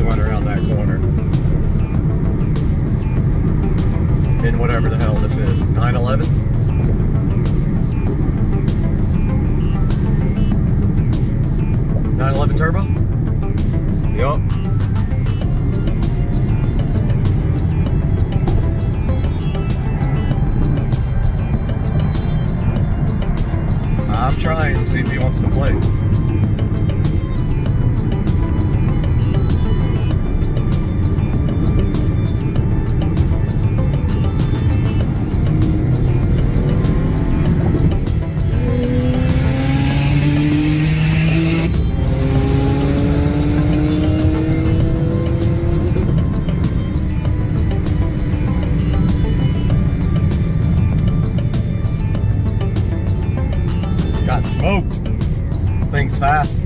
went around that corner. In whatever the hell this is. 911? 911 turbo? Yup. I'm trying to see if he wants to play. Got smoked. Thing's fast.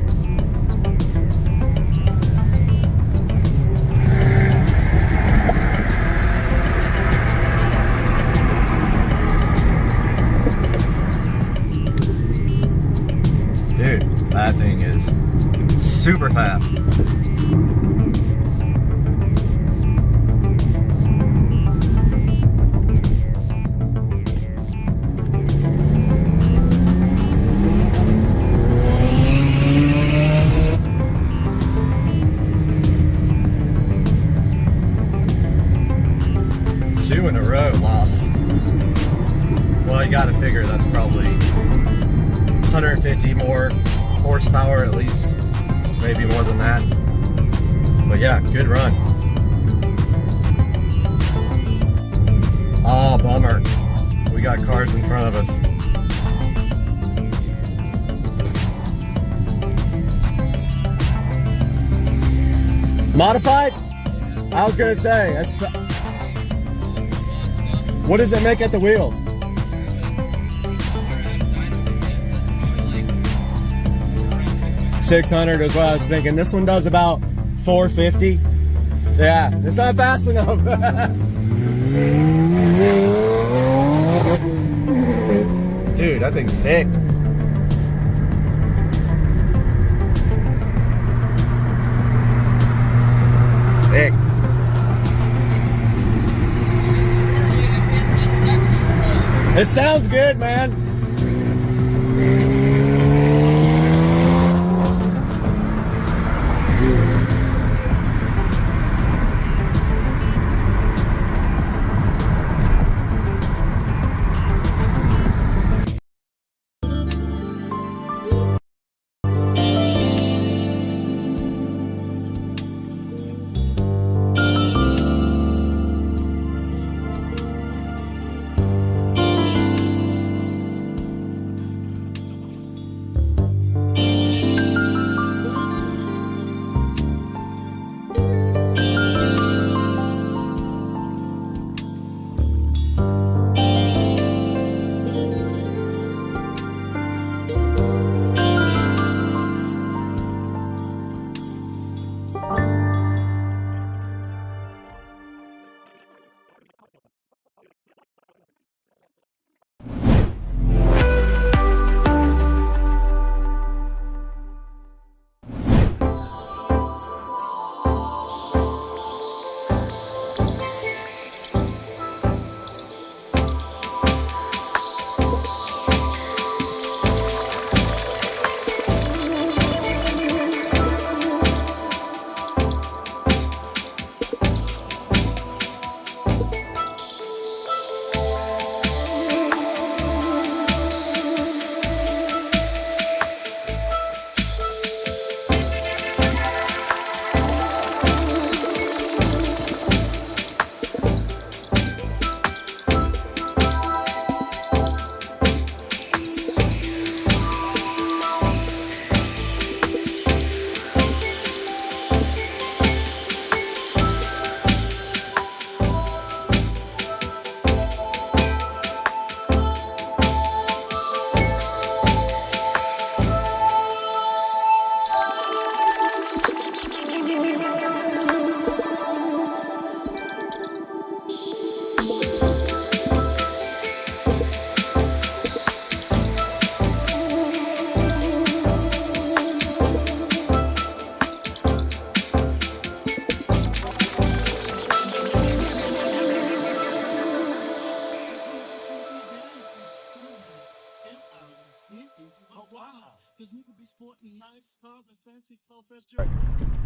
Dude, that thing is super fast. Two in a row lost. Well, you gotta figure that's probably 150 more horsepower at least, maybe more than that. But yeah, good run. Oh, bummer. We got cars in front of us. Modified? I was gonna say, that's. What does it make at the wheels? $600 is what I was thinking. This one does about 450. Yeah, it's not fast enough. Dude, that thing's sick. Sick. It sounds good, man.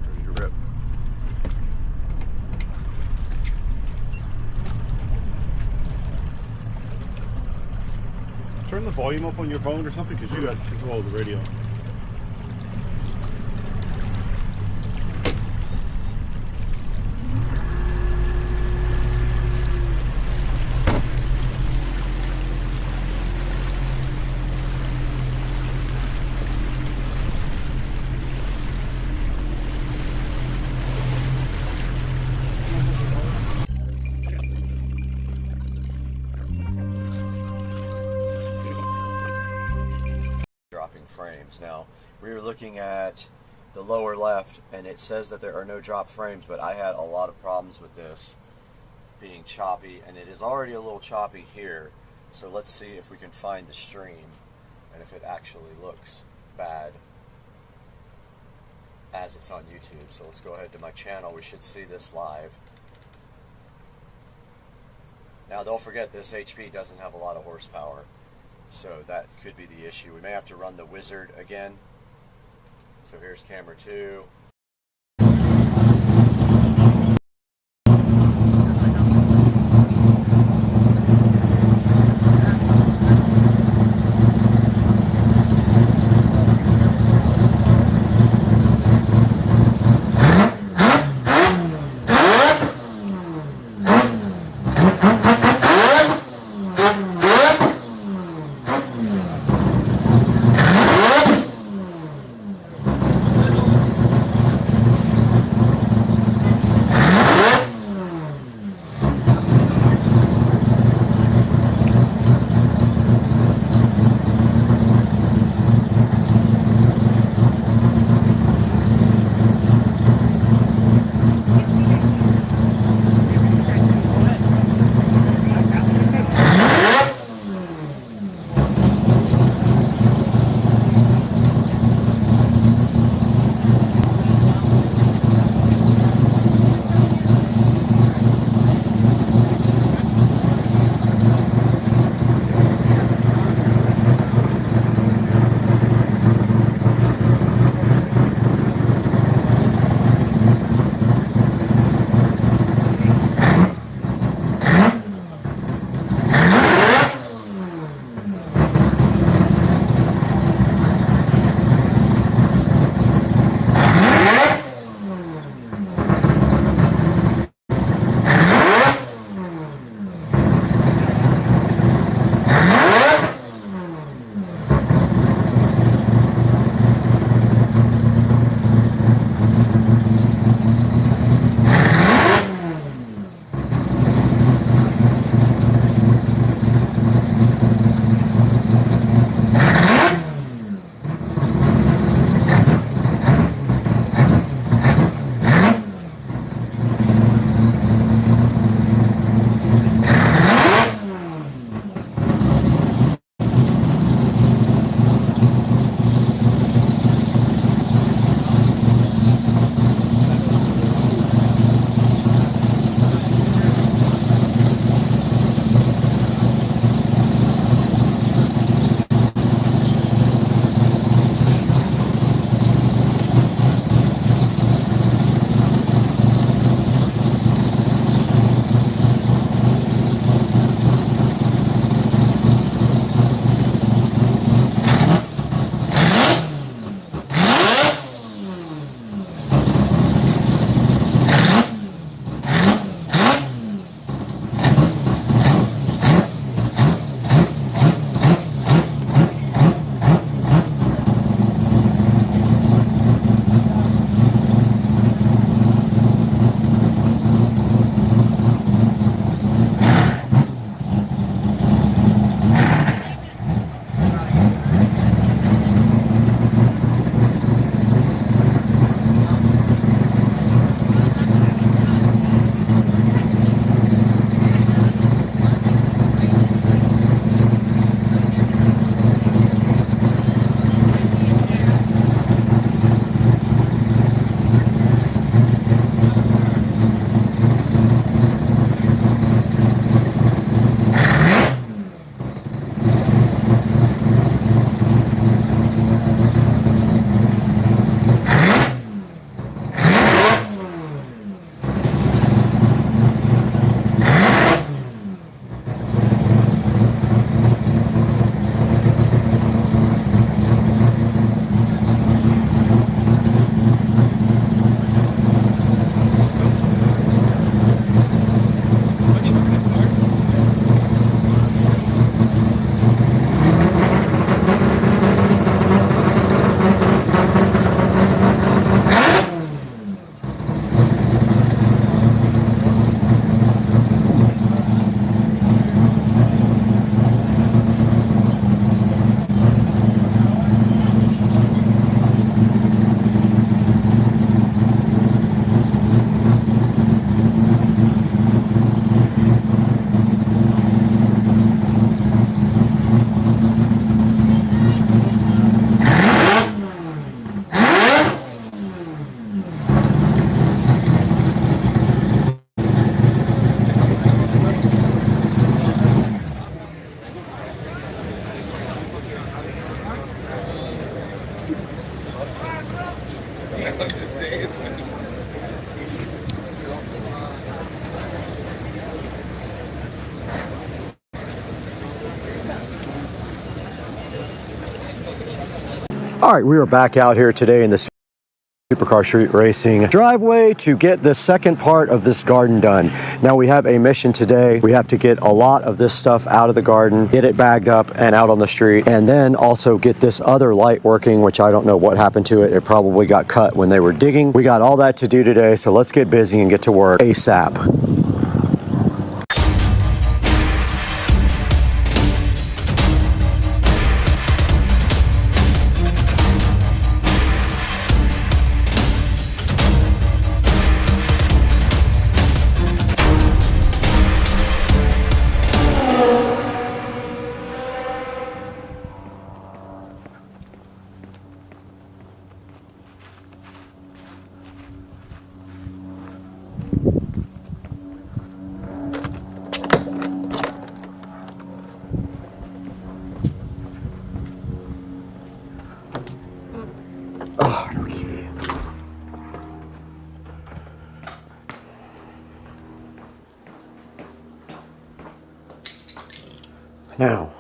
Ready to rip. Turn the volume up on your phone or something, because you got control of the radio. Frames. Now, we were looking at the lower left and it says that there are no drop frames, but I had a lot of problems with this being choppy, and it is already a little choppy here. So let's see if we can find the stream and if it actually looks bad as it's on YouTube. So let's go ahead to my channel. We should see this live. Now don't forget, this HP doesn't have a lot of horsepower, so that could be the issue. We may have to run the wizard again. So here's camera 2. All right, we are back out here today in the Supercar Street Racing driveway to get the second part of this garden done. Now we have a mission today. We have to get a lot of this stuff out of the garden, get it bagged up and out on the street, and then also get this other light working, which I don't know what happened to it. It probably got cut when they were digging. We got all that to do today, so let's get busy and get to work ASAP. Oh, no key. Now.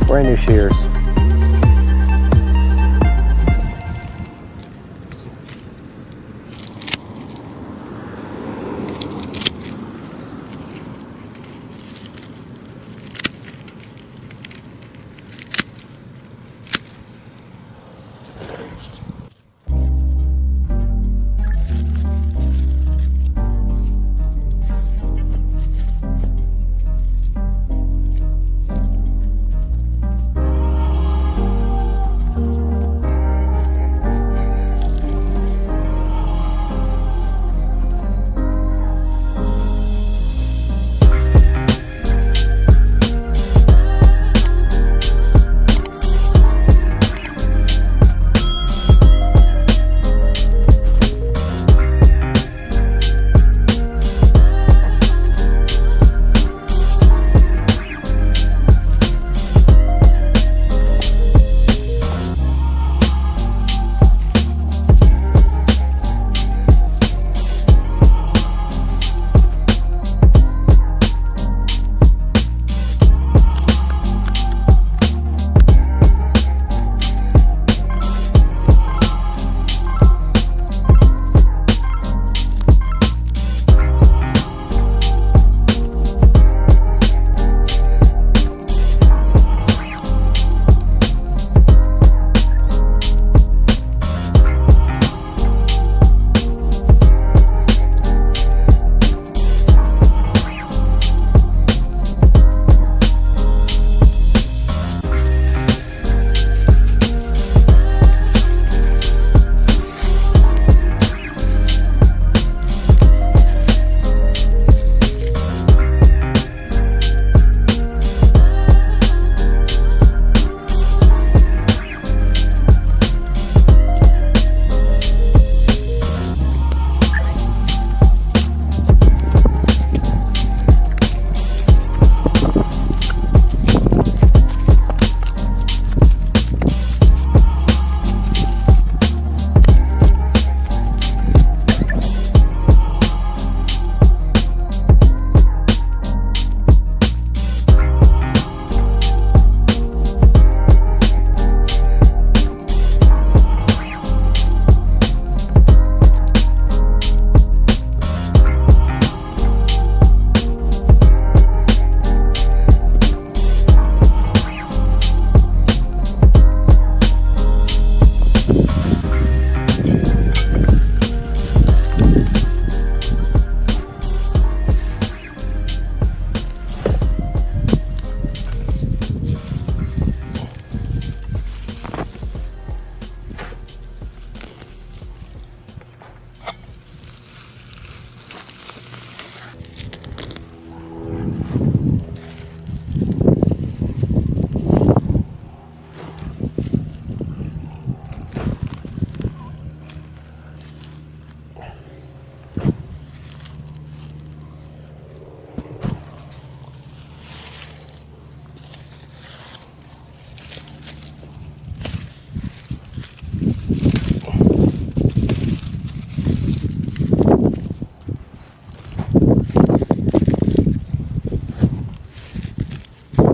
Brand new shears.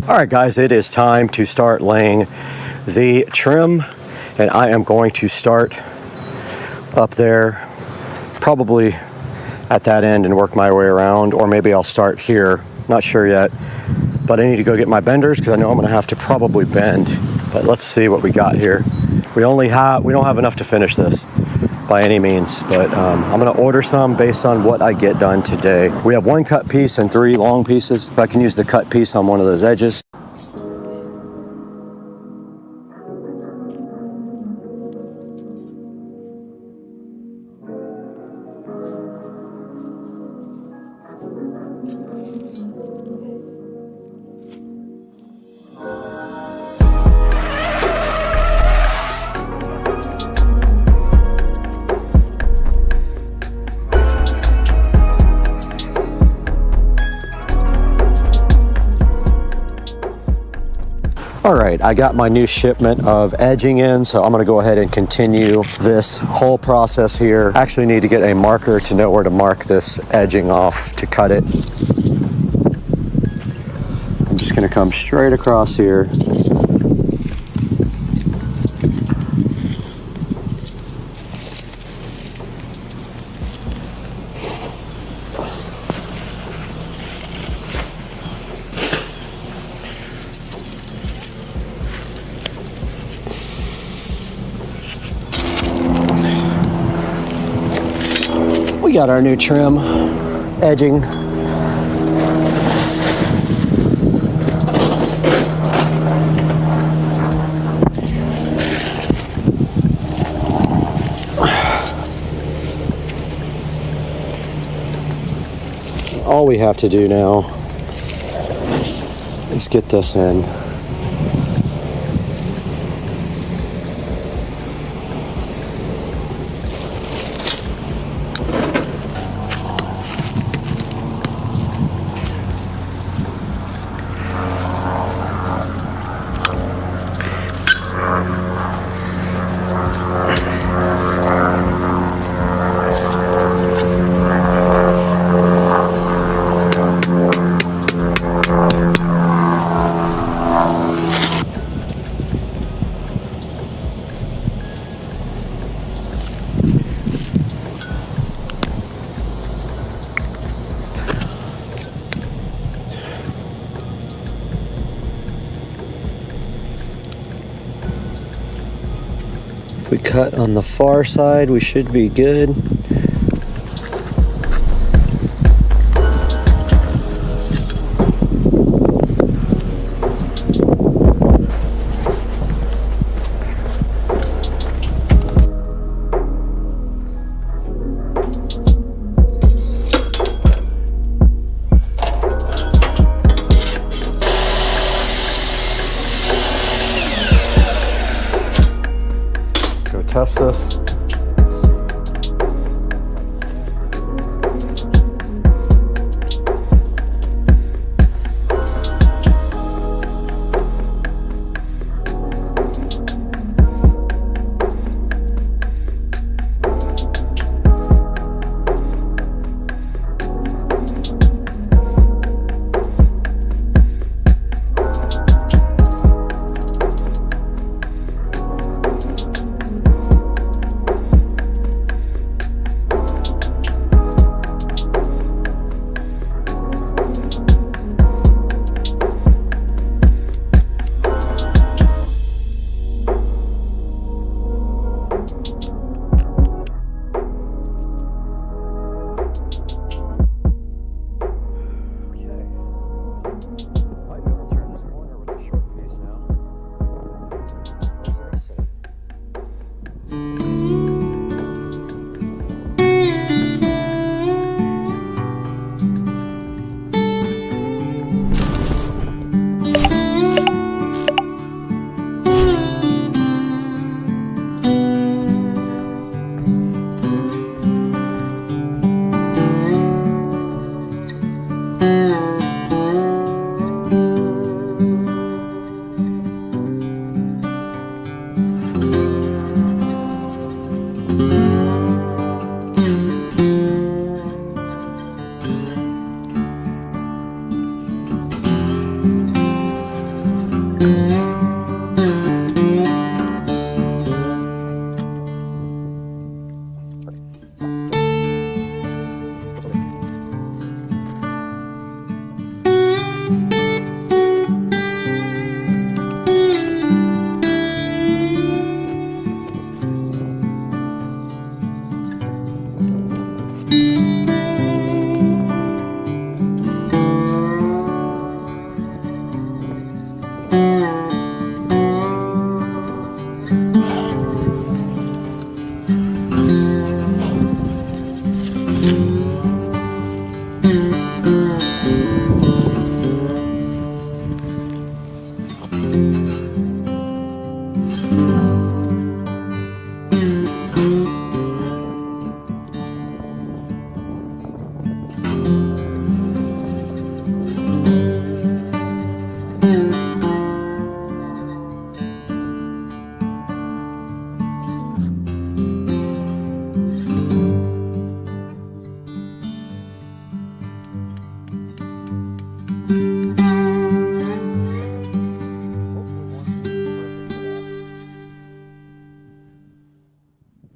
All right, guys, it is time to start laying the trim, and I am going to start up there, probably at that end, and work my way around, or maybe I'll start here. Not sure yet, but I need to go get my benders because I know I'm going to have to probably bend. But let's see what we got here. We don't have enough to finish this by any means, but I'm going to order some based on what I get done today. We have 1 cut piece and 3 long pieces. If I can use the cut piece on one of those edges. All right, I got my new shipment of edging in, so I'm gonna go ahead and continue this whole process here. I actually need to get a marker to know where to mark this edging off to cut it. I'm just gonna come straight across here. We got our new trim edging. All we have to do now is get this in. If we cut on the far side, we should be good. Test this.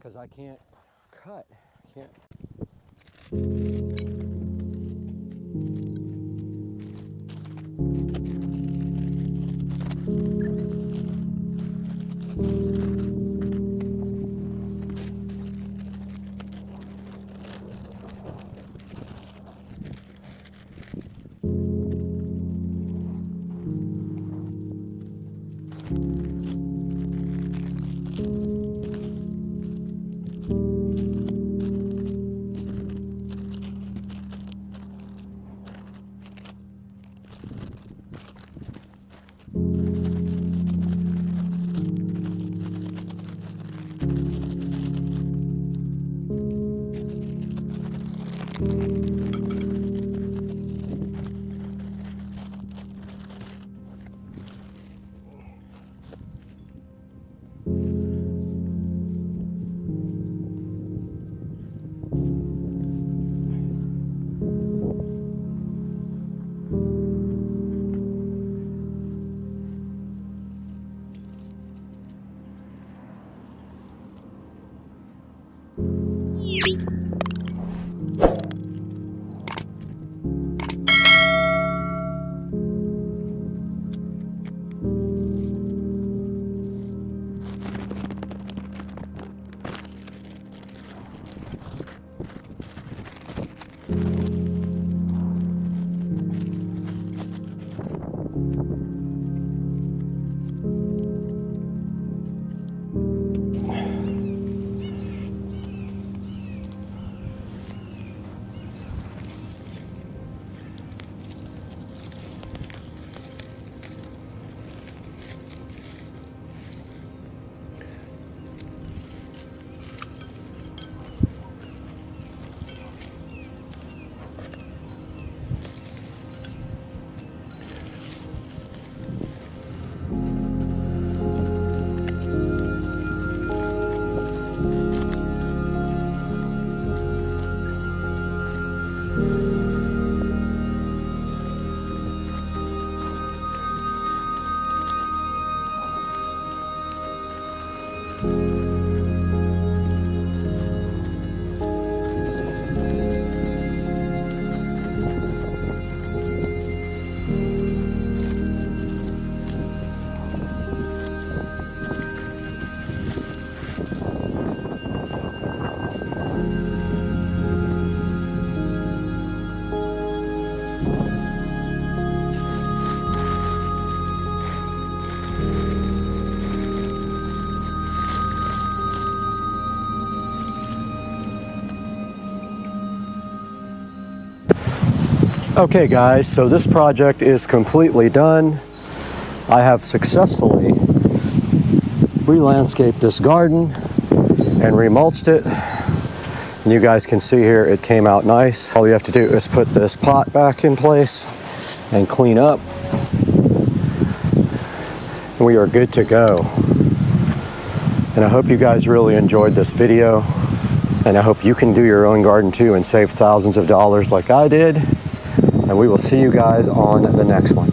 Because I can't cut. I can't. Okay guys, so this project is completely done. I have successfully re-landscaped this garden and remulched it. And you guys can see here it came out nice. All you have to do is put this pot back in place and clean up. And we are good to go. And I hope you guys really enjoyed this video. And I hope you can do your own garden too and save thousands of dollars like I did. And we will see you guys on the next one.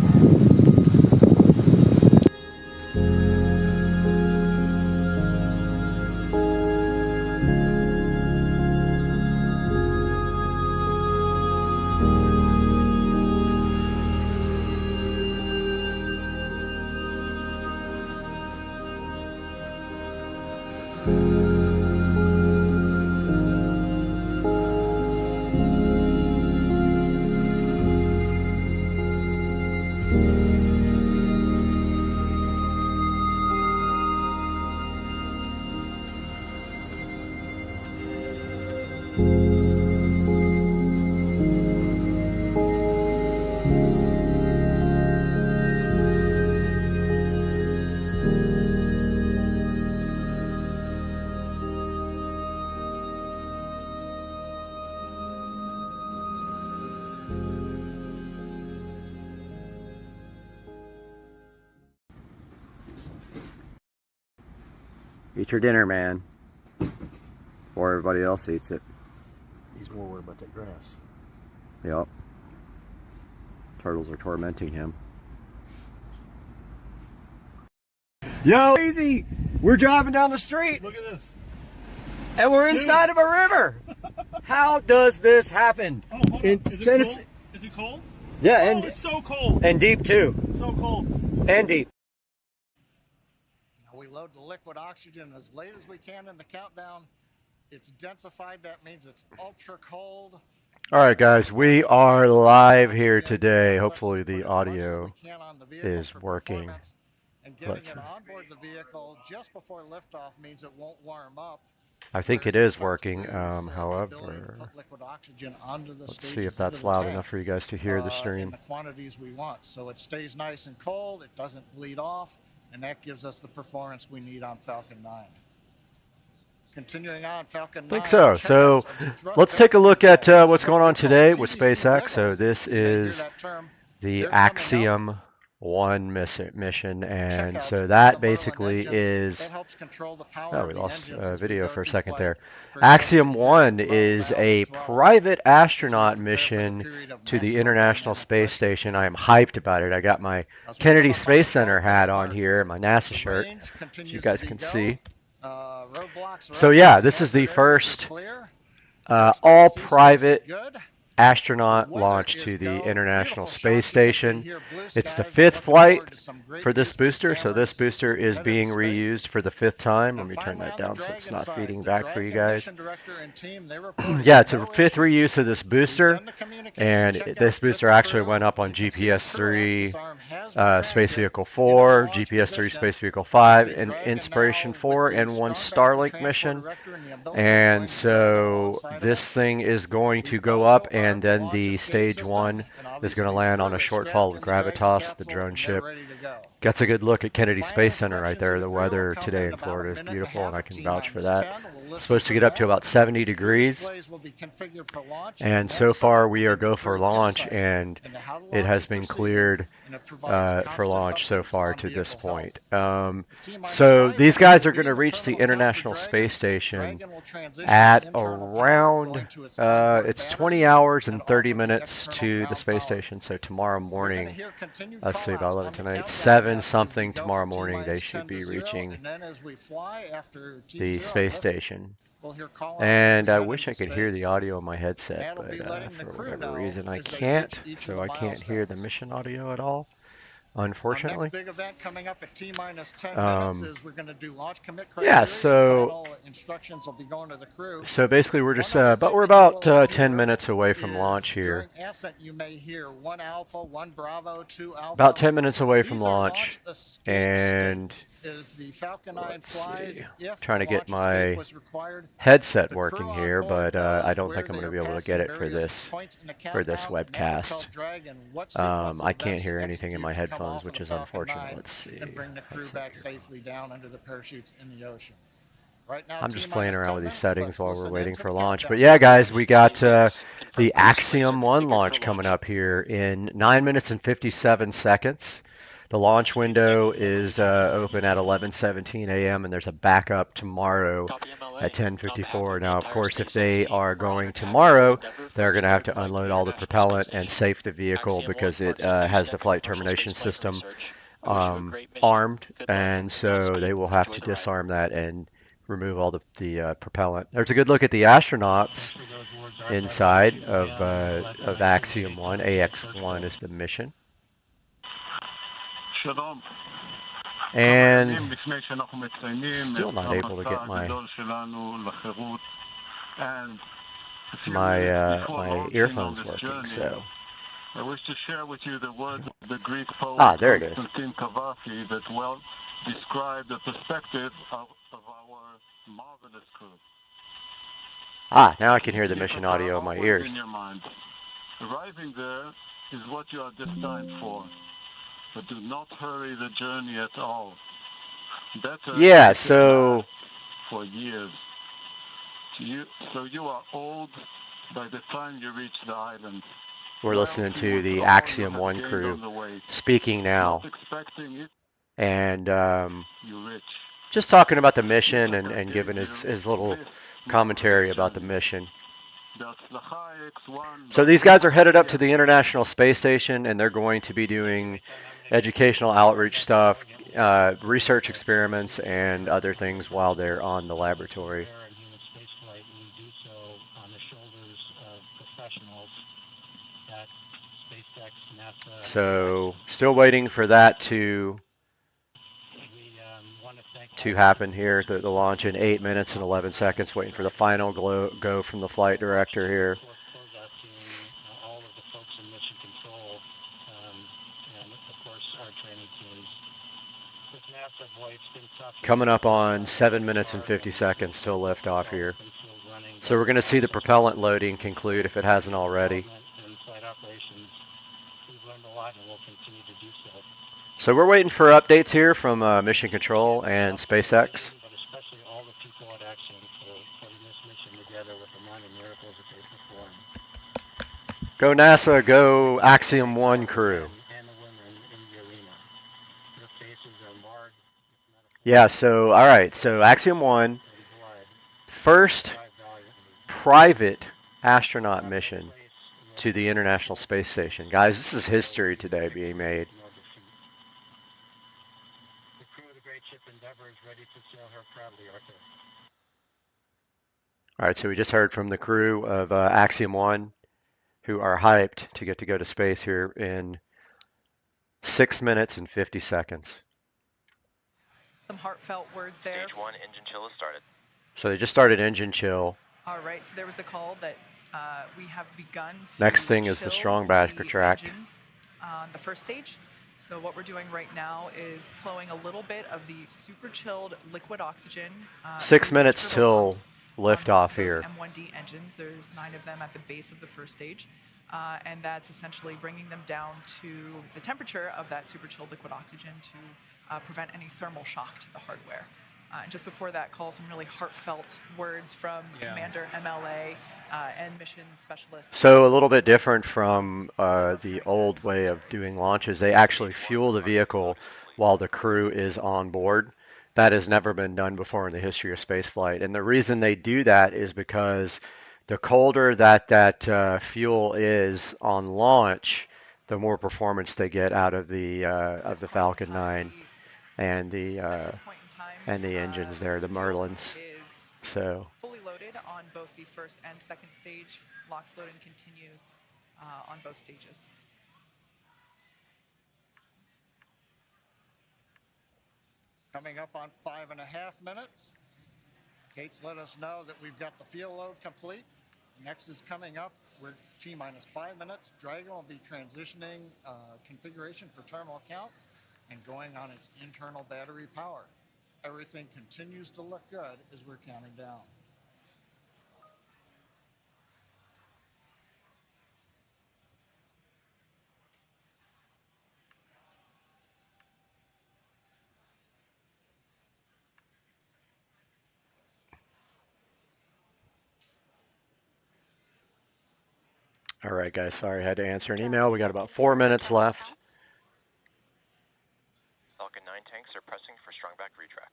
Eat your dinner, man. Before everybody else eats it. He's more worried about that grass. Yep. Turtles are tormenting him. Yo, easy! We're driving down the street. Look at this. And we're inside of a river. How does this happen? Oh, hold on. Is it cold? Is it cold? Yeah, Oh, and it's so cold. and deep too. So cold. And deep. We load the liquid oxygen as late as we can in the countdown. It's densified. That means it's ultra cold. All right, guys, we are live here today. Hopefully the audio is working. And getting it on board the vehicle just before liftoff means it won't warm up. I think it is working. However, let's see if that's loud enough for you guys to hear the In stream. the quantities we want, so it stays nice and cold. It doesn't bleed off, and that gives us the performance we need on Falcon 9. Continuing on, Falcon 9. I think so. So let's take a look at what's going on today with SpaceX. So this is the Axiom 1 mission, and so that basically is, oh, we lost video for a second there. Axiom 1 is a private astronaut mission to the International Space Station. I am hyped about it. I got my Kennedy Space Center hat on here, my NASA shirt, as you guys can see. So yeah, this is the first all private astronaut launch to the International Space Station. It's the 5th flight for this booster, so this booster is being reused for the 5th time. Let me turn that down so it's not feeding back for you guys. Yeah, it's a 5th reuse of this booster, and this booster actually went up on GPS-3 Space Vehicle 4, GPS-3 Space Vehicle 5, and Inspiration 4, and 1 Starlink mission. And so this thing is going to go up, and then the stage 1 is going to land on a short fall of Gravitas, the drone ship. Gets a good look at Kennedy Space Center right there. The weather today in Florida is beautiful, and I can vouch for that. It's supposed to get up to about 70 degrees, and so far we are go for launch, and it has been cleared for launch so far to this point. So these guys are going to reach the International Space Station at around, it's 20 hours and 30 minutes to the space station, so tomorrow morning, let's see, about 11 tonight, 7 something tomorrow morning, they should be reaching the space station. And I wish I could hear the audio on my headset, but for whatever reason I can't, so I can't hear the mission audio at all, unfortunately. Big event coming up at T-minus 10 minutes is we're going to do launch commit criteria. Yeah, so instructions will be going to the crew. So basically we're just but we're about 10 minutes away from launch here. You may hear 1 Alpha, 1 Bravo, 2 Alpha. About 10 minutes away from launch, and let's see, trying to get my headset working here, but I don't think I'm going to be able to get it for this webcast. I can't hear anything in my headphones, which is unfortunate. Let's see. And bring the crew back safely down under the parachutes in the ocean. Right now, I'm just playing around with these settings while we're waiting for launch. But yeah, guys, we got the Axiom 1 launch coming up here in 9 minutes and 57 seconds. The launch window is open at 11:17 a.m. and there's a backup tomorrow at 10:54. Now, of course, if they are going tomorrow, they're going to have to unload all the propellant and safe the vehicle because it has the flight termination system armed, and so they will have to disarm that and remove all the propellant. There's a good look at the astronauts inside of Axiom 1. AX1 is the mission. And still not able to get my earphones working, so I wish to share with you the words of the Greek poet there it is. Constantine Cavafy that well describe the perspective of our marvelous crew. Now I can hear the mission audio in my ears. In your mind. Arriving there is what you are destined for, but do not hurry the journey at all. Better yeah, so for years. So you are old by the time you reach the island. We're listening to the Axiom 1 crew speaking now, and Just talking about the mission and giving his little commentary about the mission. So these guys are headed up to the International Space Station, and they're going to be doing educational outreach stuff, research experiments, and other things while they're on the laboratory. So still waiting for that to happen here, the launch in 8 minutes and 11 seconds, waiting for the final go from the flight director here. Coming up on 7 minutes and 50 seconds till liftoff here. So we're going to see the propellant loading conclude if it hasn't already. So we're waiting for updates here from Mission Control and SpaceX. Go NASA, go Axiom 1 crew. Yeah, so, all right, so Axiom 1, first private astronaut mission to the International Space Station. Guys, this is history today being made. All right, so we just heard from the crew of Axiom 1, who are hyped to get to go to space here in 6 minutes and 50 seconds. Some heartfelt words there. Stage 1 engine chill has started. So they just started engine chill. All right, so there was the call that we have begun to Next thing is the strong back retract. On the first stage. So what we're doing right now is flowing a little bit of the super chilled liquid oxygen. 6 minutes till liftoff here. M1D engines, there's 9 of them at the base of the first stage. And that's essentially bringing them down to the temperature of that super chilled liquid oxygen to prevent any thermal shock to the hardware. And just before that call, some really heartfelt words from Commander MLA and mission specialist. So a little bit different from the old way of doing launches. They actually fuel the vehicle while the crew is on board. That has never been done before in the history of spaceflight. And the reason they do that is because the colder that fuel is on launch, the more performance they get out of the Falcon 9 and the engines there, the Merlins. So fully loaded on both the first and second stage. LOX loading continues on both stages. Coming up on 5.5 minutes. Kate's let us know that we've got the fuel load complete. Next is coming up. We're T-minus 5 minutes. Dragon will be transitioning configuration for terminal count and going on its internal battery power. Everything continues to look good as we're counting down. all right, guys, sorry, I had to answer an email. We got about 4 minutes left. Falcon 9 tanks are pressing for strong back retracts.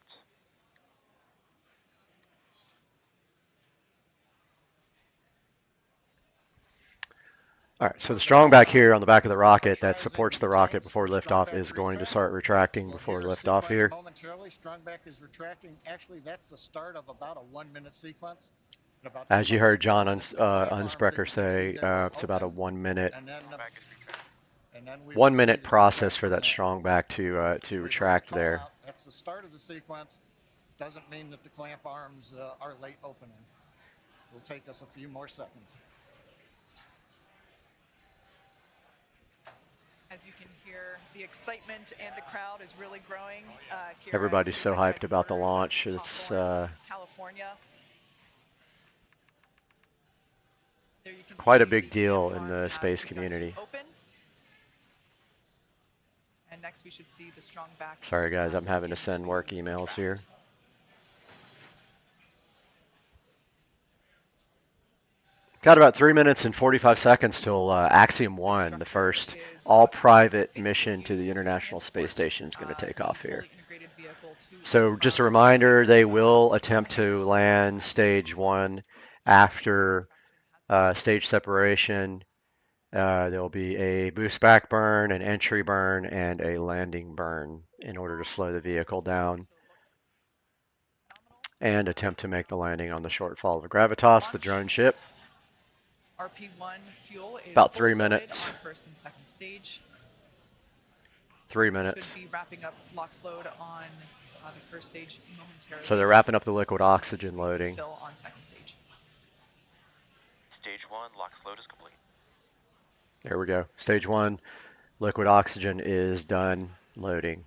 All right, so the strong back here on the back of the rocket that supports the rocket before liftoff is going to start retracting before liftoff here. Momentarily, strong back is retracting. Actually, that's the start of about a 1 minute sequence. As you heard John Unsprecher say, it's about a 1 minute. 1 minute process for that strong back to retract there. That's the start of the sequence. Doesn't mean that the clamp arms are late opening. It'll take us a few more seconds. As you can hear, the excitement and the crowd is really growing here. Everybody's so hyped about the launch. It's California. quite a big deal in the space community. And next we should see the strong back. Sorry guys, I'm having to send work emails here. Got about 3 minutes and 45 seconds till Axiom 1, the first all-private mission to the International Space Station, is going to take off here. Integrated vehicle So just a reminder, they will attempt to land stage 1 after stage separation. There will be a boost back burn, an entry burn, and a landing burn in order to slow the vehicle down and attempt to make the landing on the shortfall of Gravitas, the drone ship. RP1 fuel is About fully 3 minutes. loaded on first and second stage. 3 minutes. Should be wrapping up LOX load on the first stage momentarily. So they're wrapping up the liquid oxygen loading. Fill on second stage. Stage 1, LOX load is complete. There we go. Stage 1, liquid oxygen is done loading.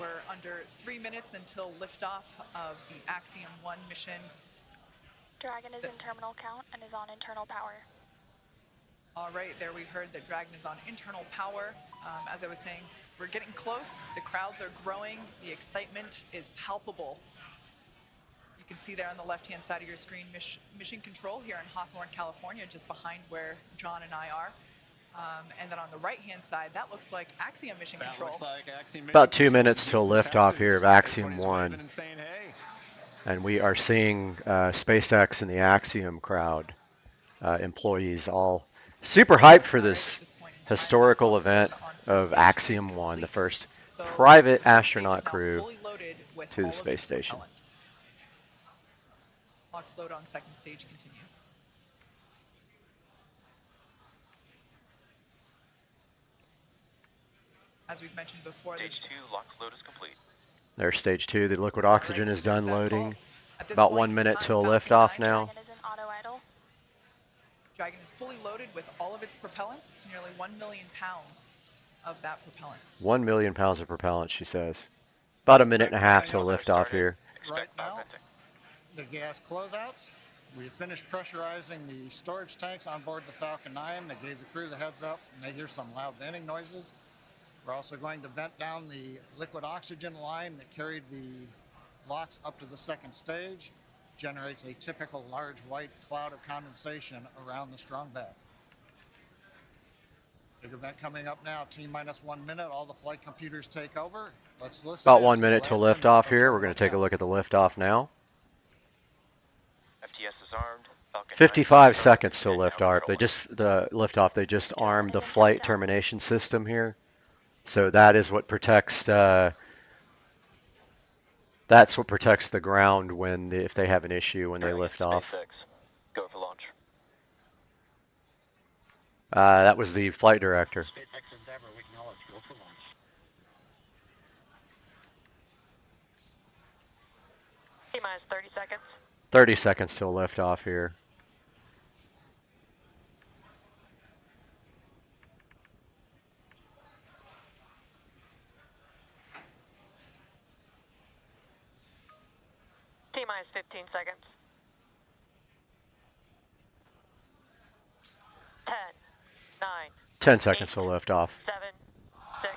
We're under 3 minutes until liftoff of the Axiom 1 mission. Dragon is in terminal count and is on internal power. All right, there we heard that Dragon is on internal power. As I was saying, we're getting close. The crowds are growing. The excitement is palpable. You can see there on the left-hand side of your screen, Mission Control here in Hawthorne, California, just behind where John and I are. And then on the right-hand side, that looks like Axiom Mission Control. About 2 minutes till liftoff here of Axiom 1. And we are seeing SpaceX and the Axiom crowd, employees, all super hyped for this historical event of Axiom 1, the first private astronaut crew to the space station. LOX load on second stage continues. As we've mentioned before, Stage 2, LOX load is complete. There's stage 2. The liquid oxygen is done loading. About 1 minute till liftoff now. Dragon is in auto idle. Dragon is fully loaded with all of its propellants, nearly 1 million pounds of that propellant. 1 million pounds of propellant, she says. About a minute and a half till liftoff here. Right now, the gas closeouts. We finished pressurizing the storage tanks on board the Falcon 9. They gave the crew the heads up, and they hear some loud venting noises. We're also going to vent down the liquid oxygen line that carried the LOX up to the second stage. Generates a typical large white cloud of condensation around the strong back. Big event coming up now, T-minus 1 minute, all the flight computers take over. Let's listen. About 1 minute till liftoff here. We're going to take a look at the liftoff now. FTS is armed. Falcon 55 seconds till liftoff. They just armed the flight termination system here. So that is what protects that's what protects the ground when if they have an issue when they lift off. Go for launch. That was the flight director. T-minus 30 seconds. 30 seconds till liftoff here. T-minus 15 seconds. 10, 9, 10 seconds till liftoff. 7, 6,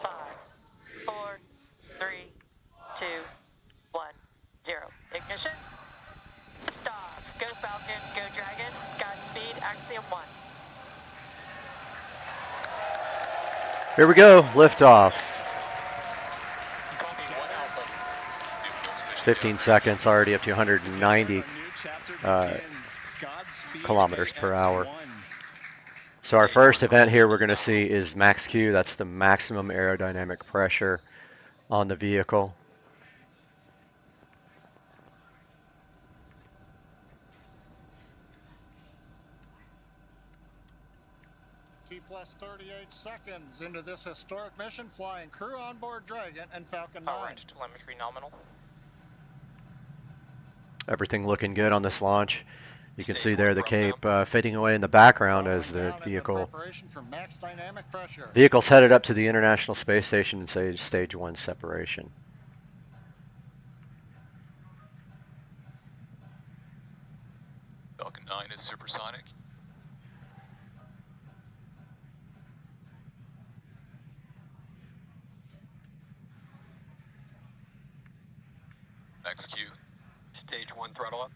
5, 4, 3, 2, 1, 0. Ignition. Stop. Go Falcon. Go Dragon. Godspeed. Axiom 1. Here we go, liftoff. 15 seconds, already up to 190 kilometers per hour. So our first event here we're going to see is max Q. That's the maximum aerodynamic pressure on the vehicle. T-plus 38 seconds into this historic mission, flying crew on board Dragon and Falcon 9. Orange telemetry nominal. Everything looking good on this launch. You can see there the Cape fading away in the background as the vehicle's headed up to the International Space Station and say stage 1 separation. Falcon 9 is supersonic. Max Q. Stage 1 throttle up.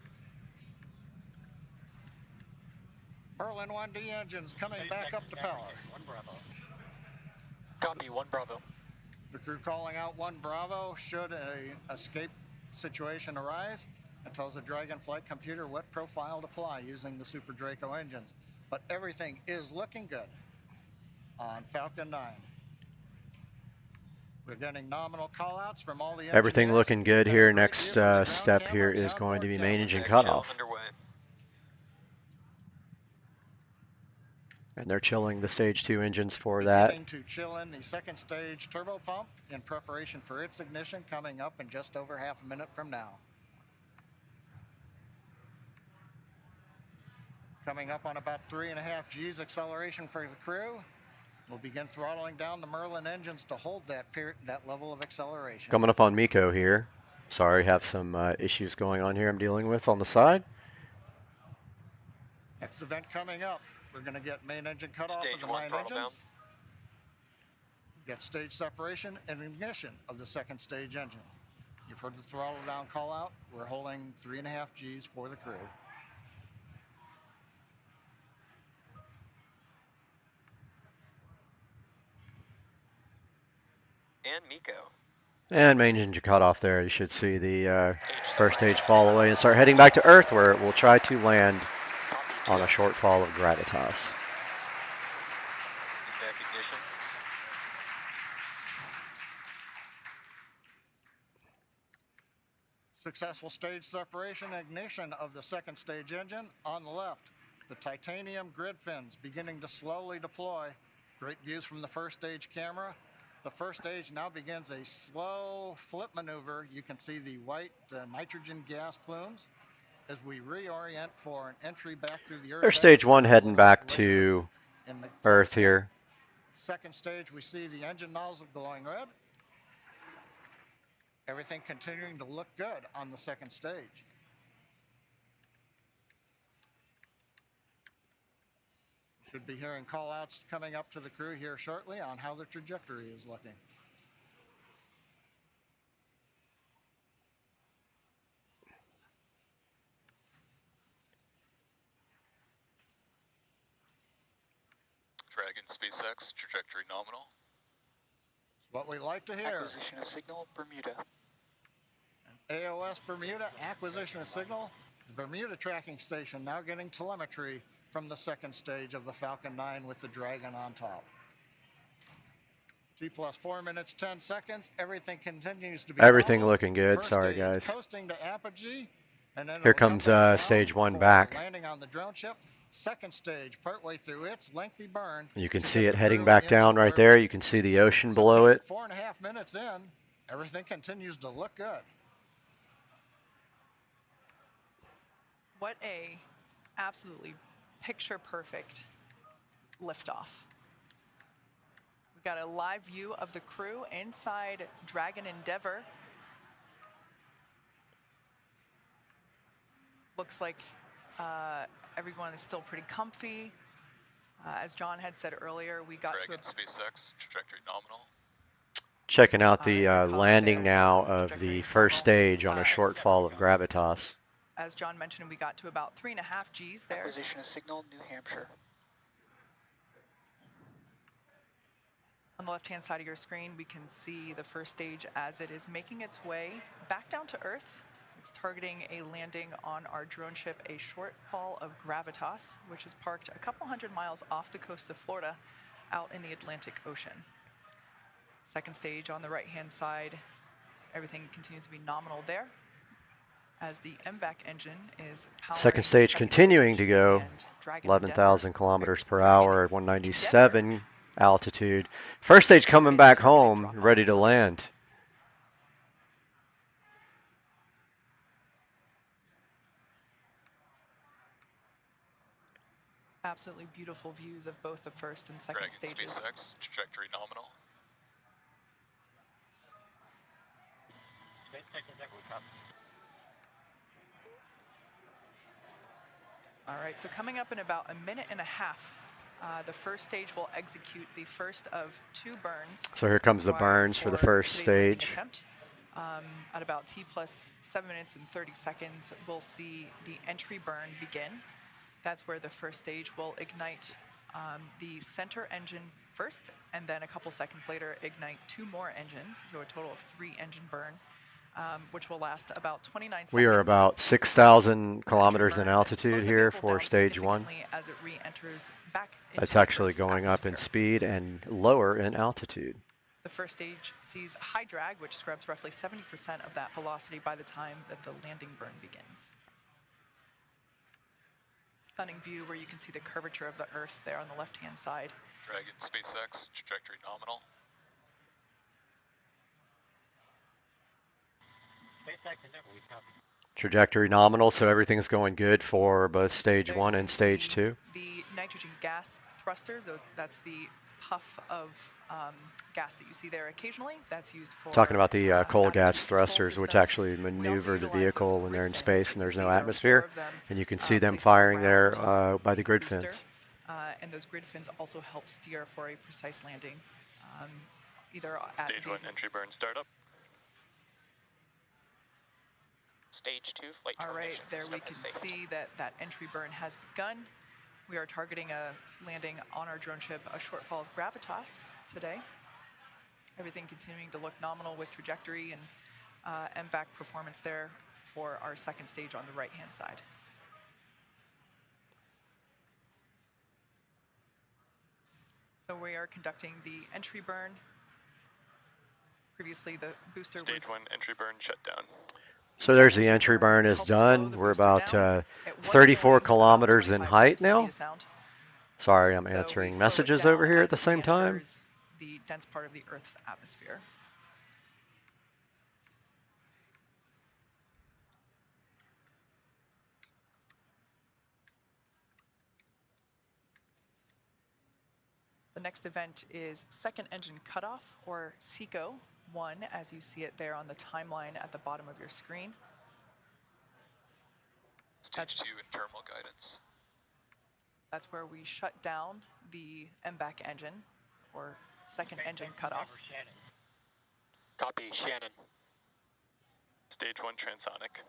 Merlin 1D engines coming back up to power. Bravo. Copy, 1 Bravo. The crew calling out 1 Bravo. Should a escape situation arise, it tells the Dragon flight computer what profile to fly using the Super Draco engines. But everything is looking good on Falcon 9. We're getting nominal callouts from all the Everything engineers. looking good Got a here. great Next view from the ground step camera here and the is going to be outboard main engine cameras. cutoff. Underway. And they're chilling the stage 2 engines for that. Beginning to chill in the second stage turbo pump in preparation for its ignition coming up in just over half a minute from now. Coming up on about 3.5 G's acceleration for the crew. We'll begin throttling down the Merlin engines to hold that level of acceleration. Coming up on Miko here. Sorry, have some issues going on here I'm dealing with on the side. Next event coming up, we're going to get main engine cutoff Stage of the 1 9 throttle engines. Get stage separation and ignition of the second stage engine. You've heard the throttle down call out. We're holding 3.5 G's for the crew. And Miko. And main engine cutoff there. You should see the first stage fall away and start heading back to Earth, where it will try to land on a short fall of gravitas. Back ignition. Successful stage separation and ignition of the second stage engine. On the left, the titanium grid fins beginning to slowly deploy. Great views from the first stage camera. The first stage now begins a slow flip maneuver. You can see the white nitrogen gas plumes as we reorient for an entry back through the Earth. There's stage 1 heading back to Earth here. Second stage, we see the engine nozzle glowing red. Everything continuing to look good on the second stage. Should be hearing call outs coming up to the crew here shortly on how the trajectory is looking. Dragon SpaceX, trajectory nominal. What we like to hear. Acquisition of signal, Bermuda. AOS Bermuda, acquisition of signal. Bermuda tracking station now getting telemetry from the second stage of the Falcon 9 with the Dragon on top. T plus 4 minutes, 10 seconds. Everything continues to be Everything normal. looking good. First Sorry, stage guys. Coasting to apogee, and then Here it'll come comes back down stage 1 for back. landing on the drone ship. Second stage, partway through its lengthy burn. You can to see get it the heading crew back into down right orbit. there. You can see the ocean below it. 4.5 minutes in, everything continues to look good. What a absolutely picture perfect liftoff. We've got a live view of the crew inside Dragon Endeavour. Looks like everyone is still pretty comfy. As John had said earlier, we got Dragon to a SpaceX, trajectory nominal. Checking out the good call landing there. now of Trajectory the is first normal. stage on a short fall of gravitas. As John mentioned, we got to about 3.5 G's there. Acquisition of signal, New Hampshire. On the left-hand side of your screen, we can see the first stage as it is making its way back down to Earth. It's targeting a landing on our drone ship, a short fall of gravitas, which is parked a couple hundred miles off the coast of Florida out in the Atlantic Ocean. Second stage on the right-hand side, everything continues to be nominal there as the MVAC engine is powering Second the stage second continuing stage to go and Dragon 11,000 Endeavour kilometers per Dragon hour at Endeavour 197 altitude. First stage coming back home, ready to land. Absolutely beautiful views of both the first and second Dragon stages. SpaceX, trajectory nominal. All right, so coming up in about a minute and a half, the first stage will execute the first of 2 burns. So here comes the required burns for the first today's landing stage. attempt. At about T plus 7 minutes and 30 seconds, we'll see the entry burn begin. That's where the first stage will ignite the center engine first, and then a couple seconds later ignite 2 more engines, so a total of 3 engine burn, which will last about 29 seconds. We are about 6,000 kilometers in altitude here for stage 1. As it re-enters back into It's the actually Earth's going up in atmosphere. speed and lower in altitude. The first stage sees high drag, which scrubs roughly 70% of that velocity by the time that the landing burn begins. Stunning view where you can see the curvature of the Earth there on the left-hand side. Dragon, SpaceX, trajectory nominal. Trajectory nominal, so everything's going good for both stage There 1 you and can stage see 2. The nitrogen gas thrusters, so that's the puff of gas that you see there occasionally. That's used for Talking about the coal navigation gas control thrusters, which systems. actually We also maneuver the utilize those vehicle when grid they're in fins space that and you there's see. no There are 4 atmosphere. of them, And you can see them placed firing there around by the grid booster. fins. And those grid fins also help steer for a precise landing, either at Stage 1 entry burn startup. Stage 2 flight All right, termination. there we can see that that entry burn has begun. We are targeting a landing on our drone ship, a shortfall of gravitas today. Everything continuing to look nominal with trajectory and MVAC performance there for our second stage on the right-hand side. So we are conducting the entry burn. Previously, the booster was... Stage 1 entry burn shutdown. So there's the entry burn is Helps slow done. the We're booster about down. It was 34 going about kilometers in 25 height times the speed now. of sound. Sorry, I'm So we answering slow it messages down over here as at the it same time. re-enters the dense part of the Earth's atmosphere. The next event is second engine cutoff, or SECO 1, as you see it there on the timeline at the bottom of your screen. Stage 2 internal guidance. That's where we shut down the MVAC engine, or second engine cutoff. Copy, Shannon. Stage 1 transonic.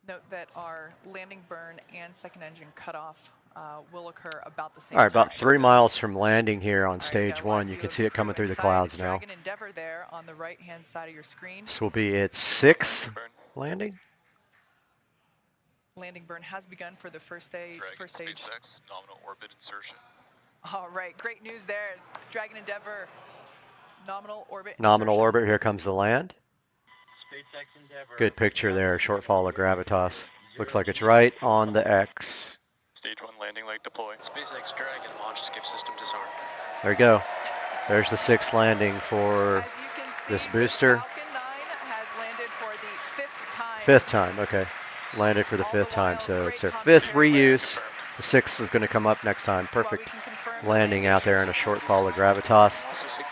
Note that our landing burn and second engine cutoff will occur about the same All right, time. about 3 miles from landing here on All right, stage got a live 1. You view can of see it coming crew through the inside clouds now. Dragon Endeavor there on the right-hand side of your screen. This will be its 6th Burn. landing. Landing burn has begun for the first stage. Dragon, SpaceX, nominal orbit insertion. All right, great news there. Dragon Endeavor, nominal orbit. Nominal insertion. orbit, here comes the land. SpaceX Endeavor. Good picture there, shortfall of gravitas. Looks like it's right on the X. Stage 1 landing leg deploy. SpaceX Dragon launch skip system disarm. There you go. There's the 6th landing for As you can see, this booster. Falcon 9 has landed for the 5th time. 5th time, okay. Landed for the All 5th the time, while, so great it's their 5th commentary. reuse. The 6th is going to come up next time. While we Perfect can confirm landing out there in a shortfall of gravitas.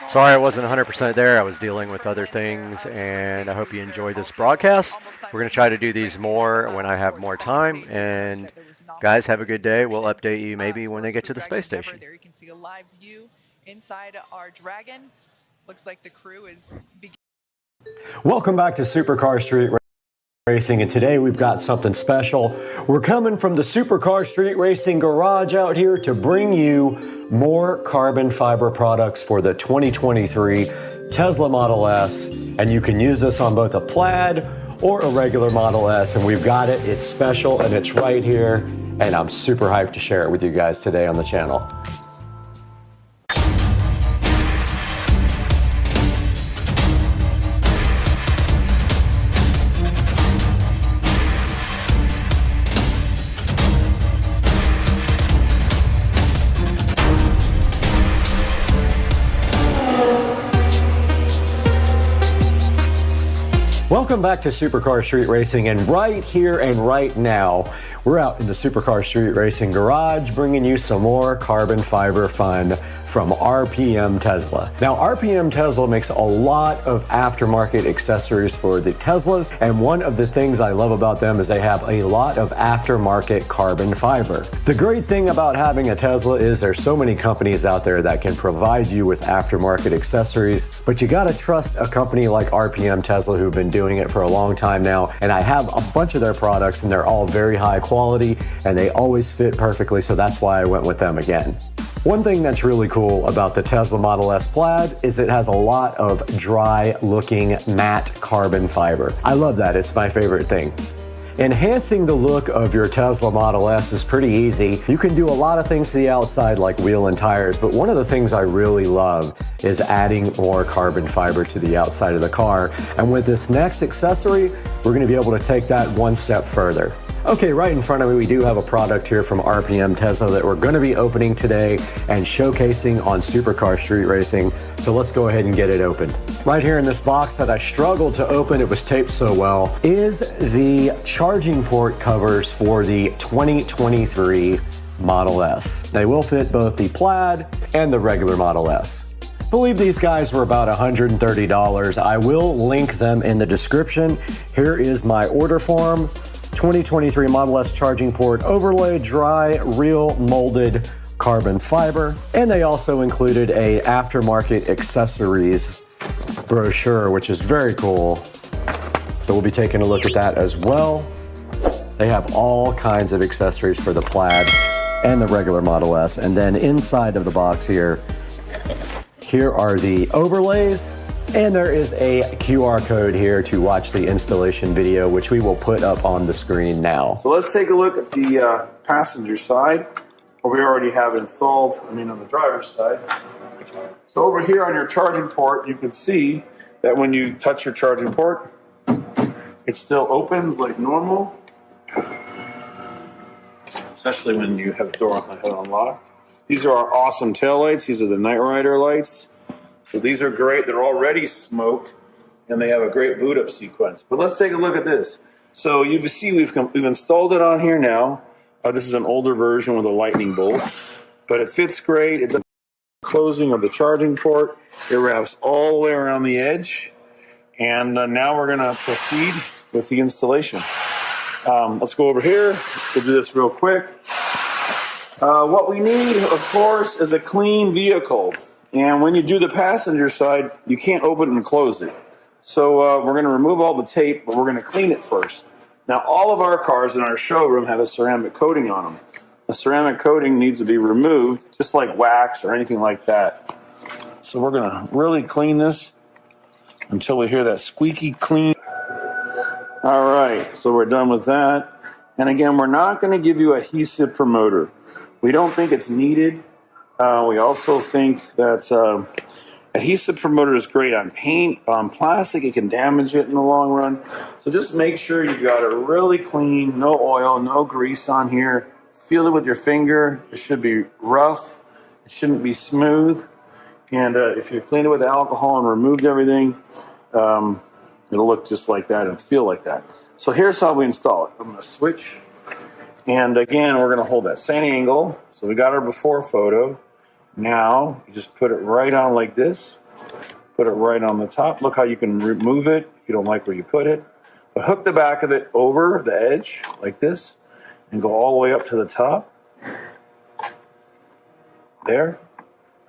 Sorry I wasn't 100% there. I was dealing with other things, and I hope you enjoyed this broadcast. We're going to try to do these more when I have more time. And guys, have a good day. We'll update you maybe when they get to the space station. There you can see a live view inside our Dragon. Looks like the crew is beginning. Welcome back to Supercar Street Racing, and today we've got something special. We're coming from the Supercar Street Racing garage out here to bring you more carbon fiber products for the 2023 Tesla Model S, and you can use this on both a Plaid or a regular Model S, and we've got it. It's special and it's right here, and I'm super hyped to share it with you guys today on the channel. Welcome back to Supercar Street Racing, and right here and right now, we're out in the Supercar Street Racing garage bringing you some more carbon fiber fun from RPM Tesla. Now, RPM Tesla makes a lot of aftermarket accessories for the Teslas, and one of the things I love about them is they have a lot of aftermarket carbon fiber. The great thing about having a Tesla is there's so many companies out there that can provide you with aftermarket accessories, but you gotta trust a company like RPM Tesla who've been doing it for a long time now, and I have a bunch of their products and they're all very high quality and they always fit perfectly, so that's why I went with them again. One thing that's really cool about the Tesla Model S Plaid is it has a lot of dry looking matte carbon fiber. I love that, it's my favorite thing. Enhancing the look of your Tesla Model S is pretty easy. You can do a lot of things to the outside like wheel and tires, but one of the things I really love is adding more carbon fiber to the outside of the car. And with this next accessory, we're gonna be able to take that one step further. Okay, right in front of me, we do have a product here from RPM Tesla that we're going to be opening today and showcasing on Supercar Street Racing. So let's go ahead and get it opened. Right here in this box that I struggled to open, it was taped so well, is the charging port covers for the 2023 Model S. They will fit both the Plaid and the regular Model S. I believe these guys were about $130. I will link them in the description. Here is my order form. 2023 Model S charging port overlay, dry, real molded carbon fiber. And they also included a aftermarket accessories brochure, which is very cool. So we'll be taking a look at that as well. They have all kinds of accessories for the Plaid and the regular Model S. And then inside of the box here are the overlays. And there is a QR code here to watch the installation video, which we will put up on the screen now. So let's take a look at the passenger side, what we already have installed, on the driver's side. So over here on your charging port, you can see that when you touch your charging port, it still opens like normal, especially when you have the door unlocked. These are our awesome tail lights. These are the Night Rider lights. So these are great. They're already smoked, and they have a great boot up sequence. But let's take a look at this. So you see we've installed it on here now. This is an older version with a lightning bolt, but it fits great. It's the closing of the charging port. It wraps all the way around the edge. And now we're going to proceed with the installation. Let's go over here. We'll do this real quick. What we need, of course, is a clean vehicle. And when you do the passenger side, you can't open and close it. So we're going to remove all the tape, but we're going to clean it first. Now, all of our cars in our showroom have a ceramic coating on them. The ceramic coating needs to be removed, just like wax or anything like that. So we're going to really clean this until we hear that squeaky clean. All right, so we're done with that. And again, we're not going to give you adhesive promoter. We don't think it's needed. We also think that adhesive promoter is great on paint, on plastic. It can damage it in the long run. So just make sure you got it really clean, no oil, no grease on here. Feel it with your finger. It should be rough. It shouldn't be smooth. And if you clean it with alcohol and removed everything, it'll look just like that and feel like that. So here's how we install it. I'm going to switch. And again, we're going to hold that same angle. So we got our before photo. Now, you just put it right on like this. Put it right on the top. Look how you can remove it if you don't like where you put it. But hook the back of it over the edge like this and go all the way up to the top. There.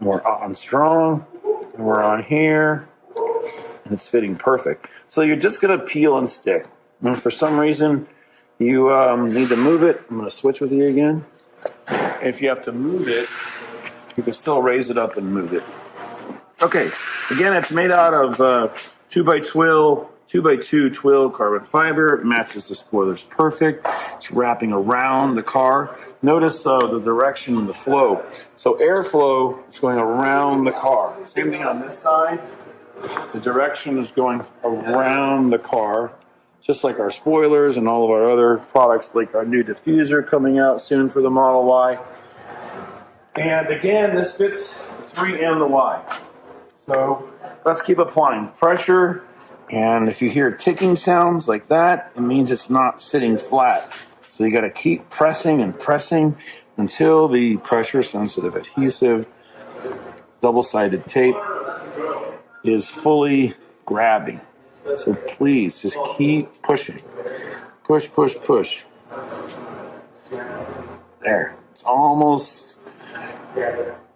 And we're on strong. And we're on here. And it's fitting perfect. So you're just going to peel and stick. And if for some reason you need to move it, I'm going to switch with you again. If you have to move it, you can still raise it up and move it. Okay, again, it's made out of 2x2 twill carbon fiber. It matches the spoilers perfect. It's wrapping around the car. Notice the direction and the flow. So airflow is going around the car. Same thing on this side. The direction is going around the car, just like our spoilers and all of our other products, like our new diffuser coming out soon for the Model Y. And again, this fits the 3 and the Y. So let's keep applying pressure. And if you hear ticking sounds like that, it means it's not sitting flat. So you got to keep pressing and pressing until the pressure sensitive adhesive double-sided tape is fully grabbing. So please just keep pushing. Push, push, push. There. It's almost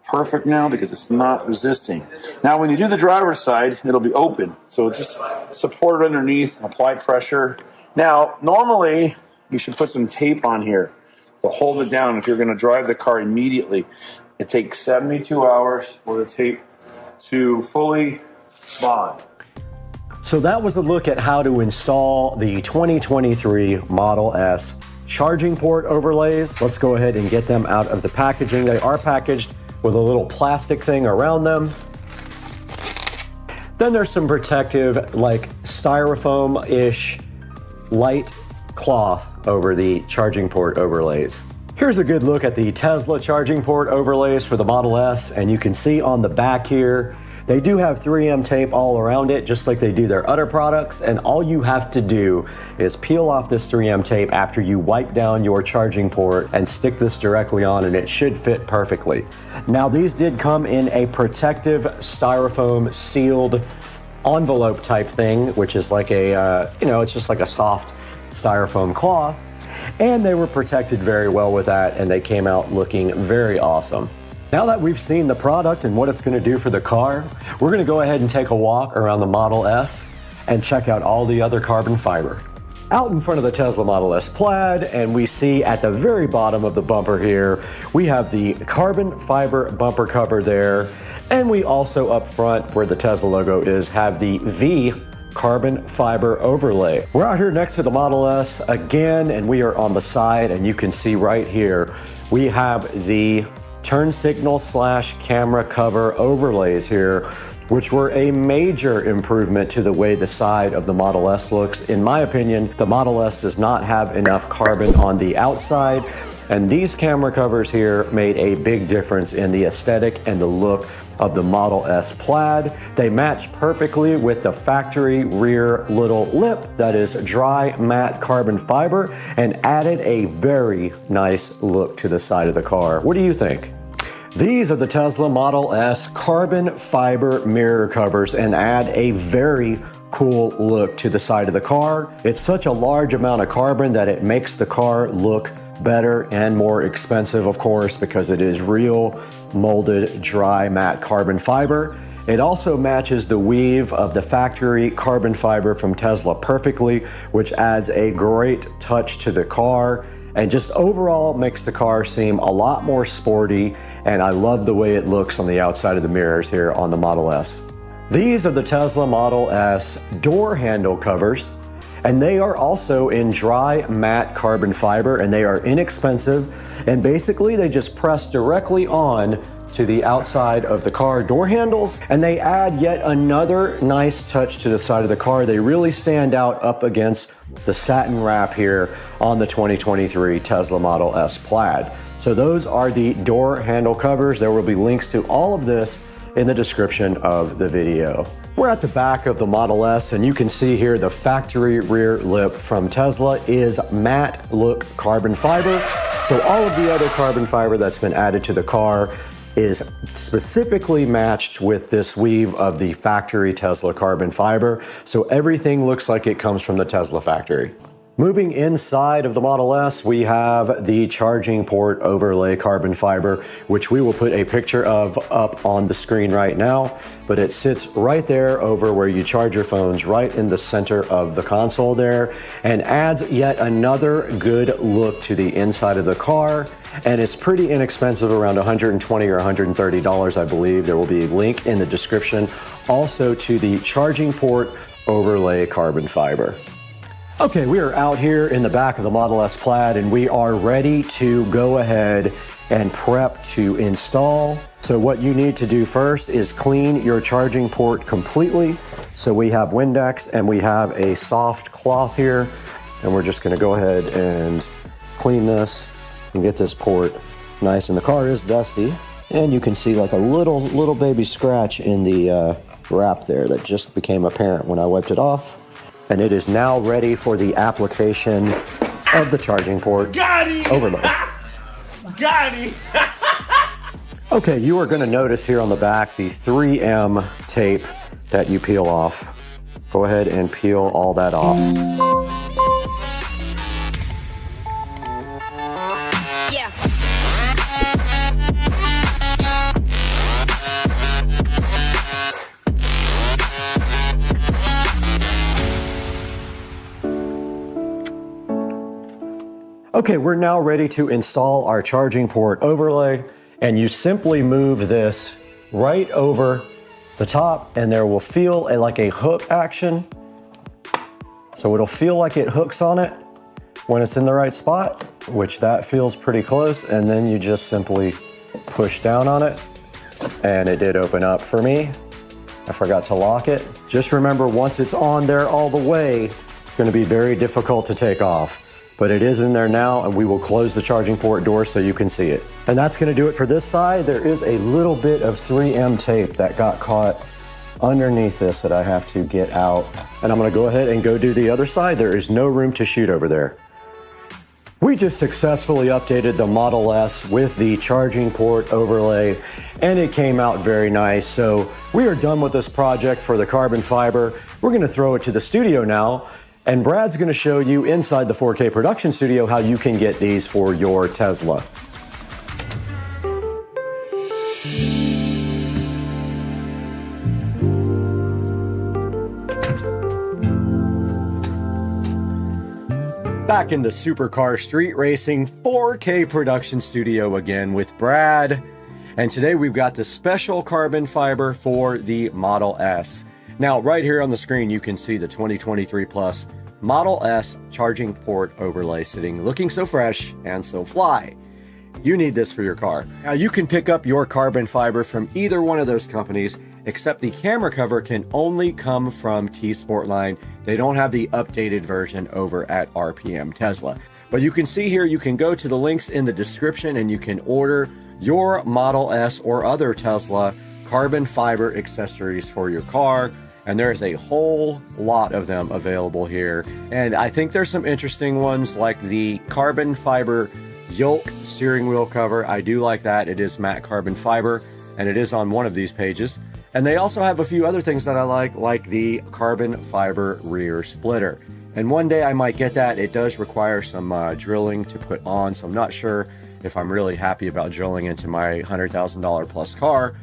perfect now because it's not resisting. Now when you do the driver's side, it'll be open. So just support it underneath, apply pressure. Now, normally you should put some tape on here to hold it down if you're going to drive the car immediately. It takes 72 hours for the tape to fully bond. So that was a look at how to install the 2023 Model S charging port overlays. Let's go ahead and get them out of the packaging. They are packaged with a little plastic thing around them. Then there's some protective, like styrofoam-ish light cloth over the charging port overlays. Here's a good look at the Tesla charging port overlays for the Model S, and you can see on the back here, they do have 3M tape all around it, just like they do their other products, and all you have to do is peel off this 3M tape after you wipe down your charging port and stick this directly on, and it should fit perfectly. Now, these did come in a protective styrofoam sealed envelope type thing, which is like a, it's just like a soft styrofoam cloth, and they were protected very well with that, and they came out looking very awesome. Now that we've seen the product and what it's going to do for the car, we're going to go ahead and take a walk around the Model S and check out all the other carbon fiber. Out in front of the Tesla Model S Plaid, and we see at the very bottom of the bumper here, we have the carbon fiber bumper cover there, and we also up front where the Tesla logo is have the V carbon fiber overlay. We're out here next to the Model S again, and we are on the side, and you can see right here, we have the turn signal / camera cover overlays here, which were a major improvement to the way the side of the Model S looks. In my opinion, the Model S does not have enough carbon on the outside, and these camera covers here made a big difference in the aesthetic and the look of the Model S Plaid. They match perfectly with the factory rear little lip that is dry matte carbon fiber and added a very nice look to the side of the car. What do you think? These are the Tesla Model S carbon fiber mirror covers and add a very cool look to the side of the car. It's such a large amount of carbon that it makes the car look better and more expensive, of course, because it is real molded dry matte carbon fiber. It also matches the weave of the factory carbon fiber from Tesla perfectly, which adds a great touch to the car and just overall makes the car seem a lot more sporty, and I love the way it looks on the outside of the mirrors here on the Model S. These are the Tesla Model S door handle covers, and they are also in dry matte carbon fiber, and they are inexpensive, and basically they just press directly on to the outside of the car door handles, and they add yet another nice touch to the side of the car. They really stand out up against the satin wrap here on the 2023 Tesla Model S Plaid. So those are the door handle covers. There will be links to all of this in the description of the video. We're at the back of the Model S, and you can see here the factory rear lip from Tesla is matte look carbon fiber. So all of the other carbon fiber that's been added to the car is specifically matched with this weave of the factory Tesla carbon fiber. So everything looks like it comes from the Tesla factory. Moving inside of the Model S, we have the charging port overlay carbon fiber, which we will put a picture of up on the screen right now, but it sits right there over where you charge your phones, right in the center of the console there, and adds yet another good look to the inside of the car. And it's pretty inexpensive, around $120 or $130, I believe. There will be a link in the description also to the charging port overlay carbon fiber. Okay, we are out here in the back of the Model S Plaid, and we are ready to go ahead and prep to install. So what you need to do first is clean your charging port completely. So we have Windex and we have a soft cloth here, and we're just gonna go ahead and clean this and get this port nice. And the car is dusty, and you can see like a little baby scratch in the wrap there that just became apparent when I wiped it off. And it is now ready for the application of the charging port overlay. Got it! Okay, you are going to notice here on the back the 3M tape that you peel off. Go ahead and peel all that off. Yeah. Okay, we're now ready to install our charging port overlay, and you simply move this right over the top and there will feel like a hook action. So it'll feel like it hooks on it when it's in the right spot, which that feels pretty close, and then you just simply push down on it and it did open up for me. I forgot to lock it. Just remember, once it's on there all the way, it's going to be very difficult to take off. But it is in there now, and we will close the charging port door so you can see it. And that's going to do it for this side. There is a little bit of 3M tape that got caught underneath this that I have to get out. And I'm going to go ahead and go do the other side. There is no room to shoot over there. We just successfully updated the Model S with the charging port overlay, and it came out very nice. So we are done with this project for the carbon fiber. We're going to throw it to the studio now. And Brad's going to show you inside the 4K production studio how you can get these for your Tesla. Back in the Supercar Street Racing 4K production studio again with Brad. And today we've got the special carbon fiber for the Model S. Now, right here on the screen, you can see the 2023 Plus Model S charging port overlay sitting, looking so fresh and so fly. You need this for your car. Now, you can pick up your carbon fiber from either one of those companies, except the camera cover can only come from T-Sportline. They don't have the updated version over at RPM Tesla. But you can see here, you can go to the links in the description and you can order your Model S or other Tesla carbon fiber accessories for your car. And there's a whole lot of them available here. And I think there's some interesting ones like the carbon fiber yoke steering wheel cover. I do like that. It is matte carbon fiber and it is on one of these pages. And they also have a few other things that I like the carbon fiber rear splitter. And one day I might get that. It does require some drilling to put on, so I'm not sure if I'm really happy about drilling into my $100,000 plus car.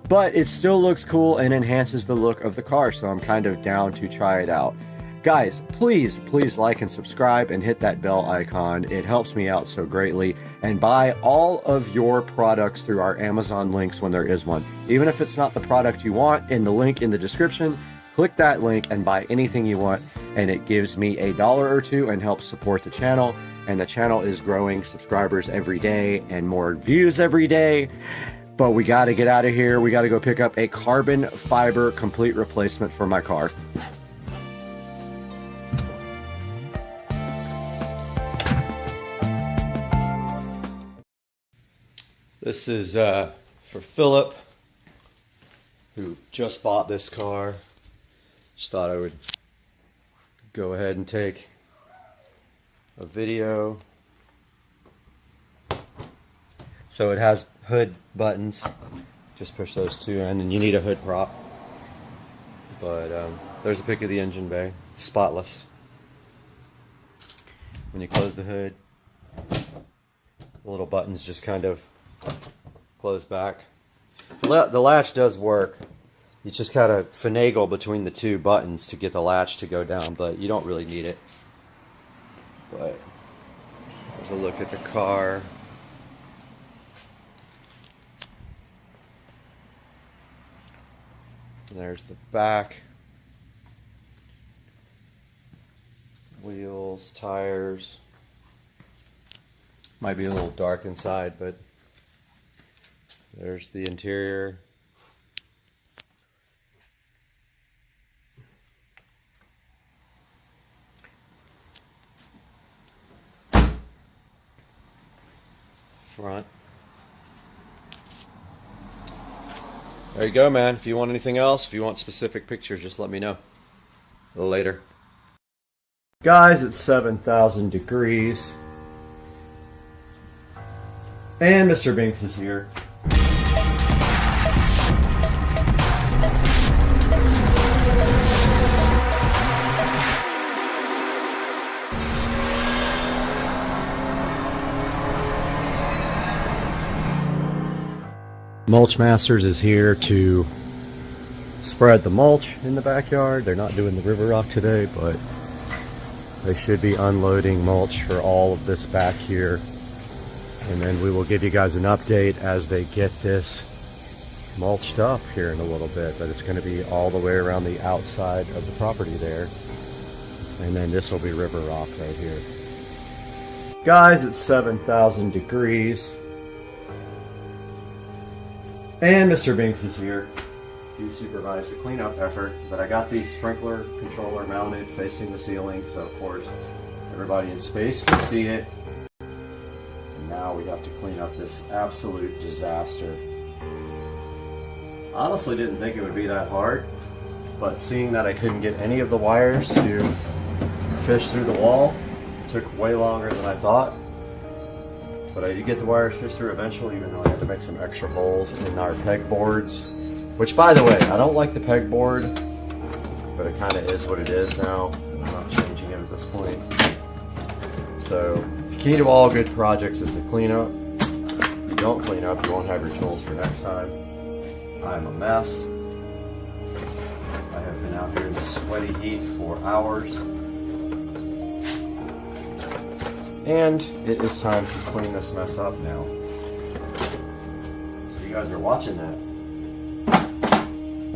But it still looks cool and enhances the look of the car, so I'm kind of down to try it out. Guys, please like and subscribe and hit that bell icon. It helps me out so greatly. And buy all of your products through our Amazon links when there is one. Even if it's not the product you want, in the link in the description, click that link and buy anything you want. And it gives me $1 or $2 and helps support the channel. And the channel is growing subscribers every day and more views every day. But we got to get out of here. We got to go pick up a carbon fiber complete replacement for my car. This is for Philip, who just bought this car. Just thought I would go ahead and take a video. So it has hood buttons. Just push those two in, and you need a hood prop. But there's a pic of the engine bay, spotless. When you close the hood, the little buttons just kind of close back. The latch does work. You just gotta finagle between the two buttons to get the latch to go down, but you don't really need it. But there's a look at the car. And there's the back. Wheels, tires. Might be a little dark inside, but there's the interior. Front. There you go, man. If you want anything else, if you want specific pictures, just let me know. A little later. Guys, it's 7,000 degrees. And Mr. Binks is here. Mulch Masters is here to spread the mulch in the backyard. They're not doing the river rock today, but they should be unloading mulch for all of this back here. And then we will give you guys an update as they get this mulched up here in a little bit. But it's going to be all the way around the outside of the property there. And then this will be river rock right here. Guys, it's 7,000 degrees. And Mr. Binks is here to supervise the cleanup effort. But I got the sprinkler controller mounted facing the ceiling, so of course everybody in space can see it. Now we have to clean up this absolute disaster. Honestly didn't think it would be that hard, but seeing that I couldn't get any of the wires to fish through the wall, it took way longer than I thought. But I did get the wires fished through eventually, even though I had to make some extra holes in our pegboards. Which, by the way, I don't like the pegboard, but it kind of is what it is now. I'm not changing it at this point. So, key to all good projects is to clean up. If you don't clean up, you won't have your tools for next time. I'm a mess. I have been out here in the sweaty heat for hours. And it is time to clean this mess up now. So you guys are watching that.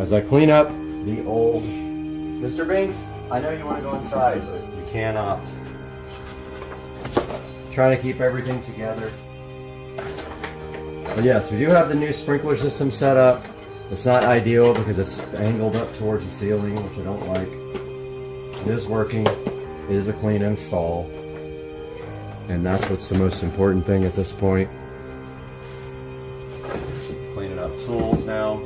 As I clean up the old... Mr. Binks, I know you want to go inside, but you cannot. Trying to keep everything together. But yes, we do have the new sprinkler system set up. It's not ideal because it's angled up towards the ceiling, which I don't like. It is working. It is a clean install. And that's what's the most important thing at this point. Cleaning up tools now.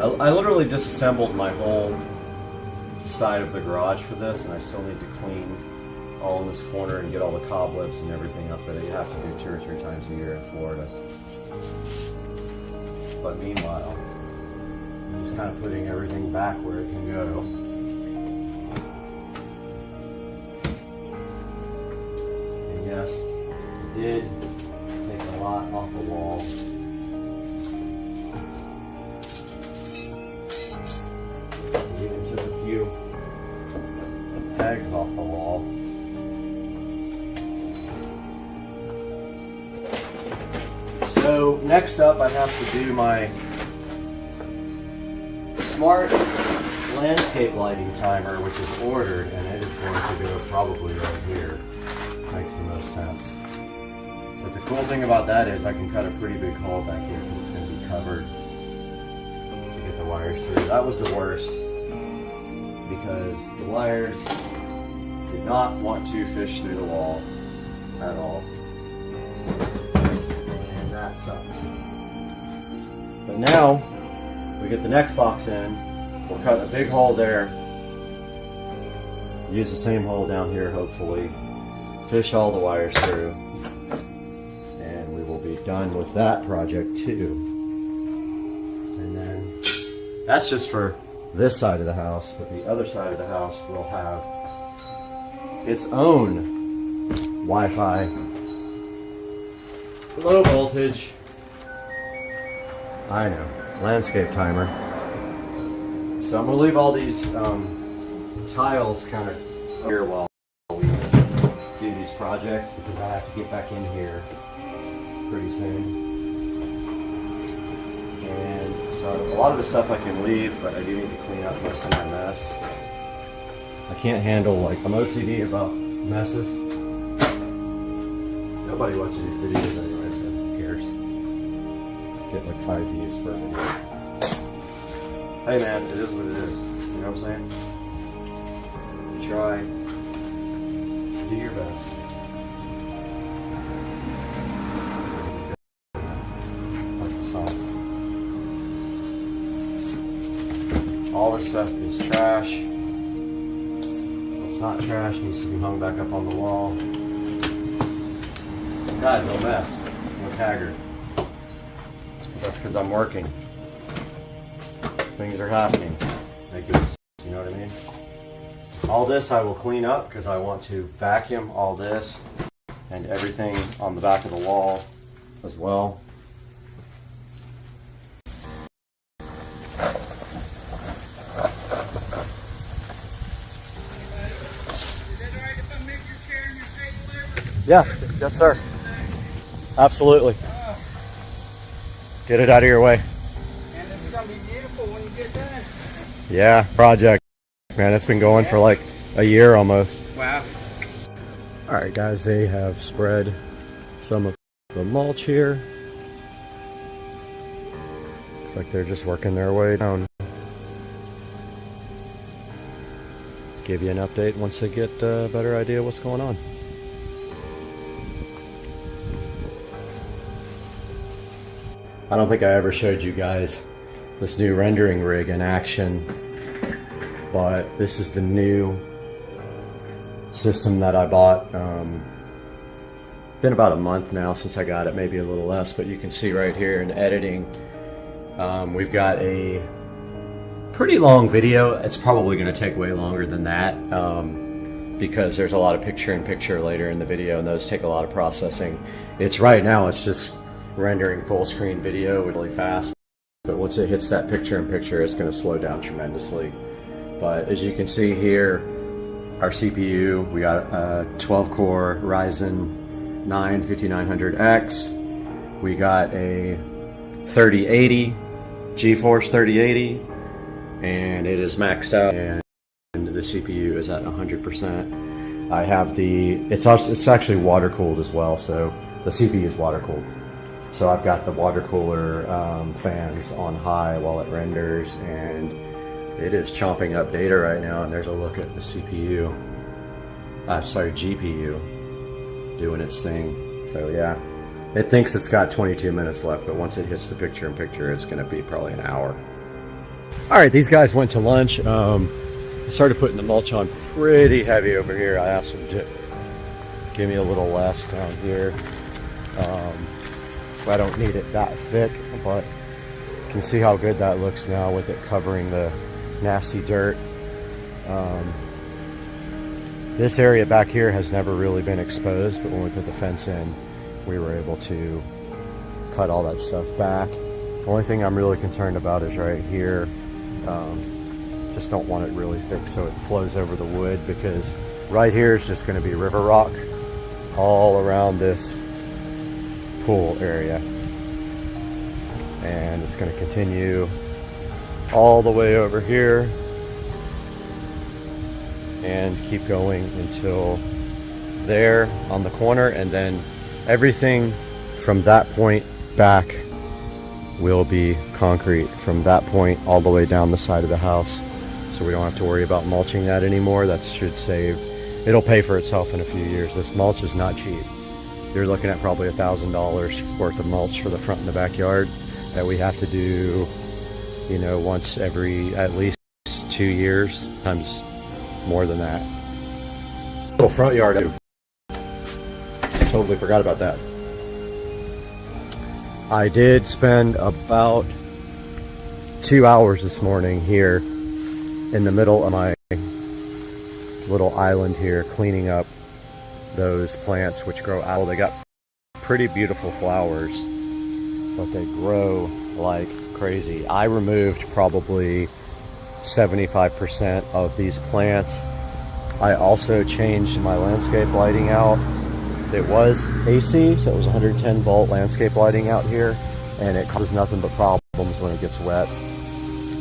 I literally disassembled my whole side of the garage for this, and I still need to clean all in this corner and get all the cobwebs and everything up that you have to do 2 or 3 times a year in Florida. But meanwhile, I'm just kind of putting everything back where it can go. And yes, it did take a lot off the wall. It even took a few pegs off the wall. So next up, I have to do my smart landscape lighting timer, which is ordered, and it is going to go probably right here. Makes the most sense. But the cool thing about that is I can cut a pretty big hole back here because it's going to be covered to get the wires through. That was the worst because the wires did not want to fish through the wall at all. That sucks. But now we get the next box in, we'll cut a big hole there, use the same hole down here hopefully, fish all the wires through, and we will be done with that project too. And then that's just for this side of the house, but the other side of the house will have its own Wi-Fi. Low voltage. I know. Landscape timer. So I'm going to leave all these tiles kind of here while we do these projects because I have to get back in here pretty soon. And so a lot of the stuff I can leave, but I do need to clean up most of my mess. I can't handle, like, I'm OCD about messes. Nobody watches these videos anyway. Get like 5 views per video. Hey man, it is what it is. You know what I'm saying? You try. Do your best. Like the song. All this stuff is trash. What's not trash needs to be hung back up on the wall. God, no mess. Look haggard. That's because I'm working. Things are happening. Thank you. You know what I mean? All this I will clean up because I want to vacuum all this and everything on the back of the wall as well. Yeah, yes sir. Absolutely. Get it out of your way. And it's gonna be beautiful when you get done. Yeah, project. Man, it's been going for like a year almost. Wow. All right, guys, they have spread some of the mulch here. Looks like they're just working their way down. Give you an update once they get a better idea what's going on. I don't think I ever showed you guys this new rendering rig in action, but this is the new system that I bought. Been about a month now since I got it, maybe a little less, but you can see right here in editing, we've got a pretty long video. It's probably going to take way longer than that because there's a lot of picture-in-picture later in the video, and those take a lot of processing. It's right now, it's just rendering full screen video really fast, but once it hits that picture-in-picture, it's going to slow down tremendously. But as you can see here, our CPU, we got a 12-core Ryzen 9 5900X. We got a 3080, GeForce 3080, and it is maxed out, and the CPU is at 100%. I have it's actually water cooled as well, so the CPU is water cooled. So I've got the water cooler fans on high while it renders, and it is chomping up data right now. And there's a look at the CPU, GPU, doing its thing. So yeah, it thinks it's got 22 minutes left, but once it hits the picture-in-picture, it's going to be probably an hour. All right, these guys went to lunch. I started putting the mulch on pretty heavy over here. I asked them to give me a little less down here. I don't need it that thick, but you can see how good that looks now with it covering the nasty dirt. This area back here has never really been exposed, but when we put the fence in, we were able to cut all that stuff back. The only thing I'm really concerned about is right here. Just don't want it really thick so it flows over the wood, because right here is just going to be river rock all around this pool area, and it's going to continue all the way over here and keep going until there on the corner, and then everything from that point back will be concrete from that point all the way down the side of the house, so we don't have to worry about mulching that anymore. That should save, it'll pay for itself in a few years. This mulch is not cheap. You're looking at probably $1,000 worth of mulch for the front and the backyard that we have to do, you know, once every at least 2 years, times more than that. Little front yard too. Totally forgot about that. I did spend about 2 hours this morning here in the middle of my little island here, cleaning up those plants which grow out. They got pretty beautiful flowers, but they grow like crazy. I removed probably 75% of these plants. I also changed my landscape lighting out. It was AC, so it was 110 volt landscape lighting out here, and it causes nothing but problems when it gets wet.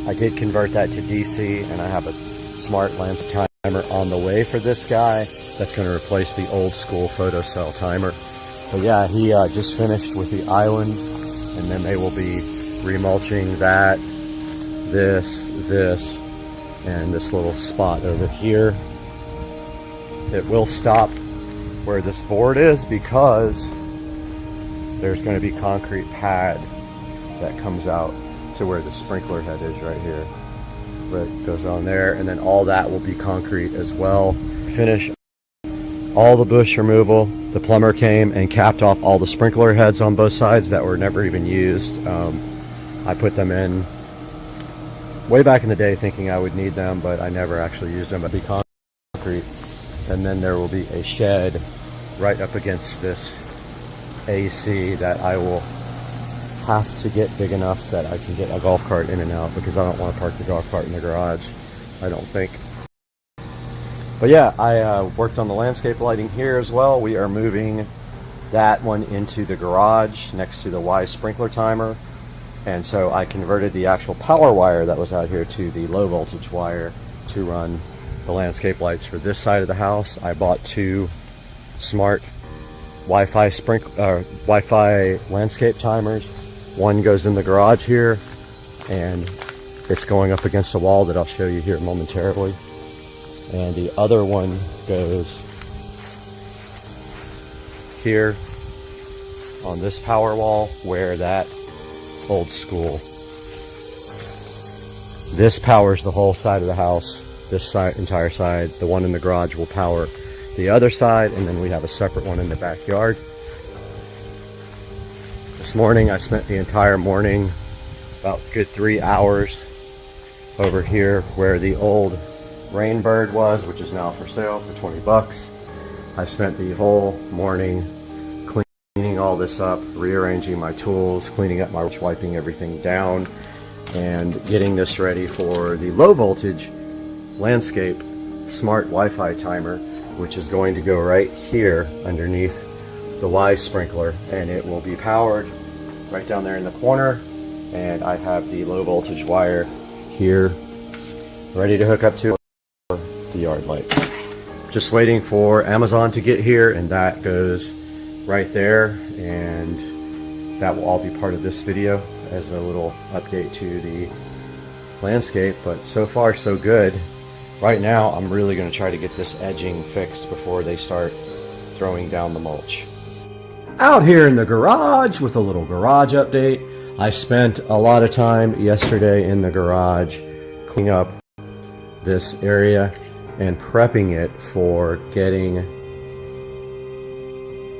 I did convert that to DC, and I have a smart landscape timer on the way for this guy that's going to replace the old school photocell timer. But yeah, he just finished with the island, and then they will be remulching that, this, and this little spot over here. It will stop where this board is because there's going to be concrete pad that comes out to where the sprinkler head is right here. But it goes on there, and then all that will be concrete as well. Finish all the bush removal. The plumber came and capped off all the sprinkler heads on both sides that were never even used. I put them in way back in the day thinking I would need them, but I never actually used them. But the concrete, and then there will be a shed right up against this AC that I will have to get big enough that I can get a golf cart in and out, because I don't want to park the golf cart in the garage, I don't think. But yeah, I worked on the landscape lighting here as well. We are moving that one into the garage next to the Y sprinkler timer. And so I converted the actual power wire that was out here to the low voltage wire to run the landscape lights for this side of the house. I bought 2 smart Wi-Fi landscape timers. One goes in the garage here, and it's going up against a wall that I'll show you here momentarily. And the other one goes here on this power wall, where that old school. This powers the whole side of the house, this side, entire side. The one in the garage will power the other side, and then we have a separate one in the backyard. This morning I spent the entire morning, about a good 3 hours, over here where the old Rainbird was, which is now for sale for 20 bucks. I spent the whole morning cleaning all this up, rearranging my tools, cleaning up my, wiping everything down, and getting this ready for the low voltage landscape smart Wi-Fi timer, which is going to go right here underneath the Y sprinkler, and it will be powered right down there in the corner. And I have the low voltage wire here ready to hook up to the yard lights. Just waiting for Amazon to get here, and that goes right there, and that will all be part of this video as a little update to the landscape. But so far so good. Right now I'm really going to try to get this edging fixed before they start throwing down the mulch. Out here in the garage with a little garage update. I spent a lot of time yesterday in the garage cleaning up this area and prepping it for getting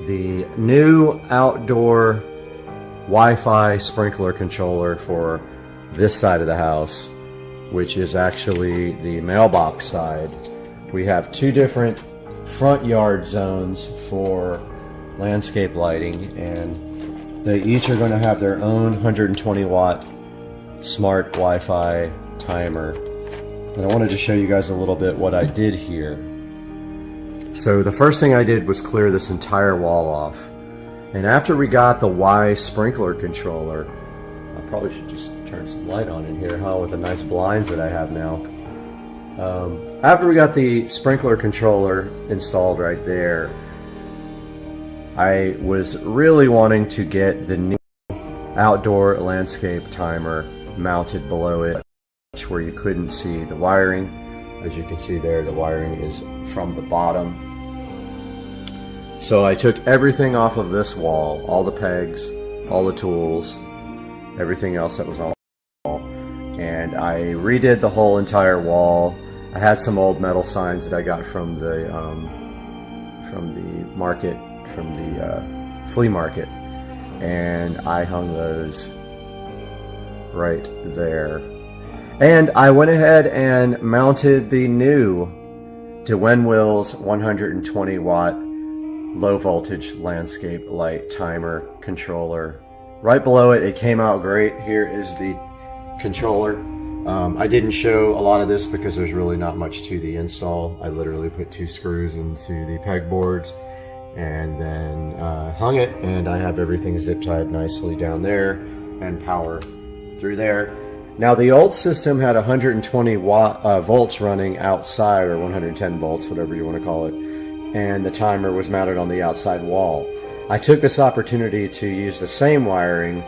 the new outdoor Wi-Fi sprinkler controller for this side of the house, which is actually the mailbox side. We have 2 different front yard zones for landscape lighting, and they each are going to have their own 120 watt smart Wi-Fi timer. And I wanted to show you guys a little bit what I did here. So the first thing I did was clear this entire wall off. And after we got the Y sprinkler controller, I probably should just turn some light on in here, huh, with the nice blinds that I have now. After we got the sprinkler controller installed right there, I was really wanting to get the new outdoor landscape timer mounted below it, where you couldn't see the wiring. As you can see there, the wiring is from the bottom. So I took everything off of this wall, all the pegs, all the tools, everything else that was on the wall, and I redid the whole entire wall. I had some old metal signs that I got from the market, from the flea market, and I hung those right there. And I went ahead and mounted the new DeWinwill's 120 watt low voltage landscape light timer controller. Right below it, it came out great. Here is the controller. I didn't show a lot of this because there's really not much to the install. I literally put 2 screws into the pegboards and then hung it, and I have everything zip tied nicely down there and power through there. Now the old system had 120 volts running outside, or 110 volts, whatever you want to call it, and the timer was mounted on the outside wall. I took this opportunity to use the same wiring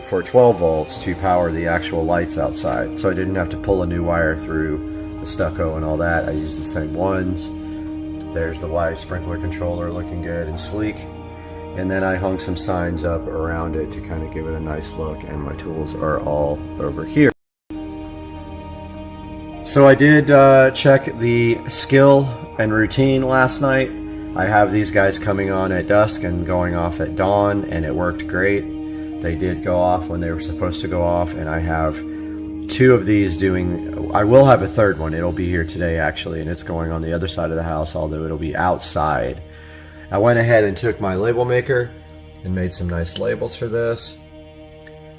for 12 volts to power the actual lights outside, so I didn't have to pull a new wire through the stucco and all that. I used the same ones. There's the Y sprinkler controller looking good and sleek. And then I hung some signs up around it to kind of give it a nice look, and my tools are all over here. So I did check the skill and routine last night. I have these guys coming on at dusk and going off at dawn, and it worked great. They did go off when they were supposed to go off, and I have 2 of these doing. I will have a third one. It'll be here today actually, and it's going on the other side of the house, although it'll be outside. I went ahead and took my label maker and made some nice labels for this.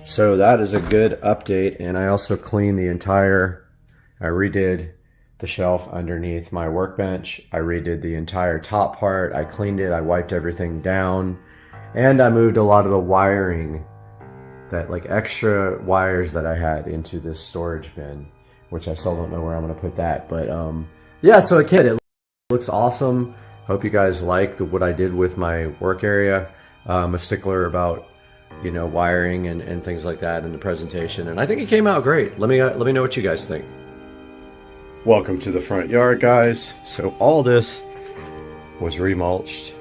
So that is a good update, and I also cleaned I redid the shelf underneath my workbench. I redid the entire top part. I cleaned it, I wiped everything down, and I moved a lot of the wiring, that like extra wires that I had, into this storage bin, which I still don't know where I'm gonna put that. But yeah, so it looks awesome. Hope you guys like what I did with my work area. I'm a stickler about, you know, wiring and things like that in the presentation, and I think it came out great. Let me know what you guys think. Welcome to the front yard, guys. So all this was remulched.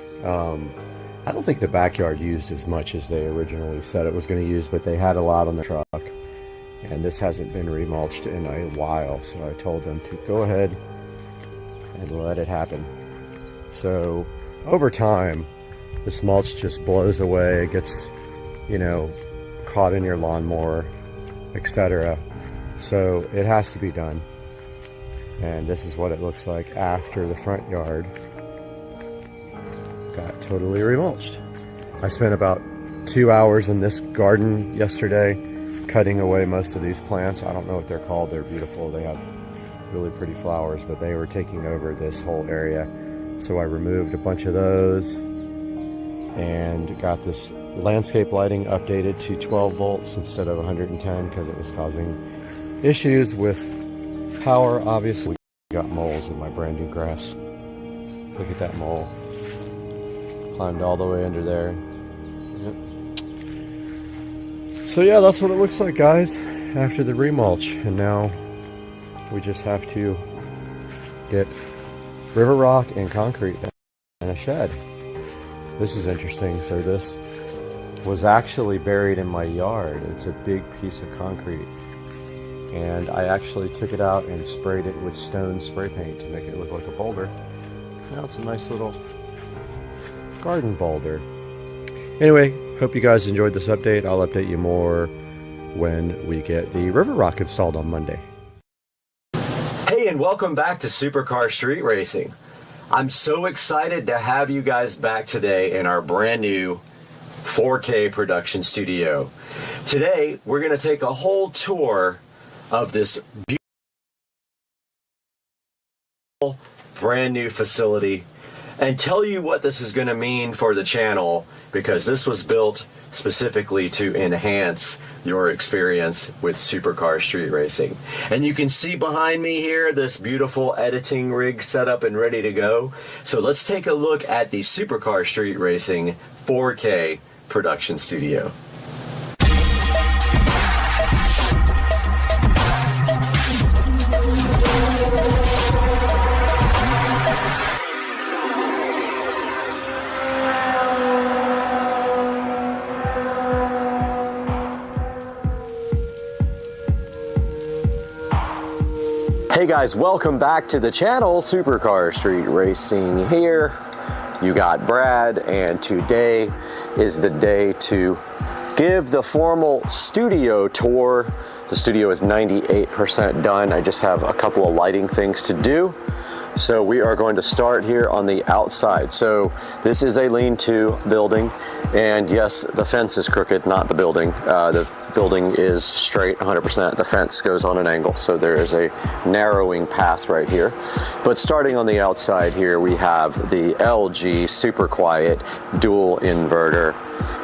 I don't think the backyard used as much as they originally said it was going to use, but they had a lot on the truck, and this hasn't been remulched in a while, so I told them to go ahead and let it happen. So over time, this mulch just blows away. It gets, you know, caught in your lawnmower, etc. So it has to be done. And this is what it looks like after the front yard got totally remulched. I spent about 2 hours in this garden yesterday cutting away most of these plants. I don't know what they're called. They're beautiful. They have really pretty flowers, but they were taking over this whole area. So I removed a bunch of those and got this landscape lighting updated to 12 volts instead of 110 because it was causing issues with power. Obviously, got moles in my brand new grass. Look at that mole. Climbed all the way under there. Yep. So yeah, that's what it looks like, guys, after the remulch. And now we just have to get river rock and concrete and a shed. This is interesting. So this was actually buried in my yard. It's a big piece of concrete. And I actually took it out and sprayed it with stone spray paint to make it look like a boulder. Now it's a nice little garden boulder. Anyway, hope you guys enjoyed this update. I'll update you more when we get the river rock installed on Monday. Hey, and welcome back to Supercar Street Racing. I'm so excited to have you guys back today in our brand new 4K production studio. Today, we're going to take a whole tour of this beautiful brand new facility and tell you what this is going to mean for the channel, because this was built specifically to enhance your experience with Supercar Street Racing. And you can see behind me here this beautiful editing rig set up and ready to go. So let's take a look at the Supercar Street Racing 4K production studio. Hey guys, welcome back to the channel. Supercar Street Racing here. You got Brad, and today is the day to give the formal studio tour. The studio is 98% done. I just have a couple of lighting things to do. So we are going to start here on the outside. So this is a lean-to building, and yes, the fence is crooked, not the building. The building is straight 100%. The fence goes on an angle, so there is a narrowing path right here. But starting on the outside here, we have the LG Super Quiet dual inverter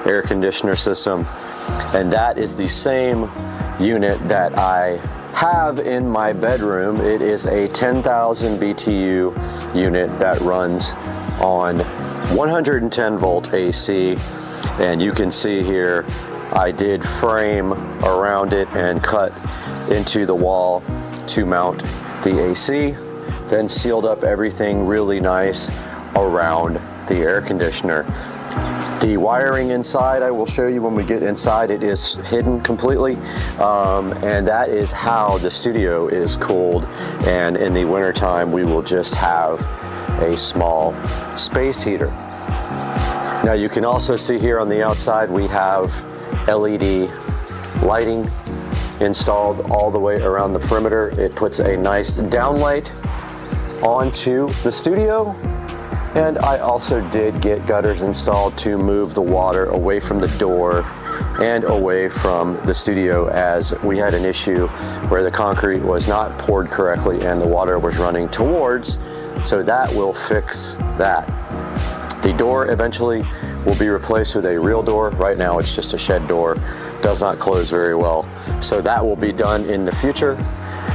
air conditioner system, and that is the same unit that I have in my bedroom. It is a 10,000 BTU unit that runs on 110 volt AC, and you can see here I did frame around it and cut into the wall to mount the AC, then sealed up everything really nice around the air conditioner. The wiring inside, I will show you when we get inside. It is hidden completely, and that is how the studio is cooled. And in the wintertime, we will just have a small space heater. Now you can also see here on the outside, we have LED lighting installed all the way around the perimeter. It puts a nice downlight onto the studio. And I also did get gutters installed to move the water away from the door and away from the studio, as we had an issue where the concrete was not poured correctly and the water was running towards, so that will fix that. The door eventually will be replaced with a real door. Right now it's just a shed door, does not close very well. So that will be done in the future.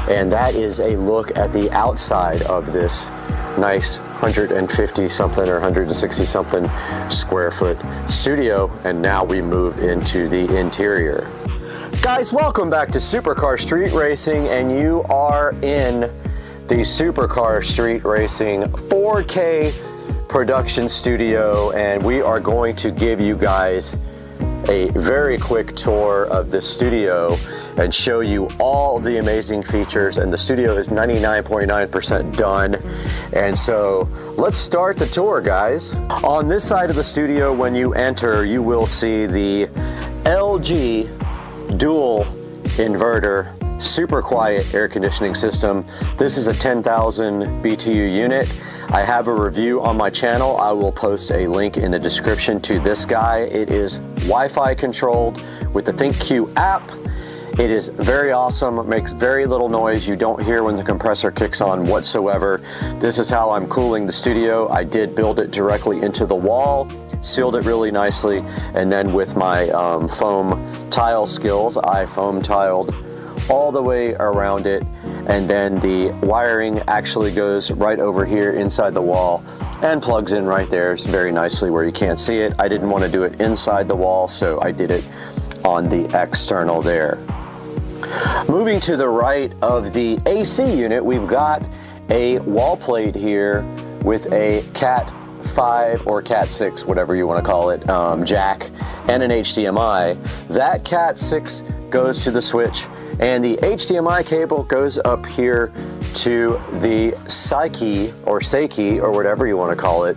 And that is a look at the outside of this nice 150 something or 160 something square foot studio. And now we move into the interior. Guys, welcome back to Supercar Street Racing, and you are in the Supercar Street Racing 4K production studio, and we are going to give you guys a very quick tour of the studio and show you all the amazing features. And the studio is 99.9% done, and so let's start the tour, guys. On this side of the studio, when you enter, you will see the LG dual inverter super quiet air conditioning system. This is a 10,000 BTU unit. I have a review on my channel. I will post a link in the description to this guy. It is Wi-Fi controlled with the ThinkQ app. It is very awesome. It makes very little noise. You don't hear when the compressor kicks on whatsoever. This is how I'm cooling the studio. I did build it directly into the wall, sealed it really nicely, and then with my foam tile skills, I foam tiled all the way around it, and then the wiring actually goes right over here inside the wall and plugs in right there very nicely where you can't see it. I didn't want to do it inside the wall, so I did it on the external there. Moving to the right of the AC unit, we've got a wall plate here with a Cat 5 or Cat 6, whatever you want to call it, jack, and an HDMI. That Cat 6 goes to the switch, and the HDMI cable goes up here to the Psyche or whatever you want to call it,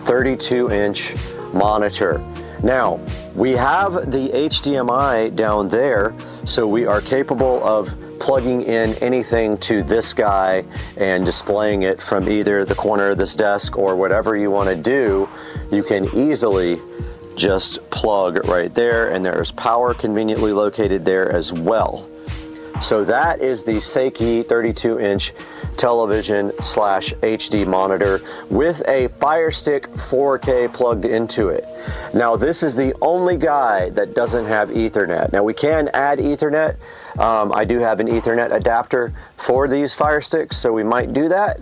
32-inch monitor. Now, we have the HDMI down there, so we are capable of plugging in anything to this guy and displaying it from either the corner of this desk or whatever you want to do. You can easily just plug right there, and there's power conveniently located there as well. So that is the Seiki 32-inch television / HD monitor with a Fire Stick 4K plugged into it. Now, this is the only guy that doesn't have Ethernet. Now, we can add Ethernet. I do have an Ethernet adapter for these Fire Sticks, so we might do that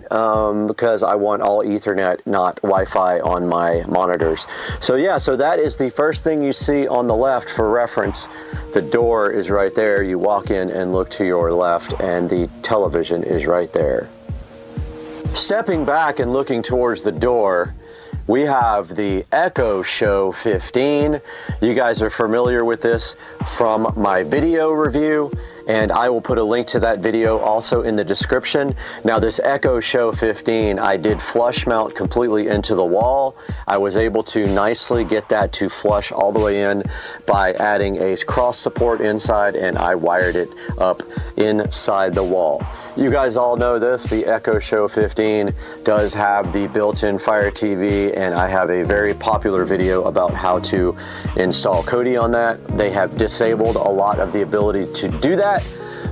because I want all Ethernet, not Wi-Fi on my monitors. So yeah, so that is the first thing you see on the left. For reference, the door is right there. You walk in and look to your left, and the television is right there. Stepping back and looking towards the door, we have the Echo Show 15. You guys are familiar with this from my video review, and I will put a link to that video also in the description. Now, this Echo Show 15, I did flush mount completely into the wall. I was able to nicely get that to flush all the way in by adding a cross support inside, and I wired it up inside the wall. You guys all know this, the Echo Show 15 does have the built-in Fire TV, and I have a very popular video about how to install Kodi on that. They have disabled a lot of the ability to do that,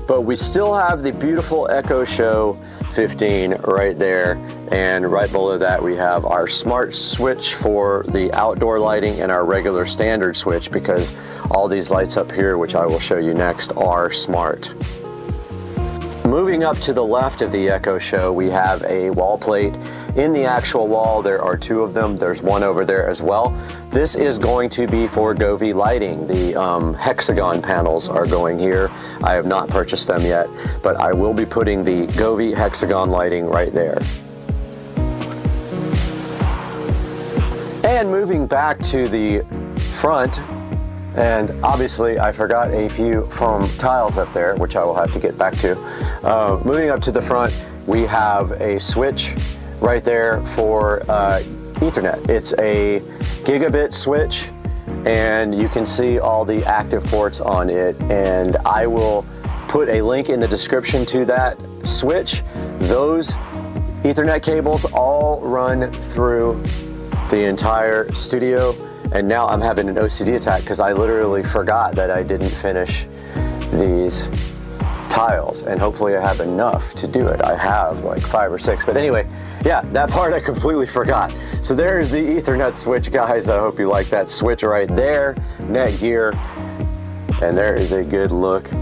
but we still have the beautiful Echo Show 15 right there, and right below that we have our smart switch for the outdoor lighting and our regular standard switch, because all these lights up here, which I will show you next, are smart. Moving up to the left of the Echo Show, we have a wall plate in the actual wall. There are two of them. There's one over there as well. This is going to be for Govee lighting. The hexagon panels are going here. I have not purchased them yet, but I will be putting the Govee hexagon lighting right there. And moving back to the front, and obviously I forgot a few foam tiles up there, which I will have to get back to. Moving up to the front, we have a switch right there for Ethernet. It's a gigabit switch, and you can see all the active ports on it, and I will put a link in the description to that switch. Those Ethernet cables all run through the entire studio. and now I'm having an OCD attack because I literally forgot that I didn't finish these tiles, and hopefully I have enough to do it. I have like 5 or 6, but anyway, yeah, that part I completely forgot. So there's the Ethernet switch, guys. I hope you like that switch right there, Netgear, and there is a good look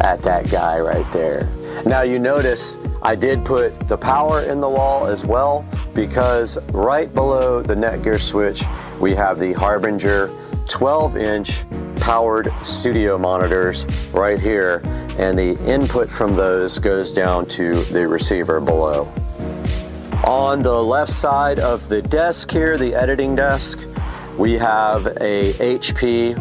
at that guy right there. Now you notice I did put the power in the wall as well, because right below the Netgear switch we have the Harbinger 12-inch powered studio monitors right here, and the input from those goes down to the receiver below. On the left side of the desk here, the editing desk, we have a HP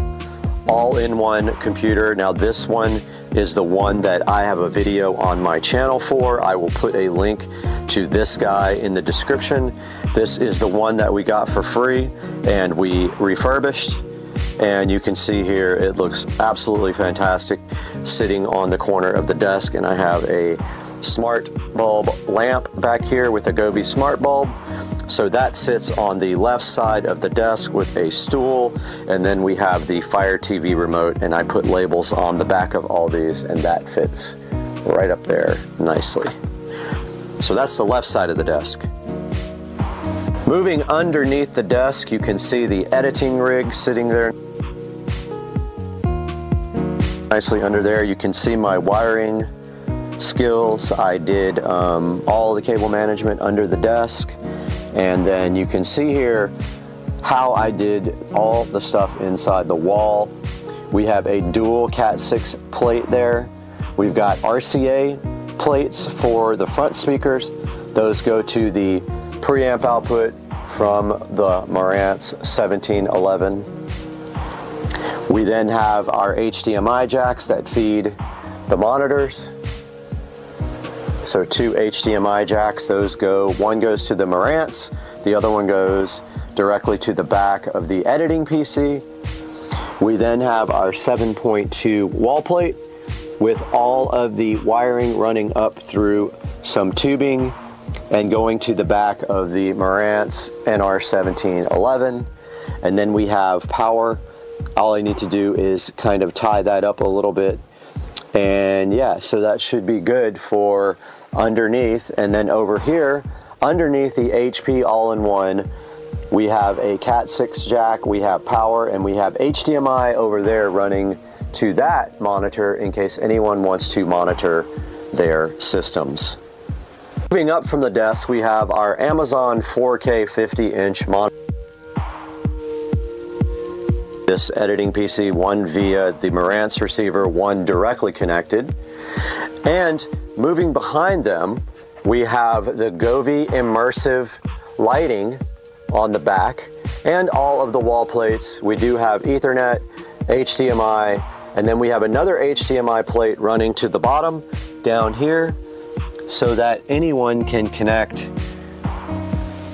all-in-one computer. Now this one is the one that I have a video on my channel for. I will put a link to this guy in the description. This is the one that we got for free and we refurbished. And you can see here, it looks absolutely fantastic sitting on the corner of the desk. And I have a smart bulb lamp back here with a Gobi smart bulb. So that sits on the left side of the desk with a stool. And then we have the Fire TV remote, and I put labels on the back of all these, and that fits right up there nicely. So that's the left side of the desk. Moving underneath the desk, you can see the editing rig sitting there nicely under there. You can see my wiring skills. I did all the cable management under the desk, and then you can see here how I did all the stuff inside the wall. We have a dual Cat6 plate there. We've got RCA plates for the front speakers. Those go to the preamp output from the Marantz 1711. We then have our HDMI jacks that feed the monitors. So 2 HDMI jacks, those go, one goes to the Marantz, the other one goes directly to the back of the editing PC. We then have our 7.2 wall plate with all of the wiring running up through some tubing and going to the back of the Marantz NR1711. And then we have power. All I need to do is kind of tie that up a little bit. And yeah, so that should be good for underneath. And then over here, underneath the HP all-in-one, we have a Cat6 jack, we have power, and we have HDMI over there running to that monitor in case anyone wants to monitor their systems. Moving up from the desk, we have our Amazon 4K 50-inch monitor. This editing PC, one via the Marantz receiver, one directly connected. And moving behind them, we have the Govi immersive lighting on the back and all of the wall plates. We do have Ethernet, HDMI, and then we have another HDMI plate running to the bottom down here so that anyone can connect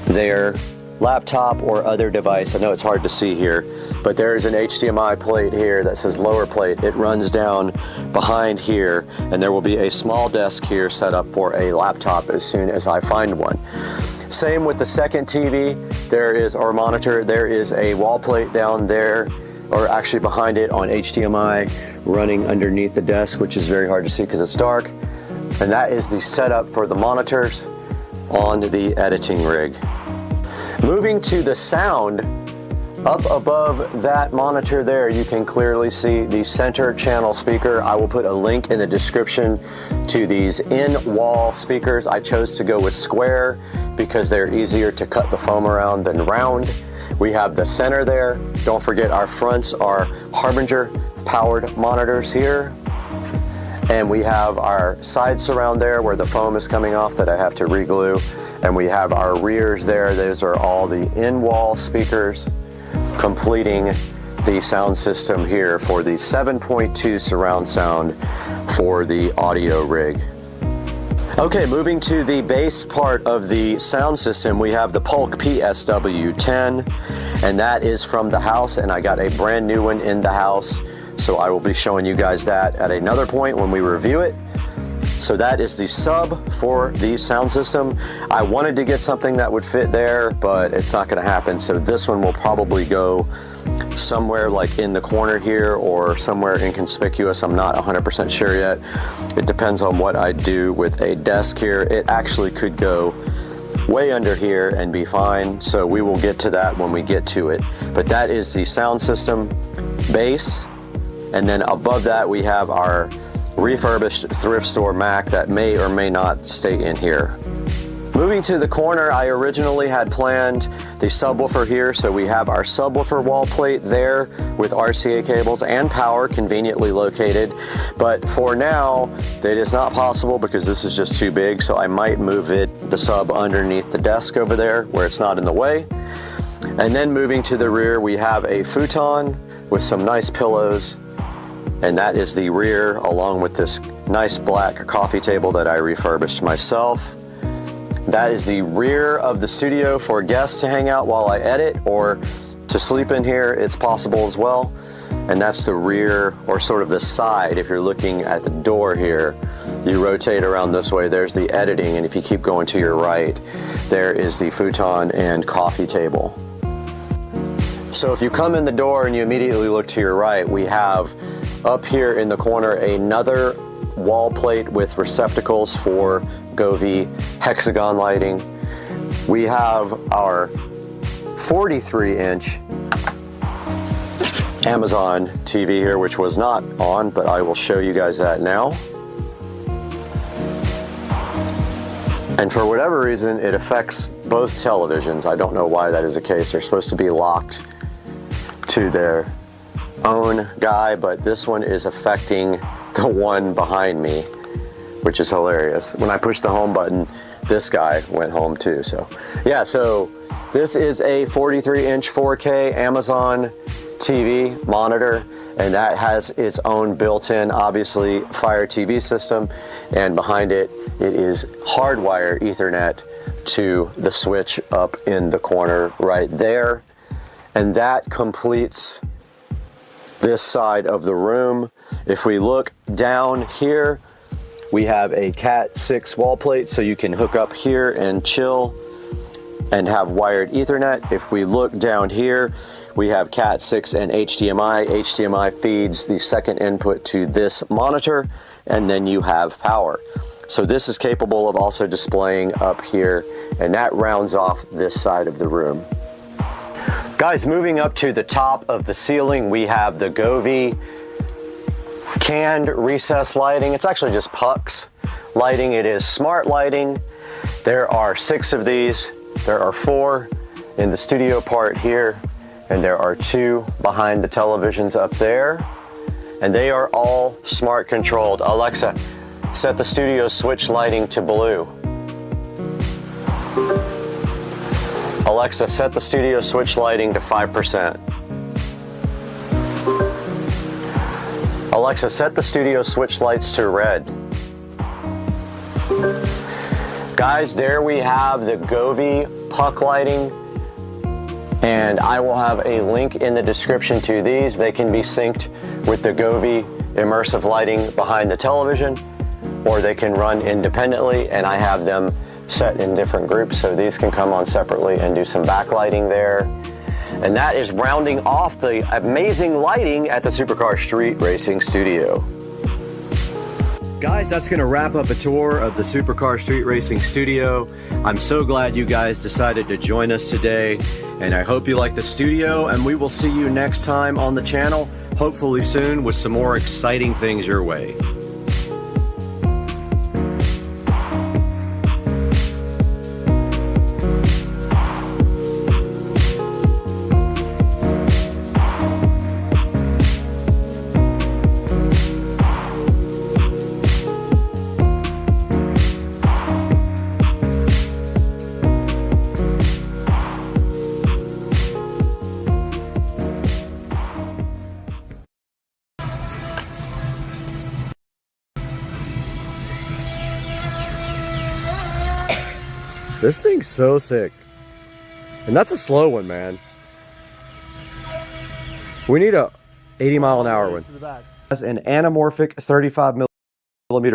their laptop or other device. I know it's hard to see here, but there is an HDMI plate here that says lower plate. It runs down behind here, and there will be a small desk here set up for a laptop as soon as I find one. Same with the second TV, or monitor, there is a wall plate down there, or actually behind it on HDMI running underneath the desk, which is very hard to see because it's dark. And that is the setup for the monitors on the editing rig. Moving to the sound, up above that monitor there, you can clearly see the center channel speaker. I will put a link in the description to these in-wall speakers. I chose to go with square because they're easier to cut the foam around than round. We have the center there. Don't forget our fronts are Harbinger powered monitors here. And we have our side surround there where the foam is coming off that I have to re-glue. And we have our rears there. Those are all the in-wall speakers completing the sound system here for the 7.2 surround sound for the audio rig. Okay, moving to the bass part of the sound system, we have the Polk PSW10, and that is from the house, and I got a brand new one in the house, so I will be showing you guys that at another point when we review it. So that is the sub for the sound system. I wanted to get something that would fit there, but it's not going to happen, so this one will probably go somewhere like in the corner here or somewhere inconspicuous. I'm not 100% sure yet. It depends on what I do with a desk here. It actually could go way under here and be fine, so we will get to that when we get to it. But that is the sound system base, and then above that we have our refurbished thrift store Mac that may or may not stay in here. Moving to the corner, I originally had planned the subwoofer here, so we have our subwoofer wall plate there with RCA cables and power conveniently located. But for now, that is not possible because this is just too big, so I might move the sub underneath the desk over there where it's not in the way. And then moving to the rear, we have a futon with some nice pillows, and that is the rear, along with this nice black coffee table that I refurbished myself. That is the rear of the studio for guests to hang out while I edit, or to sleep in here, it's possible as well. And that's the rear, or sort of the side. If you're looking at the door here, you rotate around this way, there's the editing, and if you keep going to your right, there is the futon and coffee table. So if you come in the door and you immediately look to your right, we have up here in the corner another wall plate with receptacles for Govee hexagon lighting. We have our 43-inch Amazon TV here, which was not on, but I will show you guys that now. And for whatever reason, it affects both televisions. I don't know why that is the case. They're supposed to be locked to their own guy, but this one is affecting the one behind me, which is hilarious. When I pushed the home button, this guy went home too. So yeah, so this is a 43-inch 4K Amazon TV monitor, and that has its own built-in, obviously, Fire TV system, and behind it, it is hardwire Ethernet to the switch up in the corner right there. And that completes this side of the room. If we look down here, we have a Cat 6 wall plate, so you can hook up here and chill and have wired Ethernet. If we look down here, we have Cat 6 and HDMI. HDMI feeds the second input to this monitor, and then you have power. So this is capable of also displaying up here, and that rounds off this side of the room. Guys, moving up to the top of the ceiling, we have the Govee canned recess lighting. It's actually just pucks lighting. It is smart lighting. There are 6 of these. There are 4 in the studio part here, and there are 2 behind the televisions up there, and they are all smart controlled. Alexa, set the studio switch lighting to blue. Alexa, set the studio switch lighting to 5%. Alexa, set the studio switch lights to red. Guys, there we have the Govee puck lighting, and I will have a link in the description to these. They can be synced with the Govee immersive lighting behind the television, or they can run independently, and I have them set in different groups, so these can come on separately and do some backlighting there. And that is rounding off the amazing lighting at the Supercar Street Racing Studio. Guys, that's going to wrap up a tour of the Supercar Street Racing Studio. I'm so glad you guys decided to join us today, and I hope you like the studio, and we will see you next time on the channel, hopefully soon, with some more exciting things your way. This thing's so sick. And that's a slow one, man. We need a 80-mile-an-hour one. Has an anamorphic 35mm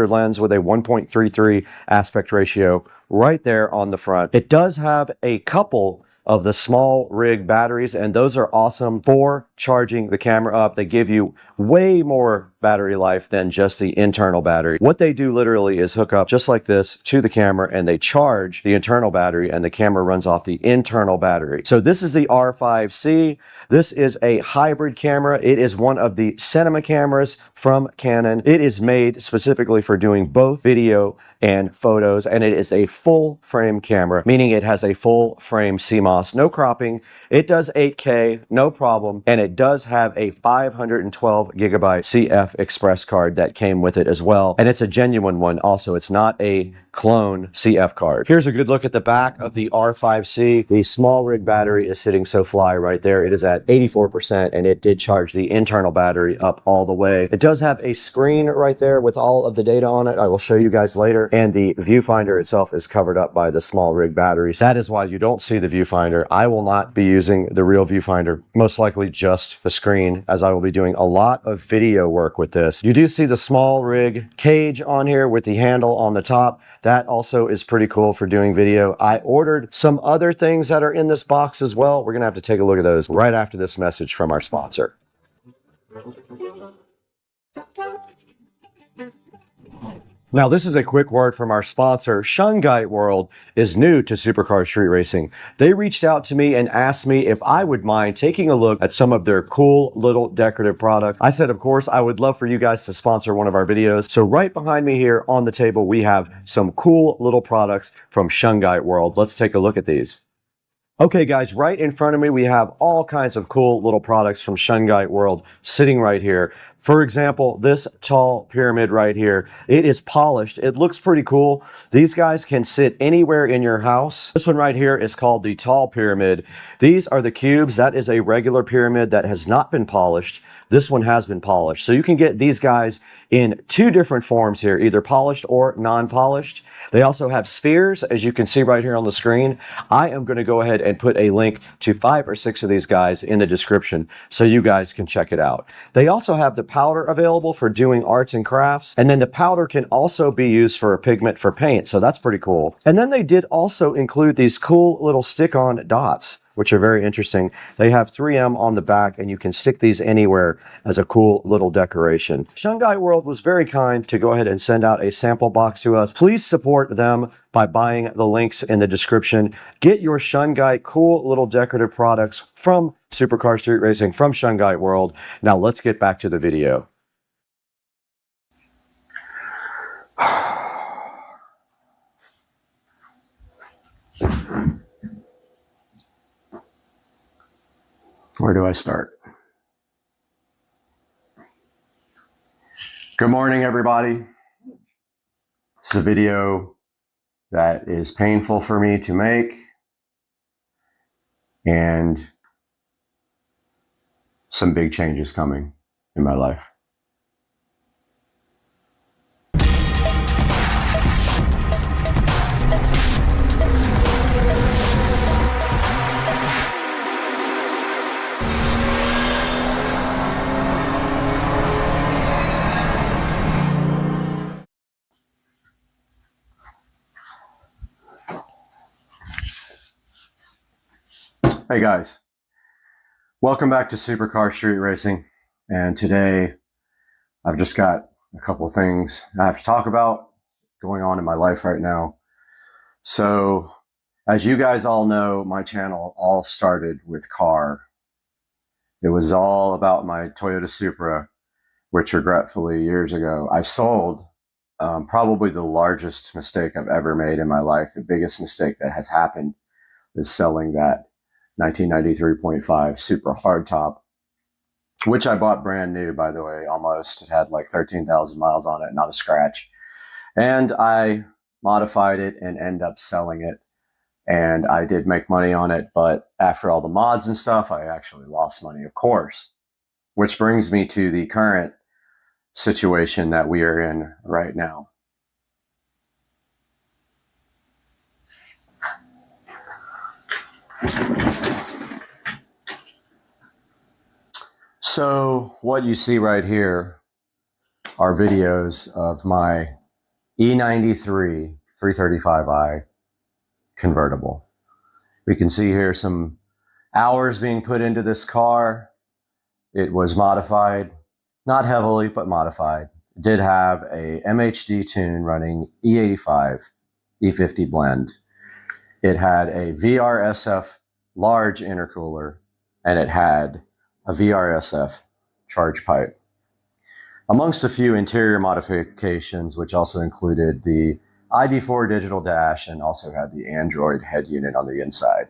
lens with a 1.33 aspect ratio right there on the front. It does have a couple of the small rig batteries, and those are awesome for charging the camera up. They give you way more battery life than just the internal battery. What they do literally is hook up just like this to the camera, and they charge the internal battery, and the camera runs off the internal battery. So this is the R5C. This is a hybrid camera. It is one of the cinema cameras from Canon. It is made specifically for doing both video and photos, and it is a full frame camera, meaning it has a full frame CMOS, no cropping. It does 8K, no problem, and it does have a 512 gigabyte CF Express card that came with it as well, and it's a genuine one also. It's not a clone CF card. Here's a good look at the back of the R5C. The small rig battery is sitting so fly right there. It is at 84%, and it did charge the internal battery up all the way. It does have a screen right there with all of the data on it. I will show you guys later. And the viewfinder itself is covered up by the small rig batteries. That is why you don't see the viewfinder. I will not be using the real viewfinder, most likely just the screen, as I will be doing a lot of video work with this. You do see the small rig cage on here with the handle on the top. That also is pretty cool for doing video. I ordered some other things that are in this box as well. We're gonna have to take a look at those right after this message from our sponsor. Now, this is a quick word from our sponsor. Shungite World is new to Supercar Street Racing. They reached out to me and asked me if I would mind taking a look at some of their cool little decorative products. I said, of course, I would love for you guys to sponsor one of our videos. So right behind me here on the table, we have some cool little products from Shungite World. Let's take a look at these. Okay guys, right in front of me, we have all kinds of cool little products from Shungite World sitting right here. For example, this tall pyramid right here, it is polished. It looks pretty cool. These guys can sit anywhere in your house. This one right here is called the tall pyramid. These are the cubes. That is a regular pyramid that has not been polished. This one has been polished. So you can get these guys in two different forms here, either polished or non-polished. They also have spheres, as you can see right here on the screen. I am going to go ahead and put a link to 5 or 6 of these guys in the description so you guys can check it out. They also have the powder available for doing arts and crafts, and then the powder can also be used for a pigment for paint, so that's pretty cool. And then they did also include these cool little stick-on dots, which are very interesting. They have 3M on the back, and you can stick these anywhere as a cool little decoration. Shungite World was very kind to go ahead and send out a sample box to us. Please support them by buying the links in the description. Get your Shungite cool little decorative products from Supercar Street Racing, from Shungite World. Now let's get back to the video. Where do I start? Good morning, everybody. This is a video that is painful for me to make, and some big changes coming in my life. Hey guys, welcome back to Supercar Street Racing, and today I've just got a couple of things I have to talk about going on in my life right now. So, as you guys all know, my channel all started with car. It was all about my Toyota Supra, which regretfully years ago I sold. Probably the largest mistake I've ever made in my life. The biggest mistake that has happened is selling that 1993.5 Supra hardtop, which I bought brand new, by the way, almost. It had like 13,000 miles on it, not a scratch. And I modified it and ended up selling it. And I did make money on it, but after all the mods and stuff, I actually lost money, of course. Which brings me to the current situation that we are in right now. So what you see right here are videos of my E93 335i convertible. We can see here some hours being put into this car. It was modified, not heavily, but modified. It did have a MHD tune running E85, E50 blend. It had a VRSF large intercooler, and it had a VRSF charge pipe. Amongst a few interior modifications, which also included the ID4 digital dash and also had the Android head unit on the inside.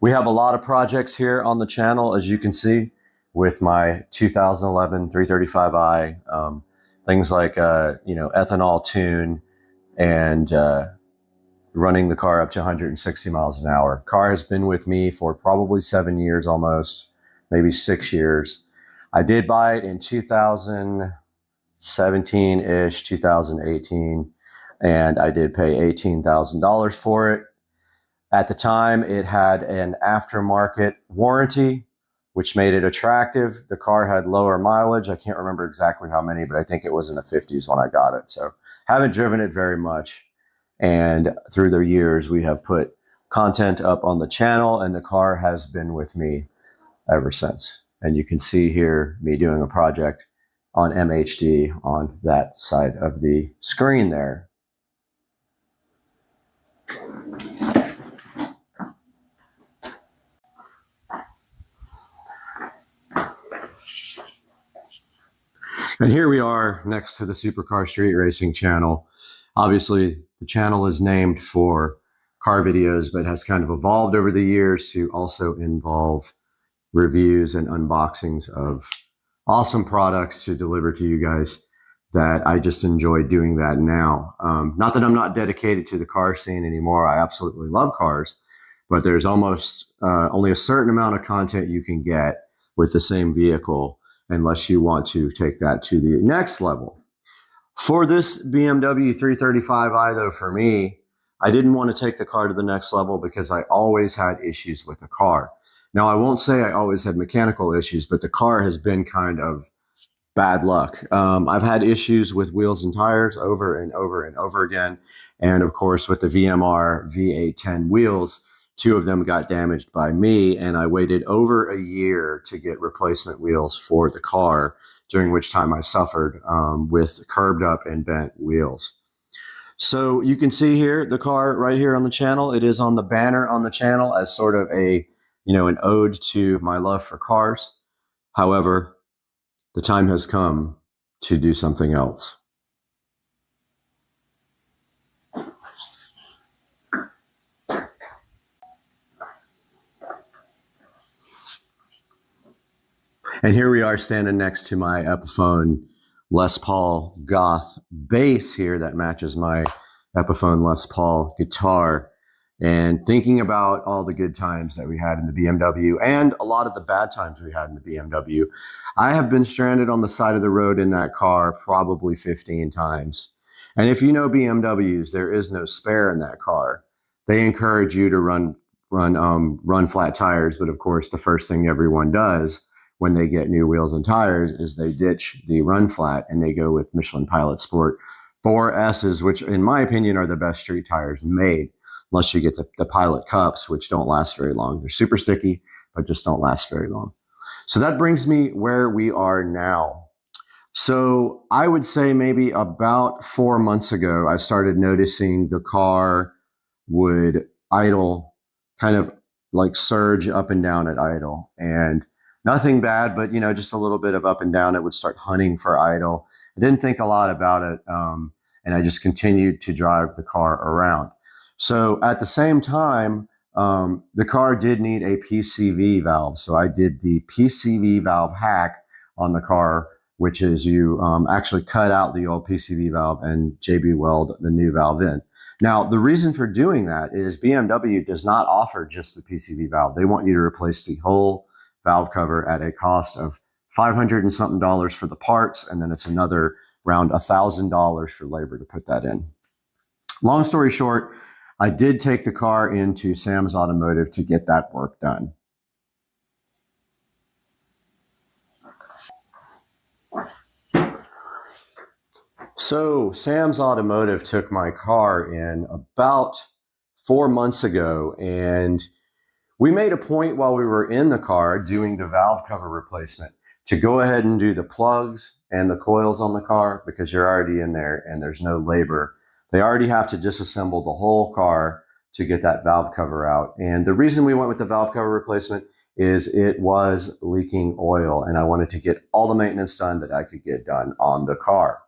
We have a lot of projects here on the channel, as you can see, with my 2011 335i, things like ethanol tune and running the car up to 160 miles an hour. Car has been with me for probably 7 years almost, maybe 6 years. I did buy it in 2017-ish, 2018, and I did pay $18,000 for it. At the time, it had an aftermarket warranty, which made it attractive. The car had lower mileage. I can't remember exactly how many, but I think it was in the 50s when I got it. So haven't driven it very much. And through the years, we have put content up on the channel, and the car has been with me ever since. And you can see here me doing a project on MHD on that side of the screen there. And here we are next to the Supercar Street Racing channel. Obviously, the channel is named for car videos, but has kind of evolved over the years to also involve reviews and unboxings of awesome products to deliver to you guys that I just enjoy doing that now. Not that I'm not dedicated to the car scene anymore. I absolutely love cars, but there's almost only a certain amount of content you can get with the same vehicle unless you want to take that to the next level. For this BMW 335i, though, for me, I didn't want to take the car to the next level because I always had issues with the car. Now, I won't say I always had mechanical issues, but the car has been kind of bad luck. I've had issues with wheels and tires over and over and over again. And of course, with the VMR V810 wheels, 2 of them got damaged by me, and I waited over a year to get replacement wheels for the car, during which time I suffered with curbed up and bent wheels. So you can see here the car right here on the channel. It is on the banner on the channel as sort of a, an ode to my love for cars. However, the time has come to do something else. And here we are standing next to my Epiphone Les Paul Goth bass here that matches my Epiphone Les Paul guitar, and thinking about all the good times that we had in the BMW and a lot of the bad times we had in the BMW. I have been stranded on the side of the road in that car probably 15 times. And if you know BMWs, there is no spare in that car. They encourage you to run flat tires, but of course the first thing everyone does when they get new wheels and tires is they ditch the run flat and they go with Michelin Pilot Sport 4S's, which in my opinion are the best street tires made, unless you get the Pilot Cups, which don't last very long. They're super sticky, but just don't last very long. So that brings me where we are now. So I would say maybe about 4 months ago, I started noticing the car would idle, kind of like surge up and down at idle, and nothing bad, but just a little bit of up and down. It would start hunting for idle. I didn't think a lot about it, and I just continued to drive the car around. So at the same time, the car did need a PCV valve. So I did the PCV valve hack on the car, which is you actually cut out the old PCV valve and JB weld the new valve in. Now, the reason for doing that is BMW does not offer just the PCV valve. They want you to replace the whole valve cover at a cost of $500 and something for the parts, and then it's another around $1,000 for labor to put that in. Long story short, I did take the car into Sam's Automotive to get that work done. So Sam's Automotive took my car in about 4 months ago, and We made a point while we were in the car doing the valve cover replacement to go ahead and do the plugs and the coils on the car because you're already in there and there's no labor. They already have to disassemble the whole car to get that valve cover out. And the reason we went with the valve cover replacement is it was leaking oil and I wanted to get all the maintenance done that I could get done on the car.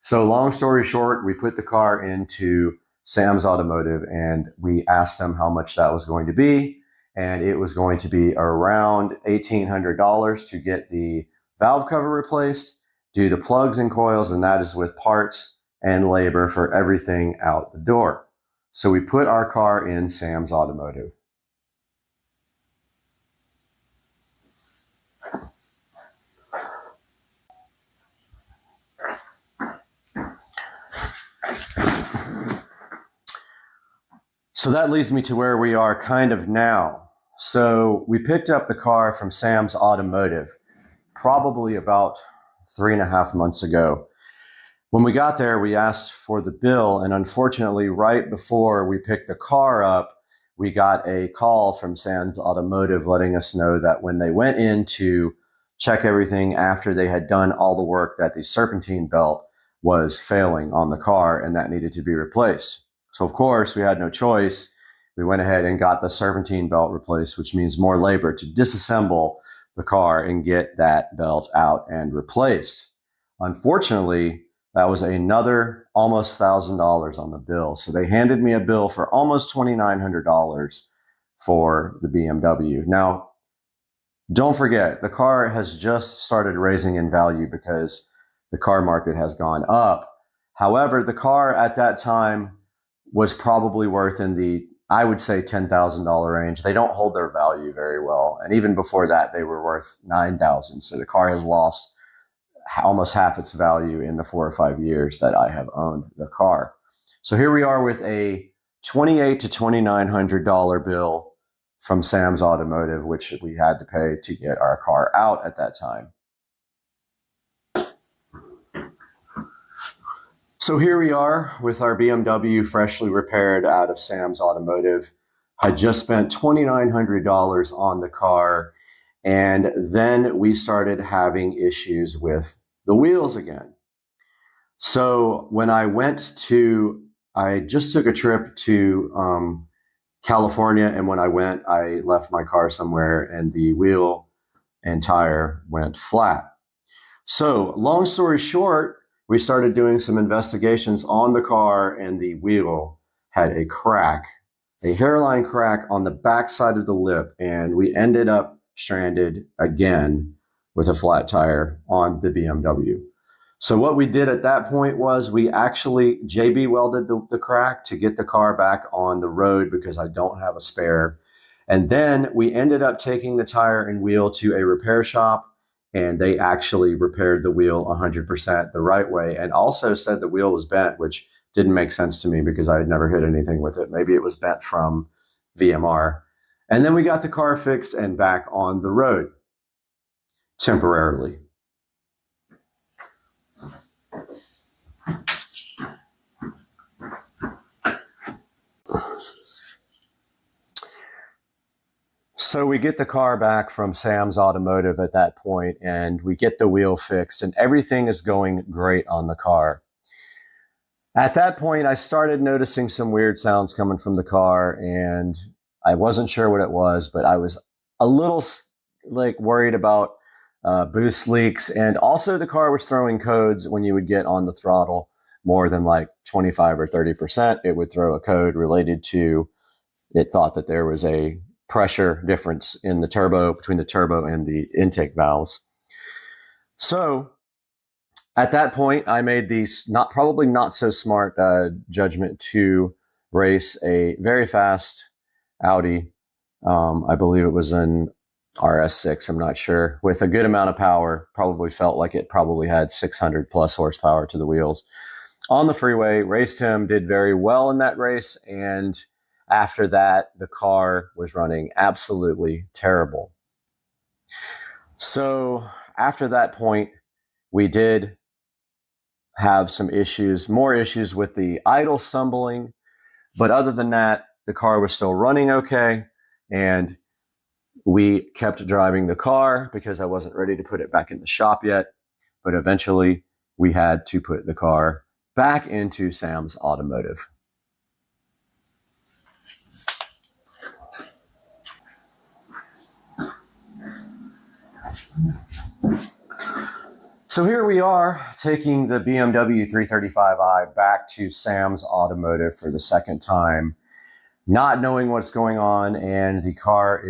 So long story short, we put the car into Sam's Automotive and we asked them how much that was going to be. And it was going to be around $1,800 to get the valve cover replaced, do the plugs and coils, and that is with parts and labor for everything out the door. So we put our car in Sam's Automotive. So that leads me to where we are kind of now. So we picked up the car from Sam's Automotive probably about 3.5 months ago. When we got there, we asked for the bill, and unfortunately, right before we picked the car up, we got a call from Sam's Automotive letting us know that when they went in to check everything after they had done all the work, that the serpentine belt was failing on the car and that needed to be replaced. So of course, we had no choice. We went ahead and got the serpentine belt replaced, which means more labor to disassemble the car and get that belt out and replaced. Unfortunately, that was another almost $1,000 on the bill. So they handed me a bill for almost $2,900 for the BMW. Now, don't forget, the car has just started raising in value because the car market has gone up. However, the car at that time was probably worth in the, I would say, $10,000 range. They don't hold their value very well. And even before that, they were worth $9,000. So the car has lost almost half its value in the 4 or 5 years that I have owned the car. So here we are with a $2,800 to $2,900 bill from Sam's Automotive, which we had to pay to get our car out at that time. So here we are with our BMW freshly repaired out of Sam's Automotive. I just spent $2,900 on the car, and then we started having issues with the wheels again. So when I just took a trip to California, and when I went, I left my car somewhere and the wheel and tire went flat. So long story short, we started doing some investigations on the car, and the wheel had a crack, a hairline crack on the back side of the lip, and we ended up stranded again with a flat tire on the BMW. So what we did at that point was we actually JB welded the crack to get the car back on the road because I don't have a spare. And then we ended up taking the tire and wheel to a repair shop, and they actually repaired the wheel 100% the right way, and also said the wheel was bent, which didn't make sense to me because I had never hit anything with it. Maybe it was bent from VMR. And then we got the car fixed and back on the road temporarily. So we get the car back from Sam's Automotive at that point, and we get the wheel fixed, and everything is going great on the car. At that point, I started noticing some weird sounds coming from the car, and I wasn't sure what it was, but I was a little worried about boost leaks, and also the car was throwing codes when you would get on the throttle more than 25 or 30%. It would throw a code related to, it thought that there was a pressure difference in the turbo, between the turbo and the intake valves. So at that point, I made the probably not so smart judgment to race a very fast Audi. I believe it was an RS6, I'm not sure, with a good amount of power. Probably felt like it probably had 600 plus horsepower to the wheels. On the freeway, raced him, did very well in that race, and after that, the car was running absolutely terrible. So after that point, we did have some issues, more issues with the idle stumbling. But other than that, the car was still running okay. And we kept driving the car because I wasn't ready to put it back in the shop yet. But eventually we had to put the car back into Sam's Automotive. So here we are taking the BMW 335i back to Sam's Automotive for the second time, not knowing what's going on, and the car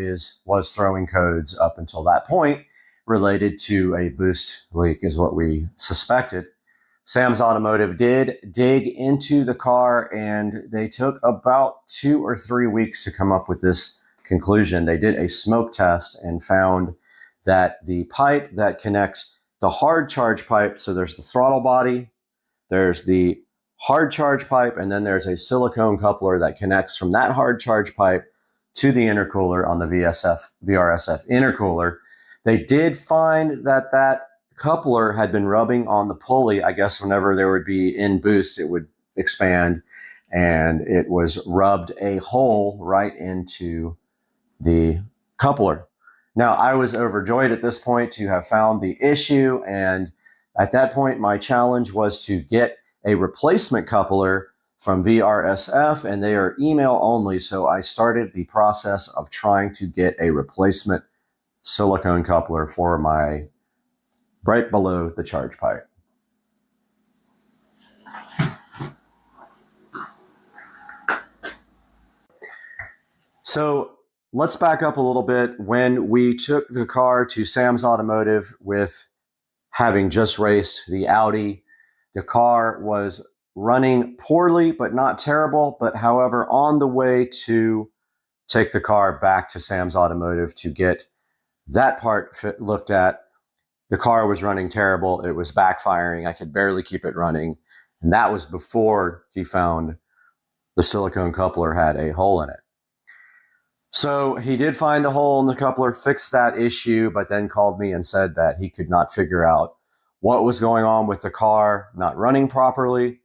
was throwing codes up until that point related to a boost leak is what we suspected. Sam's Automotive did dig into the car, and they took about 2 or 3 weeks to come up with this conclusion. They did a smoke test and found that the pipe that connects the hard charge pipe, so there's the throttle body, there's the hard charge pipe, and then there's a silicone coupler that connects from that hard charge pipe to the intercooler on the VRSF intercooler. They did find that that coupler had been rubbing on the pulley. I guess whenever there would be in boost, it would expand, and it was rubbed a hole right into the coupler. Now, I was overjoyed at this point to have found the issue, and at that point, my challenge was to get a replacement coupler from VRSF, and they are email only, so I started the process of trying to get a replacement silicone coupler for my right below the charge pipe. So let's back up a little bit. When we took the car to Sam's Automotive with having just raced the Audi, the car was running poorly, but not terrible. But however, on the way to take the car back to Sam's Automotive to get that part looked at, the car was running terrible. It was backfiring. I could barely keep it running. And that was before he found the silicone coupler had a hole in it. So he did find a hole in the coupler, fixed that issue, but then called me and said that he could not figure out what was going on with the car not running properly.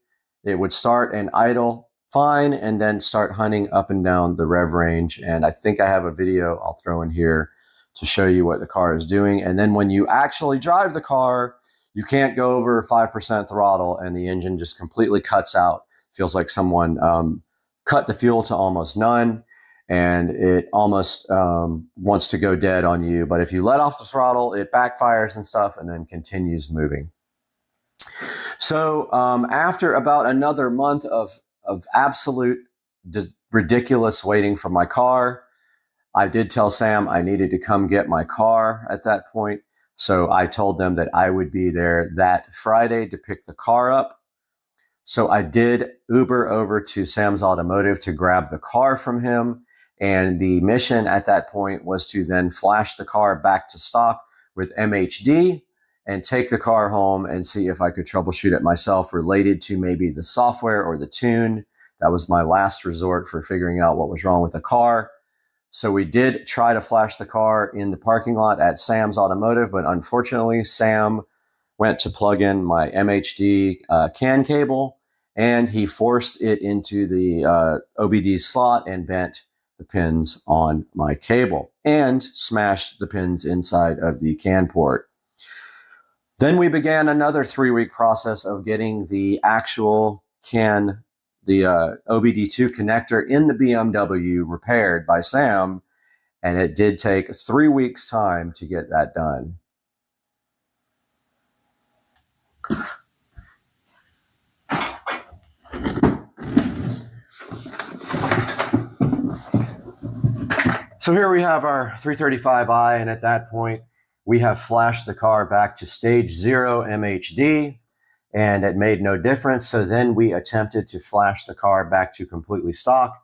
It would start and idle fine and then start hunting up and down the rev range. And I think I have a video I'll throw in here to show you what the car is doing. And then when you actually drive the car, you can't go over 5% throttle and the engine just completely cuts out. Feels like someone cut the fuel to almost none, and it almost wants to go dead on you. But if you let off the throttle, it backfires and stuff and then continues moving. So after about another month of absolute ridiculous waiting for my car, I did tell Sam I needed to come get my car at that point. So I told them that I would be there that Friday to pick the car up. So I did Uber over to Sam's Automotive to grab the car from him. And the mission at that point was to then flash the car back to stock with MHD and take the car home and see if I could troubleshoot it myself related to maybe the software or the tune. That was my last resort for figuring out what was wrong with the car. So we did try to flash the car in the parking lot at Sam's Automotive, but unfortunately, Sam went to plug in my MHD CAN cable, and he forced it into the OBD slot and bent the pins on my cable and smashed the pins inside of the CAN port. Then we began another 3-week process of getting the actual CAN, the OBD2 connector in the BMW repaired by Sam, and it did take 3 weeks' time to get that done. So here we have our 335i, and at that point, we have flashed the car back to stage 0 MHD, and it made no difference. So then we attempted to flash the car back to completely stock,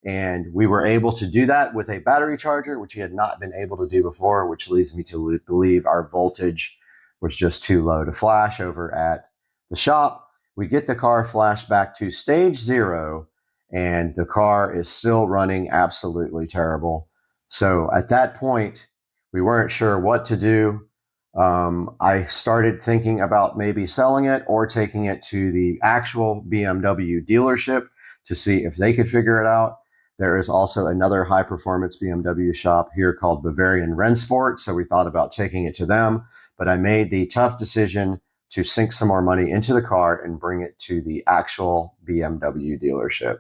and we were able to do that with a battery charger, which we had not been able to do before, which leads me to believe our voltage was just too low to flash over at the shop. We get the car flashed back to stage 0, and the car is still running absolutely terrible. So at that point, we weren't sure what to do. I started thinking about maybe selling it or taking it to the actual BMW dealership to see if they could figure it out. There is also another high performance BMW shop here called Bavarian Rennsport. So we thought about taking it to them, but I made the tough decision to sink some more money into the car and bring it to the actual BMW dealership.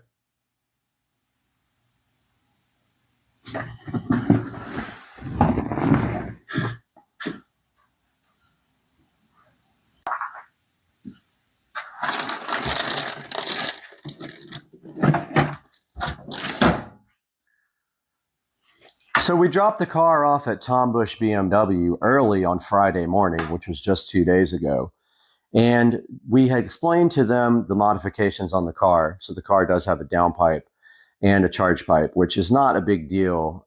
So we dropped the car off at Tom Bush BMW early on Friday morning, which was just 2 days ago. And we had explained to them the modifications on the car. So the car does have a downpipe and a charge pipe, which is not a big deal.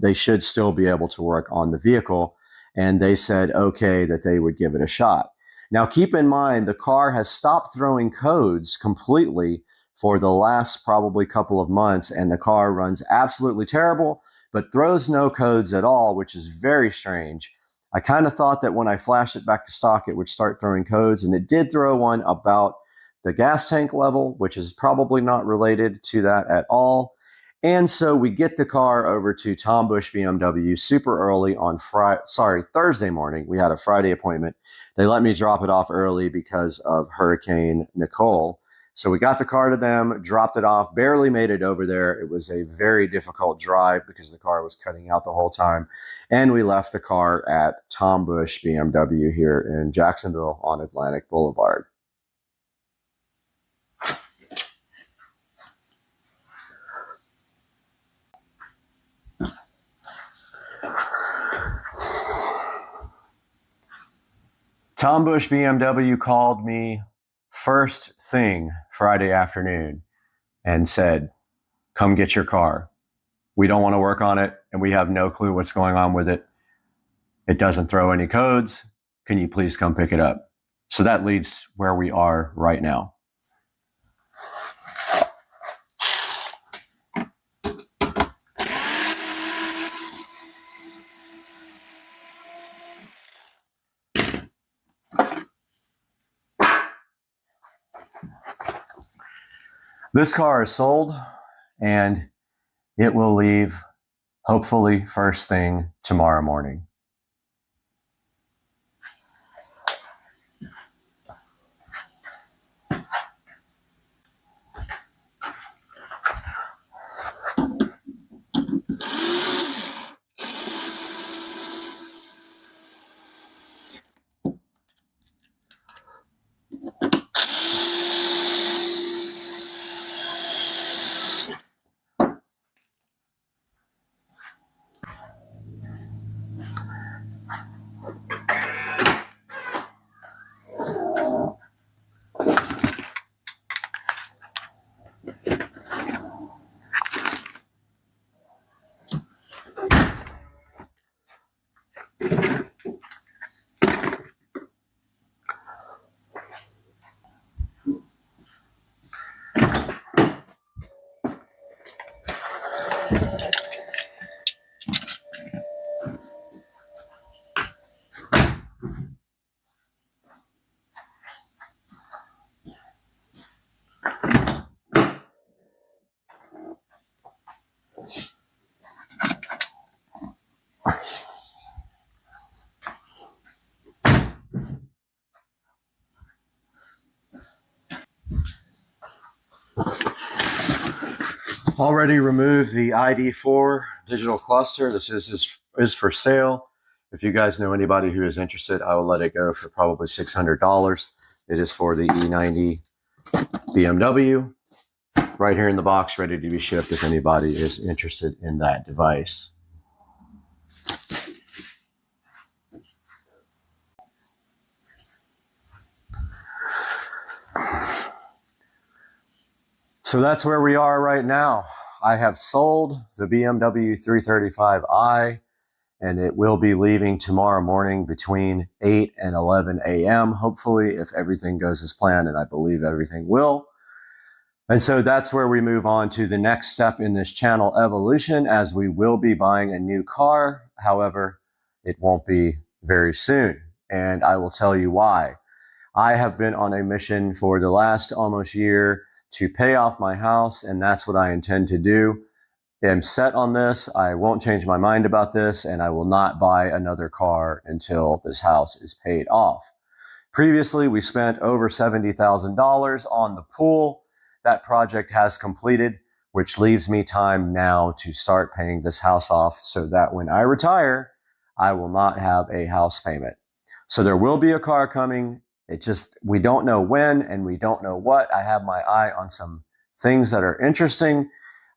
They should still be able to work on the vehicle. And they said, okay, that they would give it a shot. Now, keep in mind, the car has stopped throwing codes completely for the last probably couple of months, and the car runs absolutely terrible, but throws no codes at all, which is very strange. I kind of thought that when I flashed it back to stock, it would start throwing codes, and it did throw one about the gas tank level, which is probably not related to that at all. And so we get the car over to Tom Bush BMW super early on Thursday morning. We had a Friday appointment. They let me drop it off early because of Hurricane Nicole. So we got the car to them, dropped it off, barely made it over there. It was a very difficult drive because the car was cutting out the whole time. And we left the car at Tom Bush BMW here in Jacksonville on Atlantic Boulevard. Tom Bush BMW called me first thing Friday afternoon and said, come get your car. We don't want to work on it, and we have no clue what's going on with it. It doesn't throw any codes. Can you please come pick it up? So that leads where we are right now. This car is sold, and it will leave hopefully first thing tomorrow morning. Already removed the ID4 digital cluster. This is for sale. If you guys know anybody who is interested, I will let it go for probably $600. It is for the E90 BMW. Right here in the box, ready to be shipped if anybody is interested in that device. So that's where we are right now. I have sold the BMW 335i, and it will be leaving tomorrow morning between 8 and 11 a.m. Hopefully, if everything goes as planned, and I believe everything will. And so that's where we move on to the next step in this channel evolution, as we will be buying a new car. However, it won't be very soon, and I will tell you why. I have been on a mission for the last almost year to pay off my house, and that's what I intend to do. am set on this. I won't change my mind about this, and I will not buy another car until this house is paid off. Previously, we spent over $70,000 on the pool. That project has completed, which leaves me time now to start paying this house off so that when I retire, I will not have a house payment. So there will be a car coming. We don't know when and we don't know what. I have my eye on some things that are interesting.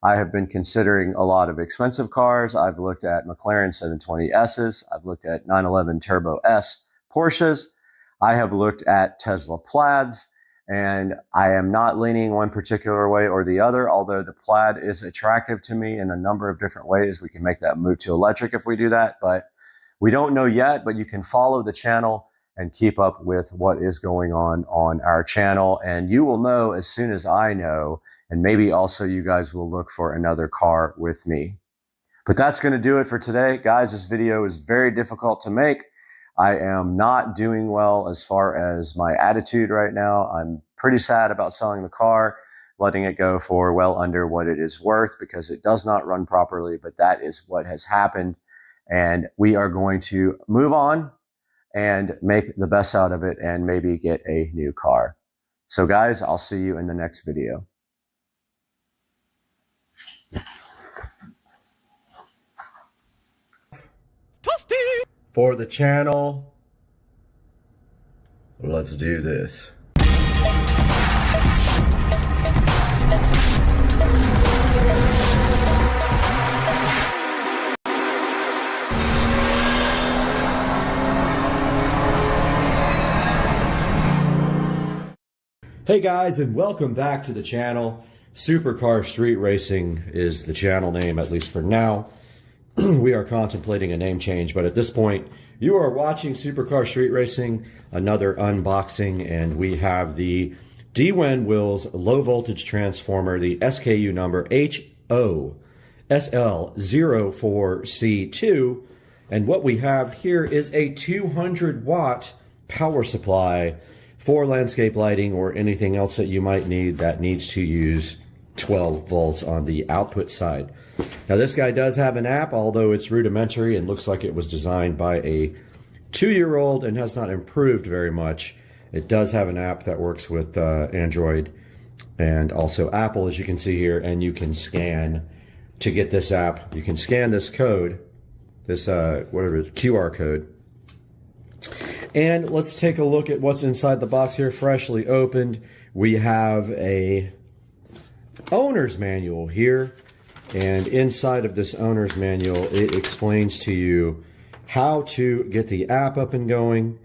I have been considering a lot of expensive cars. I've looked at McLaren 720Ss. I've looked at 911 Turbo S Porsches. I have looked at Tesla Plaids, and I am not leaning one particular way or the other, although the Plaid is attractive to me in a number of different ways. We can make that move to electric if we do that, but we don't know yet. But you can follow the channel and keep up with what is going on our channel, and you will know as soon as I know, and maybe also you guys will look for another car with me. But that's going to do it for today. Guys, this video is very difficult to make. I am not doing well as far as my attitude right now. I'm pretty sad about selling the car, letting it go for well under what it is worth because it does not run properly, but that is what has happened. And we are going to move on and make the best out of it and maybe get a new car. So guys, I'll see you in the next video. For the channel, let's do this. Hey guys, and welcome back to the channel. Supercar Street Racing is the channel name, at least for now. We are contemplating a name change, but at this point, you are watching Supercar Street Racing, another unboxing, and we have the DWIN Wills low voltage transformer, the SKU number HOSL04C2, and what we have here is a 200 watt power supply for landscape lighting or anything else that you might need that needs to use 12 volts on the output side. Now this guy does have an app, although it's rudimentary and looks like it was designed by a 2-year-old and has not improved very much. It does have an app that works with Android and also Apple, as you can see here, and you can scan to get this app. You can scan this code, this whatever it is, QR code. And let's take a look at what's inside the box here, freshly opened. We have a owner's manual here. And inside of this owner's manual, it explains to you how to get the app up and going,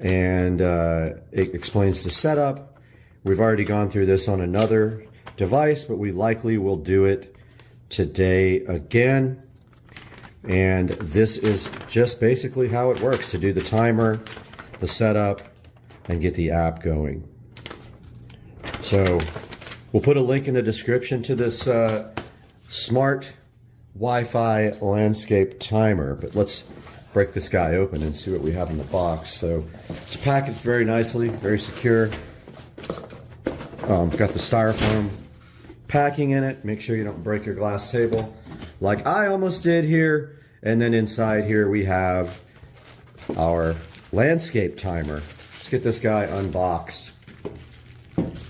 and it explains the setup. We've already gone through this on another device, but we likely will do it today again. And this is just basically how it works to do the timer, the setup, and get the app going. So we'll put a link in the description to this smart Wi-Fi landscape timer, but let's break this guy open and see what we have in the box. So it's packaged very nicely, very secure. Got the styrofoam packing in it. Make sure you don't break your glass table like I almost did here. And then inside here we have our landscape timer. Let's get this guy unboxed.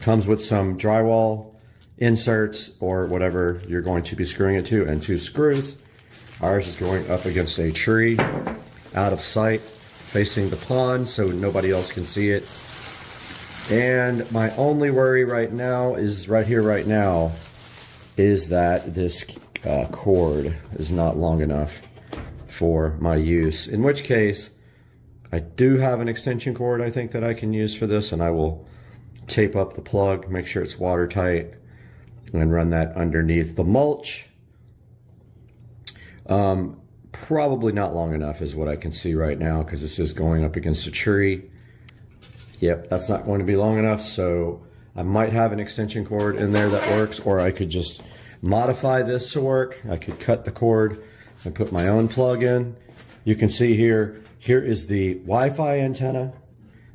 Comes with some drywall inserts or whatever you're going to be screwing it to, and 2 screws. Ours is going up against a tree, out of sight, facing the pond so nobody else can see it. And my only worry right now is that this cord is not long enough for my use, in which case I do have an extension cord I think that I can use for this, and I will tape up the plug, make sure it's watertight, and run that underneath the mulch. Probably not long enough is what I can see right now, because this is going up against a tree. Yep, that's not going to be long enough, so I might have an extension cord in there that works, or I could just modify this to work. I could cut the cord and put my own plug in. You can see here is the Wi-Fi antenna.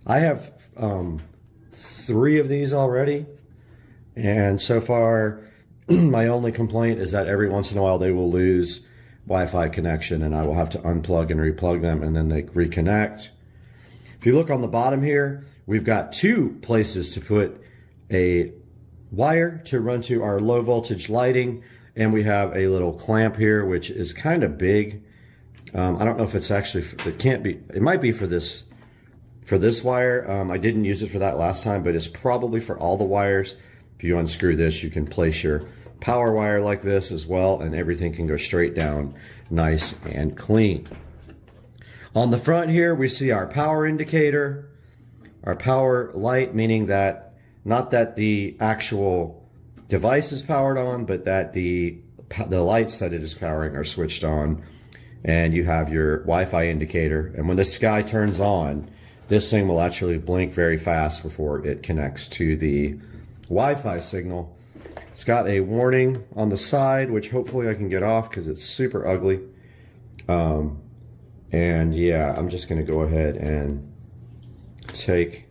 I have 3 of these already, and so far My only complaint is that every once in a while they will lose Wi-Fi connection and I will have to unplug and replug them and then they reconnect. If you look on the bottom here, we've got 2 places to put a wire to run to our low voltage lighting, and we have a little clamp here which is kind of big. I don't know if it's actually, it can't be, it might be for this wire. I didn't use it for that last time, but it's probably for all the wires. If you unscrew this, you can place your power wire like this as well, and everything can go straight down nice and clean. On the front here, we see our power indicator, our power light, meaning that not that the actual device is powered on, but that the lights that it is powering are switched on. And you have your Wi-Fi indicator. And when this guy turns on, this thing will actually blink very fast before it connects to the Wi-Fi signal. It's got a warning on the side, which hopefully I can get off because it's super ugly. And yeah, I'm just going to go ahead and take.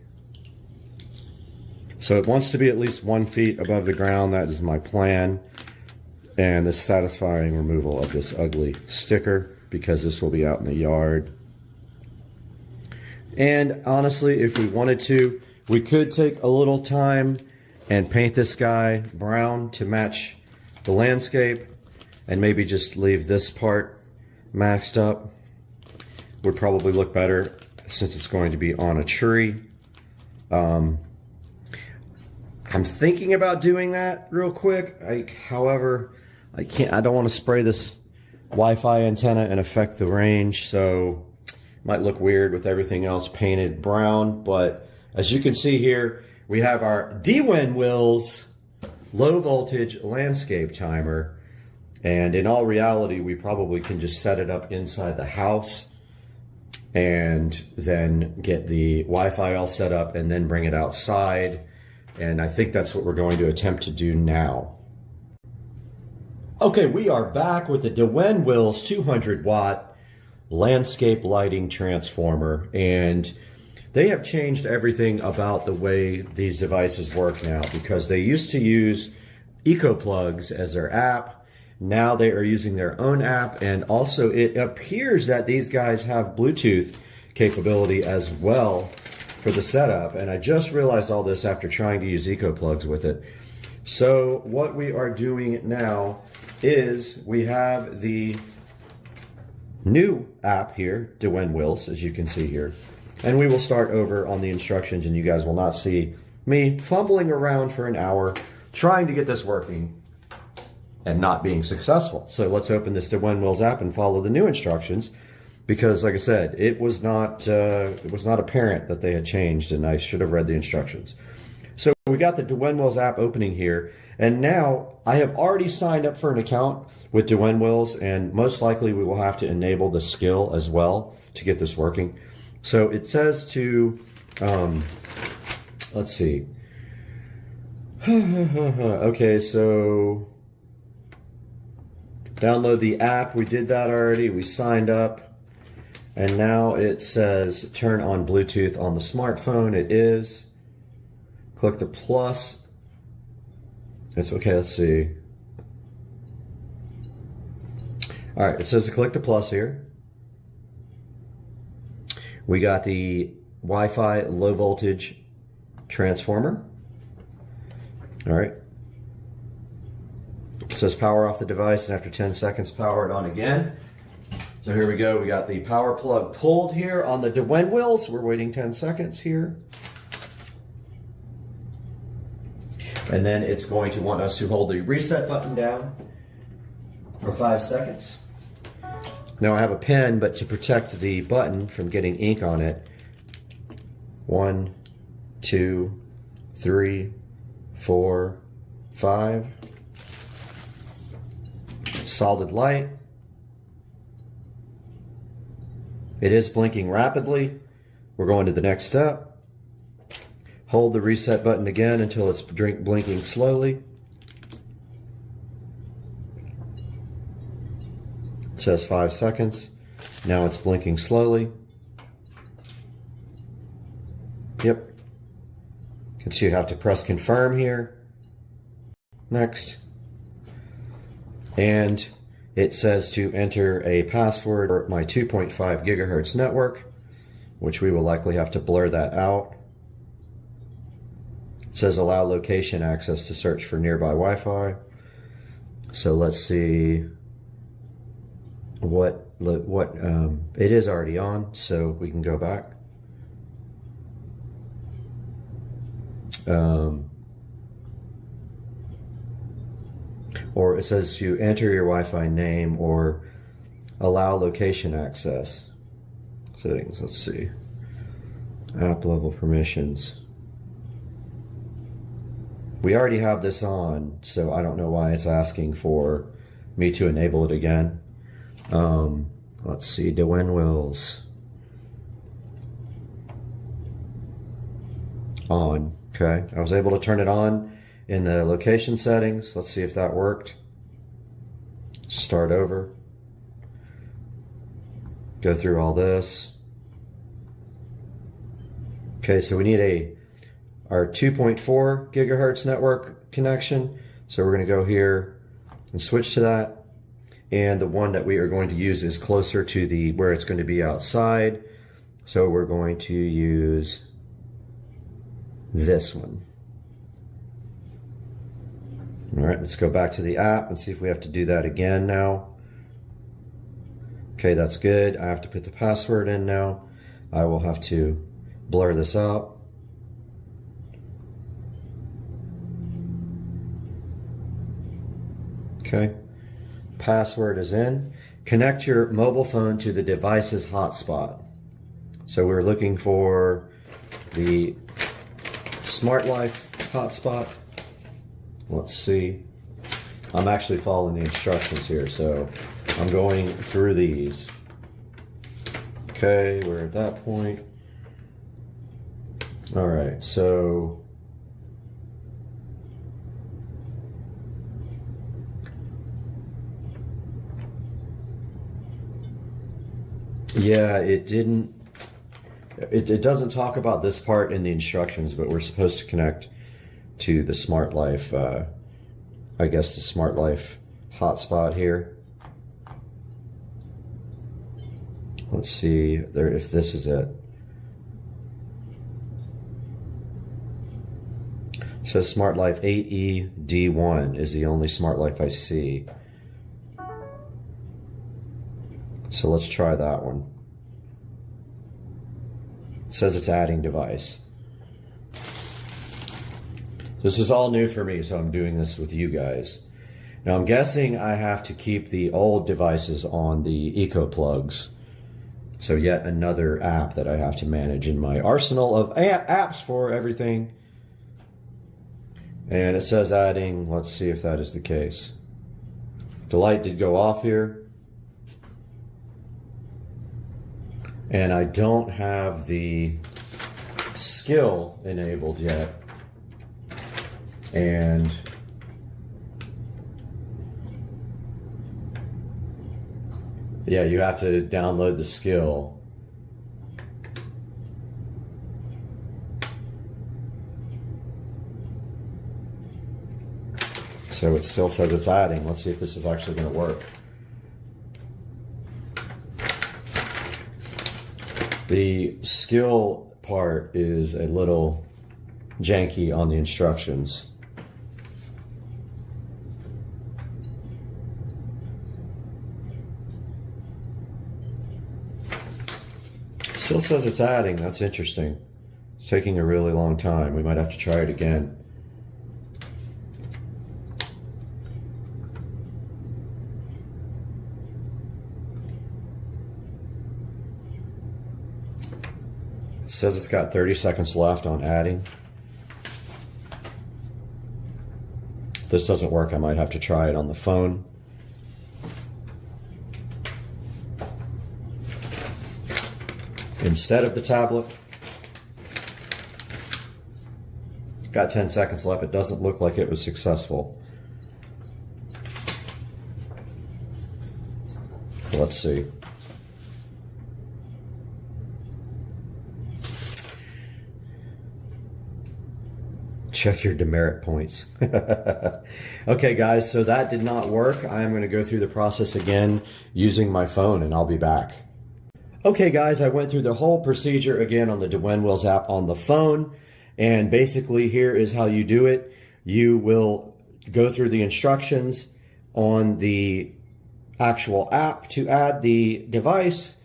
So it wants to be at least 1 feet above the ground. That is my plan. And the satisfying removal of this ugly sticker, because this will be out in the yard. And honestly, if we wanted to, we could take a little time and paint this guy brown to match the landscape, and maybe just leave this part maxed up. Would probably look better since it's going to be on a tree. I'm thinking about doing that real quick. However, I don't want to spray this Wi-Fi antenna and affect the range, so it might look weird with everything else painted brown. But as you can see here, we have our Dwin low voltage landscape timer, and in all reality, we probably can just set it up inside the house and then get the Wi-Fi all set up and then bring it outside. And I think that's what we're going to attempt to do now. Okay, we are back with the Dwin 200 watt landscape lighting transformer, and they have changed everything about the way these devices work now, because they used to use EcoPlugs as their app. Now they are using their own app, and also it appears that these guys have Bluetooth capability as well for the setup, and I just realized all this after trying to use EcoPlugs with it. So what we are doing now is we have the new app here, Dwin, as you can see here, and we will start over on the instructions, and you guys will not see me fumbling around for an hour trying to get this working and not being successful. So let's open this Dwin app and follow the new instructions, because like I said, it was not apparent that they had changed, and I should have read the instructions. So we got the Dwin app opening here, and now I have already signed up for an account with Dwin, and most likely we will have to enable the skill as well to get this working. So it says to, let's see. Okay, so download the app. We did that already. We signed up. And now it says turn on Bluetooth on the smartphone. It is. Click the plus. It's okay. Let's see. All right. It says to click the plus here. We got the Wi-Fi low voltage transformer. All right. It says power off the device, and after 10 seconds, power it on again. So here we go. We got the power plug pulled here on the Dwin. We're waiting 10 seconds here. And then it's going to want us to hold the reset button down for 5 seconds. Now I have a pen, but to protect the button from getting ink on it, 1, 2, 3, 4, 5. Solid light. It is blinking rapidly. We're going to the next step. Hold the reset button again until it's blinking slowly. It says 5 seconds. Now it's blinking slowly. Yep. You can see you have to press confirm here. Next. And it says to enter a password for my 2.5 gigahertz network, which we will likely have to blur that out. It says allow location access to search for nearby Wi-Fi. So let's see what it is already on, so we can go back. Or it says you enter your Wi-Fi name or allow location access. Settings, let's see. App level permissions. We already have this on, so I don't know why it's asking for me to enable it again. Let's see, Dwayne Wills. On, okay. I was able to turn it on in the location settings. Let's see if that worked. Start over. Go through all this. Okay, so we need our 2.4 gigahertz network connection. So we're going to go here and switch to that. And the one that we are going to use is closer to where it's going to be outside. So we're going to use this one. All right, let's go back to the app and see if we have to do that again now. Okay, that's good. I have to put the password in now. I will have to blur this out. Okay, password is in. Connect your mobile phone to the device's hotspot. So we're looking for the Smart Life hotspot. Let's see. I'm actually following the instructions here, so I'm going through these. Okay, we're at that point. All right, so yeah, it doesn't talk about this part in the instructions, but we're supposed to connect to the Smart Life, I guess the Smart Life hotspot here. Let's see there if this is it. It says Smart Life 8E-D1 is the only Smart Life I see. So let's try that one. It says it's adding device. This is all new for me, so I'm doing this with you guys. Now I'm guessing I have to keep the old devices on the Eco plugs. So yet another app that I have to manage in my arsenal of apps for everything. And it says adding, let's see if that is the case. The light did go off here. And I don't have the skill enabled yet. And yeah, you have to download the skill. So it still says it's adding. Let's see if this is actually going to work. The skill part is a little janky on the instructions. Still says it's adding. That's interesting. It's taking a really long time. We might have to try it again. It says it's got 30 seconds left on adding. If this doesn't work, I might have to try it on the phone. Instead of the tablet. Got 10 seconds left. It doesn't look like it was successful. Let's see. check your demerit points. Okay, guys, so that did not work. I'm going to go through the process again using my phone, and I'll be back. Okay, guys, I went through the whole procedure again on the Dwinwills app on the phone, and basically here is how you do it. You will go through the instructions on the actual app to add the device.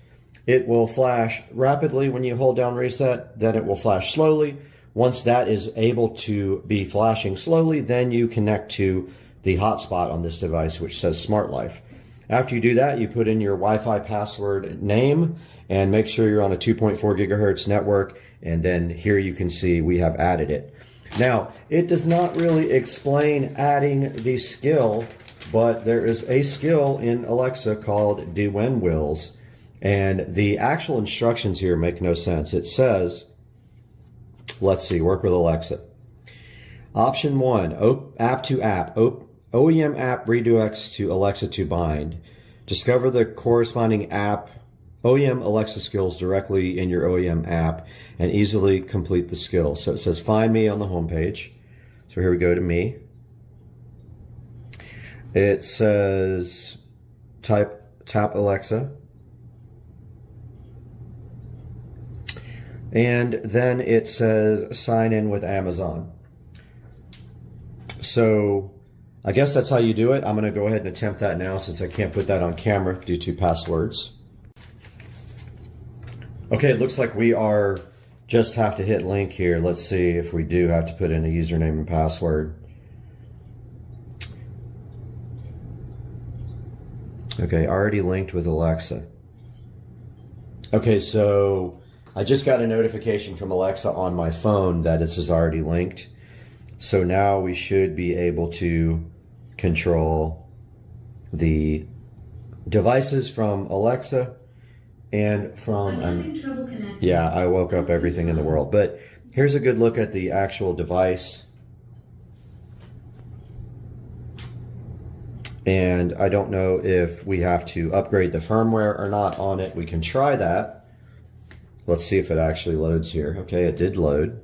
It will flash rapidly when you hold down reset, then it will flash slowly. Once that is able to be flashing slowly, then you connect to the hotspot on this device, which says Smart Life. After you do that, you put in your Wi-Fi password name and make sure you're on a 2.4 gigahertz network. And then here you can see we have added it. Now, it does not really explain adding the skill, but there is a skill in Alexa called Dwinwills. And the actual instructions here make no sense. It says, let's see, work with Alexa. Option 1, app to app, OEM app redirects to Alexa to bind. Discover the corresponding app, OEM Alexa skills directly in your OEM app and easily complete the skill. So it says find me on the home page. So here we go to me. It says tap Alexa. And then it says sign in with Amazon. So I guess that's how you do it. I'm going to go ahead and attempt that now since I can't put that on camera due to passwords. Okay, it looks like we are just have to hit link here. Let's see if we do have to put in a username and password. Okay, already linked with Alexa. Okay, so I just got a notification from Alexa on my phone that this is already linked. So now we should be able to control the devices from Alexa and from, yeah, I woke up everything in the world. But here's a good look at the actual device. And I don't know if we have to upgrade the firmware or not on it. We can try that. Let's see if it actually loads here. Okay, it did load.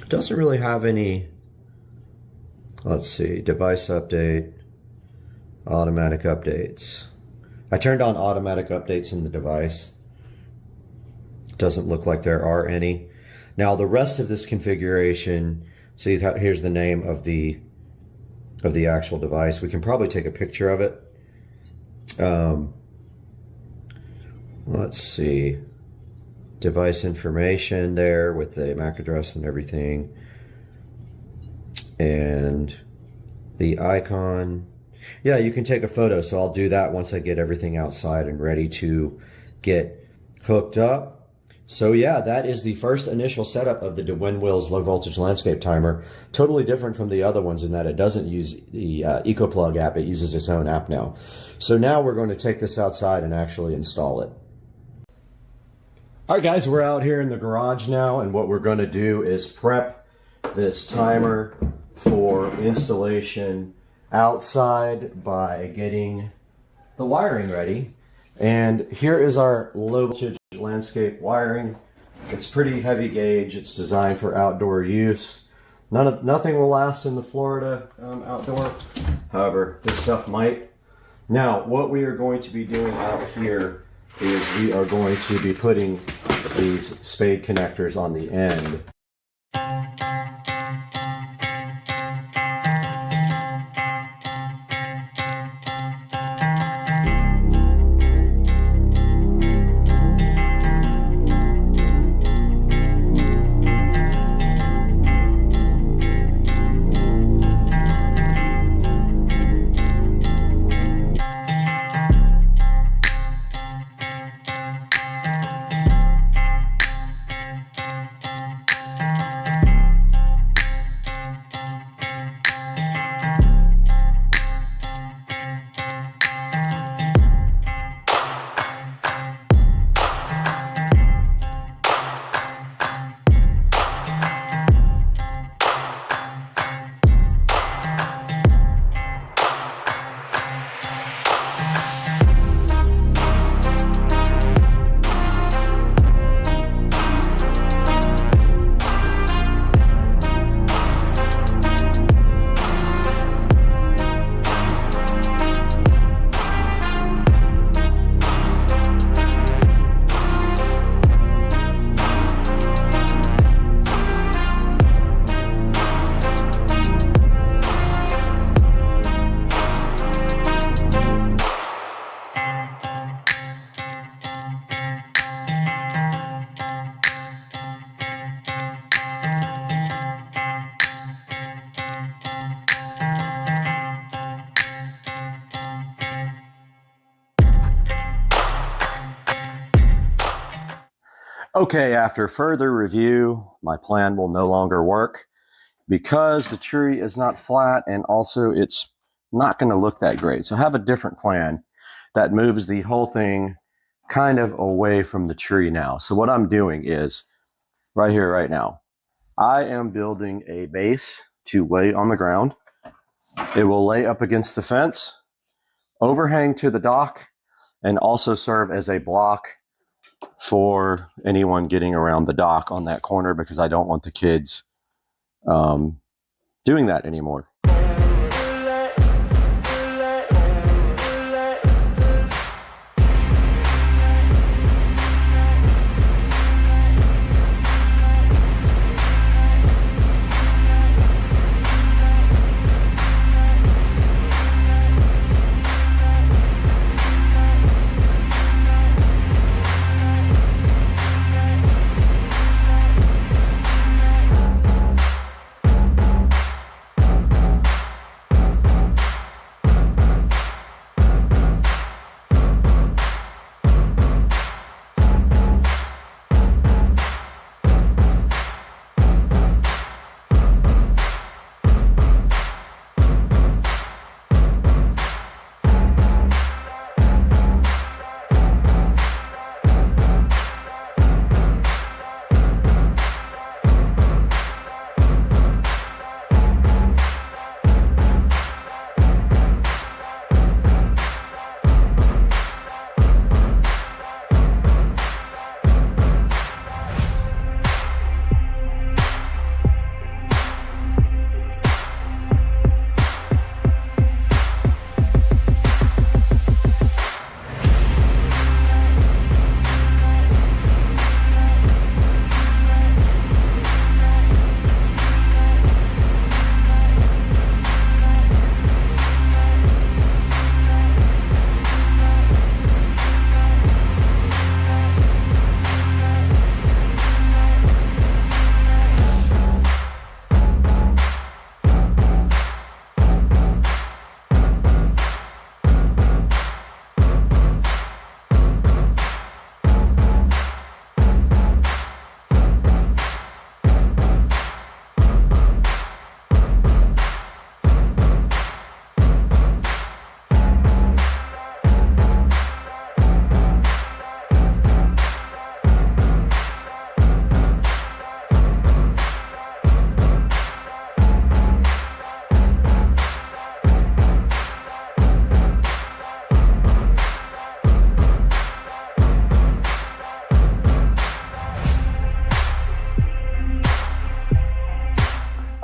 Doesn't really have any, let's see, device update, automatic updates. I turned on automatic updates in the device. Doesn't look like there are any. Now the rest of this configuration, see, here's the name of the actual device. We can probably take a picture of it. Let's see, device information there with the MAC address and everything, and the icon. Yeah, you can take a photo, so I'll do that once I get everything outside and ready to get hooked up. So yeah, that is the first initial setup of the Dwinwills low voltage landscape timer. Totally different from the other ones in that it doesn't use the EcoPlug app, it uses its own app now. So now we're going to take this outside and actually install it. All right, guys, we're out here in the garage now, and what we're going to do is prep this timer for installation outside by getting the wiring ready. And here is our low voltage landscape wiring. It's pretty heavy gauge. It's designed for outdoor use. Nothing will last in the Florida outdoor. However, this stuff might. Now, what we are going to be doing out here is we are going to be putting these spade connectors on the end. Okay, after further review, my plan will no longer work because the tree is not flat and also it's not going to look that great. So I have a different plan that moves the whole thing kind of away from the tree now. So what I'm doing is right here, right now, I am building a base to lay on the ground. It will lay up against the fence, overhang to the dock, and also serve as a block for anyone getting around the dock on that corner because I don't want the kids doing that anymore.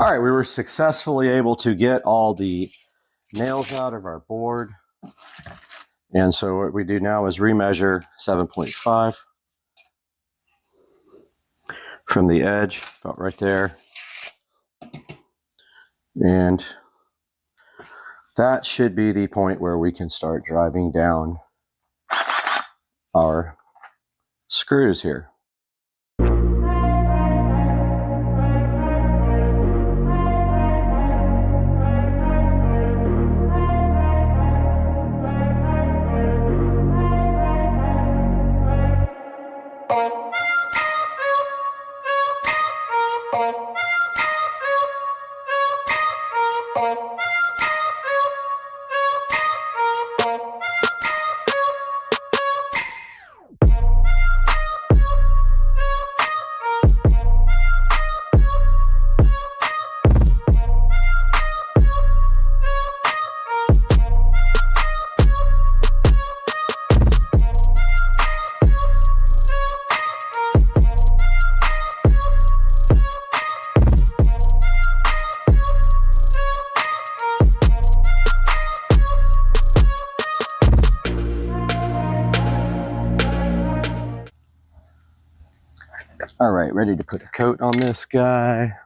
All right, we were successfully able to get all the nails out of our board. And so what we do now is remeasure 7.5 from the edge, about right there. And that should be the point where we can start driving down our screws here. All right, ready to put a coat on this guy.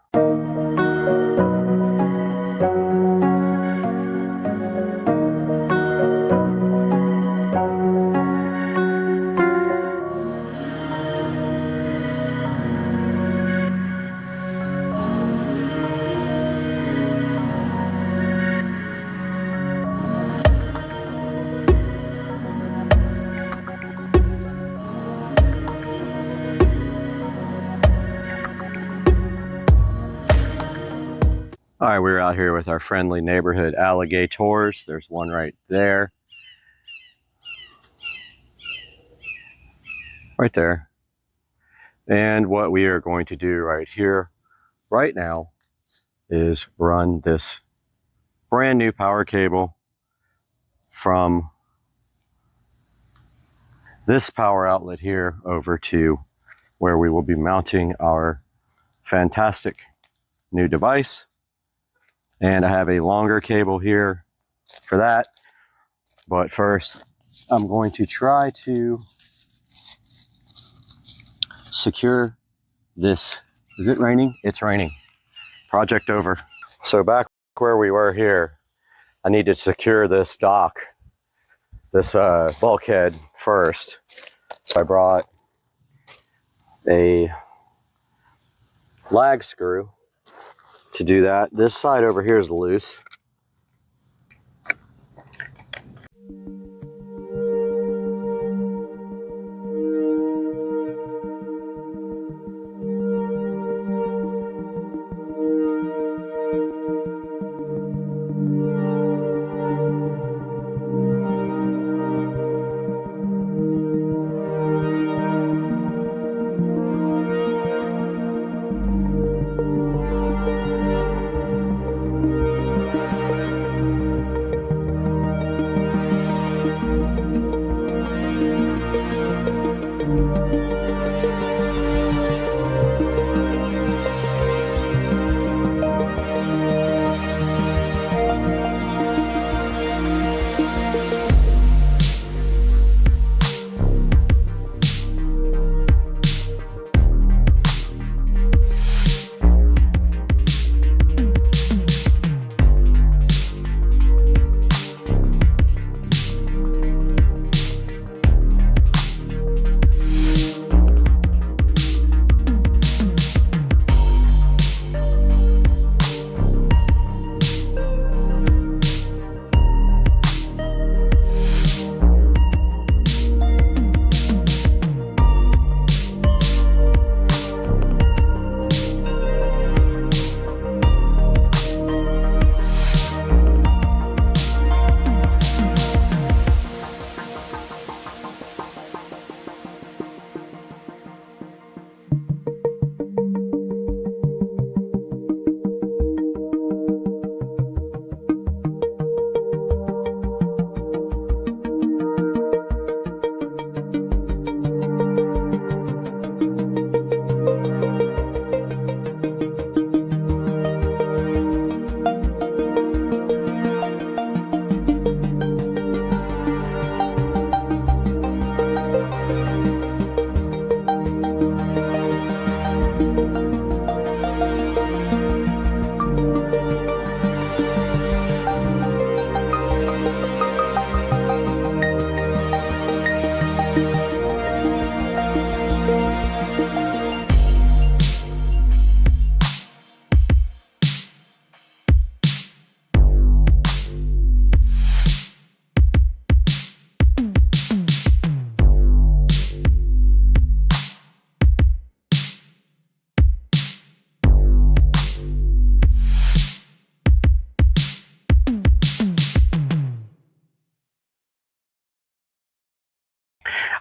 All right, we're out here with our friendly neighborhood alligators. There's one right there. Right there. And what we are going to do right here, right now, is run this brand new power cable from this power outlet here over to where we will be mounting our fantastic new device. And I have a longer cable here for that. But first, I'm going to try to secure this. Is it raining? It's raining. Project over. So back where we were here, I need to secure this dock, this bulkhead first. So I brought a lag screw to do that. This side over here is loose.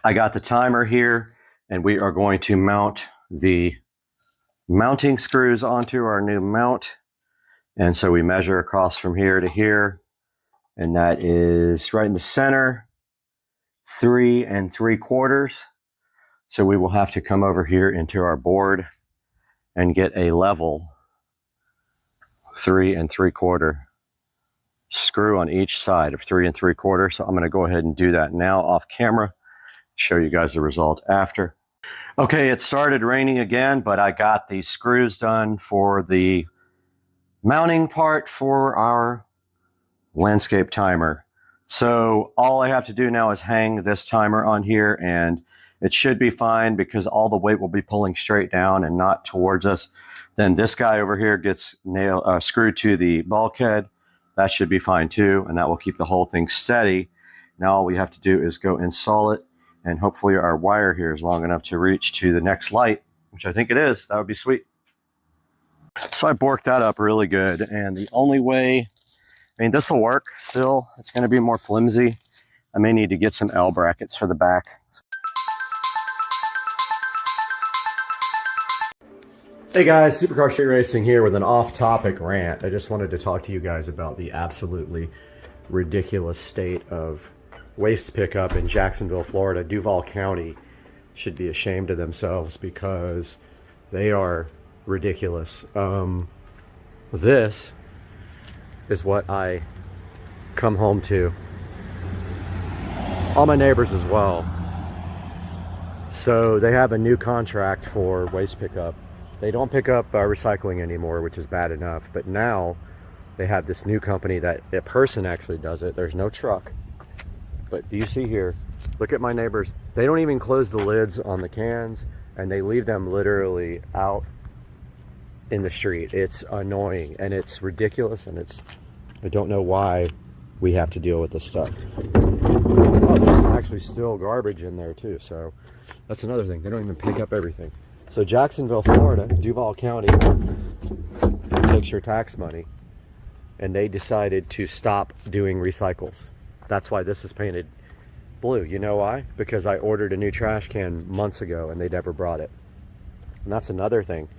I got the timer here, and we are going to mount the mounting screws onto our new mount. And so we measure across from here to here, and that is right in the center, 3 3/4. So we will have to come over here into our board and get a level 3 3/4 screw on each side of 3 3/4. So I'm going to go ahead and do that now off camera, show you guys the result after. Okay, it started raining again, but I got the screws done for the mounting part for our landscape timer. So all I have to do now is hang this timer on here, and it should be fine because all the weight will be pulling straight down and not towards us. Then this guy over here gets screwed to the bulkhead. That should be fine too, and that will keep the whole thing steady. Now all we have to do is go install it, and hopefully our wire here is long enough to reach to the next light, which I think it is. That would be sweet. So I borked that up really good, and the only way, I mean, this will work still. It's going to be more flimsy. I may need to get some L brackets for the back. Hey guys, Supercar Street Racing here with an off-topic rant. I just wanted to talk to you guys about the absolutely ridiculous state of waste pickup in Jacksonville, Florida. Duval County should be ashamed of themselves because they are ridiculous. This is what I come home to. All my neighbors as well. So they have a new contract for waste pickup. They don't pick up recycling anymore, which is bad enough. But now they have this new company that a person actually does it. There's no truck. But do you see here? Look at my neighbors. They don't even close the lids on the cans, and they leave them literally out in the street. It's annoying and it's ridiculous, and I don't know why we have to deal with this stuff. Oh, there's actually still garbage in there too. So that's another thing. They don't even pick up everything. So Jacksonville, Florida, Duval County takes your tax money, and they decided to stop doing recycles. That's why this is painted blue. You know why? Because I ordered a new trash can months ago and they never brought it. And that's another thing.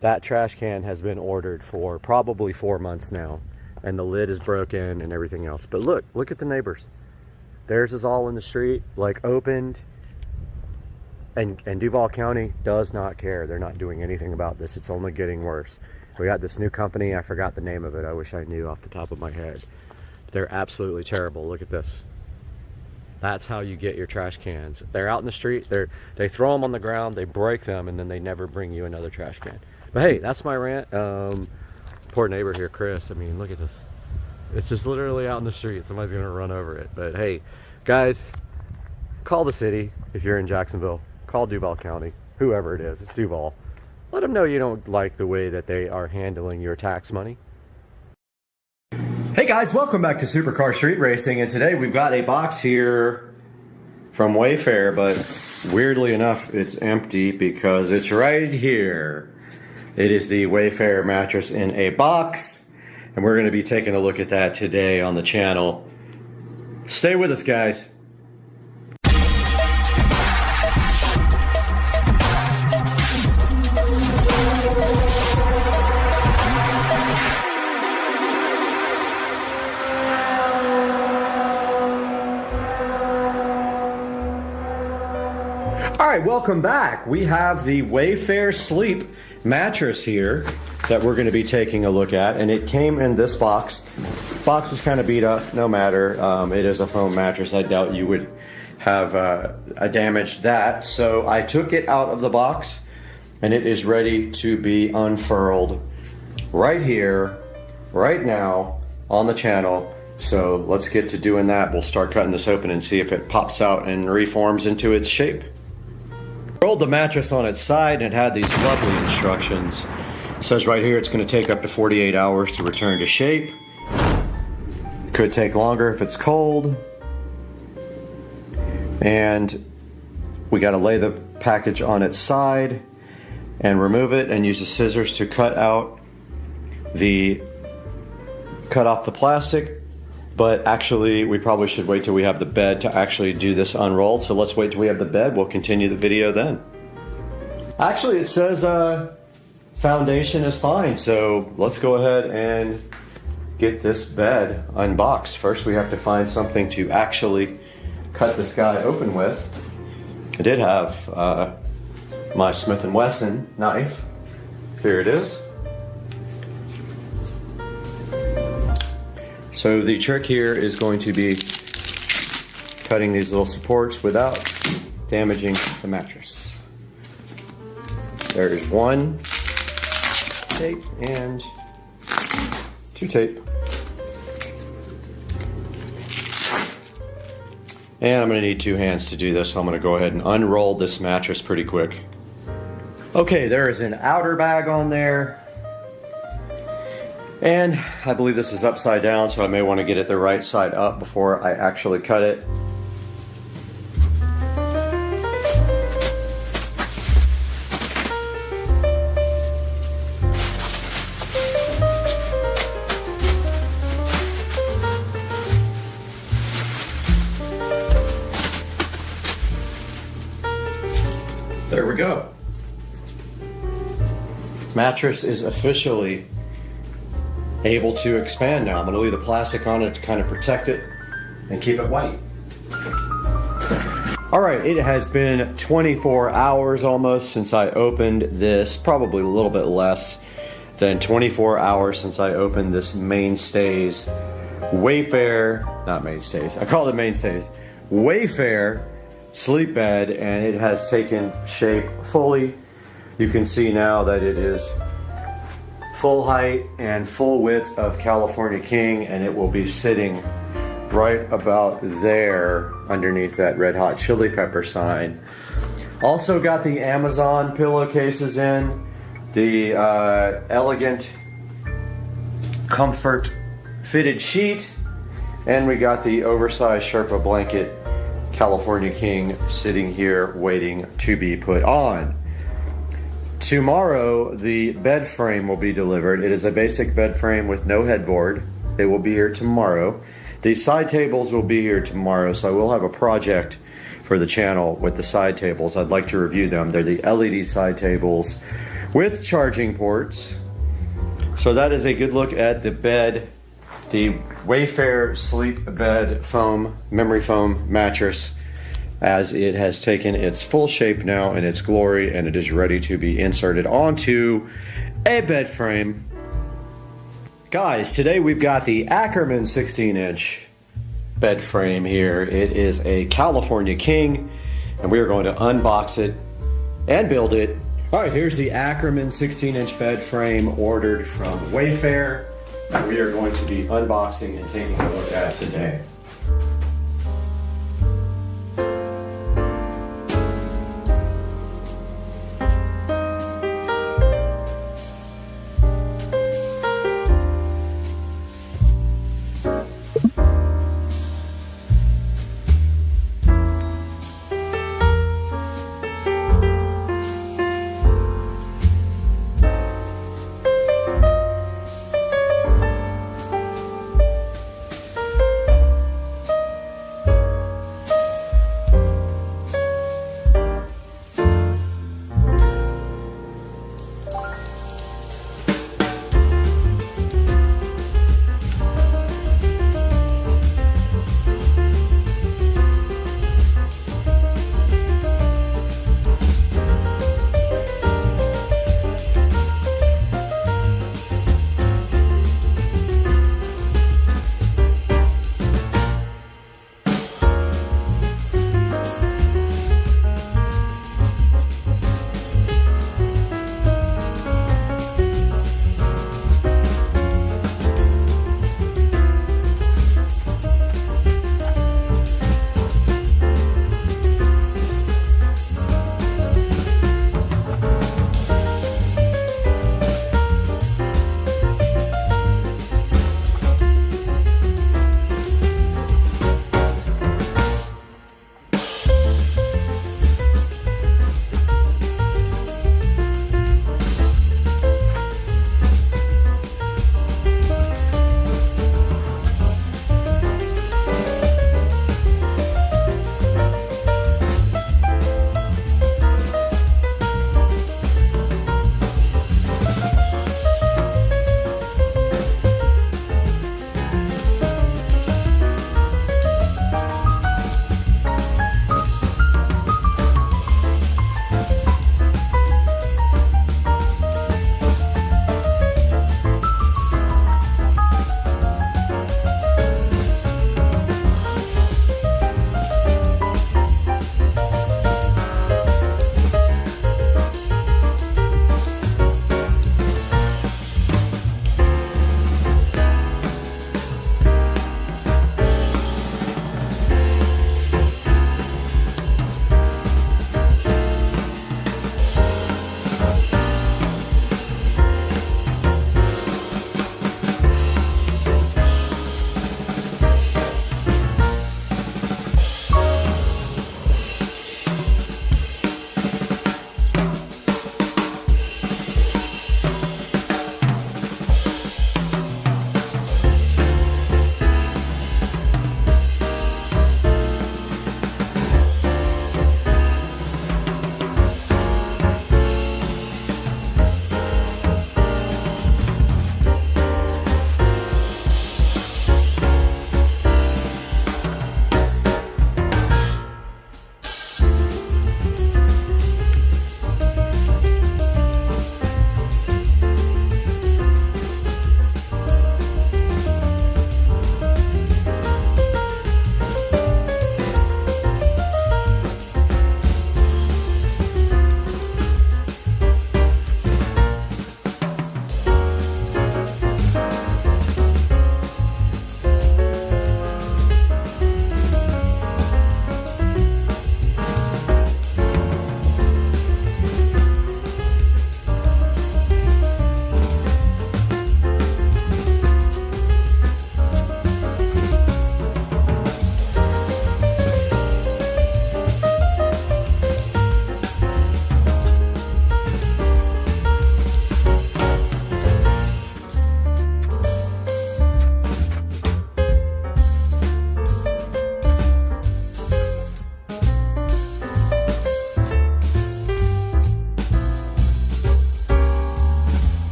That trash can has been ordered for probably 4 months now, and the lid is broken and everything else. But look at the neighbors. Theirs is all in the street, like opened. And Duval County does not care. They're not doing anything about this. It's only getting worse. We got this new company. I forgot the name of it. I wish I knew off the top of my head. They're absolutely terrible. Look at this. That's how you get your trash cans. They're out in the street. They throw them on the ground. They break them, and then they never bring you another trash can. But hey, that's my rant. Poor neighbor here, Chris. I mean, look at this. It's just literally out in the street. Somebody's going to run over it. But hey, guys, call the city if you're in Jacksonville. Call Duval County, whoever it is. It's Duval. Let them know you don't like the way that they are handling your tax money. Hey guys, welcome back to Supercar Street Racing, and today we've got a box here from Wayfair, but weirdly enough, it's empty because it's right here. It is the Wayfair mattress in a box, and we're going to be taking a look at that today on the channel. Stay with us, guys. Alright, welcome back. We have the Wayfair Sleep mattress here that we're going to be taking a look at, and it came in this box. Box is kind of beat up, no matter. It is a foam mattress. I doubt you would have damaged that. So I took it out of the box, and it is ready to be unfurled right here, right now on the channel. So let's get to doing that. We'll start cutting this open and see if it pops out and reforms into its shape. Rolled the mattress on its side, and it had these lovely instructions. It says right here it's going to take up to 48 hours to return to shape. Could take longer if it's cold. And we got to lay the package on its side and remove it, and use the scissors to cut off the plastic. But actually, we probably should wait till we have the bed to actually do this unrolled. So let's wait till we have the bed. We'll continue the video then. Actually, it says foundation is fine. So let's go ahead and get this bed unboxed. First, we have to find something to actually cut this guy open with. I did have my Smith & Wesson knife. Here it is. So the trick here is going to be cutting these little supports without damaging the mattress. There is one tape and two tape. And I'm going to need two hands to do this, so I'm going to go ahead and unroll this mattress pretty quick. Okay, there is an outer bag on there. And I believe this is upside down, so I may want to get it the right side up before I actually cut it. mattress is officially able to expand now. I'm going to leave the plastic on it to kind of protect it and keep it white. All right, it has been 24 hours almost since I opened this, probably a little bit less than 24 hours since I opened this Mainstays Wayfair, not Mainstays, I call it Mainstays, Wayfair sleep bed, and it has taken shape fully. You can see now that it is full height and full width of California King, and it will be sitting right about there underneath that red hot chili pepper sign. Also got the Amazon pillowcases in, the elegant comfort fitted sheet, and we got the oversized Sherpa blanket California King sitting here waiting to be put on. Tomorrow the bed frame will be delivered. It is a basic bed frame with no headboard. It will be here tomorrow. The side tables will be here tomorrow, so I will have a project for the channel with the side tables. I'd like to review them. They're the LED side tables with charging ports. So that is a good look at the bed, the Wayfair sleep bed foam, memory foam mattress, as it has taken its full shape now in its glory, and it is ready to be inserted onto a bed frame. Guys, today we've got the Ackerman 16-inch bed frame here. It is a California King, and we are going to unbox it and build it. All right, here's the Ackerman 16-inch bed frame ordered from Wayfair, that we are going to be unboxing and taking a look at today.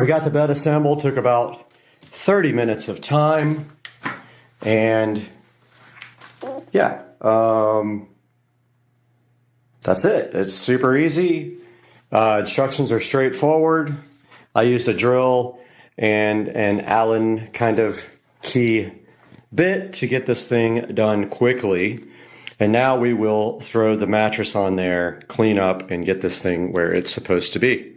We got the bed assembled, took about 30 minutes of time, and yeah, that's it. It's super easy. Instructions are straightforward. I used a drill and an Allen kind of key bit to get this thing done quickly. And now we will throw the mattress on there, clean up, and get this thing where it's supposed to be.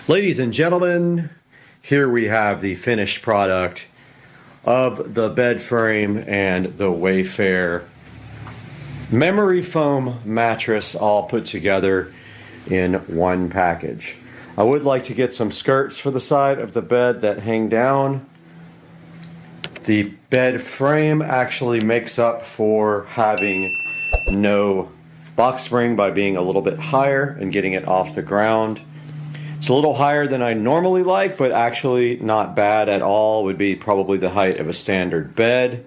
Ladies and gentlemen, here we have the finished product of the bed frame and the Wayfair memory foam mattress all put together in one package. I would like to get some skirts for the side of the bed that hang down. The bed frame actually makes up for having no box spring by being a little bit higher and getting it off the ground. It's a little higher than I normally like, but actually not bad at all. Would be probably the height of a standard bed.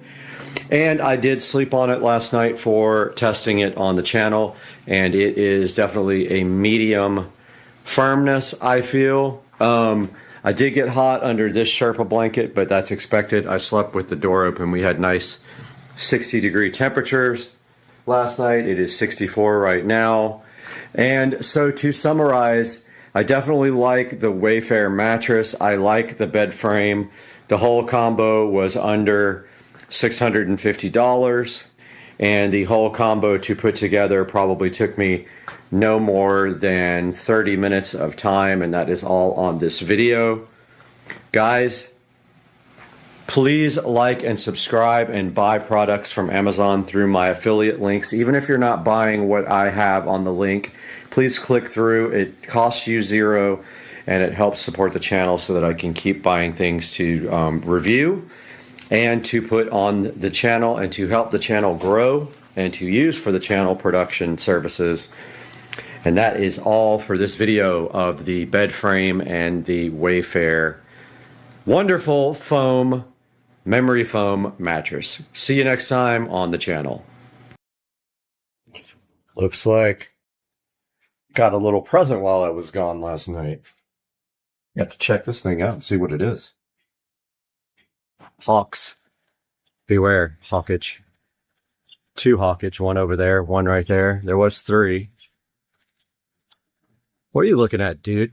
And I did sleep on it last night for testing it on the channel, and it is definitely a medium firmness, I feel. I did get hot under this Sherpa blanket, but that's expected. I slept with the door open. We had nice 60-degree temperatures last night. It is 64 right now. And so to summarize, I definitely like the Wayfair mattress. I like the bed frame. The whole combo was under $650, and the whole combo to put together probably took me no more than 30 minutes of time, and that is all on this video. Guys, please like and subscribe and buy products from Amazon through my affiliate links. Even if you're not buying what I have on the link, please click through. It costs you $0, and it helps support the channel so that I can keep buying things to review and to put on the channel and to help the channel grow and to use for the channel production services. And that is all for this video of the bed frame and the Wayfair wonderful foam, memory foam mattress. See you next time on the channel. Looks like got a little present while I was gone last night. You have to check this thing out and see what it is. Hawks. Beware, hawkage. 2 hawkage, 1 over there, 1 right there. There was 3. What are you looking at, dude?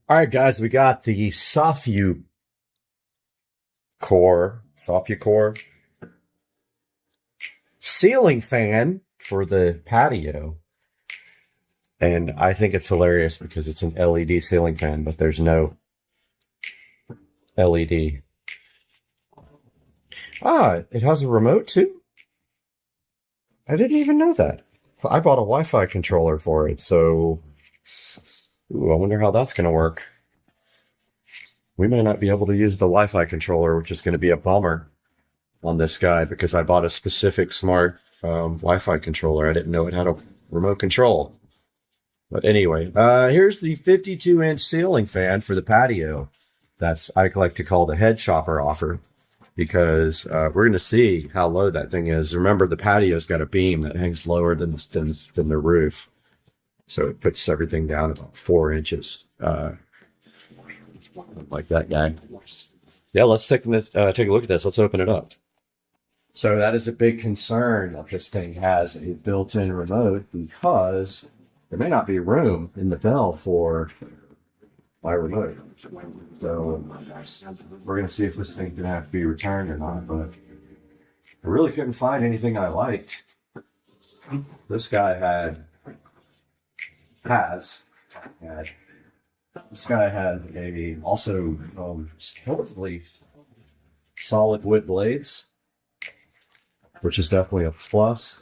All right, guys, we got the Sofu core ceiling fan for the patio. And I think it's hilarious because it's an LED ceiling fan, but there's no LED. Ah, it has a remote too? I didn't even know that. I bought a Wi-Fi controller for it, so ooh, I wonder how that's going to work. We may not be able to use the Wi-Fi controller, which is going to be a bummer on this guy because I bought a specific smart Wi-Fi controller. I didn't know it had a remote control. But anyway, here's the 52-inch ceiling fan for the patio. That's, I like to call the head chopper offer because we're going to see how low that thing is. Remember, the patio's got a beam that hangs lower than the roof. So it puts everything down about 4 inches. Like that guy. Yeah, let's take a look at this. Let's open it up. So that is a big concern that this thing has a built-in remote because there may not be room in the bell for my remote. So we're going to see if this thing can have to be returned or not, but I really couldn't find anything I liked. This guy this guy had a also supposedly solid wood blades, which is definitely a plus.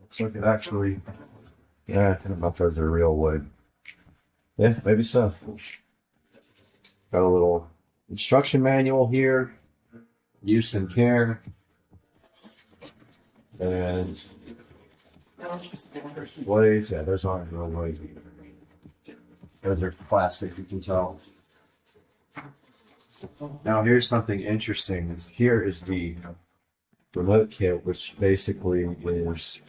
Looks like it actually, yeah, I don't know if those are real wood. Yeah, maybe so. Got a little instruction manual here, use and care, and blades. Yeah, those aren't real blades. Those are plastic, you can tell. Now here's something interesting. Here is the remote kit, which basically is,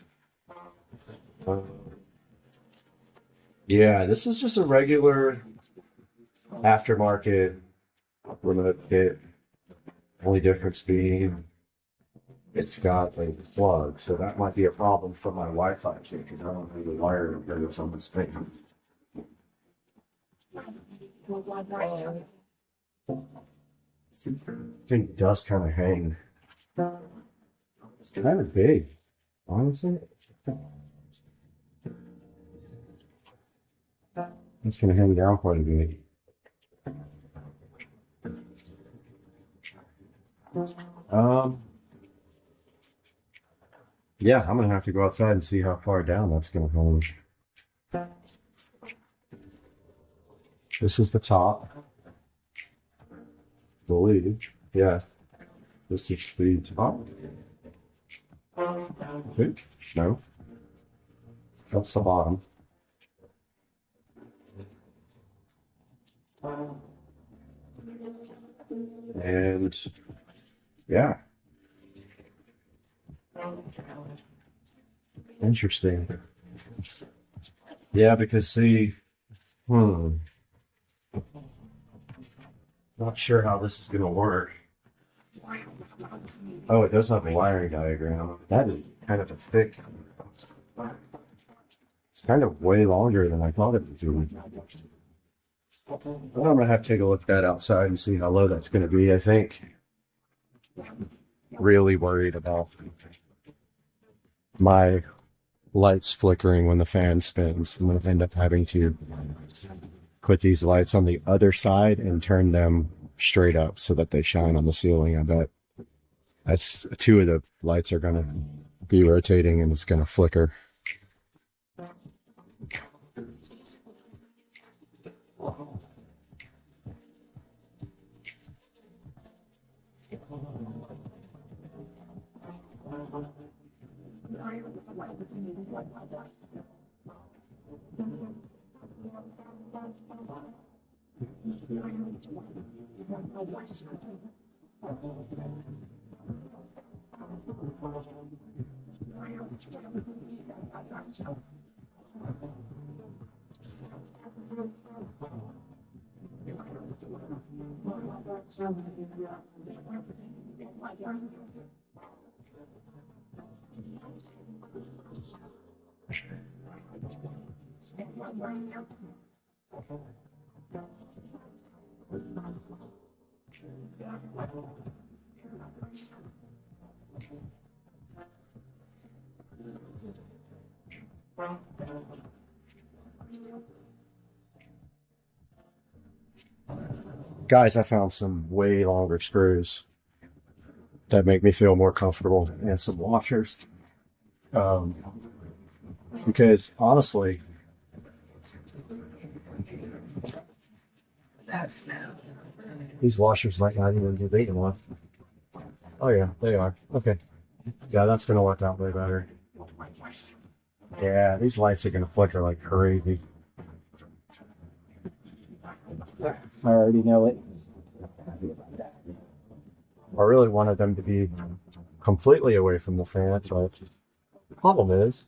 yeah, this is just a regular aftermarket remote kit. Only difference being it's got a plug, so that might be a problem for my Wi-Fi kit because I don't have the wire that goes on this thing. I think it does kind of hang. It's kind of big, honestly. It's going to hang down quite a bit. Yeah, I'm going to have to go outside and see how far down that's going to hang. This is the top. Believe. Yeah. This is the top. I think. No. That's the bottom. And yeah. Interesting. Yeah, because see, not sure how this is going to work. Oh, it does have a wiring diagram. That is kind of a thick. It's kind of way longer than I thought it would be. Well, I'm going to have to take a look at that outside and see how low that's going to be, I think. Really worried about my lights flickering when the fan spins. I'm going to end up having to put these lights on the other side and turn them straight up so that they shine on the ceiling. I bet that's 2 of the lights are going to be rotating and it's going to flicker. Guys, I found some way longer screws that make me feel more comfortable, and some washers. Because honestly, these washers might not even be big enough. Oh yeah, they are. Okay. Yeah, that's going to work out way better. Yeah, these lights are going to flicker like crazy. I already know it. I really wanted them to be completely away from the fan, but the problem is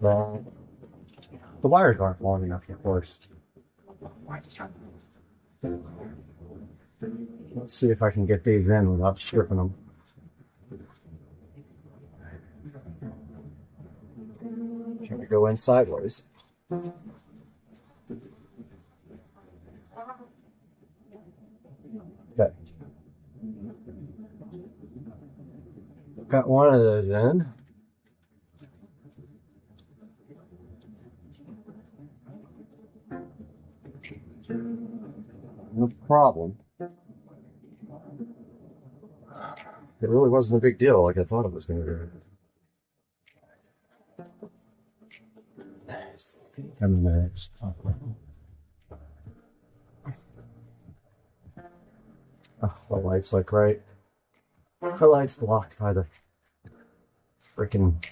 that the wires aren't long enough, of course. Let's see if I can get these in without stripping them. Trying to go in sideways. Okay. Got one of those in. No problem. It really wasn't a big deal like I thought it was going to be. And next. Oh, the light's like right. The light's blocked by the freaking.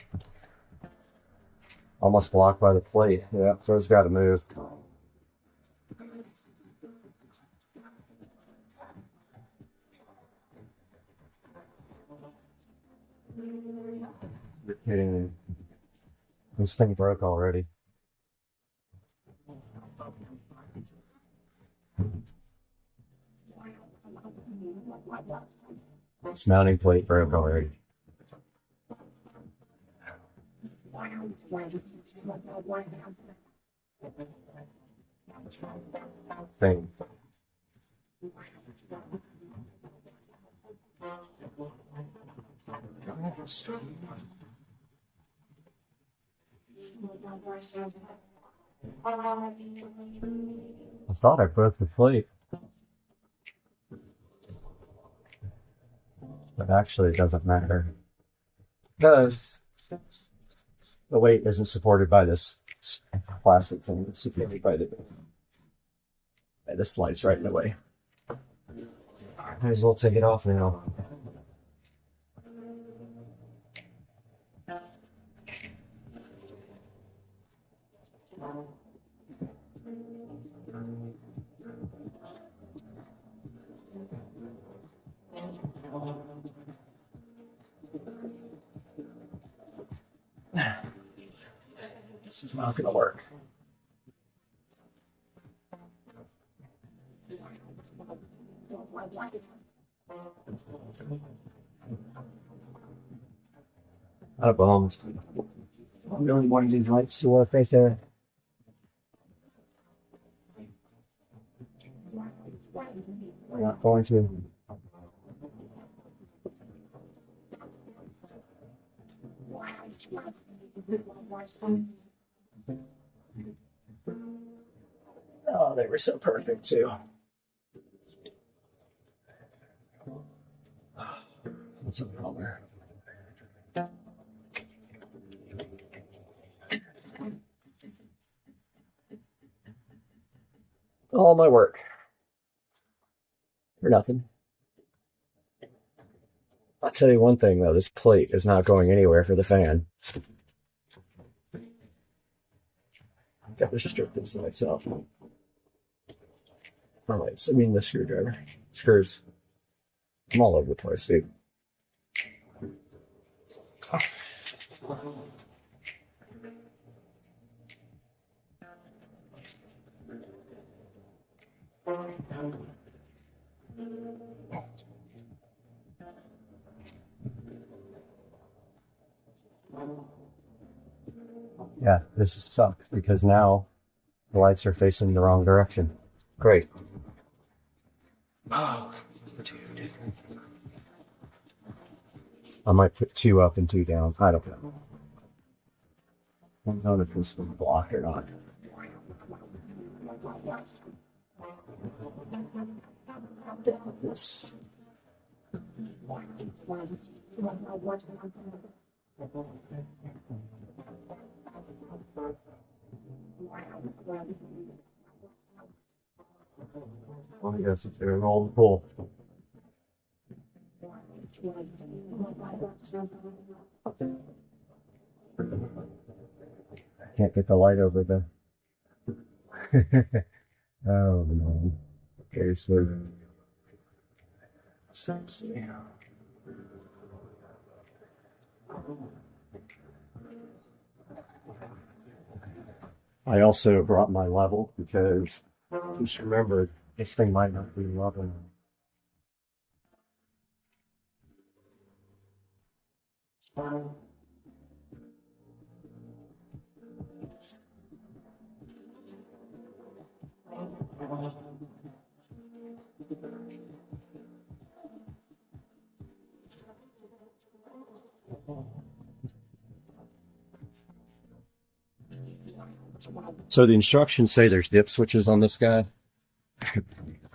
Almost blocked by the plate. Yeah, so it's got to move. You're kidding me. This thing broke already. This mounting plate broke already. thing. I thought I broke the plate, but actually it doesn't matter because the weight isn't supported by this plastic thing. It's supported by this slice right in the way. Might as well take it off now. This is not going to work. Out of bombs. I really wanted these lights to work right there. We're not going to. Oh, they were so perfect too. What's a bummer. All my work for nothing. I'll tell you one thing though, this plate is not going anywhere for the fan. Got to strip these lights out. My lights, I mean the screwdriver. Screws. I'm all over the place, dude. Yeah, this sucks because now the lights are facing the wrong direction. Great. Oh, dude. I might put 2 up and 2 down. I don't know. I don't know if this will block or not. This. Well, I guess it's doing all the pull. I can't get the light over the. Oh no. Seriously. Seriously. I also brought my level because just remember this thing might not be level. So the instructions say there's dip switches on this guy.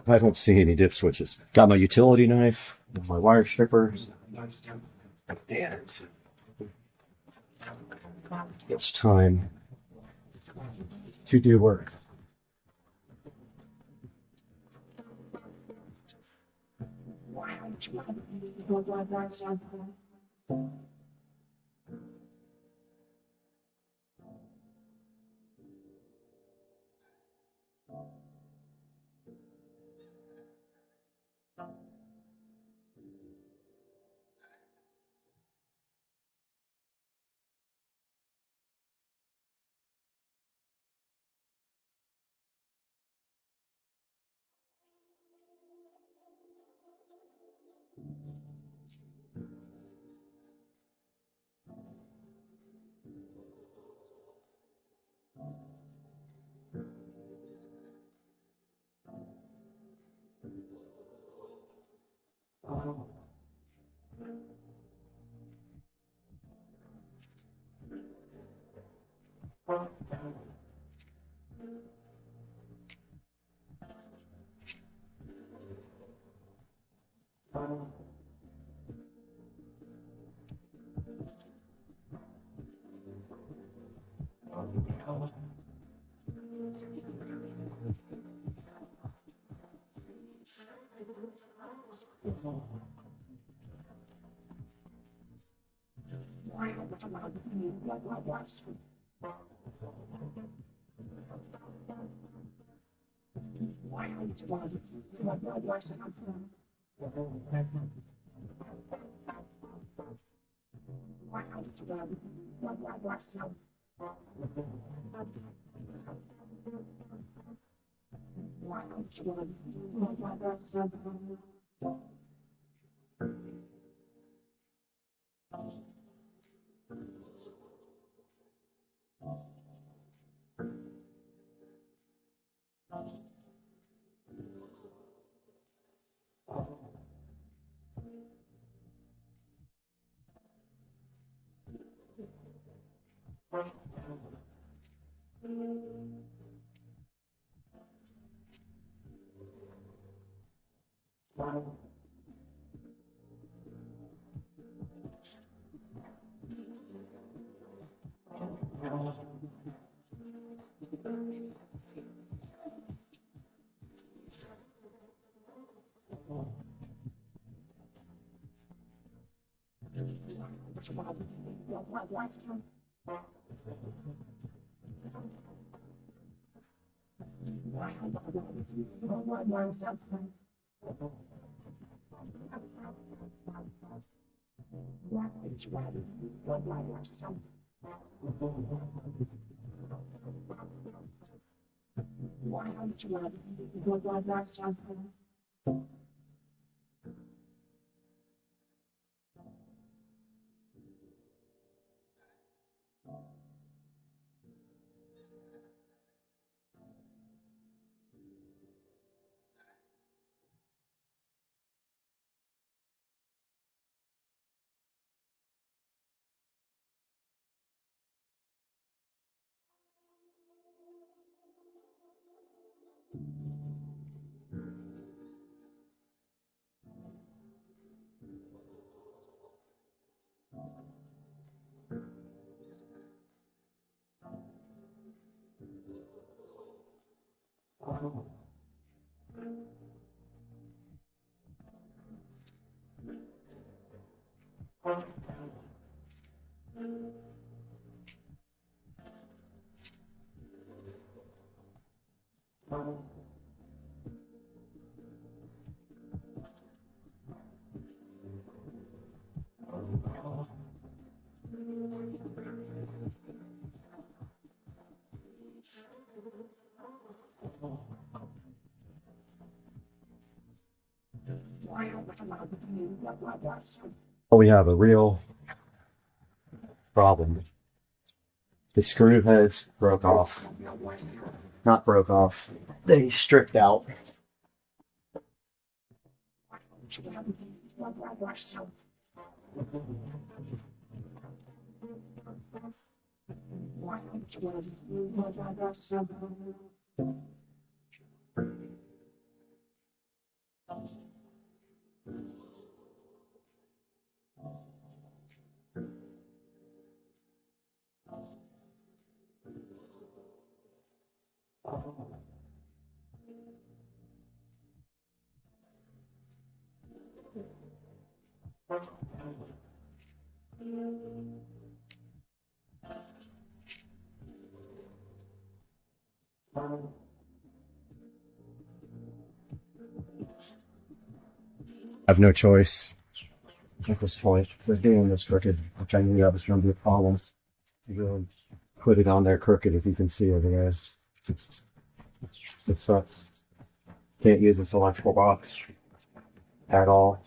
I don't see any dip switches. Got my utility knife, my wire strippers, and it's time to do work. We have a real problem. The screw heads broke off. Not broke off. They stripped out. I have no choice at this point. They're doing this crooked, which I knew that was going to be a problem. They'll put it on there crooked, if you can see over there. It sucks. Can't use this electrical box at all.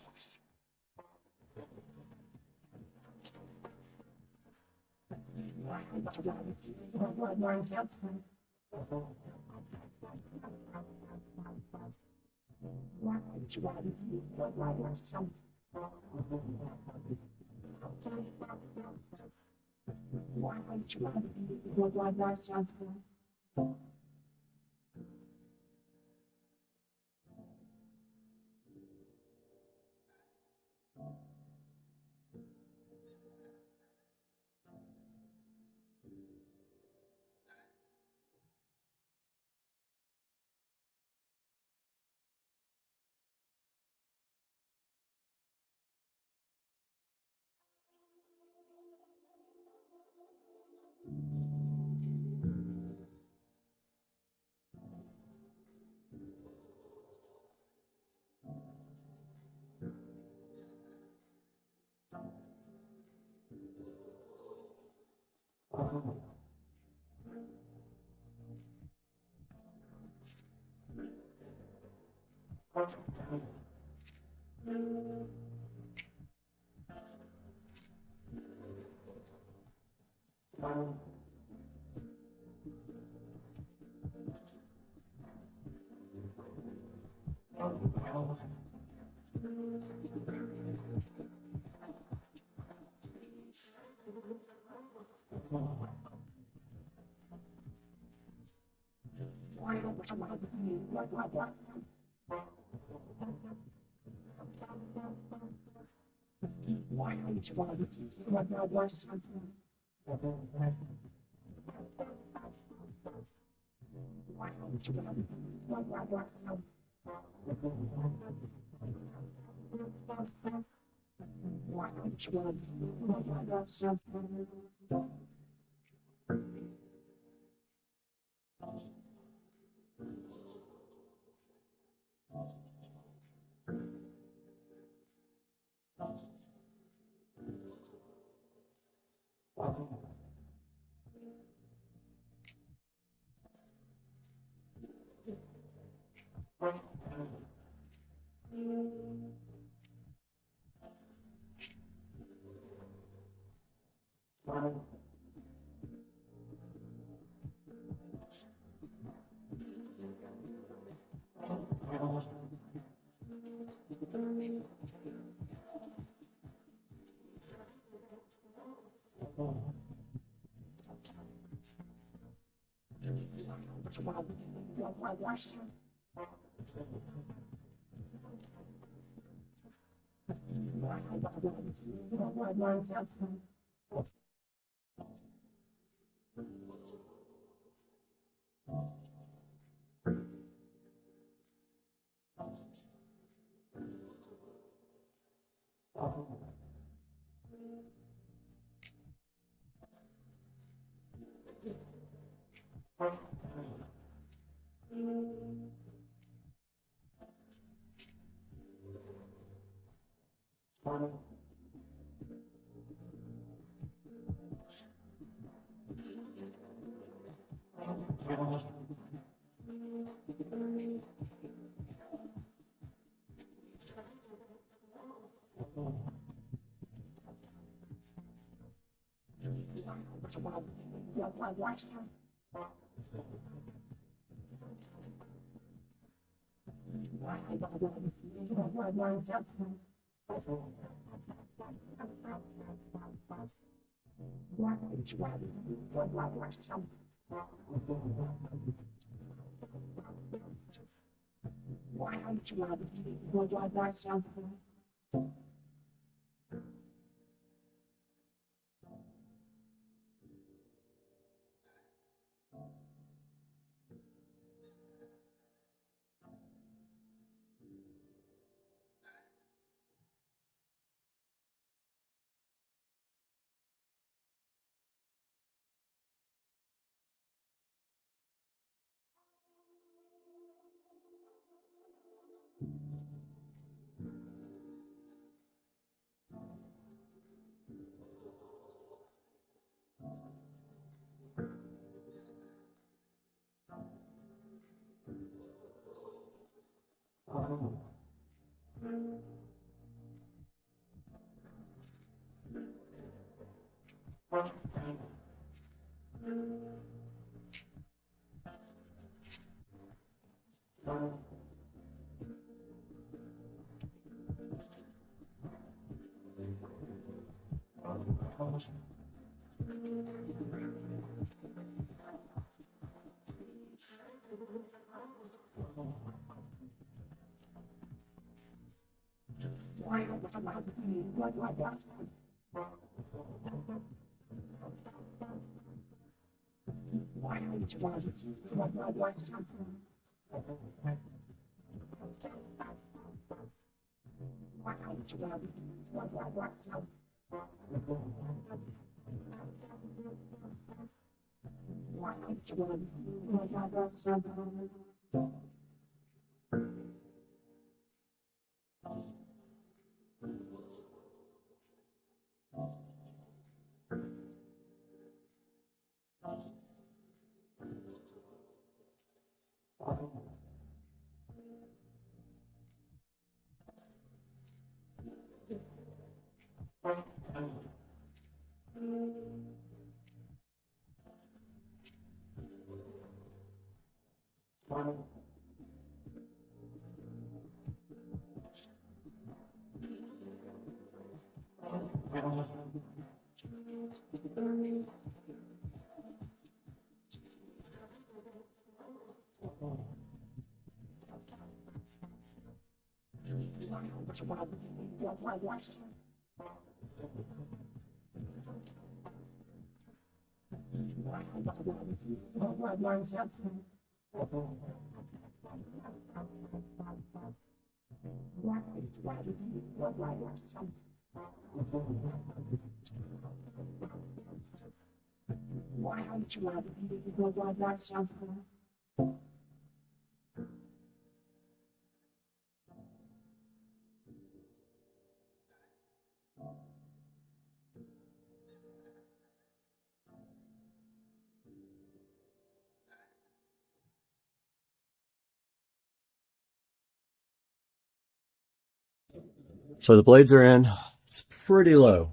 So the blades are in. It's pretty low.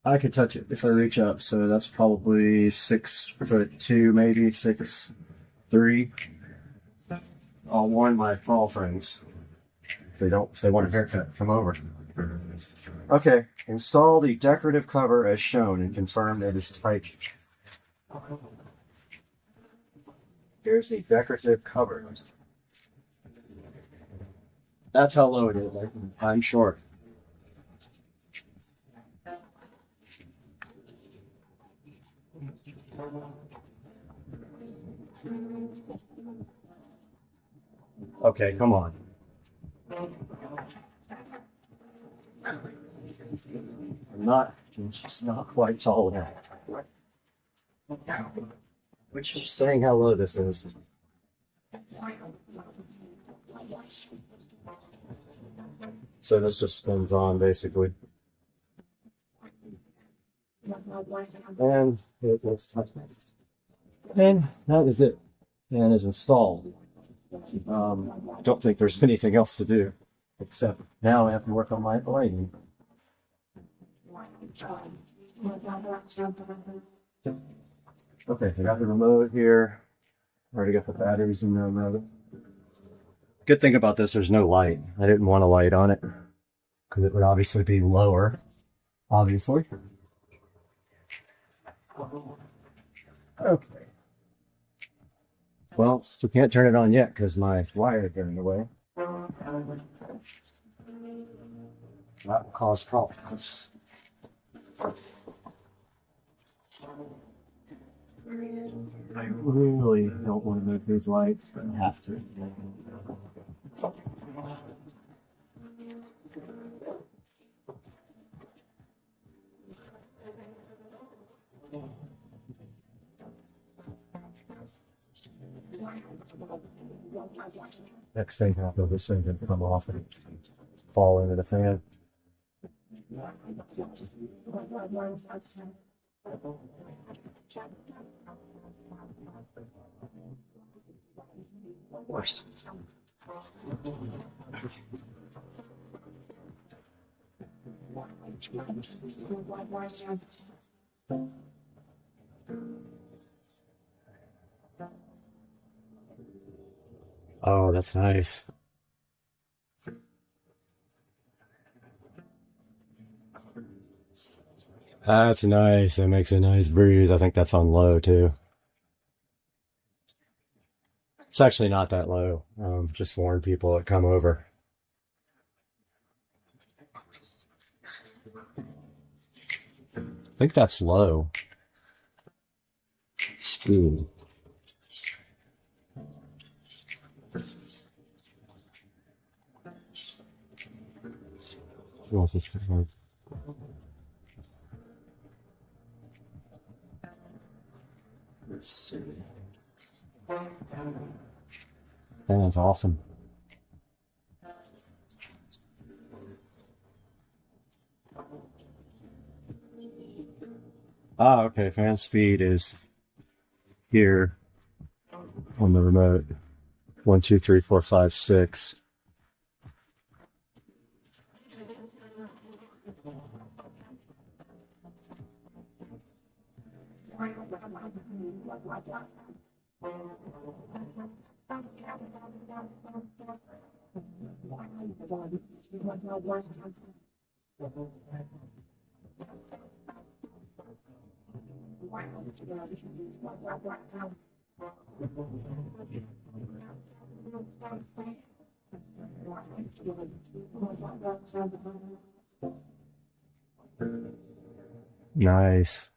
I could touch it if I reach up, so that's probably 6'2", maybe 6'3". I'll warn my fall friends if they want a haircut, come over. Okay, install the decorative cover as shown and confirm it is tight. Here's the decorative cover. That's how low it is. I'm short. Okay, come on. I'm just not quite tall enough. Which is saying how low this is. So this just spins on basically. And it looks tight. And that is it. And it's installed. I don't think there's anything else to do except now I have to work on my lighting. Okay, I got the remote here. Already got the batteries in the remote. Good thing about this, there's no light. I didn't want a light on it because it would obviously be lower. Obviously. Okay. Well, we can't turn it on yet because my wire is getting away. That will cause problems. I really don't want to move these lights, but I have to. Next thing happens, this thing can come off and fall into the fan. Worst. Oh, that's nice. That's nice. That makes a nice breeze. I think that's on low too. It's actually not that low. Just warn people that come over. I think that's low. Speed. Let's see. That's awesome. Ah, okay. Fan speed is here on the remote. 1, 2, 3, 4, 5, 6. Nice.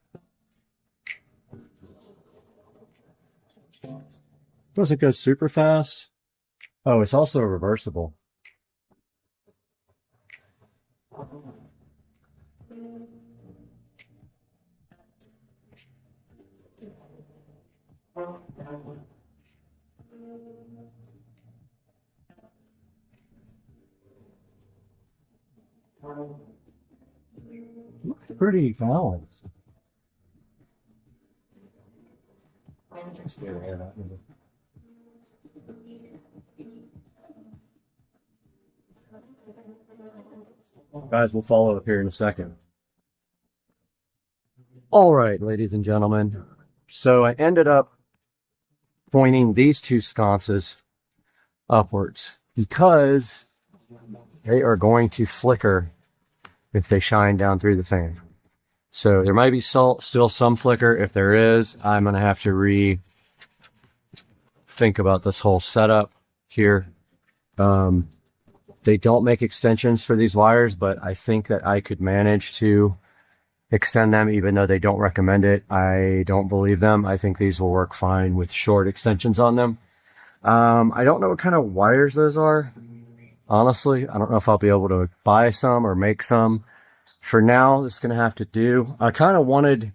Doesn't go super fast. Oh, it's also reversible. Looks pretty balanced. Let's get rid of that. Guys, we'll follow up here in a second. All right, ladies and gentlemen. So I ended up pointing these two sconces upwards because they are going to flicker if they shine down through the fan. So there might be still some flicker. If there is, I'm going to have to think about this whole setup here. They don't make extensions for these wires, but I think that I could manage to extend them even though they don't recommend it. I don't believe them. I think these will work fine with short extensions on them. I don't know what kind of wires those are. Honestly, I don't know if I'll be able to buy some or make some. For now, this is going to have to do. I kind of wanted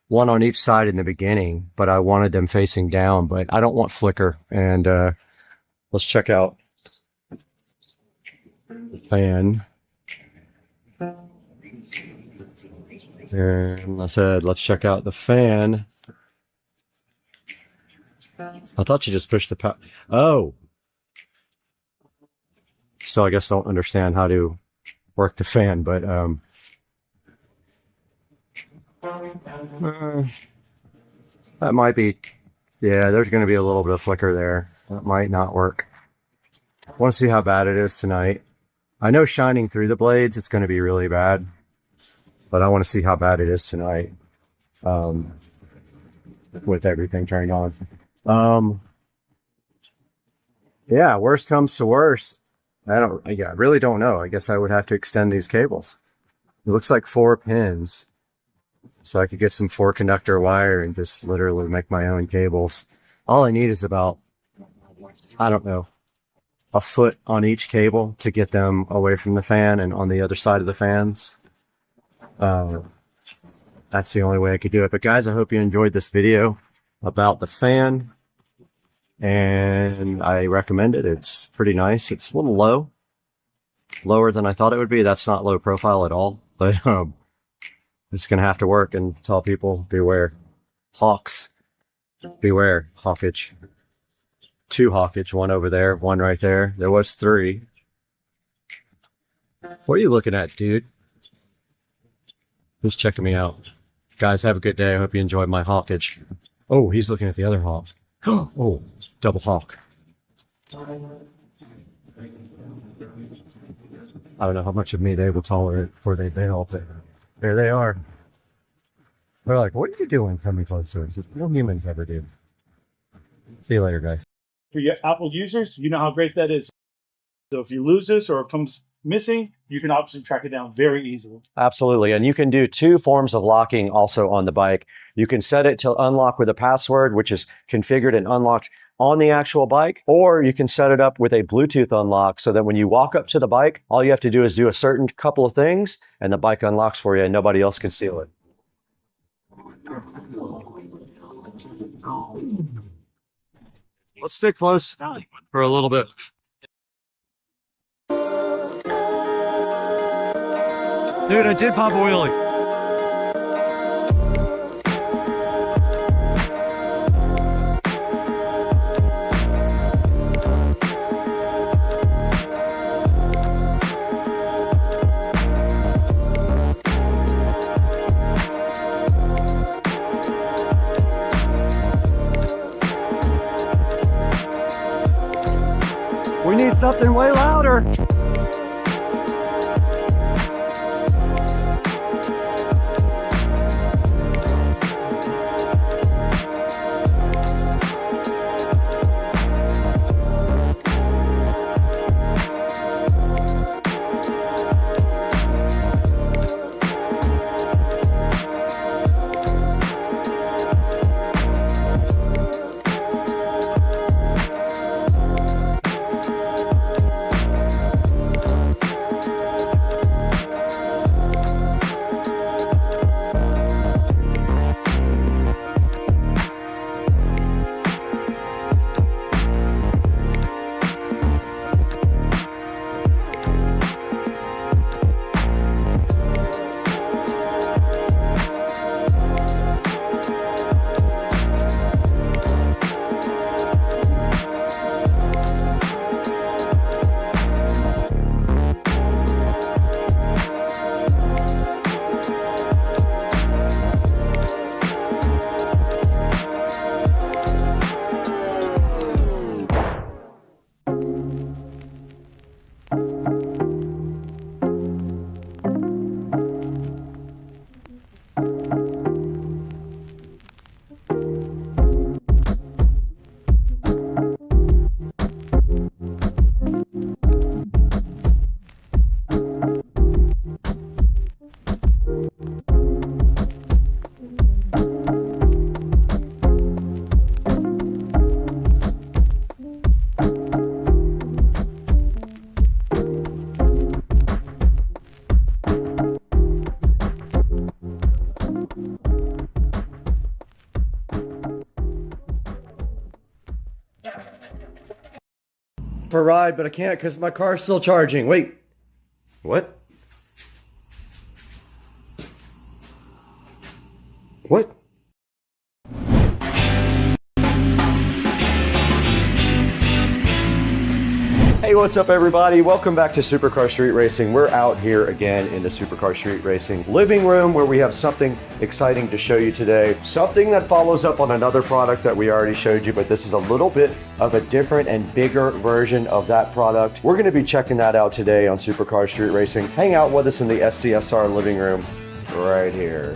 one on each side in the beginning, but I wanted them facing down, but I don't want flicker. And let's check out the fan. And I said, let's check out the fan. I thought you just pushed the power. Oh. So I guess I don't understand how to work the fan, but that might be, yeah, there's going to be a little bit of flicker there. That might not work. I want to see how bad it is tonight. I know shining through the blades, it's going to be really bad, but I want to see how bad it is tonight with everything turned on. Yeah, worst comes to worst. I really don't know. I guess I would have to extend these cables. It looks like 4 pins. So I could get some 4-conductor wire and just literally make my own cables. All I need is about, I don't know, a foot on each cable to get them away from the fan and on the other side of the fans. That's the only way I could do it. But guys, I hope you enjoyed this video about the fan. And I recommend it. It's pretty nice. It's a little low. Lower than I thought it would be. That's not low profile at all. But it's going to have to work and tell people, beware. Hawks. Beware. Hawkage. 2 hawkage. 1 over there. 1 right there. There was 3. What are you looking at, dude? Who's checking me out? Guys, have a good day. I hope you enjoyed my hawkage. Oh, he's looking at the other hawk. Oh, double hawk. I don't know how much of me they will tolerate before they bail, but there they are. They're like, what are you doing coming close to us? No humans ever do. See you later, guys. For your Apple users, you know how great that is. So if you lose this or it comes missing, you can obviously track it down very easily. Absolutely. And you can do two forms of locking also on the bike. You can set it to unlock with a password, which is configured and unlocked on the actual bike, or you can set it up with a Bluetooth unlock so that when you walk up to the bike, all you have to do is do a certain couple of things and the bike unlocks for you and nobody else can steal it. Let's stick close for a little bit. Dude, I did pop a wheelie. We need something way louder. For a ride, but I can't because my car's still charging. Wait. What? What? Hey, what's up everybody? Welcome back to Supercar Street Racing. We're out here again in the Supercar Street Racing living room where we have something exciting to show you today. Something that follows up on another product that we already showed you, but this is a little bit of a different and bigger version of that product. We're gonna be checking that out today on Supercar Street Racing. Hang out with us in the SCSR living room right here.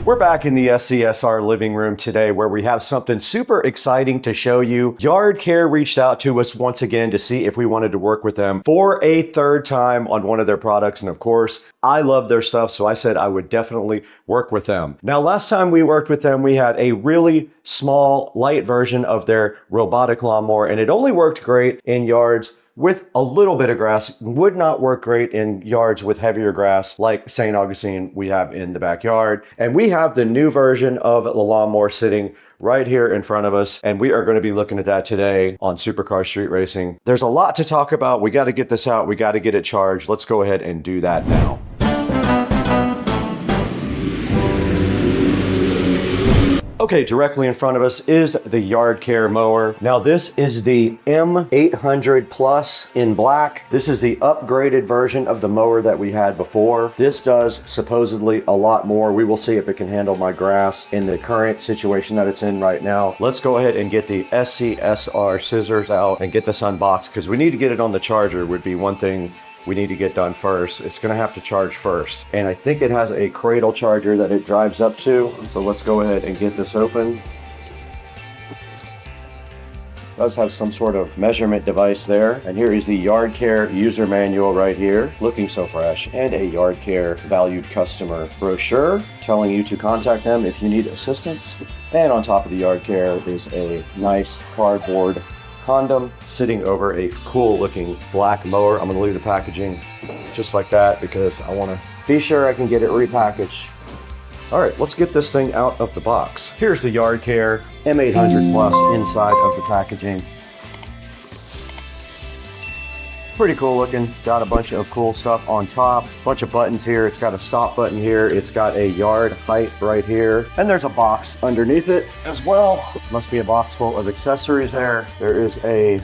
We're back in the SCSR living room today where we have something super exciting to show you. Yard Care reached out to us once again to see if we wanted to work with them for a third time on one of their products. And of course, I love their stuff, so I said I would definitely work with them. Now, last time we worked with them, we had a really small, light version of their robotic lawnmower, and it only worked great in yards with a little bit of grass. Would not work great in yards with heavier grass like St. Augustine we have in the backyard. And we have the new version of the lawnmower sitting right here in front of us, and we are going to be looking at that today on Supercar Street Racing. There's a lot to talk about. We got to get this out. We got to get it charged. Let's go ahead and do that now. Okay, directly in front of us is the Yard Care mower. Now this is the M800 Plus in black. This is the upgraded version of the mower that we had before. This does supposedly a lot more. We will see if it can handle my grass in the current situation that it's in right now. Let's go ahead and get the SCSR scissors out and get this unboxed, because we need to get it on the charger would be one thing we need to get done first. It's gonna have to charge first. And I think it has a cradle charger that it drives up to. So let's go ahead and get this open. It does have some sort of measurement device there. And here is the Yard Care user manual right here, looking so fresh. And a Yard Care valued customer brochure telling you to contact them if you need assistance. And on top of the Yard Care is a nice cardboard condom sitting over a cool looking black mower. I'm gonna leave the packaging just like that because I wanna be sure I can get it repackaged. All right, let's get this thing out of the box. Here's the Yard Care M800 Plus inside of the packaging. Pretty cool looking. Got a bunch of cool stuff on top. Bunch of buttons here. It's got a stop button here. It's got a yard height right here. And there's a box underneath it as well. Must be a box full of accessories there. There is a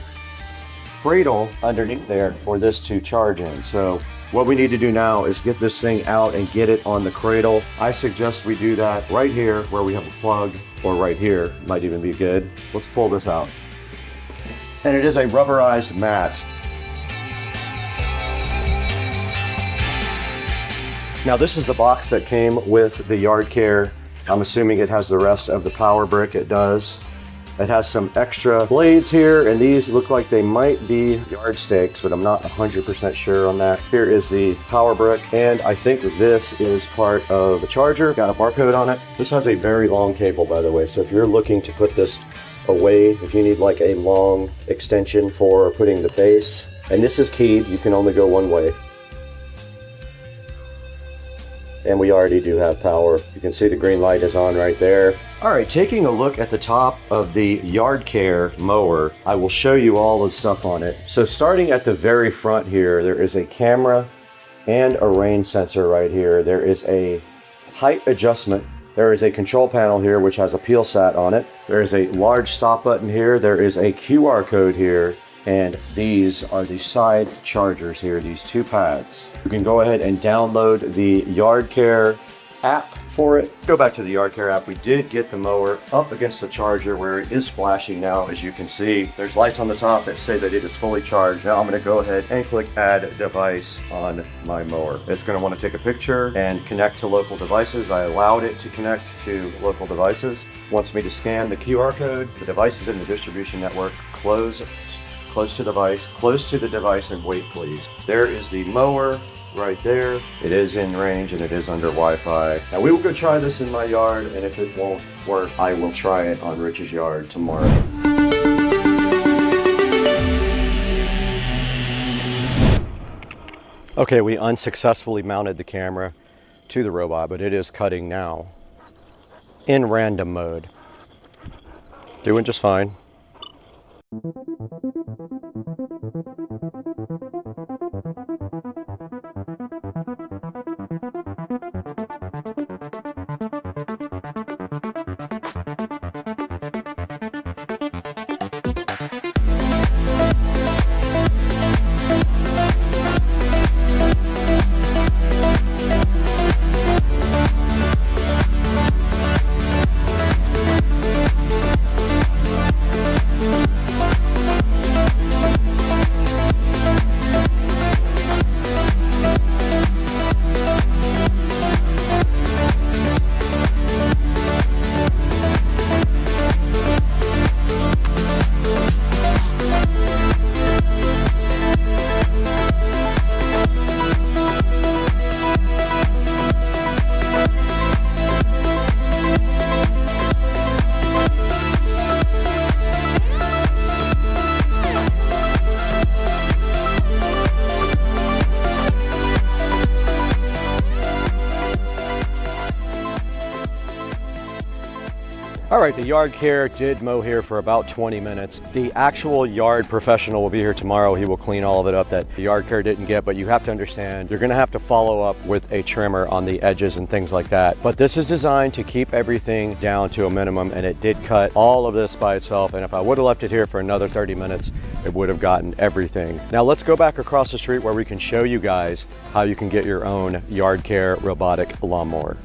cradle underneath there for this to charge in. So what we need to do now is get this thing out and get it on the cradle. I suggest we do that right here where we have a plug, or right here, might even be good. Let's pull this out. And it is a rubberized mat. Now this is the box that came with the Yard Care. I'm assuming it has the rest of the power brick. It does. It has some extra blades here, and these look like they might be yard stakes, but I'm not 100% sure on that. Here is the power brick, and I think this is part of the charger. Got a barcode on it. This has a very long cable, by the way, so if you're looking to put this away, if you need like a long extension for putting the base, and this is keyed, you can only go one way. And we already do have power. You can see the green light is on right there. All right, taking a look at the top of the Yard Care mower, I will show you all the stuff on it. So starting at the very front here, there is a camera and a rain sensor right here. There is a height adjustment. There is a control panel here which has a peel sat on it. There is a large stop button here. There is a QR code here. And these are the side chargers here, these two pads. You can go ahead and download the Yard Care app for it. Go back to the Yard Care app. We did get the mower up against the charger where it is flashing now, as you can see. There's lights on the top that say that it is fully charged. Now I'm gonna go ahead and click add device on my mower. It's gonna wanna take a picture and connect to local devices. I allowed it to connect to local devices. Wants me to scan the QR code. The device is in the distribution network. Close to device, close to the device, and wait please. There is the mower right there. It is in range and it is under Wi-Fi. Now we will go try this in my yard, and if it won't work, I will try it on Rich's yard tomorrow. Okay, we unsuccessfully mounted the camera to the robot, but it is cutting now in random mode. Doing just fine. All right, the yard care did mow here for about 20 minutes. The actual yard professional will be here tomorrow. He will clean all of it up that the yard care didn't get, but you have to understand, you're gonna have to follow up with a trimmer on the edges and things like that. But this is designed to keep everything down to a minimum, and it did cut all of this by itself. And if I would have left it here for another 30 minutes, it would have gotten everything. Now let's go back across the street where we can show you guys how you can get your own yard care robotic lawnmower.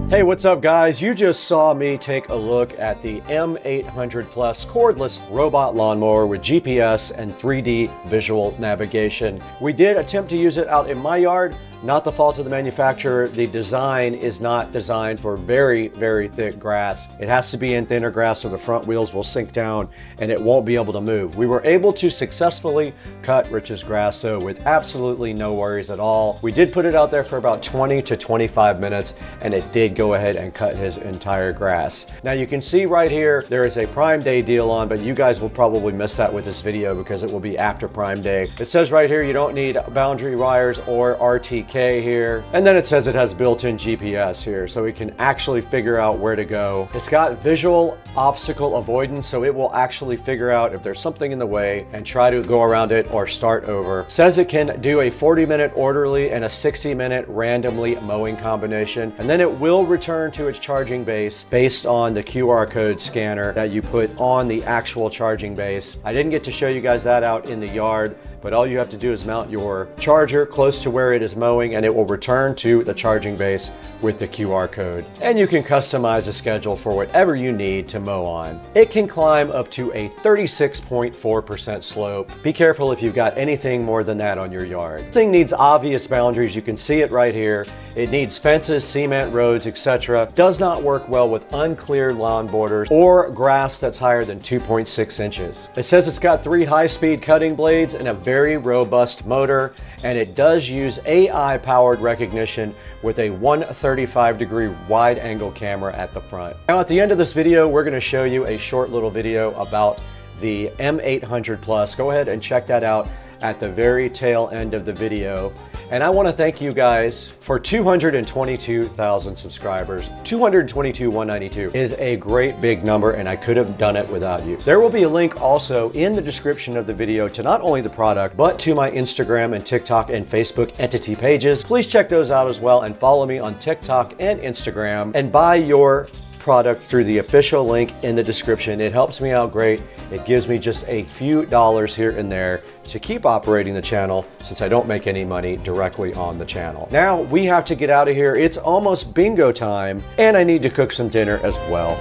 Hey, what's up guys? You just saw me take a look at the M800 Plus cordless robot lawnmower with GPS and 3D visual navigation. We did attempt to use it out in my yard. Not the fault of the manufacturer. The design is not designed for very, very thick grass. It has to be in thinner grass so the front wheels will sink down and it won't be able to move. We were able to successfully cut Rich's grass though with absolutely no worries at all. We did put it out there for about 20 to 25 minutes and it did go ahead and cut his entire grass. Now you can see right here, there is a Prime Day deal on, but you guys will probably miss that with this video because it will be after Prime Day. It says right here, you don't need boundary wires or RTK here, and then it says it has built-in GPS here, so it can actually figure out where to go. It's got visual obstacle avoidance, so it will actually figure out if there's something in the way and try to go around it or start over. It says it can do a 40-minute orderly and a 60-minute randomly mowing combination, and then it will return to its charging base based on the QR code scanner that you put on the actual charging base. I didn't get to show you guys that out in the yard, but all you have to do is mount your charger close to where it is mowing and it will return to the charging base with the QR code. And you can customize a schedule for whatever you need to mow on. It can climb up to a 36.4% slope. Be careful if you've got anything more than that on your yard. This thing needs obvious boundaries. You can see it right here. It needs fences, cement roads, etc. Does not work well with uncleared lawn borders or grass that's higher than 2.6 inches. It says it's got 3 high-speed cutting blades and a very robust motor, and it does use AI-powered recognition with a 135-degree wide-angle camera at the front. Now at the end of this video, we're going to show you a short little video about the M800 Plus. Go ahead and check that out at the very tail end of the video. And I want to thank you guys for 222,000 subscribers. 222,192 is a great big number, and I could have done it without you. There will be a link also in the description of the video to not only the product, but to my Instagram and TikTok and Facebook entity pages. Please check those out as well and follow me on TikTok and Instagram and buy your product through the official link in the description. It helps me out great. It gives me just a few dollars here and there to keep operating the channel since I don't make any money directly on the channel. Now we have to get out of here. It's almost bingo time and I need to cook some dinner as well.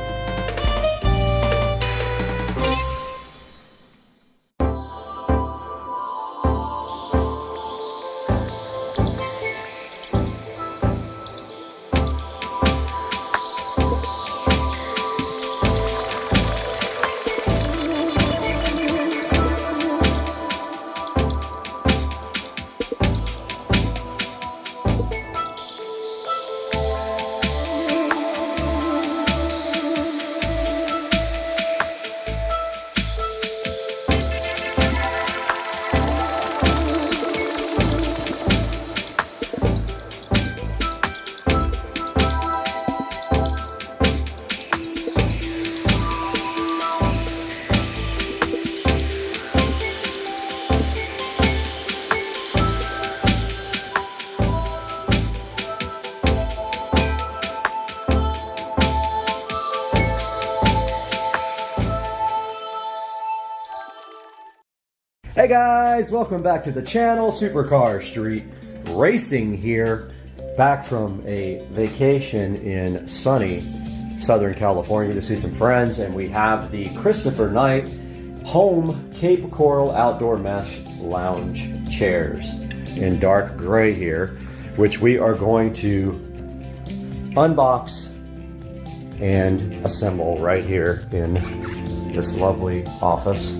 Hey guys, welcome back to the channel. Supercar Street Racing here, back from a vacation in sunny Southern California to see some friends, and we have the Christopher Knight Home Cape Coral Outdoor Mesh Lounge chairs in dark gray here, which we are going to unbox and assemble right here in this lovely office.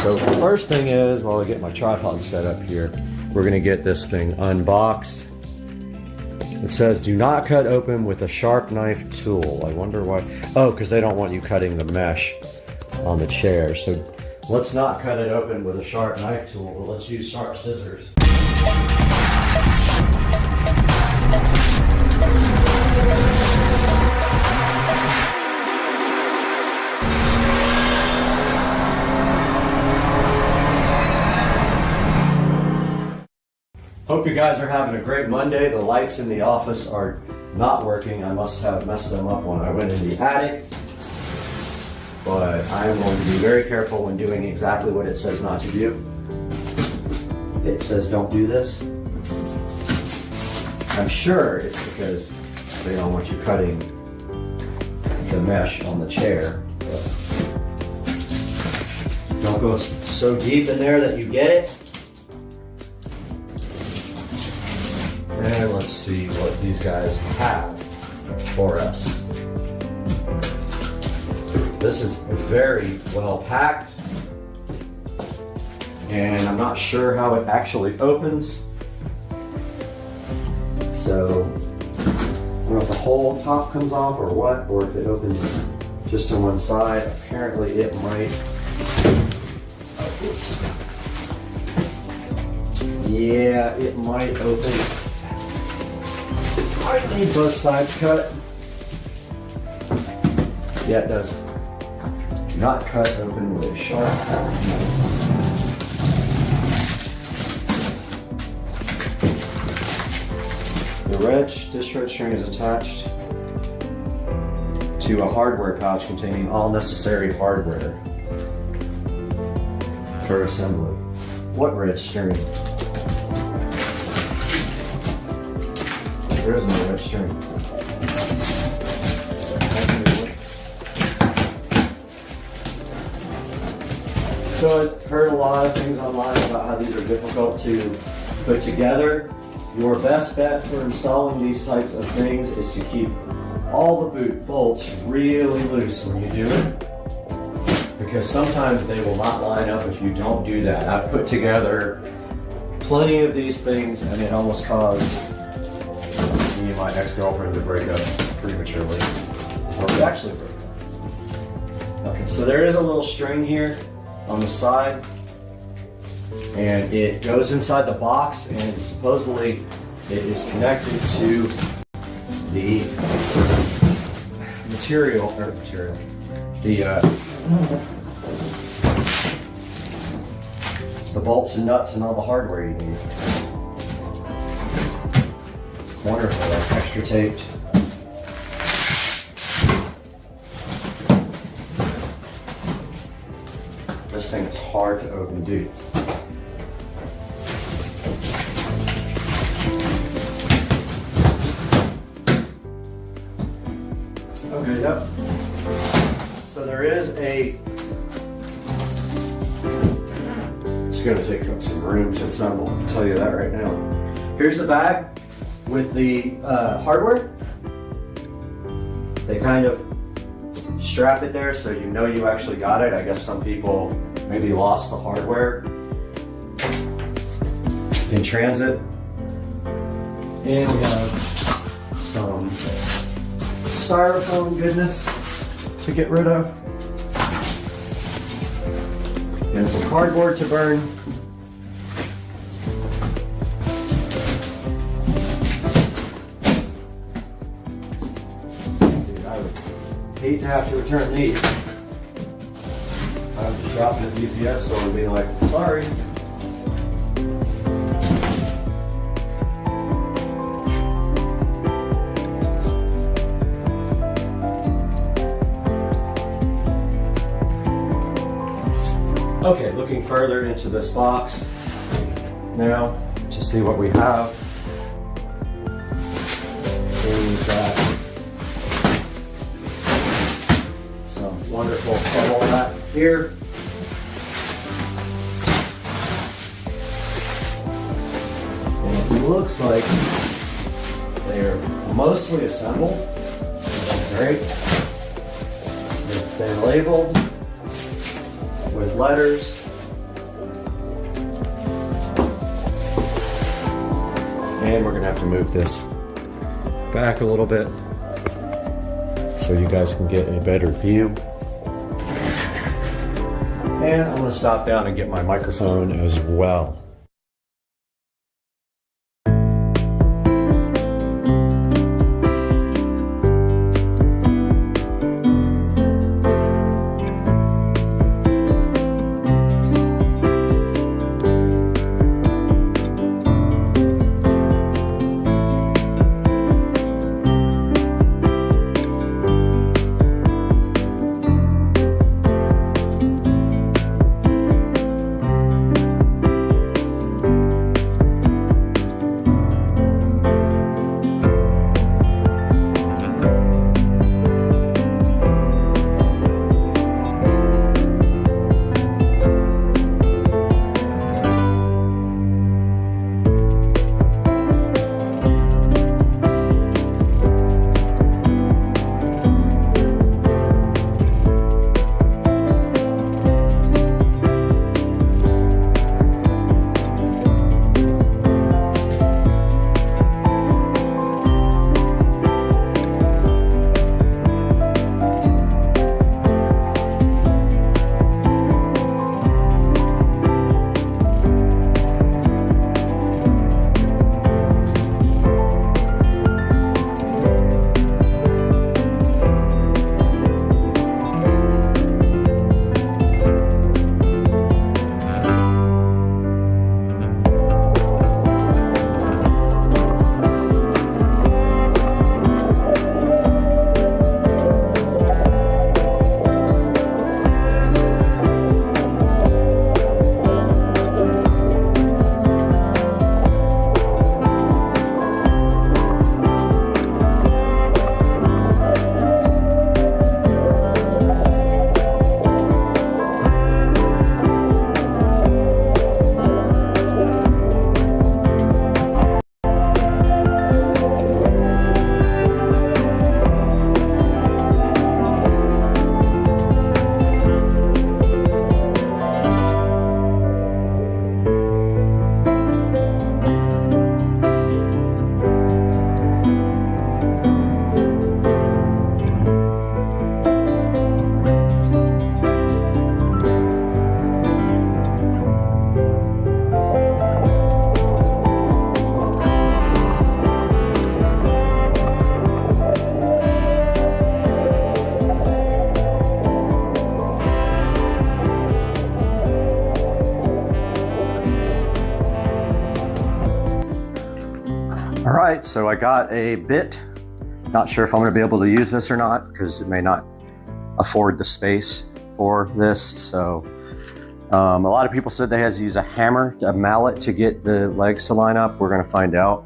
So the first thing is, while I get my tripod set up here, we're going to get this thing unboxed. It says, do not cut open with a sharp knife tool. I wonder why. Oh, because they don't want you cutting the mesh on the chair. So let's not cut it open with a sharp knife tool, but let's use sharp scissors. Hope you guys are having a great Monday. The lights in the office are not working. I must have messed them up when I went in the attic. But I am going to be very careful when doing exactly what it says not to do. It says don't do this. I'm sure it's because they don't want you cutting the mesh on the chair. But don't go so deep in there that you get it. And let's see what these guys have for us. This is very well packed, and I'm not sure how it actually opens. So I don't know if the whole top comes off or what, or if it opens just on one side. Apparently it might. Oh, oops. Yeah, it might open. I need both sides cut. Yeah, it does. Not cut open with a sharp. This red string is attached to a hardware pouch containing all necessary hardware for assembly. What red string? There is no red string. So I've heard a lot of things online about how these are difficult to put together. Your best bet for installing these types of things is to keep all the boot bolts really loose when you do it, because sometimes they will not line up if you don't do that. I've put together plenty of these things and it almost caused me and my ex-girlfriend to break up prematurely. Or we actually broke up. Okay, so there is a little string here on the side, and it goes inside the box, and supposedly it is connected to the the bolts and nuts and all the hardware you need. Wonderful, that's extra taped. This thing is hard to open, dude. Okay, yep. So there is a. It's going to take up some room to assemble, I can tell you that right now. Here's the bag with the hardware. They kind of strap it there so you know you actually got it. I guess some people maybe lost the hardware in transit. And we have some styrofoam goodness to get rid of. And some cardboard to burn. Dude, I would hate to have to return these. I would just drop it at the UPS store and be like, sorry. Okay, looking further into this box now to see what we have. We've got some wonderful bubble wrap here. And it looks like they're mostly assembled. Great. They're labeled with letters. And we're gonna have to move this back a little bit so you guys can get a better view. And I'm gonna stop down and get my microphone as well. All right, so I got a bit. Not sure if I'm going to be able to use this or not because it may not afford the space for this. So a lot of people said they had to use a hammer, a mallet to get the legs to line up. We're going to find out.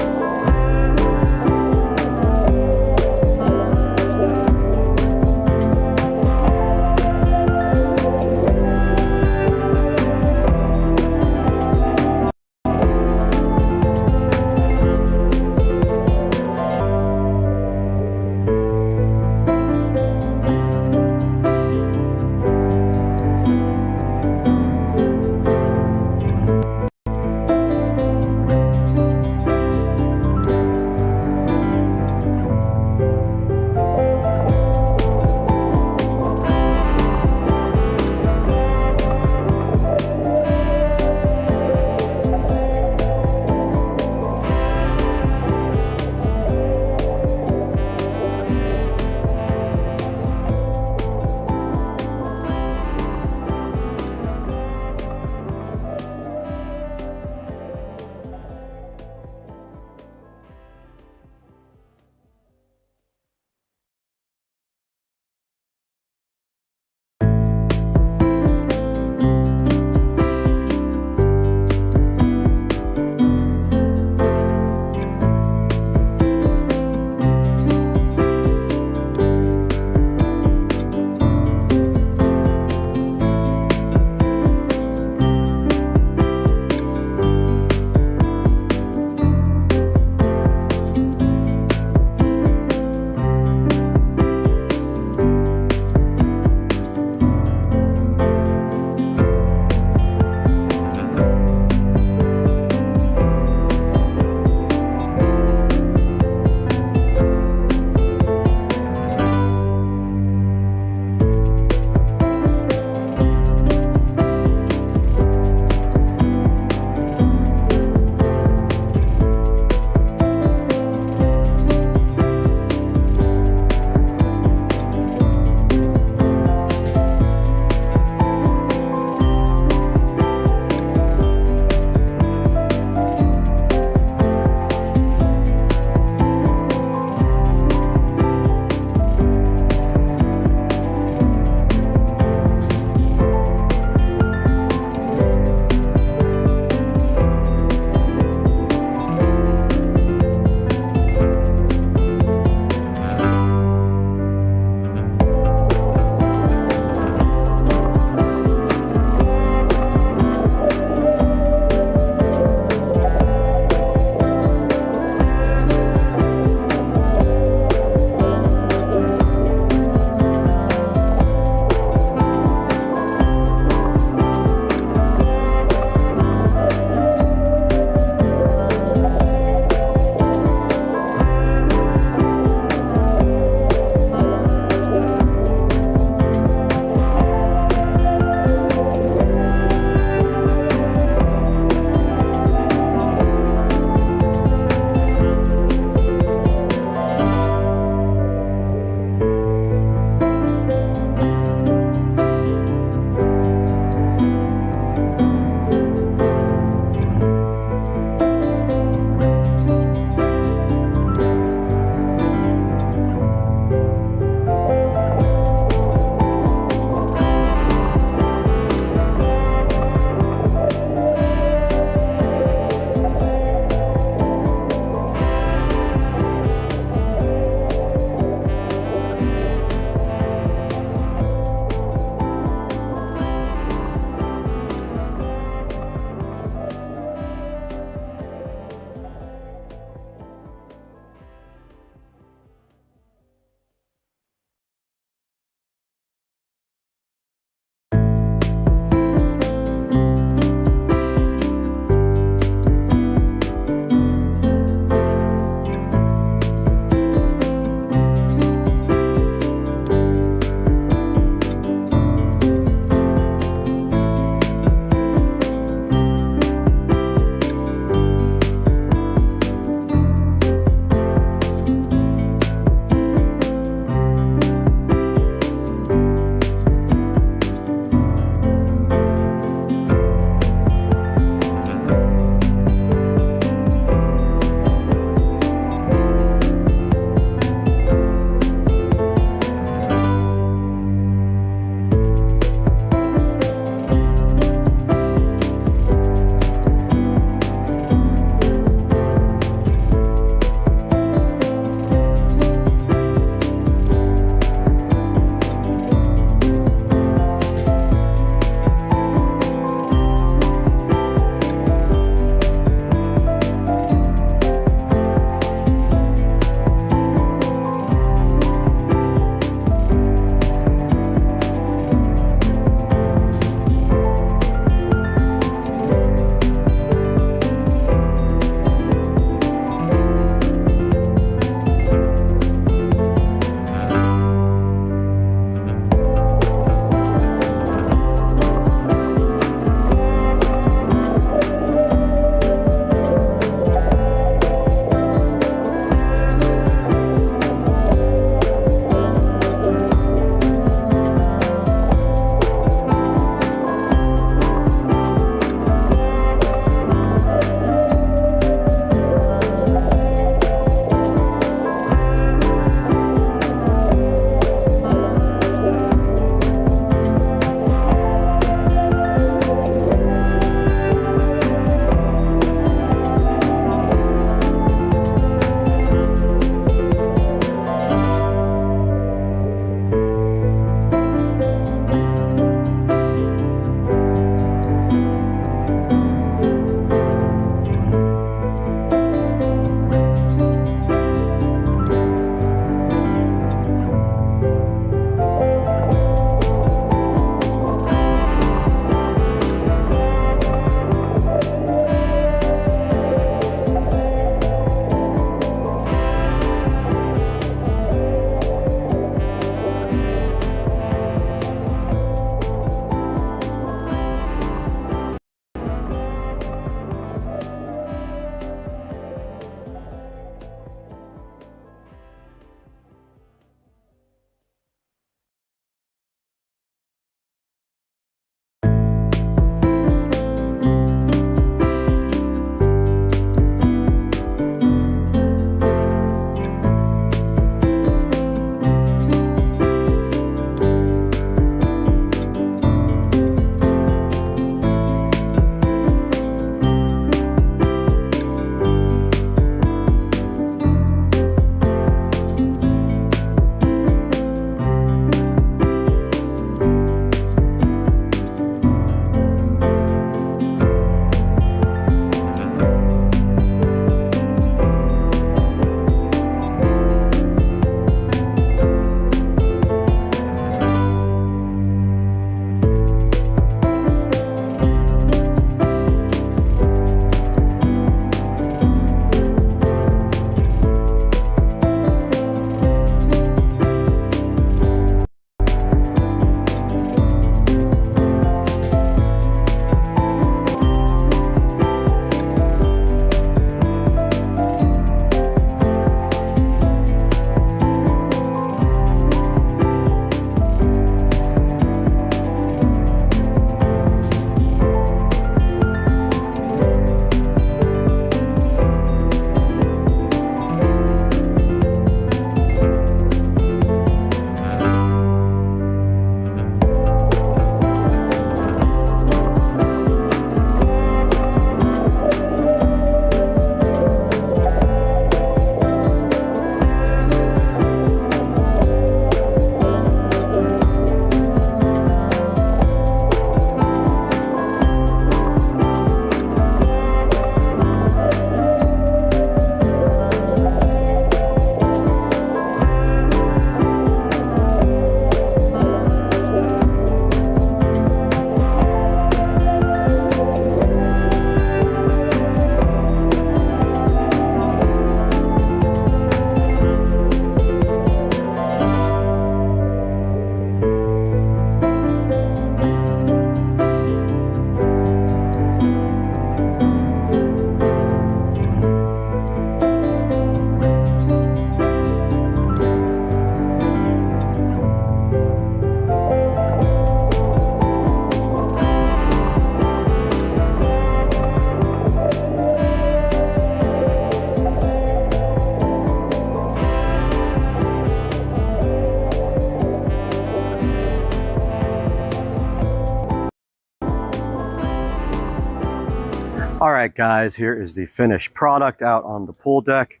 right, guys, here is the finished product out on the pool deck.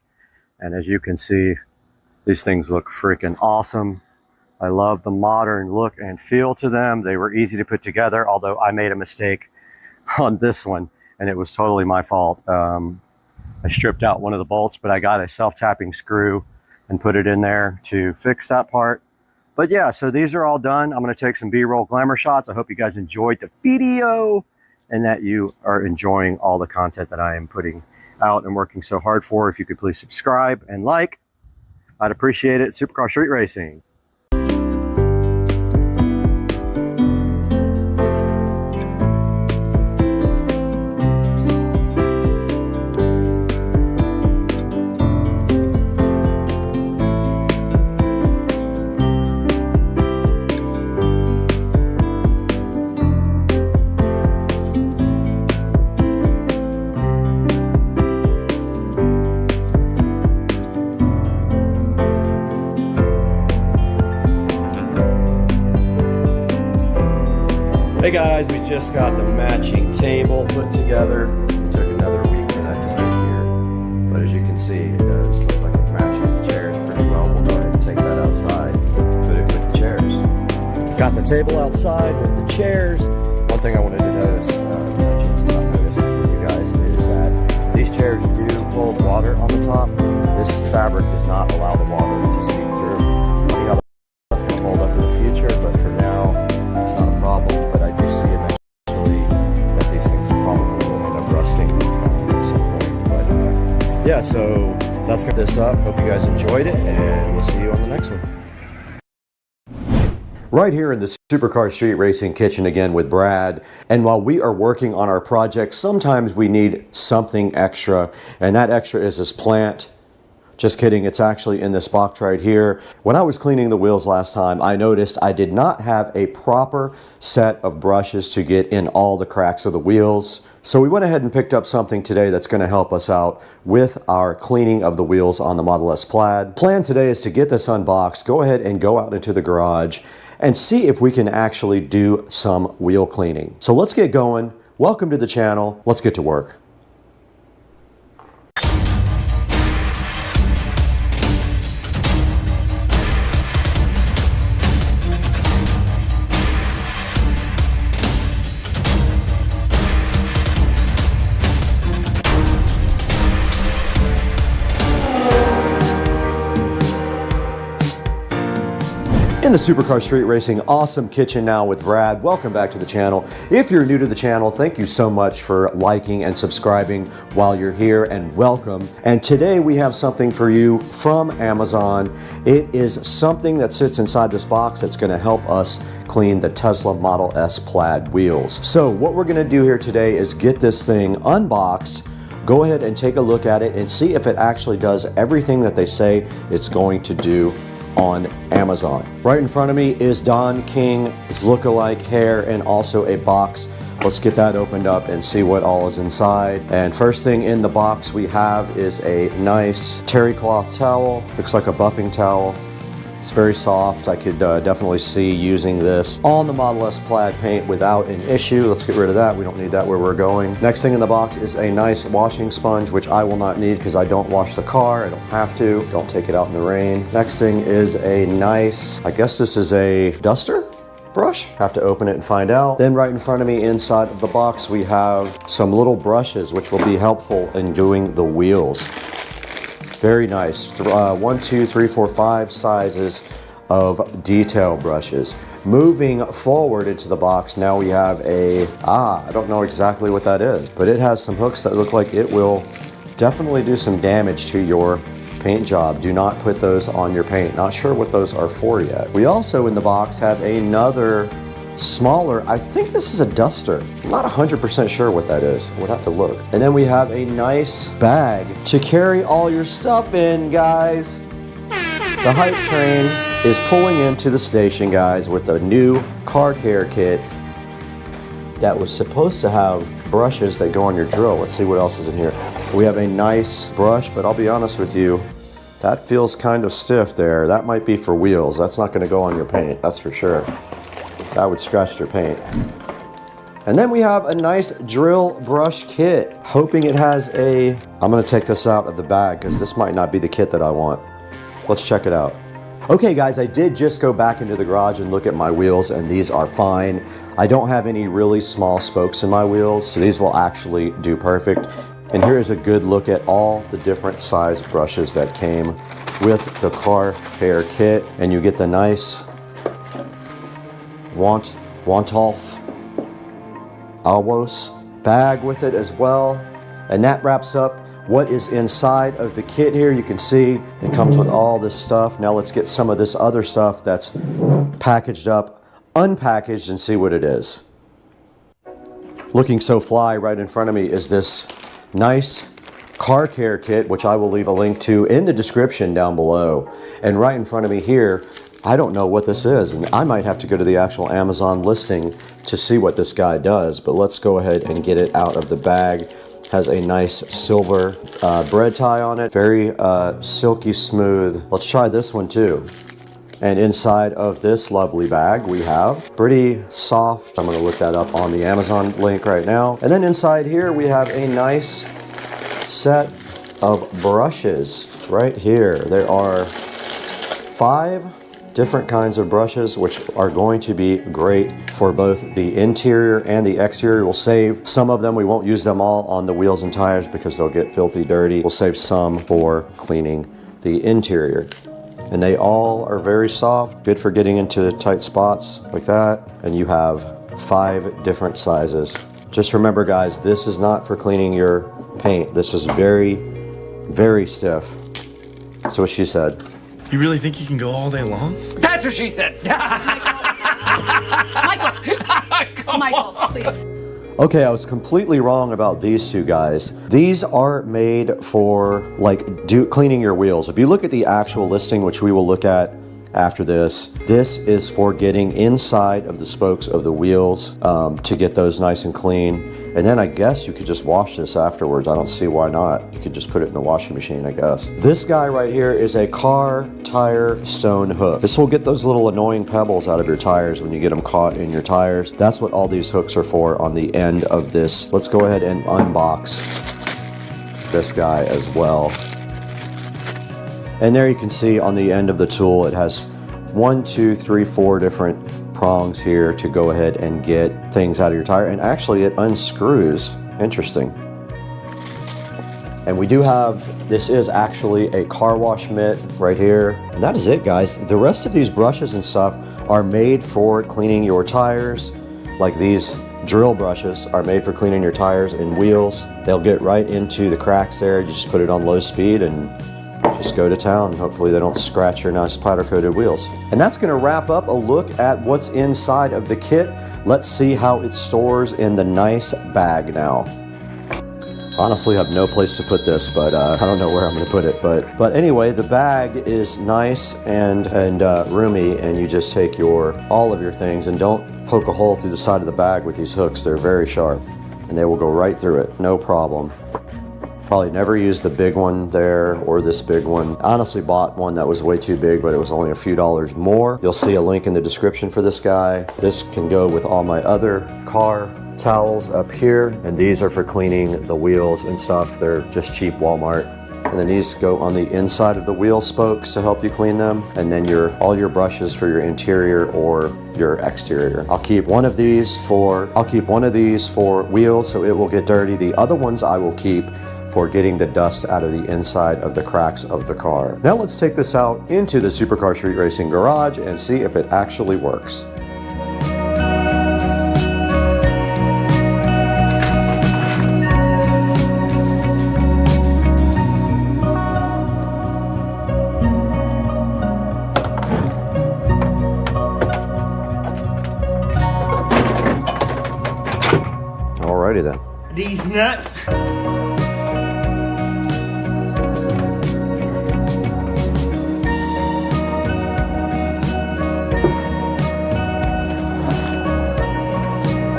And as you can see, these things look freaking awesome. I love the modern look and feel to them. They were easy to put together, although I made a mistake on this one, and it was totally my fault. I stripped out one of the bolts, but I got a self-tapping screw and put it in there to fix that part. But yeah, so these are all done. I'm going to take some B-roll glamour shots. I hope you guys enjoyed the video and that you are enjoying all the content that I am putting out and working so hard for. If you could please subscribe and like, I'd appreciate it. Supercar Street Racing. Hey guys, we just got the matching table put together. It took another week for that to get here. But as you can see, it does look like it matches the chairs pretty well. We'll go ahead and take that outside, put it with the chairs. Got the table outside with the chairs. One thing I wanted to notice, with you guys, is that these chairs do hold water on the top. This fabric does not allow the water to seep through. See how that's going to hold up in the future, but for now, it's not a problem. But I do see eventually that these things probably will end up rusting at some point. But yeah, so let's get this up. Hope you guys enjoyed it, and we'll see you on the next one. Right here in the Supercar Street Racing kitchen again with Brad. And while we are working on our project, sometimes we need something extra, and that extra is this plant. Just kidding, it's actually in this box right here. When I was cleaning the wheels last time, I noticed I did not have a proper set of brushes to get in all the cracks of the wheels. So we went ahead and picked up something today that's going to help us out with our cleaning of the wheels on the Model S Plaid. Plan today is to get this unboxed, go ahead and go out into the garage and see if we can actually do some wheel cleaning. So let's get going. Welcome to the channel. Let's get to work. In the Supercar Street Racing awesome kitchen now with Brad. Welcome back to the channel. If you're new to the channel, thank you so much for liking and subscribing while you're here, and welcome. And today we have something for you from Amazon. It is something that sits inside this box that's going to help us clean the Tesla Model S Plaid wheels. So what we're going to do here today is get this thing unboxed, go ahead and take a look at it and see if it actually does everything that they say it's going to do on Amazon. Right in front of me is Don King's lookalike hair and also a box. Let's get that opened up and see what all is inside. And first thing in the box we have is a nice terry cloth towel. Looks like a buffing towel. It's very soft. I could definitely see using this on the Model S Plaid paint without an issue. Let's get rid of that. We don't need that where we're going. Next thing in the box is a nice washing sponge, which I will not need because I don't wash the car. I don't have to. Don't take it out in the rain. Next thing is a nice, I guess this is a duster brush. Have to open it and find out. Then right in front of me inside of the box we have some little brushes which will be helpful in doing the wheels. Very nice. 1, 2, 3, 4, 5 sizes of detail brushes. Moving forward into the box, now we have a, I don't know exactly what that is, but it has some hooks that look like it will definitely do some damage to your paint job. Do not put those on your paint. Not sure what those are for yet. We also in the box have another smaller, I think this is a duster. I'm not 100% sure what that is. We'll have to look. And then we have a nice bag to carry all your stuff in, guys. The hype train is pulling into the station, guys, with a new car care kit that was supposed to have brushes that go on your drill. Let's see what else is in here. We have a nice brush, but I'll be honest with you, that feels kind of stiff there. That might be for wheels. That's not going to go on your paint, that's for sure. That would scratch your paint. And then we have a nice drill brush kit. Hoping it has a, I'm gonna take this out of the bag because this might not be the kit that I want. Let's check it out. Okay guys, I did just go back into the garage and look at my wheels, and these are fine. I don't have any really small spokes in my wheels, so these will actually do perfect. And here is a good look at all the different size brushes that came with the car care kit. And you get the nice Wantolf Alwos bag with it as well. And that wraps up what is inside of the kit here. You can see it comes with all this stuff. Now let's get some of this other stuff that's packaged up, unpackaged, and see what it is. Looking so fly right in front of me is this nice car care kit, which I will leave a link to in the description down below. And right in front of me here, I don't know what this is, and I might have to go to the actual Amazon listing to see what this guy does, but let's go ahead and get it out of the bag. Has a nice silver bread tie on it, very silky smooth. Let's try this one too. And inside of this lovely bag, we have pretty soft, I'm gonna look that up on the Amazon link right now. And then inside here, we have a nice set of brushes right here. There are 5 different kinds of brushes, which are going to be great for both the interior and the exterior. We'll save some of them. We won't use them all on the wheels and tires because they'll get filthy dirty. We'll save some for cleaning the interior. And they all are very soft, good for getting into tight spots like that. And you have 5 different sizes. Just remember guys, this is not for cleaning your paint. This is very, very stiff. That's what she said. You really think you can go all day long? That's what she said. Michael, please. Okay, I was completely wrong about these two guys. These are made for like cleaning your wheels. If you look at the actual listing, which we will look at after this is for getting inside of the spokes of the wheels to get those nice and clean. And then I guess you could just wash this afterwards. I don't see why not. You could just put it in the washing machine, I guess. This guy right here is a car tire stone hook. This will get those little annoying pebbles out of your tires when you get them caught in your tires. That's what all these hooks are for on the end of this. Let's go ahead and unbox this guy as well. And there you can see on the end of the tool, it has 1, 2, 3, 4 different prongs here to go ahead and get things out of your tire. And actually it unscrews. Interesting. And we do have, this is actually a car wash mitt right here. And that is it, guys. The rest of these brushes and stuff are made for cleaning your tires. Like these drill brushes are made for cleaning your tires and wheels. They'll get right into the cracks there. You just put it on low speed and just go to town. Hopefully they don't scratch your nice powder coated wheels. And that's gonna wrap up a look at what's inside of the kit. Let's see how it stores in the nice bag now. Honestly, I have no place to put this, but I don't know where I'm gonna put it. But anyway, the bag is nice and roomy, and you just take all of your things and don't poke a hole through the side of the bag with these hooks. They're very sharp and they will go right through it, no problem. Probably never used the big one there or this big one. I honestly bought one that was way too big, but it was only a few dollars more. You'll see a link in the description for this guy. This can go with all my other car towels up here, and these are for cleaning the wheels and stuff. They're just cheap Walmart. And then these go on the inside of the wheel spokes to help you clean them. And then all your brushes for your interior or your exterior. I'll keep one of these for wheels, so it will get dirty. The other ones I will keep for getting the dust out of the inside of the cracks of the car. Now let's take this out into the Supercar Street Racing garage and see if it actually works. Alrighty then. These nuts.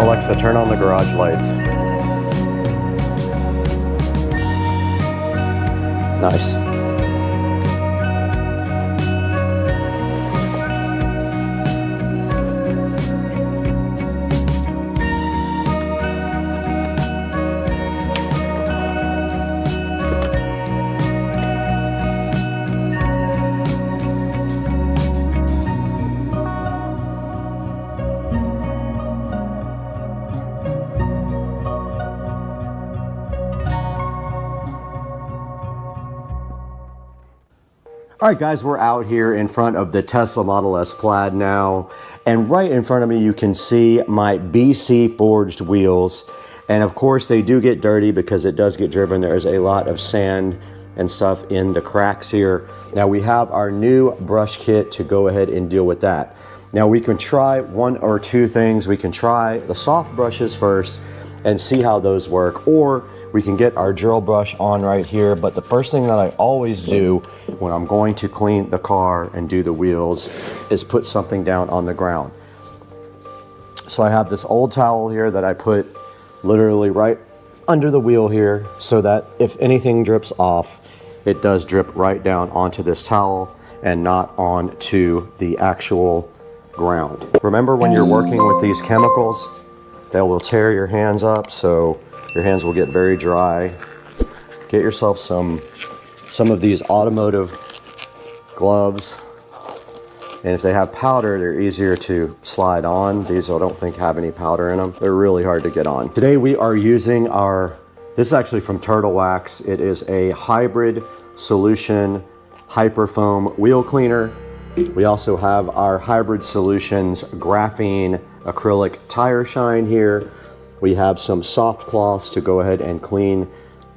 Alexa, turn on the garage lights. Nice. All right, guys, we're out here in front of the Tesla Model S Plaid now, and right in front of me you can see my BC forged wheels, and of course they do get dirty because it does get driven. There's a lot of sand and stuff in the cracks here. Now we have our new brush kit to go ahead and deal with that. Now we can try one or two things. We can try the soft brushes first and see how those work, or we can get our drill brush on right here. But the first thing that I always do when I'm going to clean the car and do the wheels is put something down on the ground. So I have this old towel here that I put literally right under the wheel here, so that if anything drips off, it does drip right down onto this towel and not onto the actual ground. Remember, when you're working with these chemicals, they will tear your hands up, so your hands will get very dry. Get yourself some of these automotive gloves, and if they have powder, they're easier to slide on. These I don't think have any powder in them. They're really hard to get on. Today we are using this is actually from Turtle Wax. It is a hybrid solution hyperfoam wheel cleaner. We also have our Hybrid Solutions graphene acrylic tire shine here. We have some soft cloths to go ahead and clean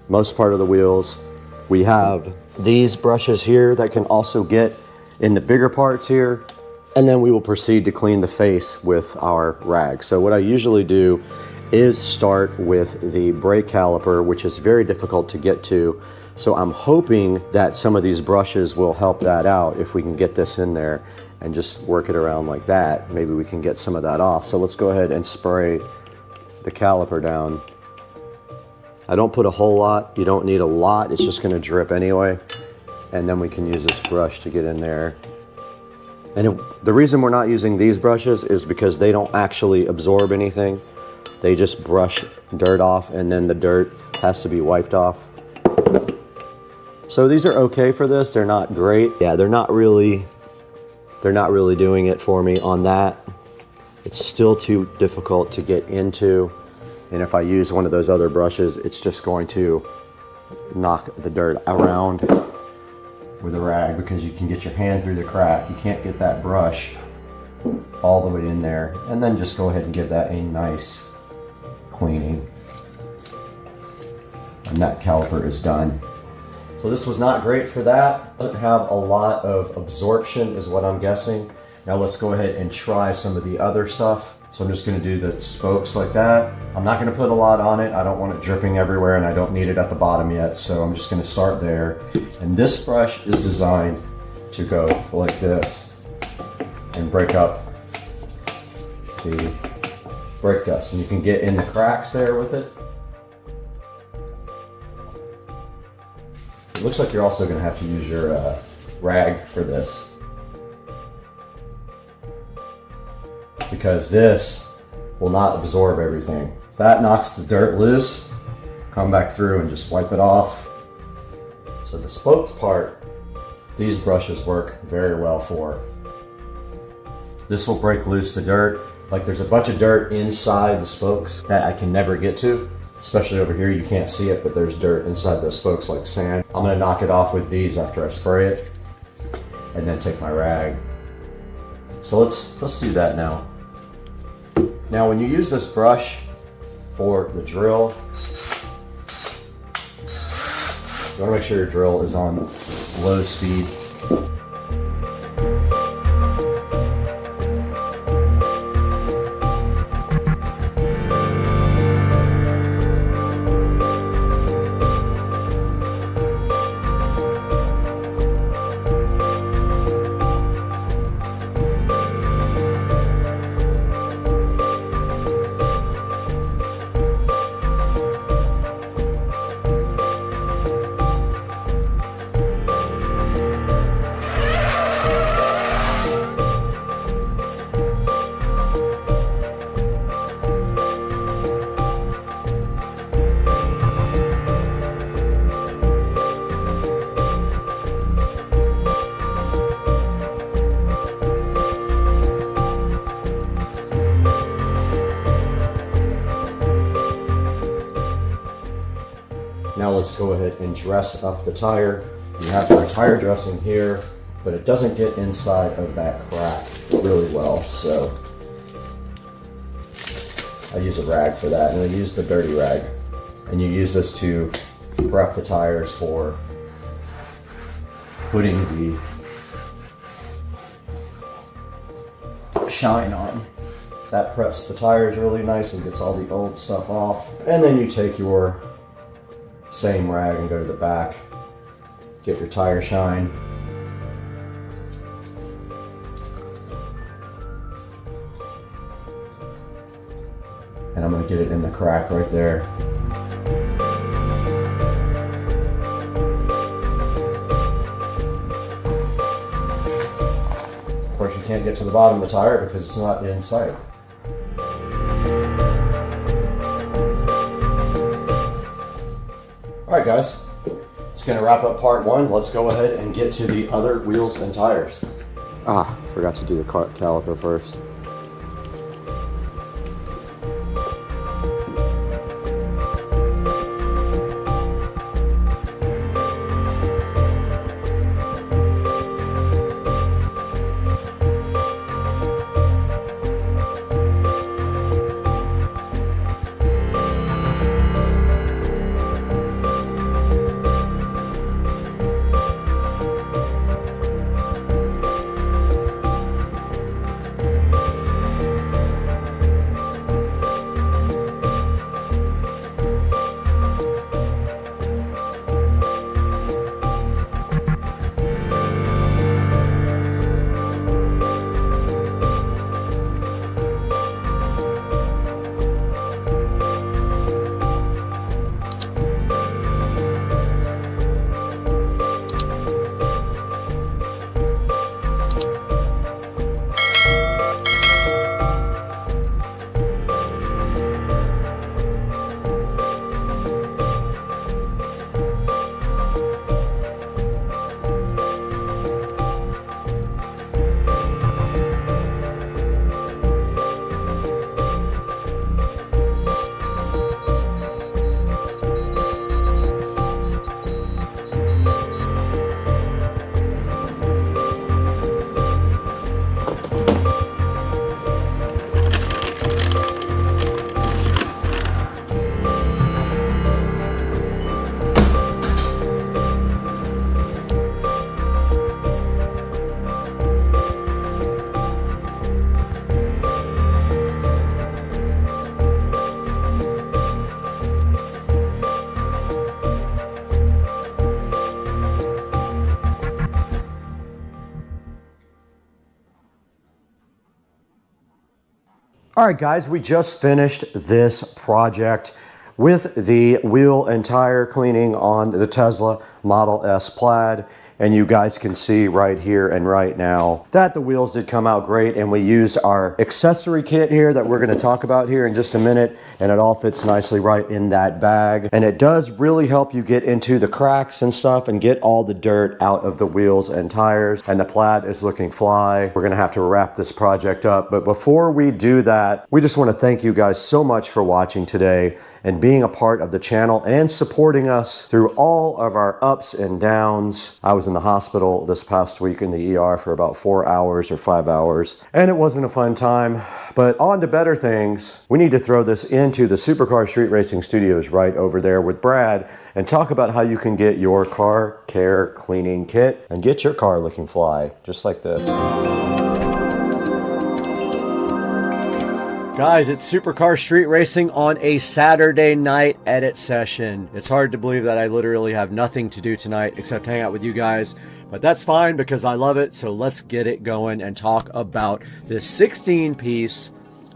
most part of the wheels. We have these brushes here that can also get in the bigger parts here, and then we will proceed to clean the face with our rag. So what I usually do is start with the brake caliper, which is very difficult to get to. So I'm hoping that some of these brushes will help that out. If we can get this in there and just work it around like that, maybe we can get some of that off. So let's go ahead and spray the caliper down. I don't put a whole lot. You don't need a lot. It's just gonna drip anyway. And then we can use this brush to get in there. And the reason we're not using these brushes is because they don't actually absorb anything. They just brush dirt off, and then the dirt has to be wiped off. So these are okay for this. They're not great. Yeah, they're not really doing it for me on that. It's still too difficult to get into. And if I use one of those other brushes, it's just going to knock the dirt around with a rag, because you can get your hand through the crack. You can't get that brush all the way in there. And then just go ahead and give that a nice cleaning. And that caliper is done. So this was not great for that. Doesn't have a lot of absorption is what I'm guessing. Now let's go ahead and try some of the other stuff. So I'm just gonna do the spokes like that. I'm not gonna put a lot on it. I don't want it dripping everywhere, and I don't need it at the bottom yet. So I'm just gonna start there. And this brush is designed to go like this and break up the brake dust. And you can get in the cracks there with it. It looks like you're also going to have to use your rag for this, because this will not absorb everything. If that knocks the dirt loose, come back through and just wipe it off. So the spokes part, these brushes work very well for. This will break loose the dirt. Like, there's a bunch of dirt inside the spokes that I can never get to. Especially over here, you can't see it, but there's dirt inside those spokes like sand. I'm gonna knock it off with these after I spray it, and then take my rag. So let's do that now. Now when you use this brush for the drill, you wanna make sure your drill is on low speed. Now let's go ahead and dress up the tire. We have our tire dressing here. but it doesn't get inside of that crack really well. So I use a rag for that, and I use the dirty rag. And you use this to prep the tires for putting the shine on. That preps the tires really nice and gets all the old stuff off. And then you take your same rag and go to the back, get your tire shine. And I'm gonna get it in the crack right there. Of course, you can't get to the bottom of the tire because it's not in sight. All right, guys, it's gonna wrap up part one. Let's go ahead and get to the other wheels and tires. Forgot to do the caliper first. All right, guys, we just finished this project with the wheel and tire cleaning on the Tesla Model S Plaid. And you guys can see right here and right now that the wheels did come out great, and we used our accessory kit here that we're going to talk about here in just a minute, and it all fits nicely right in that bag. And it does really help you get into the cracks and stuff and get all the dirt out of the wheels and tires. And the Plaid is looking fly. We're going to have to wrap this project up, but before we do that, we just want to thank you guys so much for watching today and being a part of the channel and supporting us through all of our ups and downs. I was in the hospital this past week in the ER for about 4 hours or 5 hours, and it wasn't a fun time, but on to better things. We need to throw this into the Supercar Street Racing Studios right over there with Brad and talk about how you can get your car care cleaning kit and get your car looking fly, just like this. Guys, it's Supercar Street Racing on a Saturday night edit session. It's hard to believe that I literally have nothing to do tonight except hang out with you guys, but that's fine because I love it. So let's get it going and talk about this 16-piece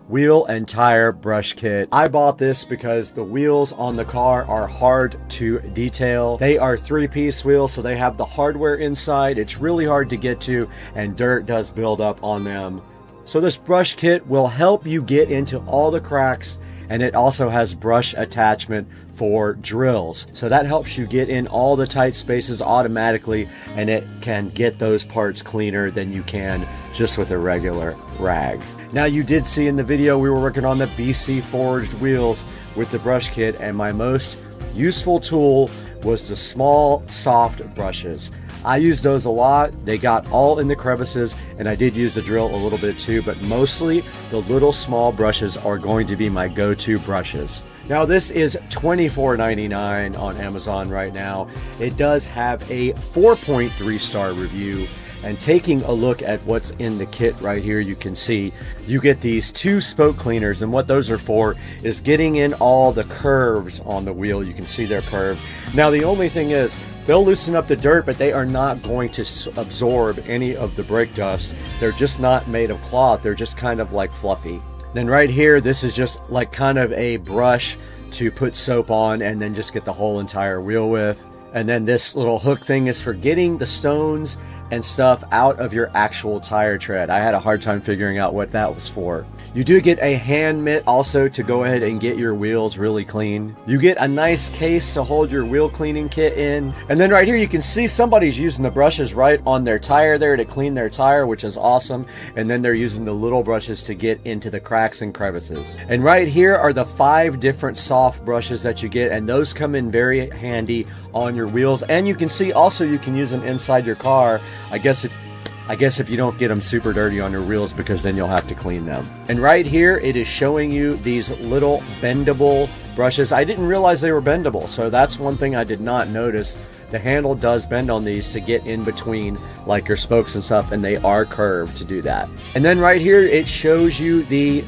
wheel and tire brush kit. I bought this because the wheels on the car are hard to detail. They are 3-piece wheels, so they have the hardware inside. It's really hard to get to, and dirt does build up on them. So this brush kit will help you get into all the cracks, and it also has brush attachment for drills. So that helps you get in all the tight spaces automatically, and it can get those parts cleaner than you can just with a regular rag. Now, you did see in the video we were working on the BC forged wheels with the brush kit, and my most useful tool was the small soft brushes. I use those a lot. They got all in the crevices, and I did use the drill a little bit too, but mostly the little small brushes are going to be my go-to brushes. Now this is $24.99 on Amazon right now. It does have a 4.3 star review. And taking a look at what's in the kit right here, you can see you get these 2 spoke cleaners, and what those are for is getting in all the curves on the wheel. You can see they're curved. Now the only thing is, they'll loosen up the dirt, but they are not going to absorb any of the brake dust. They're just not made of cloth. They're just kind of like fluffy. Then right here, this is just like kind of a brush to put soap on and then just get the whole entire wheel with. And then this little hook thing is for getting the stones and stuff out of your actual tire tread. I had a hard time figuring out what that was for. You do get a hand mitt also to go ahead and get your wheels really clean. You get a nice case to hold your wheel cleaning kit in. And then right here you can see somebody's using the brushes right on their tire there to clean their tire, which is awesome. And then they're using the little brushes to get into the cracks and crevices. And right here are the 5 different soft brushes that you get, and those come in very handy on your wheels. And you can see also you can use them inside your car. I guess if you don't get them super dirty on your wheels, because then you'll have to clean them. And right here, it is showing you these little bendable brushes. I didn't realize they were bendable, so that's one thing I did not notice. The handle does bend on these to get in between like your spokes and stuff, and they are curved to do that. And then right here, it shows you the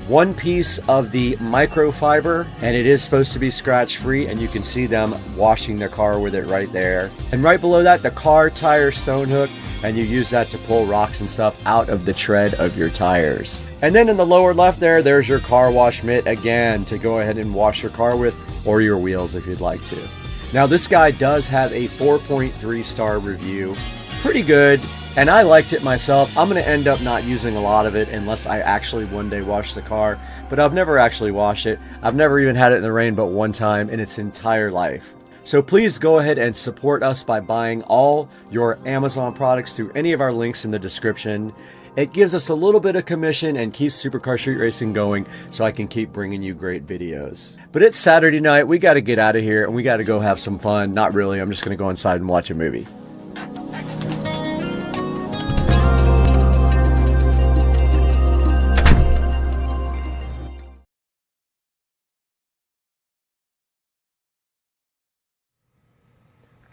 one piece of the microfiber, and it is supposed to be scratch free, and you can see them washing their car with it right there. And right below that, the car tire stone hook, and you use that to pull rocks and stuff out of the tread of your tires. And then in the lower left there's your car wash mitt again to go ahead and wash your car with, or your wheels if you'd like to. Now this guy does have a 4.3 star review. Pretty good. And I liked it myself. I'm going to end up not using a lot of it unless I actually one day wash the car. But I've never actually washed it. I've never even had it in the rain but one time in its entire life. So please go ahead and support us by buying all your Amazon products through any of our links in the description. It gives us a little bit of commission and keeps Supercar Street Racing going so I can keep bringing you great videos. But it's Saturday night. We got to get out of here and we got to go have some fun. Not really. I'm just going to go inside and watch a movie.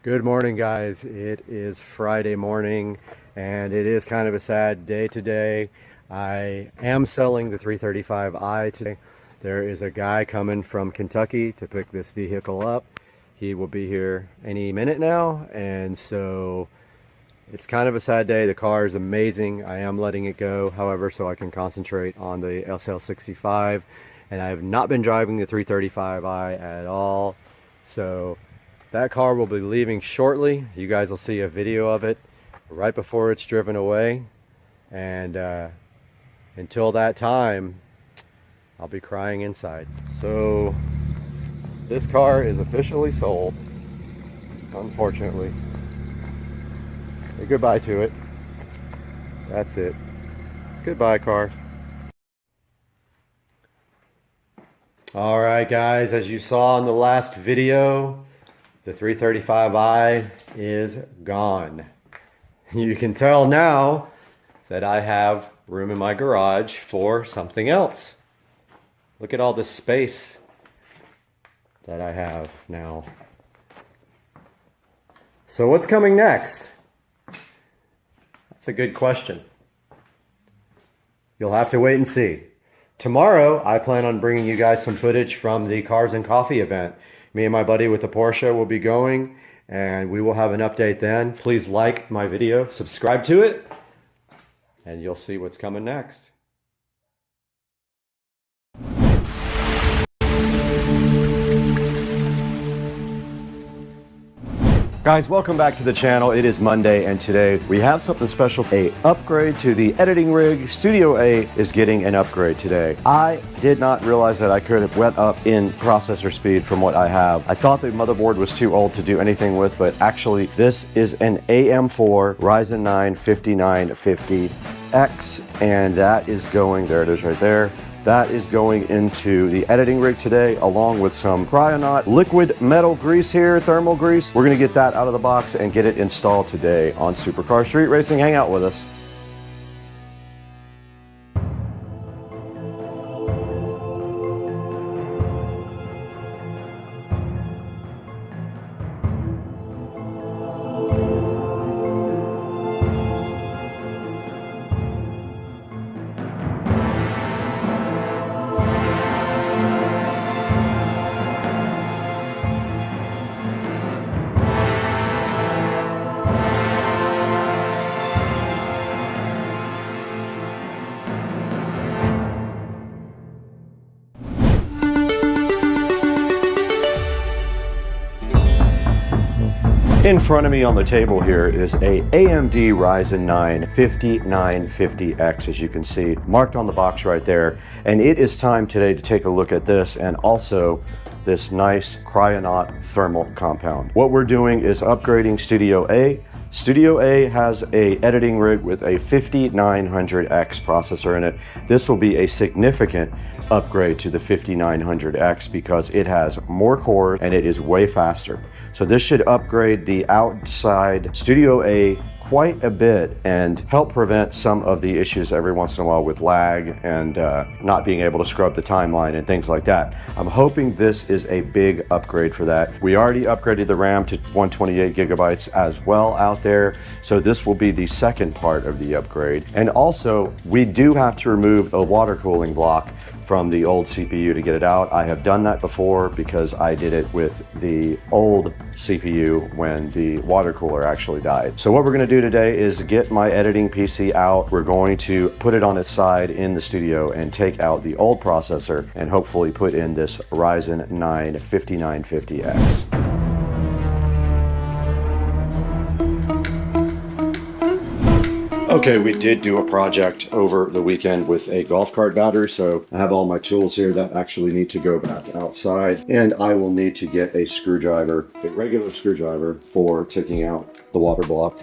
Good morning, guys. It is Friday morning and it is kind of a sad day today. I am selling the 335i today. There is a guy coming from Kentucky to pick this vehicle up. He will be here any minute now, and so it's kind of a sad day. The car is amazing. I am letting it go, however, so I can concentrate on the SL65, and I have not been driving the 335i at all. So that car will be leaving shortly. You guys will see a video of it right before it's driven away. And until that time, I'll be crying inside. So this car is officially sold, unfortunately. Say goodbye to it. That's it. Goodbye, car. All right, guys, as you saw in the last video, the 335i is gone. You can tell now that I have room in my garage for something else. Look at all the space that I have now. So what's coming next? That's a good question. You'll have to wait and see. Tomorrow, I plan on bringing you guys some footage from the Cars and Coffee event. Me and my buddy with the Porsche will be going, and we will have an update then. Please like my video, subscribe to it, and you'll see what's coming next. Guys, welcome back to the channel. It is Monday, and today we have something special. An upgrade to the editing rig. Studio A is getting an upgrade today. I did not realize that I could have went up in processor speed from what I have. I thought the motherboard was too old to do anything with, but actually this is an AM4 Ryzen 9 5950. X, and that is going, there it is right there. That is going into the editing rig today, along with some Cryonaut liquid metal grease here, thermal grease. We're gonna get that out of the box and get it installed today on Supercar Street Racing. Hang out with us. In front of me on the table here is a AMD Ryzen 9 5950X, as you can see, marked on the box right there. And it is time today to take a look at this and also this nice Cryonaut thermal compound. What we're doing is upgrading Studio A. Studio A has a editing rig with a 5900X processor in it. This will be a significant upgrade to the 5900X because it has more cores and it is way faster. So this should upgrade the outside Studio A quite a bit and help prevent some of the issues every once in a while with lag and not being able to scrub the timeline and things like that. I'm hoping this is a big upgrade for that. We already upgraded the RAM to 128 gigabytes as well out there, so this will be the second part of the upgrade. And also, we do have to remove a water cooling block from the old CPU to get it out. I have done that before because I did it with the old CPU when the water cooler actually died. So what we're gonna do today is get my editing PC out. We're going to put it on its side in the studio and take out the old processor and hopefully put in this Ryzen 9 5950X. Okay, we did do a project over the weekend with a golf cart battery, so I have all my tools here that actually need to go back outside, and I will need to get a screwdriver, a regular screwdriver, for taking out the water block.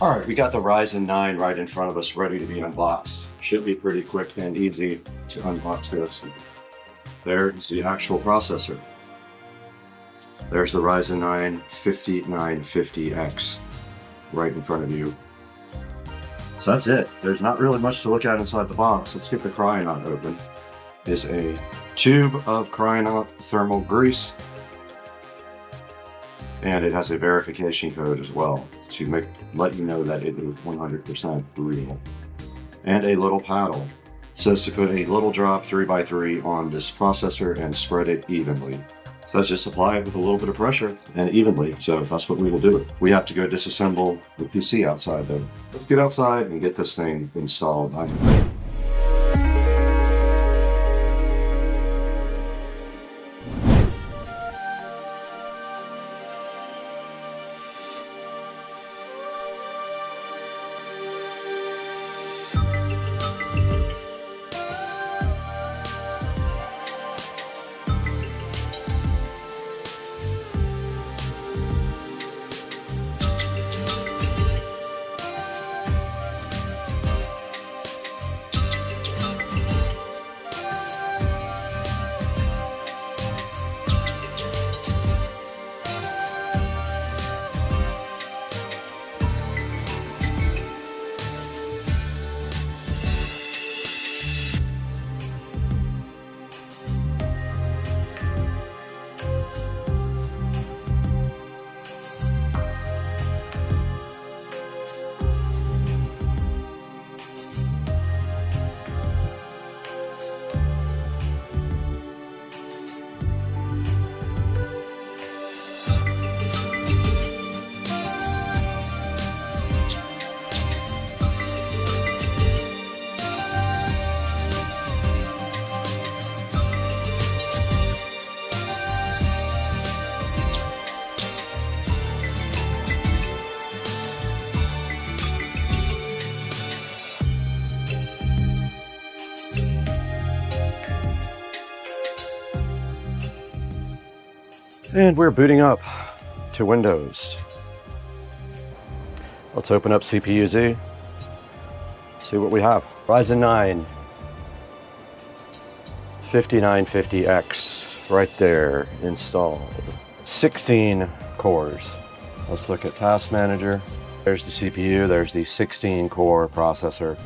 All right, we got the Ryzen 9 right in front of us, ready to be unboxed. Should be pretty quick and easy to unbox this. There's the actual processor. There's the Ryzen 9 5950X right in front of you. So that's it. There's not really much to look at inside the box. Let's get the Cryonaut open. There's a tube of Cryonaut thermal grease, and it has a verification code as well to let you know that it is 100% real. And a little paddle. It says to put a little drop 3x3 on this processor and spread it evenly. So let's just apply it with a little bit of pressure and evenly. So that's what we will do. We have to go disassemble the PC outside though. Let's get outside and get this thing installed. And we're booting up to Windows. Let's open up CPU-Z, see what we have. Ryzen 9 5950X right there installed. 16 cores. Let's look at Task Manager. There's the CPU, there's the 16 core processor.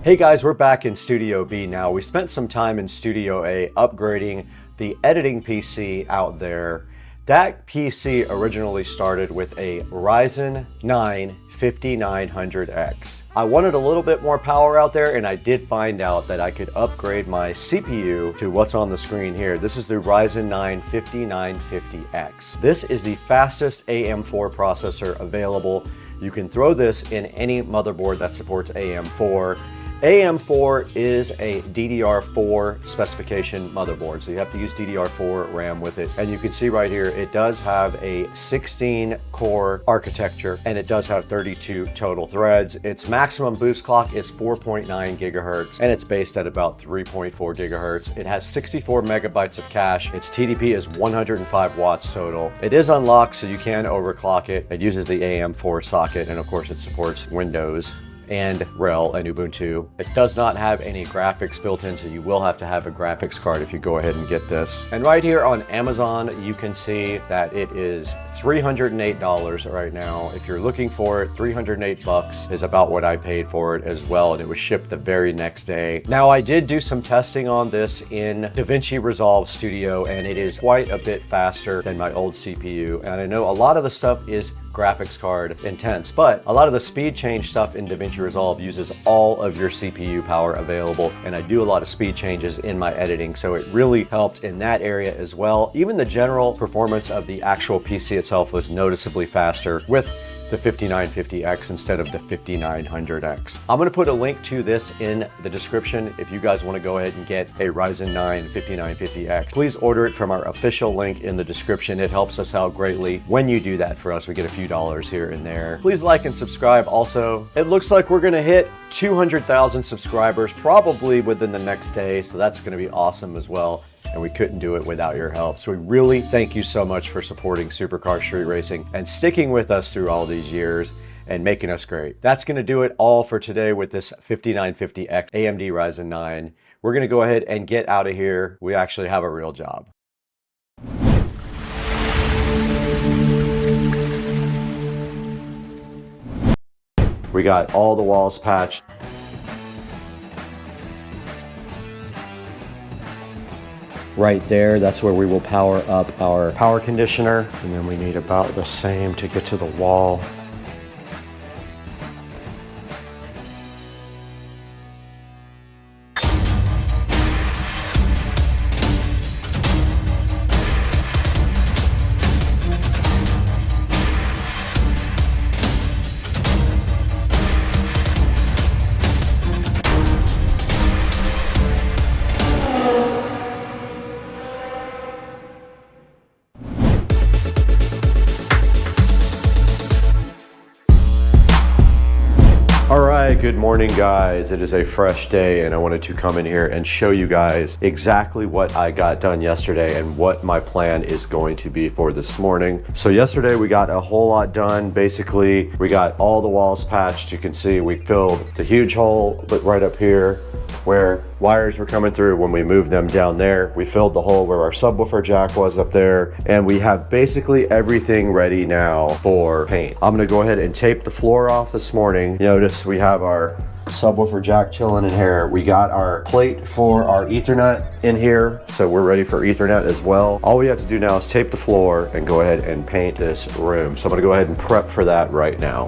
Hey guys, we're back in Studio B now. We spent some time in Studio A upgrading the editing PC out there. That PC originally started with a Ryzen 9 5900X. I wanted a little bit more power out there, and I did find out that I could upgrade my CPU to what's on the screen here. This is the Ryzen 9 5950X. This is the fastest AM4 processor available. You can throw this in any motherboard that supports AM4. AM4 is a DDR4 specification motherboard, so you have to use DDR4 RAM with it. And you can see right here, it does have a 16 core architecture, and it does have 32 total threads. Its maximum boost clock is 4.9 gigahertz, and it's based at about 3.4 gigahertz. It has 64 megabytes of cache. Its TDP is 105 watts total. It is unlocked, so you can overclock it. It uses the AM4 socket, and of course it supports Windows and RHEL and Ubuntu. It does not have any graphics built in, so you will have to have a graphics card if you go ahead and get this. And right here on Amazon, you can see that it is $308 right now. If you're looking for it, 308 bucks is about what I paid for it as well, and it was shipped the very next day. Now, I did do some testing on this in DaVinci Resolve Studio, and it is quite a bit faster than my old CPU. And I know a lot of the stuff is graphics card intense, but a lot of the speed change stuff in DaVinci Resolve uses all of your CPU power available, and I do a lot of speed changes in my editing, so it really helped in that area as well. Even the general performance of the actual PC itself was noticeably faster with the 5950X instead of the 5900X. I'm gonna put a link to this in the description if you guys wanna go ahead and get a Ryzen 9 5950X. Please order it from our official link in the description. It helps us out greatly when you do that for us. We get a few dollars here and there. Please like and subscribe also. It looks like we're gonna hit 200,000 subscribers probably within the next day, so that's gonna be awesome as well. And we couldn't do it without your help. So we really thank you so much for supporting Supercar Street Racing and sticking with us through all these years and making us great. That's gonna do it all for today with this 5950X AMD Ryzen 9. We're gonna go ahead and get out of here. We actually have a real job. We got all the walls patched. Right there, that's where we will power up our power conditioner. And then we need about the same to get to the wall. Good morning guys, it is a fresh day and I wanted to come in here and show you guys exactly what I got done yesterday and what my plan is going to be for this morning. So yesterday we got a whole lot done. Basically we got all the walls patched. You can see we filled the huge hole right up here where wires were coming through when we moved them down there. We filled the hole where our subwoofer jack was up there, and we have basically everything ready now for paint. I'm gonna go ahead and tape the floor off this morning. Notice we have our subwoofer jack chilling in here. We got our plate for our Ethernet in here, so we're ready for Ethernet as well. All we have to do now is tape the floor and go ahead and paint this room. So I'm gonna go ahead and prep for that right now.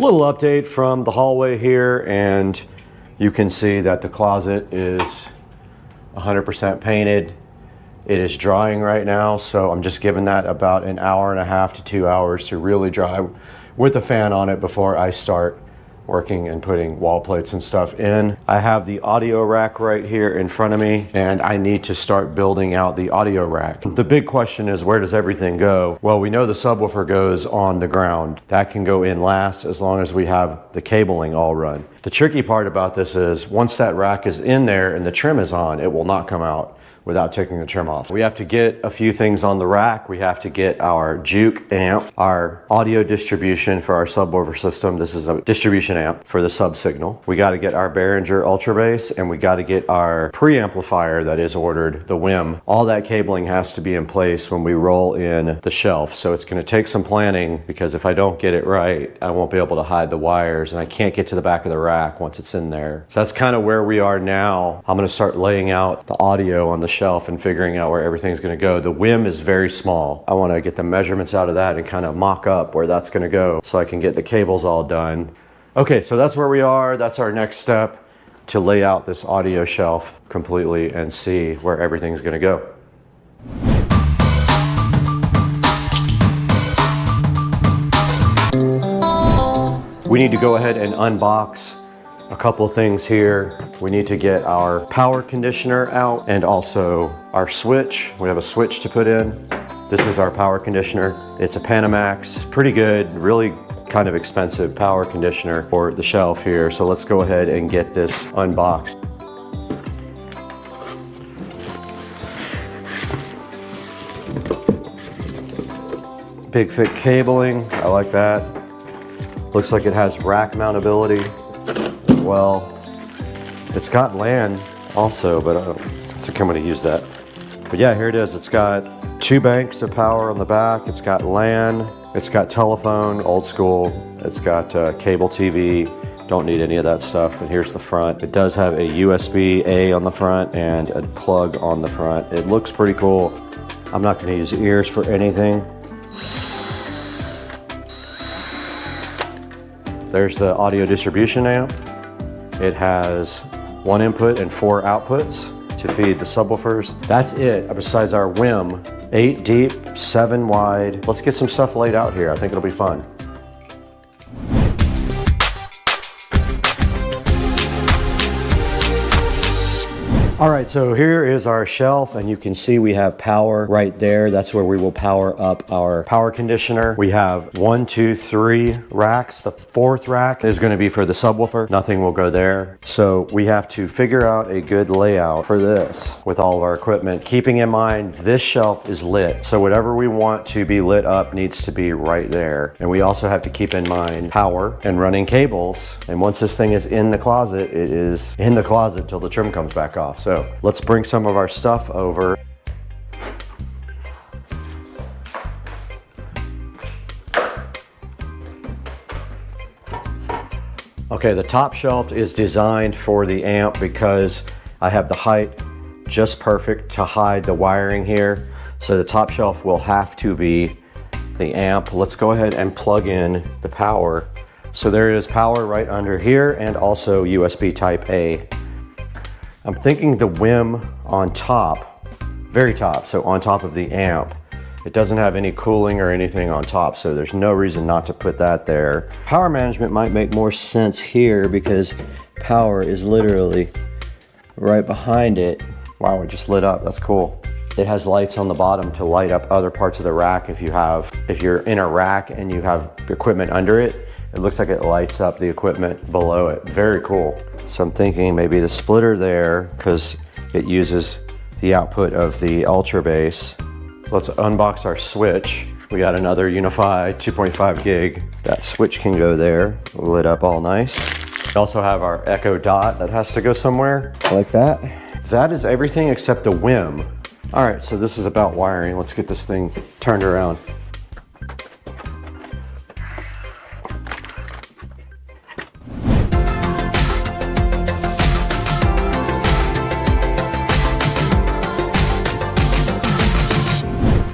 Little update from the hallway here, and you can see that the closet is 100% painted. It is drying right now, so I'm just giving that about an hour and a half to 2 hours to really dry with the fan on it before I start working and putting wall plates and stuff in. I have the audio rack right here in front of me, and I need to start building out the audio rack. The big question is, where does everything go? Well, we know the subwoofer goes on the ground. That can go in last as long as we have the cabling all run. The tricky part about this is once that rack is in there and the trim is on, it will not come out without taking the trim off. We have to get a few things on the rack. We have to get our Juke amp, our audio distribution for our subwoofer system. This is a distribution amp for the sub signal. We got to get our Behringer Ultra Bass, and we got to get our preamplifier that is ordered, the WIM. All that cabling has to be in place when we roll in the shelf. So it's going to take some planning, because if I don't get it right, I won't be able to hide the wires, and I can't get to the back of the rack once it's in there. So that's kind of where we are now. I'm going to start laying out the audio on the shelf and figuring out where everything's going to go. The WIM is very small. I want to get the measurements out of that and kind of mock up where that's going to go so I can get the cables all done. Okay, so that's where we are. That's our next step, to lay out this audio shelf completely and see where everything's going to go. We need to go ahead and unbox a couple things here. We need to get our power conditioner out and also our switch. We have a switch to put in. This is our power conditioner. It's a Panamax, pretty good, really kind of expensive power conditioner for the shelf here. So let's go ahead and get this unboxed. Big thick cabling, I like that. Looks like it has rack mountability. Well, it's got LAN also, but I don't think I'm going to use that. But yeah, here it is. It's got 2 banks of power on the back. It's got LAN. It's got telephone, old school. It's got cable TV. Don't need any of that stuff, but here's the front. It does have a USB-A on the front and a plug on the front. It looks pretty cool. I'm not going to use ears for anything. There's the audio distribution amp. It has 1 input and 4 outputs to feed the subwoofers. That's it, besides our WIM. 8 deep, 7 wide. Let's get some stuff laid out here. I think it'll be fun. All right, so here is our shelf, and you can see we have power right there. That's where we will power up our power conditioner. We have 1, 2, 3 racks. The 4th rack is going to be for the subwoofer. Nothing will go there. So we have to figure out a good layout for this with all of our equipment, keeping in mind this shelf is lit. So whatever we want to be lit up needs to be right there. And we also have to keep in mind power and running cables. And once this thing is in the closet, it is in the closet till the trim comes back off. So let's bring some of our stuff over. Okay, the top shelf is designed for the amp because I have the height just perfect to hide the wiring here. So the top shelf will have to be the amp. Let's go ahead and plug in the power. So there is power right under here and also USB type A. I'm thinking the WIM on top, very top, so on top of the amp. It doesn't have any cooling or anything on top, so there's no reason not to put that there. Power management might make more sense here because power is literally right behind it. Wow, it just lit up, that's cool. It has lights on the bottom to light up other parts of the rack if you're in a rack and you have equipment under it. It looks like it lights up the equipment below it. Very cool. So I'm thinking maybe the splitter there, because it uses the output of the Ultra Bass. Let's unbox our switch. We got another unified 2.5 gig. That switch can go there, lit up all nice. We also have our Echo Dot that has to go somewhere, like that. That is everything except the WIM. All right, so this is about wiring. Let's get this thing turned around.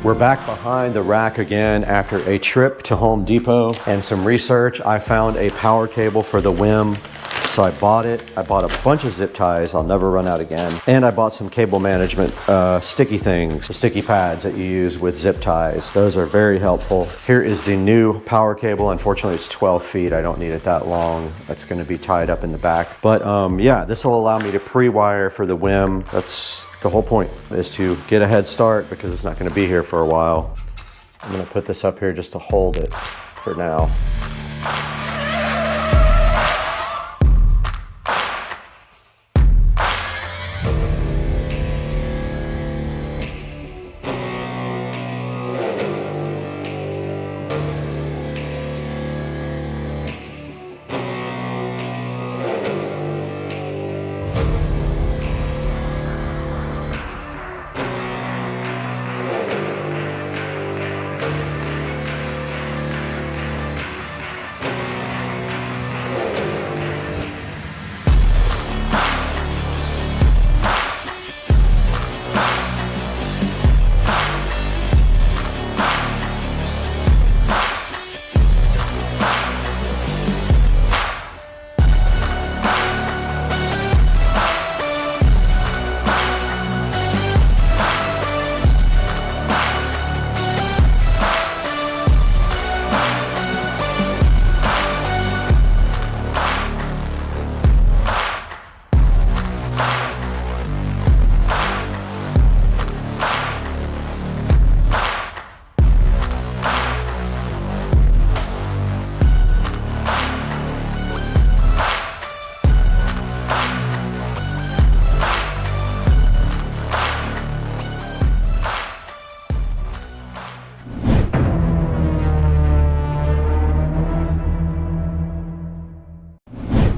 We're back behind the rack again after a trip to Home Depot and some research. I found a power cable for the WIM, so I bought it. I bought a bunch of zip ties, I'll never run out again. And I bought some cable management sticky things, the sticky pads that you use with zip ties. Those are very helpful. Here is the new power cable. Unfortunately, it's 12 feet. I don't need it that long. That's gonna be tied up in the back. But yeah, this will allow me to pre-wire for the WIM. That's the whole point, is to get a head start because it's not gonna be here for a while. I'm gonna put this up here just to hold it for now.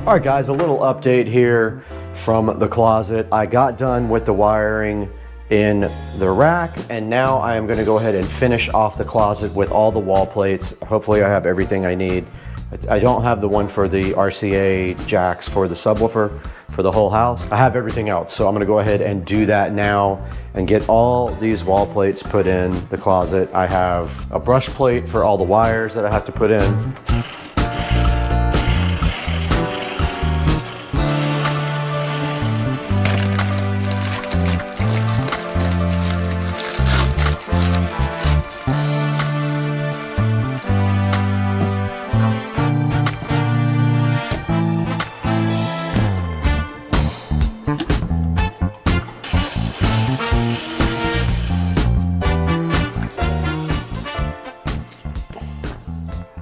All right guys, a little update here from the closet. I got done with the wiring in the rack, and now I am gonna go ahead and finish off the closet with all the wall plates. Hopefully I have everything I need. I don't have the one for the RCA jacks for the subwoofer for the whole house. I have everything else, so I'm gonna go ahead and do that now and get all these wall plates put in the closet. I have a brush plate for all the wires that I have to put in.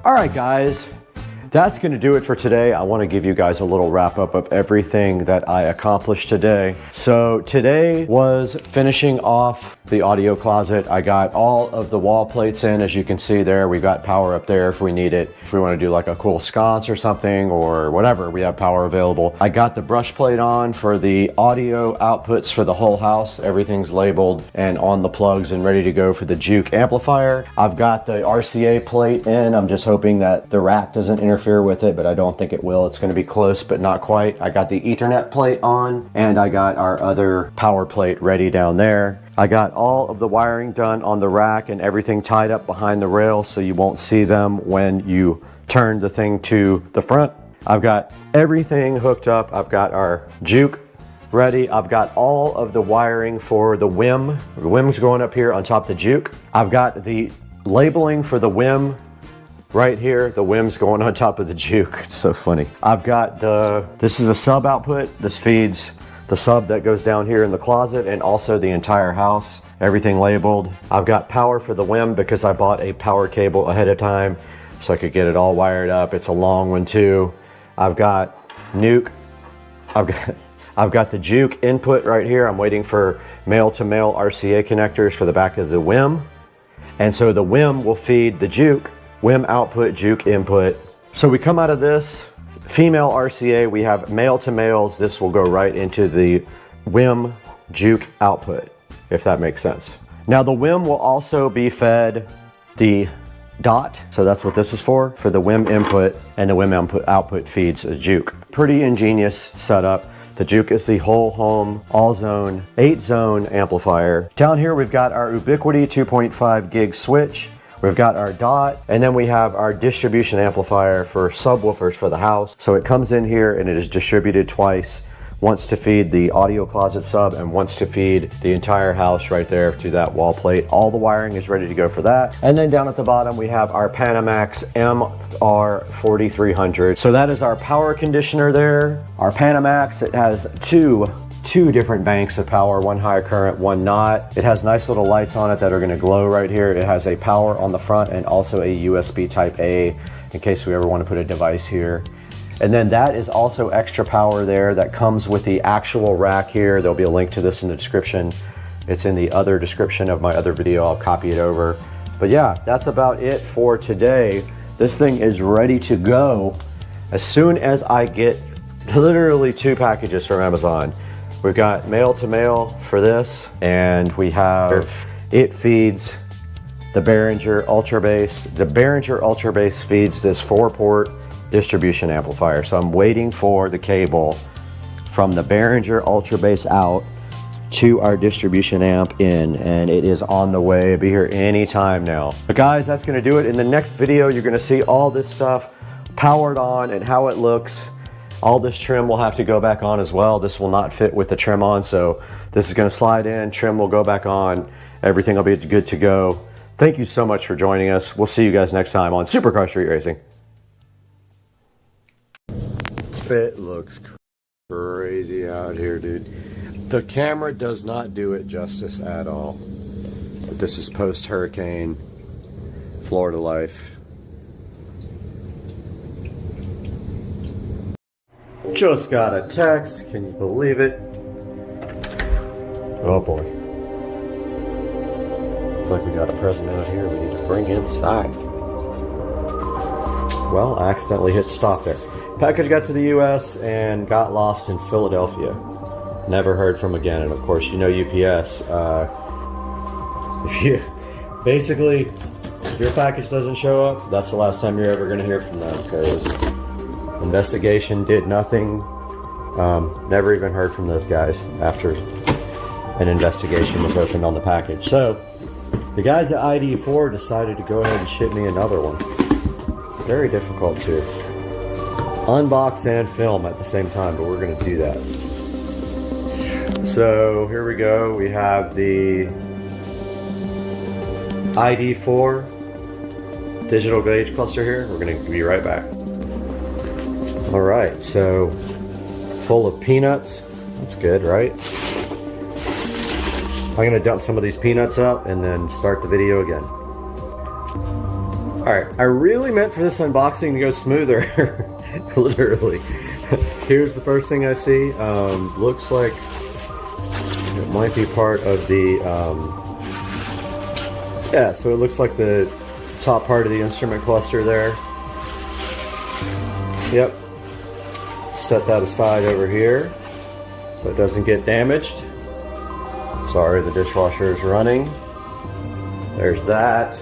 All right, guys, that's going to do it for today. I want to give you guys a little wrap up of everything that I accomplished today. So today was finishing off the audio closet. I got all of the wall plates in, as you can see there. We got power up there if we need it. If we want to do like a cool sconce or something or whatever, we have power available. I got the brush plate on for the audio outputs for the whole house. Everything's labeled and on the plugs and ready to go for the Juke amplifier. I've got the RCA plate in. I'm just hoping that the rack doesn't interfere with it, but I don't think it will. It's going to be close, but not quite. I got the Ethernet plate on, and I got our other power plate ready down there. I got all of the wiring done on the rack and everything tied up behind the rail so you won't see them when you turn the thing to the front. I've got everything hooked up. I've got our Juke ready. I've got all of the wiring for the WIM. The WIM's going up here on top of the Juke. I've got the labeling for the WIM right here. The WIM's going on top of the Juke. It's so funny. I've got this is a sub output. This feeds the sub that goes down here in the closet and also the entire house. Everything labeled. I've got power for the WIM because I bought a power cable ahead of time so I could get it all wired up. It's a long one too. I've got NUC. I've got the Juke input right here. I'm waiting for male-to-male RCA connectors for the back of the WIM. And so the WIM will feed the Juke, WIM output, Juke input. So we come out of this, female RCA, we have male to males. This will go right into the WIM Juke output, if that makes sense. Now the WIM will also be fed the dot. So that's what this is for the WIM input, and the WIM output feeds a Juke. Pretty ingenious setup. The Juke is the whole home, all zone, 8-zone amplifier. Down here we've got our Ubiquiti 2.5 gig switch. We've got our DOT, and then we have our distribution amplifier for subwoofers for the house. So it comes in here and it is distributed twice. Once to feed the audio closet sub and once to feed the entire house right there to that wall plate. All the wiring is ready to go for that. And then down at the bottom we have our Panamax MR4300. So that is our power conditioner there. Our Panamax, it has two different banks of power, one high current, one not. It has nice little lights on it that are going to glow right here. It has a power on the front and also a USB type A in case we ever want to put a device here. And then that is also extra power there that comes with the actual rack here. There'll be a link to this in the description. It's in the other description of my other video. I'll copy it over. But yeah, that's about it for today. This thing is ready to go as soon as I get literally 2 packages from Amazon. We've got mail to mail for this, and we have, it feeds the Behringer Ultra Bass. The Behringer Ultra Bass feeds this 4-port distribution amplifier. So I'm waiting for the cable from the Behringer Ultra Bass out to our distribution amp in, and it is on the way. It'll be here anytime now. But guys, that's gonna do it. In the next video, you're gonna see all this stuff powered on and how it looks. All this trim will have to go back on as well. This will not fit with the trim on, so this is gonna slide in, trim will go back on, everything will be good to go. Thank you so much for joining us. We'll see you guys next time on Supercar Street Racing. It looks crazy out here, dude. The camera does not do it justice at all. But this is post-hurricane Florida life. Just got a text. Can you believe it? Oh boy. Looks like we got a present out here we need to bring inside. Well, I accidentally hit stop there. Package got to the US and got lost in Philadelphia. Never heard from again. And of course, you know UPS. Basically, if your package doesn't show up, that's the last time you're ever going to hear from them, because investigation did nothing. Never even heard from those guys after an investigation was opened on the package. So the guys at ID4 decided to go ahead and ship me another one. Very difficult to unbox and film at the same time, but we're going to do that. So here we go. We have the ID4 digital gauge cluster here. We're going to be right back. All right, so full of peanuts. That's good, right? I'm going to dump some of these peanuts out and then start the video again. All right, I really meant for this unboxing to go smoother. Literally. Here's the first thing I see. Looks like it might be part of the, yeah, so it looks like the top part of the instrument cluster there. Yep. Set that aside over here so it doesn't get damaged. Sorry, the dishwasher is running. There's that.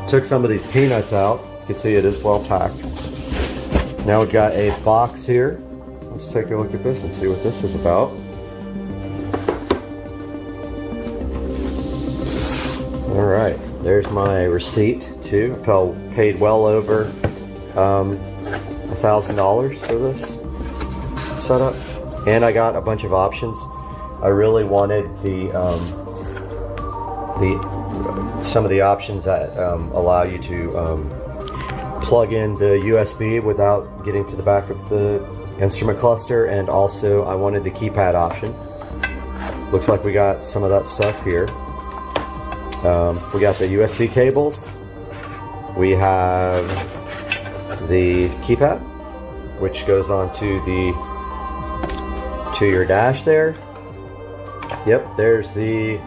Took some of these peanuts out. You can see it is well packed. Now we've got a box here. Let's take a look at this and see what this is about. All right, there's my receipt too. I paid well over $1,000 for this setup, and I got a bunch of options. I really wanted some of the options that allow you to plug in the USB without getting to the back of the instrument cluster, and also I wanted the keypad option. Looks like we got some of that stuff here. We got the USB cables. We have the keypad, which goes onto your dash there. Yep, there's the,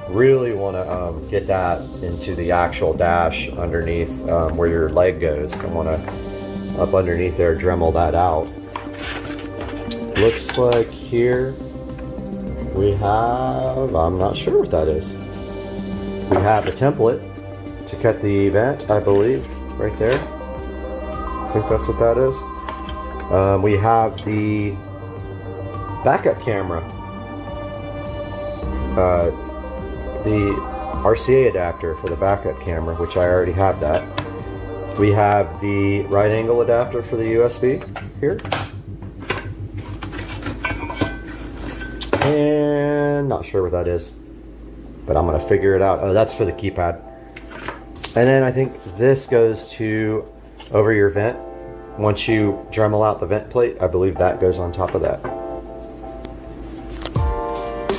really want to get that into the actual dash underneath where your leg goes. I want to, up underneath there, Dremel that out. Looks like here we have, I'm not sure what that is. We have a template to cut the vent, I believe, right there. I think that's what that is. We have the backup camera. The RCA adapter for the backup camera, which I already have that. We have the right angle adapter for the USB here. And not sure what that is, but I'm gonna figure it out. Oh, that's for the keypad. And then I think this goes to over your vent. Once you Dremel out the vent plate, I believe that goes on top of that.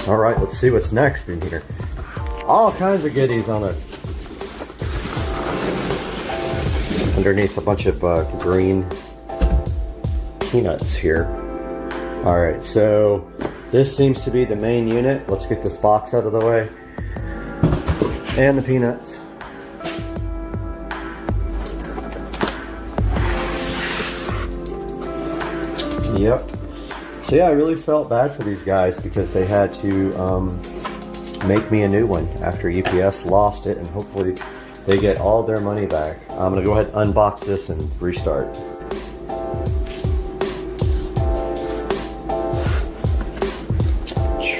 All right, let's see what's next in here. All kinds of goodies on it. Underneath a bunch of green peanuts here. All right, so this seems to be the main unit. Let's get this box out of the way. And the peanuts. Yep. So yeah, I really felt bad for these guys because they had to make me a new one after UPS lost it, and hopefully they get all their money back. I'm gonna go ahead and unbox this and restart.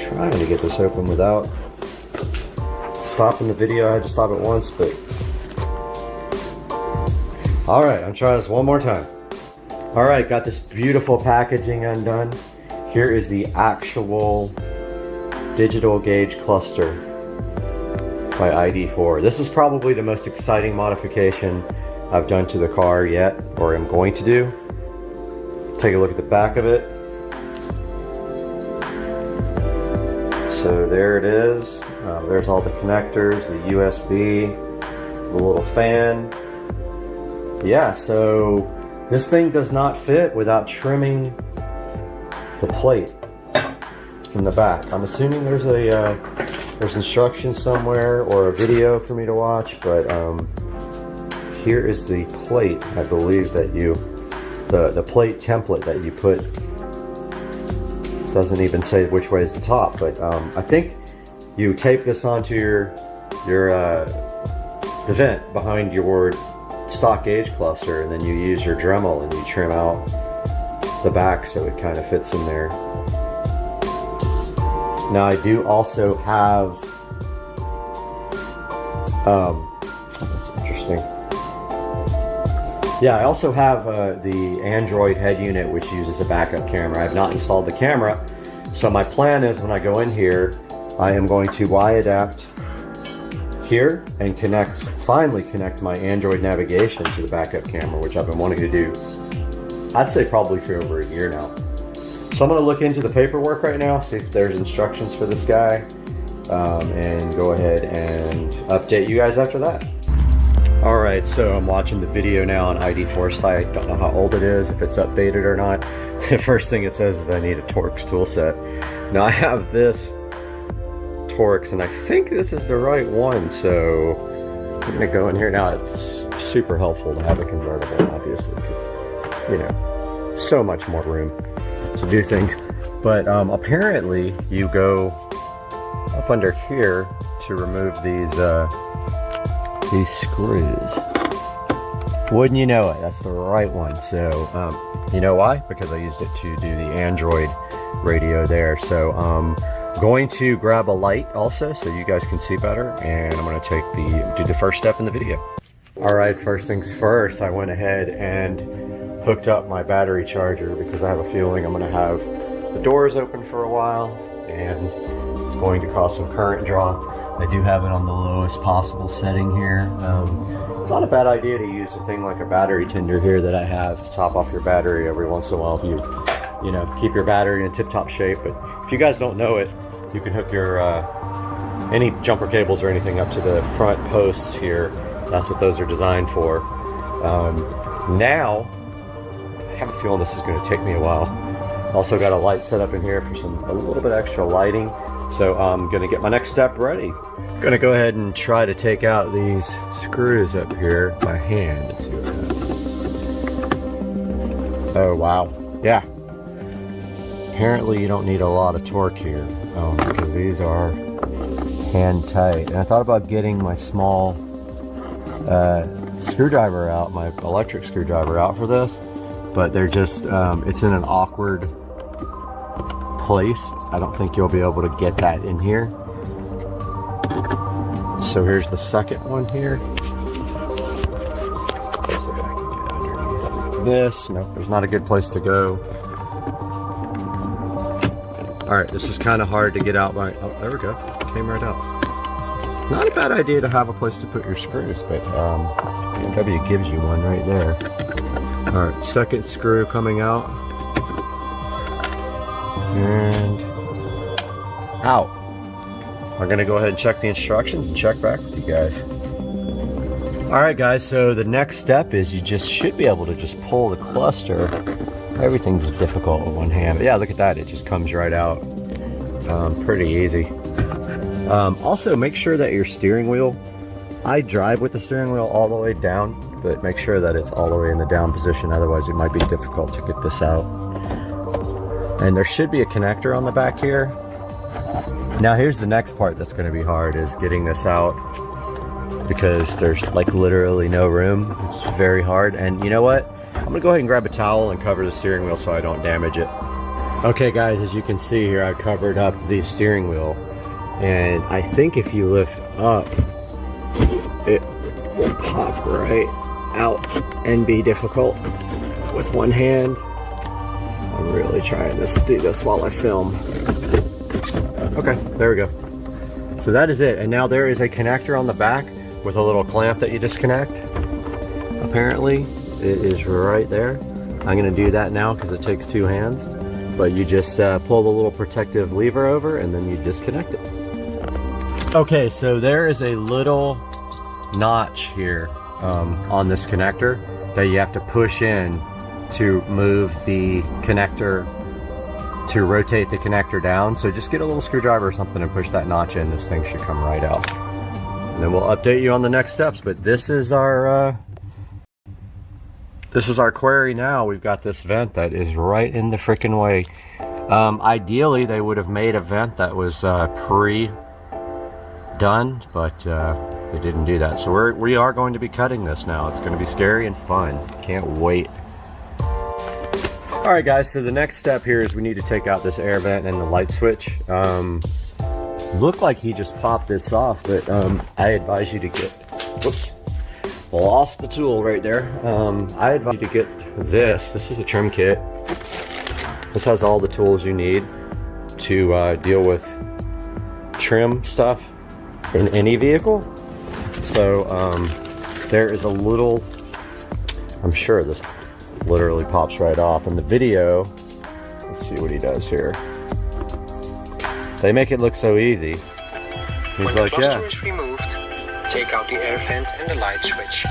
Trying to get this open without stopping the video. I had to stop it once, but all right, I'm trying this one more time. All right, got this beautiful packaging undone. Here is the actual digital gauge cluster by ID4. This is probably the most exciting modification I've done to the car yet, or am going to do. Take a look at the back of it. So there it is. There's all the connectors, the USB, the little fan. Yeah, so this thing does not fit without trimming the plate from the back. I'm assuming there's a there's instructions somewhere or a video for me to watch, but here is the plate. I believe that the plate template that you put doesn't even say which way is the top, but I think you tape this onto the vent behind your stock gauge cluster, and then you use your Dremel and you trim out the back so it kind of fits in there. Now I do also have, that's interesting. Yeah, I also have the Android head unit, which uses a backup camera. I have not installed the camera, so my plan is when I go in here, I am going to Y-adapt here and finally connect my Android navigation to the backup camera, which I've been wanting to do, I'd say probably for over a year now. So I'm going to look into the paperwork right now, see if there's instructions for this guy, and go ahead and update you guys after that. Alright, so I'm watching the video now on ID4 site. Don't know how old it is, if it's updated or not. The first thing it says is I need a Torx tool set. Now I have this Torx, and I think this is the right one, so I'm gonna go in here now. It's super helpful to have a convertible, obviously, because, you know, so much more room to do things. But apparently you go up under here to remove these screws. Wouldn't you know it, that's the right one. So you know why? Because I used it to do the Android radio there. So going to grab a light also so you guys can see better, and I'm going to do the first step in the video. Alright, first things first, I went ahead and hooked up my battery charger because I have a feeling I'm going to have the doors open for a while and it's going to cause some current draw. I do have it on the lowest possible setting here. It's not a bad idea to use a thing like a battery tender here that I have to top off your battery every once in a while if you know, keep your battery in tip-top shape. But if you guys don't know it, you can hook your any jumper cables or anything up to the front posts here. That's what those are designed for. Now, I have a feeling this is going to take me a while. Also got a light set up in here for a little bit extra lighting. So I'm going to get my next step ready. I'm going to go ahead and try to take out these screws up here by hand. Let's see what happens. Oh wow, yeah. Apparently you don't need a lot of torque here because these are hand tight. And I thought about getting my small screwdriver out, my electric screwdriver out for this, but they're just, it's in an awkward place. I don't think you'll be able to get that in here. So here's the second one here. Let's see if I can get underneath this. Nope, there's not a good place to go. Alright, this is kind of hard to get out by... Oh, there we go. Came right out. Not a bad idea to have a place to put your screws, but BMW gives you one right there. Alright, second screw coming out. And out. I'm gonna go ahead and check the instructions and check back with you guys. Alright guys, so the next step is you just should be able to just pull the cluster. Everything's difficult with one hand. But yeah, look at that, it just comes right out. Pretty easy. Also, make sure that your steering wheel, I drive with the steering wheel all the way down, but make sure that it's all the way in the down position, otherwise it might be difficult to get this out. And there should be a connector on the back here. Now here's the next part that's going to be hard, is getting this out, because there's like literally no room. It's very hard, and you know what? I'm going to go ahead and grab a towel and cover the steering wheel so I don't damage it. Okay guys, as you can see here, I covered up the steering wheel. And I think if you lift up, it will pop right out and be difficult with one hand. I'm really trying to do this while I film. Okay, there we go. So that is it. And now there is a connector on the back with a little clamp that you disconnect. Apparently, it is right there. I'm gonna do that now because it takes two hands. But you just pull the little protective lever over and then you disconnect it. Okay, so there is a little notch here on this connector that you have to push in to move the connector, to rotate the connector down. So just get a little screwdriver or something and push that notch in. This thing should come right out. And then we'll update you on the next steps. But this is our query now. We've got this vent that is right in the freaking way. Ideally, they would have made a vent that was pre-done, but they didn't do that. So we are going to be cutting this now. It's going to be scary and fun. Can't wait. Alright guys, so the next step here is we need to take out this air vent and the light switch. Looked like he just popped this off, but I advise you to get... Whoops. Lost the tool right there. I advise you to get this. This is a trim kit. This has all the tools you need to deal with trim stuff in any vehicle. So there is a little, I'm sure this literally pops right off in the video. Let's see what he does here. They make it look so easy. He's like, yeah. When the cluster is removed, take out the air vent and the light switch.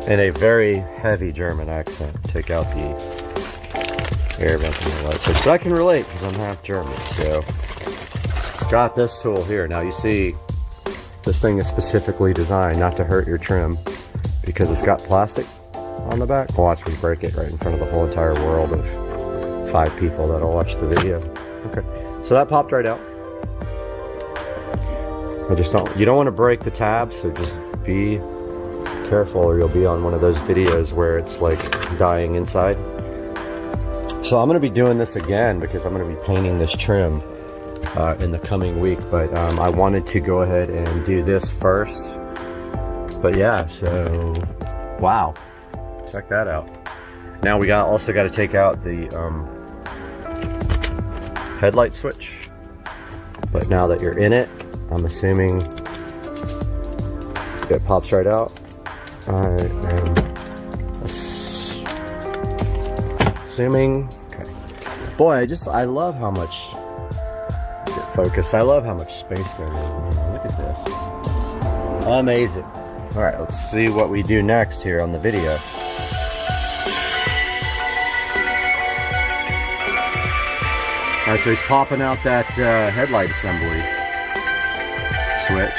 In a very heavy German accent, take out the air vent and the light switch. So I can relate because I'm half German. So got this tool here. Now you see, this thing is specifically designed not to hurt your trim because it's got plastic on the back. Watch me break it right in front of the whole entire world of 5 people that'll watch the video. Okay, so that popped right out. You don't want to break the tabs, so just be careful or you'll be on one of those videos where it's like dying inside. So I'm going to be doing this again because I'm going to be painting this trim in the coming week, but I wanted to go ahead and do this first. But yeah, so wow, check that out. Now we also got to take out the headlight switch, but now that you're in it, I'm assuming it pops right out. I am assuming. Okay. Boy, I love how much focus. I love how much space there is. Look at this. Amazing. All right, let's see what we do next here on the video. All right, so he's popping out that headlight assembly switch.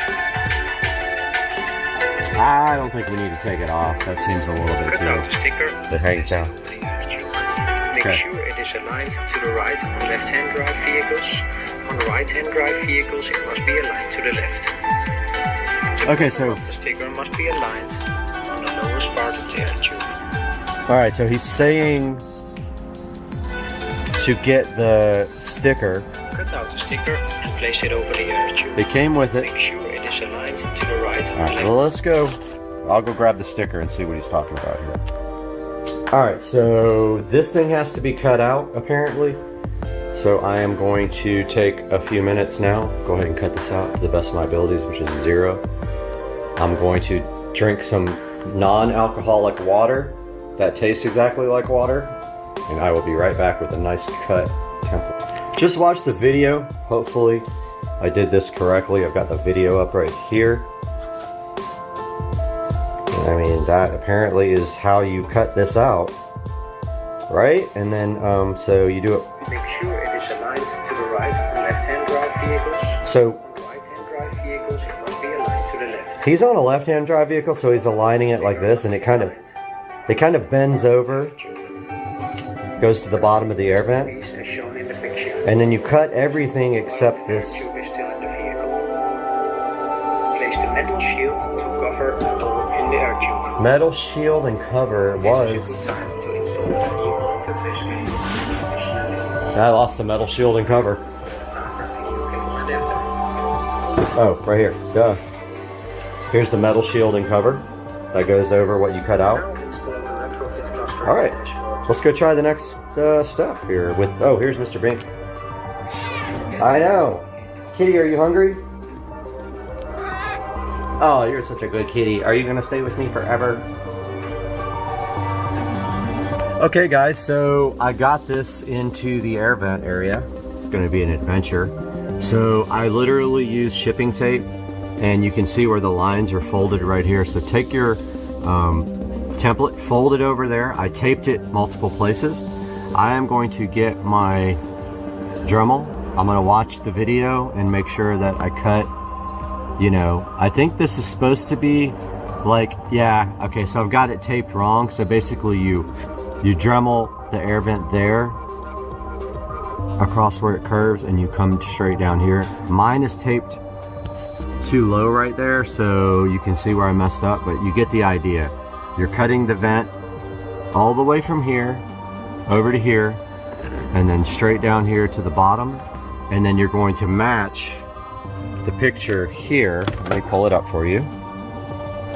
I don't think we need to take it off. That seems a little bit too... It hangs down. Make sure it is aligned to the right on left-hand drive vehicles. On the right-hand drive vehicles, it must be aligned to the left. Okay, so... The sticker must be aligned on the lowest part of the air tube. Alright, so he's saying to get the sticker. Cut out the sticker and place it over the air tube. It came with it. Make sure it is aligned to the right. Alright, well, let's go. I'll go grab the sticker and see what he's talking about here. Alright, so this thing has to be cut out, apparently. So I am going to take a few minutes now. Go ahead and cut this out to the best of my abilities, which is 0. I'm going to drink some non-alcoholic water that tastes exactly like water. And I will be right back with a nice cut template. Just watch the video. Hopefully I did this correctly. I've got the video up right here. I mean, that apparently is how you cut this out, right? And then, so you do it. Make sure it is aligned to the right and left-hand drive vehicles. So, on right-hand drive vehicles, it must be aligned to the left. He's on a left-hand drive vehicle, so he's aligning it like this, and it kind of bends over, goes to the bottom of the air vent, As shown in the picture. and then you cut everything except this. The tube is still in the vehicle. Place the metal shield to cover the hole in the air tube. Metal shield and cover was. This is a good time to install the vehicle interface cable. I lost the metal shield and cover. Oh, right here. Duh. Here's the metal shield and cover that goes over what you cut out. All right, let's go try the next step here with. Oh, here's Mr. Bink. I know. Kitty, are you hungry? Oh, you're such a good kitty. Are you gonna stay with me forever? Okay guys, so I got this into the air vent area. It's gonna be an adventure. So I literally use shipping tape, and you can see where the lines are folded right here. So take your template, fold it over there. I taped it multiple places. I am going to get my Dremel. I'm gonna watch the video and make sure that I cut, you know, I think this is supposed to be like, yeah, okay, so I've got it taped wrong. So basically you Dremel the air vent there across where it curves, and you come straight down here. Mine is taped too low right there, so you can see where I messed up, but you get the idea. You're cutting the vent all the way from here over to here, and then straight down here to the bottom, and then you're going to match the picture here. Let me pull it up for you.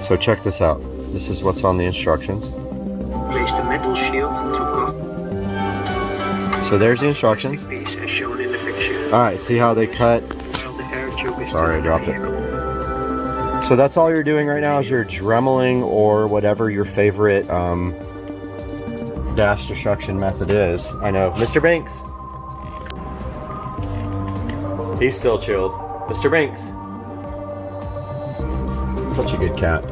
So check this out. This is what's on the instructions. Place the metal shield to cover. So there's the instructions. Piece as shown in the picture. All right, see how they cut. Sorry, I dropped it. So that's all you're doing right now is you're dremeling, or whatever your favorite dash destruction method is. I know. Mr. Banks. He's still chilled. Mr. Banks. Such a good cat.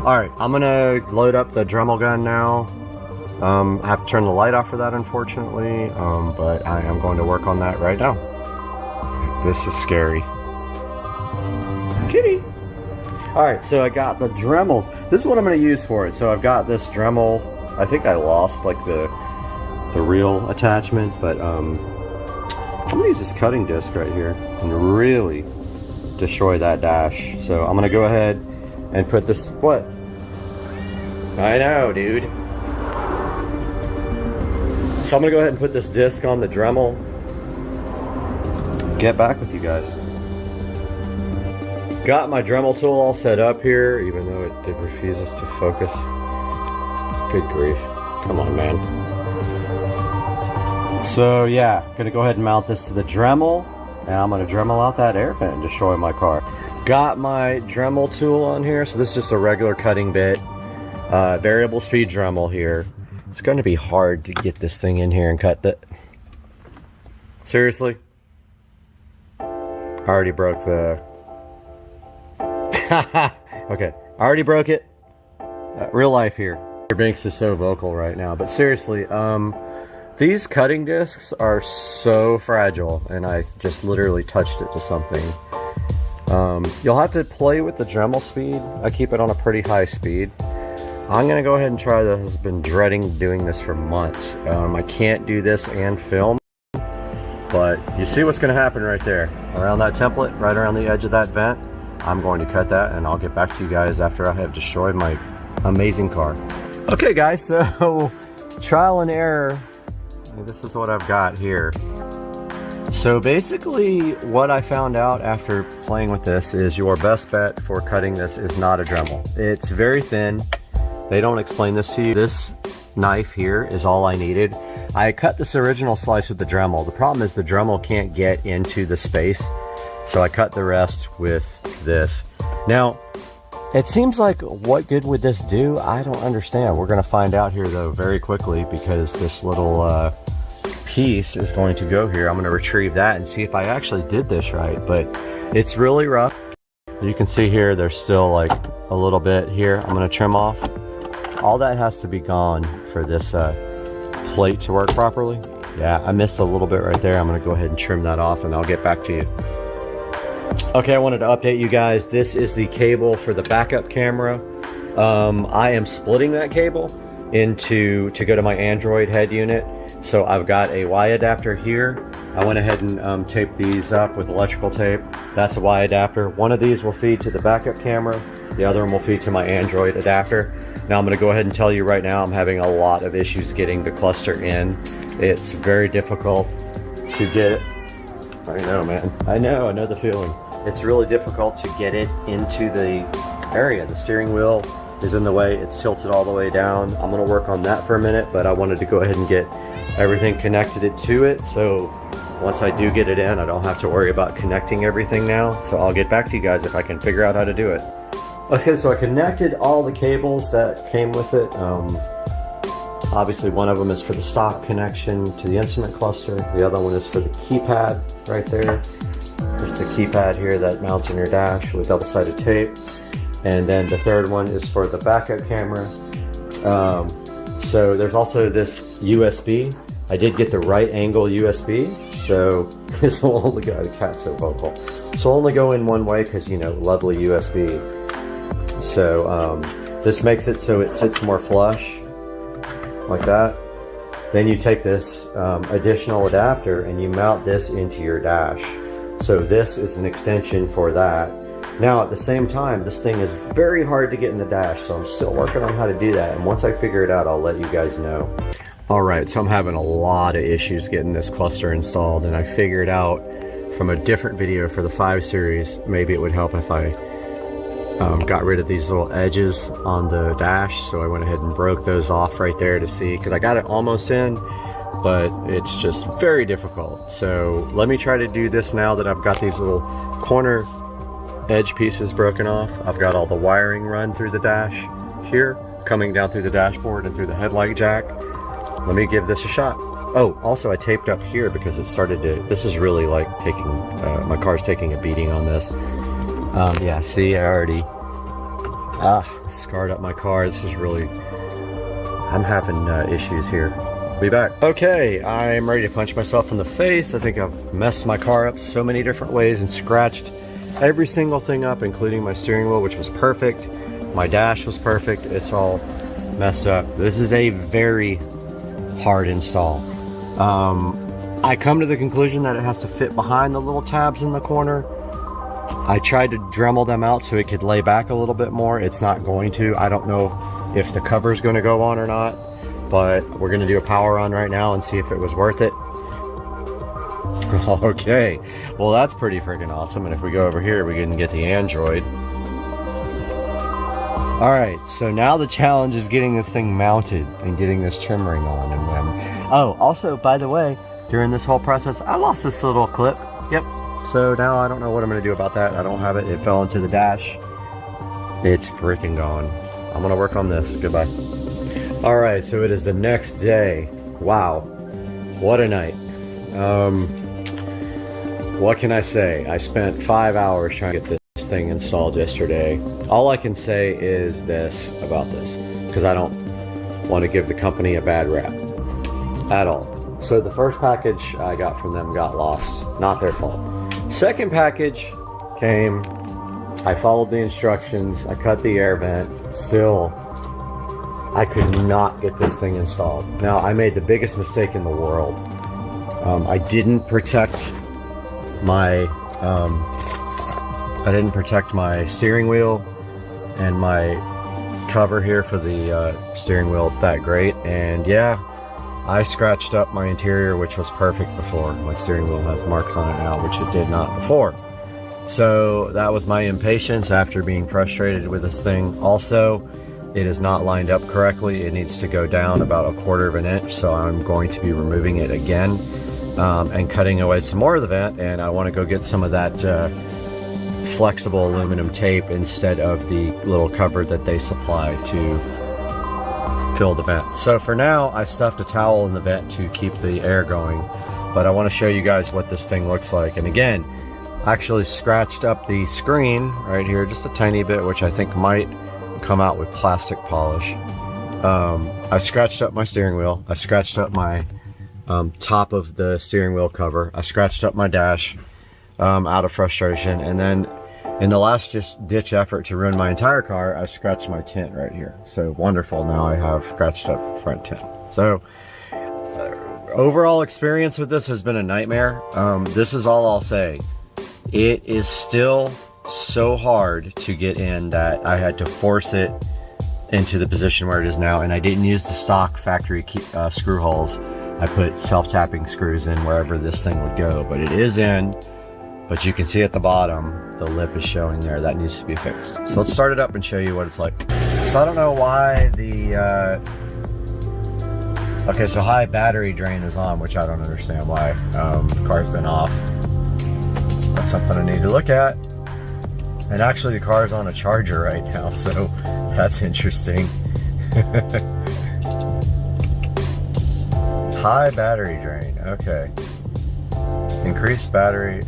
Alright, I'm gonna load up the Dremel gun now. I have to turn the light off for that, unfortunately, but I am going to work on that right now. This is scary. Kitty! Alright, so I got the Dremel. This is what I'm going to use for it. So I've got this Dremel. I think I lost like the real attachment, but I'm going to use this cutting disc right here and really destroy that dash. So I'm going to go ahead and put this. What? I know, dude. So I'm going to go ahead and put this disc on the Dremel. Get back with you guys. Got my Dremel tool all set up here, even though it refuses to focus. Good grief. Come on, man. So yeah, gonna go ahead and mount this to the Dremel, and I'm gonna Dremel out that air vent and destroy my car. Got my Dremel tool on here, so this is just a regular cutting bit. Variable speed Dremel here. It's gonna be hard to get this thing in here and cut that. Seriously? I already broke the... Okay, I already broke it. Real life here. Banks is so vocal right now, but seriously, these cutting discs are so fragile, and I just literally touched it to something. You'll have to play with the Dremel speed. I keep it on a pretty high speed. I'm gonna go ahead and try this. I've been dreading doing this for months. I can't do this and film, but you see what's gonna happen right there. Around that template, right around the edge of that vent, I'm going to cut that, and I'll get back to you guys after I have destroyed my amazing car. Okay guys, so trial and error this is what I've got here. So basically what I found out after playing with this is your best bet for cutting this is not a Dremel. It's very thin. They don't explain this to you. This knife here is all I needed. I cut this original slice with the Dremel. The problem is the Dremel can't get into the space, so I cut the rest with this. Now, it seems like what good would this do? I don't understand. We're gonna find out here though very quickly, because this little piece is going to go here. I'm gonna retrieve that and see if I actually did this right, but it's really rough. You can see here, there's still like a little bit here. I'm gonna trim off. All that has to be gone for this plate to work properly. Yeah, I missed a little bit right there. I'm gonna go ahead and trim that off and I'll get back to you. Okay, I wanted to update you guys. This is the cable for the backup camera. I am splitting that cable to go to my Android head unit. So I've got a Y adapter here. I went ahead and taped these up with electrical tape. That's a Y adapter. One of these will feed to the backup camera. The other one will feed to my Android adapter. Now I'm gonna go ahead and tell you right now, I'm having a lot of issues getting the cluster in. It's very difficult to get it. I know, man. I know the feeling. It's really difficult to get it into the area. The steering wheel is in the way. It's tilted all the way down. I'm gonna work on that for a minute, but I wanted to go ahead and get everything connected to it. So once I do get it in, I don't have to worry about connecting everything now. So I'll get back to you guys if I can figure out how to do it. Okay, so I connected all the cables that came with it. Obviously one of them is for the stock connection to the instrument cluster. The other one is for the keypad right there. Just the keypad here that mounts on your dash with double-sided tape. And then the third one is for the backup camera. So there's also this USB. I did get the right angle USB, so this will only go, the cat's so vocal. So only go in one way because, you know, lovely USB. So this makes it so it sits more flush, like that. Then you take this additional adapter and you mount this into your dash. So this is an extension for that. Now at the same time, this thing is very hard to get in the dash, so I'm still working on how to do that. And once I figure it out, I'll let you guys know. All right, so I'm having a lot of issues getting this cluster installed, and I figured out from a different video for the 5 series, maybe it would help if I got rid of these little edges on the dash. So I went ahead and broke those off right there to see, because I got it almost in, but it's just very difficult. So let me try to do this now that I've got these little corner edge pieces broken off. I've got all the wiring run through the dash here, coming down through the dashboard and through the headlight jack. Let me give this a shot. Oh, also I taped up here because it started to, this is really like taking, my car's taking a beating on this. Yeah, see, I already scarred up my car. This is really, I'm having issues here. Be back. Okay, I'm ready to punch myself in the face. I think I've messed my car up so many different ways and scratched every single thing up, including my steering wheel, which was perfect. My dash was perfect. It's all messed up. This is a very hard install. I come to the conclusion that it has to fit behind the little tabs in the corner. I tried to Dremel them out so it could lay back a little bit more. It's not going to. I don't know if the cover's going to go on or not, but we're going to do a power run right now and see if it was worth it. Okay, well that's pretty freaking awesome. And if we go over here, we can get the Android. All right, so now the challenge is getting this thing mounted and getting this trim ring on. And oh, also, by the way, during this whole process, I lost this little clip. Yep. So now I don't know what I'm going to do about that. I don't have it. It fell into the dash. It's freaking gone. I'm going to work on this. Goodbye. All right, so it is the next day. Wow. What a night. What can I say? I spent 5 hours trying to get this thing installed yesterday. All I can say is this about this, because I don't want to give the company a bad rap at all. So the first package I got from them got lost. Not their fault. Second package came. I followed the instructions. I cut the air vent. Still, I could not get this thing installed. Now, I made the biggest mistake in the world. I didn't protect my steering wheel and my cover here for the steering wheel that great. And yeah, I scratched up my interior, which was perfect before. My steering wheel has marks on it now, which it did not before. So that was my impatience after being frustrated with this thing. Also, it is not lined up correctly. It needs to go down about 1/4 of an inch, so I'm going to be removing it again and cutting away some more of the vent, and I want to go get some of that flexible aluminum tape instead of the little cover that they supply to fill the vent. So for now, I stuffed a towel in the vent to keep the air going, but I want to show you guys what this thing looks like. And again, I actually scratched up the screen right here just a tiny bit, which I think might come out with plastic polish. I scratched up my steering wheel. I scratched up my top of the steering wheel cover. I scratched up my dash out of frustration, and then in the last just ditch effort to ruin my entire car, I scratched my tint right here. So wonderful, now I have scratched up front tint. So overall experience with this has been a nightmare. This is all I'll say. It is still so hard to get in that I had to force it into the position where it is now, and I didn't use the stock factory screw holes. I put self-tapping screws in wherever this thing would go, but it is in. But you can see at the bottom, the lip is showing there. That needs to be fixed. So let's start it up and show you what it's like. So I don't know why the, okay, so high battery drain is on, which I don't understand why. The car's been off. That's something I need to look at. And actually the car's on a charger right now, so that's interesting. High battery drain, okay. Increased battery.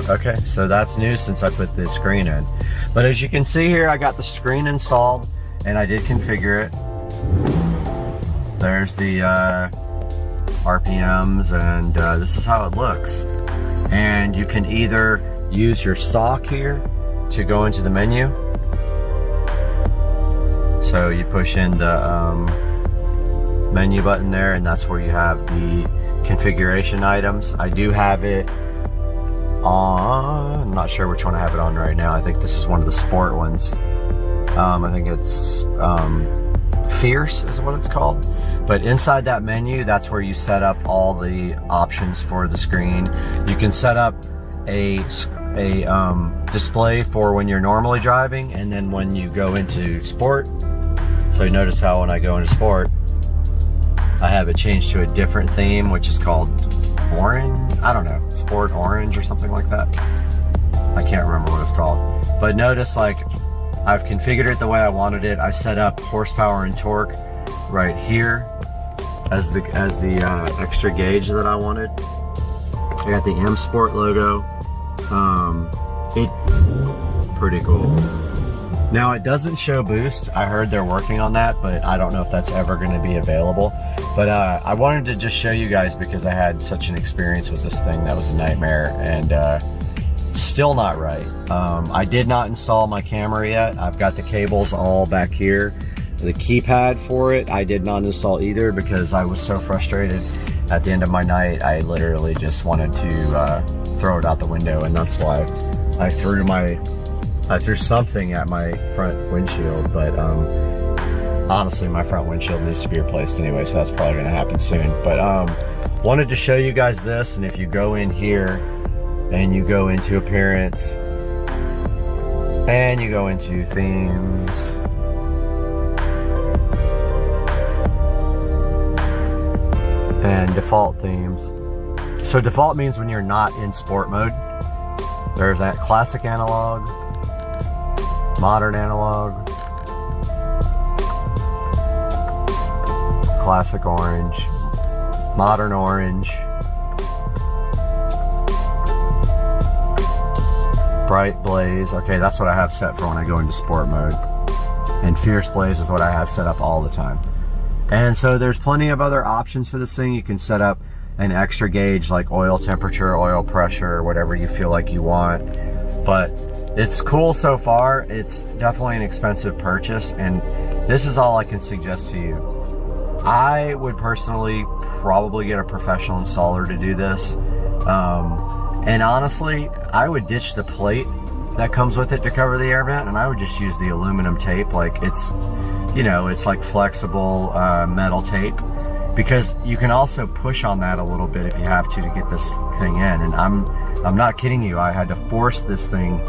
Okay, so that's new since I put the screen in. But as you can see here, I got the screen installed and I did configure it. There's the RPMs, and this is how it looks. And you can either use your stock here to go into the menu. So you push in the menu button there, and that's where you have the configuration items. I do have it on, I'm not sure which one I have it on right now. I think this is one of the sport ones. I think it's Fierce is what it's called. But inside that menu, that's where you set up all the options for the screen. You can set up a display for when you're normally driving, and then when you go into sport. So you notice how when I go into sport, I have it changed to a different theme, which is called orange. I don't know, sport orange or something like that. I can't remember what it's called. But notice, like, I've configured it the way I wanted it. I set up horsepower and torque right here as the extra gauge that I wanted. I got the M Sport logo. Pretty cool. Now it doesn't show boost. I heard they're working on that, but I don't know if that's ever going to be available. But I wanted to just show you guys because I had such an experience with this thing that was a nightmare, and still not right. I did not install my camera yet. I've got the cables all back here. The keypad for it, I did not install either because I was so frustrated at the end of my night. I literally just wanted to throw it out the window, and that's why I threw something at my front windshield. But honestly, my front windshield needs to be replaced anyway, so that's probably gonna happen soon. But wanted to show you guys this, and if you go in here and you go into appearance and you go into themes, and default themes. So default means when you're not in sport mode. There's that classic analog, modern analog, classic orange, modern orange, bright blaze. Okay, that's what I have set for when I go into sport mode. And fierce blaze is what I have set up all the time. And so there's plenty of other options for this thing. You can set up an extra gauge like oil temperature, oil pressure, whatever you feel like you want. But it's cool so far. It's definitely an expensive purchase, and this is all I can suggest to you. I would personally probably get a professional installer to do this. And honestly, I would ditch the plate that comes with it to cover the air vent, and I would just use the aluminum tape. Like, it's, you know, it's like flexible metal tape, because you can also push on that a little bit if you have to get this thing in. And I'm not kidding you, I had to force this thing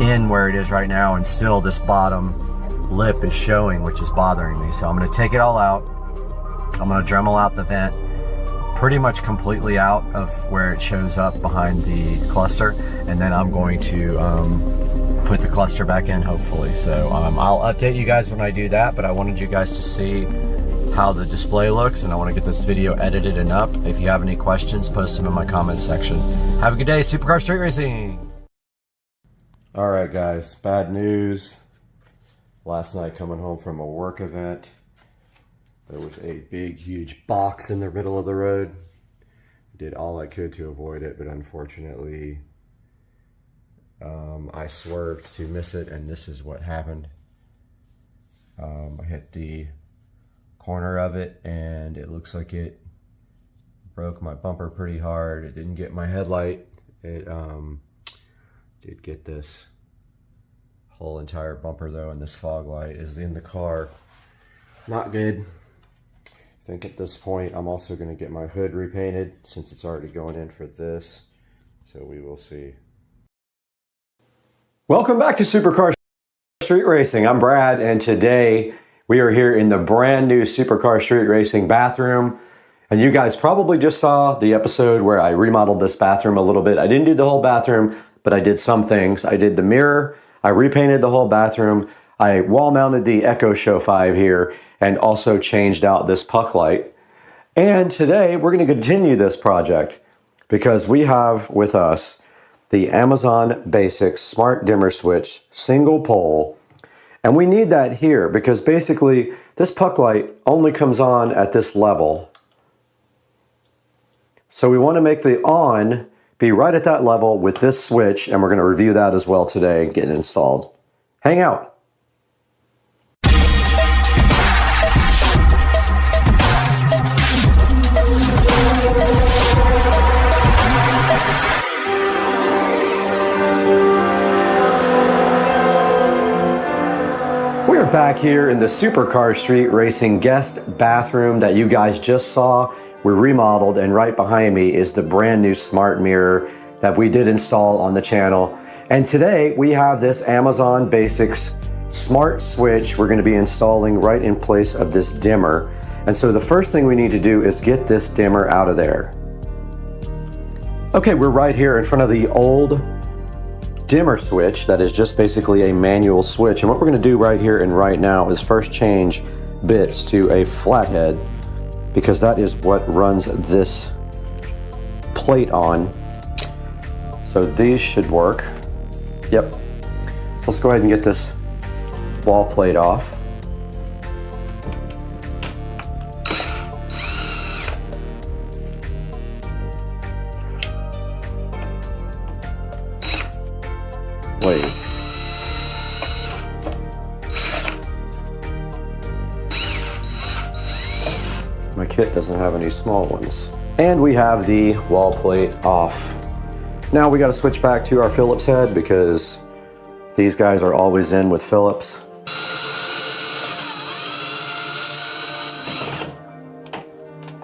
in where it is right now, and still this bottom lip is showing, which is bothering me. So I'm going to take it all out. I'm going to Dremel out the vent pretty much completely out of where it shows up behind the cluster, and then I'm going to put the cluster back in, hopefully. So I'll update you guys when I do that, but I wanted you guys to see how the display looks, and I want to get this video edited and up. If you have any questions, post them in my comments section. Have a good day, Supercar Street Racing! All right, guys, bad news. Last night, coming home from a work event, there was a big, huge box in the middle of the road. Did all I could to avoid it, but unfortunately, I swerved to miss it, and this is what happened. I hit the corner of it, and it looks like it broke my bumper pretty hard. It didn't get my headlight. It did get this whole entire bumper though, and this fog light is in the car. Not good. I think at this point I'm also going to get my hood repainted since it's already going in for this. So we will see. Welcome back to Supercar Street Racing. I'm Brad, and today we are here in the brand new Supercar Street Racing bathroom. And you guys probably just saw the episode where I remodeled this bathroom a little bit. I didn't do the whole bathroom, but I did some things. I did the mirror, I repainted the whole bathroom, I wall mounted the Echo Show 5 here, and also changed out this puck light. And today we're going to continue this project because we have with us the Amazon Basics Smart Dimmer Switch single pole. And we need that here because basically this puck light only comes on at this level. So we want to make the on be right at that level with this switch, and we're going to review that as well today and get it installed. Hang out. We're back here in the Supercar Street Racing guest bathroom that you guys just saw. We're remodeled, and right behind me is the brand new smart mirror that we did install on the channel. And today we have this Amazon Basics smart switch we're going to be installing right in place of this dimmer. And so the first thing we need to do is get this dimmer out of there. Okay, we're right here in front of the old dimmer switch that is just basically a manual switch. And what we're going to do right here and right now is first change bits to a flathead, because that is what runs this plate on. So these should work. Yep. So let's go ahead and get this wall plate off. Wait. My kit doesn't have any small ones. And we have the wall plate off. Now we got to switch back to our Phillips head because these guys are always in with Phillips.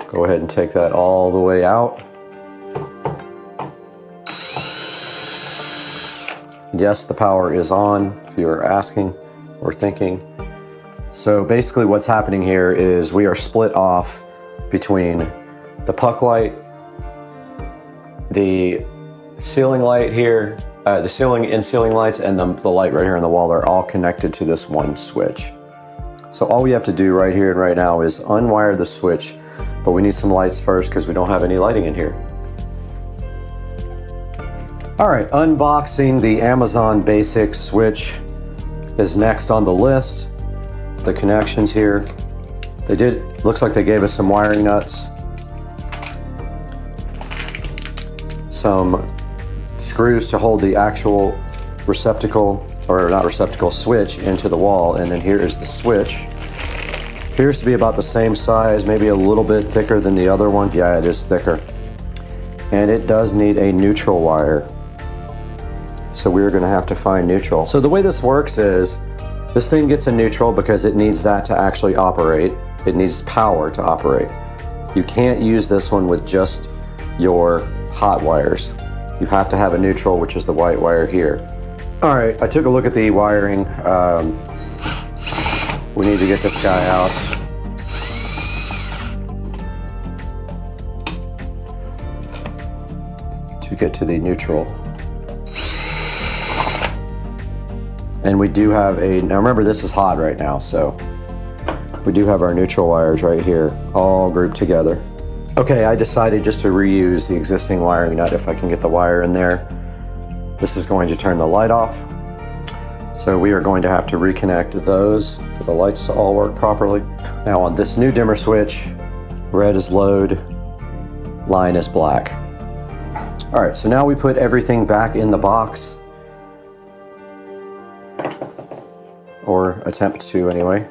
Go ahead and take that all the way out. Yes, the power is on, if you are asking or thinking. So basically what's happening here is we are split off between the puck light, the ceiling light here, the ceiling and ceiling lights, and the light right here on the wall are all connected to this one switch. So all we have to do right here and right now is unwire the switch, but we need some lights first because we don't have any lighting in here. All right, unboxing the Amazon Basics switch is next on the list. The connections here. Looks like they gave us some wiring nuts, some screws to hold the actual receptacle, or not receptacle, switch into the wall, and then here is the switch. Appears to be about the same size, maybe a little bit thicker than the other one. Yeah, it is thicker. And it does need a neutral wire. So we're gonna have to find neutral. So the way this works is, this thing gets a neutral because it needs that to actually operate. It needs power to operate. You can't use this one with just your hot wires. You have to have a neutral, which is the white wire here. All right, I took a look at the wiring. We need to get this guy out. To get to the neutral. And we do have now remember this is hot right now, so we do have our neutral wires right here, all grouped together. Okay, I decided just to reuse the existing wiring nut if I can get the wire in there. This is going to turn the light off. So we are going to have to reconnect those for the lights to all work properly. Now on this new dimmer switch, red is load, line is black. All right, so now we put everything back in the box. Or attempt to anyway.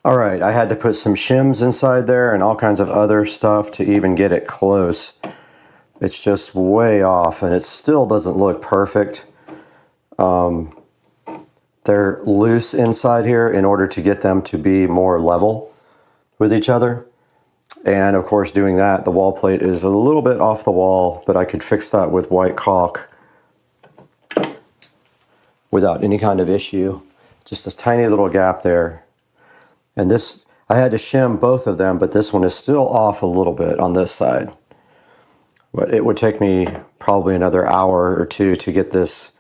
All right, I had to put some shims inside there and all kinds of other stuff to even get it close. It's just way off and it still doesn't look perfect. They're loose inside here in order to get them to be more level with each other. And of course, doing that, the wall plate is a little bit off the wall, but I could fix that with white caulk without any kind of issue. Just a tiny little gap there. And this, I had to shim both of them, but this one is still off a little bit on this side. But it would take me probably another hour or two to get this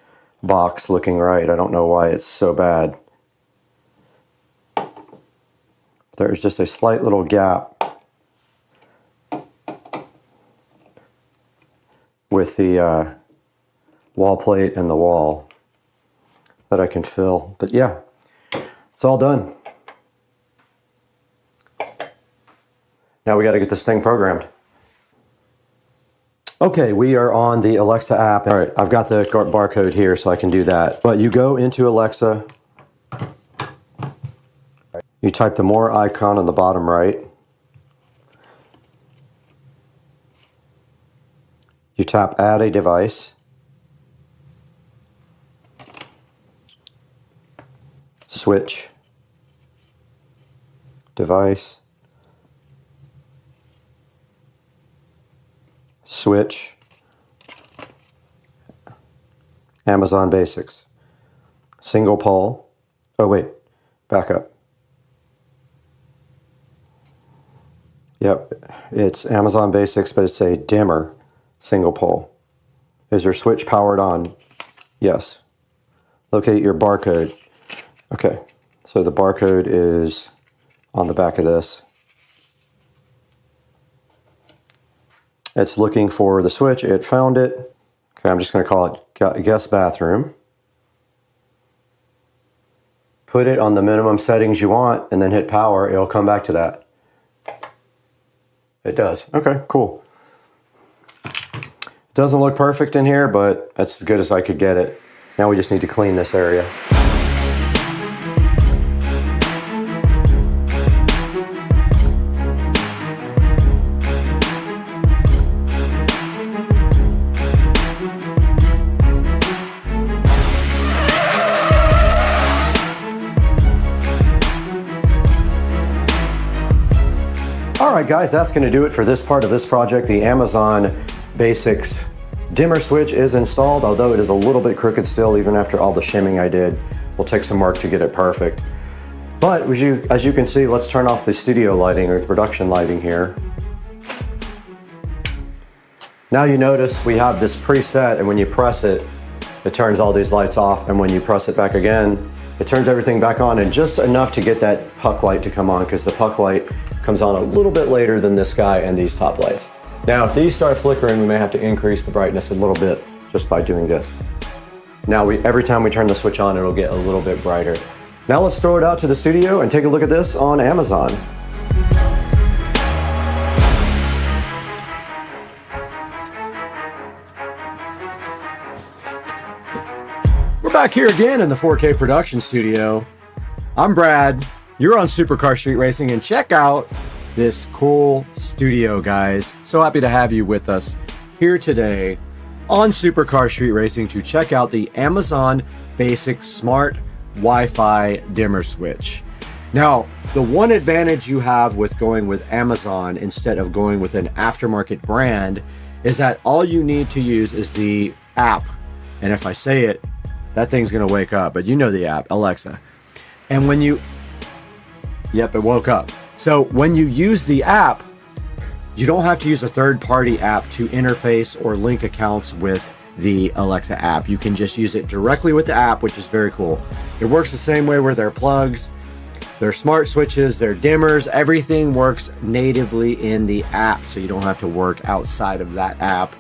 box looking right. I don't know why it's so bad. There's just a slight little gap with the wall plate and the wall that I can fill. But yeah, it's all done. Now we got to get this thing programmed. Okay, we are on the Alexa app. All right, I've got the barcode here so I can do that. But you go into Alexa, you type the more icon on the bottom right. You tap add a device. Switch. Device. Switch, Amazon Basics. Single pole. Oh wait, back up. Yep, it's Amazon Basics, but it's a dimmer single pole. Is your switch powered on? Yes. Locate your barcode. Okay, so the barcode is on the back of this. It's looking for the switch. It found it. Okay, I'm just going to call it guest bathroom. Put it on the minimum settings you want and then hit power. It'll come back to that. It does. Okay, cool. Doesn't look perfect in here, but that's as good as I could get it. Now we just need to clean this area. Alright guys, that's going to do it for this part of this project. The Amazon Basics dimmer switch is installed, although it is a little bit crooked still, even after all the shimming I did. Will take some work to get it perfect. But as you can see, let's turn off the studio lighting or the production lighting here. Now you notice we have this preset, and when you press it, it turns all these lights off, and when you press it back again, it turns everything back on, and just enough to get that puck light to come on, because the puck light comes on a little bit later than this guy and these top lights. Now, if these start flickering, we may have to increase the brightness a little bit just by doing this. Now, every time we turn the switch on, it'll get a little bit brighter. Now let's throw it out to the studio and take a look at this on Amazon. We're back here again in the 4K production studio. I'm Brad. You're on Supercar Street Racing, and check out this cool studio, guys. So happy to have you with us here today on Supercar Street Racing to check out the Amazon Basics Smart Wi-Fi dimmer switch. Now, the one advantage you have with going with Amazon instead of going with an aftermarket brand is that all you need to use is the app. And if I say it, that thing's gonna wake up, but you know the app, Alexa. And when you Yep, it woke up. So when you use the app, you don't have to use a third-party app to interface or link accounts with the Alexa app. You can just use it directly with the app, which is very cool. It works the same way with their plugs, their smart switches, their dimmers. Everything works natively in the app, so you don't have to work outside of that app.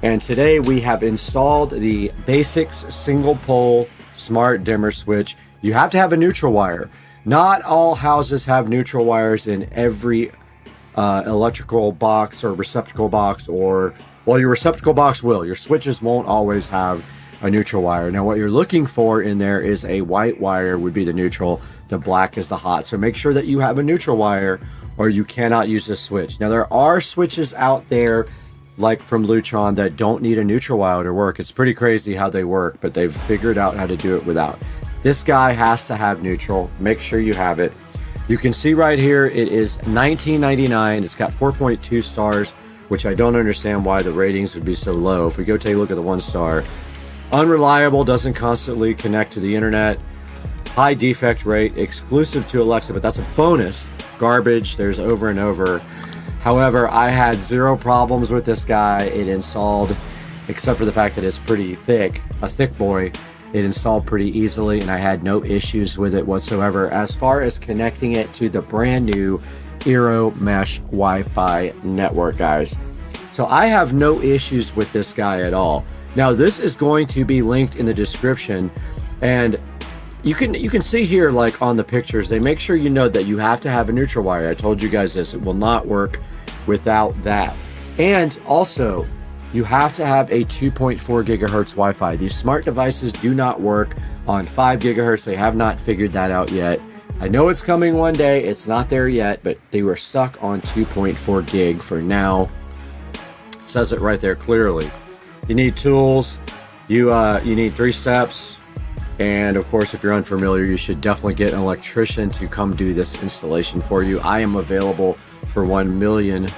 And today we have installed the Basics single pole smart dimmer switch. You have to have a neutral wire. Not all houses have neutral wires in every electrical box or receptacle box, or, well, your receptacle box will. Your switches won't always have a neutral wire. Now, what you're looking for in there is a white wire would be the neutral, the black is the hot. So make sure that you have a neutral wire or you cannot use this switch. Now, there are switches out there like from Lutron that don't need a neutral wire to work. It's pretty crazy how they work, but they've figured out how to do it without. This guy has to have neutral. Make sure you have it. You can see right here, it is $19.99. It's got 4.2 stars, which I don't understand why the ratings would be so low. If we go take a look at the 1 star, unreliable, doesn't constantly connect to the internet, high defect rate, exclusive to Alexa, but that's a bonus. Garbage, there's over and over. However, I had 0 problems with this guy. It installed, except for the fact that it's pretty thick, a thick boy. It installed pretty easily, and I had no issues with it whatsoever as far as connecting it to the brand new Eero Mesh Wi-Fi network, guys. So I have no issues with this guy at all. Now, this is going to be linked in the description, and you can see here, like on the pictures, they make sure you know that you have to have a neutral wire. I told you guys this. It will not work without that. And also, you have to have a 2.4 gigahertz Wi-Fi. These smart devices do not work on 5 gigahertz. They have not figured that out yet. I know it's coming one day. It's not there yet, but they were stuck on 2.4 gig for now. It says it right there clearly. You need tools. You need 3 steps. And of course, if you're unfamiliar, you should definitely get an electrician to come do this installation for you. I am available for $1 million.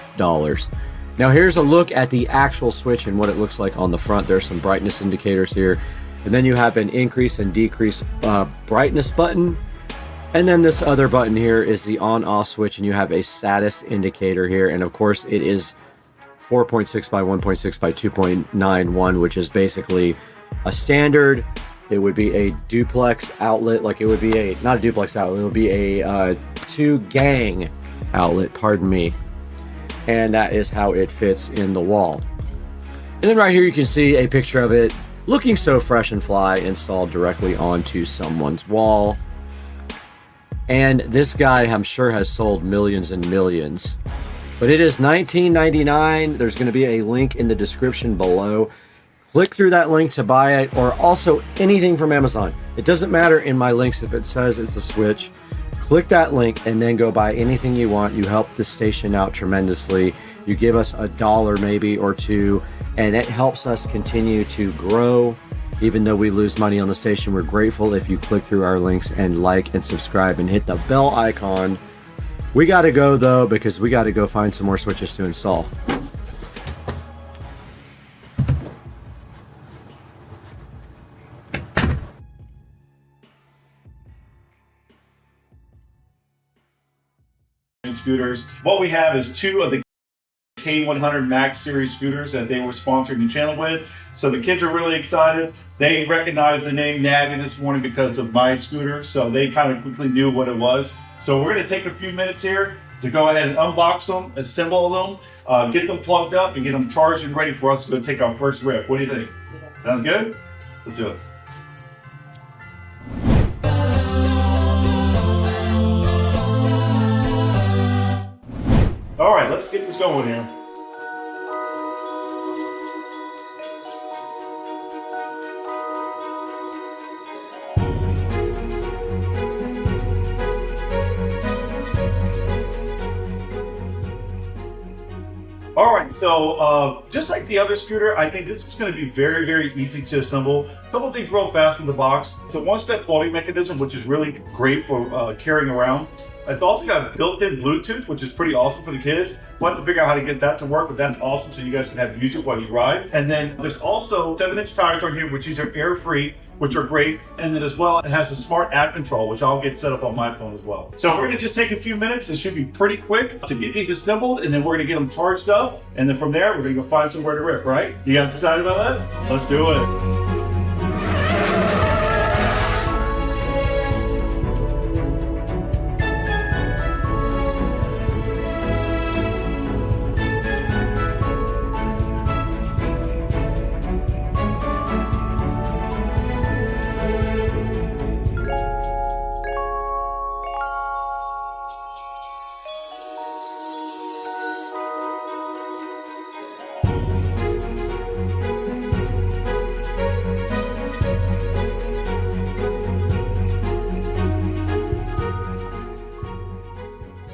Now here's a look at the actual switch and what it looks like on the front. There's some brightness indicators here. And then you have an increase and decrease brightness button. And then this other button here is the on-off switch, and you have a status indicator here. And of course it is 4.6 by 1.6 by 2.91, which is basically a standard. It would be a duplex outlet, like it would be a, not a duplex outlet, it would be a 2-gang outlet, pardon me. And that is how it fits in the wall. And then right here you can see a picture of it looking so fresh and fly, installed directly onto someone's wall. And this guy, I'm sure, has sold millions and millions. But it is $19.99. There's going to be a link in the description below. Click through that link to buy it, or also anything from Amazon. It doesn't matter in my links if it says it's a Switch. Click that link and then go buy anything you want. You help the station out tremendously. You give us $1 maybe or $2, and it helps us continue to grow. Even though we lose money on the station, we're grateful if you click through our links and like and subscribe and hit the bell icon. We got to go though, because we got to go find some more switches to install. Scooters. What we have is 2 of the K100 Max series scooters that they were sponsoring the channel with. So the kids are really excited. They recognized the name Naggin this morning because of my scooter, so they kind of quickly knew what it was. So we're going to take a few minutes here to go ahead and unbox them, assemble them, get them plugged up, and get them charged and ready for us to go take our first rip. What do you think? Sounds good? Let's do it. All right, let's get this going here. All right, so just like the other scooter, I think this is going to be very, very easy to assemble. A couple things real fast from the box. It's a one-step folding mechanism, which is really great for carrying around. It's also got built-in Bluetooth, which is pretty awesome for the kids. We'll have to figure out how to get that to work, but that's awesome, so you guys can have music while you ride. And then there's also 7-inch tires on here, which these are air-free, which are great. And then as well, it has a smart app control, which I'll get set up on my phone as well. So we're gonna just take a few minutes. It should be pretty quick to get these assembled, and then we're gonna get them charged up. And then from there, we're gonna go find somewhere to rip, right? You guys excited about that? Let's do it.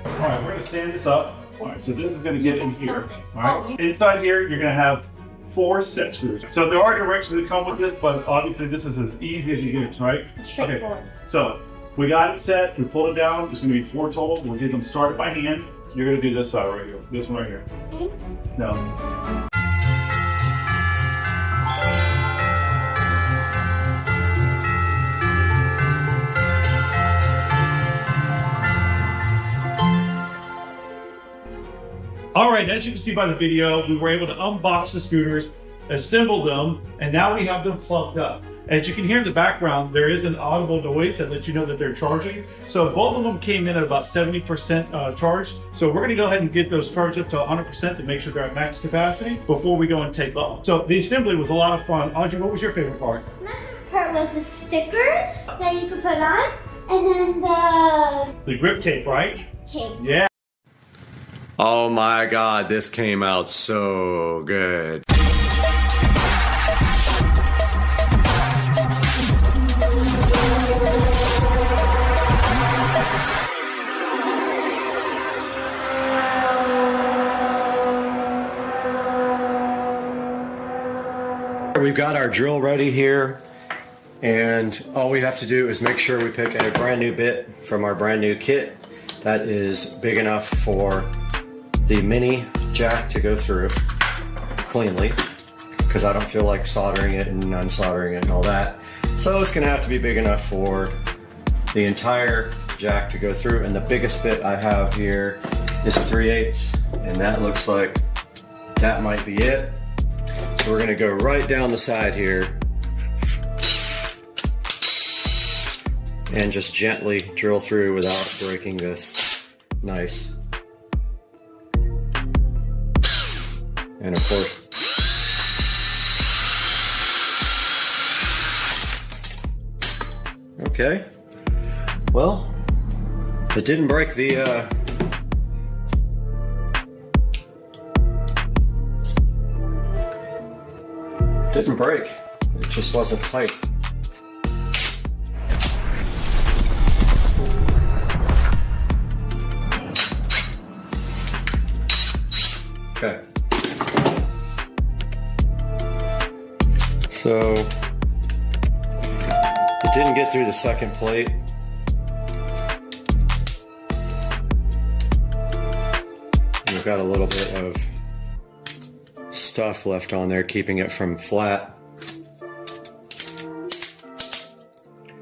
All right, we're gonna stand this up. All right, so this is gonna get in here. All right, inside here, you're gonna have 4 set screws. So there are directions that come with this, but obviously this is as easy as it gets, right? Okay, so we got it set, we pulled it down. There's gonna be 4 total. We'll get them started by hand. You're gonna do this side right here, this one right here. No. All right, as you can see by the video, we were able to unbox the scooters, assemble them, and now we have them plugged up. As you can hear in the background, there is an audible noise that lets you know that they're charging. So both of them came in at about 70% charged. So we're gonna go ahead and get those charged up to 100% to make sure they're at max capacity before we go and take off. So the assembly was a lot of fun. Audrey, what was your favorite part? My favorite part was the stickers that you could put on, and then the grip tape, right? Tape. Yeah. Oh my God, this came out so good. We've got our drill ready here, and all we have to do is make sure we pick a brand new bit from our brand new kit that is big enough for the mini jack to go through cleanly. because I don't feel like soldering it and unsoldering it and all that. So it's gonna have to be big enough for the entire jack to go through, and the biggest bit I have here is 3/8, and that looks like that might be it. So we're gonna go right down the side here and just gently drill through without breaking this. Nice. And of course, okay. Well, it didn't break the didn't break. It just wasn't tight. Okay. So it didn't get through the second plate. We've got a little bit of stuff left on there, keeping it from flat.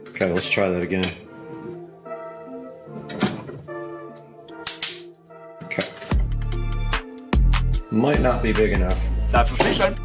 Okay, let's try that again. Okay. Might not be big enough. That's what she said.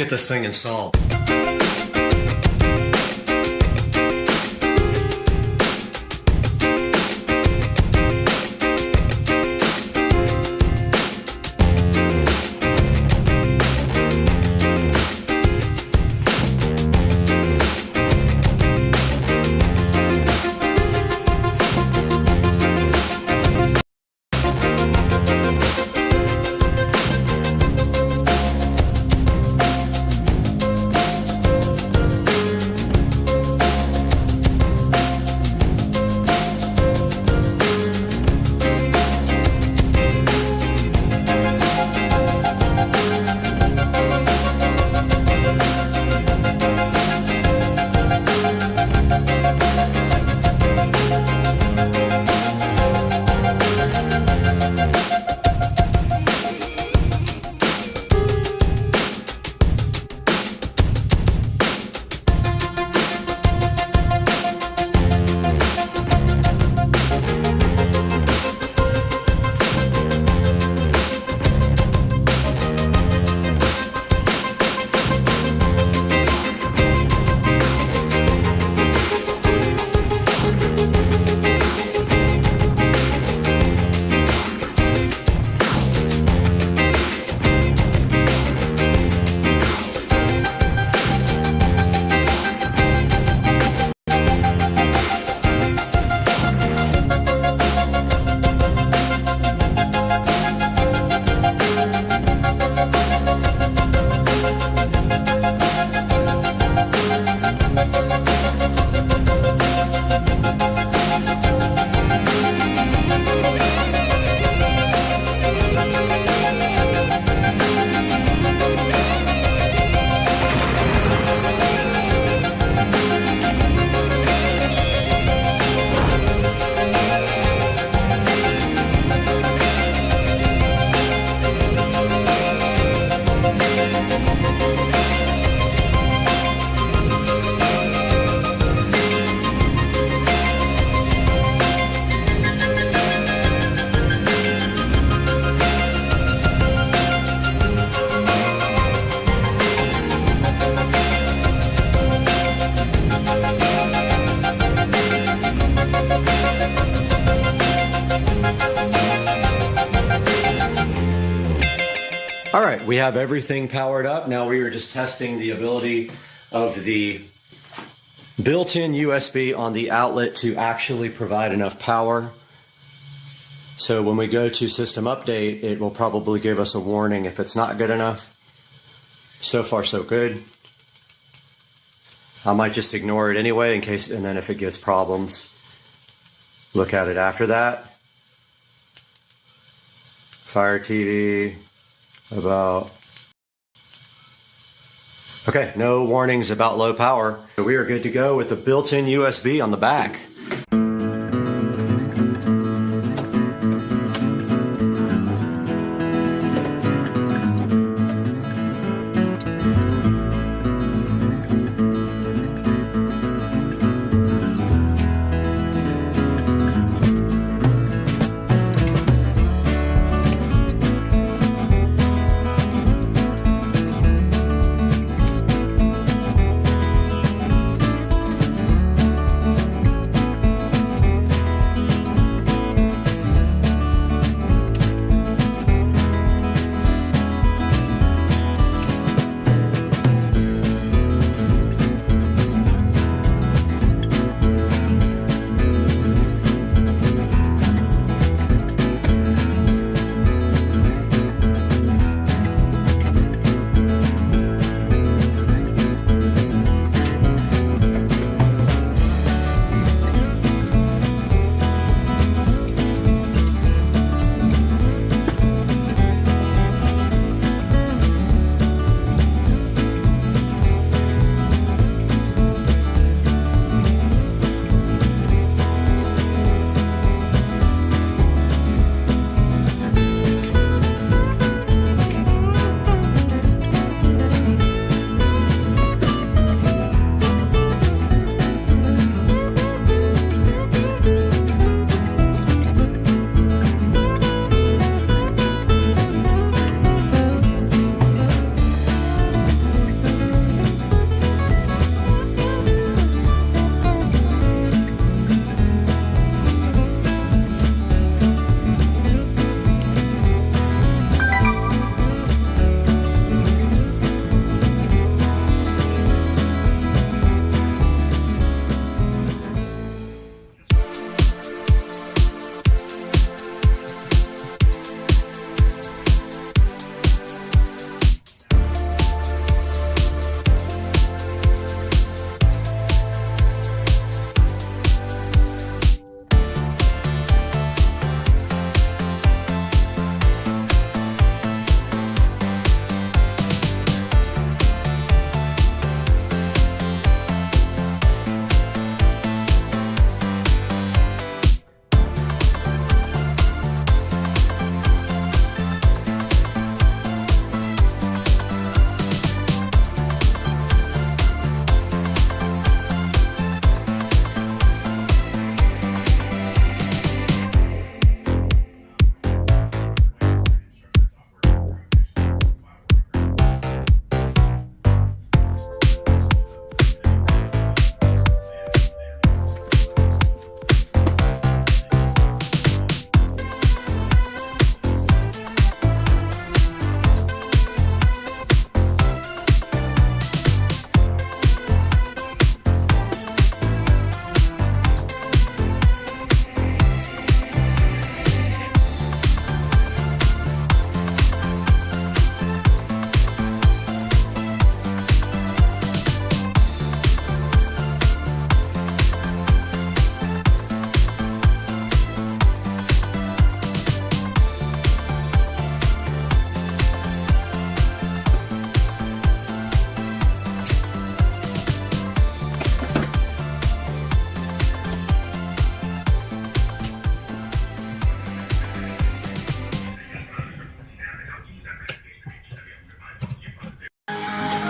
get this thing installed. All right, we have everything powered up. Now we are just testing the ability of the built-in USB on the outlet to actually provide enough power. So when we go to system update, it will probably give us a warning if it's not good enough. So far, so good. I might just ignore it anyway in case, and then if it gives problems, look at it after that. Fire TV, about... Okay, no warnings about low power. So we are good to go with the built-in USB on the back.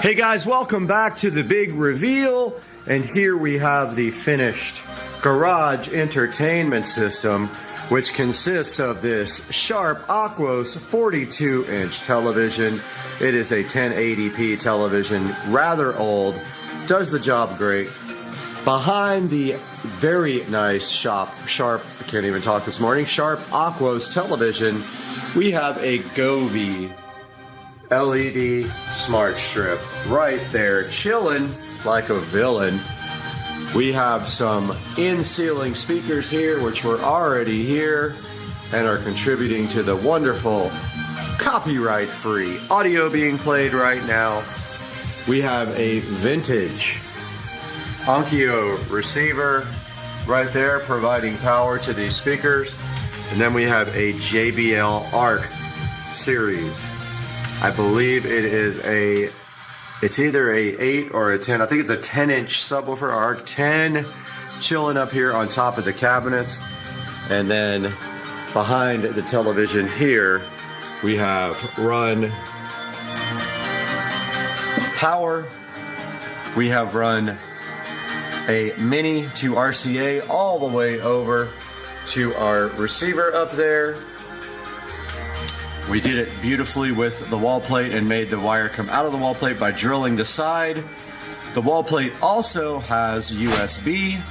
Hey guys, welcome back to the big reveal. And here we have the finished garage entertainment system, which consists of this Sharp Aquos 42-inch television. It is a 1080p television, rather old, does the job great. Behind the very nice Sharp, I can't even talk this morning, Sharp Aquos television, we have a Govee LED smart strip right there, chilling like a villain. We have some in-ceiling speakers here, which were already here and are contributing to the wonderful copyright-free audio being played right now. We have a vintage Onkyo receiver right there providing power to these speakers. And then we have a JBL Arc series. I believe it is it's either a 8 or a 10. I think it's a 10-inch subwoofer Arc 10 chilling up here on top of the cabinets. And then behind the television here, we have run power. We have run a mini to RCA all the way over to our receiver up there. We did it beautifully with the wall plate and made the wire come out of the wall plate by drilling the side. The wall plate also has USB.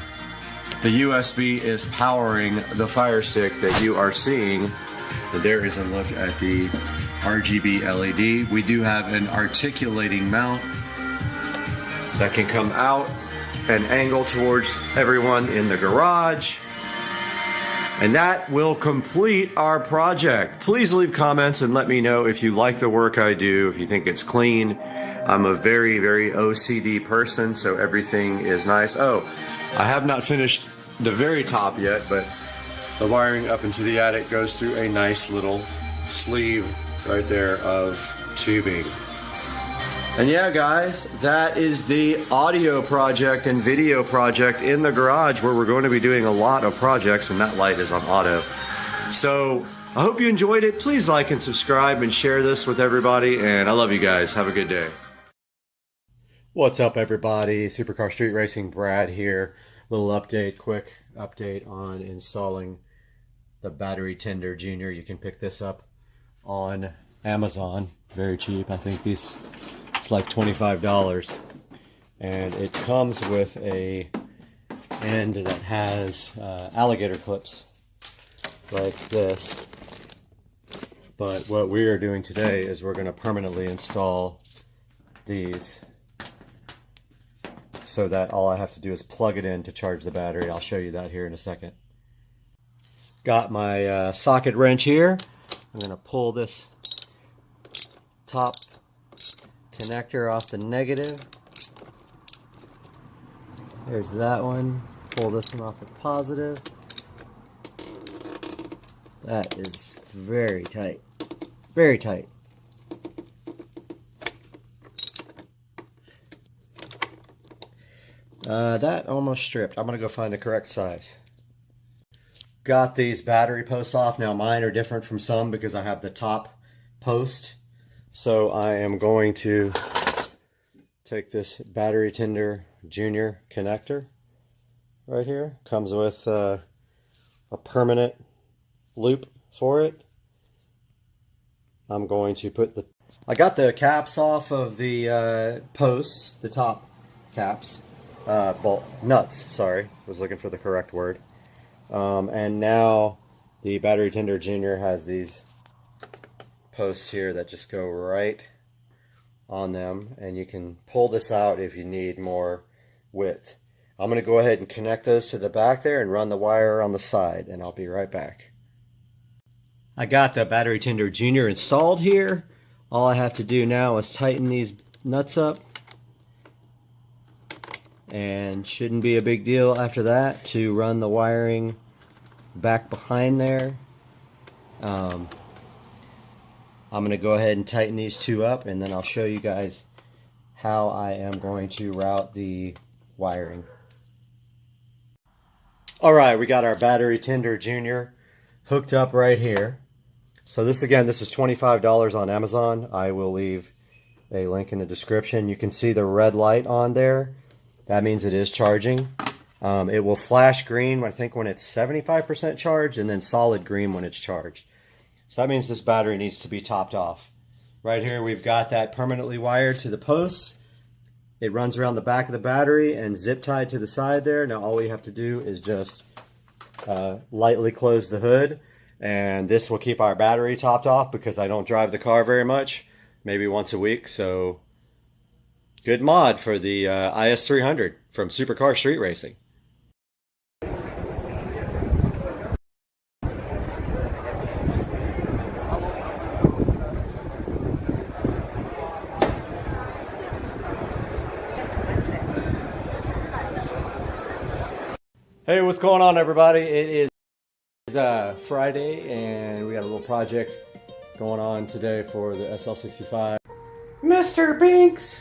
The USB is powering the Fire Stick that you are seeing. And there is a look at the RGB LED. We do have an articulating mount that can come out and angle towards everyone in the garage. And that will complete our project. Please leave comments and let me know if you like the work I do, if you think it's clean. I'm a very, very OCD person, so everything is nice. Oh, I have not finished the very top yet, but the wiring up into the attic goes through a nice little sleeve right there of tubing. And yeah, guys, that is the audio project and video project in the garage, where we're going to be doing a lot of projects, and that light is on auto. So I hope you enjoyed it. Please like and subscribe and share this with everybody, and I love you guys. Have a good day. What's up, everybody? Supercar Street Racing Brad here. Little update, quick update on installing the battery tender junior. You can pick this up on Amazon, very cheap. I think it's like $25, and it comes with a end that has alligator clips like this. But what we are doing today is we're going to permanently install these so that all I have to do is plug it in to charge the battery. I'll show you that here in a second. Got my socket wrench here. I'm going to pull this top connector off the negative. There's that one. Pull this one off the positive. That is very tight. Very tight. That almost stripped. I'm going to go find the correct size. Got these battery posts off. Now mine are different from some because I have the top post. So I am going to take this battery tender junior connector right here. Comes with a permanent loop for it. I'm going to put I got the caps off of the posts, the top caps, nuts, sorry, was looking for the correct word. And now the battery tender junior has these posts here that just go right on them, and you can pull this out if you need more width. I'm going to go ahead and connect those to the back there and run the wire on the side, and I'll be right back. I got the battery tender junior installed here. All I have to do now is tighten these nuts up, and shouldn't be a big deal after that to run the wiring back behind there. I'm going to go ahead and tighten these two up, and then I'll show you guys how I am going to route the wiring. Alright, we got our battery tender junior hooked up right here. So this, again, this is $25 on Amazon. I will leave a link in the description. You can see the red light on there. That means it is charging. It will flash green, I think, when it's 75% charged, and then solid green when it's charged. So that means this battery needs to be topped off. Right here we've got that permanently wired to the posts. It runs around the back of the battery and zip tied to the side there. Now all we have to do is just lightly close the hood, and this will keep our battery topped off because I don't drive the car very much, maybe once a week. So good mod for the IS300 from Supercar Street Racing. Hey, what's going on, everybody? It is Friday, and we got a little project going on today for the SL65. Mr. Binks!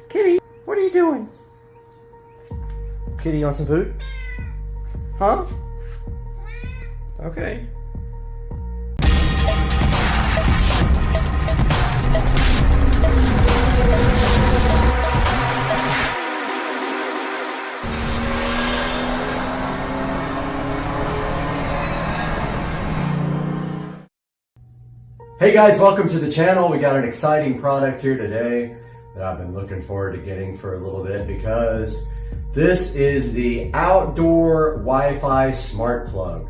Kitty, what are you doing? Kitty, you want some food? Huh? Okay. Hey guys, welcome to the channel. We got an exciting product here today that I've been looking forward to getting for a little bit, because this is the outdoor Wi-Fi smart plug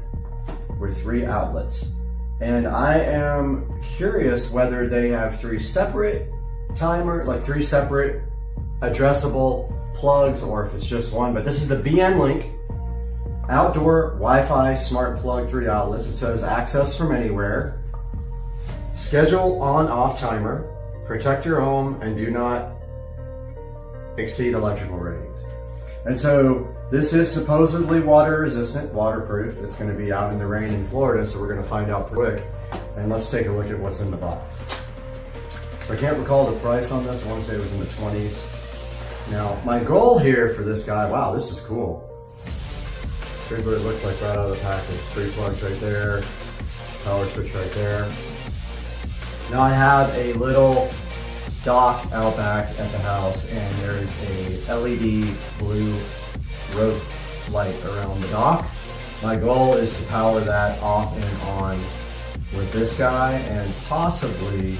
with 3 outlets. And I am curious whether they have 3 separate like 3 separate addressable plugs, or if it's just one. But this is the BN-Link outdoor Wi-Fi smart plug 3 outlets. It says access from anywhere. Schedule on-off timer, protect your home, and do not exceed electrical ratings. And so this is supposedly water resistant, waterproof. It's going to be out in the rain in Florida, so we're going to find out quick. And let's take a look at what's in the box. So I can't recall the price on this. I want to say it was in the 20s. Now, my goal here for this guy, wow, this is cool. Here's what it looks like right out of the package. 3 plugs right there, power switch right there. Now I have a little dock out back at the house, and there is a LED blue rope light around the dock. My goal is to power that off and on with this guy, and possibly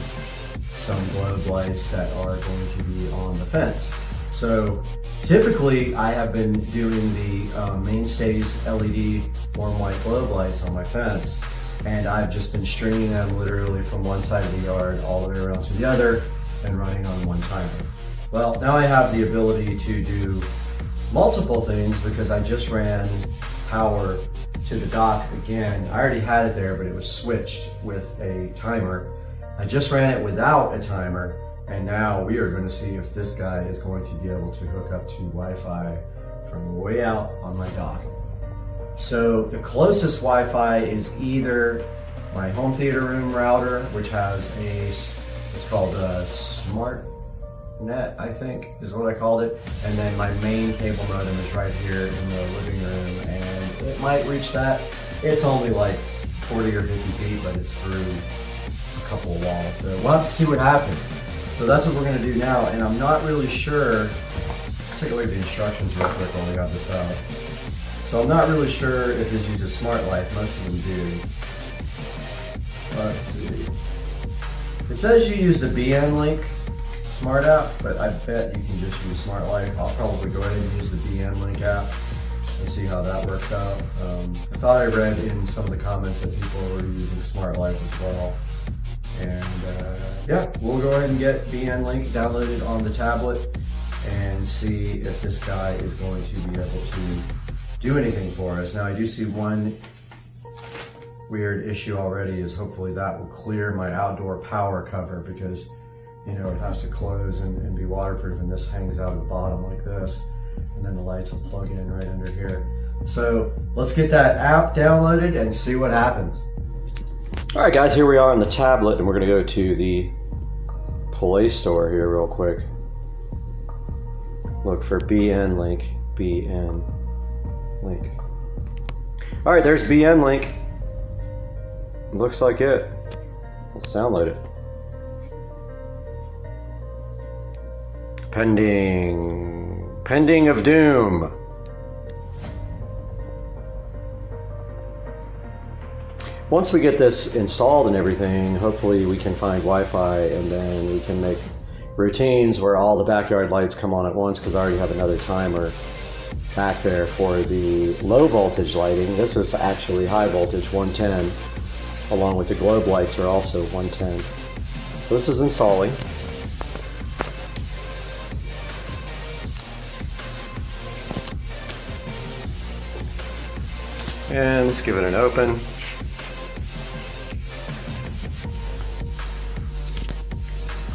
some globe lights that are going to be on the fence. So typically I have been doing the Mainstays LED warm white globe lights on my fence, and I've just been stringing them literally from one side of the yard all the way around to the other and running on one timer. Well, now I have the ability to do multiple things because I just ran power to the dock again. I already had it there, but it was switched with a timer. I just ran it without a timer, and now we are going to see if this guy is going to be able to hook up to Wi-Fi from way out on my dock. So the closest Wi-Fi is either my home theater room router, which has it's called a Smart Net, I think is what I called it. And then my main cable modem is right here in the living room, and it might reach that. It's only like 40 or 50 feet, but it's through a couple of walls. So we'll have to see what happens. So that's what we're gonna do now, and I'm not really sure. Take a look at the instructions real quick while we got this out. So I'm not really sure if this uses Smart Life. Most of them do. Let's see. It says you use the BN-Link Smart app, but I bet you can just use Smart Life. I'll probably go ahead and use the BN-Link app and see how that works out. I thought I read in some of the comments that people were using Smart Life as well. And yeah, we'll go ahead and get BN-Link downloaded on the tablet and see if this guy is going to be able to do anything for us. Now I do see one weird issue already, is hopefully that will clear my outdoor power cover, because you know it has to close and be waterproof, and this hangs out at the bottom like this, and then the lights will plug in right under here. So let's get that app downloaded and see what happens. All right guys, here we are on the tablet, and we're gonna go to the Play Store here real quick. Look for BN-Link, BN-Link. All right, there's BN-Link. Looks like it. Let's download it. Pending of doom. Once we get this installed and everything, hopefully we can find Wi-Fi, and then we can make routines where all the backyard lights come on at once, because I already have another timer back there for the low voltage lighting. This is actually high voltage, 110, along with the globe lights are also 110. So this is installing. And let's give it an open.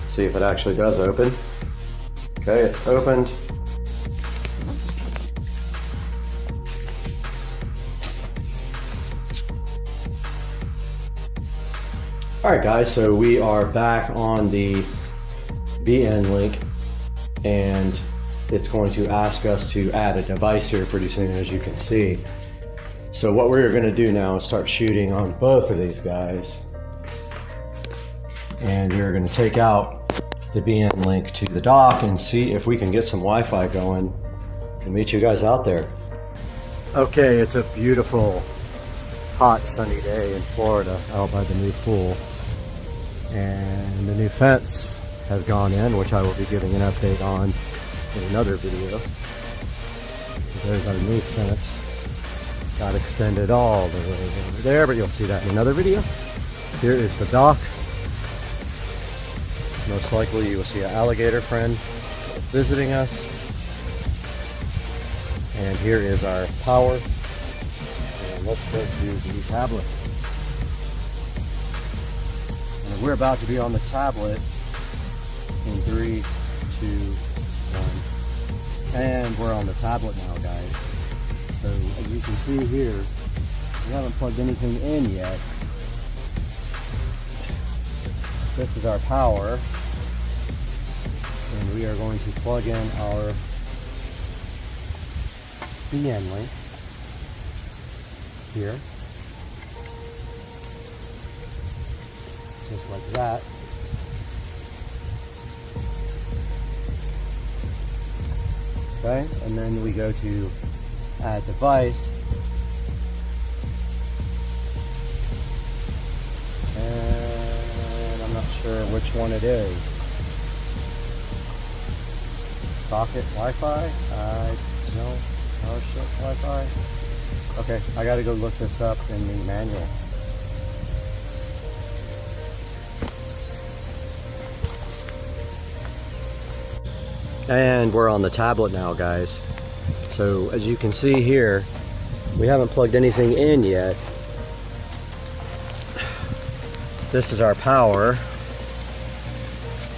See if it actually does open. Okay, it's opened. Alright guys, so we are back on the VN link, and it's going to ask us to add a device here pretty soon, as you can see. So what we're going to do now is start shooting on both of these guys. And we're going to take out the VN link to the dock and see if we can get some Wi-Fi going and meet you guys out there. Okay, it's a beautiful, hot, sunny day in Florida out by the new pool. And the new fence has gone in, which I will be giving an update on in another video. There's our new fence. Got extended all the way over there, but you'll see that in another video. Here is the dock. Most likely you will see an alligator friend visiting us. And here is our power. And let's go to the tablet. And we're about to be on the tablet in 3, 2, 1. And we're on the tablet now, guys. So as you can see here, we haven't plugged anything in yet. This is our power, and we are going to plug in our VN link here, just like that. Okay, and then we go to add device, and I'm not sure which one it is. Socket Wi-Fi? No, power strip Wi-Fi. Okay, I gotta go look this up in the manual. And we're on the tablet now, guys. So as you can see here, we haven't plugged anything in yet. This is our power,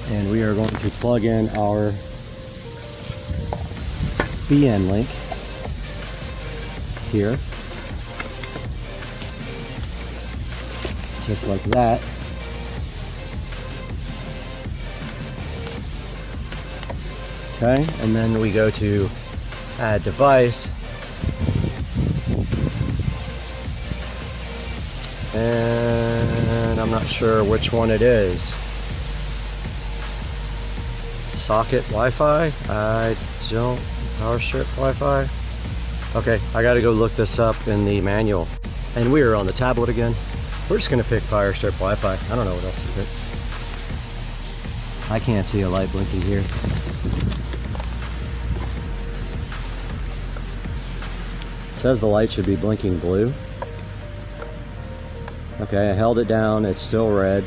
and we are going to plug in our VN link here, just like that. Okay, and then we go to add device, and I'm not sure which one it is. Socket Wi-Fi? I don't. Power strip Wi-Fi? Okay, I gotta go look this up in the manual. And we are on the tablet again. We're just gonna pick power strip Wi-Fi. I don't know what else to pick. I can't see a light blinking here. It says the light should be blinking blue. Okay, I held it down, it's still red.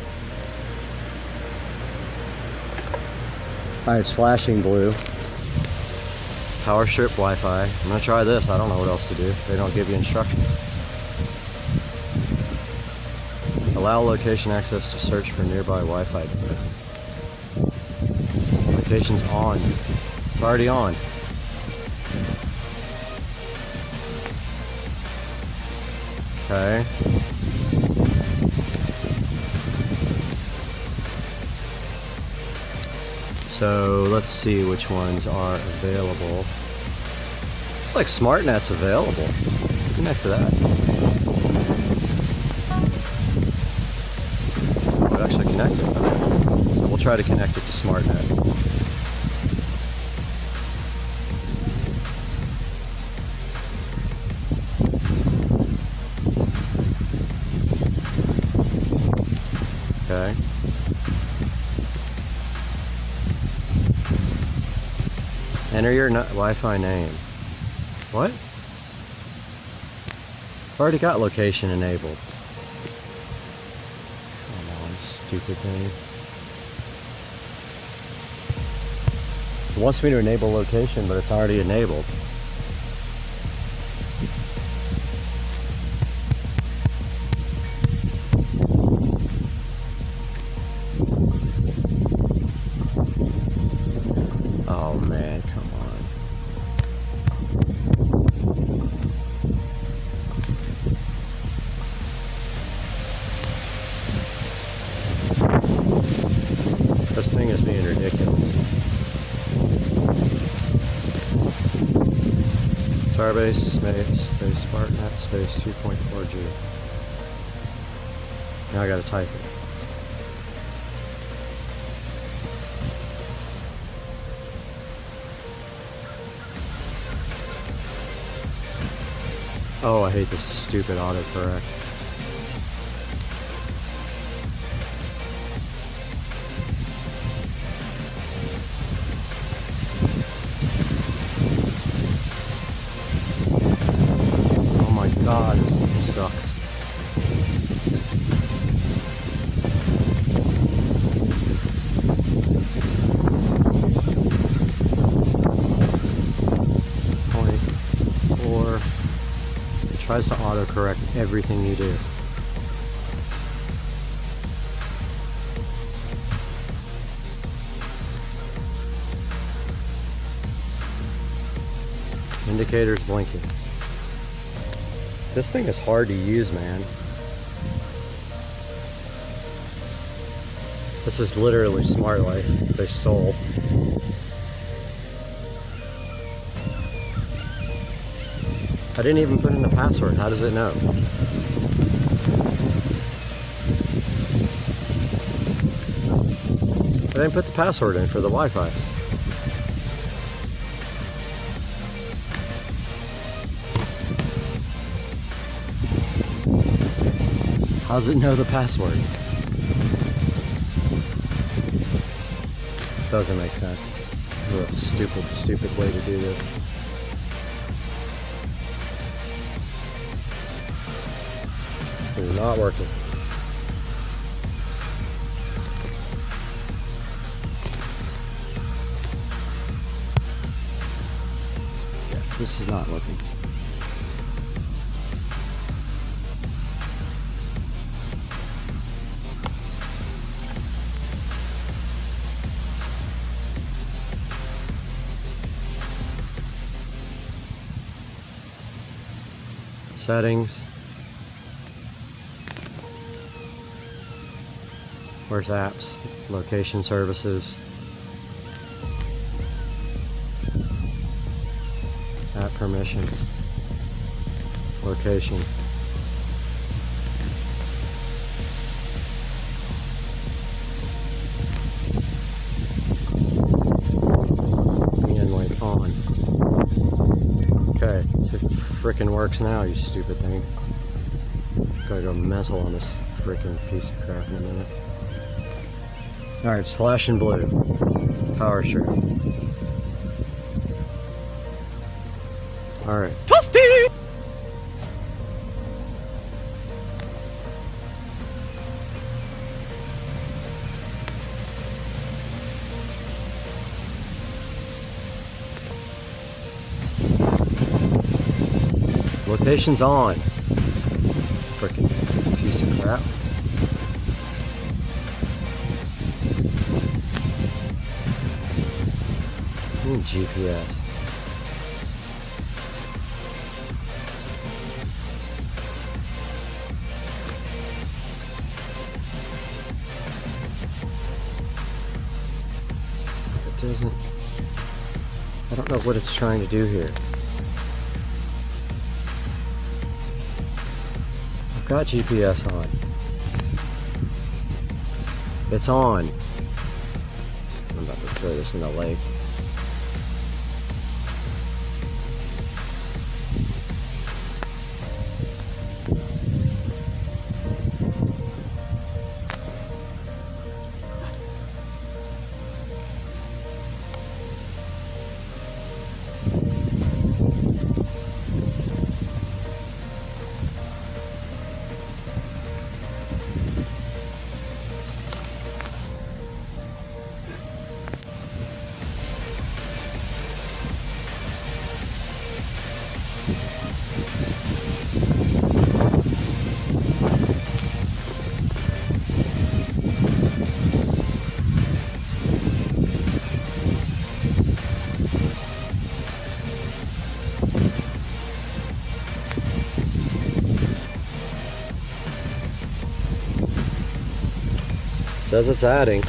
Alright, it's flashing blue. Power strip Wi-Fi. I'm gonna try this, I don't know what else to do. They don't give you instructions. Allow location access to search for nearby Wi-Fi device. Location's on. It's already on. Okay. So let's see which ones are available. Looks like SmartNet's available. Let's connect to that. Oh, it actually connected. Okay. So we'll try to connect it to SmartNet. Okay. Enter your Wi-Fi name. What? I've already got location enabled. Come on, stupid thing. It wants me to enable location, but it's already enabled. Oh man, come on. This thing is being ridiculous. Starbase space SparkNet space 2.4G. Now I gotta type it. Oh, I hate this stupid autocorrect. Oh my god, this thing sucks. Tries to autocorrect everything you do. Indicator's blinking. This thing is hard to use, man. This is literally Smart Life they stole. I didn't even put in the password. How does it know? I didn't put the password in for the Wi-Fi. How does it know the password? Doesn't make sense. This is a stupid way to do this. It's not working. Yeah, this is not working. Settings. Where's apps? Location services. App permissions. Location. VN link on. Okay, so it frickin' works now, you stupid thing. Gotta go mental on this frickin' piece of crap in a minute. Alright, it's flashing blue. Power strip. Alright. Toasty! Location's on. Frickin' piece of crap. GPS. It doesn't. I don't know what it's trying to do here. I've got GPS on. It's on. I'm about to throw this in the lake. Says it's adding.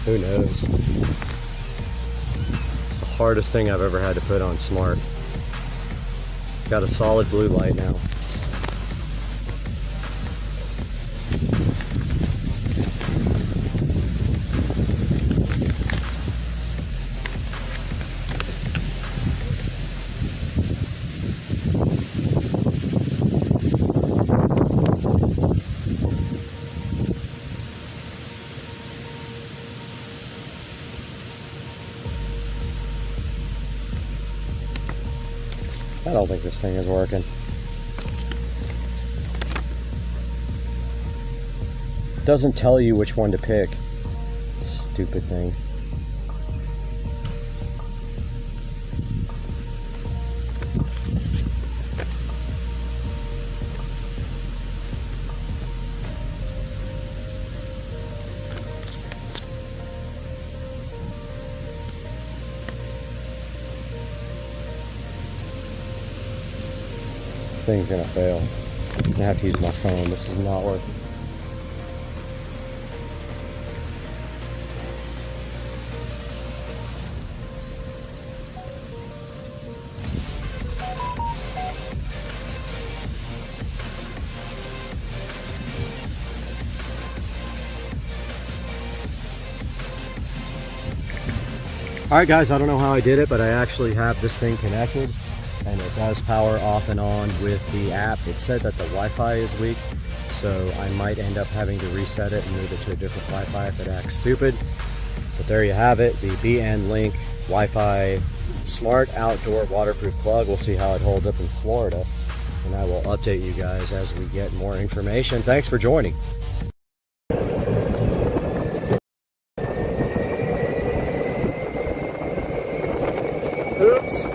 Who knows? It's the hardest thing I've ever had to put on smart. Got a solid blue light now. I don't think this thing is working. Doesn't tell you which one to pick. Stupid thing. This thing's gonna fail. I'm gonna have to use my phone. This is not working. Alright guys, I don't know how I did it, but I actually have this thing connected and it does power off and on with the app. It said that the Wi-Fi is weak, so I might end up having to reset it and move it to a different Wi-Fi if it acts stupid. But there you have it, the BN Link Wi-Fi Smart Outdoor Waterproof Plug. We'll see how it holds up in Florida, and I will update you guys as we get more information. Thanks for joining. Oops.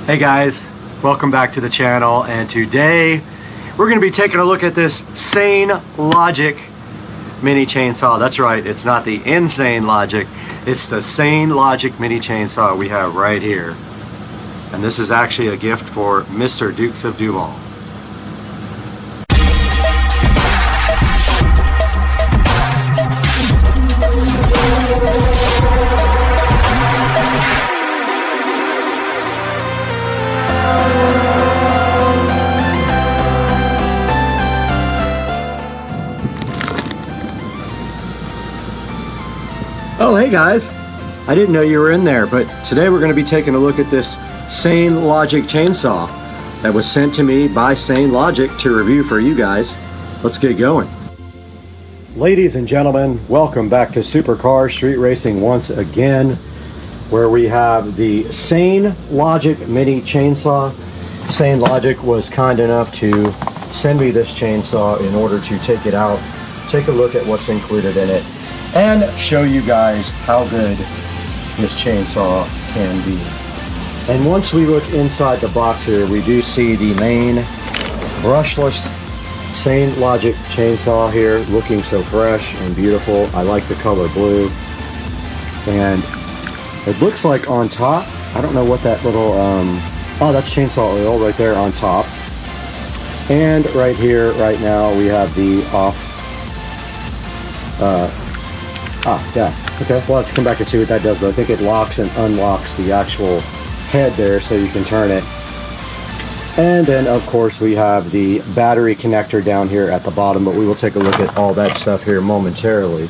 Hey guys, welcome back to the channel, and today we're going to be taking a look at this Sane Logic mini chainsaw. That's right, it's not the Insane Logic, it's the Sane Logic mini chainsaw we have right here. And this is actually a gift for Mr. Dukes of Dumont. Oh, hey guys, I didn't know you were in there, but today we're going to be taking a look at this Sane Logic chainsaw that was sent to me by Sane Logic to review for you guys. Let's get going. Ladies and gentlemen, welcome back to Supercar Street Racing once again, where we have the Sane Logic mini chainsaw. Sane Logic was kind enough to send me this chainsaw in order to take it out, take a look at what's included in it, and show you guys how good this chainsaw can be. And once we look inside the box here, we do see the main brushless Sane Logic chainsaw here, looking so fresh and beautiful. I like the color blue. And it looks like on top, I don't know what that little, oh, that's chainsaw oil right there on top. And right here, right now, we have the off, yeah, okay, we'll have to come back and see what that does, but I think it locks and unlocks the actual head there so you can turn it. And then, of course, we have the battery connector down here at the bottom, but we will take a look at all that stuff here momentarily.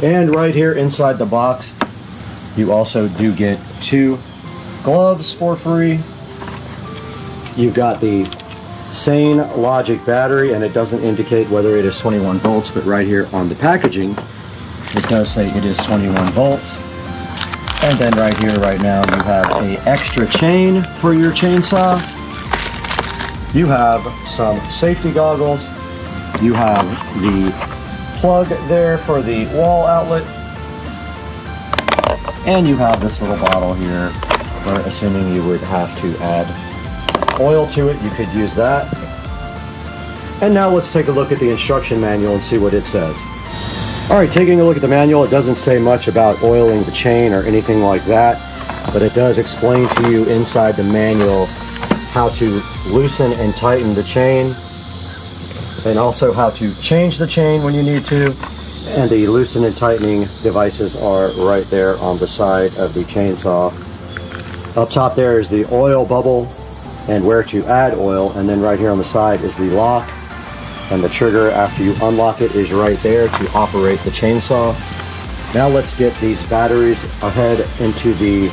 And right here inside the box, you also do get 2 gloves for free. You've got the Sane Logic battery, and it doesn't indicate whether it is 21 volts, but right here on the packaging, it does say it is 21 volts. And then right here, right now, you have an extra chain for your chainsaw. You have some safety goggles. You have the plug there for the wall outlet. And you have this little bottle here, where assuming you would have to add oil to it, you could use that. And now let's take a look at the instruction manual and see what it says. Alright, taking a look at the manual, it doesn't say much about oiling the chain or anything like that. but it does explain to you inside the manual how to loosen and tighten the chain, and also how to change the chain when you need to. And the loosen and tightening devices are right there on the side of the chainsaw. Up top there is the oil bubble and where to add oil, and then right here on the side is the lock, and the trigger after you unlock it is right there to operate the chainsaw. Now let's get these batteries ahead into the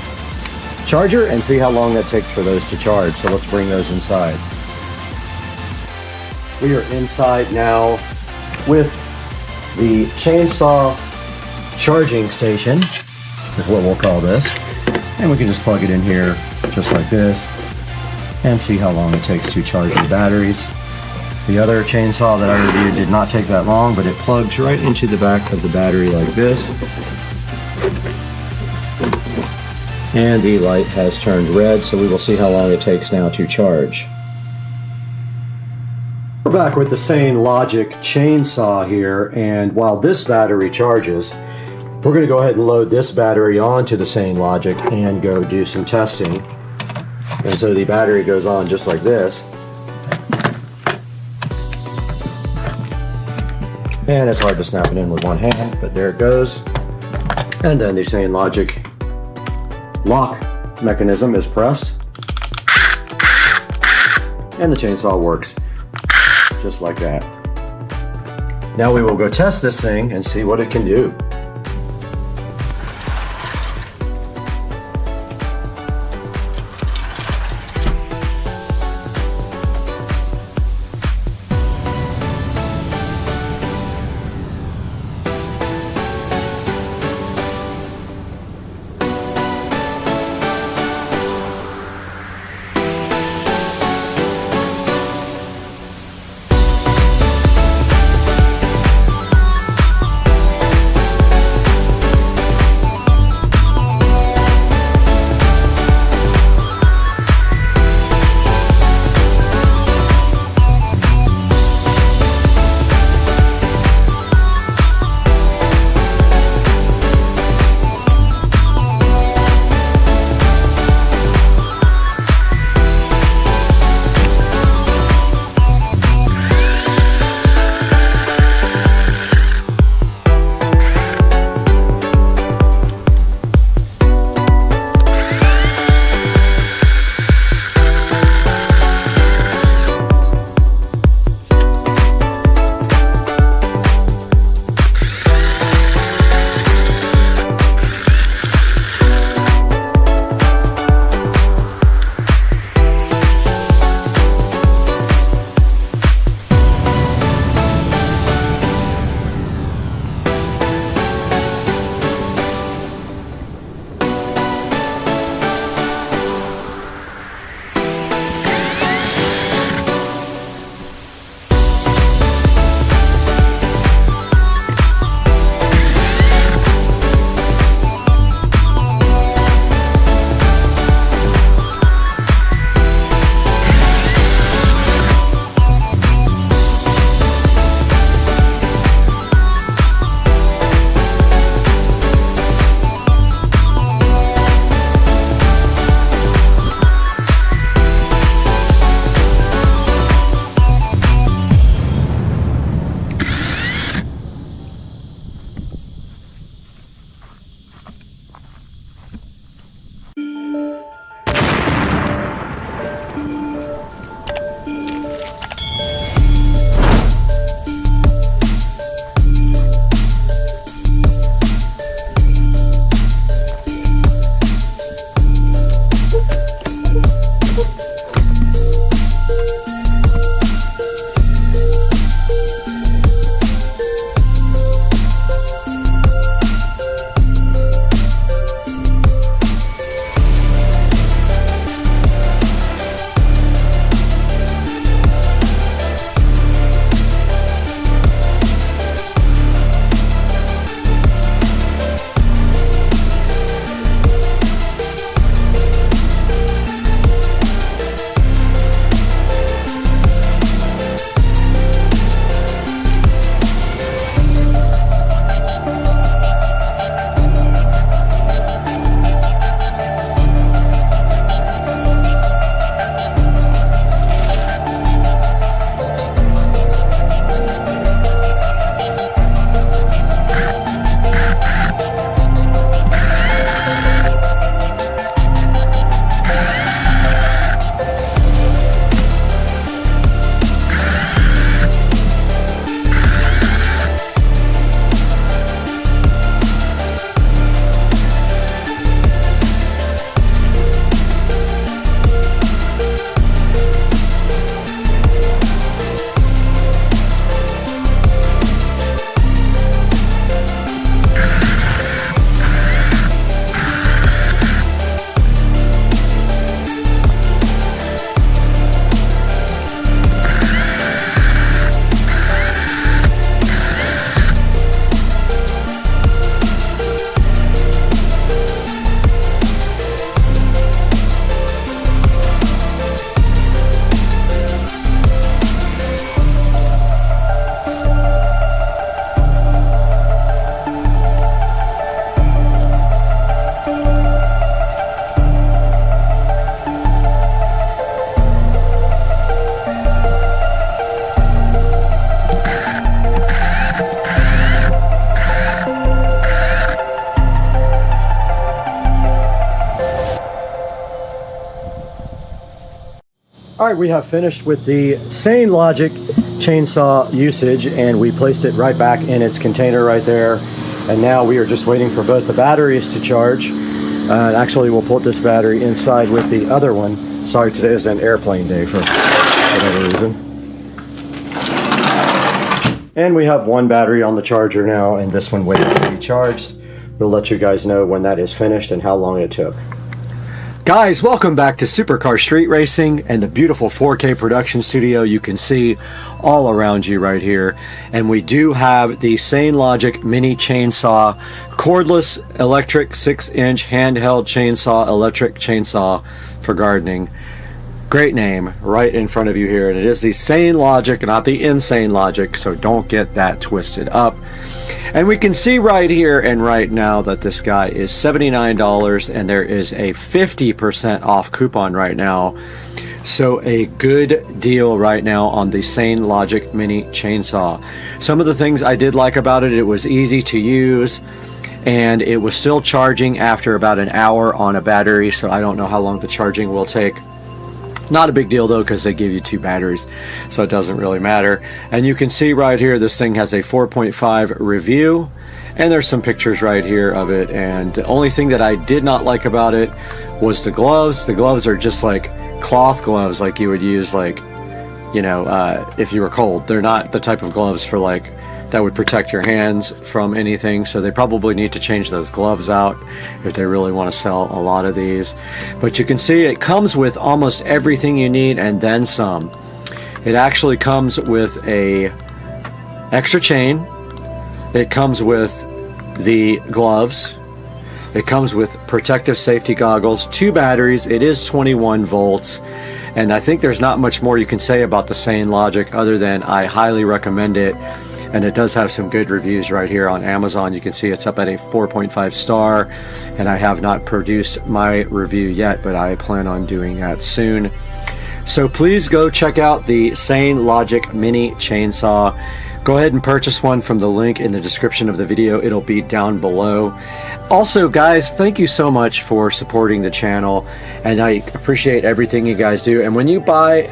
charger and see how long that takes for those to charge. So let's bring those inside. We are inside now with the chainsaw charging station, is what we'll call this. And we can just plug it in here just like this and see how long it takes to charge the batteries. The other chainsaw that I reviewed did not take that long, but it plugs right into the back of the battery like this. And the light has turned red, so we will see how long it takes now to charge. We're back with the Sane Logic chainsaw here, and while this battery charges, we're going to go ahead and load this battery onto the Sane Logic and go do some testing. And so the battery goes on just like this. And it's hard to snap it in with one hand, but there it goes. And then the Sane Logic lock mechanism is pressed. And the chainsaw works just like that. Now we will go test this thing and see what it can do. All right, we have finished with the Sane Logic chainsaw usage, and we placed it right back in its container right there. And now we are just waiting for both the batteries to charge. Actually, we'll put this battery inside with the other one. Sorry, today is an airplane day for whatever reason. And we have one battery on the charger now, and this one waiting to be charged. We'll let you guys know when that is finished and how long it took. Guys, welcome back to Supercar Street Racing and the beautiful 4K production studio you can see all around you right here. And we do have the Sane Logic mini chainsaw, cordless electric 6-inch handheld chainsaw, electric chainsaw for gardening. Great name right in front of you here. And it is the Sane Logic, not the Insane Logic, so don't get that twisted up. And we can see right here and right now that this guy is $79, and there is a 50% off coupon right now. So a good deal right now on the Sane Logic mini chainsaw. Some of the things I did like about it, it was easy to use, and it was still charging after about an hour on a battery, so I don't know how long the charging will take. Not a big deal though, because they give you 2 batteries, so it doesn't really matter. And you can see right here, this thing has a 4.5 review, and there's some pictures right here of it. And the only thing that I did not like about it was the gloves. The gloves are just like cloth gloves, like you would use, like, you know, if you were cold. They're not the type of gloves for like that would protect your hands from anything, so they probably need to change those gloves out if they really want to sell a lot of these. But you can see it comes with almost everything you need and then some. It actually comes with a extra chain, it comes with the gloves, it comes with protective safety goggles, 2 batteries, it is 21 volts, and I think there's not much more you can say about the Sane Logic other than I highly recommend it. And it does have some good reviews right here on Amazon. You can see it's up at a 4.5 star, and I have not produced my review yet, but I plan on doing that soon. So please go check out the Sane Logic mini chainsaw. Go ahead and purchase one from the link in the description of the video. It'll be down below. Also, guys, thank you so much for supporting the channel, and I appreciate everything you guys do. And when you buy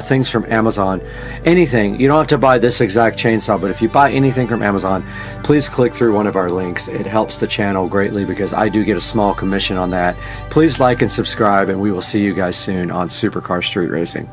things from Amazon, anything, you don't have to buy this exact chainsaw, but if you buy anything from Amazon, please click through one of our links. It helps the channel greatly because I do get a small commission on that. Please like and subscribe, and we will see you guys soon on Supercar Street Racing.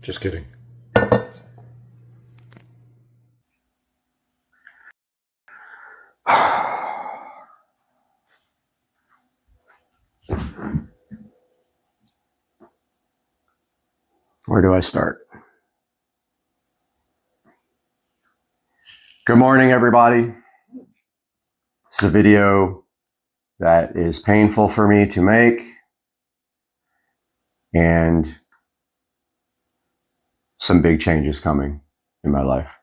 Just kidding. Where do I start? Good morning, everybody. This is a video that is painful for me to make, and some big changes coming in my life.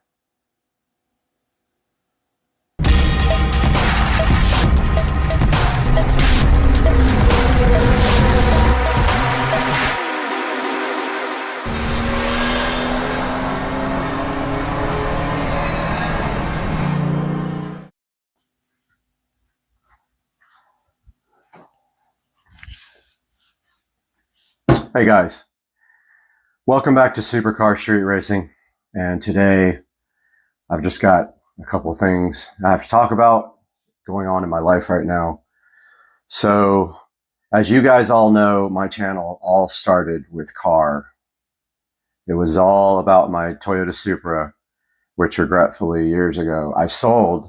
Hey guys, welcome back to Supercar Street Racing, and today I've just got a couple things I have to talk about going on in my life right now. So, as you guys all know, my channel all started with car. It was all about my Toyota Supra, which regretfully years ago I sold.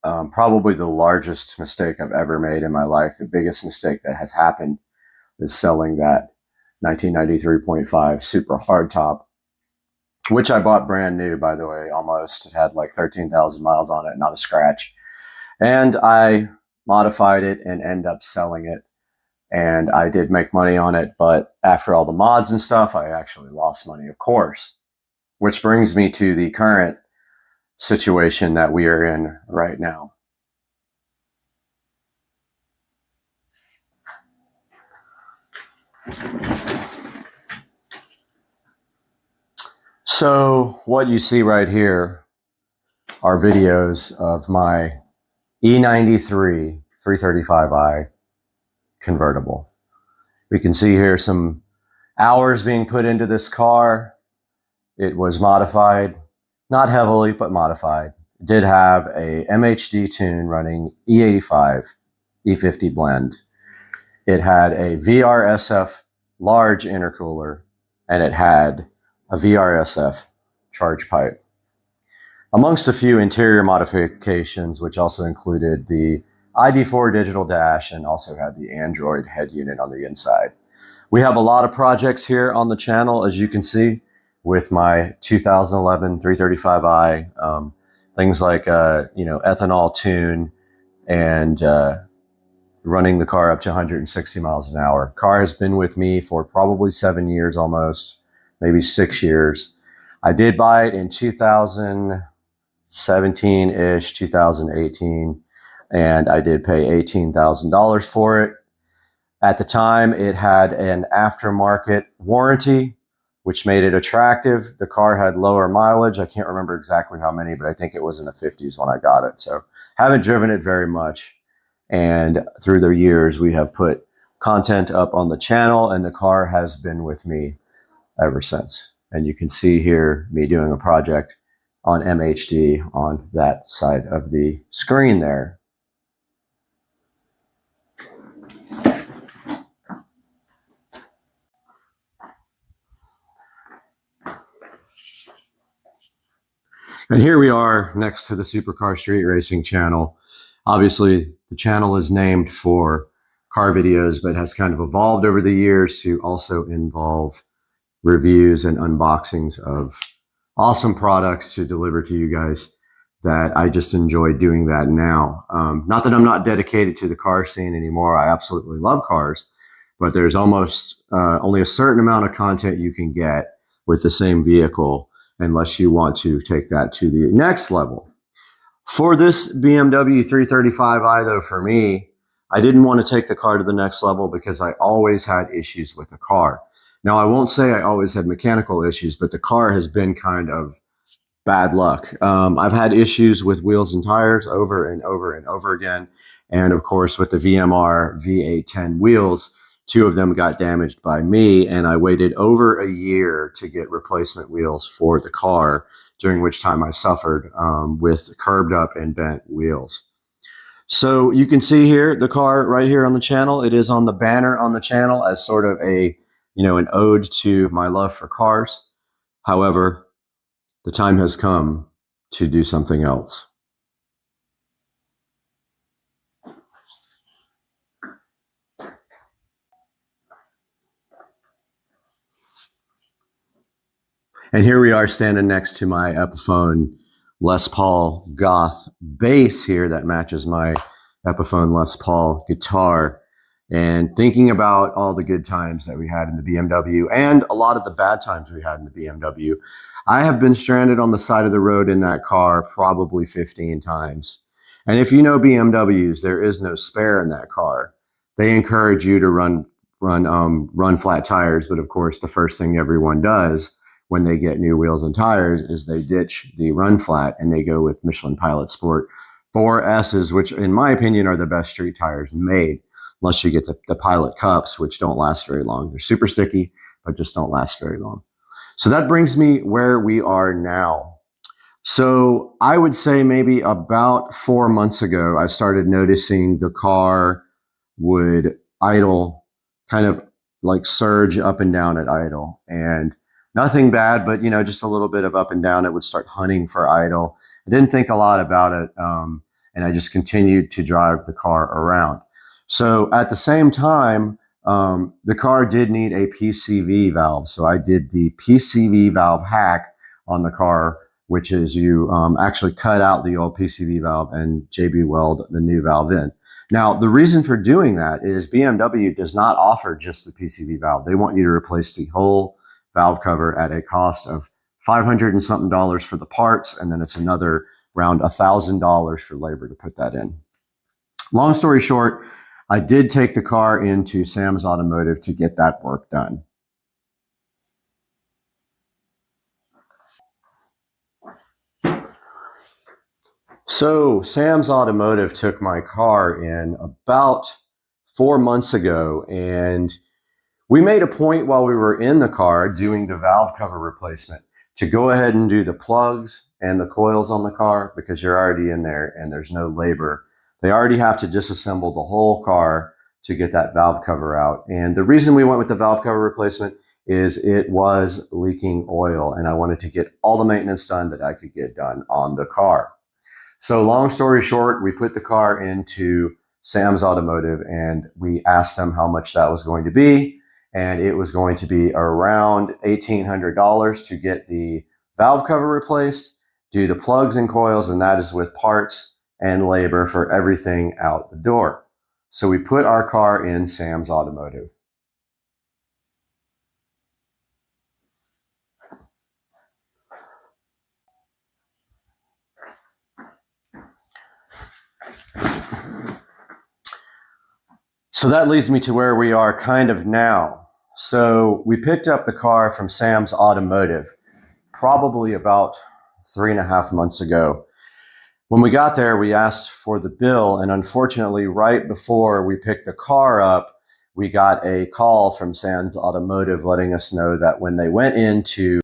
Probably the largest mistake I've ever made in my life. The biggest mistake that has happened is selling that 1993.5 Supra hardtop, which I bought brand new, by the way, almost. It had like 13,000 miles on it, not a scratch. And I modified it and ended up selling it. And I did make money on it, but after all the mods and stuff, I actually lost money, of course. Which brings me to the current situation that we are in right now. So what you see right here are videos of my E93 335i convertible. We can see here some hours being put into this car. It was modified, not heavily, but modified. It did have a MHD tune running E85, E50 blend. It had a VRSF large intercooler, and it had a VRSF charge pipe. Amongst a few interior modifications, which also included the ID4 digital dash and also had the Android head unit on the inside. We have a lot of projects here on the channel, as you can see, with my 2011 335i, things like ethanol tune and running the car up to 160 miles an hour. Car has been with me for probably 7 years almost, maybe 6 years. I did buy it in 2017-ish, 2018, and I did pay $18,000 for it. At the time, it had an aftermarket warranty, which made it attractive. The car had lower mileage. I can't remember exactly how many, but I think it was in the 50s when I got it. So haven't driven it very much. And through the years, we have put content up on the channel, and the car has been with me ever since. And you can see here me doing a project on MHD on that side of the screen there. And here we are next to the Supercar Street Racing channel. Obviously, the channel is named for car videos, but has kind of evolved over the years to also involve reviews and unboxings of awesome products to deliver to you guys, that I just enjoy doing that now. Not that I'm not dedicated to the car scene anymore. I absolutely love cars, but there's almost only a certain amount of content you can get with the same vehicle unless you want to take that to the next level. For this BMW 335i, though, for me, I didn't want to take the car to the next level because I always had issues with the car. Now, I won't say I always had mechanical issues, but the car has been kind of bad luck. I've had issues with wheels and tires over and over and over again. And of course, with the VMR V810 wheels, 2 of them got damaged by me, and I waited over a year to get replacement wheels for the car, during which time I suffered with curbed up and bent wheels. So you can see here the car right here on the channel. It is on the banner on the channel as sort of a, an ode to my love for cars. However, the time has come to do something else. And here we are standing next to my Epiphone Les Paul Goth bass here that matches my Epiphone Les Paul guitar, and thinking about all the good times that we had in the BMW and a lot of the bad times we had in the BMW. I have been stranded on the side of the road in that car probably 15 times. And if you know BMWs, there is no spare in that car. They encourage you to run flat tires, but of course the first thing everyone does when they get new wheels and tires is they ditch the run flat and they go with Michelin Pilot Sport 4S's, which in my opinion are the best street tires made, unless you get the Pilot Cups, which don't last very long. They're super sticky, but just don't last very long. So that brings me where we are now. So I would say maybe about 4 months ago, I started noticing the car would idle, kind of like surge up and down at idle, and nothing bad, but just a little bit of up and down. It would start hunting for idle. I didn't think a lot about it, and I just continued to drive the car around. So at the same time, the car did need a PCV valve. So I did the PCV valve hack on the car, which is you actually cut out the old PCV valve and JB weld the new valve in. Now, the reason for doing that is BMW does not offer just the PCV valve. They want you to replace the whole valve cover at a cost of $500 and something for the parts, and then it's another around $1,000 for labor to put that in. Long story short, I did take the car into Sam's Automotive to get that work done. So Sam's Automotive took my car in about 4 months ago, and we made a point while we were in the car doing the valve cover replacement to go ahead and do the plugs and the coils on the car, because you're already in there and there's no labor. They already have to disassemble the whole car to get that valve cover out. And the reason we went with the valve cover replacement is it was leaking oil, and I wanted to get all the maintenance done that I could get done on the car. So long story short, we put the car into Sam's Automotive and we asked them how much that was going to be. And it was going to be around $1,800 to get the valve cover replaced, do the plugs and coils, and that is with parts and labor for everything out the door. So we put our car in Sam's Automotive. So that leads me to where we are kind of now. So we picked up the car from Sam's Automotive probably about 3.5 months ago. When we got there, we asked for the bill, and unfortunately, right before we picked the car up, we got a call from Sam's Automotive letting us know that when they went into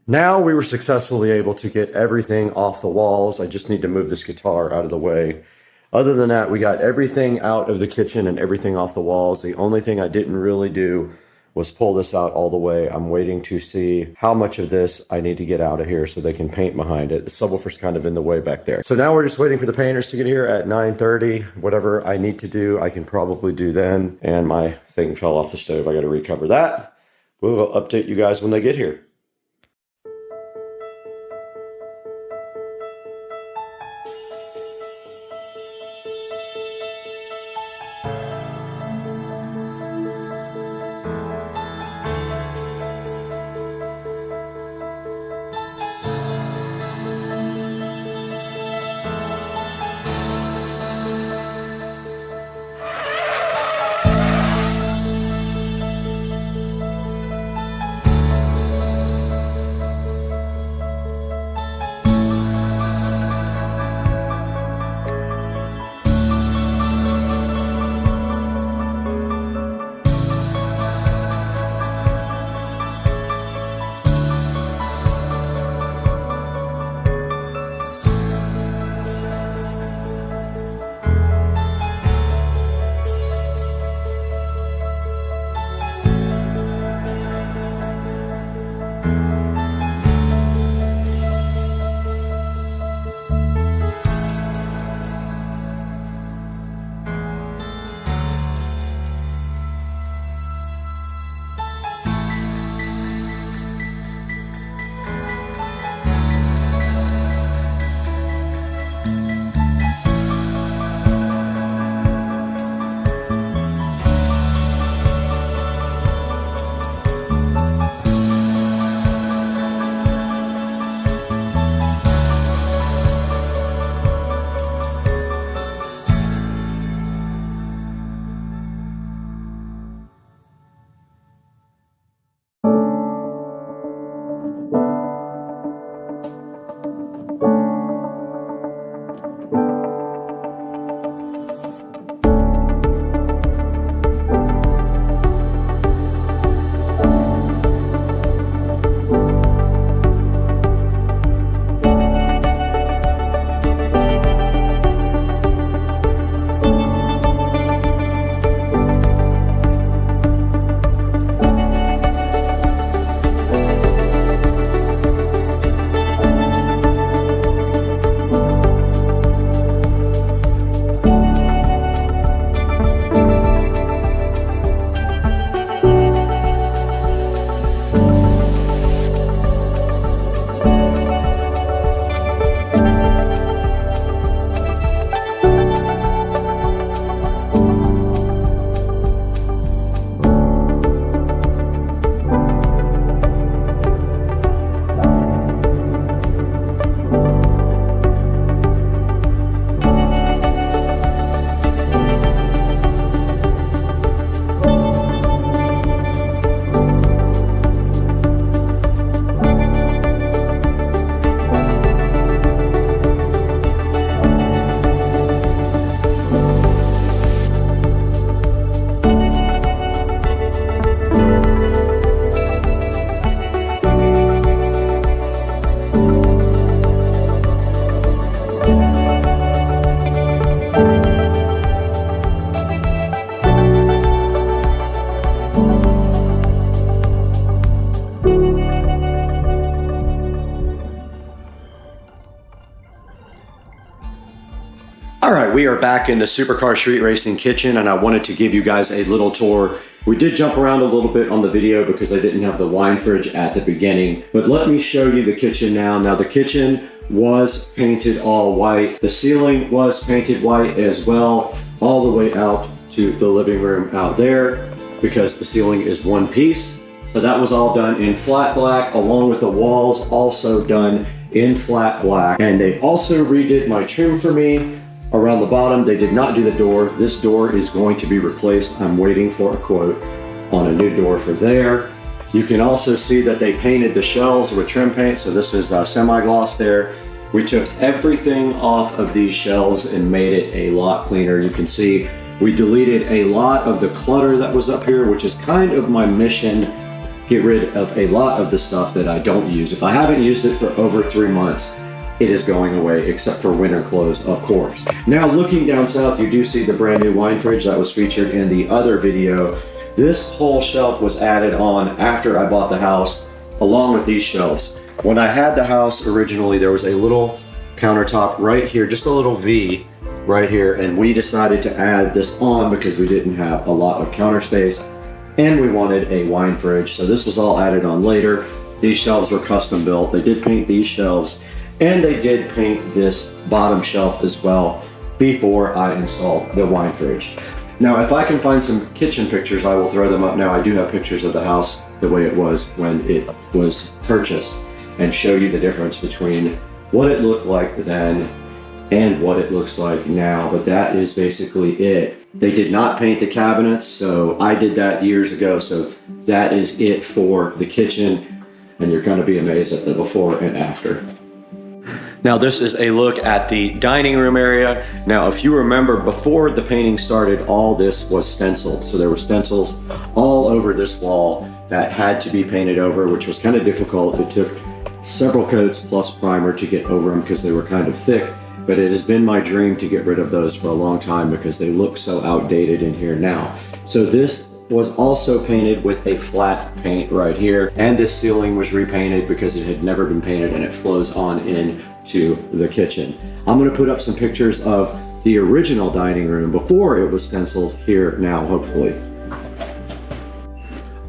Now we were successfully able to get everything off the walls. I just need to move this guitar out of the way. Other than that, we got everything out of the kitchen and everything off the walls. The only thing I didn't really do was pull this out all the way. I'm waiting to see how much of this I need to get out of here so they can paint behind it. The subwoofer's kind of in the way back there. So now we're just waiting for the painters to get here at 9:30. Whatever I need to do, I can probably do then. And my thing fell off the stove. I got to recover that. We'll update you guys when they get here. All right, we are back in the Supercar Street Racing kitchen, and I wanted to give you guys a little tour. We did jump around a little bit on the video because I didn't have the wine fridge at the beginning, but let me show you the kitchen now. Now the kitchen was painted all white. The ceiling was painted white as well, all the way out to the living room out there because the ceiling is one piece. So that was all done in flat black, along with the walls also done in flat black. And they also redid my trim for me. Around the bottom, they did not do the door. This door is going to be replaced. I'm waiting for a quote on a new door for there. You can also see that they painted the shells with trim paint. So this is semi-gloss there. We took everything off of these shelves and made it a lot cleaner. You can see we deleted a lot of the clutter that was up here, which is kind of my mission get rid of a lot of the stuff that I don't use. If I haven't used it for over 3 months, it is going away, except for winter clothes, of course. Now, looking down south, you do see the brand new wine fridge that was featured in the other video. This whole shelf was added on after I bought the house, along with these shelves. When I had the house originally, there was a little countertop right here, just a little V right here, and we decided to add this on because we didn't have a lot of counter space and we wanted a wine fridge. So this was all added on later. These shelves were custom built. They did paint these shelves and they did paint this bottom shelf as well before I installed the wine fridge. Now, if I can find some kitchen pictures, I will throw them up now. I do have pictures of the house the way it was when it was purchased and show you the difference between what it looked like then and what it looks like now, but that is basically it. They did not paint the cabinets, so I did that years ago, so that is it for the kitchen, and you're going to be amazed at the before and after. Now, this is a look at the dining room area. Now, if you remember, before the painting started, all this was stenciled, so there were stencils all over this wall that had to be painted over, which was kind of difficult. It took several coats plus primer to get over them because they were kind of thick. But it has been my dream to get rid of those for a long time because they look so outdated in here now. So this was also painted with a flat paint right here, and this ceiling was repainted because it had never been painted and it flows on into the kitchen. I'm going to put up some pictures of the original dining room before it was stenciled here now, hopefully.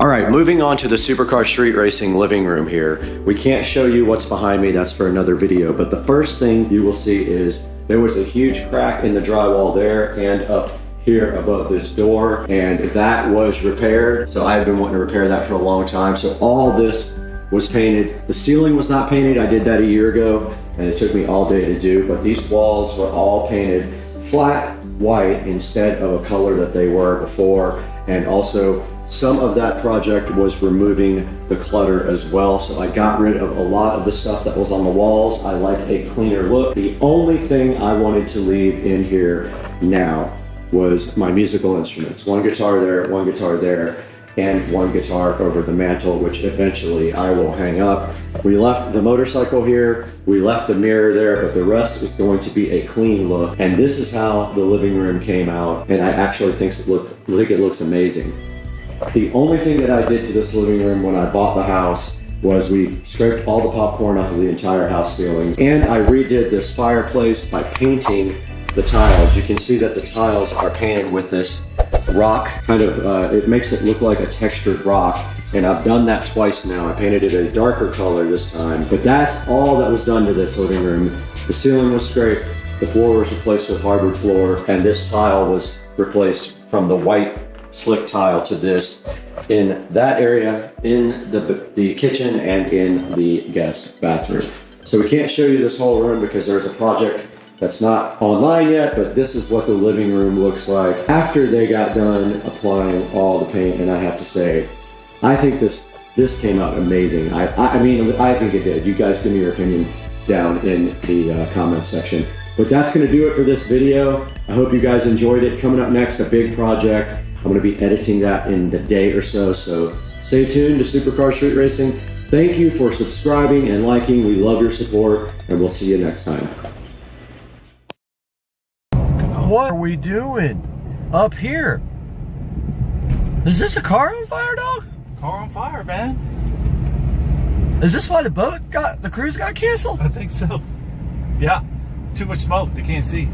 All right, moving on to the Supercar Street Racing living room here. We can't show you what's behind me, that's for another video, but the first thing you will see is there was a huge crack in the drywall there and up here above this door, and that was repaired. So I've been wanting to repair that for a long time. So all this was painted. The ceiling was not painted. I did that a year ago and it took me all day to do, but these walls were all painted flat white instead of a color that they were before. And also some of that project was removing the clutter as well. So I got rid of a lot of the stuff that was on the walls. I like a cleaner look. The only thing I wanted to leave in here now was my musical instruments. One guitar there, and one guitar over the mantle, which eventually I will hang up. We left the motorcycle here, we left the mirror there, but the rest is going to be a clean look. And this is how the living room came out, and I actually think it looks amazing. The only thing that I did to this living room when I bought the house was we scraped all the popcorn off of the entire house ceiling, and I redid this fireplace by painting the tiles. You can see that the tiles are painted with this rock, kind of, it makes it look like a textured rock, and I've done that twice now. I painted it a darker color this time, but that's all that was done to this living room. The ceiling was scraped, the floor was replaced with hardwood floor, and this tile was replaced from the white slick tile to this in that area, in the kitchen and in the guest bathroom. So we can't show you this whole room because there's a project that's not online yet, but this is what the living room looks like after they got done applying all the paint. And I have to say, I think this came out amazing. I mean, I think it did. You guys give me your opinion down in the comment section. But that's gonna do it for this video. I hope you guys enjoyed it. Coming up next, a big project. I'm gonna be editing that in the day or so stay tuned to Supercar Street Racing. Thank you for subscribing and liking. We love your support, and we'll see you next time. What are we doing up here? Is this a car on fire, dog? Car on fire, man. Is this why the cruise got canceled? I think so. Yeah, too much smoke, they can't see.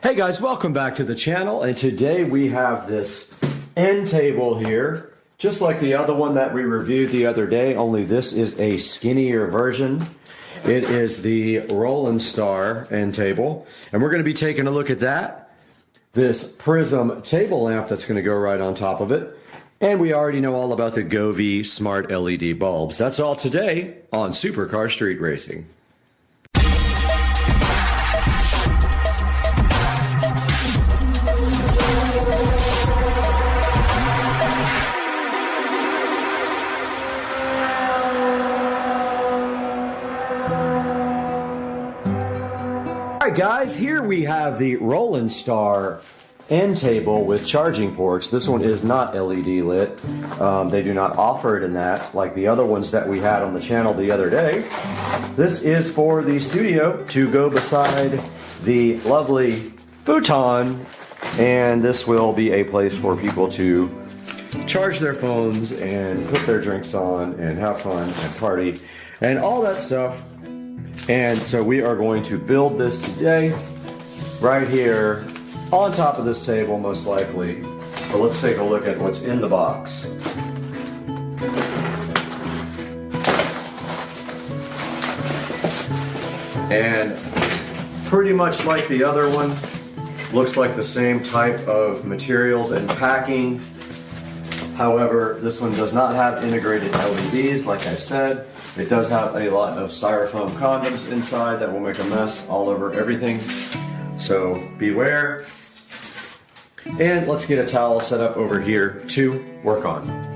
Hey guys, welcome back to the channel, and today we have this end table here, just like the other one that we reviewed the other day, only this is a skinnier version. It is the Roland Star end table, and we're going to be taking a look at that. This Prism table lamp that's going to go right on top of it, and we already know all about the Govee smart LED bulbs. That's all today on Supercar Street Racing. Alright guys, here we have the Roland Star end table with charging ports. This one is not LED lit. They do not offer it in that like the other ones that we had on the channel the other day. This is for the studio to go beside the lovely futon, and this will be a place for people to charge their phones and put their drinks on and have fun and party and all that stuff. And so we are going to build this today right here on top of this table, most likely. But let's take a look at what's in the box. And pretty much like the other one, looks like the same type of materials and packing. However, this one does not have integrated LEDs, like I said. It does have a lot of styrofoam condoms inside that will make a mess all over everything. So beware. And let's get a towel set up over here to work on.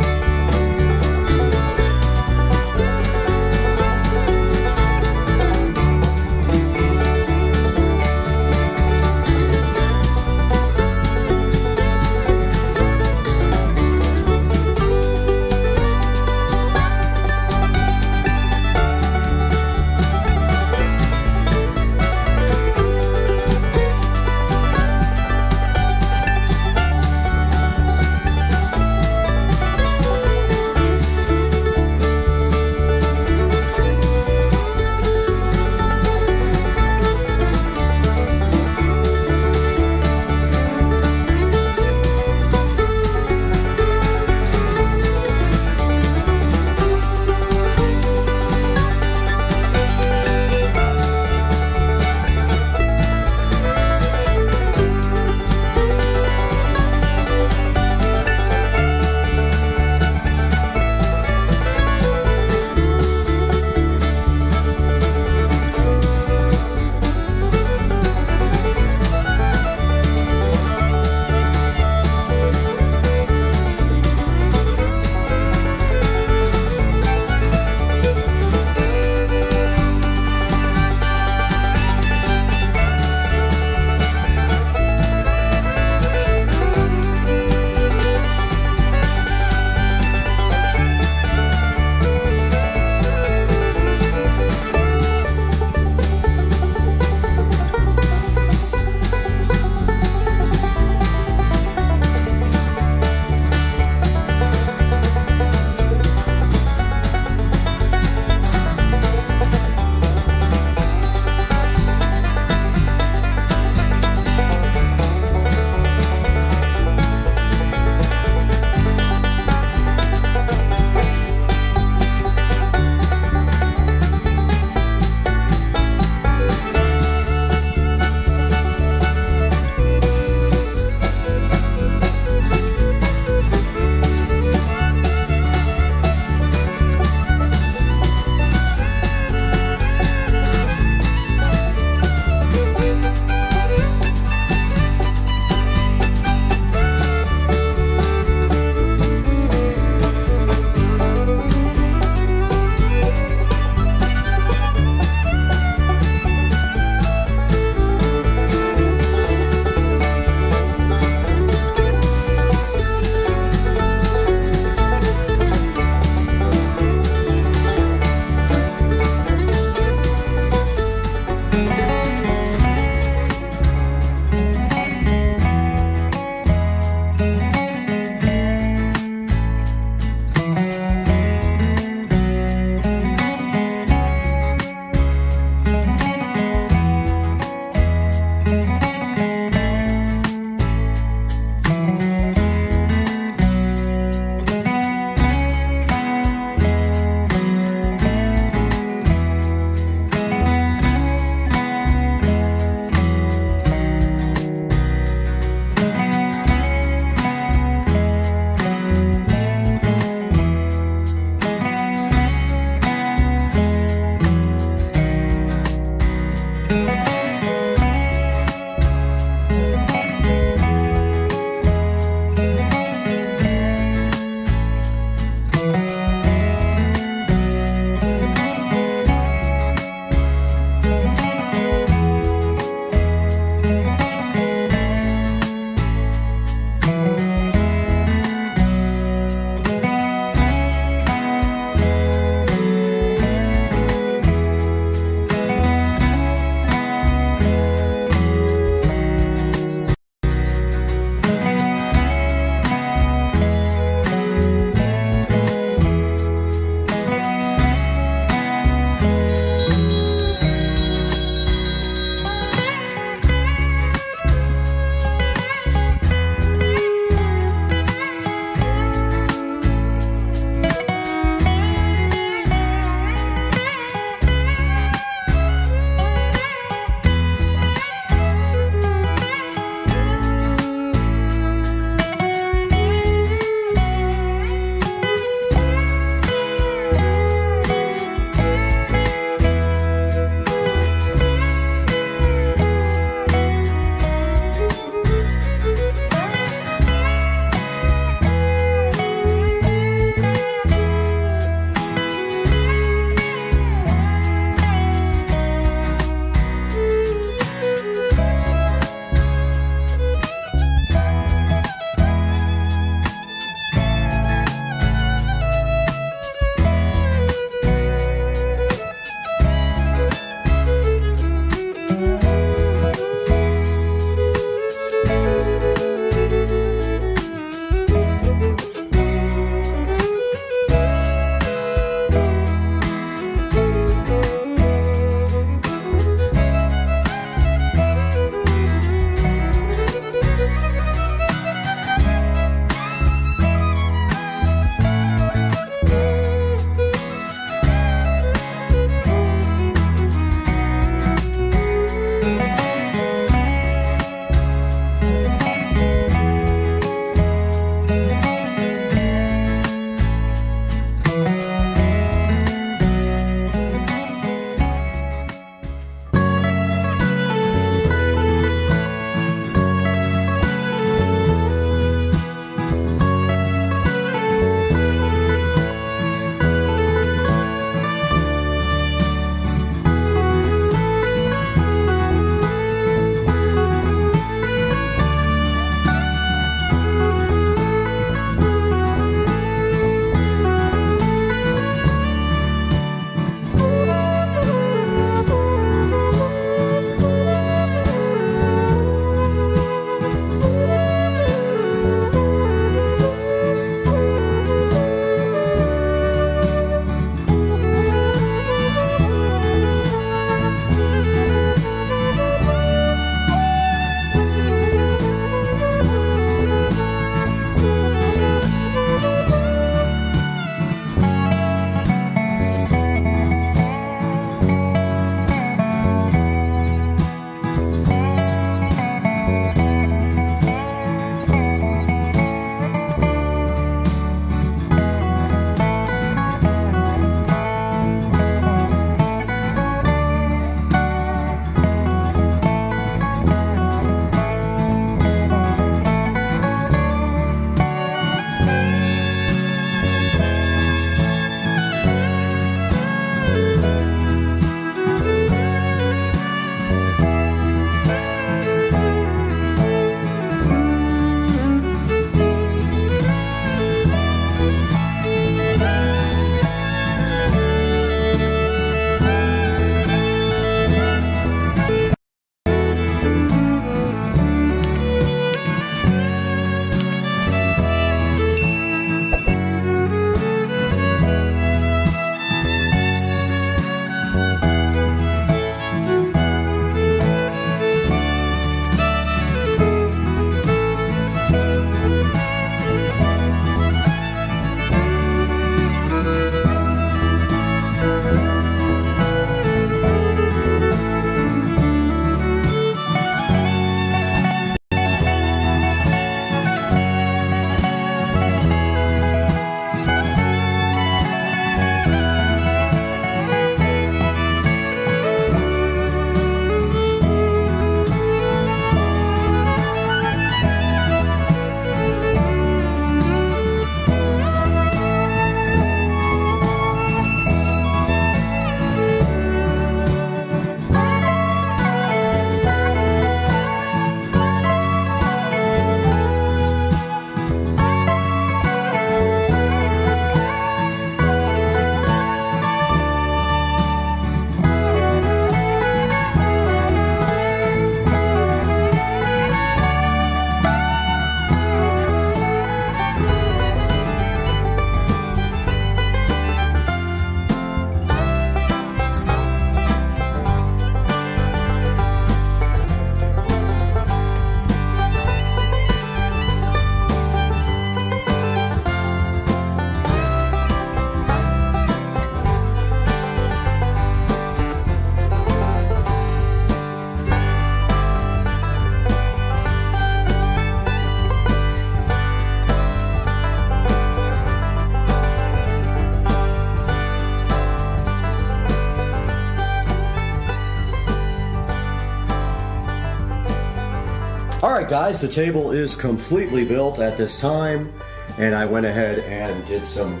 All right, guys, the table is completely built at this time, and I went ahead and did some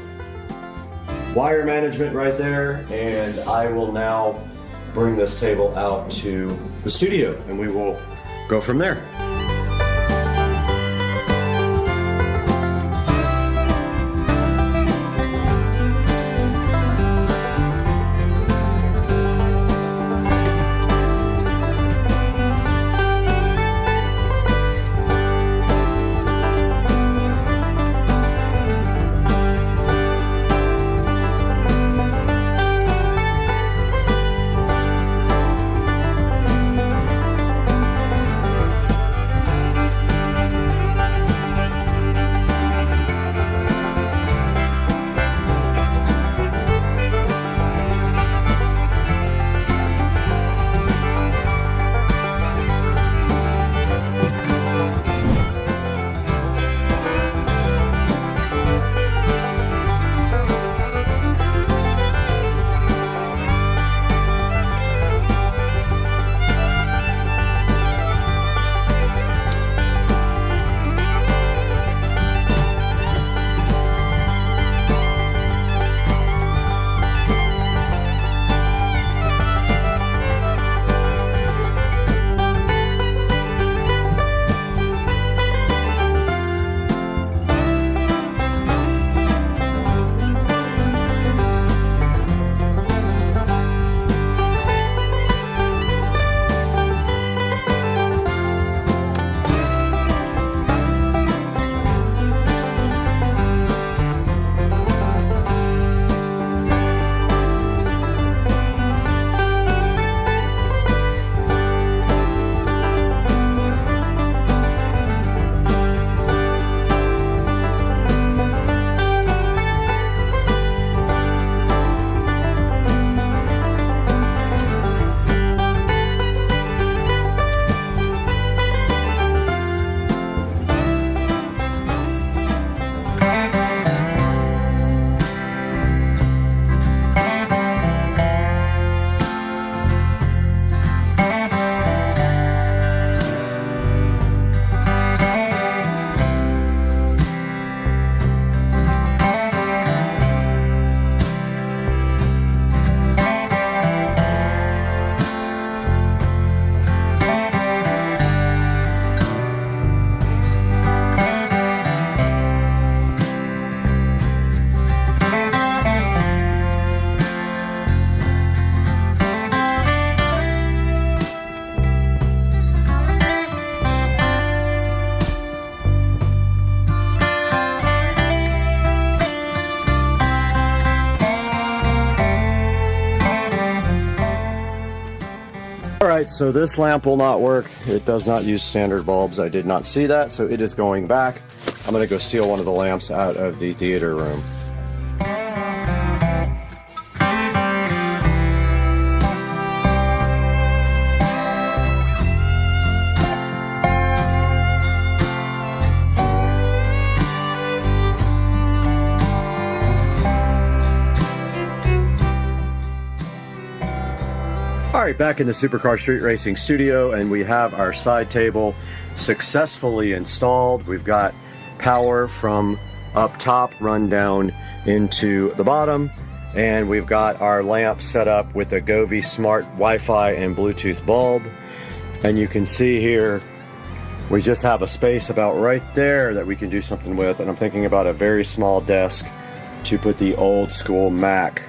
wire management right there, and I will now bring this table out to the studio, and we will go from there. Alright, so this lamp will not work. It does not use standard bulbs. I did not see that, so it is going back. I'm going to go steal one of the lamps out of the theater room. Alright, back in the Supercar Street Racing studio, and we have our side table successfully installed. We've got power from up top run down into the bottom, and we've got our lamp set up with a Govee Smart Wi-Fi and Bluetooth bulb. And you can see here we just have a space about right there that we can do something with, and I'm thinking about a very small desk to put the old school Mac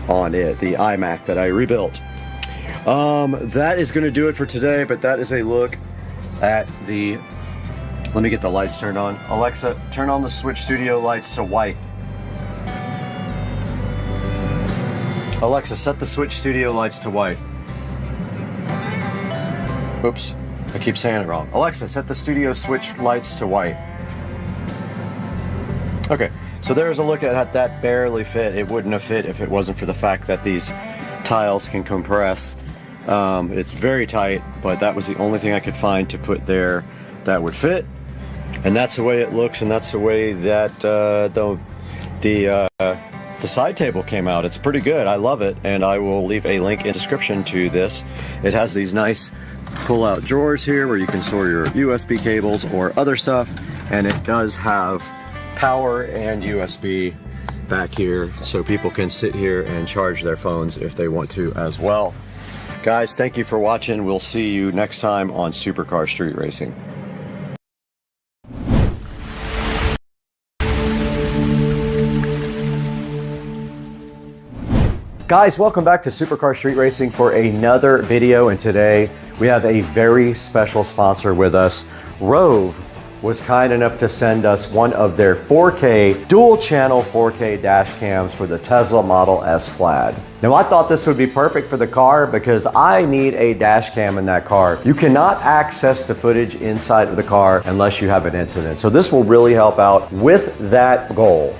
on it, the iMac that I rebuilt. That is going to do it for today, but that is a look at the... Let me get the lights turned on. Alexa, turn on the Switch Studio lights to white. Alexa, set the Switch Studio lights to white. Oops, I keep saying it wrong. Alexa, set the Studio Switch lights to white. Okay, so there's a look at that barely fit. It wouldn't have fit if it wasn't for the fact that these tiles can compress. It's very tight, but that was the only thing I could find to put there that would fit. And that's the way it looks, and that's the way that the side table came out. It's pretty good. I love it, and I will leave a link in the description to this. It has these nice pull-out drawers here where you can store your USB cables or other stuff, and it does have power and USB back here so people can sit here and charge their phones if they want to as well. Guys, thank you for watching. We'll see you next time on Supercar Street Racing. Guys, welcome back to Supercar Street Racing for another video, and today we have a very special sponsor with us. Rove was kind enough to send us one of their 4K, dual channel 4K dash cams for the Tesla Model S Plaid. Now I thought this would be perfect for the car because I need a dash cam in that car. You cannot access the footage inside of the car unless you have an incident. So this will really help out with that goal.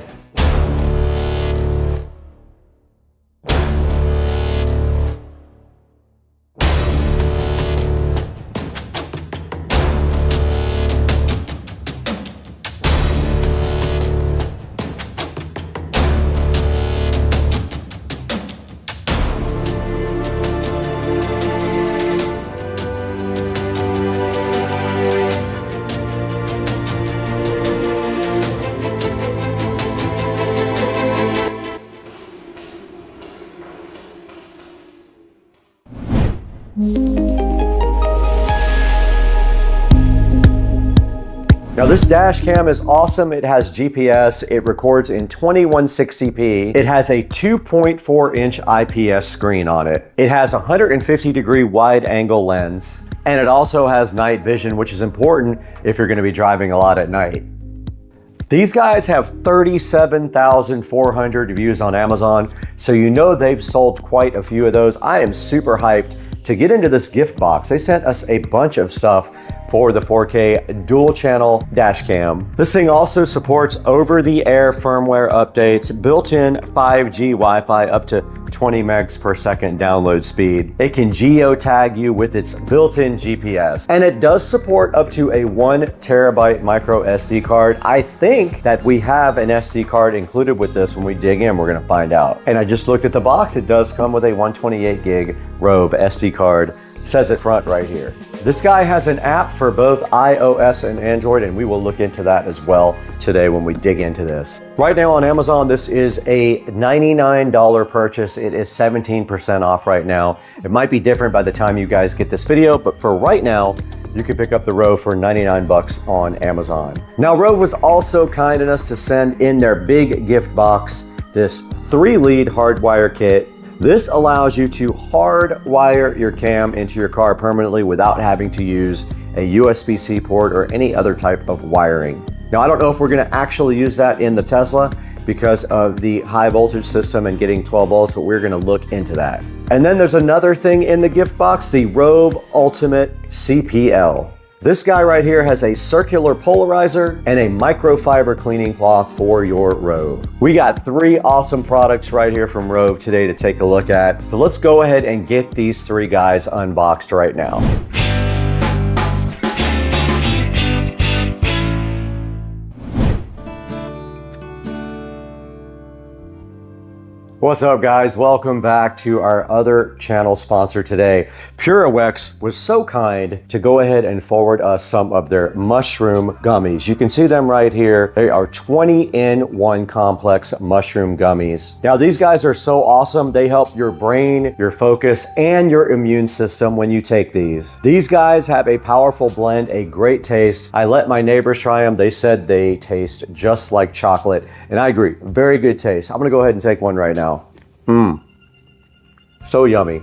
Now this dash cam is awesome. It has GPS, it records in 2160p, it has a 2.4 inch IPS screen on it, it has a 150-degree wide angle lens, and it also has night vision, which is important if you're going to be driving a lot at night. These guys have 37,400 reviews on Amazon, so you know they've sold quite a few of those. I am super hyped to get into this gift box. They sent us a bunch of stuff for the 4K dual channel dash cam. This thing also supports over-the-air firmware updates, built-in 5G Wi-Fi up to 20 megs per second download speed. It can geotag you with its built-in GPS, and it does support up to a 1 terabyte micro SD card. I think that we have an SD card included with this. When we dig in, we're gonna find out. And I just looked at the box. It does come with a 128 gig Rove SD card. Says it front right here. This guy has an app for both iOS and Android, and we will look into that as well today when we dig into this. Right now on Amazon, this is a $99 purchase. It is 17% off right now. It might be different by the time you guys get this video, but for right now, you can pick up the Rove for 99 bucks on Amazon. Now, Rove was also kind enough to send in their big gift box this 3-lead hardwire kit. This allows you to hardwire your cam into your car permanently without having to use a USB-C port or any other type of wiring. Now, I don't know if we're gonna actually use that in the Tesla because of the high voltage system and getting 12 volts, but we're gonna look into that. And then there's another thing in the gift box, the Rove Ultimate CPL. This guy right here has a circular polarizer and a microfiber cleaning cloth for your Rove. We got 3 awesome products right here from Rove today to take a look at. So let's go ahead and get these 3 guys unboxed right now. What's up, guys? Welcome back to our other channel sponsor today. PureWex was so kind to go ahead and forward us some of their mushroom gummies. You can see them right here. They are 20-in-1 complex mushroom gummies. Now, these guys are so awesome. They help your brain, your focus, and your immune system when you take these. These guys have a powerful blend, a great taste. I let my neighbors try them. They said they taste just like chocolate, and I agree. Very good taste. I'm gonna go ahead and take one right now. So yummy.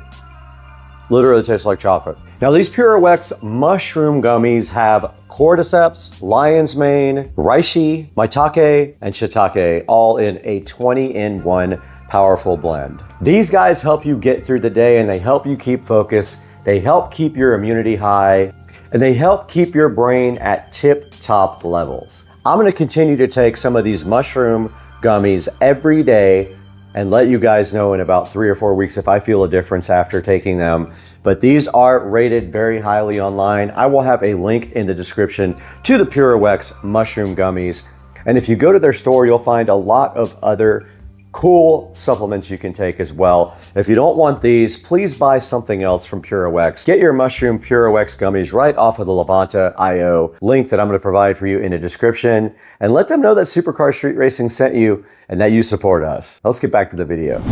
Literally tastes like chocolate. Now, these PureWex mushroom gummies have cordyceps, lion's mane, reishi, maitake, and shiitake, all in a 20-in-1 powerful blend. These guys help you get through the day, and they help you keep focus. They help keep your immunity high, and they help keep your brain at tip-top levels. I'm gonna continue to take some of these mushroom gummies every day and let you guys know in about 3 or 4 weeks if I feel a difference after taking them. But these are rated very highly online. I will have a link in the description to the PureWex mushroom gummies. And if you go to their store, you'll find a lot of other cool supplements you can take as well. If you don't want these, please buy something else from PureOX. Get your mushroom PureOX gummies right off of the Levanta.io link that I'm going to provide for you in the description, and let them know that Supercar Street Racing sent you and that you support us. Let's get back to the video.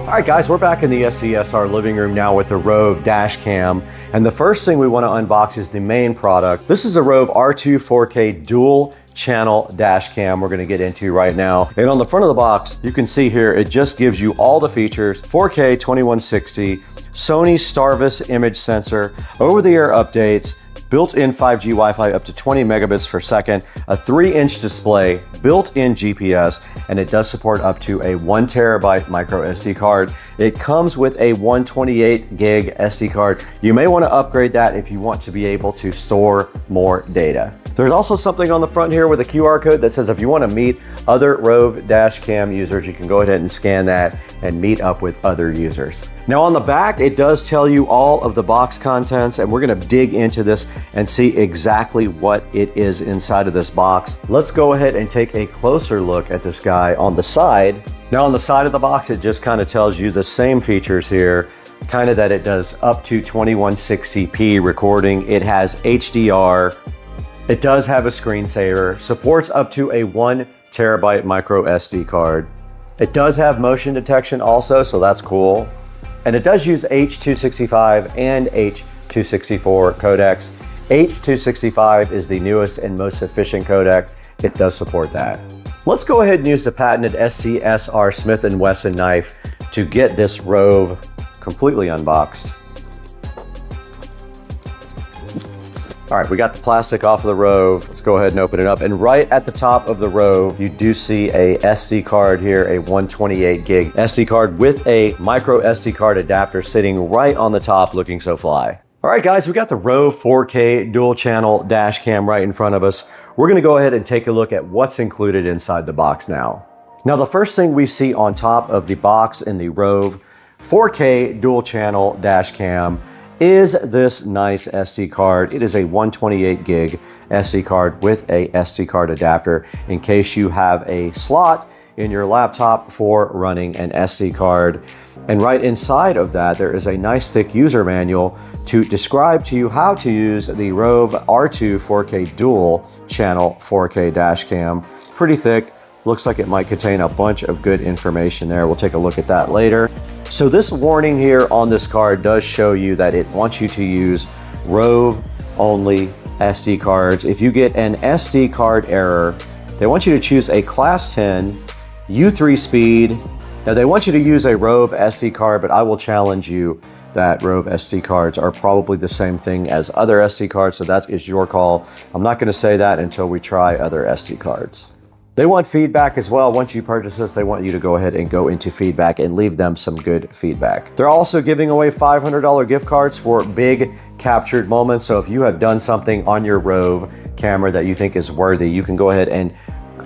All right, guys, we're back in the SCSR living room now with the Rove dash cam. And the first thing we want to unbox is the main product. This is a Rove R2 4K dual channel dash cam we're going to get into right now. And on the front of the box, you can see here, it just gives you all the features: 4K 2160, Sony Starvis image sensor, over-the-air updates, built-in 5G Wi-Fi up to 20 megabits per second, a 3-inch display, built-in GPS, and it does support up to a 1 terabyte micro SD card. It comes with a 128 gig SD card. You may want to upgrade that if you want to be able to store more data. There's also something on the front here with a QR code that says if you want to meet other Rove dash cam users, you can go ahead and scan that and meet up with other users. Now on the back, it does tell you all of the box contents, and we're going to dig into this and see exactly what it is inside of this box. Let's go ahead and take a closer look at this guy on the side. Now on the side of the box, it just kind of tells you the same features here, kind of that it does up to 2160p recording. It has HDR. It does have a screensaver, supports up to a 1 terabyte micro SD card. It does have motion detection also, so that's cool. And it does use H.265 and H.264 codecs. H.265 is the newest and most efficient codec. It does support that. Let's go ahead and use the patented SCSR Smith & Wesson knife to get this Rove completely unboxed. All right, we got the plastic off of the Rove. Let's go ahead and open it up. And right at the top of the Rove, you do see a SD card here, a 128 gig SD card with a micro SD card adapter sitting right on the top, looking so fly. All right, guys, we got the Rove 4K dual channel dash cam right in front of us. We're gonna go ahead and take a look at what's included inside the box now. Now, the first thing we see on top of the box in the Rove 4K dual channel dash cam is this nice SD card. It is a 128 gig SD card with a SD card adapter in case you have a slot in your laptop for running an SD card. And right inside of that, there is a nice thick user manual to describe to you how to use the Rove R2 4K dual channel 4K dash cam. Pretty thick. Looks like it might contain a bunch of good information there. We'll take a look at that later. So this warning here on this card does show you that it wants you to use Rove only SD cards. If you get an SD card error, they want you to choose a class 10 U3 speed. Now they want you to use a Rove SD card, but I will challenge you that Rove SD cards are probably the same thing as other SD cards, so that is your call. I'm not going to say that until we try other SD cards. They want feedback as well. Once you purchase this, they want you to go ahead and go into feedback and leave them some good feedback. They're also giving away $500 gift cards for big captured moments. So if you have done something on your Rove camera that you think is worthy, you can go ahead and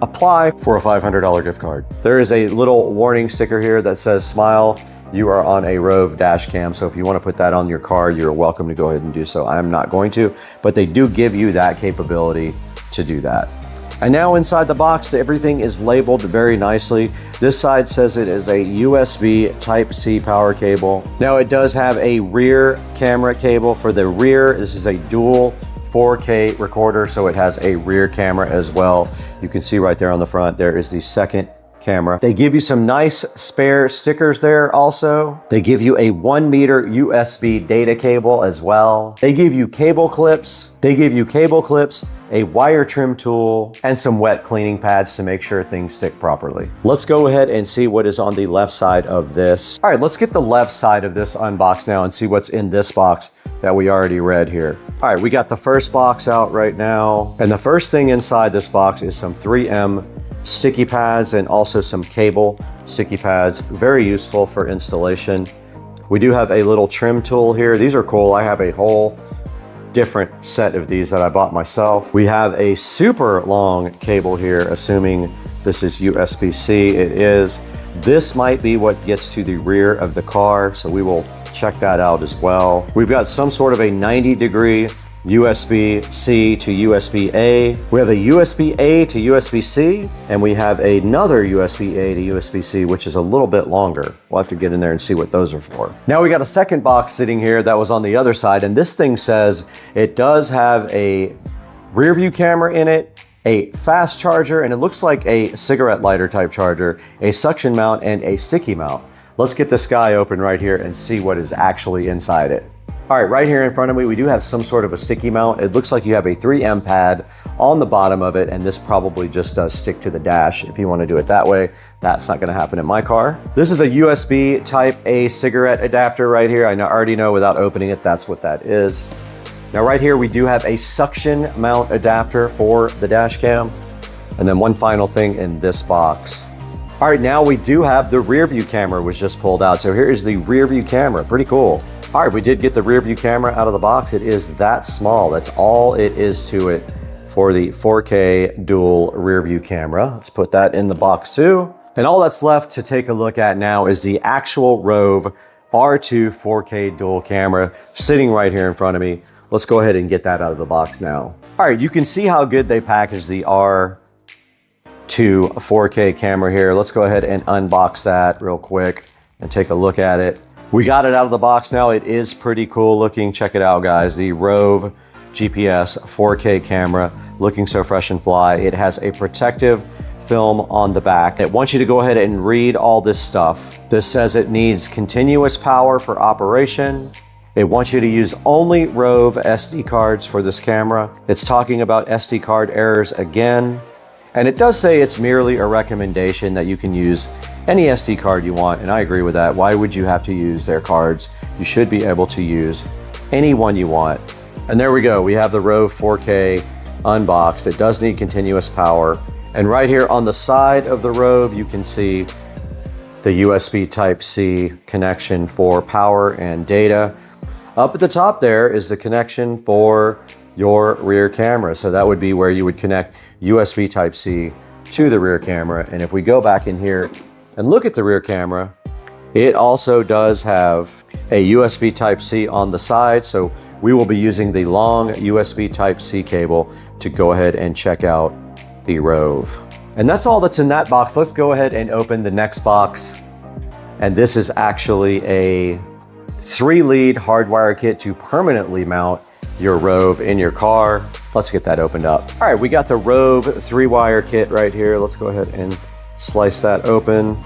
apply for a $500 gift card. There is a little warning sticker here that says smile. You are on a Rove dash cam. So if you want to put that on your car, you're welcome to go ahead and do so. I'm not going to, but they do give you that capability to do that. And now inside the box, everything is labeled very nicely. This side says it is a USB Type-C power cable. Now it does have a rear camera cable for the rear. This is a dual 4K recorder, so it has a rear camera as well. You can see right there on the front, there is the second camera. They give you some nice spare stickers there also. They give you a 1 meter USB data cable as well. They give you cable clips. A wire trim tool, and some wet cleaning pads to make sure things stick properly. Let's go ahead and see what is on the left side of this. All right, let's get the left side of this unboxed now and see what's in this box that we already read here. All right, we got the first box out right now. And the first thing inside this box is some 3M sticky pads and also some cable sticky pads. Very useful for installation. We do have a little trim tool here. These are cool. I have a whole different set of these that I bought myself. We have a super long cable here, assuming this is USB-C. It is. This might be what gets to the rear of the car, so we will check that out as well. We've got some sort of a 90-degree USB-C to USB-A. We have a USB-A to USB-C, and we have another USB-A to USB-C, which is a little bit longer. We'll have to get in there and see what those are for. Now we got a second box sitting here that was on the other side, and this thing says it does have a rear view camera in it, a fast charger, and it looks like a cigarette lighter type charger, a suction mount, and a sticky mount. Let's get this guy open right here and see what is actually inside it. All right, right here in front of me, we do have some sort of a sticky mount. It looks like you have a 3M pad on the bottom of it, and this probably just does stick to the dash if you want to do it that way. That's not going to happen in my car. This is a USB type A cigarette adapter right here. I already know without opening it, that's what that is. Now right here, we do have a suction mount adapter for the dash cam. And then one final thing in this box. All right, now we do have the rear view camera was just pulled out. So here is the rear view camera, pretty cool. All right, we did get the rear view camera out of the box. It is that small. That's all it is to it for the 4K dual rear view camera. Let's put that in the box too. And all that's left to take a look at now is the actual Rove R2 4K dual camera sitting right here in front of me. Let's go ahead and get that out of the box now. All right, you can see how good they packaged the R2 4K camera here. Let's go ahead and unbox that real quick and take a look at it. We got it out of the box now. It is pretty cool looking. Check it out, guys. The Rove GPS 4K camera looking so fresh and fly. It has a protective film on the back. It wants you to go ahead and read all this stuff. This says it needs continuous power for operation. It wants you to use only Rove SD cards for this camera. It's talking about SD card errors again. And it does say it's merely a recommendation that you can use any SD card you want, and I agree with that. Why would you have to use their cards? You should be able to use any one you want. And there we go. We have the Rove 4K unboxed. It does need continuous power. And right here on the side of the Rove, you can see the USB Type-C connection for power and data. Up at the top there is the connection for your rear camera. So that would be where you would connect USB Type-C to the rear camera. And if we go back in here and look at the rear camera, it also does have a USB Type-C on the side. So we will be using the long USB Type-C cable to go ahead and check out the Rove. And that's all that's in that box. Let's go ahead and open the next box. And this is actually a 3-lead hardwire kit to permanently mount your Rove in your car. Let's get that opened up. All right, we got the Rove 3-wire kit right here. Let's go ahead and slice that open.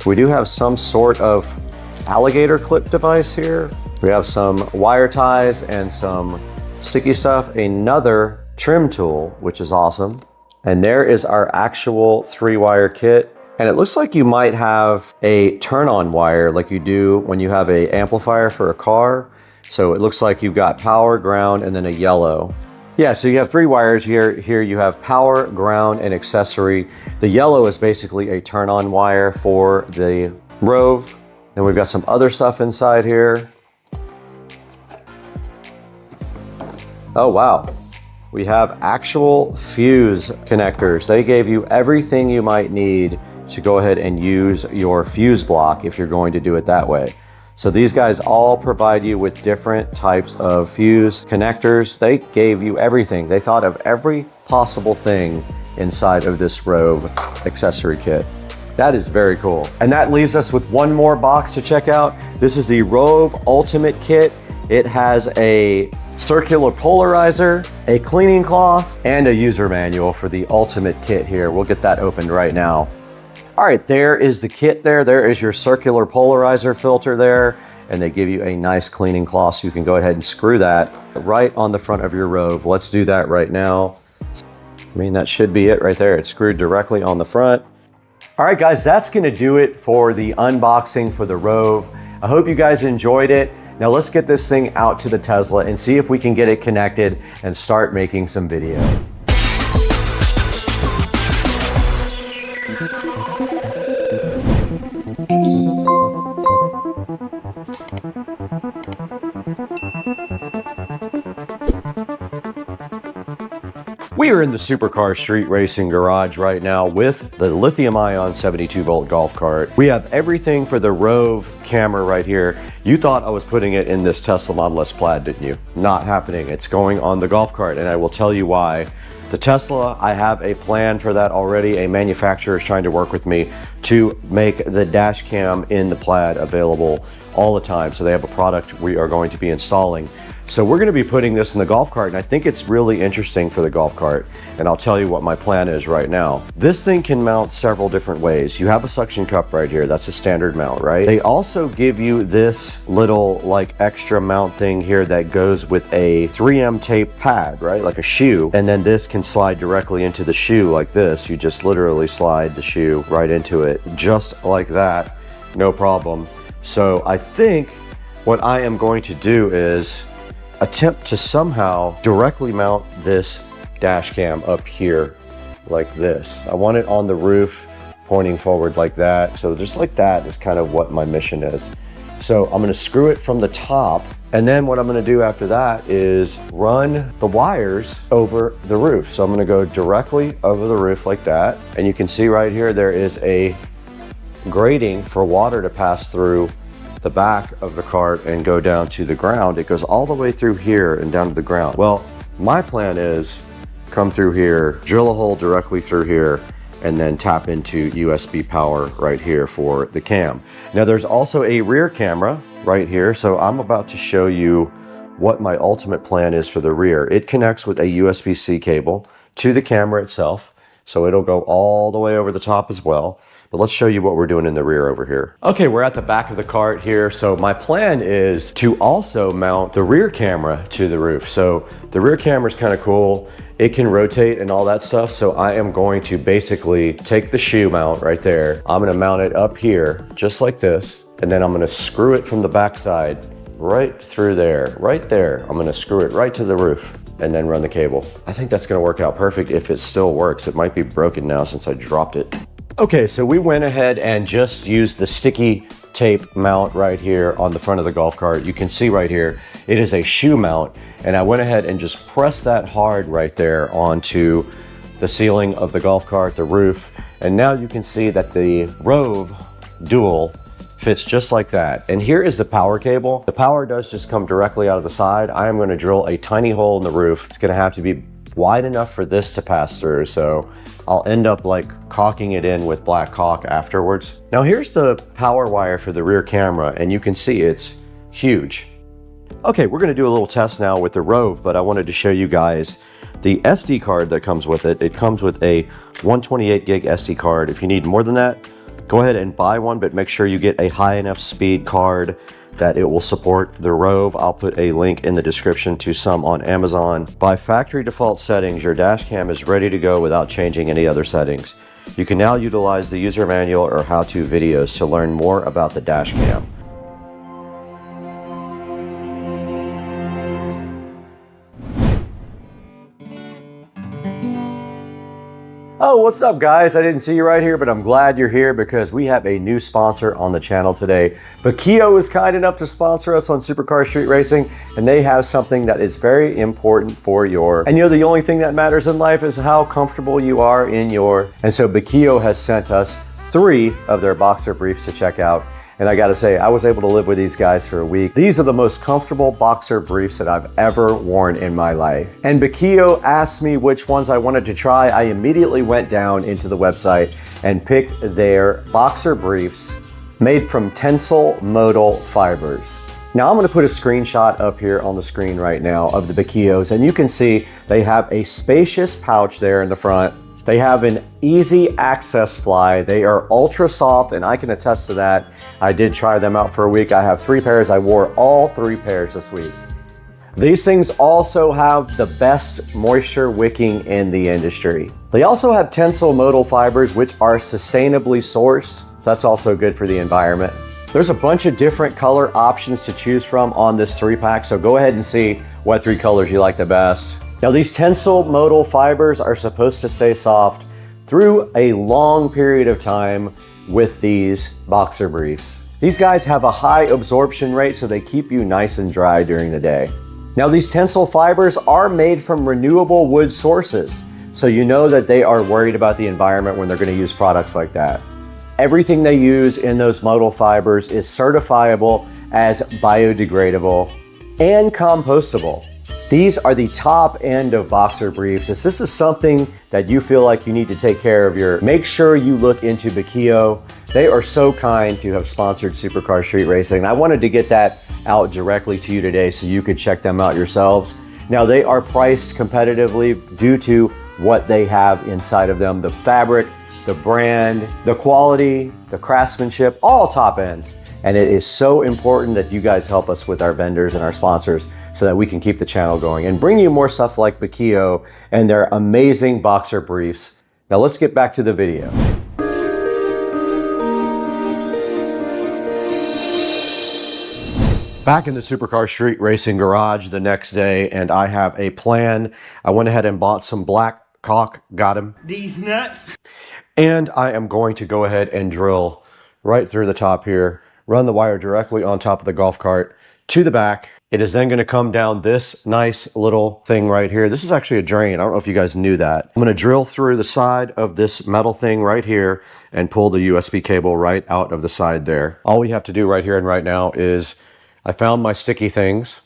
We do have some sort of alligator clip device here. We have some wire ties and some sticky stuff, another trim tool, which is awesome. And there is our actual 3-wire kit. And it looks like you might have a turn-on wire like you do when you have an amplifier for a car. So it looks like you've got power, ground, and then a yellow. Yeah, so you have 3 wires here. Here you have power, ground, and accessory. The yellow is basically a turn-on wire for the Rove. Then we've got some other stuff inside here. Oh, wow. We have actual fuse connectors. They gave you everything you might need to go ahead and use your fuse block if you're going to do it that way. So these guys all provide you with different types of fuse connectors. They gave you everything. They thought of every possible thing inside of this Rove accessory kit. That is very cool. And that leaves us with one more box to check out. This is the Rove Ultimate Kit. It has a circular polarizer, a cleaning cloth, and a user manual for the Ultimate Kit here. We'll get that opened right now. All right, there is the kit there. There is your circular polarizer filter there, and they give you a nice cleaning cloth so you can go ahead and screw that right on the front of your Rove. Let's do that right now. I mean, that should be it right there. It's screwed directly on the front. All right, guys, that's gonna do it for the unboxing for the Rove. I hope you guys enjoyed it. Now let's get this thing out to the Tesla and see if we can get it connected and start making some video. We are in the Supercar Street Racing Garage right now with the lithium-ion 72-volt golf cart. We have everything for the Rove camera right here. You thought I was putting it in this Tesla Model S Plaid, didn't you? Not happening. It's going on the golf cart, and I will tell you why. The Tesla, I have a plan for that already. A manufacturer is trying to work with me to make the dash cam in the Plaid available all the time. So they have a product we are going to be installing. So we're going to be putting this in the golf cart, and I think it's really interesting for the golf cart, and I'll tell you what my plan is right now. This thing can mount several different ways. You have a suction cup right here. That's a standard mount, right? They also give you this little like extra mount thing here that goes with a 3M tape pad, right? Like a shoe, and then this can slide directly into the shoe like this. You just literally slide the shoe right into it, just like that, no problem. So I think what I am going to do is attempt to somehow directly mount this dash cam up here like this. I want it on the roof pointing forward like that. So just like that is kind of what my mission is. So I'm going to screw it from the top, and then what I'm going to do after that is run the wires over the roof. So I'm going to go directly over the roof like that, and you can see right here there is a grating for water to pass through the back of the cart and go down to the ground. It goes all the way through here and down to the ground. Well, my plan is come through here, drill a hole directly through here, and then tap into USB power right here for the cam. Now there's also a rear camera right here. So I'm about to show you what my ultimate plan is for the rear. It connects with a USB-C cable to the camera itself. So it'll go all the way over the top as well. But let's show you what we're doing in the rear over here. Okay, we're at the back of the cart here. So my plan is to also mount the rear camera to the roof. So the rear camera is kind of cool. It can rotate and all that stuff. So I am going to basically take the shoe mount right there. I'm gonna mount it up here, just like this. And then I'm gonna screw it from the backside right through there, right there. I'm gonna screw it right to the roof and then run the cable. I think that's gonna work out perfect if it still works. It might be broken now since I dropped it. Okay, so we went ahead and just used the sticky tape mount right here on the front of the golf cart. You can see right here, it is a shoe mount, and I went ahead and just pressed that hard right there onto the ceiling of the golf cart, the roof, and now you can see that the Rove Dual fits just like that. And here is the power cable. The power does just come directly out of the side. I am going to drill a tiny hole in the roof. It's going to have to be wide enough for this to pass through, so I'll end up like caulking it in with black caulk afterwards. Now here's the power wire for the rear camera, and you can see it's huge. Okay, we're gonna do a little test now with the Rove, but I wanted to show you guys the SD card that comes with it. It comes with a 128 gig SD card. If you need more than that, go ahead and buy one, but make sure you get a high enough speed card that it will support the Rove. I'll put a link in the description to some on Amazon. By factory default settings, your dash cam is ready to go without changing any other settings. You can now utilize the user manual or how-to videos to learn more about the dash cam. Oh, what's up guys? I didn't see you right here, but I'm glad you're here because we have a new sponsor on the channel today. Bakio is kind enough to sponsor us on Supercar Street Racing, and they have something that is very important for your, and you know, the only thing that matters in life is how comfortable you are in your, and so Bakio has sent us 3 of their boxer briefs to check out. And I gotta say, I was able to live with these guys for a week. These are the most comfortable boxer briefs that I've ever worn in my life. And Bakio asked me which ones I wanted to try. I immediately went down into the website and picked their boxer briefs made from tensile modal fibers. Now I'm gonna put a screenshot up here on the screen right now of the Bakios, and you can see they have a spacious pouch there in the front. They have an easy access fly. They are ultra soft, and I can attest to that. I did try them out for a week. I have 3 pairs. I wore all 3 pairs this week. These things also have the best moisture wicking in the industry. They also have tensile modal fibers, which are sustainably sourced. So that's also good for the environment. There's a bunch of different color options to choose from on this 3-pack. So go ahead and see what 3 colors you like the best. Now these tensile modal fibers are supposed to stay soft through a long period of time with these boxer briefs. These guys have a high absorption rate, so they keep you nice and dry during the day. Now these tensile fibers are made from renewable wood sources. So you know that they are worried about the environment when they're going to use products like that. Everything they use in those modal fibers is certifiable as biodegradable and compostable. These are the top end of boxer briefs. If this is something that you feel like you need to take care of make sure you look into Bakio. They are so kind to have sponsored Supercar Street Racing. I wanted to get that out directly to you today so you could check them out yourselves. Now they are priced competitively due to what they have inside of them, the fabric, the brand, the quality, the craftsmanship, all top end. And it is so important that you guys help us with our vendors and our sponsors so that we can keep the channel going and bring you more stuff like Bakio and their amazing boxer briefs. Now let's get back to the video. Back in the Supercar Street Racing garage the next day, and I have a plan. I went ahead and bought some black caulk, got him. These nuts. And I am going to go ahead and drill right through the top here, run the wire directly on top of the golf cart to the back. It is then going to come down this nice little thing right here. This is actually a drain. I don't know if you guys knew that. I'm going to drill through the side of this metal thing right here and pull the USB cable right out of the side there. All we have to do right here and right now is I found my sticky things.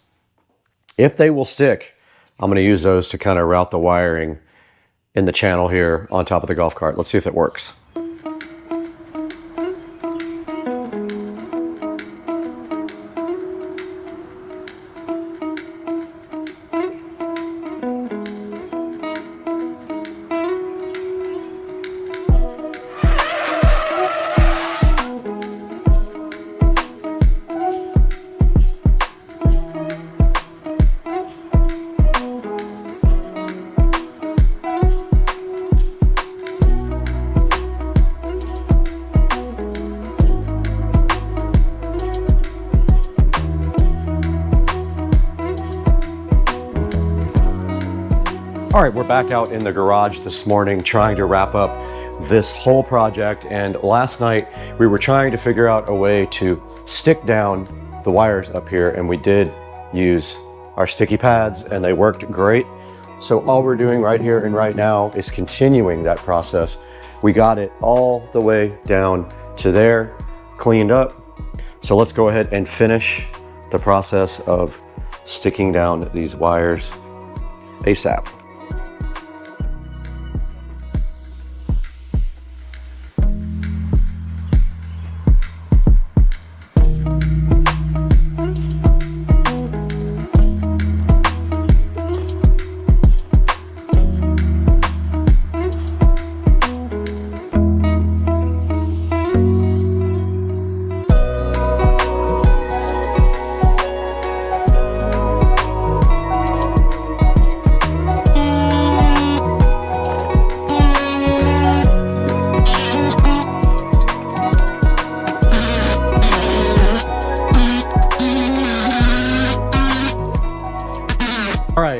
If they will stick, I'm going to use those to kind of route the wiring in the channel here on top of the golf cart. Let's see if it works. All right, we're back out in the garage this morning trying to wrap up this whole project. And last night we were trying to figure out a way to stick down the wires up here, and we did use our sticky pads and they worked great. So all we're doing right here and right now is continuing that process. We got it all the way down to there, cleaned up. So let's go ahead and finish the process of sticking down these wires ASAP.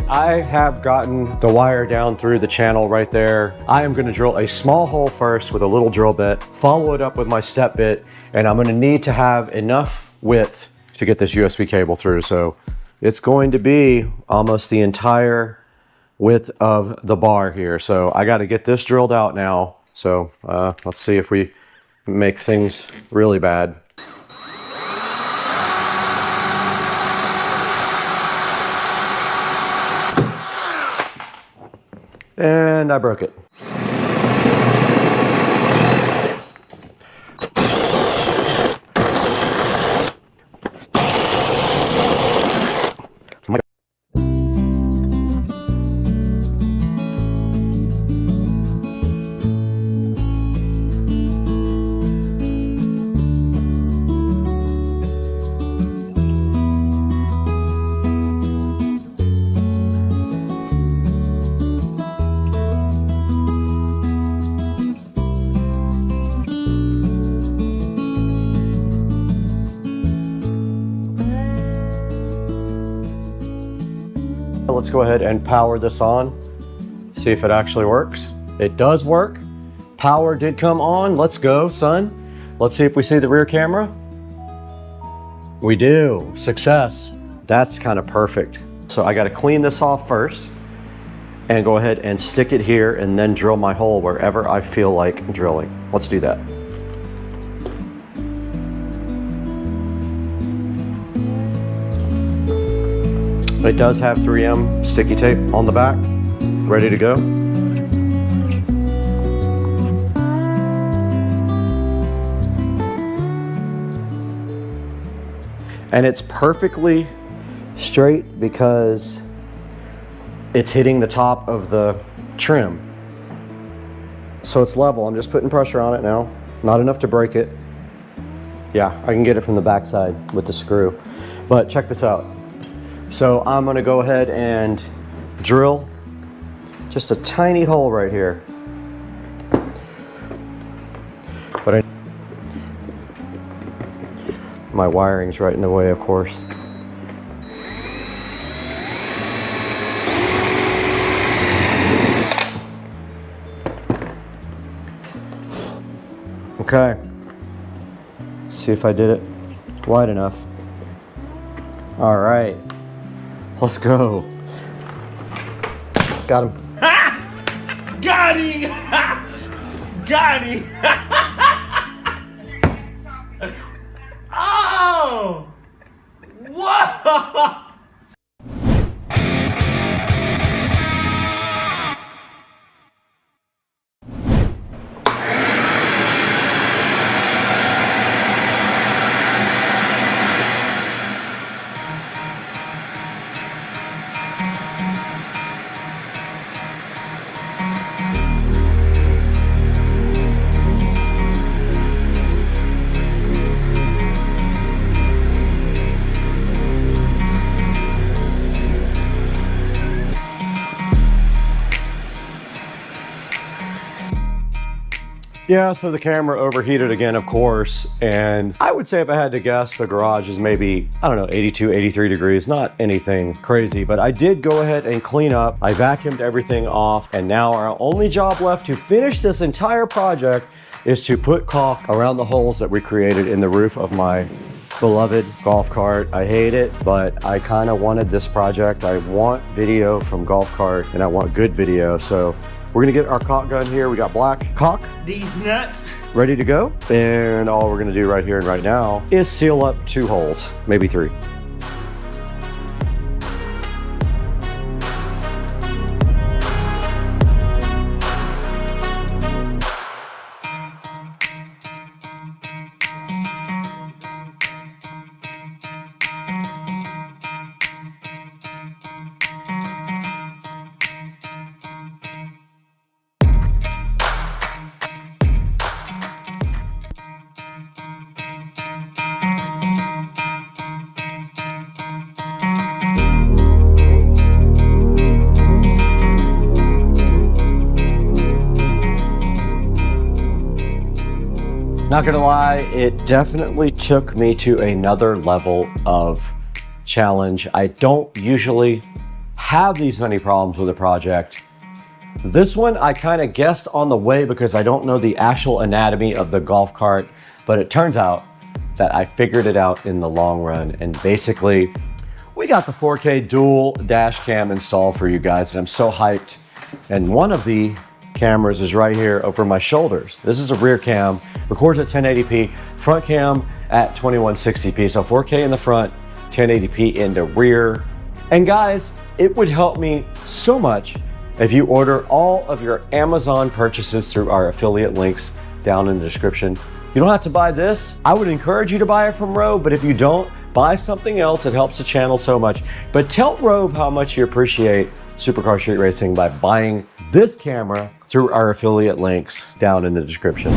I have gotten the wire down through the channel right there. I am going to drill a small hole first with a little drill bit, follow it up with my step bit, and I'm going to need to have enough width to get this USB cable through. So it's going to be almost the entire width of the bar here. So I got to get this drilled out now. So let's see if we make things really bad. And I broke it. Let's go ahead and power this on, see if it actually works. It does work. Power did come on. Let's go, son. Let's see if we see the rear camera. We do. Success. That's kind of perfect. So I got to clean this off first. and go ahead and stick it here and then drill my hole wherever I feel like drilling. Let's do that. It does have 3M sticky tape on the back, ready to go. And it's perfectly straight because it's hitting the top of the trim. So it's level. I'm just putting pressure on it now. Not enough to break it. Yeah, I can get it from the backside with the screw. But check this out. So I'm gonna go ahead and drill just a tiny hole right here. But my wiring's right in the way, of course. Okay. Let's see if I did it wide enough. All right. Let's go. Got him. Ha! Got him! Got him! Oh! Whoa! Yeah, so the camera overheated again, of course, and I would say if I had to guess, the garage is maybe, I don't know, 82, 83 degrees, not anything crazy, but I did go ahead and clean up. I vacuumed everything off, and now our only job left to finish this entire project is to put caulk around the holes that we created in the roof of my beloved golf cart. I hate it, but I kind of wanted this project. I want video from golf cart, and I want good video, so we're gonna get our caulk gun here. We got black caulk. These nuts. Ready to go. And all we're gonna do right here and right now is seal up 2 holes, maybe 3. Not gonna lie, it definitely took me to another level of challenge. I don't usually have these many problems with a project. This one I kind of guessed on the way because I don't know the actual anatomy of the golf cart, but it turns out that I figured it out in the long run. And basically, we got the 4K dual dash cam installed for you guys, and I'm so hyped. And one of the cameras is right here over my shoulders. This is a rear cam, records at 1080p, front cam at 2160p. So 4K in the front, 1080p in the rear. And guys, it would help me so much if you order all of your Amazon purchases through our affiliate links down in the description. You don't have to buy this. I would encourage you to buy it from Rove, but if you don't, buy something else. It helps the channel so much. But tell Rove how much you appreciate Supercar Street Racing by buying this camera through our affiliate links down in the description.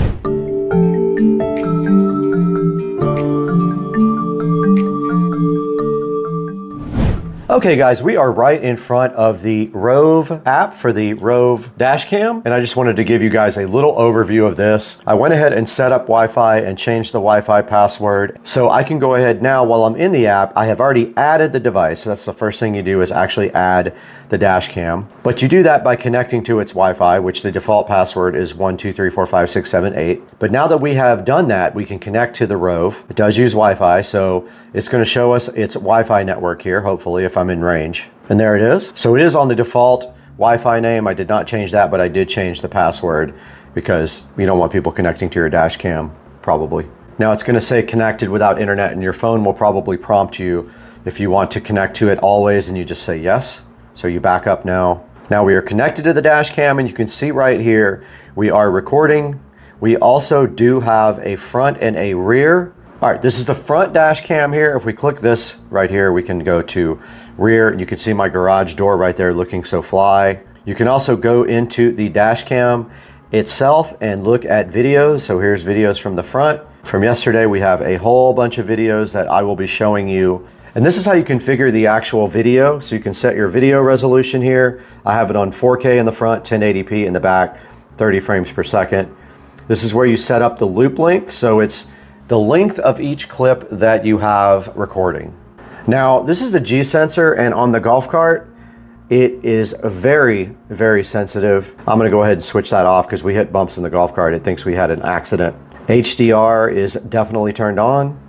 Okay guys, we are right in front of the Rove app for the Rove dash cam, and I just wanted to give you guys a little overview of this. I went ahead and set up Wi-Fi and changed the Wi-Fi password, so I can go ahead now while I'm in the app. I have already added the device, so that's the first thing you do is actually add the dash cam. But you do that by connecting to its Wi-Fi, which the default password is 1234567 But now that we have done that, we can connect to the Rove. It does use Wi-Fi, so it's going to show us its Wi-Fi network here, hopefully, if I'm in range. And there it is. So it is on the default Wi-Fi name. I did not change that, but I did change the password because you don't want people connecting to your dash cam, probably. Now it's going to say connected without internet, and your phone will probably prompt you if you want to connect to it always, and you just say yes. So you back up now. Now we are connected to the dash cam, and you can see right here, we are recording. We also do have a front and a rear. All right, this is the front dash cam here. If we click this right here, we can go to rear. You can see my garage door right there looking so fly. You can also go into the dash cam itself and look at videos. So here's videos from the front. From yesterday, we have a whole bunch of videos that I will be showing you. And this is how you configure the actual video. So you can set your video resolution here. I have it on 4K in the front, 1080p in the back, 30 frames per second. This is where you set up the loop length. So it's the length of each clip that you have recording. Now, this is the G sensor, and on the golf cart, it is very, very sensitive. I'm gonna go ahead and switch that off because we hit bumps in the golf cart. It thinks we had an accident. HDR is definitely turned on,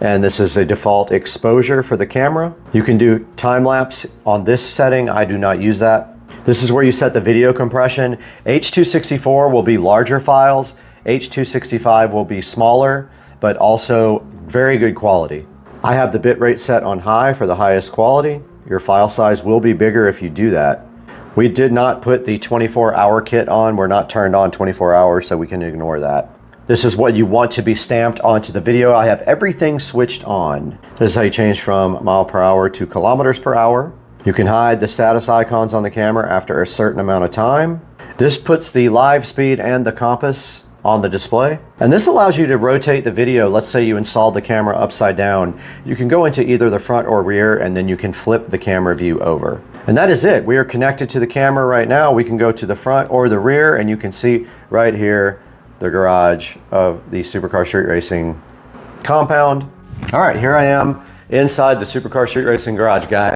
and this is a default exposure for the camera. You can do time lapse on this setting. I do not use that. This is where you set the video compression. H.264 will be larger files. H.265 will be smaller, but also very good quality. I have the bitrate set on high for the highest quality. Your file size will be bigger if you do that. We did not put the 24-hour kit on. We're not turned on 24 hours, so we can ignore that. This is what you want to be stamped onto the video. I have everything switched on. This is how you change from mile per hour to kilometers per hour. You can hide the status icons on the camera after a certain amount of time. This puts the live speed and the compass on the display. And this allows you to rotate the video. Let's say you installed the camera upside down. You can go into either the front or rear, and then you can flip the camera view over. And that is it. We are connected to the camera right now. We can go to the front or the rear, and you can see right here the garage of the Supercar Street Racing compound. All right, here I am inside the Supercar Street Racing garage, guys.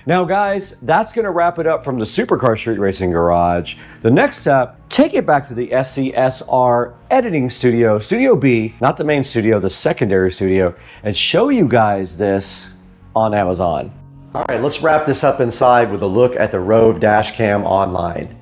Now guys, that's gonna wrap it up from the Supercar Street Racing garage. The next step, take it back to the SCSR editing studio, Studio B, not the main studio, the secondary studio, and show you guys this on Amazon. All right, let's wrap this up inside with a look at the Rove Dashcam Online.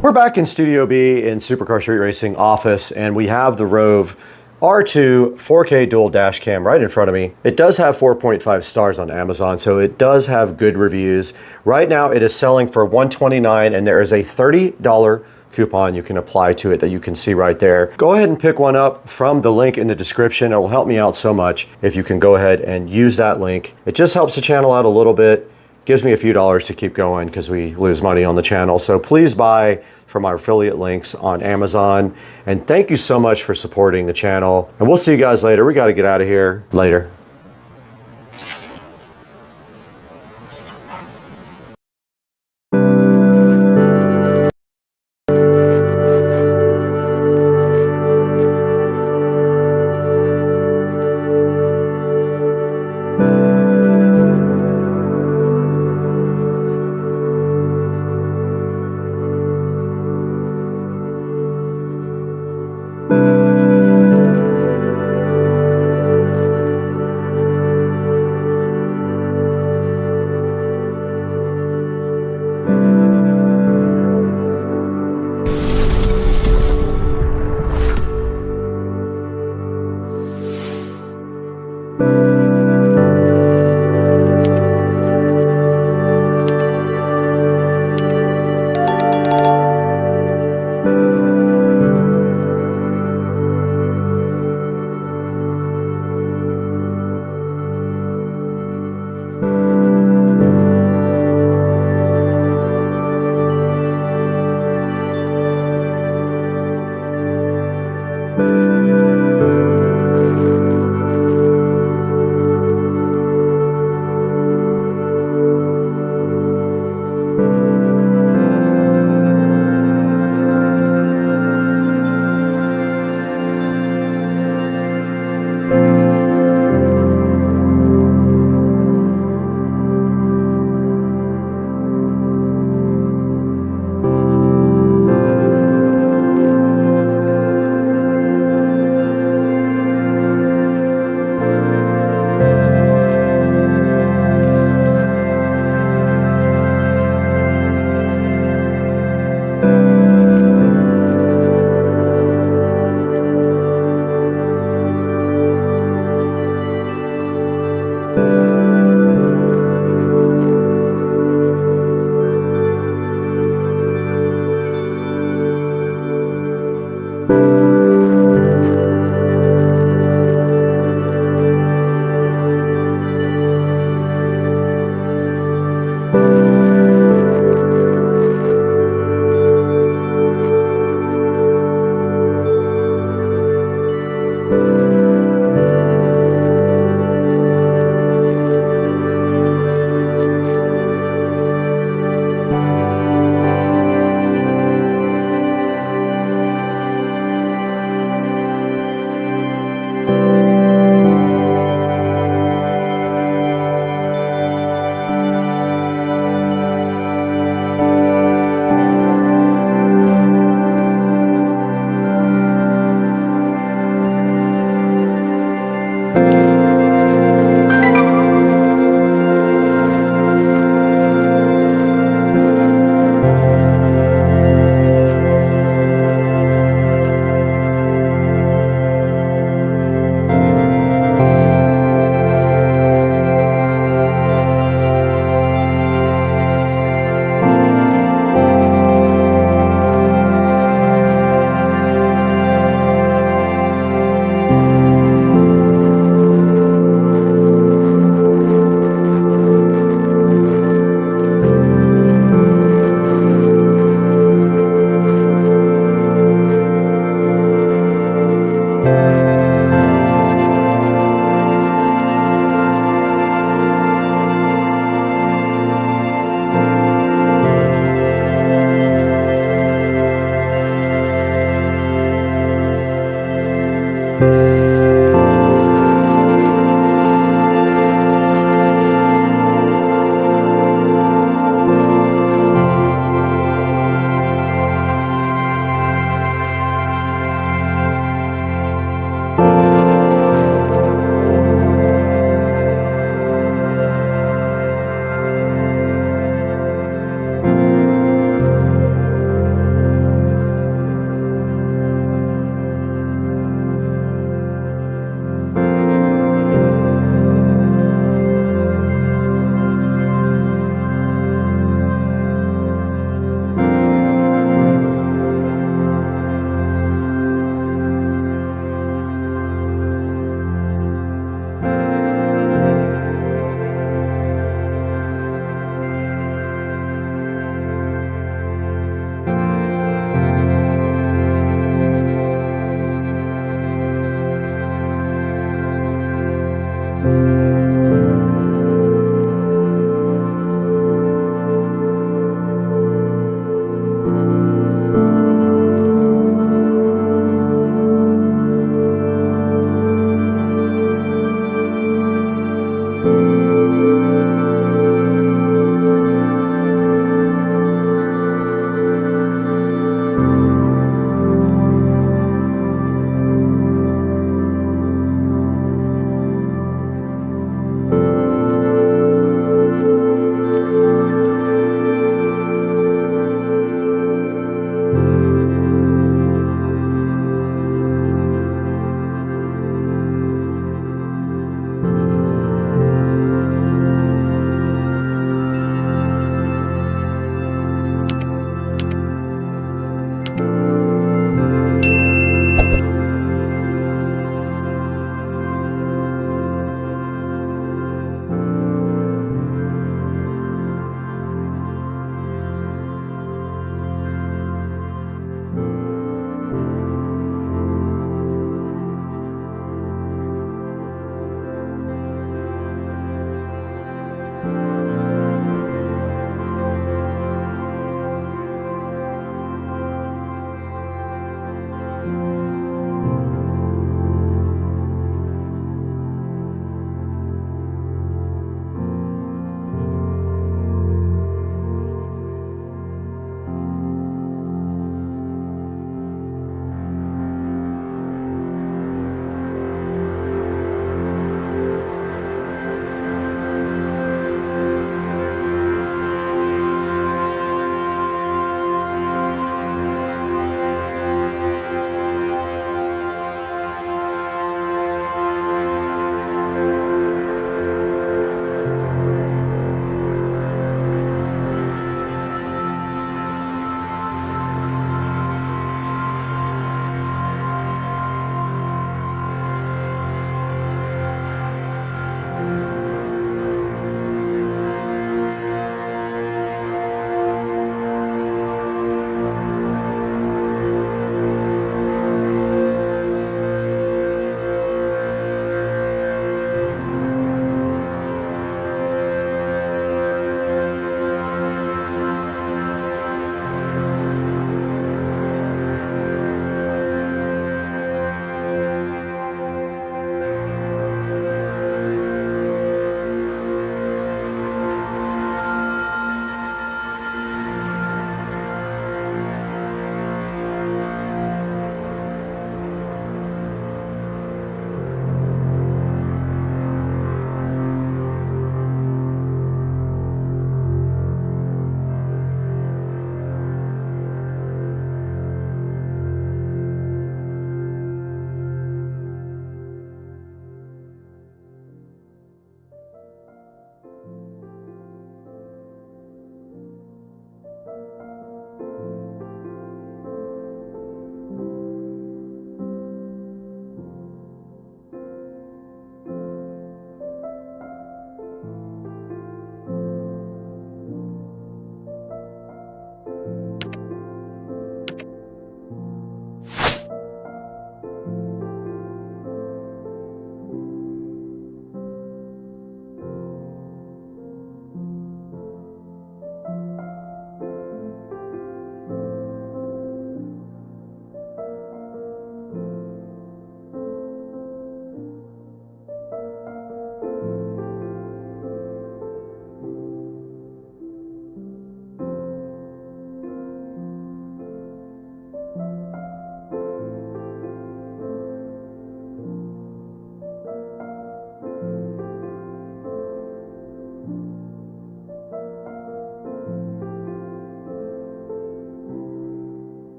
We're back in Studio B in Supercar Street Racing office, and we have the Rove R2 4K dual dash cam right in front of me. It does have 4.5 stars on Amazon, so it does have good reviews. Right now it is selling for $129, and there is a $30 coupon you can apply to it that you can see right there. Go ahead and pick one up from the link in the description. It will help me out so much if you can go ahead and use that link. It just helps the channel out a little bit, gives me a few dollars to keep going because we lose money on the channel. So please buy from our affiliate links on Amazon. And thank you so much for supporting the channel. And we'll see you guys later. We got to get out of here later.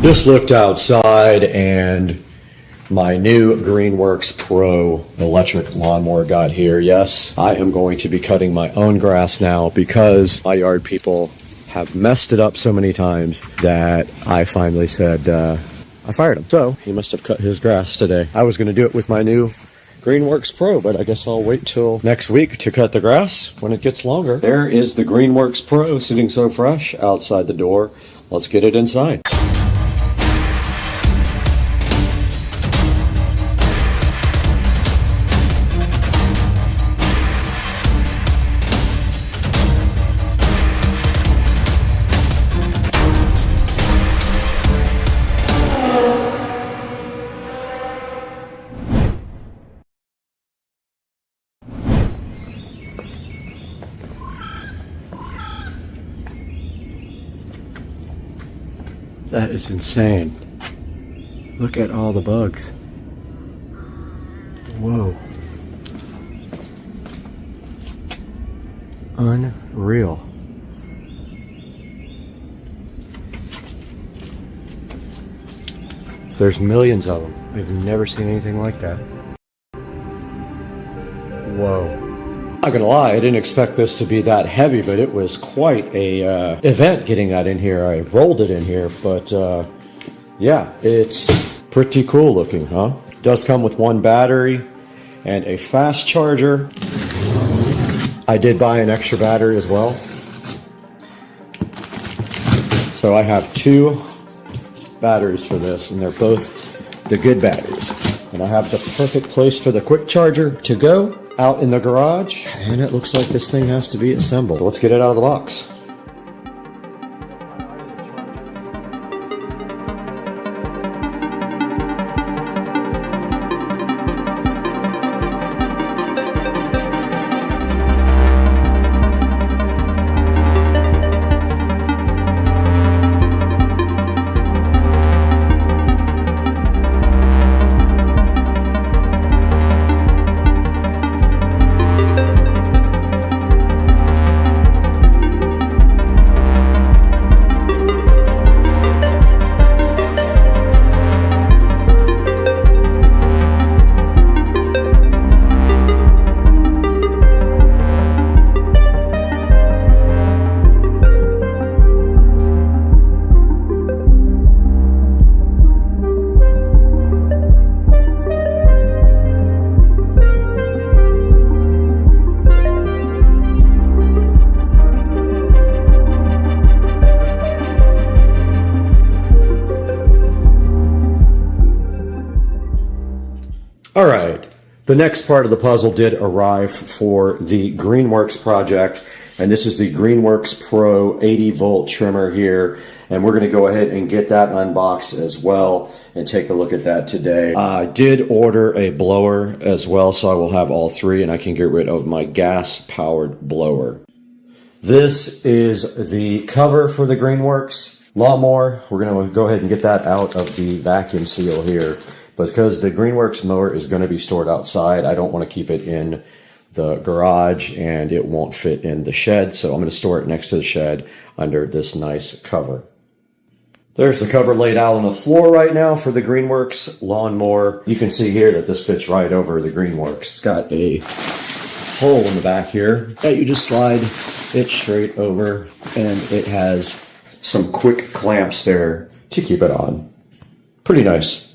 Just looked outside and my new Greenworks Pro electric lawnmower got here. Yes, I am going to be cutting my own grass now because my yard people have messed it up so many times that I finally said I fired him. So he must have cut his grass today. I was going to do it with my new Greenworks Pro, but I guess I'll wait till next week to cut the grass when it gets longer. There is the Greenworks Pro sitting so fresh outside the door. Let's get it inside. That is insane. Look at all the bugs. Whoa. Unreal. There's millions of them. I've never seen anything like that. Whoa. Not gonna lie, I didn't expect this to be that heavy, but it was quite a event getting that in here. I rolled it in here, but yeah, it's pretty cool looking, huh? It does come with one battery and a fast charger. I did buy an extra battery as well. So I have 2 batteries for this, and they're both the good batteries. And I have the perfect place for the quick charger to go out in the garage, and it looks like this thing has to be assembled. Let's get it out of the box. All right, the next part of the puzzle did arrive for the Greenworks project, and this is the Greenworks Pro 80 volt trimmer here, and we're going to go ahead and get that unboxed as well and take a look at that today. I did order a blower as well, so I will have all 3, and I can get rid of my gas-powered blower. This is the cover for the Greenworks lawnmower. We're going to go ahead and get that out of the vacuum seal here. But because the Greenworks mower is going to be stored outside, I don't want to keep it in the garage and it won't fit in the shed. So I'm going to store it next to the shed under this nice cover. There's the cover laid out on the floor right now for the Greenworks lawnmower. You can see here that this fits right over the Greenworks. It's got a hole in the back here that you just slide it straight over, and it has some quick clamps there to keep it on. Pretty nice.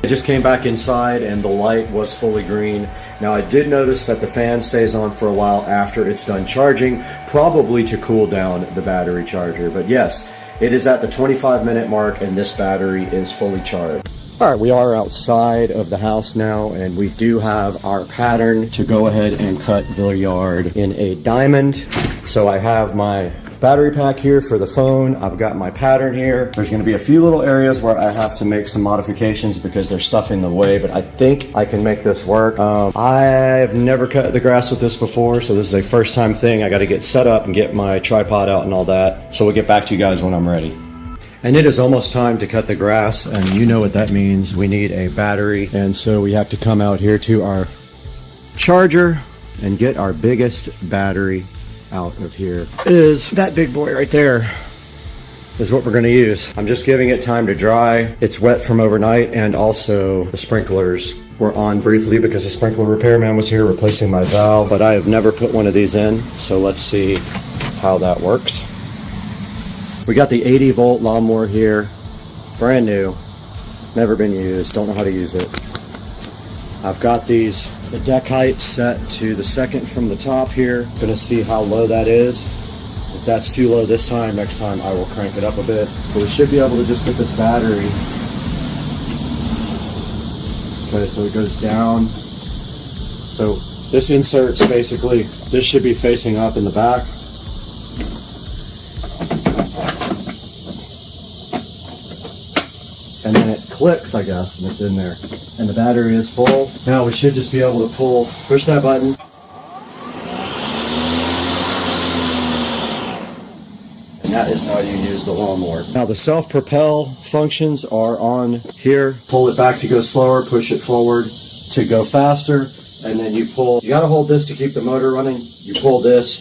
I just came back inside and the light was fully green. Now I did notice that the fan stays on for a while after it's done charging, probably to cool down the battery charger. But yes, it is at the 25-minute mark and this battery is fully charged. All right, we are outside of the house now, and we do have our pattern to go ahead and cut the yard in a diamond. So I have my battery pack here for the phone. I've got my pattern here. There's going to be a few little areas where I have to make some modifications because there's stuff in the way, but I think I can make this work. I've never cut the grass with this before, so this is a first time thing. I got to get set up and get my tripod out and all that. So we'll get back to you guys when I'm ready. And it is almost time to cut the grass, and you know what that means. We need a battery, and so we have to come out here to our charger and get our biggest battery out of here. Is that big boy right there is what we're going to use. I'm just giving it time to dry. It's wet from overnight, and also the sprinklers were on briefly because the sprinkler repairman was here replacing my valve, but I have never put one of these in, so let's see how that works. We got the 80-volt lawnmower here, brand new, never been used, don't know how to use it. I've got the deck height set to the second from the top here. Gonna see how low that is. If that's too low this time, next time I will crank it up a bit. But we should be able to just get this battery. Okay, so it goes down. So this insert's basically, this should be facing up in the back. And then it clicks, I guess, and it's in there. And the battery is full. Now we should just be able to push that button. And that is how you use the lawnmower. Now the self-propel functions are on here. Pull it back to go slower, push it forward to go faster, and then you pull. You gotta hold this to keep the motor running. You pull this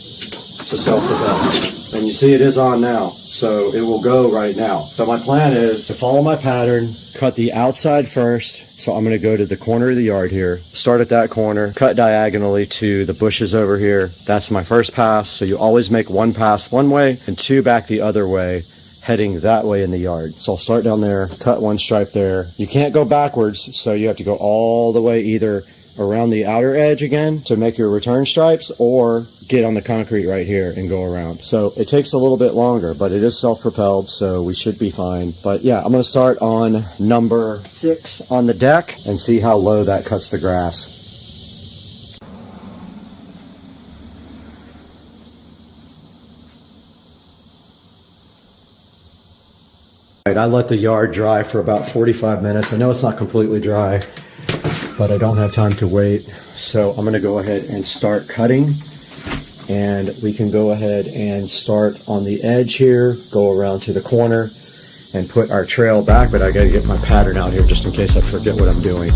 to self-propel. And you see it is on now. So it will go right now. So my plan is to follow my pattern, cut the outside first. So I'm going to go to the corner of the yard here, start at that corner, cut diagonally to the bushes over here. That's my first pass. So you always make one pass one way and two back the other way, heading that way in the yard. So I'll start down there, cut one stripe there. You can't go backwards, so you have to go all the way either around the outer edge again to make your return stripes, or get on the concrete right here and go around. So it takes a little bit longer, but it is self-propelled, so we should be fine. But yeah, I'm going to start on number 6 on the deck and see how low that cuts the grass. All right, I let the yard dry for about 45 minutes. I know it's not completely dry, but I don't have time to wait. So I'm going to go ahead and start cutting. And we can go ahead and start on the edge here, go around to the corner, and put our trail back. But I got to get my pattern out here just in case I forget what I'm doing.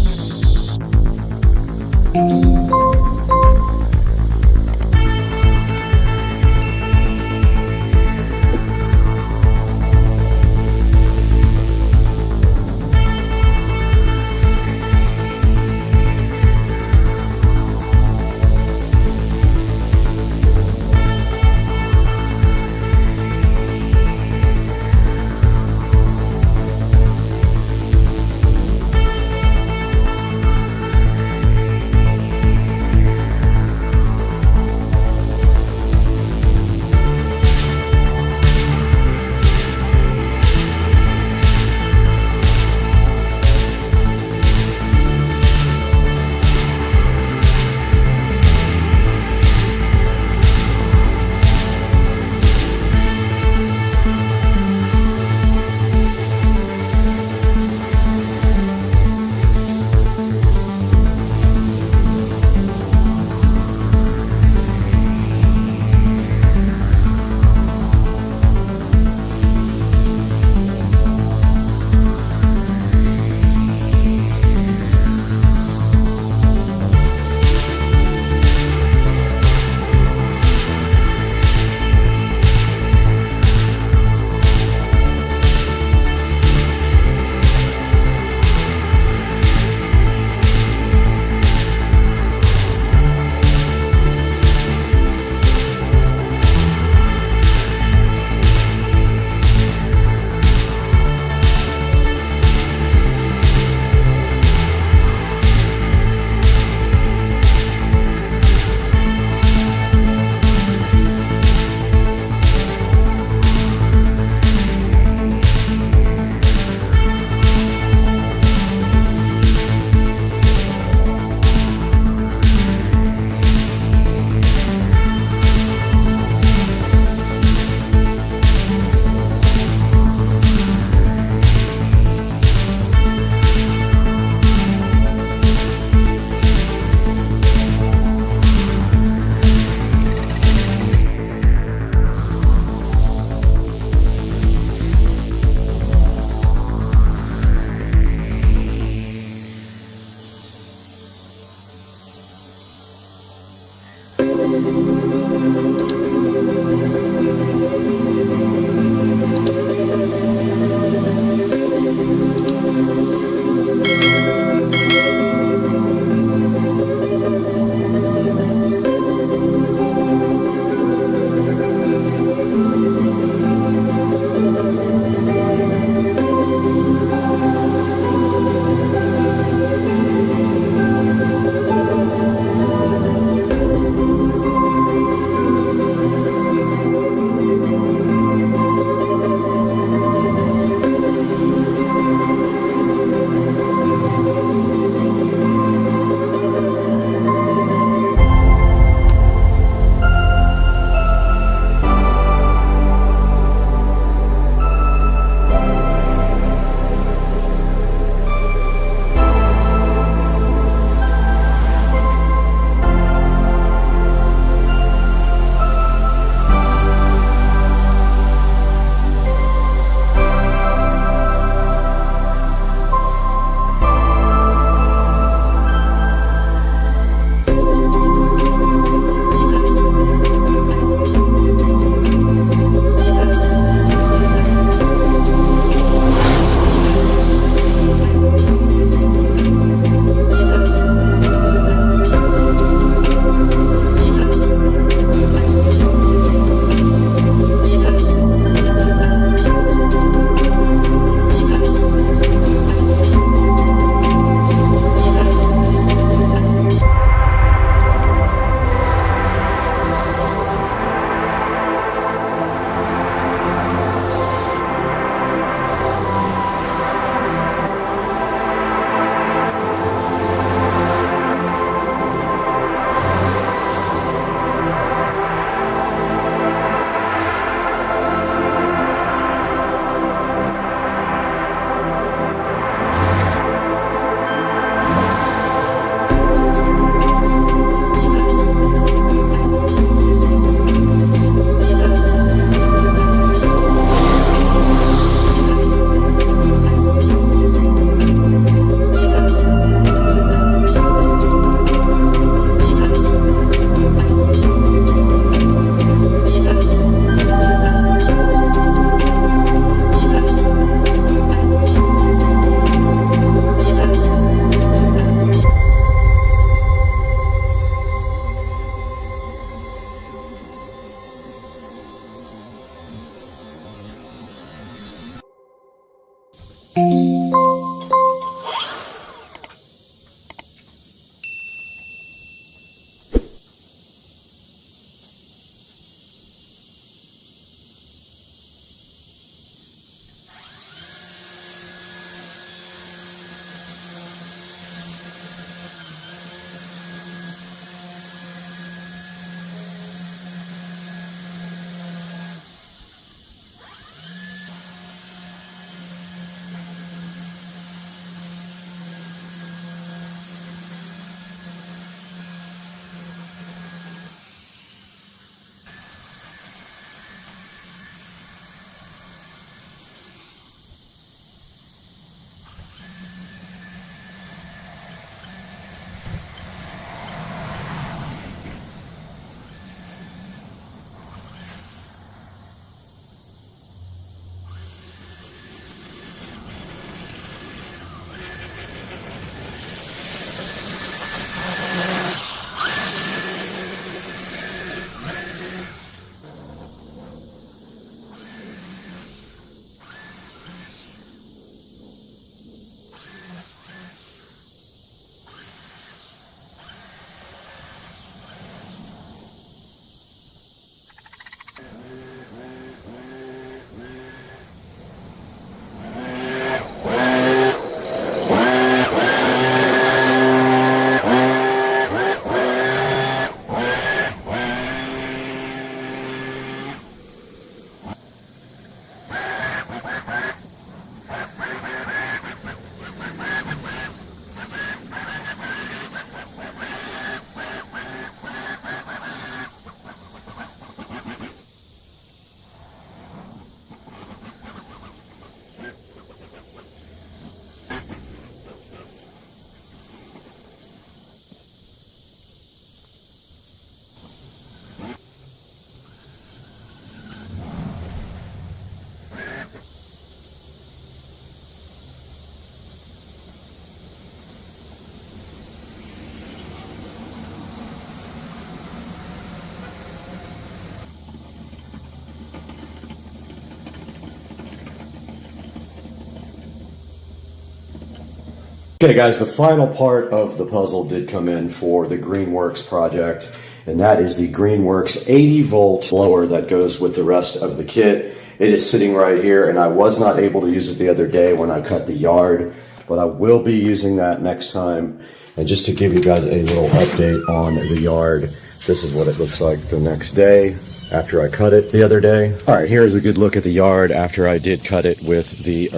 Okay guys, the final part of the puzzle did come in for the Greenworks project, and that is the Greenworks 80 volt blower that goes with the rest of the kit. It is sitting right here, and I was not able to use it the other day when I cut the yard, but I will be using that next time. And just to give you guys a little update on the yard, this is what it looks like the next day after I cut it the other day. All right, here's a good look at the yard after I did cut it with the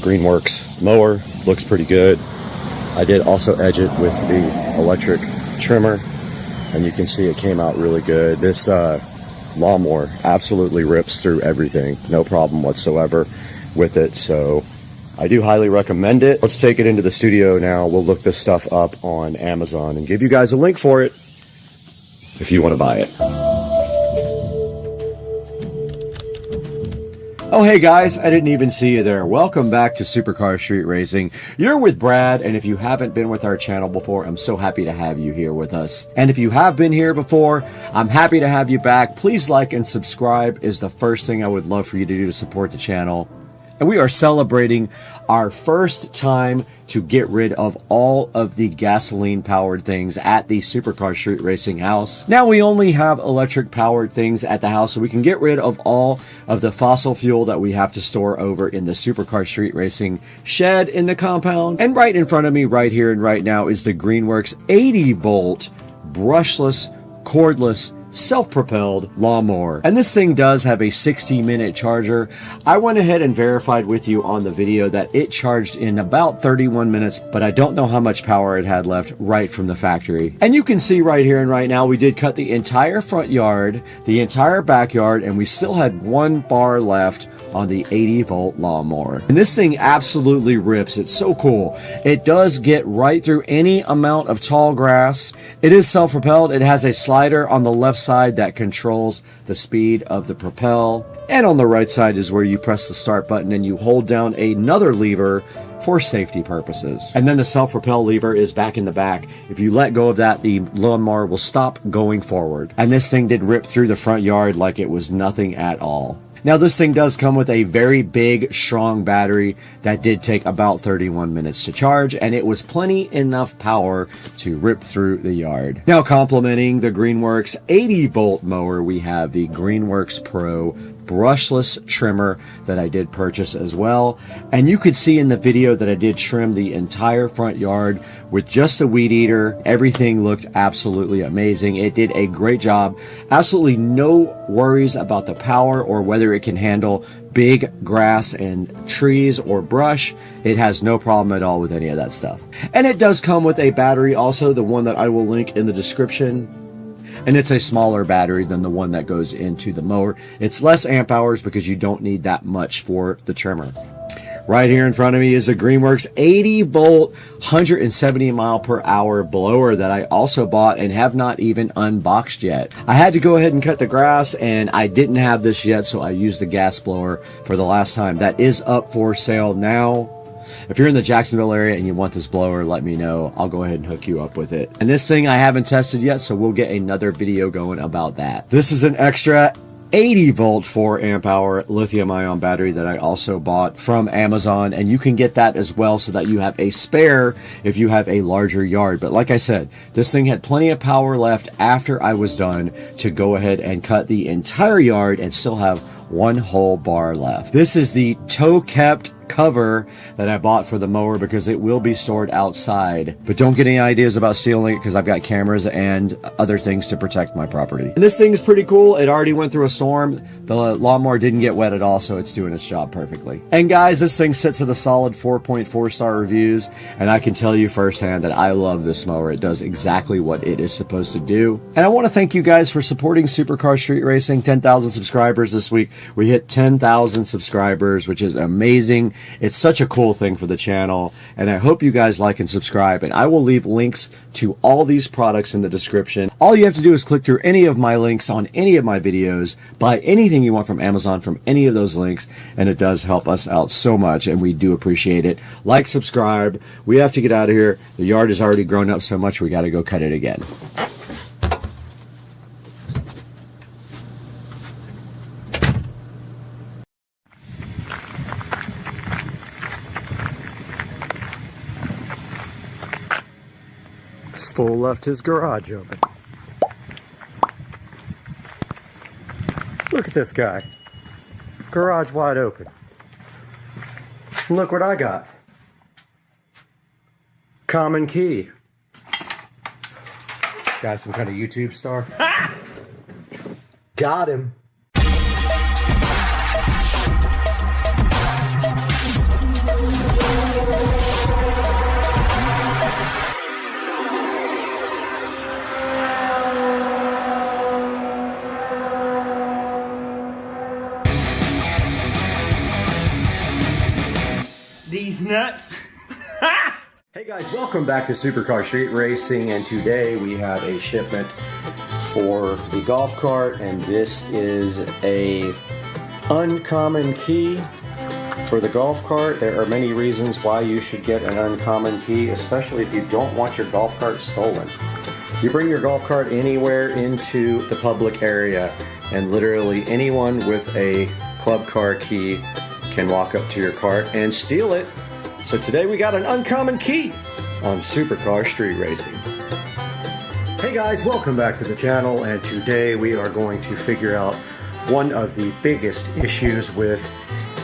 Greenworks mower. Looks pretty good. I did also edge it with the electric trimmer, and you can see it came out really good. This lawnmower absolutely rips through everything, no problem whatsoever with it, so I do highly recommend it. Let's take it into the studio now. We'll look this stuff up on Amazon and give you guys a link for it if you want to buy it. Oh, hey guys, I didn't even see you there. Welcome back to Supercar Street Racing. You're with Brad, and if you haven't been with our channel before, I'm so happy to have you here with us. And if you have been here before, I'm happy to have you back. Please like and subscribe is the first thing I would love for you to do to support the channel. And we are celebrating our first time to get rid of all of the gasoline-powered things at the Supercar Street Racing house. Now we only have electric-powered things at the house, so we can get rid of all of the fossil fuel that we have to store over in the Supercar Street Racing shed in the compound. And right in front of me, right here and right now, is the Greenworks 80-volt brushless, cordless, self-propelled lawnmower. And this thing does have a 60-minute charger. I went ahead and verified with you on the video that it charged in about 31 minutes, but I don't know how much power it had left right from the factory. And you can see right here and right now, we did cut the entire front yard, the entire backyard, and we still had one bar left on the 80-volt lawnmower. And this thing absolutely rips. It's so cool. It does get right through any amount of tall grass. It is self-propelled. It has a slider on the left side that controls the speed of the propel. And on the right side is where you press the start button and you hold down another lever for safety purposes. And then the self-propel lever is back in the back. If you let go of that, the lawnmower will stop going forward. And this thing did rip through the front yard like it was nothing at all. Now this thing does come with a very big, strong battery that did take about 31 minutes to charge, and it was plenty enough power to rip through the yard. Now complementing the Greenworks 80-volt mower, we have the Greenworks Pro brushless trimmer that I did purchase as well. And you could see in the video that I did trim the entire front yard with just a weed eater. Everything looked absolutely amazing. It did a great job. Absolutely no worries about the power or whether it can handle big grass and trees or brush. It has no problem at all with any of that stuff. And it does come with a battery also, the one that I will link in the description. And it's a smaller battery than the one that goes into the mower. It's less amp hours because you don't need that much for the trimmer. Right here in front of me is a Greenworks 80-volt, 170 mile per hour blower that I also bought and have not even unboxed yet. I had to go ahead and cut the grass, and I didn't have this yet, so I used the gas blower for the last time. That is up for sale now. If you're in the Jacksonville area and you want this blower, let me know. I'll go ahead and hook you up with it. And this thing I haven't tested yet, so we'll get another video going about that. This is an extra 80-volt 4-amp-hour lithium-ion battery that I also bought from Amazon, and you can get that as well so that you have a spare if you have a larger yard. But like I said, this thing had plenty of power left after I was done to go ahead and cut the entire yard and still have one whole bar left. This is the toe-kept cover that I bought for the mower because it will be stored outside. But don't get any ideas about stealing it because I've got cameras and other things to protect my property. And this thing is pretty cool. It already went through a storm. The lawnmower didn't get wet at all, so it's doing its job perfectly. And guys, this thing sits at a solid 4.4-star reviews, and I can tell you firsthand that I love this mower. It does exactly what it is supposed to do. And I want to thank you guys for supporting Supercar Street Racing. 10,000 subscribers this week. We hit 10,000 subscribers, which is amazing. It's such a cool thing for the channel, and I hope you guys like and subscribe, and I will leave links to all these products in the description. All you have to do is click through any of my links on any of my videos, buy anything you want from Amazon from any of those links, and it does help us out so much, and we do appreciate it. Like, subscribe. We have to get out of here. The yard has already grown up so much, we got to go cut it again. fool left his garage open. Look at this guy. Garage wide open. And look what I got. Common key. Got some kind of YouTube star. Got him. These nuts. Hey guys, welcome back to Supercar Street Racing, and today we have a shipment for the golf cart, and this is a uncommon key for the golf cart. There are many reasons why you should get an uncommon key, especially if you don't want your golf cart stolen. You bring your golf cart anywhere into the public area, and literally anyone with a club car key can walk up to your cart and steal it. So today we got an uncommon key on Supercar Street Racing. Hey guys, welcome back to the channel, and today we are going to figure out one of the biggest issues with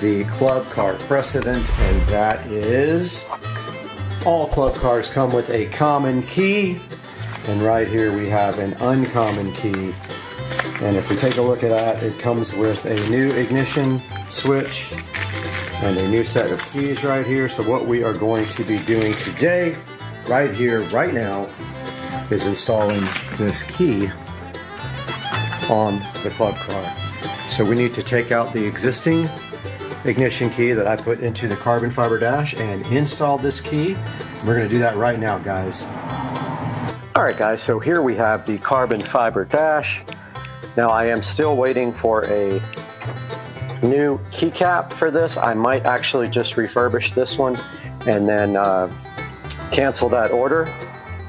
the club car precedent, and that is all club cars come with a common key, and right here we have an uncommon key. And if we take a look at that, it comes with a new ignition switch and a new set of keys right here. So what we are going to be doing today, right here, right now, is installing this key on the club car. So we need to take out the existing ignition key that I put into the carbon fiber dash and install this key. We're gonna do that right now, guys. All right, guys, so here we have the carbon fiber dash. Now I am still waiting for a new keycap for this. I might actually just refurbish this one and then cancel that order.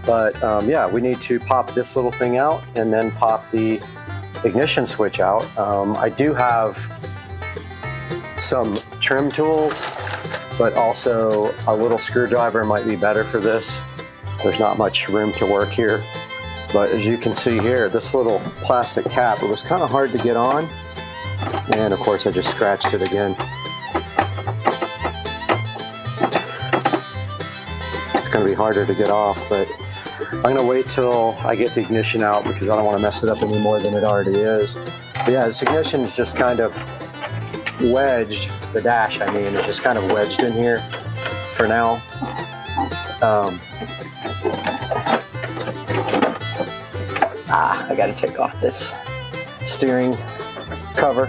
But yeah, we need to pop this little thing out and then pop the ignition switch out. I do have some trim tools, but also a little screwdriver might be better for this. There's not much room to work here. But as you can see here, this little plastic cap, it was kind of hard to get on. And of course I just scratched it again. It's going to be harder to get off, but I'm going to wait till I get the ignition out because I don't want to mess it up any more than it already is. But yeah, this ignition is just kind of wedged, the dash I mean, is just kind of wedged in here for now. I got to take off this steering cover.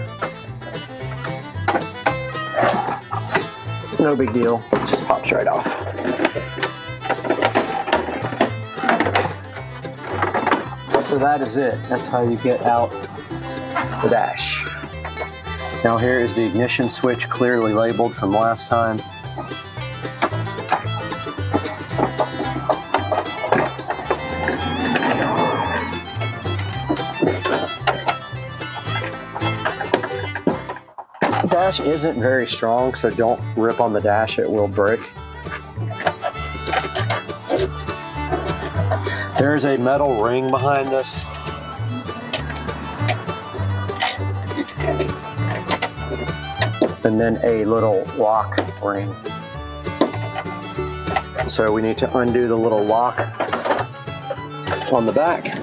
No big deal, it just pops right off. So that is it. That's how you get out the dash. Now here is the ignition switch, clearly labeled from last time. The dash isn't very strong, so don't rip on the dash, it will break. There's a metal ring behind this. And then a little lock ring. So we need to undo the little lock on the back.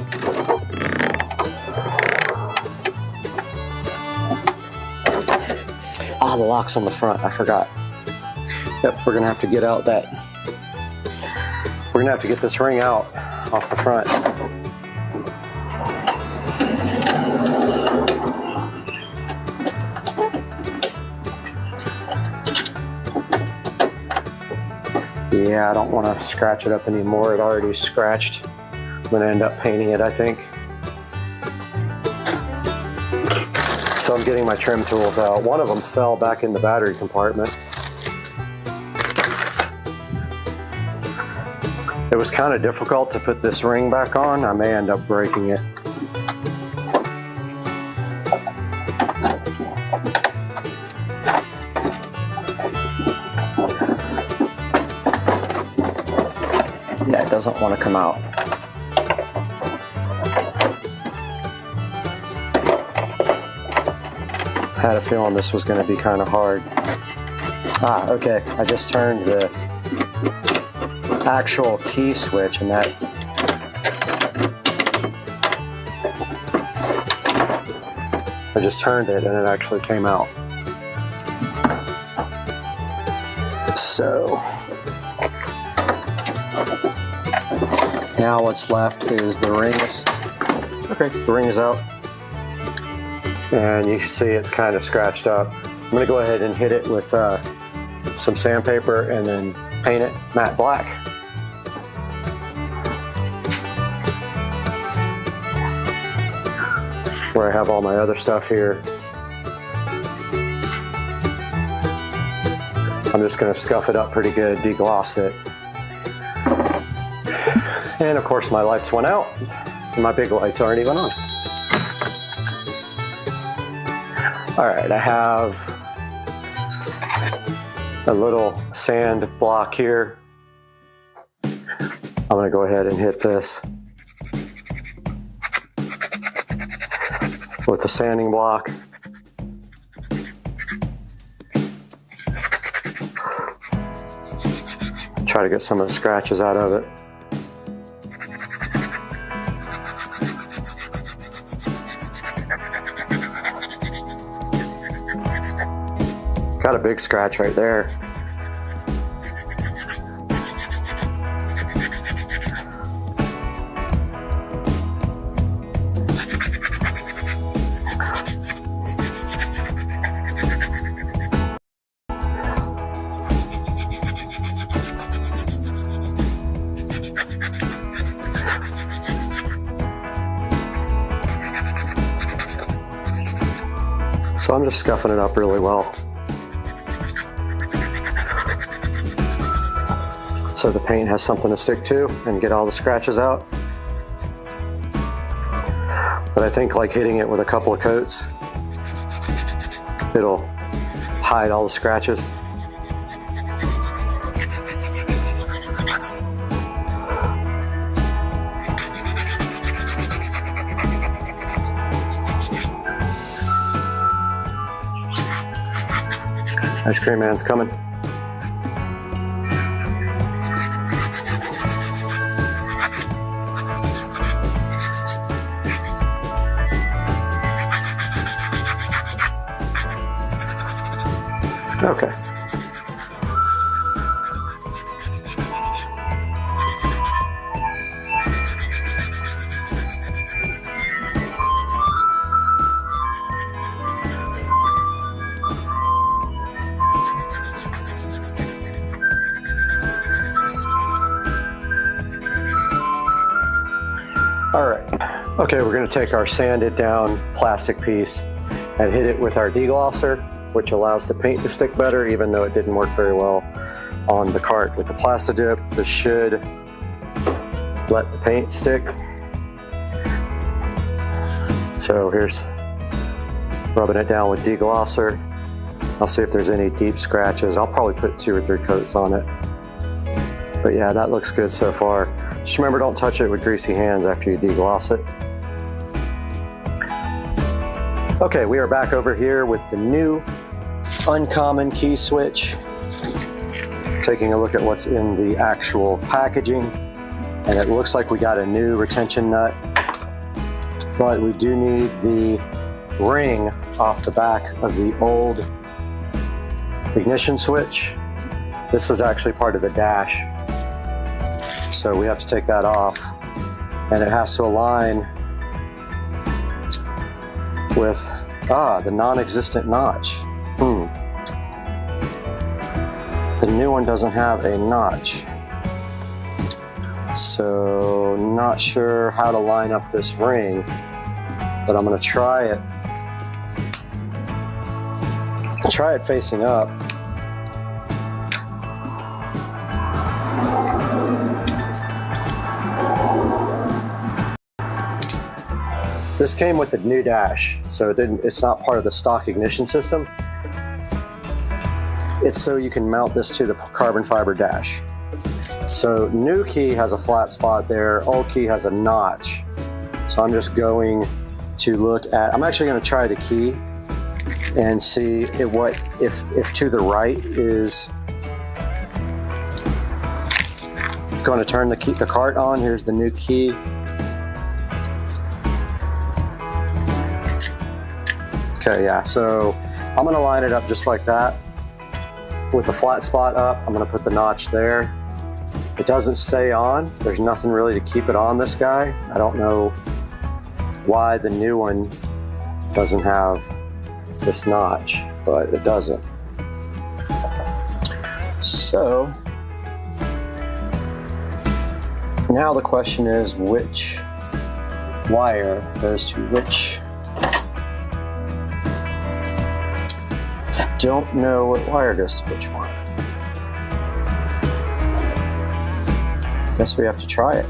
Ah, the lock's on the front, I forgot. Yep, we're gonna have to get out that, we're gonna have to get this ring out off the front. Yeah, I don't want to scratch it up anymore. It already scratched. I'm going to end up painting it, I think. So I'm getting my trim tools out. One of them fell back in the battery compartment. It was kind of difficult to put this ring back on. I may end up breaking it. Yeah, it doesn't want to come out. had a feeling this was going to be kind of hard. Ah, okay. I just turned the actual key switch, and that I just turned it and it actually came out. So now what's left is the rings. Okay, the ring is out. And you can see it's kind of scratched up. I'm gonna go ahead and hit it with some sandpaper and then paint it matte black. Where I have all my other stuff here. I'm just gonna scuff it up pretty good, degloss it. And of course my lights went out. And my big lights aren't even on. All right, I have a little sand block here. I'm gonna go ahead and hit this with the sanding block. Try to get some of the scratches out of it. Got a big scratch right there. So I'm just scuffing it up really well, so the paint has something to stick to and get all the scratches out. But I think like hitting it with a couple of coats, it'll hide all the scratches. Ice cream man's coming. Okay. All right. Okay, we're going to take our sanded down plastic piece and hit it with our deglosser, which allows the paint to stick better, even though it didn't work very well on the cart. With the Plastidip, this should let the paint stick. So here's rubbing it down with deglosser. I'll see if there's any deep scratches. I'll probably put 2 or 3 coats on it. But yeah, that looks good so far. Just remember, don't touch it with greasy hands after you degloss it. Okay, we are back over here with the new uncommon key switch. Taking a look at what's in the actual packaging, and it looks like we got a new retention nut, but we do need the ring off the back of the old ignition switch. This was actually part of the dash, so we have to take that off, and it has to align with the non-existent notch. The new one doesn't have a notch, so not sure how to line up this ring, but I'm going to try it. Try it facing up. This came with the new dash, so it's not part of the stock ignition system. It's so you can mount this to the carbon fiber dash. So new key has a flat spot there, old key has a notch. So I'm just going to look at, I'm actually going to try the key and see if to the right is going to turn the cart on. Here's the new key. Okay, yeah, so I'm going to line it up just like that with the flat spot up. I'm going to put the notch there. It doesn't stay on. There's nothing really to keep it on this guy. I don't know why the new one doesn't have this notch, but it doesn't. So now the question is, which wire goes to which? Don't know what wire goes to which one. Guess we have to try it.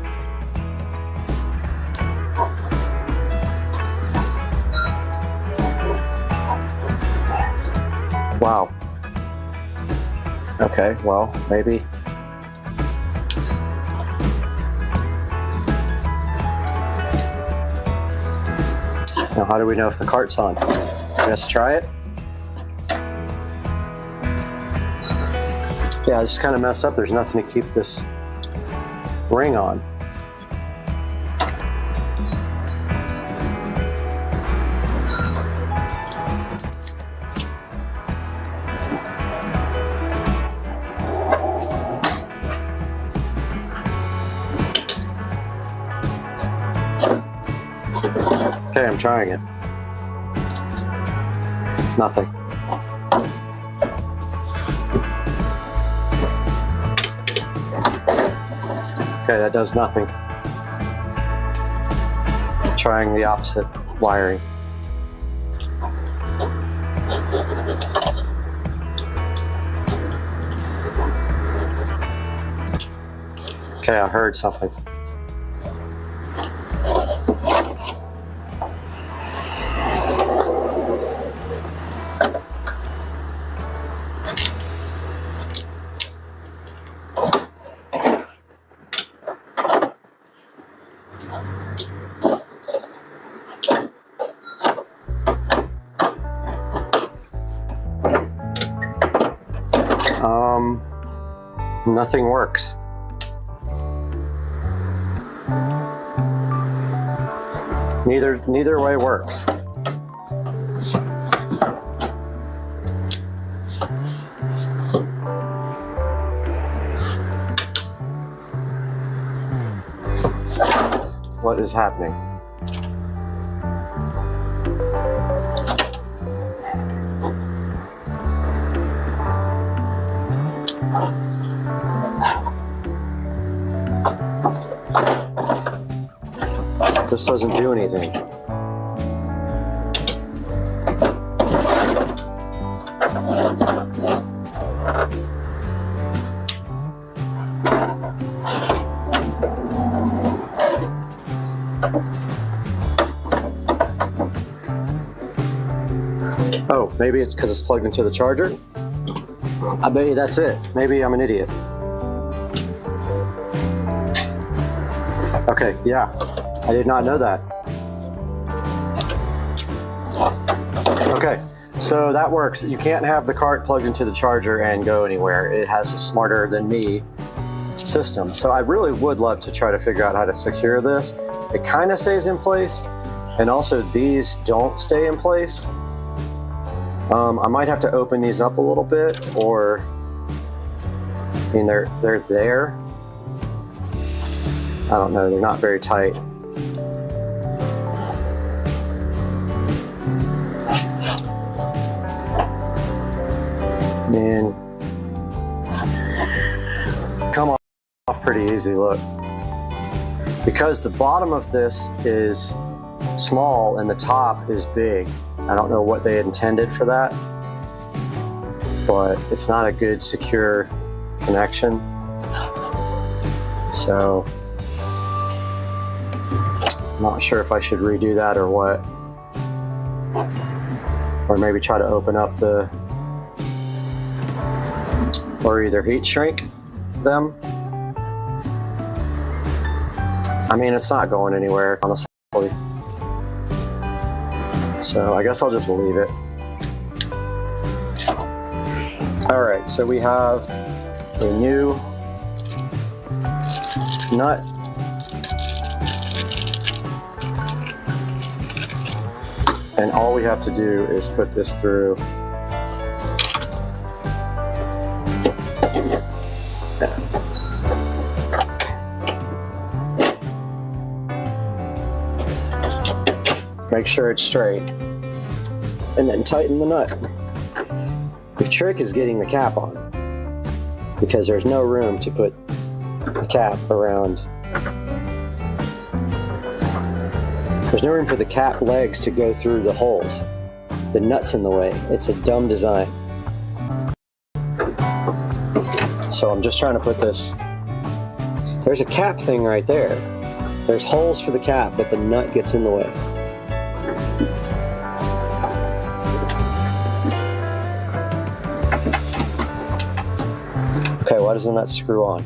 Wow. Okay, well, maybe. Now, how do we know if the cart's on? Let's try it. Yeah, I just kind of messed up. There's nothing to keep this ring on. Okay, I'm trying it. Nothing. Okay, that does nothing. Trying the opposite wiring. Okay, I heard something. Nothing works. Neither way works. What is happening? This doesn't do anything. Oh, maybe it's because it's plugged into the charger? I bet you that's it. Maybe I'm an idiot. Okay, yeah. I did not know that. Okay, so that works. You can't have the cart plugged into the charger and go anywhere. It has a smarter than me system. So I really would love to try to figure out how to secure this. It kind of stays in place, and also these don't stay in place. I might have to open these up a little bit, or I mean they're there. I don't know, they're not very tight. Man, come off pretty easy, look. Because the bottom of this is small and the top is big. I don't know what they intended for that, but it's not a good secure connection. So, I'm not sure if I should redo that or what. Or maybe try to open up the, or either heat shrink them. I mean, it's not going anywhere, honestly. So I guess I'll just leave it. All right, so we have a new nut. And all we have to do is put this through. Make sure it's straight, and then tighten the nut. The trick is getting the cap on, because there's no room to put the cap around. There's no room for the cap legs to go through the holes. The nut's in the way. It's a dumb design. So I'm just trying to put this. There's a cap thing right there. There's holes for the cap, but the nut gets in the way. Okay, why doesn't that screw on?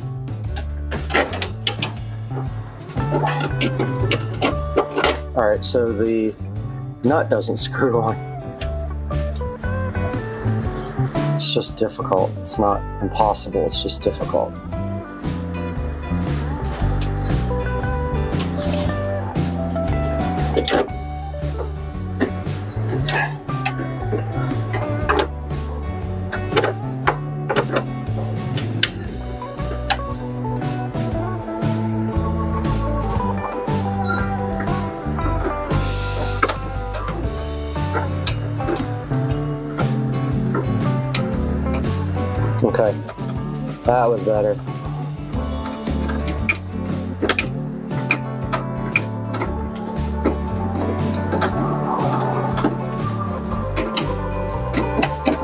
Alright, so the nut doesn't screw on. It's just difficult. It's not impossible, it's just difficult. Okay, that was better.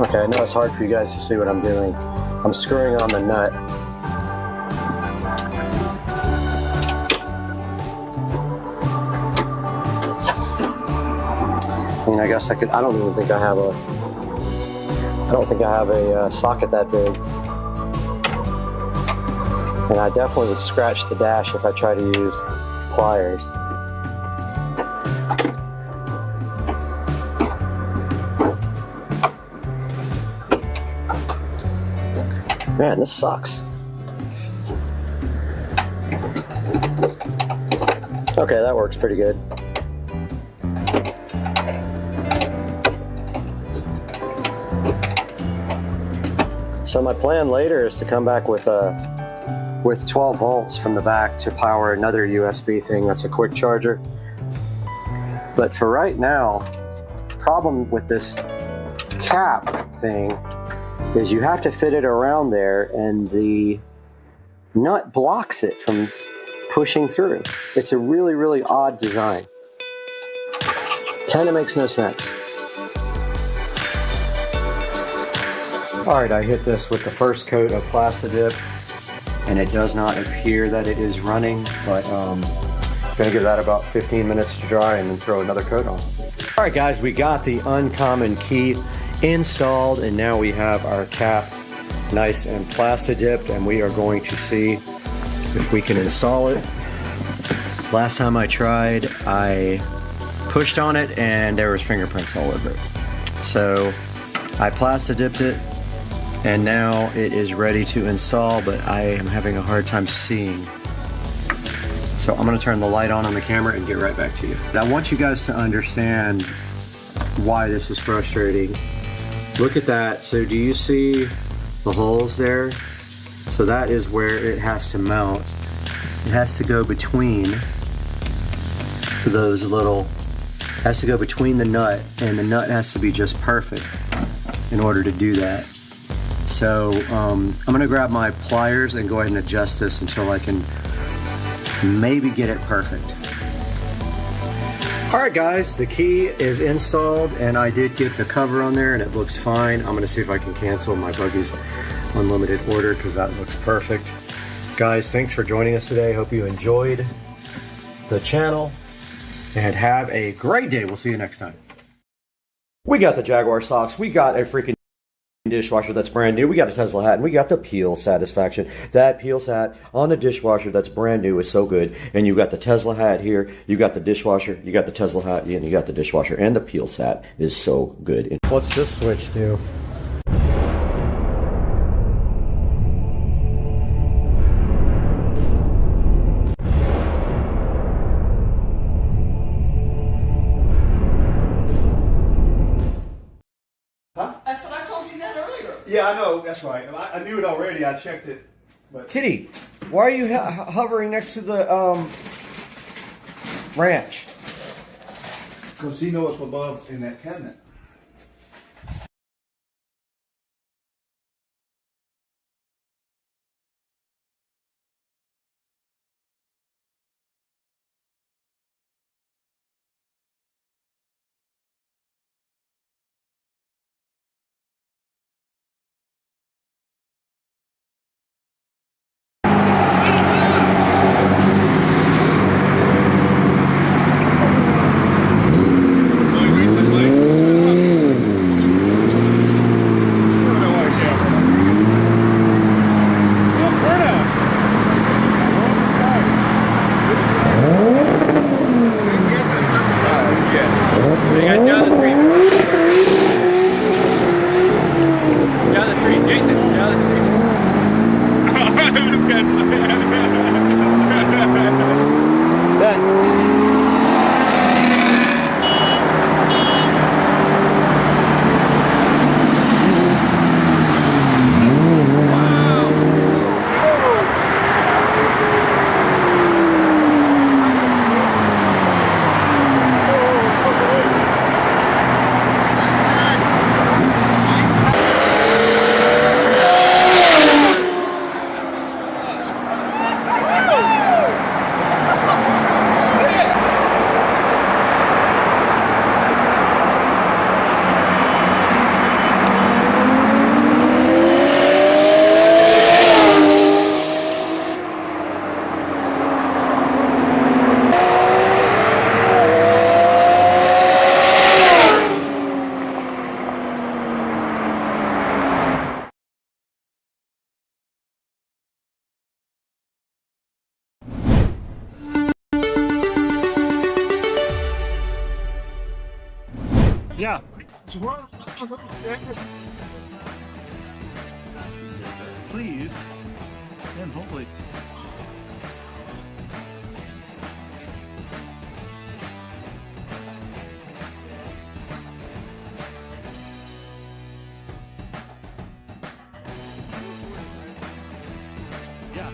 Okay, I know it's hard for you guys to see what I'm doing. I'm screwing on the nut. I mean, I guess I could, I don't even think I have a socket that big. And I definitely would scratch the dash if I try to use pliers. Man, this sucks. Okay, that works pretty good. So my plan later is to come back with 12 volts from the back to power another USB thing that's a quick charger. But for right now, the problem with this cap thing is you have to fit it around there and the nut blocks it from pushing through. It's a really, really odd design. Kind of makes no sense. Alright, I hit this with the first coat of Plastidip, and it does not appear that it is running, but I'm gonna give that about 15 minutes to dry and then throw another coat on. Alright guys, we got the Uncommon key installed, and now we have our cap nice and Plastidipped, and we are going to see if we can install it. Last time I tried, I pushed on it and there was fingerprints all over it. So I Plastidipped it, and now it is ready to install, but I am having a hard time seeing. So I'm gonna turn the light on the camera and get right back to you. I want you guys to understand why this is frustrating. Look at that. So do you see the holes there? So that is where it has to mount. It has to go between those little, has to go between the nut, and the nut has to be just perfect in order to do that. So I'm gonna grab my pliers and go ahead and adjust this until I can maybe get it perfect. All right guys, the key is installed and I did get the cover on there and it looks fine. I'm gonna see if I can cancel my Buggy's unlimited order because that looks perfect. Guys, thanks for joining us today. Hope you enjoyed the channel and have a great day. We'll see you next time. We got the Jaguar socks. We got a freaking dishwasher that's brand new. We got a Tesla hat, and we got the peel satisfaction. That peel hat on the dishwasher that's brand new is so good. And you got the Tesla hat here, you got the dishwasher, you got the Tesla hat, and you got the dishwasher, and the peel hat is so good. What's this switch do? that earlier. Yeah, I know. That's right. I knew it already. I checked it. But Kitty, why are you hovering next to the ranch? because he knows what's above in that cabinet. Yeah. Please. And hopefully. Yeah.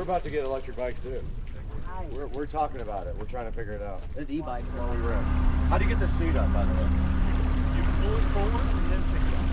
About to get electric bikes too. We're talking about it. We're trying to figure it out. There's e-bikes. While we rip. How do you get this seat up, by the way? You pull it forward and then pick it up.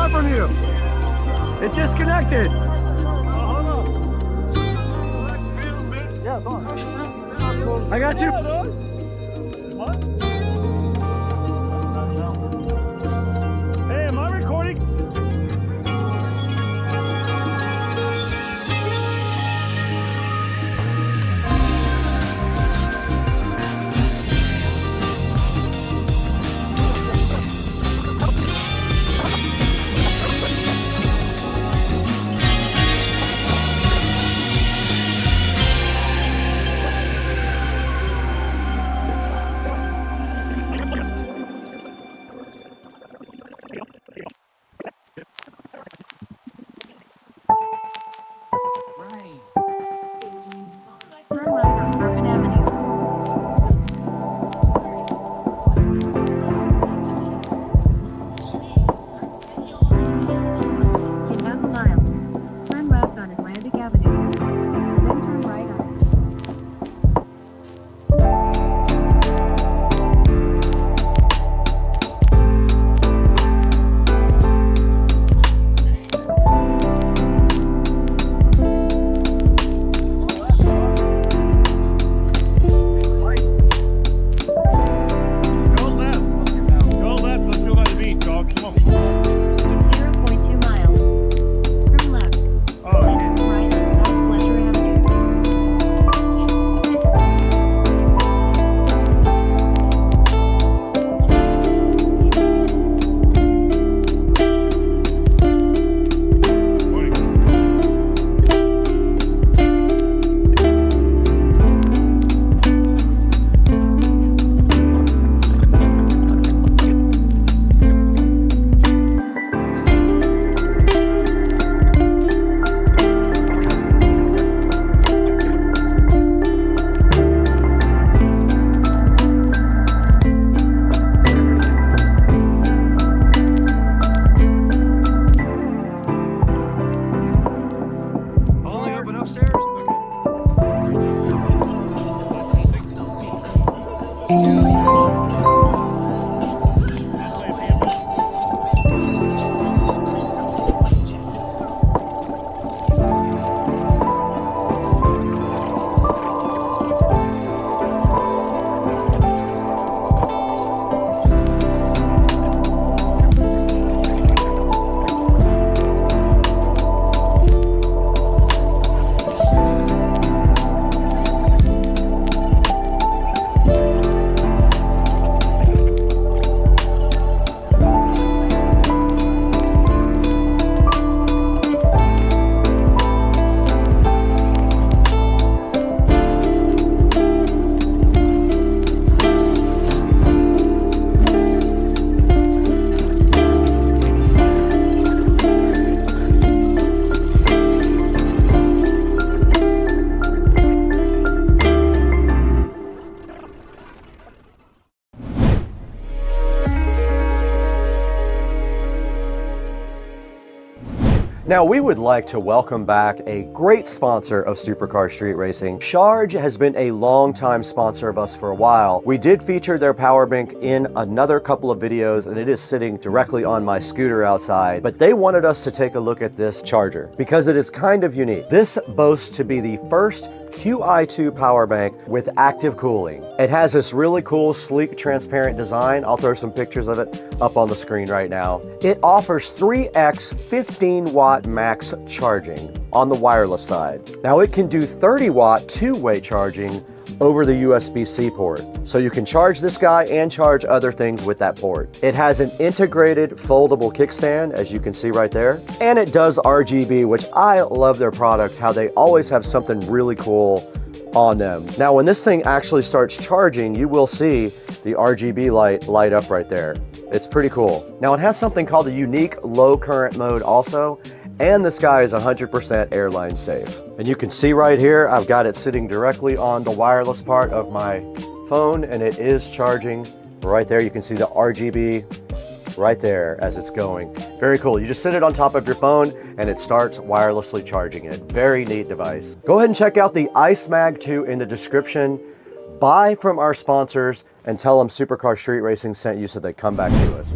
far from you. It just connected. Yeah, boss. I got you. What? Hey, am I recording? Turn left on Bourbon Avenue. In half a mile, turn left on Atlantic Avenue. Then turn right on. Go left. Go left. Let's go by the beach, dog. Come on. 0.2 miles. Turn left. Oh, Then turn right on South Pleasure Avenue. Only open upstairs? Now, we would like to welcome back a great sponsor of Supercar Street Racing. Charge has been a long-time sponsor of us for a while. We did feature their power bank in another couple of videos, and it is sitting directly on my scooter outside. But they wanted us to take a look at this charger because it is kind of unique. This boasts to be the first QI2 power bank with active cooling. It has this really cool, sleek, transparent design. I'll throw some pictures of it up on the screen right now. It offers 3x 15-watt max charging on the wireless side. Now it can do 30-watt two-way charging over the USB-C port. So you can charge this guy and charge other things with that port. It has an integrated foldable kickstand, as you can see right there. And it does RGB, which I love their products, how they always have something really cool on them. Now, when this thing actually starts charging, you will see the RGB light up right there. It's pretty cool. Now, it has something called a unique low current mode also, and this guy is 100% airline safe. And you can see right here, I've got it sitting directly on the wireless part of my phone, and it is charging right there. You can see the RGB right there as it's going. Very cool. You just sit it on top of your phone and it starts wirelessly charging it. Very neat device. Go ahead and check out the Ice Mag 2 in the description. Buy from our sponsors and tell them Supercar Street Racing sent you so they come back to us.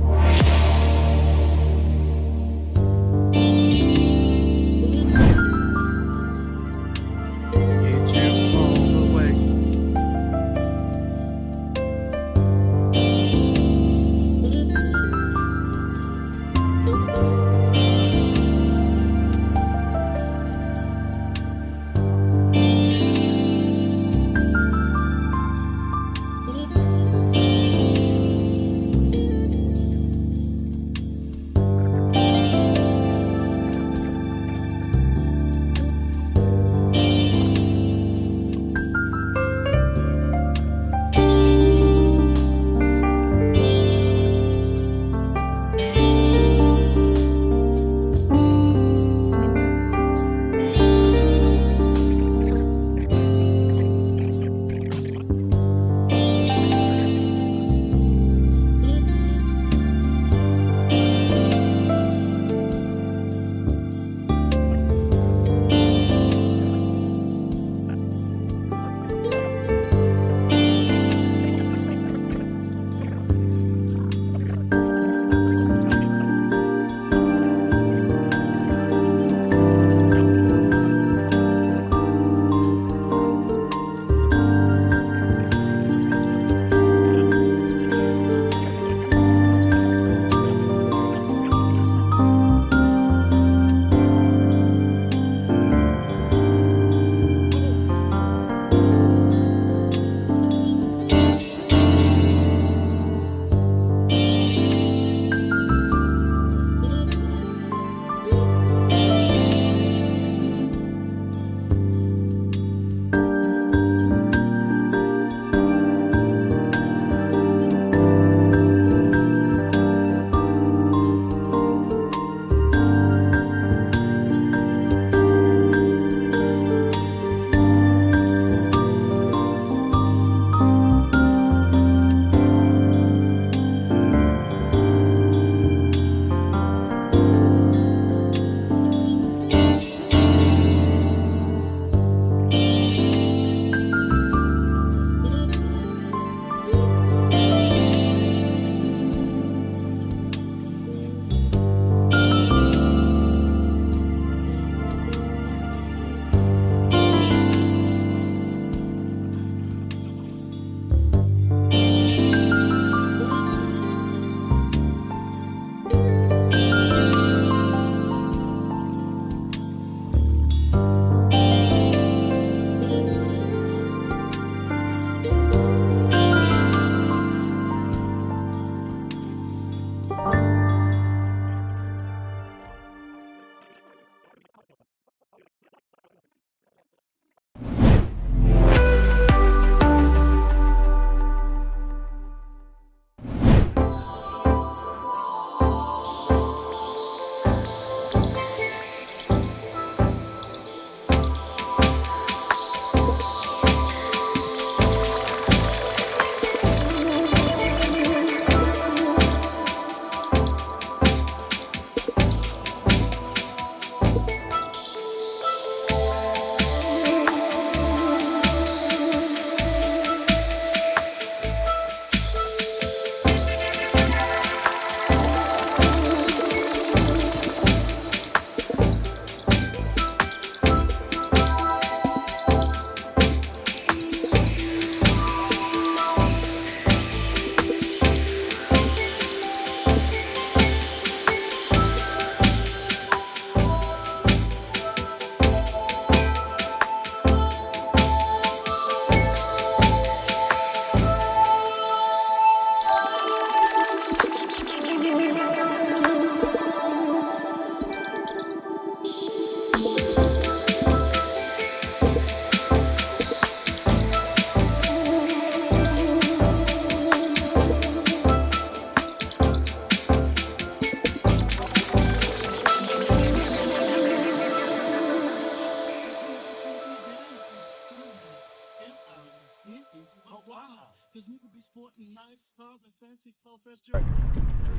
Ready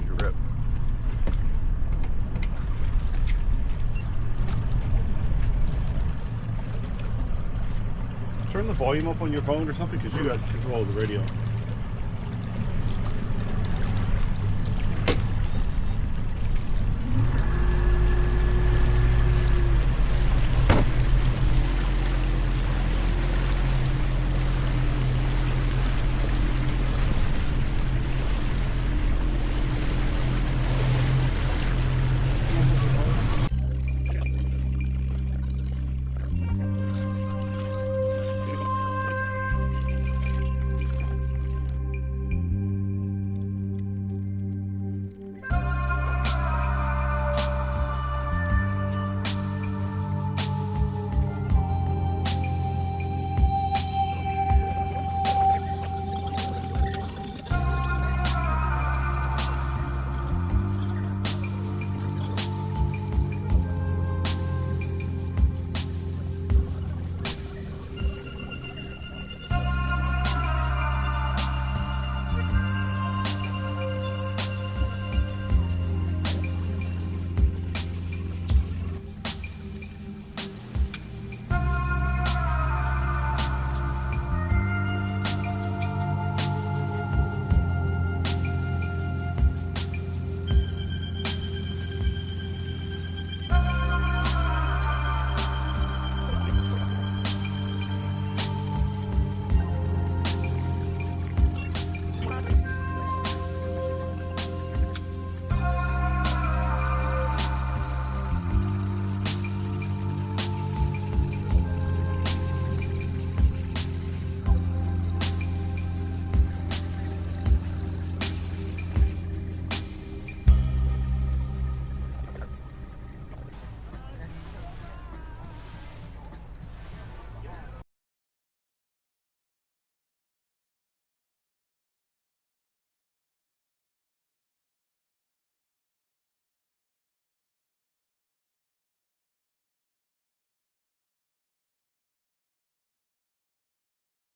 to rip. Turn the volume up on your phone or something, because you got control of the radio.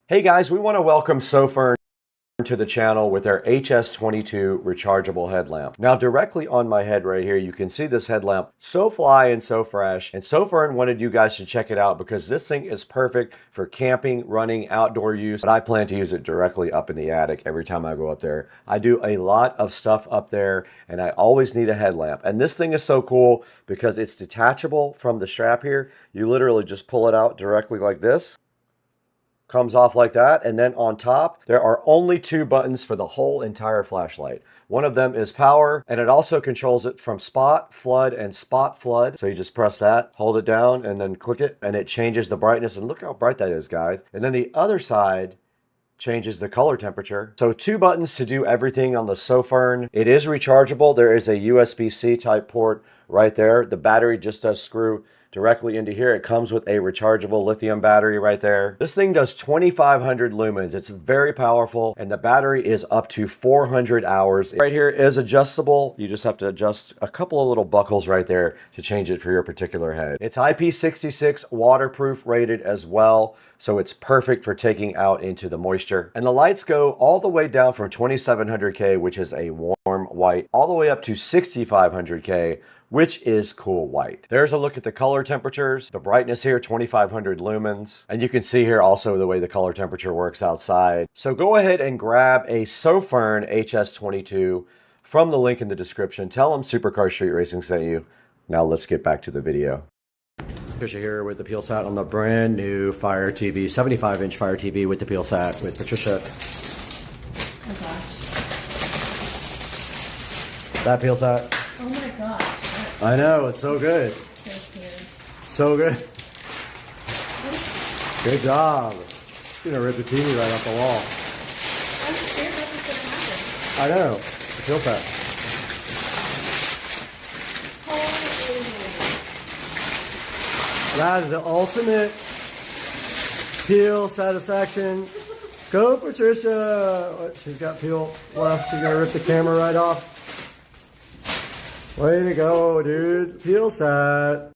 Hey guys, we want to welcome SOFIRN to the channel with our HS22 rechargeable headlamp. Now directly on my head right here, you can see this headlamp, so fly and so fresh, and SOFIRN wanted you guys to check it out because this thing is perfect for camping, running, outdoor use, but I plan to use it directly up in the attic every time I go up there. I do a lot of stuff up there and I always need a headlamp, and this thing is so cool because it's detachable from the strap here. You literally just pull it out directly like this. Comes off like that, and then on top there are only 2 buttons for the whole entire flashlight. One of them is power, and it also controls it from spot, flood, and spot flood. So you just press that, hold it down, and then click it, and it changes the brightness, and look how bright that is, guys. And then the other side changes the color temperature. So 2 buttons to do everything on the SOFIRN. It is rechargeable. There is a USB-C type port right there. The battery just does screw directly into here. It comes with a rechargeable lithium battery right there. This thing does 2,500 lumens. It's very powerful, and the battery is up to 400 hours. Right here is adjustable. You just have to adjust a couple of little buckles right there to change it for your particular head. It's IP66 waterproof rated as well, so it's perfect for taking out into the moisture. And the lights go all the way down from 2700K, which is a warm white, all the way up to 6500K, which is cool white. There's a look at the color temperatures. The brightness here, 2,500 lumens. And you can see here also the way the color temperature works outside. So go ahead and grab a SOFIRN HS22 from the link in the description. Tell them Supercar Street Racing sent you. Now let's get back to the video. Patricia here with the PeelSat on the brand new Fire TV, 75-inch Fire TV with the PeelSat with Patricia. Oh gosh. That PeelSat. Oh my gosh. I know, it's so good. So good. Good job. You're gonna rip the TV right off the wall. I'm scared that's what's gonna happen. I know. It feels that. That is the ultimate peel satisfaction. Go, Patricia. What, she's got peel left. She's gonna rip the camera right off. Way to go, dude. PeelSat.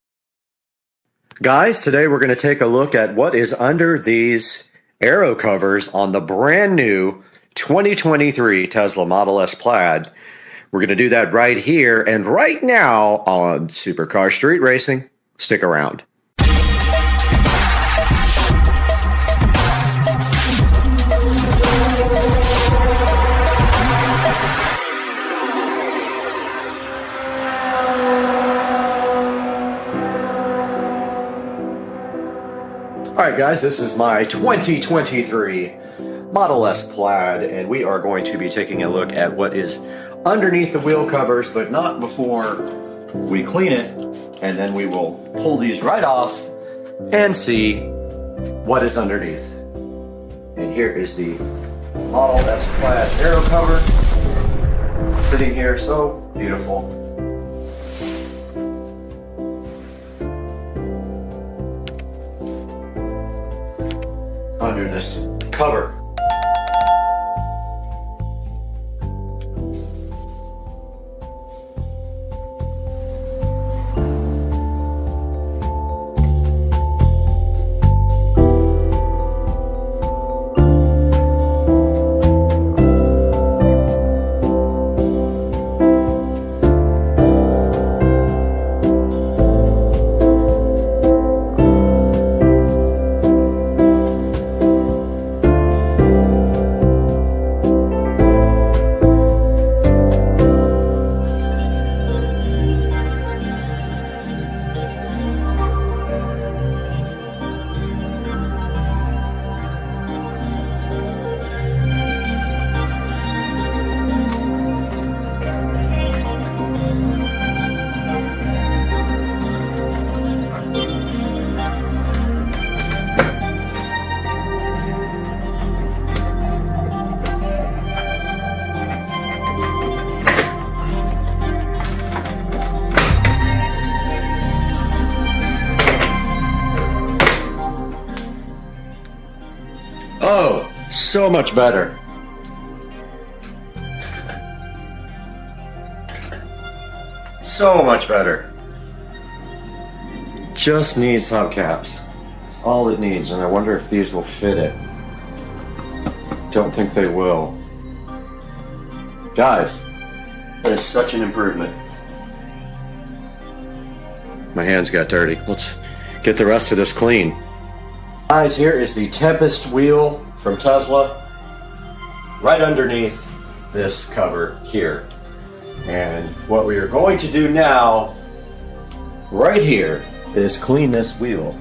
Guys, today we're going to take a look at what is under these aero covers on the brand new 2023 Tesla Model S Plaid. We're going to do that right here and right now on Supercar Street Racing. Stick around. Alright guys, this is my 2023 Model S Plaid, and we are going to be taking a look at what is underneath the wheel covers, but not before we clean it, and then we will pull these right off and see what is underneath. And here is the Model S Plaid aero cover, sitting here, so beautiful. Under this cover. Oh, so much better. So much better. Just needs hubcaps. That's all it needs, and I wonder if these will fit it. Don't think they will. Guys, that is such an improvement. My hands got dirty. Let's get the rest of this clean. Guys, here is the Tempest wheel from Tesla, right underneath this cover here. And what we are going to do now, right here, is clean this wheel.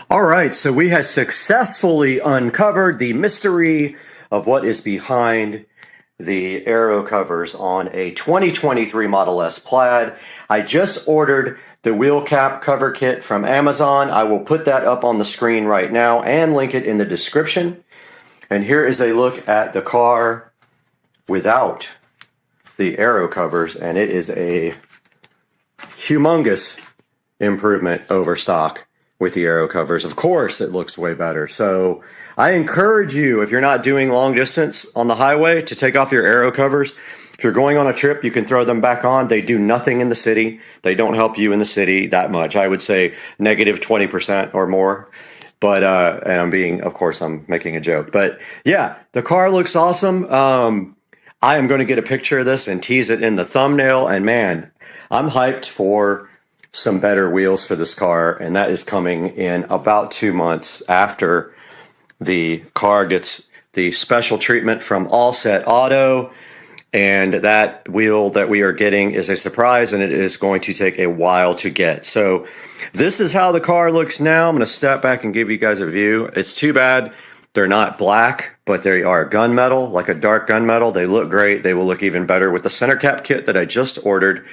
All right, so we have successfully uncovered the mystery of what is behind the aero covers on a 2023 Model S Plaid. I just ordered the wheel cap cover kit from Amazon. I will put that up on the screen right now and link it in the description. And here is a look at the car without the aero covers, and it is a humongous improvement over stock. With the aero covers, of course, it looks way better. So I encourage you, if you're not doing long distance on the highway, to take off your aero covers. If you're going on a trip, you can throw them back on. They do nothing in the city. They don't help you in the city that much. I would say negative 20% or more. But, and I'm making a joke. But yeah, the car looks awesome. I am going to get a picture of this and tease it in the thumbnail. And man, I'm hyped for some better wheels for this car, and that is coming in about 2 months after the car gets the special treatment from All Set Auto, and that wheel that we are getting is a surprise, and it is going to take a while to get. So this is how the car looks now. I'm going to step back and give you guys a view. It's too bad they're not black, but they are gunmetal, like a dark gunmetal. They look great. They will look even better with the center cap kit that I just ordered.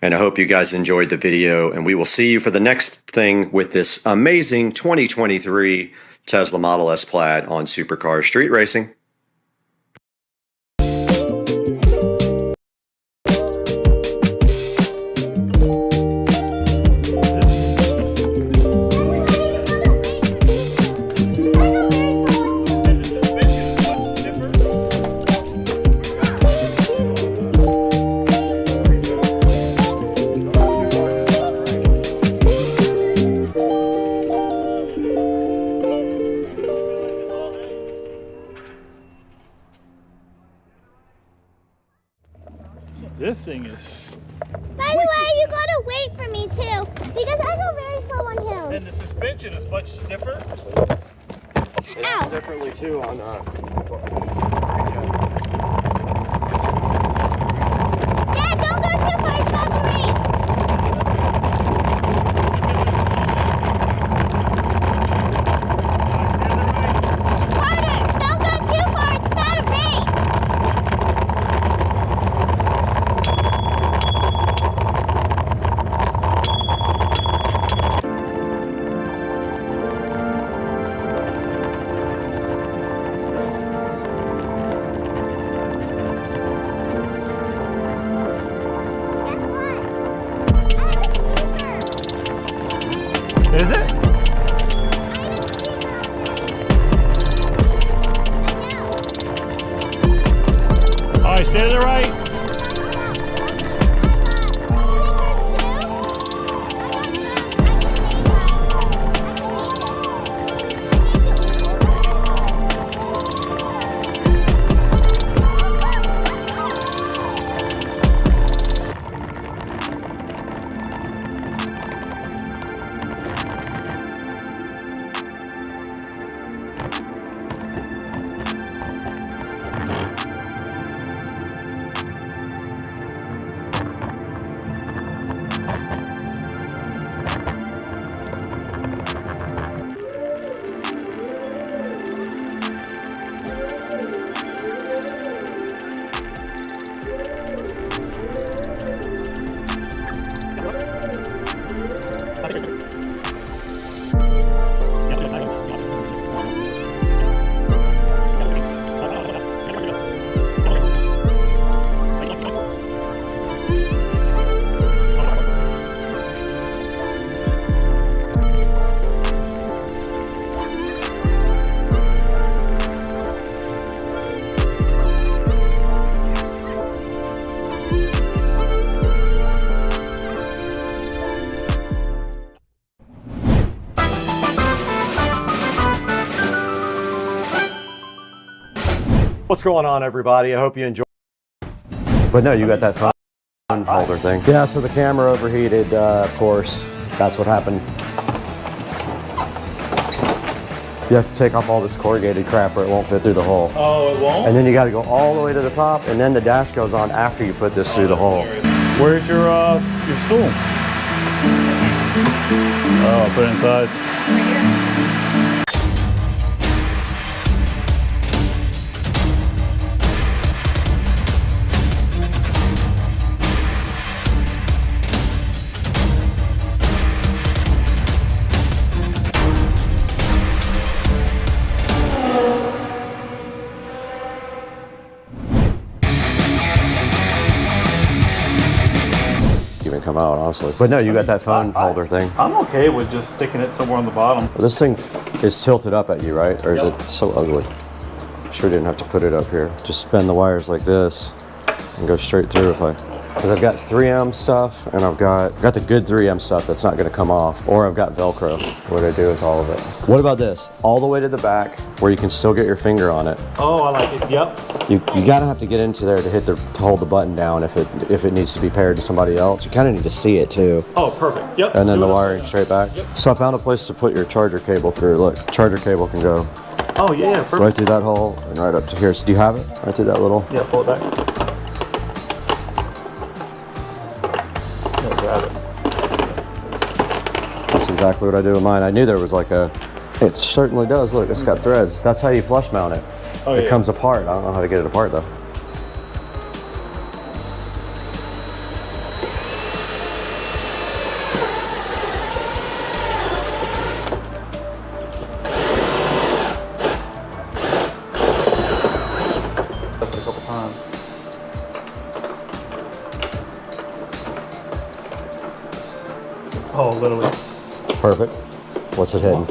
And I hope you guys enjoyed the video, and we will see you for the next thing with this amazing 2023 Tesla Model S Plaid on Supercar Street Racing. This thing is... By the way, you gotta wait for me too, because I go very slow on hills. And the suspension is much stiffer. It acts differently too on Dad, don't go too far, it's about to rain. Carter, don't go too far, it's about to rain. Is it? All right, stay to the right. What's going on, everybody? I hope you enjoy. But no, you got that phone holder thing. Yeah, so the camera overheated, of course. That's what happened. You have to take off all this corrugated crap or it won't fit through the hole. Oh, it won't? And then you got to go all the way to the top, and then the dash goes on after you put this through the hole. Where's your stool? Oh to put it inside. Right here. Even come out, honestly. But no, you got that phone holder thing. I'm okay with just sticking it somewhere on the bottom. This thing is tilted up at you, right? Or is it so ugly? Sure didn't have to put it up here. Just spin the wires like this and go straight through if I... Because I've got 3M stuff and I've got the good 3M stuff that's not going to come off. Or I've got Velcro. What do I do with all of it? What about this? All the way to the back where you can still get your finger on it. Oh, I like it. Yep. You gotta have to get into there to hold the button down if it needs to be paired to somebody else. You kind of need to see it too. Oh, perfect. Yep. And then the wiring straight back. Yep. So I found a place to put your charger cable through. Look, charger cable can go Oh, yeah, perfect. right through that hole and right up to here. So do you have it? Right through that little? Yeah, pull it back. Yeah, grab it. That's exactly what I do with mine. I knew there was like a, it certainly does. Look, it's got threads. That's how you flush mount it. Oh, It yeah. comes apart. I don't know how to get it apart though. That's it a couple times. Oh, literally. Perfect. What's it hitting?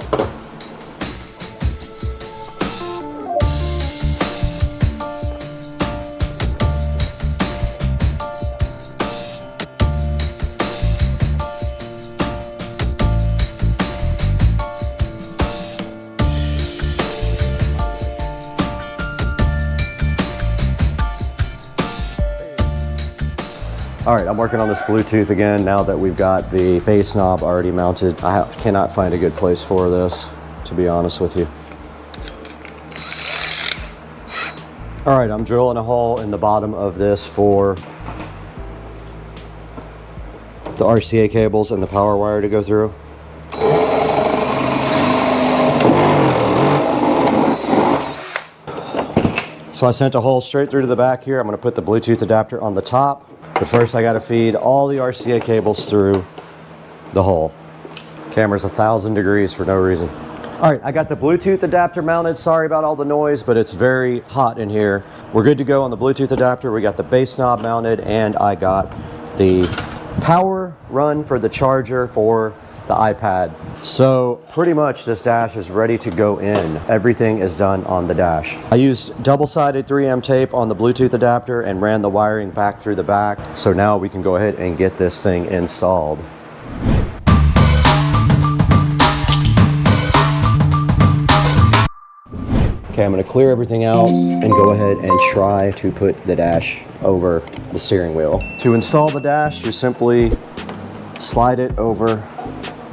All right, I'm working on this Bluetooth again now that we've got the bass knob already mounted. I cannot find a good place for this, to be honest with you. All right, I'm drilling a hole in the bottom of this for the RCA cables and the power wire to go through. So I sent a hole straight through to the back here. I'm gonna put the Bluetooth adapter on the top. But first I gotta feed all the RCA cables through the hole. Camera's 1,000 degrees for no reason. All right, I got the Bluetooth adapter mounted. Sorry about all the noise, but it's very hot in here. We're good to go on the Bluetooth adapter. We got the bass knob mounted and I got the power run for the charger for the iPad. So pretty much this dash is ready to go in. Everything is done on the dash. I used double-sided 3M tape on the Bluetooth adapter and ran the wiring back through the back. So now we can go ahead and get this thing installed. Okay, I'm gonna clear everything out and go ahead and try to put the dash over the steering wheel. To install the dash, you simply slide it over.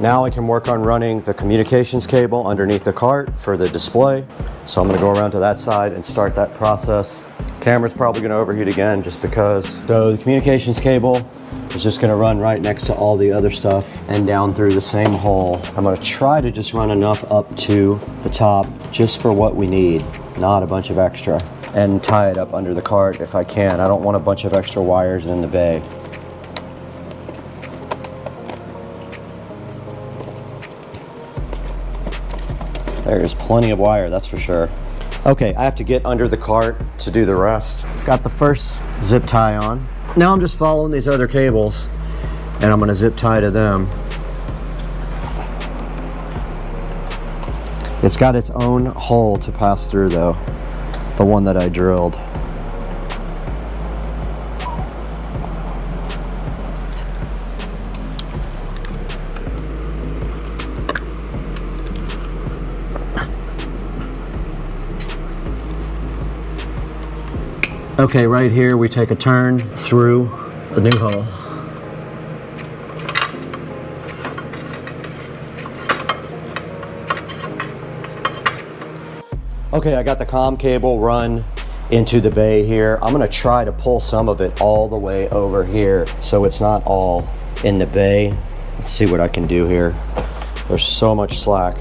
Now I can work on running the communications cable underneath the cart for the display. So I'm gonna go around to that side and start that process. Camera's probably gonna overheat again just because. So the communications cable is just gonna run right next to all the other stuff and down through the same hole. I'm gonna try to just run enough up to the top just for what we need, not a bunch of extra. And tie it up under the cart if I can. I don't want a bunch of extra wires in the bay. There's plenty of wire, that's for sure. Okay, I have to get under the cart to do the rest. Got the first zip tie on. Now I'm just following these other cables and I'm gonna zip tie to them. It's got its own hole to pass through though, the one that I drilled. Okay, right here we take a turn through the new hole. Okay, I got the comm cable run into the bay here. I'm gonna try to pull some of it all the way over here so it's not all in the bay. Let's see what I can do here. There's so much slack.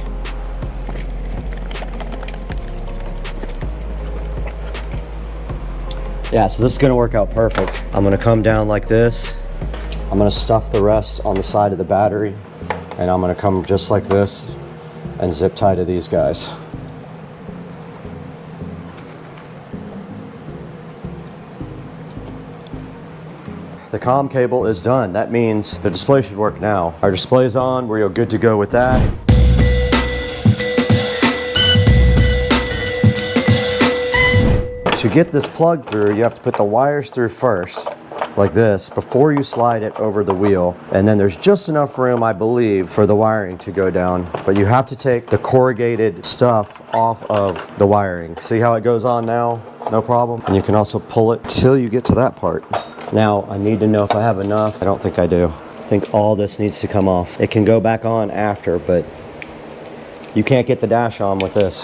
Yeah, so this is gonna work out perfect. I'm gonna come down like this. I'm gonna stuff the rest on the side of the battery, and I'm gonna come just like this and zip tie to these guys. The COM cable is done. That means the display should work now. Our display's on, we're good to go with that. To get this plug through, you have to put the wires through first, like this, before you slide it over the wheel. And then there's just enough room, I believe, for the wiring to go down. But you have to take the corrugated stuff off of the wiring. See how it goes on now? No problem. And you can also pull it till you get to that part. Now, I need to know if I have enough. I don't think I do. I think all this needs to come off. It can go back on after, but you can't get the dash on with this.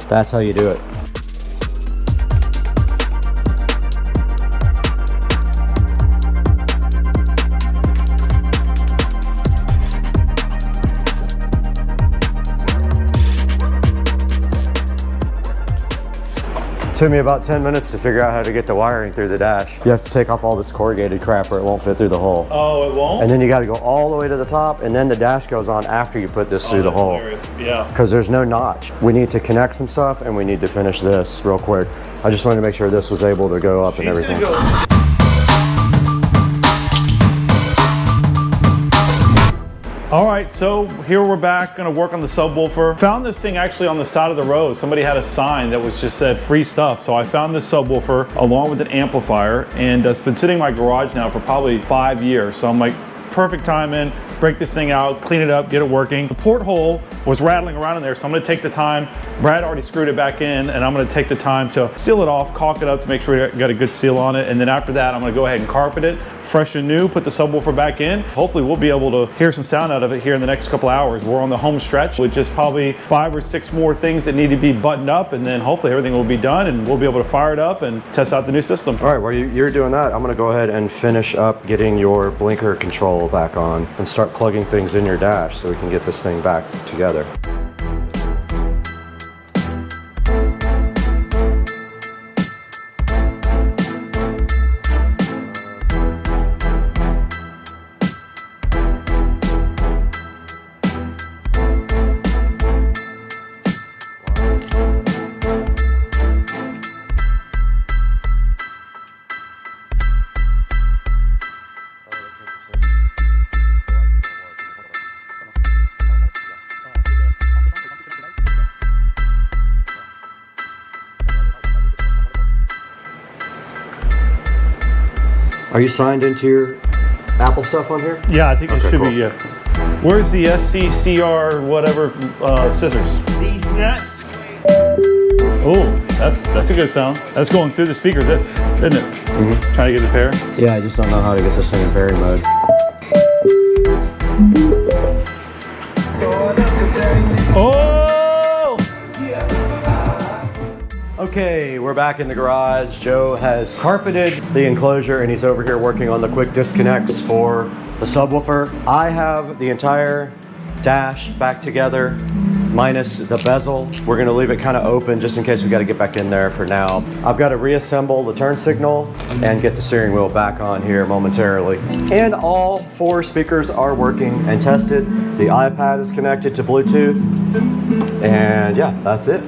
That's how you do it. It took me about 10 minutes to figure out how to get the wiring through the dash. You have to take off all this corrugated crap or it won't fit through the hole. Oh, it won't? And then you got to go all the way to the top, and then the dash goes on after you put this through the hole. Hilarious. Yeah. Because there's no notch. We need to connect some stuff, and we need to finish this real quick. I just wanted to make sure this was able to go up and everything. All right, so here we're back, gonna work on the subwoofer. Found this thing actually on the side of the road. Somebody had a sign that was just said free stuff. So I found this subwoofer along with an amplifier, and it's been sitting in my garage now for probably 5 years. So I'm like, perfect time in, break this thing out, clean it up, get it working. The porthole was rattling around in there, so I'm gonna take the time. Brad already screwed it back in, and I'm gonna take the time to seal it off, caulk it up to make sure we got a good seal on it. And then after that, I'm gonna go ahead and carpet it, fresh and new, put the subwoofer back in. Hopefully we'll be able to hear some sound out of it here in the next couple hours. We're on the home stretch with just probably 5 or 6 more things that need to be buttoned up, and then hopefully everything will be done and we'll be able to fire it up and test out the new system. All right, while you're doing that, I'm gonna go ahead and finish up getting your blinker control back on and start plugging things in your dash so we can get this thing back together. Are you signed into your Apple stuff on here? Yeah, I think it should cool. be, yeah. Where's the SCSR whatever scissors? These nuts. Oh, that's a good sound. That's going through the speakers, isn't it? Mm-hmm. Trying to get the pair. Yeah, I just don't know how to get this thing in parry mode. Oh! Okay, we're back in the garage. Joe has carpeted the enclosure and he's over here working on the quick disconnects for the subwoofer. I have the entire dash back together, minus the bezel. We're gonna leave it kind of open just in case we gotta get back in there for now. I've got to reassemble the turn signal and get the steering wheel back on here momentarily. And all 4 speakers are working and tested. The iPad is connected to Bluetooth. And yeah, that's it.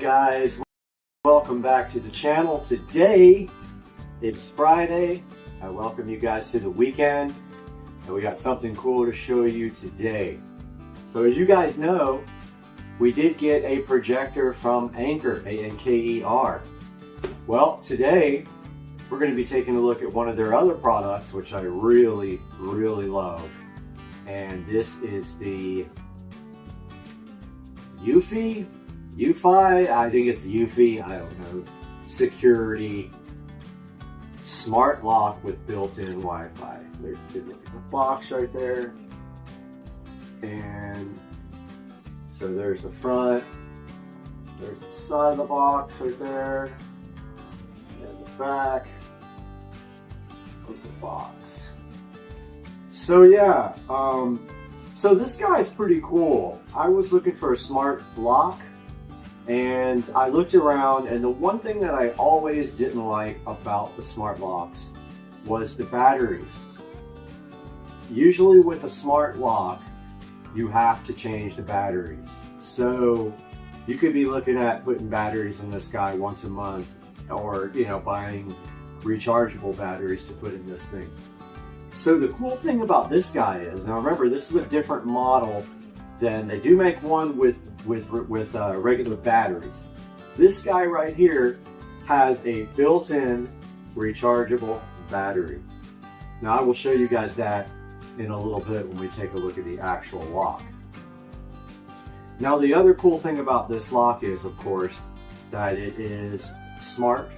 guys, welcome back to the channel. Today it's Friday. I welcome you guys to the weekend, and we got something cool to show you today. So as you guys know, we did get a projector from Anker, A-N-K-E-R. Well, today we're going to be taking a look at one of their other products, which I really love, and this is the UFI, I think it's UFI, I don't know, security smart lock with built-in Wi-Fi. There's the box right there, and so there's the front, there's the side of the box right there, and the back of the box. So yeah, so this guy's pretty cool. I was looking for a smart lock, and I looked around, and the one thing that I always didn't like about the smart locks was the batteries. Usually with a smart lock, you have to change the batteries. So you could be looking at putting batteries in this guy once a month, or buying rechargeable batteries to put in this thing. So the cool thing about this guy is, now remember, this is a different model than, they do make one with regular batteries. This guy right here has a built-in rechargeable battery. Now I will show you guys that in a little bit when we take a look at the actual lock. Now the other cool thing about this lock is, of course, that it is smart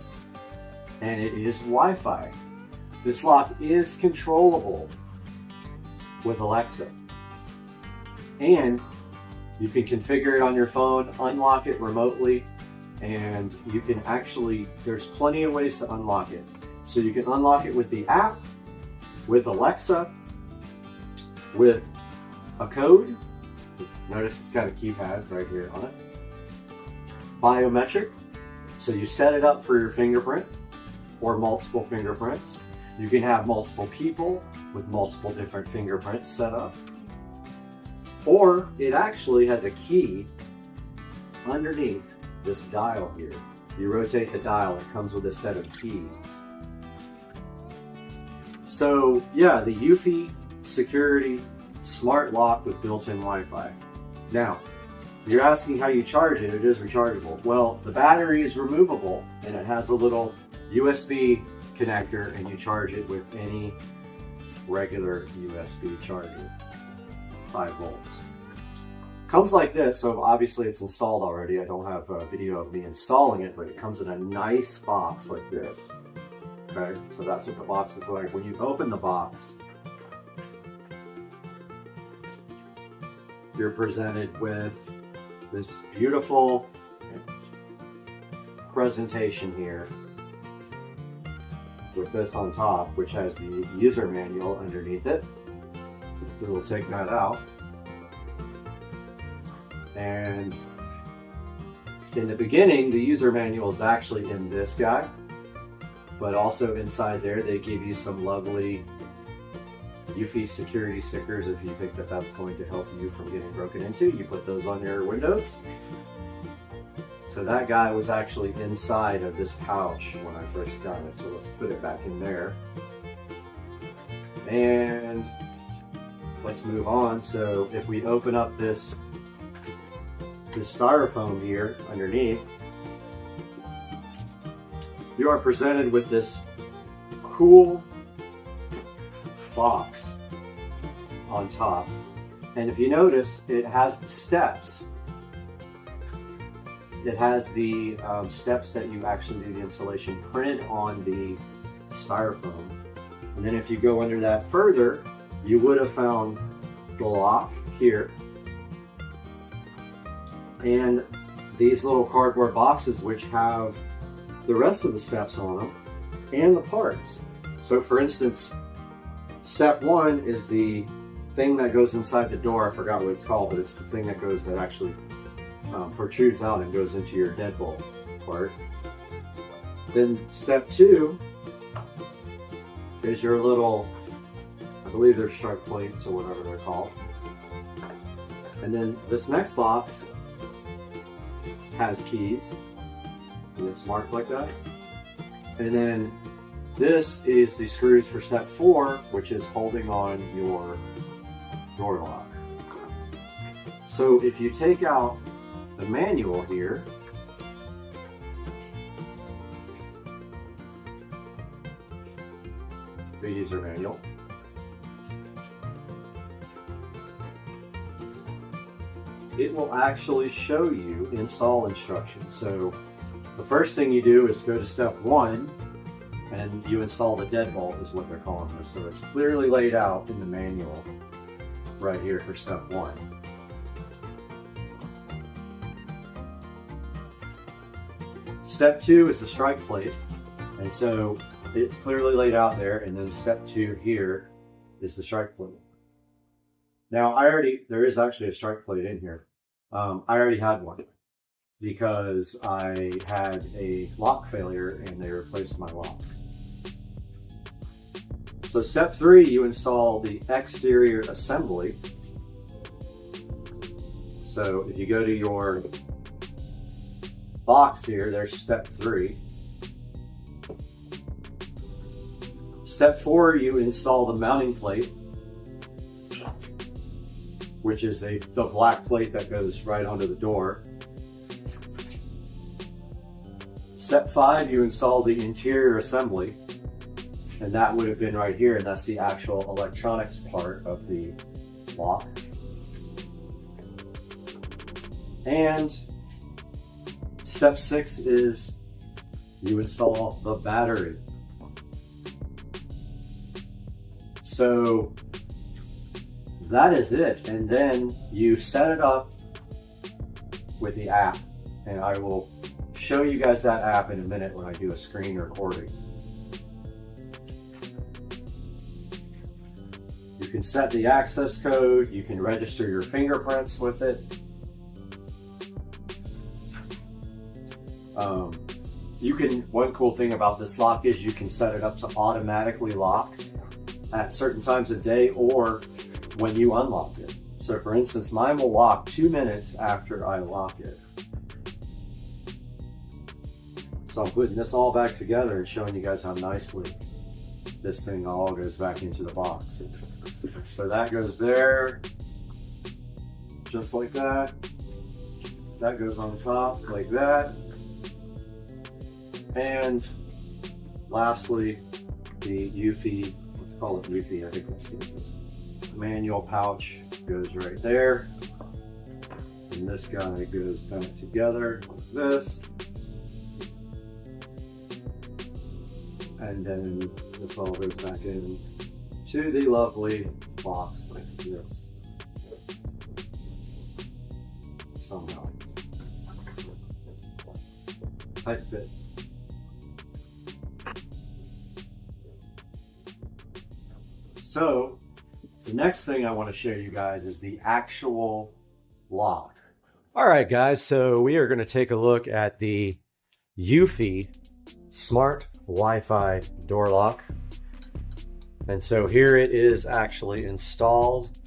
and it is Wi-Fi. This lock is controllable with Alexa, and you can configure it on your phone, unlock it remotely, and you can actually, there's plenty of ways to unlock it. So you can unlock it with the app, with Alexa, with a code. Notice it's got a keypad right here on it. Biometric, so you set it up for your fingerprint or multiple fingerprints. You can have multiple people with multiple different fingerprints set up. Or it actually has a key underneath this dial here. You rotate the dial, it comes with a set of keys. So yeah, the UFI security smart lock with built-in Wi-Fi. Now, you're asking how you charge it. It is rechargeable. Well, the battery is removable, and it has a little USB connector, and you charge it with any regular USB charger, 5 volts. Comes like this, so obviously it's installed already. I don't have a video of me installing it, but it comes in a nice box like this. Okay, so that's what the box is like. When you open the box, you're presented with this beautiful presentation here with this on top, which has the user manual underneath it. We'll take that out. And in the beginning, the user manual is actually in this guy, but also inside there, they give you some lovely UFI security stickers. If you think that that's going to help you from getting broken into, you put those on your windows. So that guy was actually inside of this pouch when I first got it. So let's put it back in there. And let's move on. So if we open up this styrofoam here underneath, you are presented with this cool box on top. And if you notice, it has the steps. It has the steps that you actually do the installation printed on the styrofoam. And then if you go under that further, you would have found the lock here. And these little cardboard boxes which have the rest of the steps on them and the parts. So for instance, step 1 is the thing that goes inside the door. I forgot what it's called, but it's the thing that actually protrudes out and goes into your deadbolt part. Then step 2 is your little, I believe they're strike plates or whatever they're called. And then this next box has keys, and it's marked like that. And then this is the screws for step 4, which is holding on your door lock. So if you take out the manual here, the user manual, it will actually show you install instructions. So the first thing you do is go to step 1 and you install the deadbolt, is what they're calling this. So it's clearly laid out in the manual right here for step 1. Step 2 is the strike plate, and so it's clearly laid out there, and then step 2 here is the strike plate. Now there is actually a strike plate in here. I already had one because I had a lock failure and they replaced my lock. So step 3, you install the exterior assembly. So if you go to your box here, there's step 3. Step 4, you install the mounting plate, which is the black plate that goes right onto the door. Step 5, you install the interior assembly, and that would have been right here, and that's the actual electronics part of the lock. And step 6 is you install the battery. So that is it, and then you set it up with the app, and I will show you guys that app in a minute when I do a screen recording. You can set the access code, you can register your fingerprints with it. One cool thing about this lock is you can set it up to automatically lock at certain times of day or when you unlock it. So for instance, mine will lock 2 minutes after I lock it. So I'm putting this all back together and showing you guys how nicely this thing all goes back into the box. So that goes there, just like that. That goes on top like that. And lastly, the UFI, let's call it UFI, I think that's what it is. Manual pouch goes right there. And this guy goes back together like this. And then this all goes back in to the lovely box like this. Somehow. Tight fit. So, the next thing I want to show you guys is the actual lock. All right, guys, so we are going to take a look at the UFI Smart Wi-Fi door lock. And so here it is actually installed.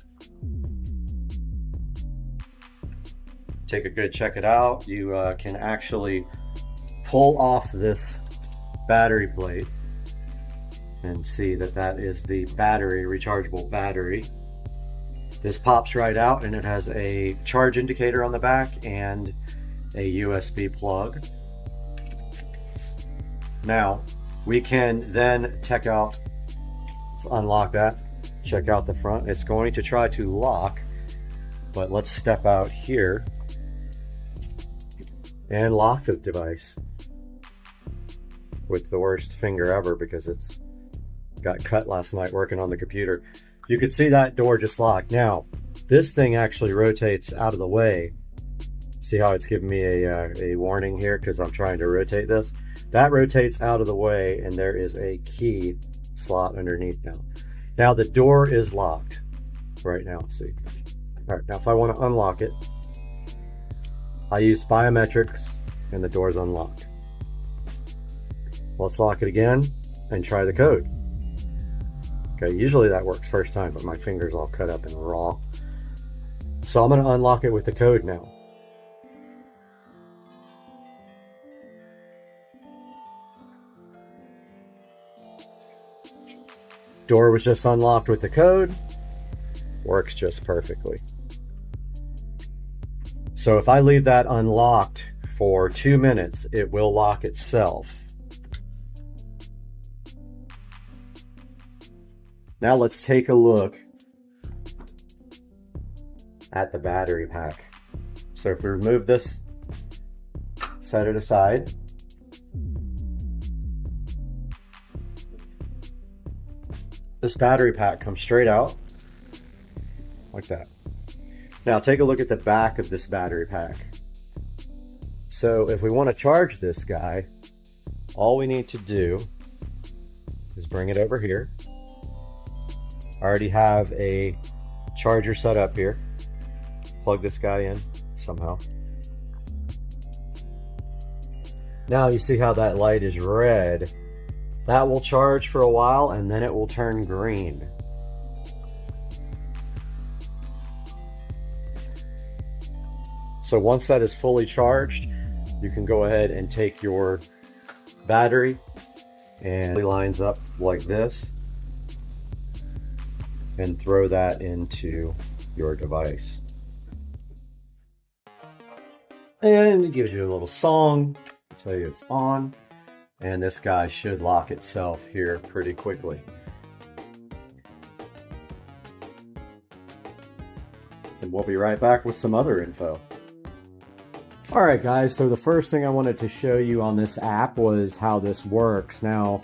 Take a good check it out. You can actually pull off this battery plate and see that that is the battery, rechargeable battery. This pops right out and it has a charge indicator on the back and a USB plug. Now we can then check out, let's unlock that, check out the front. It's going to try to lock, but let's step out here and lock the device with the worst finger ever because it's got cut last night working on the computer. You can see that door just locked. Now, this thing actually rotates out of the way. See how it's giving me a warning here because I'm trying to rotate this? That rotates out of the way and there is a key slot underneath now. Now the door is locked right now, see? All right, now if I want to unlock it, I use biometrics and the door is unlocked. Let's lock it again and try the code. Okay, usually that works first time, but my finger's all cut up and raw. So I'm going to unlock it with the code now. Door was just unlocked with the code. Works just perfectly. So if I leave that unlocked for 2 minutes, it will lock itself. Now let's take a look at the battery pack. So if we remove this, set it aside. This battery pack comes straight out like that. Now take a look at the back of this battery pack. So if we want to charge this guy, all we need to do is bring it over here. I already have a charger set up here. Plug this guy in somehow. Now you see how that light is red. That will charge for a while and then it will turn green. So once that is fully charged, you can go ahead and take your battery and it lines up like this and throw that into your device. And it gives you a little song to tell you it's on. And this guy should lock itself here pretty quickly. And we'll be right back with some other info. Alright guys, so the first thing I wanted to show you on this app was how this works. Now,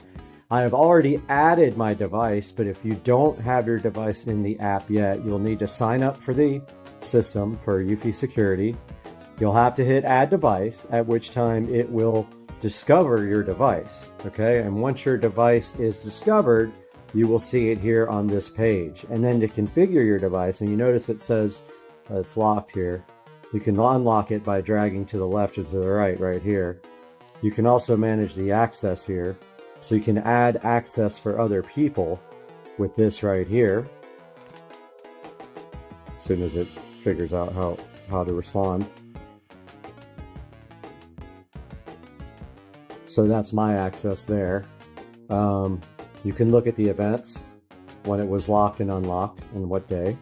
I have already added my device, but if you don't have your device in the app yet, you'll need to sign up for the system for UFI security. You'll have to hit add device, at which time it will discover your device, okay? And once your device is discovered, you will see it here on this page. And then to configure your device, and you notice it says it's locked here, you can unlock it by dragging to the left or to the right here. You can also manage the access here. So you can add access for other people with this right here. As soon as it figures out how to respond. So that's my access there. You can look at the events, when it was locked and unlocked, and what day.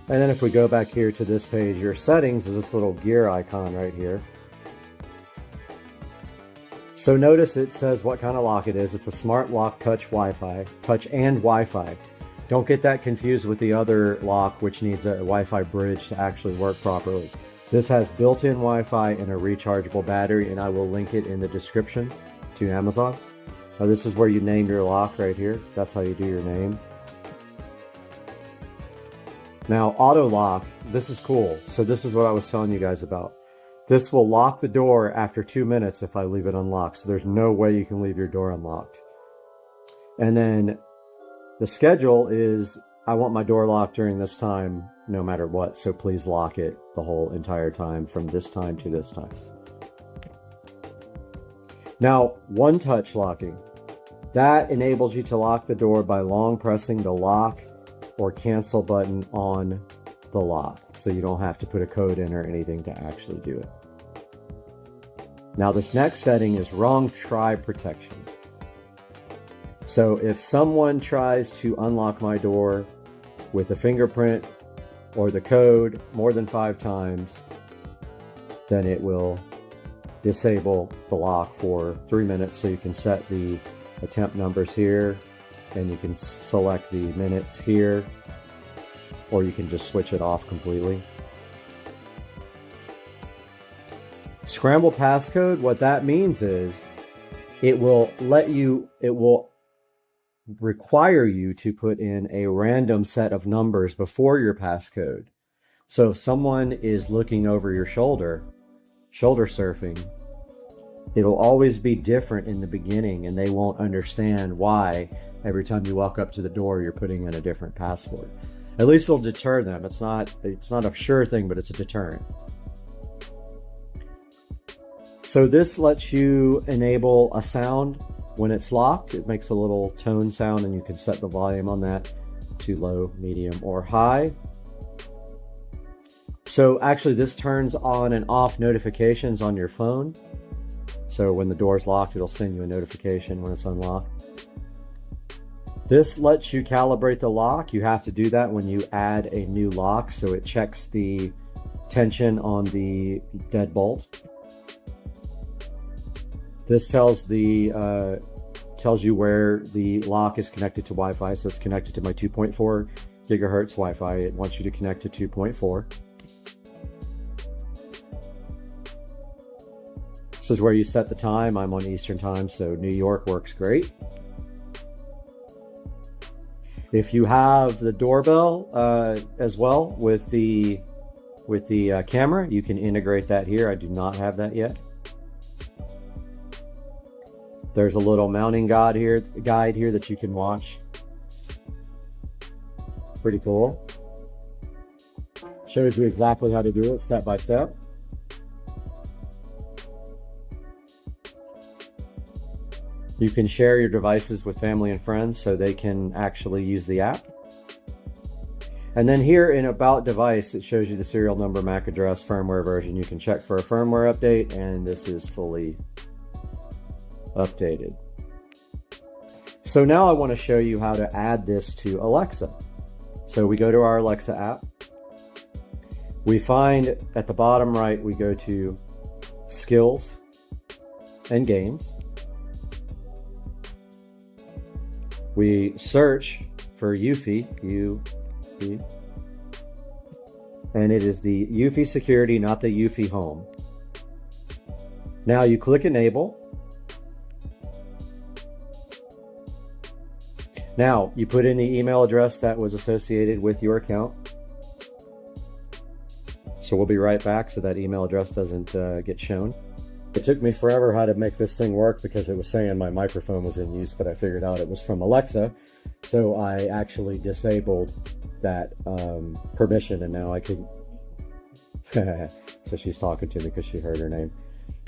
And then if we go back here to this page, your settings is this little gear icon right here. So notice it says what kind of lock it is. It's a smart lock touch Wi-Fi, touch and Wi-Fi. Don't get that confused with the other lock, which needs a Wi-Fi bridge to actually work properly. This has built-in Wi-Fi and a rechargeable battery, and I will link it in the description to Amazon. Now this is where you name your lock right here. That's how you do your name. Now auto lock, this is cool. So this is what I was telling you guys about. This will lock the door after 2 minutes if I leave it unlocked. So there's no way you can leave your door unlocked. And then the schedule is, I want my door locked during this time no matter what. So please lock it the whole entire time from this time to this time. Now, one touch locking. That enables you to lock the door by long pressing the lock or cancel button on the lock. So you don't have to put a code in or anything to actually do it. Now this next setting is wrong try protection. So if someone tries to unlock my door with a fingerprint or the code more than 5 times, then it will disable the lock for 3 minutes. So you can set the attempt numbers here, and you can select the minutes here, or you can just switch it off completely. Scramble passcode, what that means is it will require you to put in a random set of numbers before your passcode. So if someone is looking over your shoulder surfing, it'll always be different in the beginning, and they won't understand why every time you walk up to the door you're putting in a different password. At least it'll deter them. It's not a sure thing, but it's a deterrent. So this lets you enable a sound when it's locked. It makes a little tone sound, and you can set the volume on that to low, medium, or high. So actually this turns on and off notifications on your phone. So when the door's locked, it'll send you a notification when it's unlocked. This lets you calibrate the lock. You have to do that when you add a new lock, so it checks the tension on the deadbolt. This tells you where the lock is connected to Wi-Fi, so it's connected to my 2.4 gigahertz Wi-Fi. It wants you to connect to 2.4. This is where you set the time. I'm on Eastern time, so New York works great. If you have the doorbell as well with the camera, you can integrate that here. I do not have that yet. There's a little mounting guide here that you can watch. Pretty cool. Shows you exactly how to do it step by step. You can share your devices with family and friends so they can actually use the app. And then here in About Device, it shows you the serial number, MAC address, firmware version. You can check for a firmware update, and this is fully updated. So now I want to show you how to add this to Alexa. So we go to our Alexa app. We find at the bottom right, we go to Skills and Games. We search for UFI, and it is the UFI Security, not the UFI Home. Now you click Enable. Now you put in the email address that was associated with your account. So we'll be right back so that email address doesn't get shown. It took me forever how to make this thing work because it was saying my microphone was in use, but I figured out it was from Alexa. So I actually disabled that permission, and now I can... So she's talking to me because she heard her name.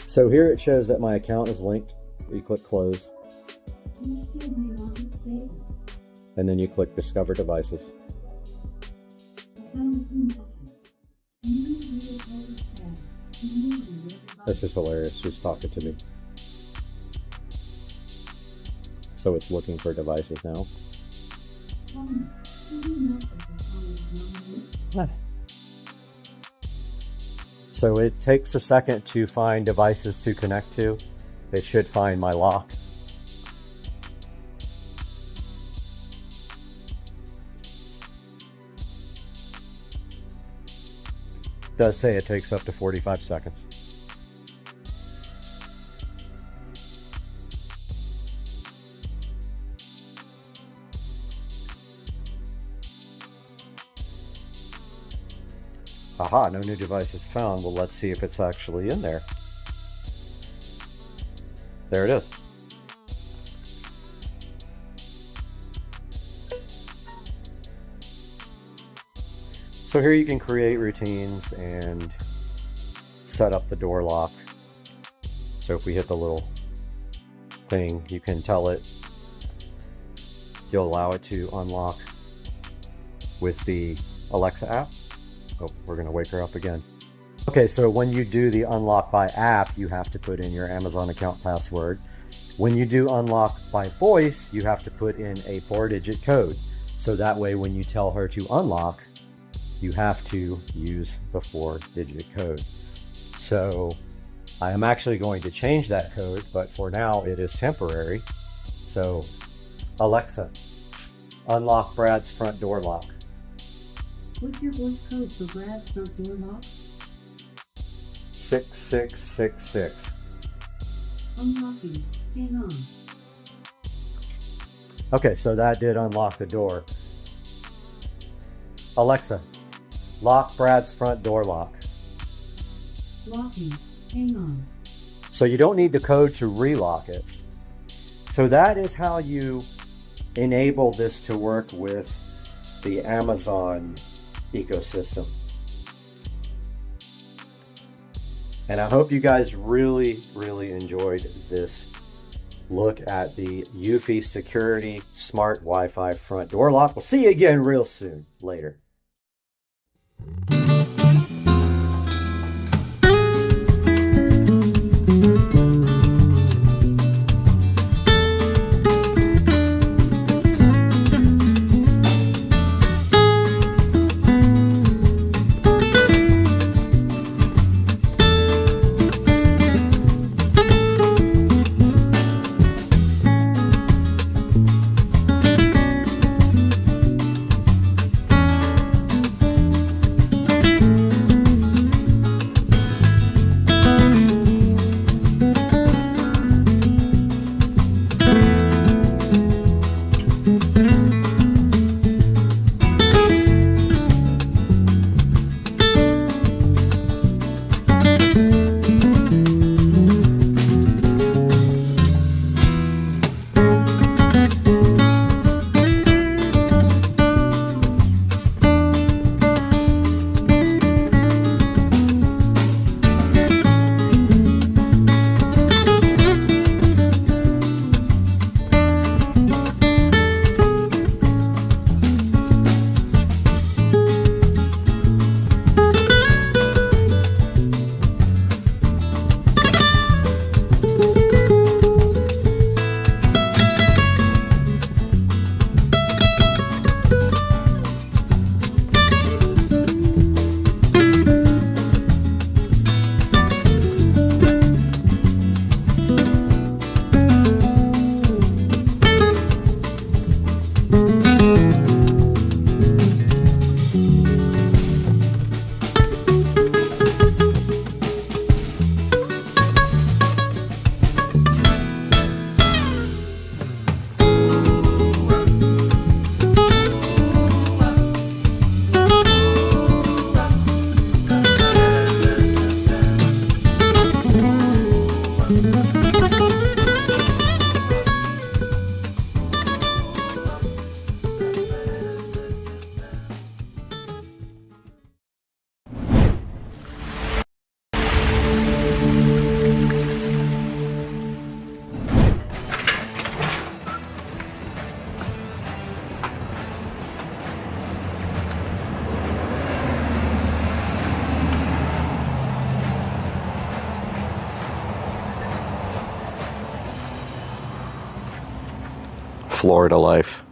So here it shows that my account is linked. You click Close. And then you click Discover Devices. This is hilarious. She's talking to me. So it's looking for devices now. So it takes a second to find devices to connect to. It should find my lock. It does say it takes up to 45 seconds. Aha, no new devices found. Well, let's see if it's actually in there. There it is. So here you can create routines and set up the door lock. So if we hit the little thing, you can tell it, you'll allow it to unlock with the Alexa app. Oh, we're going to wake her up again. Okay, so when you do the unlock by app, you have to put in your Amazon account password. When you do unlock by voice, you have to put in a 4-digit code. So that way, when you tell her to unlock, you have to use the 4-digit code. So I am actually going to change that code, but for now it is temporary. So Alexa, unlock Brad's front door lock. What's your voice code for Brad's front door lock? 6666. Unlocking. Hang on. Okay, so that did unlock the door. Alexa, lock Brad's front door lock. Locking. Hang on. So you don't need the code to relock it. So that is how you enable this to work with the Amazon ecosystem. And I hope you guys really enjoyed this look at the UFI Security Smart Wi-Fi front door lock. We'll see you again real soon. Later. Florida life.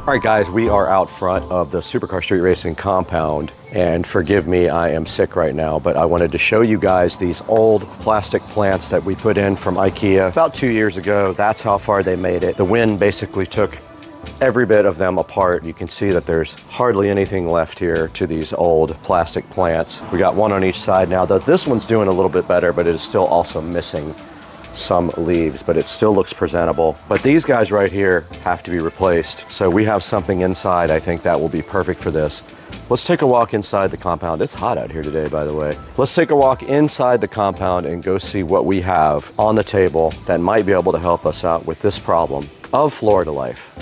All right, guys, we are out front of the Supercar Street Racing compound, and forgive me, I am sick right now, but I wanted to show you guys these old plastic plants that we put in from IKEA about 2 years ago. That's how far they made it. The wind basically took every bit of them apart. You can see that there's hardly anything left here to these old plastic plants. We got one on each side now. This one's doing a little bit better, but it is still also missing some leaves, but it still looks presentable. But these guys right here have to be replaced. So we have something inside, I think, that will be perfect for this. Let's take a walk inside the compound. It's hot out here today, by the way. Let's take a walk inside the compound and go see what we have on the table that might be able to help us out with this problem of Florida life.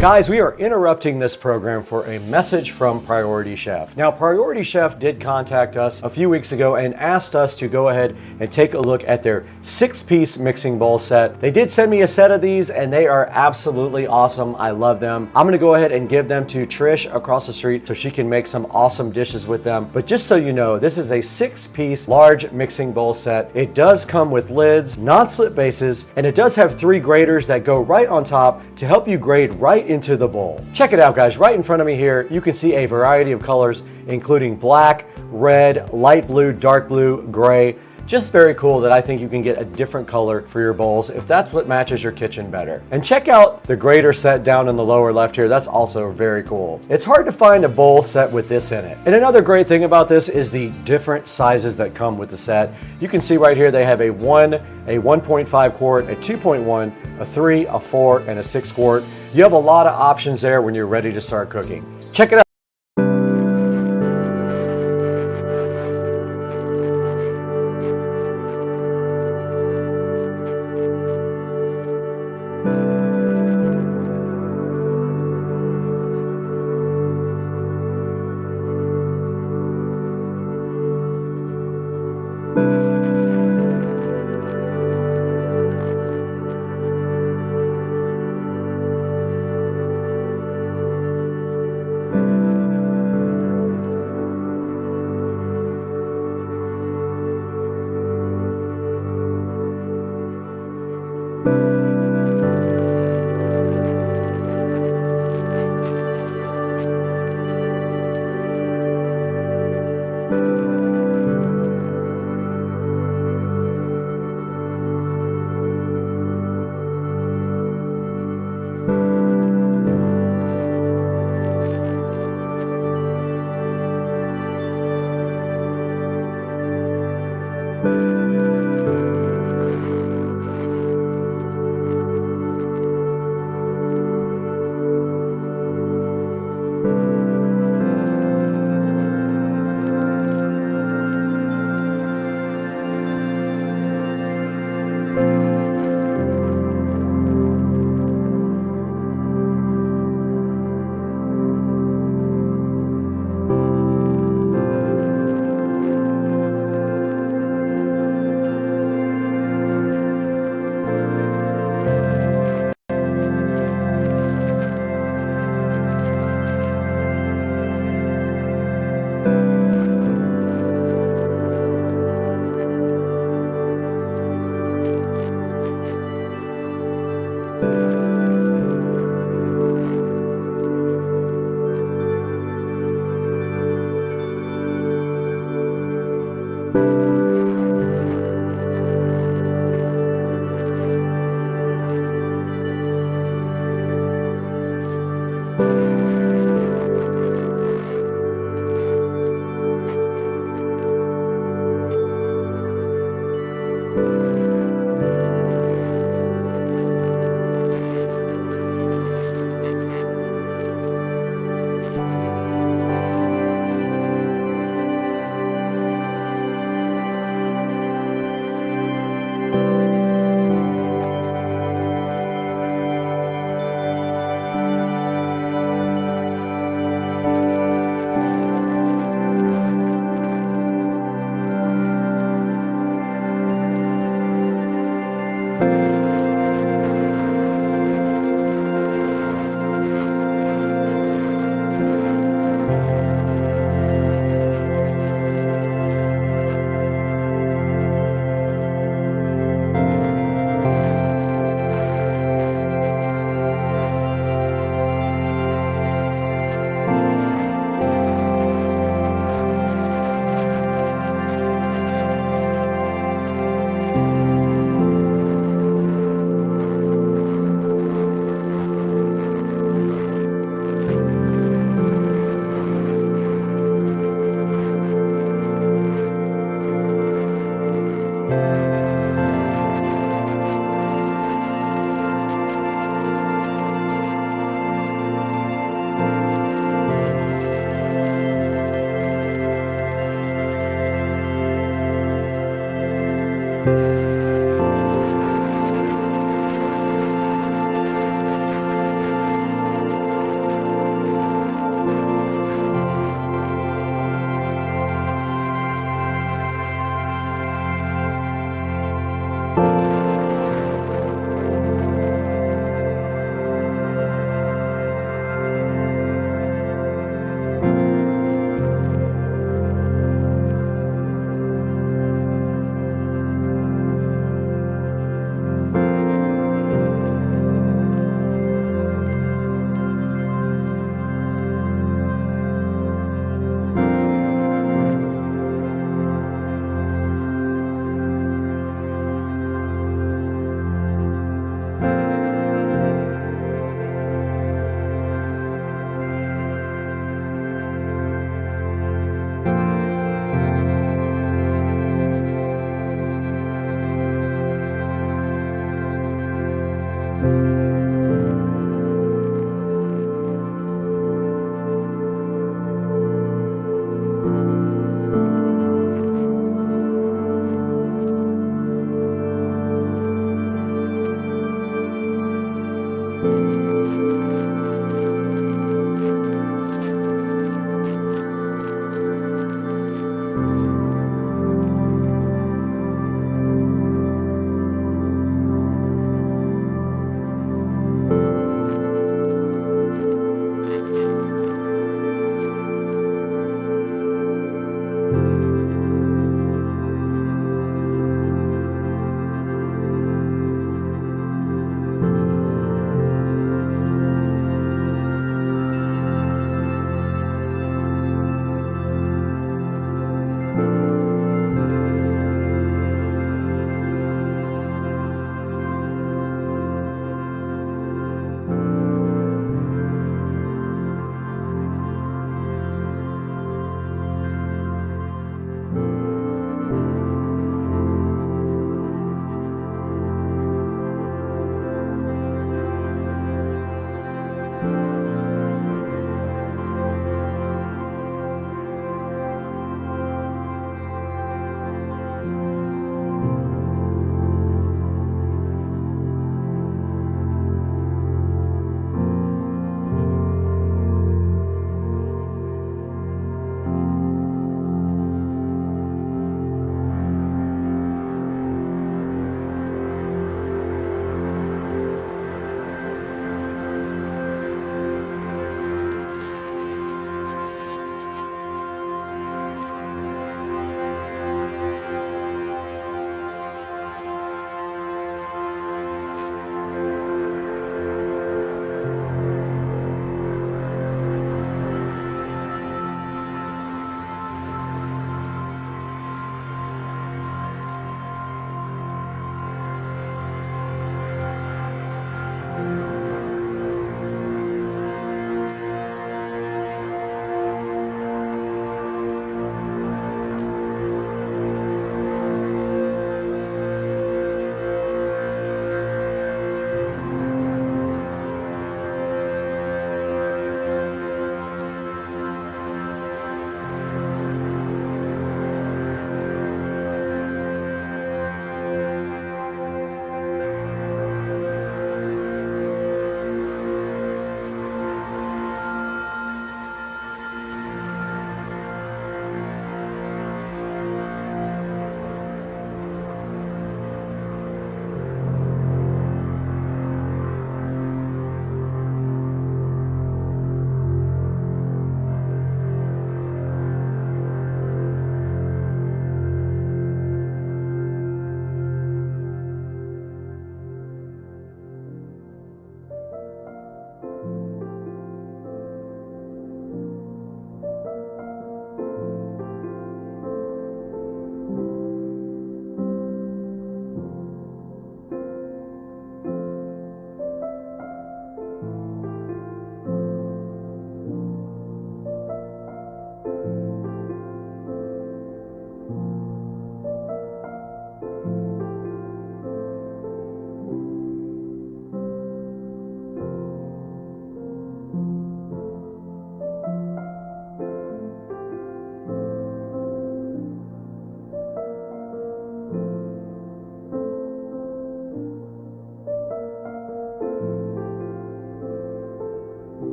Guys, we are interrupting this program for a message from Priority Chef. Now, Priority Chef did contact us a few weeks ago and asked us to go ahead and take a look at their 6-piece mixing bowl set. They did send me a set of these and they are absolutely awesome. I love them. I'm gonna go ahead and give them to Trish across the street so she can make some awesome dishes with them. But just so you know, this is a 6-piece large mixing bowl set. It does come with lids, non-slip bases, and it does have 3 graters that go right on top to help you grate right into the bowl. Check it out, guys. Right in front of me here, you can see a variety of colors, including black, red, light blue, dark blue, gray. Just very cool that I think you can get a different color for your bowls if that's what matches your kitchen better. And check out the grater set down in the lower left here. That's also very cool. It's hard to find a bowl set with this in it. And another great thing about this is the different sizes that come with the set. You can see right here they have a 1, a 1.5 quart, a 2.1, a 3, a 4, and a 6 quart. You have a lot of options there when you're ready to start cooking. Check it out.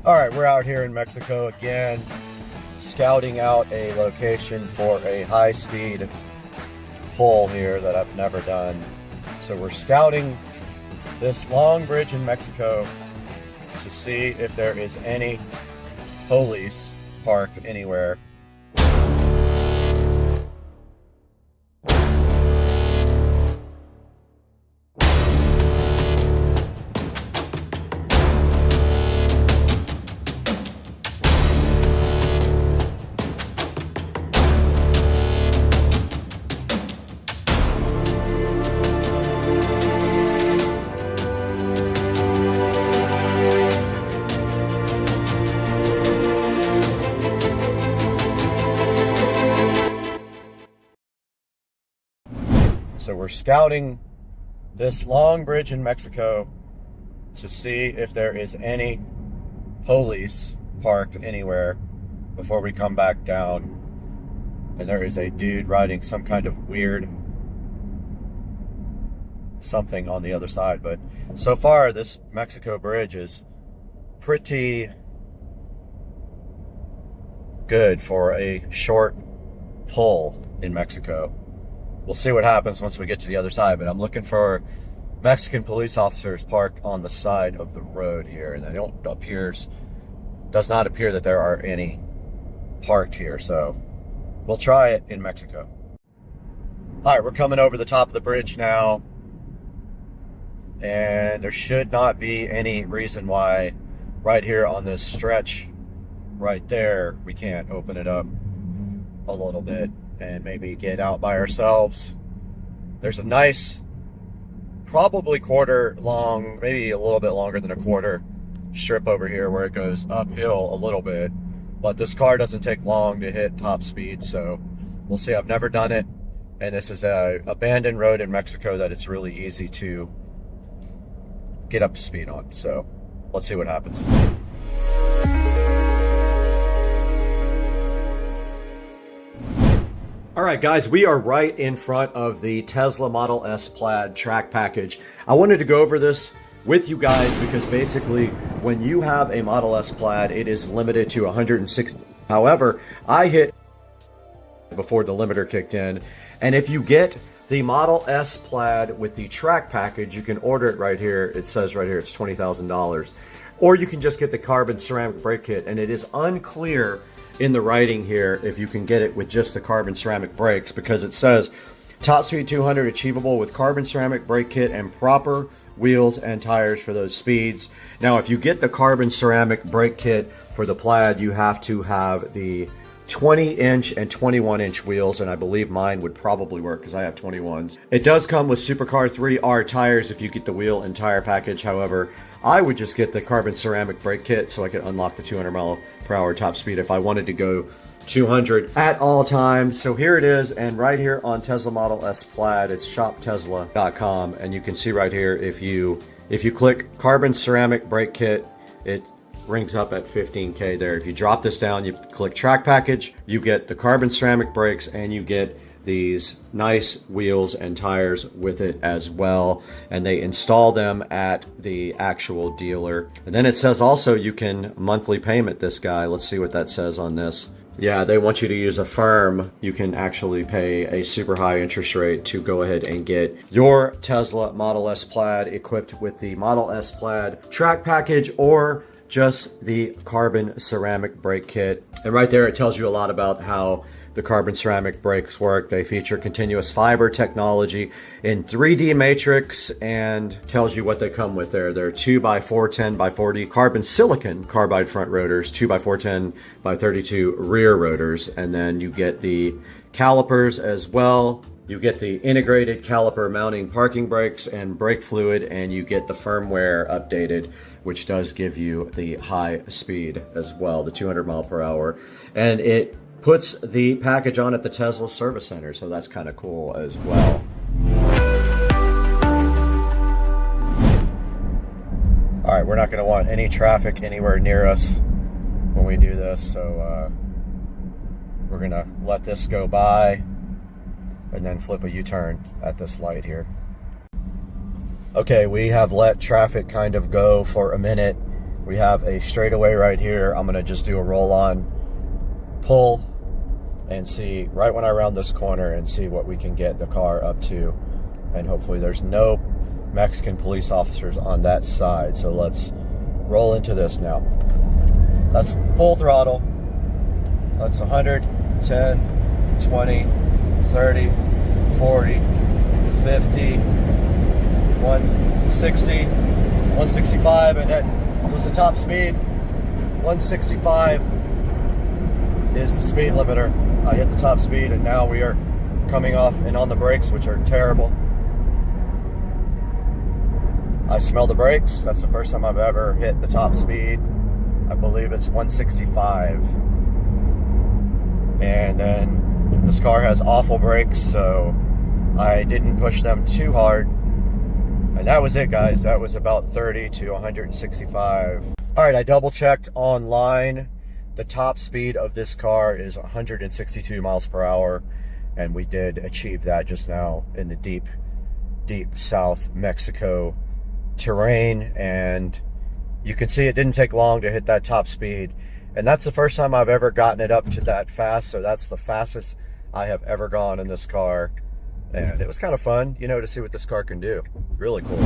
All right, we're out here in Mexico again, scouting out a location for a high-speed pull here that I've never done. So we're scouting this long bridge in Mexico to see if there is any police parked anywhere. So we're scouting this long bridge in Mexico to see if there is any police parked anywhere before we come back down. And there is a dude riding some kind of weird something on the other side. But so far, this Mexico bridge is pretty good for a short pull in Mexico. We'll see what happens once we get to the other side, but I'm looking for Mexican police officers parked on the side of the road here, and does not appear that there are any parked here, so we'll try it in Mexico. All right, we're coming over the top of the bridge now, and there should not be any reason why right here on this stretch right there we can't open it up a little bit and maybe get out by ourselves. There's a nice, probably quarter long, maybe a little bit longer than a quarter strip over here where it goes uphill a little bit, but this car doesn't take long to hit top speed, so we'll see. I've never done it, and this is a abandoned road in Mexico that it's really easy to get up to speed on, so let's see what happens. All right, guys, we are right in front of the Tesla Model S Plaid track package. I wanted to go over this with you guys because basically when you have a Model S Plaid, it is limited to 160. However, I hit before the limiter kicked in, and if you get the Model S Plaid with the track package, you can order it right here. It says right here it's $20,000. Or you can just get the carbon ceramic brake kit, and it is unclear in the writing here if you can get it with just the carbon ceramic brakes, because it says top speed 200 achievable with carbon ceramic brake kit and proper wheels and tires for those speeds. Now if you get the carbon ceramic brake kit for the Plaid, you have to have the 20-inch and 21-inch wheels, and I believe mine would probably work because I have 21s. It does come with Supercar 3R tires if you get the wheel and tire package. However, I would just get the carbon ceramic brake kit so I could unlock the 200-mile-per-hour top speed if I wanted to go 200 at all times. So here it is, and right here on Tesla Model S Plaid, it's shoptesla.com, and you can see right here if you click carbon ceramic brake kit, it rings up at 15K there. If you drop this down, you click track package, you get the carbon ceramic brakes, and you get these nice wheels and tires with it as well, and they install them at the actual dealer. And then it says also you can monthly payment this guy. Let's see what that says on this. Yeah, they want you to use a firm. You can actually pay a super high interest rate to go ahead and get your Tesla Model S Plaid equipped with the Model S Plaid track package or just the carbon ceramic brake kit. And right there it tells you a lot about how the carbon ceramic brakes work. They feature continuous fiber technology in 3D matrix and tells you what they come with there. They're 2x4 10x40 carbon silicon carbide front rotors, 2x4 10x32 rear rotors, and then you get the calipers as well. You get the integrated caliper mounting parking brakes and brake fluid, and you get the firmware updated, which does give you the high speed as well, the 200 mile per hour. And it puts the package on at the Tesla service center, so that's kind of cool as well. All right, we're not going to want any traffic anywhere near us when we do this, so we're going to let this go by and then flip a U-turn at this light here. Okay, we have let traffic kind of go for a minute, We have a straightaway right here. I'm gonna just do a roll on, pull, and see right when I round this corner and see what we can get the car up to. And hopefully there's no Mexican police officers on that side. So let's roll into this now. That's full throttle. That's 100, 10, 20, 30, 40, 50, 160, 165, and that was the top speed. 165 is the speed limiter. I hit the top speed, and now we are coming off and on the brakes, which are terrible. I smell the brakes. That's the first time I've ever hit the top speed. I believe it's 165. And then this car has awful brakes, so I didn't push them too hard. And that was it, guys. That was about 30 to 165. All right, I double checked online. The top speed of this car is 162 miles per hour. And we did achieve that just now in the deep South Mexico terrain. And you can see it didn't take long to hit that top speed. And that's the first time I've ever gotten it up to that fast. So that's the fastest I have ever gone in this car. And it was kind of fun, you know, to see what this car can do. Really cool.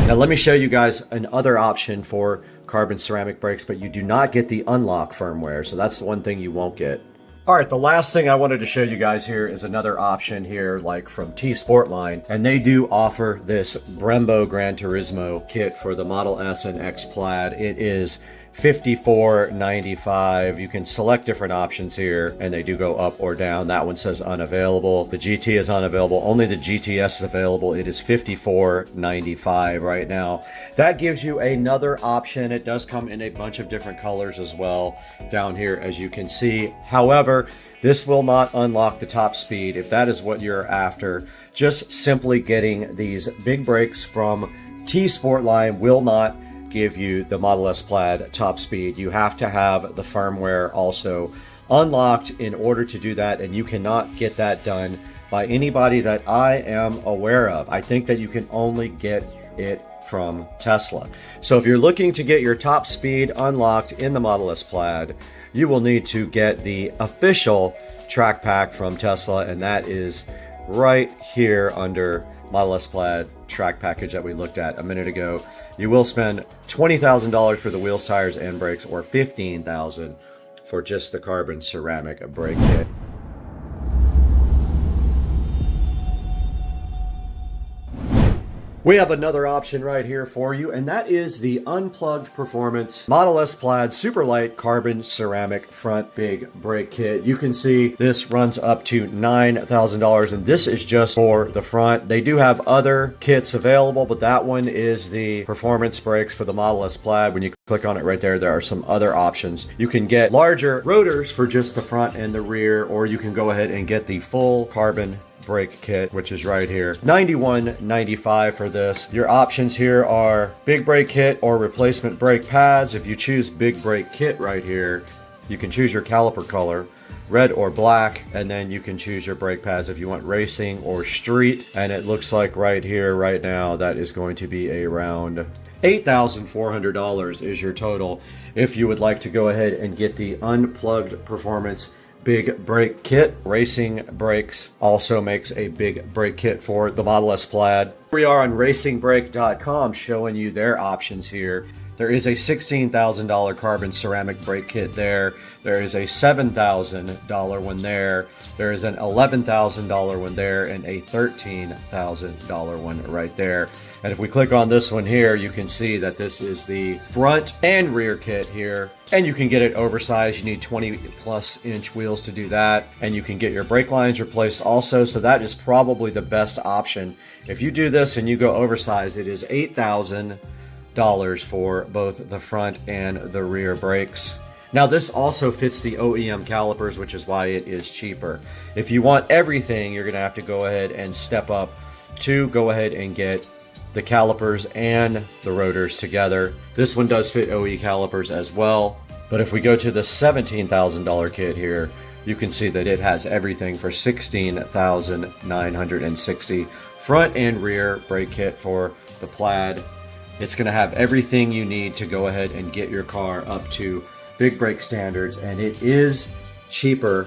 Now let me show you guys another option for carbon ceramic brakes, but you do not get the unlock firmware. So that's the one thing you won't get. All right, the last thing I wanted to show you guys here is another option here, like from T Sportline, and they do offer this Brembo Gran Turismo kit for the Model S and X Plaid. It is $54.95. You can select different options here, and they do go up or down. That one says unavailable. The GT is unavailable. Only the GTS is available. It is $54.95 right now. That gives you another option. It does come in a bunch of different colors as well down here, as you can see. However, this will not unlock the top speed if that is what you're after. Just simply getting these big brakes from T Sportline will not give you the Model S Plaid top speed. You have to have the firmware also unlocked in order to do that, and you cannot get that done by anybody that I am aware of. I think that you can only get it from Tesla. So if you're looking to get your top speed unlocked in the Model S Plaid, you will need to get the official track pack from Tesla, and that is right here under Model S Plaid track package that we looked at a minute ago. You will spend $20,000 for the wheels, tires, and brakes, or $15,000 for just the carbon ceramic brake kit. We have another option right here for you, and that is the Unplugged Performance Model S Plaid Superlight Carbon Ceramic Front Big Brake Kit. You can see this runs up to $9,000, and this is just for the front. They do have other kits available, but that one is the performance brakes for the Model S Plaid. When you click on it right there, there are some other options. You can get larger rotors for just the front and the rear, or you can go ahead and get the full carbon brake kit, which is right here. $91.95 for this. Your options here are big brake kit or replacement brake pads. If you choose big brake kit right here, you can choose your caliper color, red or black, and then you can choose your brake pads if you want racing or street. And it looks like right here, right now, that is going to be around $8,400 is your total if you would like to go ahead and get the Unplugged Performance Big Brake Kit. Racing Brakes also makes a big brake kit for the Model S Plaid. We are on racingbrake.com showing you their options here. There is a $16,000 carbon ceramic brake kit there. There is a $7,000 one there. There is an $11,000 one there and a $13,000 one right there. And if we click on this one here, you can see that this is the front and rear kit here. And you can get it oversized. You need 20+ inch wheels to do that. And you can get your brake lines replaced also. So that is probably the best option. If you do this and you go oversized, it is $8,000 for both the front and the rear brakes. Now this also fits the OEM calipers, which is why it is cheaper. If you want everything, you're gonna have to go ahead and step up to go ahead and get the calipers and the rotors together. This one does fit OE calipers as well, but if we go to the $17,000 kit here, you can see that it has everything for $16,960. Front and rear brake kit for the Plaid. It's going to have everything you need to go ahead and get your car up to big brake standards, and it is cheaper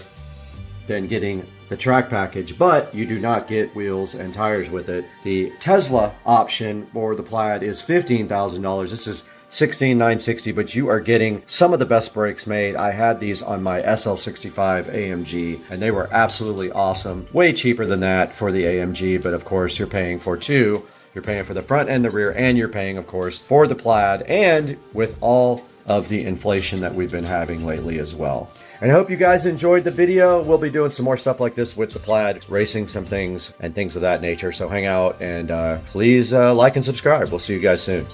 than getting the track package, but you do not get wheels and tires with it. The Tesla option for the Plaid is $15,000. This is $16,960, but you are getting some of the best brakes made. I had these on my SL65 AMG, and they were absolutely awesome. Way cheaper than that for the AMG, but of course you're paying for two. You're paying for the front and the rear, and you're paying, of course, for the Plaid, and with all of the inflation that we've been having lately as well. And I hope you guys enjoyed the video. We'll be doing some more stuff like this with the Plaid, racing some things and things of that nature. So hang out and please like and subscribe. We'll see you guys soon.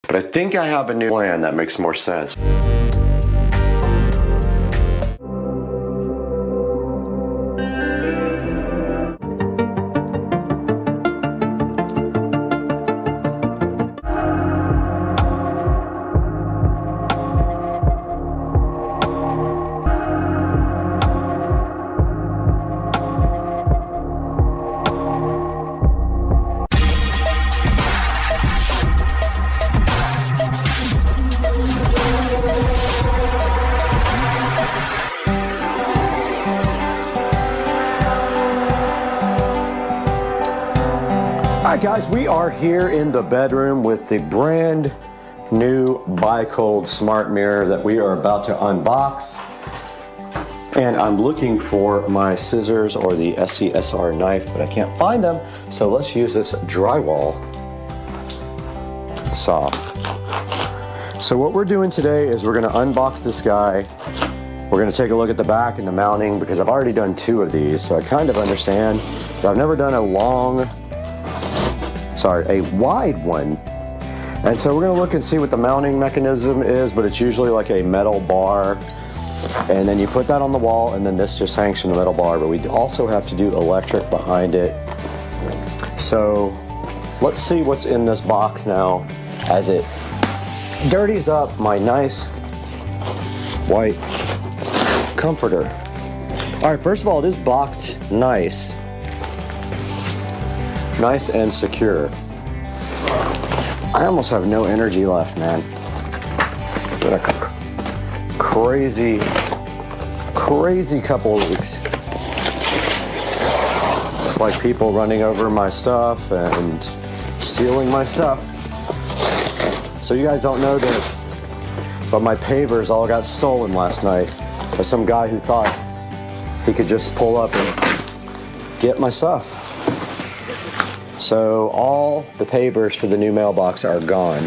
But I think I have a new plan that makes more sense. All right, guys, we are here in the bedroom with the brand new Bi-Cold smart mirror that we are about to unbox. And I'm looking for my scissors or the SCSR knife, but I can't find them. So let's use this drywall saw. So what we're doing today is we're gonna unbox this guy. We're gonna take a look at the back and the mounting because I've already done 2 of these, so I kind of understand, but I've never done a wide one. And so we're gonna look and see what the mounting mechanism is, but it's usually like a metal bar. And then you put that on the wall, and then this just hangs from the metal bar, but we also have to do electric behind it. So let's see what's in this box now as it dirties up my nice white comforter. All right, first of all, it is boxed nice and secure. I almost have no energy left, man. Been a crazy couple of weeks. Like people running over my stuff and stealing my stuff. So you guys don't know this, but my pavers all got stolen last night by some guy who thought he could just pull up and get my stuff. So all the pavers for the new mailbox are gone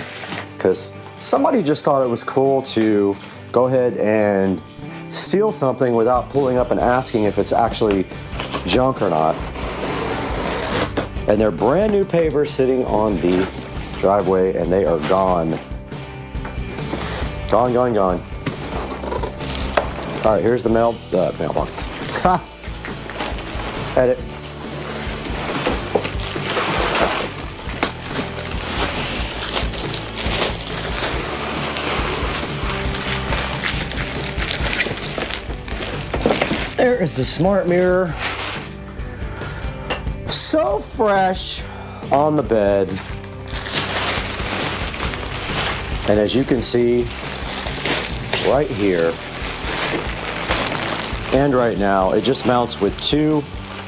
because somebody just thought it was cool to go ahead and steal something without pulling up and asking if it's actually junk or not. And they're brand new pavers sitting on the driveway, and they are gone. Gone. All right, here's the mailbox. Ha! Edit. There is the smart mirror. So fresh on the bed. And as you can see right here and right now, it just mounts with 2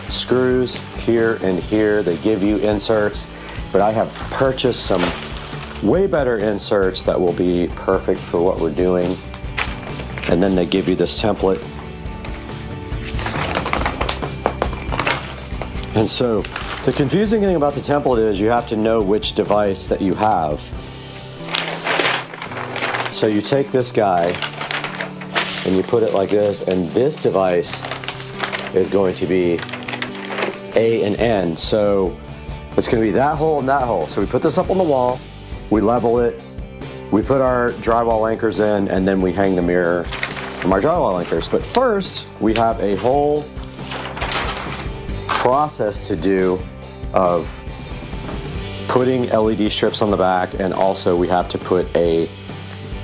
screws here and here. They give you inserts, but I have purchased some way better inserts that will be perfect for what we're doing. And then they give you this template. And so the confusing thing about the template is you have to know which device that you have. So you take this guy and you put it like this, and this device is going to be A and N. So it's going to be that hole and that hole. So we put this up on the wall, we level it, we put our drywall anchors in, and then we hang the mirror from our drywall anchors. But first, we have a whole process to do of putting LED strips on the back, and also we have to put a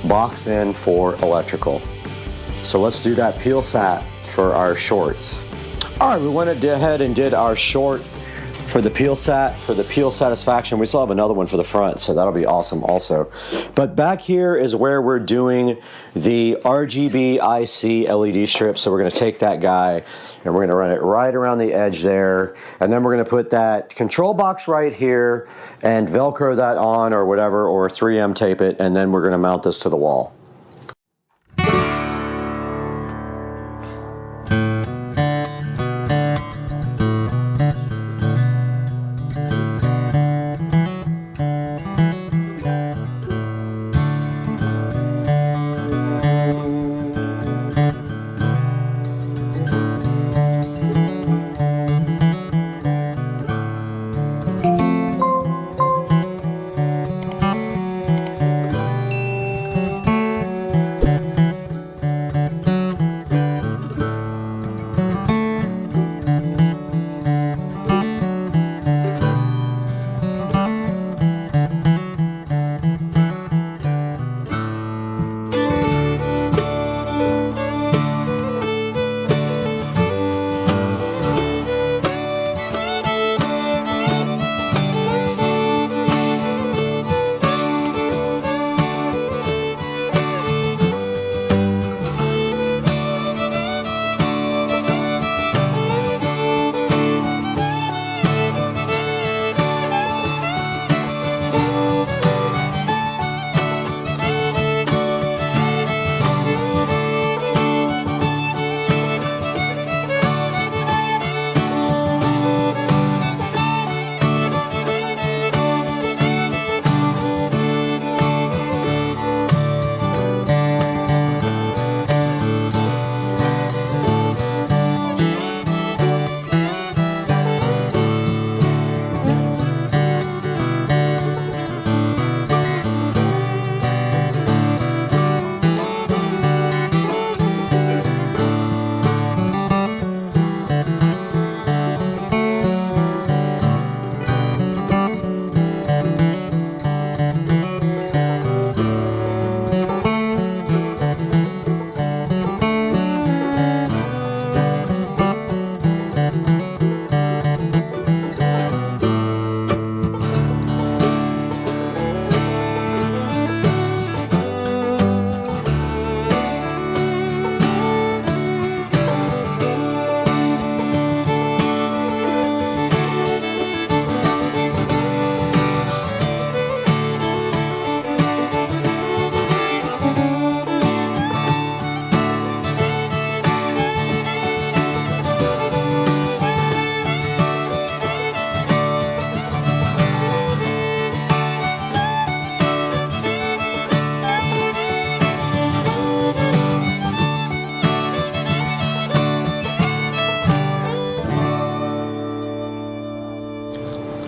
box in for electrical. So let's do that peel sat for our shorts. All right, we went ahead and did our short for the peel sat, for the peel satisfaction. We still have another one for the front, so that'll be awesome also. But back here is where we're doing the RGB IC LED strip. So we're gonna take that guy and we're gonna run it right around the edge there. And then we're gonna put that control box right here and Velcro that on or whatever, or 3M tape it, and then we're gonna mount this to the wall.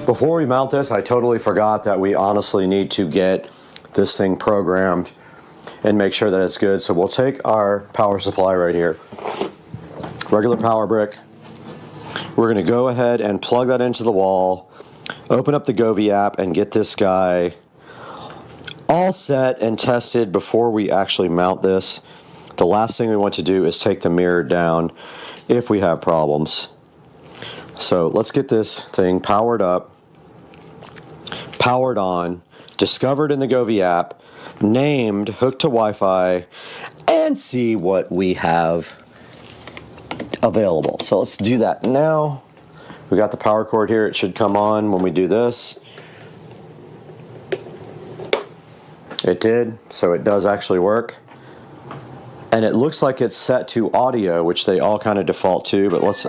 Before we mount this, I totally forgot that we honestly need to get this thing programmed and make sure that it's good. So we'll take our power supply right here, regular power brick. We're going to go ahead and plug that into the wall, open up the Govee app, and get this guy all set and tested before we actually mount this. The last thing we want to do is take the mirror down if we have problems. So let's get this thing powered up, powered on, discovered in the Govee app, named, hooked to Wi-Fi, and see what we have available. So let's do that now. We got the power cord here. It should come on when we do this. It did, so it does actually work. And it looks like it's set to audio, which they all kind of default to, but let's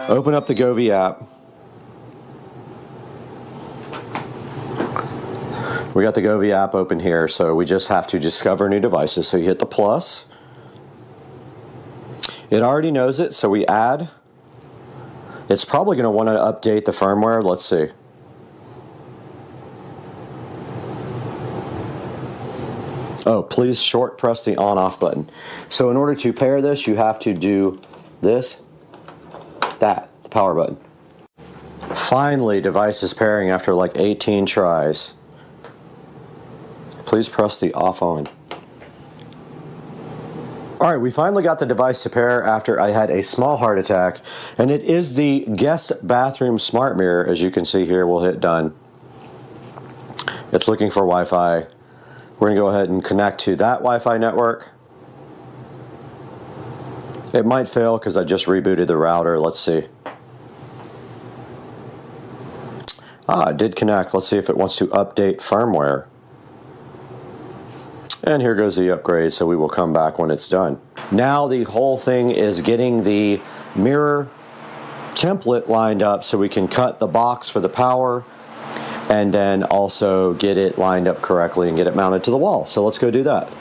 open up the Govee app. We got the Govee app open here, so we just have to discover new devices. So you hit the plus. It already knows it, so we add. It's probably going to want to update the firmware. Let's see. Oh, please short press the on-off button. So in order to pair this, you have to do this, that, the power button. Finally, device is pairing after like 18 tries. Please press the off on. All right, we finally got the device to pair after I had a small heart attack, and it is the guest bathroom smart mirror. As you can see here, we'll hit done. It's looking for Wi-Fi. We're gonna go ahead and connect to that Wi-Fi network. It might fail because I just rebooted the router. Let's see. It did connect. Let's see if it wants to update firmware. And here goes the upgrade, so we will come back when it's done. Now the whole thing is getting the mirror template lined up so we can cut the box for the power and then also get it lined up correctly and get it mounted to the wall. So let's go do that.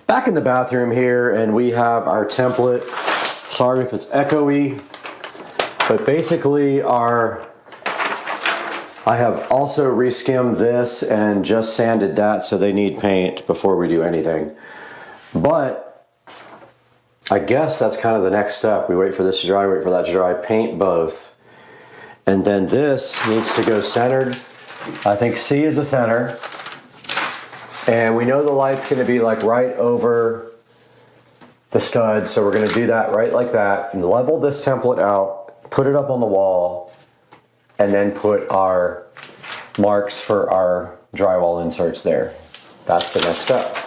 Back in the bathroom here, and we have our template. Sorry if it's echoey, but basically I have also reskimmed this and just sanded that, so they need paint before we do anything. But I guess that's kind of the next step. We wait for this to dry, wait for that to dry, paint both. And then this needs to go centered. I think C is the center. And we know the light's gonna be like right over the stud, so we're gonna do that right like that and level this template out, put it up on the wall, and then put our marks for our drywall inserts there. That's the next step.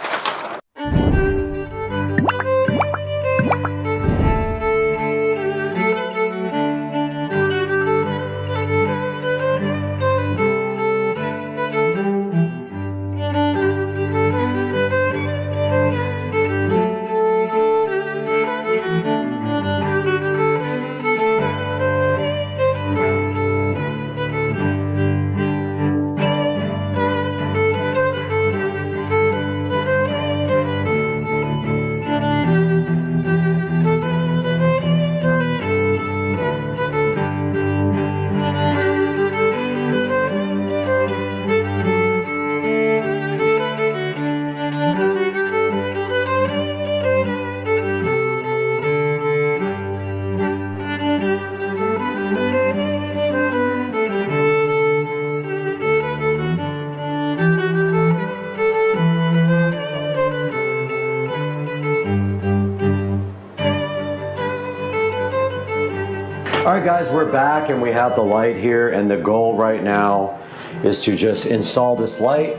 Alright guys, we're back and we have the light here, and the goal right now is to just install this light.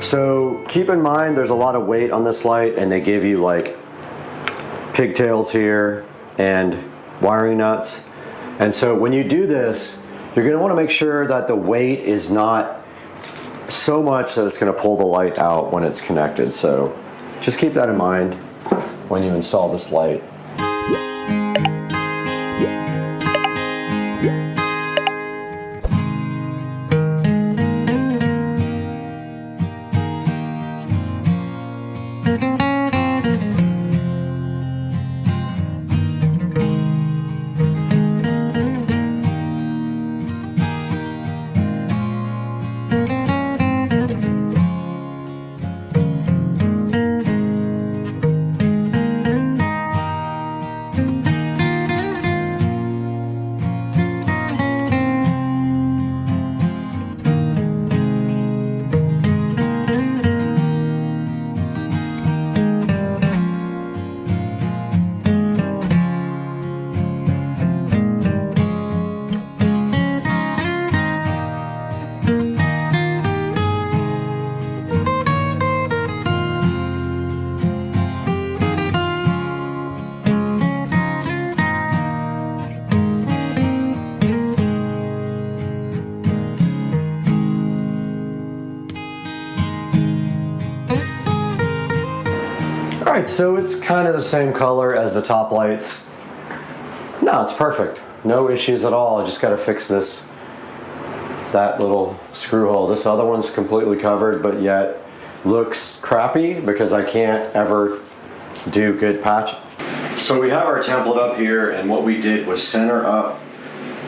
So keep in mind there's a lot of weight on this light, and they give you like pigtails here and wiring nuts. And so when you do this, you're going to want to make sure that the weight is not so much that it's going to pull the light out when it's connected. So just keep that in mind when you install this light. Alright, so it's kind of the same color as the top lights. No, it's perfect. No issues at all. I just got to fix that little screw hole. This other one's completely covered, but yet looks crappy because I can't ever do good patch. So we have our template up here, and what we did was center up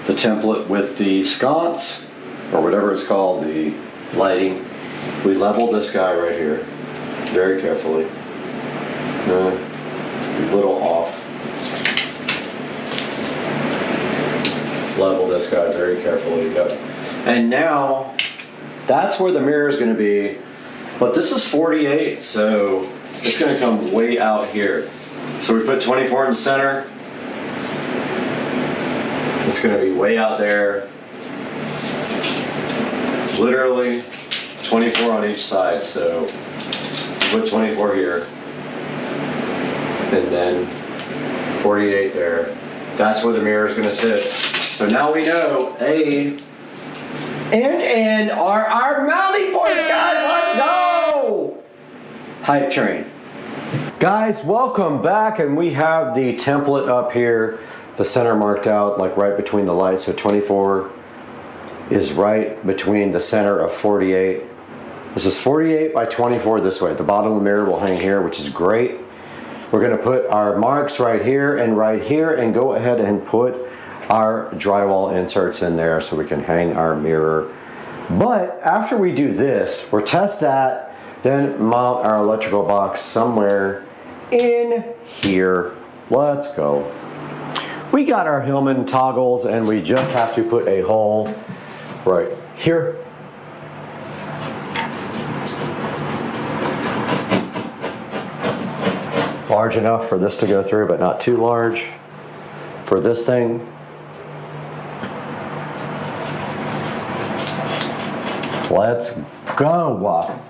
the template with the sconce, or whatever it's called, the lighting. We leveled this guy right here very carefully. A little off. Level this guy very carefully. Yep. And now that's where the mirror is going to be. But this is 48, so it's gonna come way out here. So we put 24 in the center. It's gonna be way out there. Literally 24 on each side, so put 24 here. And then 48 there. That's where the mirror is gonna sit. So now we know, and our mounting point, guys, let's go! Hype train. Guys, welcome back, and we have the template up here, the center marked out like right between the lights. So 24 is right between the center of 48. This is 48 by 24 this way. The bottom of the mirror will hang here, which is great. We're gonna put our marks right here and go ahead and put our drywall inserts in there so we can hang our mirror. But after we do this, we'll test that, then mount our electrical box somewhere in here. Let's go. We got our Hillman toggles and we just have to put a hole right here. Large enough for this to go through, but not too large for this thing. Let's go.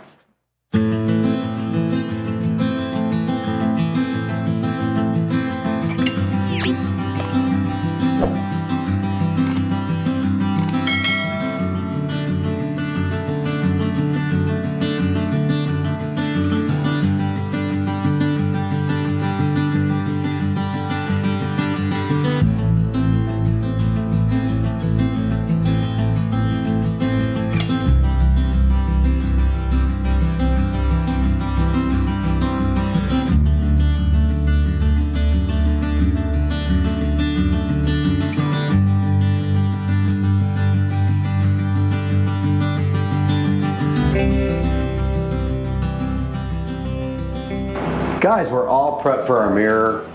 Guys, we're all prepped for our mirror.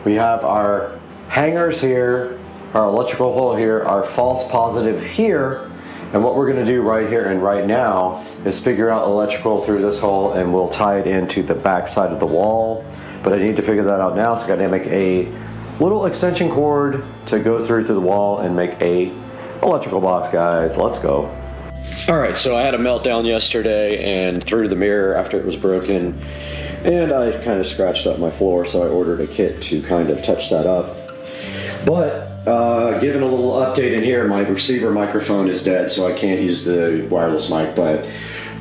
We have our hangers here, our electrical hole here, our false positive here, and what we're gonna do right here and right now is figure out electrical through this hole, and we'll tie it into the back side of the wall. But I need to figure that out now, so I gotta make a little extension cord to go through to the wall and make a electrical box, guys. Let's go. All right, so I had a meltdown yesterday and threw the mirror after it was broken, and I kind of scratched up my floor, so I ordered a kit to kind of touch that up. But given a little update in here, my receiver microphone is dead, so I can't use the wireless mic, but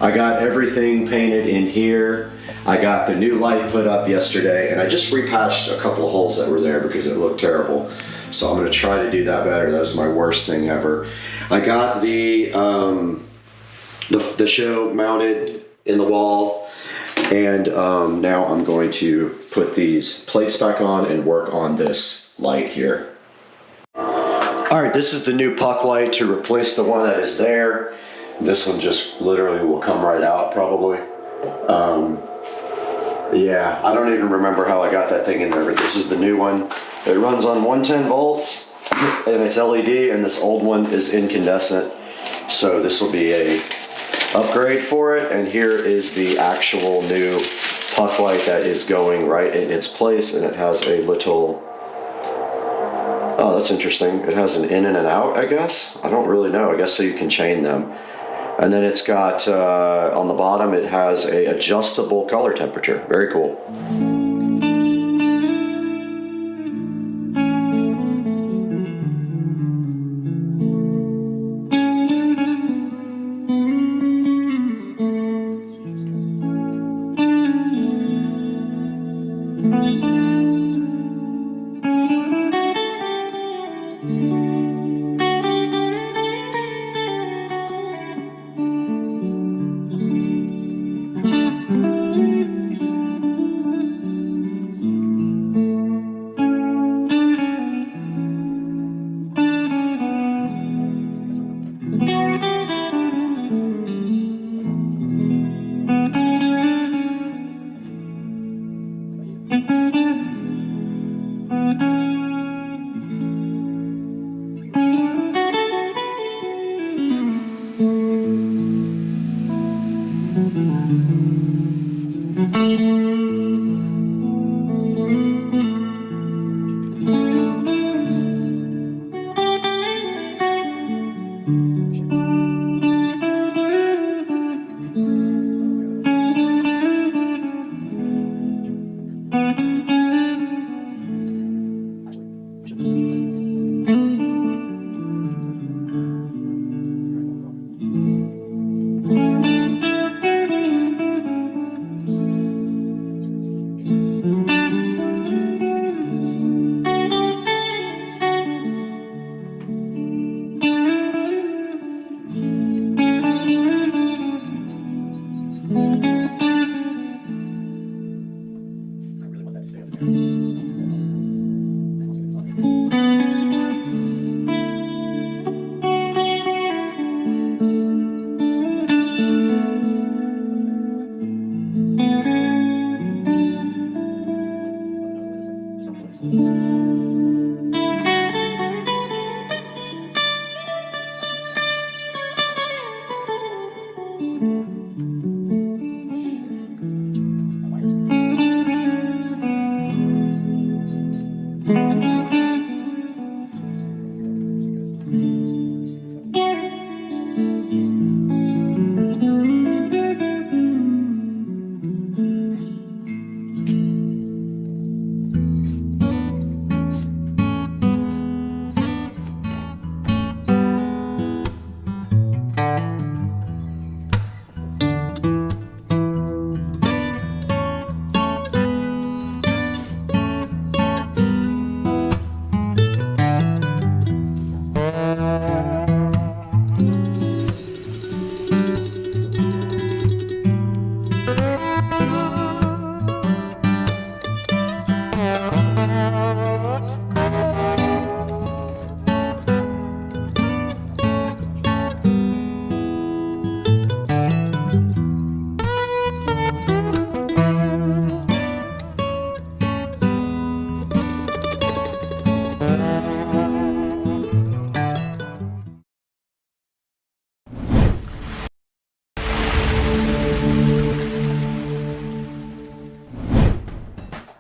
I got everything painted in here. I got the new light put up yesterday, and I just repatched a couple of holes that were there because it looked terrible. So I'm gonna try to do that better. That was my worst thing ever. I got the show mounted in the wall, and now I'm going to put these plates back on and work on this light here. All right, this is the new puck light to replace the one that is there. This one just literally will come right out probably. Yeah, I don't even remember how I got that thing in there, but this is the new one. It runs on 110 volts and it's LED, and this old one is incandescent. So this will be a upgrade for it, and here is the actual new puck light that is going right in its place, and it has a little, oh, that's interesting. It has an in and an out, I guess. I don't really know. I guess so you can chain them. And then it's got, on the bottom, it has a adjustable color temperature. Very cool.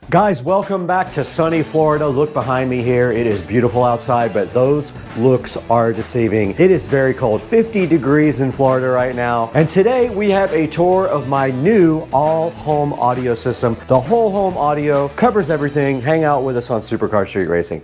Guys, welcome back to sunny Florida. Look behind me here. It is beautiful outside, but those looks are deceiving. It is very cold, 50 degrees in Florida right now. And today we have a tour of my new all-home audio system. The whole home audio covers everything. Hang out with us on Supercar Street Racing.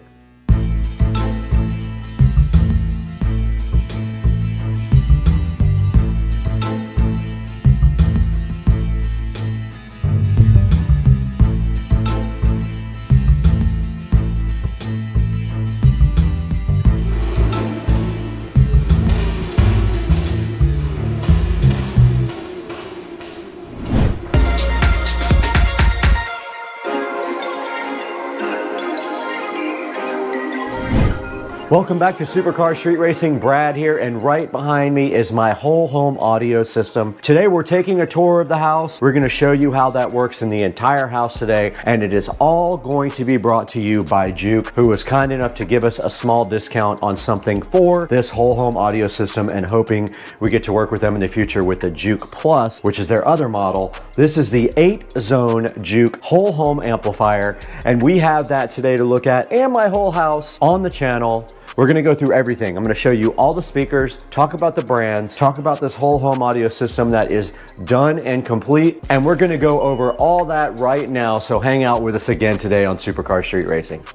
Welcome back to Supercar Street Racing. Brad here, and right behind me is my whole home audio system. Today we're taking a tour of the house. We're going to show you how that works in the entire house today, and it is all going to be brought to you by Juke, who was kind enough to give us a small discount on something for this whole home audio system, and hoping we get to work with them in the future with the Juke Plus, which is their other model. This is the 8-zone Juke whole home amplifier, and we have that today to look at, and my whole house on the channel. We're going to go through everything. I'm going to show you all the speakers, talk about the brands, talk about this whole home audio system that is done and complete, and we're going to go over all that right now, so hang out with us again today on Supercar Street Racing.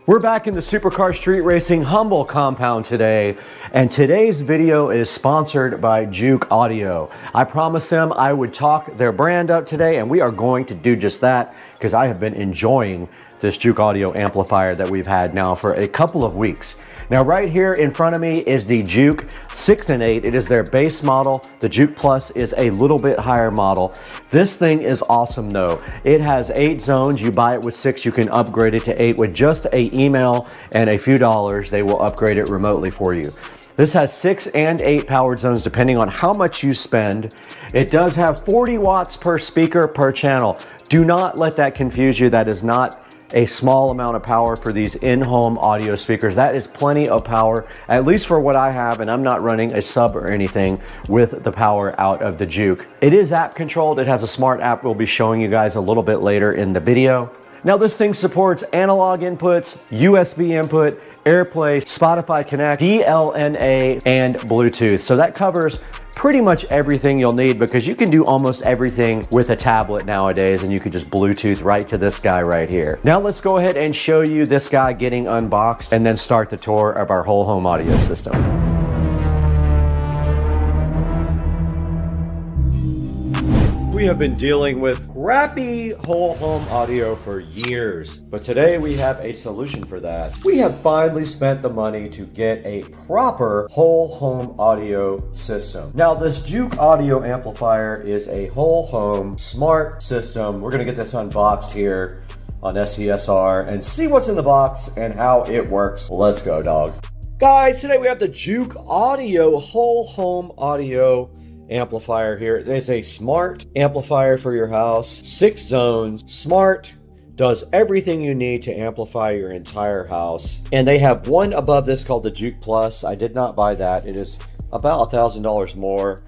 We're back in the Supercar Street Racing Humble compound today, and today's video is sponsored by Juke Audio. I promised them I would talk their brand up today, and we are going to do just that because I have been enjoying this Juke Audio amplifier that we've had now for a couple of weeks. Now right here in front of me is the Juke 6 and 8. It is their base model. The Juke Plus is a little bit higher model. This thing is awesome though. It has 8 zones. You buy it with 6, you can upgrade it to 8 with just an email and a few dollars. They will upgrade it remotely for you. This has 6 and 8 powered zones depending on how much you spend. It does have 40 watts per speaker per channel. Do not let that confuse you. That is not a small amount of power for these in-home audio speakers. That is plenty of power, at least for what I have, and I'm not running a sub or anything with the power out of the Juke. It is app controlled. It has a smart app we'll be showing you guys a little bit later in the video. Now this thing supports analog inputs, USB input, AirPlay, Spotify Connect, DLNA, and Bluetooth. So that covers pretty much everything you'll need, because you can do almost everything with a tablet nowadays, and you can just Bluetooth right to this guy right here. Now let's go ahead and show you this guy getting unboxed and then start the tour of our whole home audio system. We have been dealing with crappy whole home audio for years, but today we have a solution for that. We have finally spent the money to get a proper whole home audio system. Now this Juke audio amplifier is a whole home smart system. We're gonna get this unboxed here on SCSR and see what's in the box and how it works. Let's go, dog. Guys, today we have the Juke audio whole home audio amplifier here. It is a smart amplifier for your house. 6 zones, smart, does everything you need to amplify your entire house. And they have one above this called the Juke Plus. I did not buy that. It is about $1,000 more.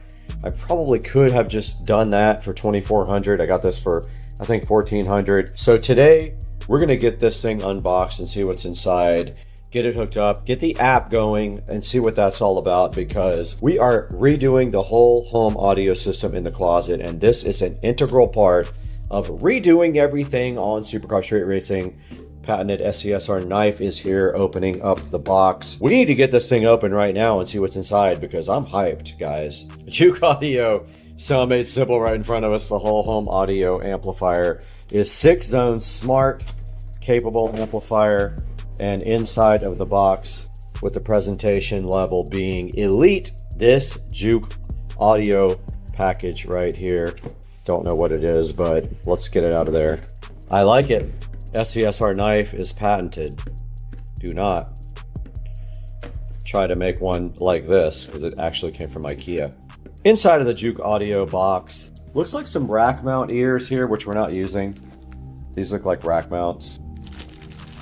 I probably could have just done that for $2,400. I got this for, I think, $1,400. So today we're gonna get this thing unboxed and see what's inside, get it hooked up, get the app going, and see what that's all about, because we are redoing the whole home audio system in the closet, and this is an integral part of redoing everything on Supercar Street Racing. Patented SCSR knife is here opening up the box. We need to get this thing open right now and see what's inside, because I'm hyped, guys. Juke Audio, sound made simple right in front of us. The whole home audio amplifier is 6 zone smart, capable amplifier, and inside of the box, with the presentation level being elite, this Juke audio package right here. Don't know what it is, but let's get it out of there. I like it. SCSR knife is patented. Do not try to make one like this, because it actually came from IKEA. Inside of the Juke audio box, looks like some rack mount ears here, which we're not using. These look like rack mounts.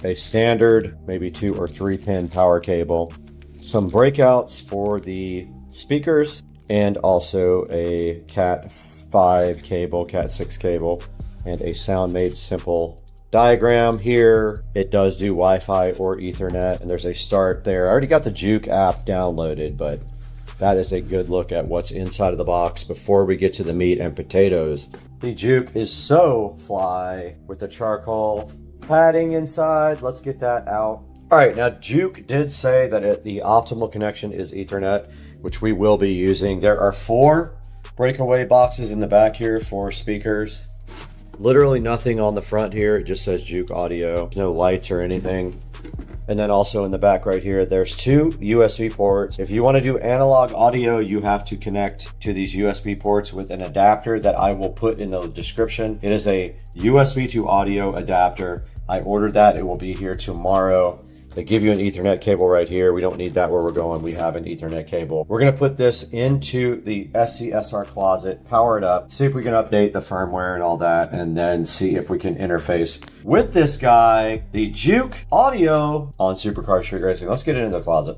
A standard, maybe 2 or 3 pin power cable, some breakouts for the speakers, and also a Cat 5 cable, Cat 6 cable, and a Sound Made Simple diagram here, it does do Wi-Fi or Ethernet, and there's a start there. I already got the Juke app downloaded, but that is a good look at what's inside of the box before we get to the meat and potatoes. The Juke is so fly with the charcoal padding inside. Let's get that out. All right, now Juke did say that the optimal connection is Ethernet, which we will be using. There are 4 breakaway boxes in the back here for speakers. Literally nothing on the front here. It just says Juke Audio. No lights or anything. And then also in the back right here, there's 2 USB ports. If you want to do analog audio, you have to connect to these USB ports with an adapter that I will put in the description. It is a USB to audio adapter. I ordered that. It will be here tomorrow. They give you an Ethernet cable right here. We don't need that where we're going. We have an Ethernet cable. We're going to put this into the SCSR closet, power it up, see if we can update the firmware and all that, and then see if we can interface with this guy, the Juke Audio on Supercar Street Racing. Let's get it in the closet.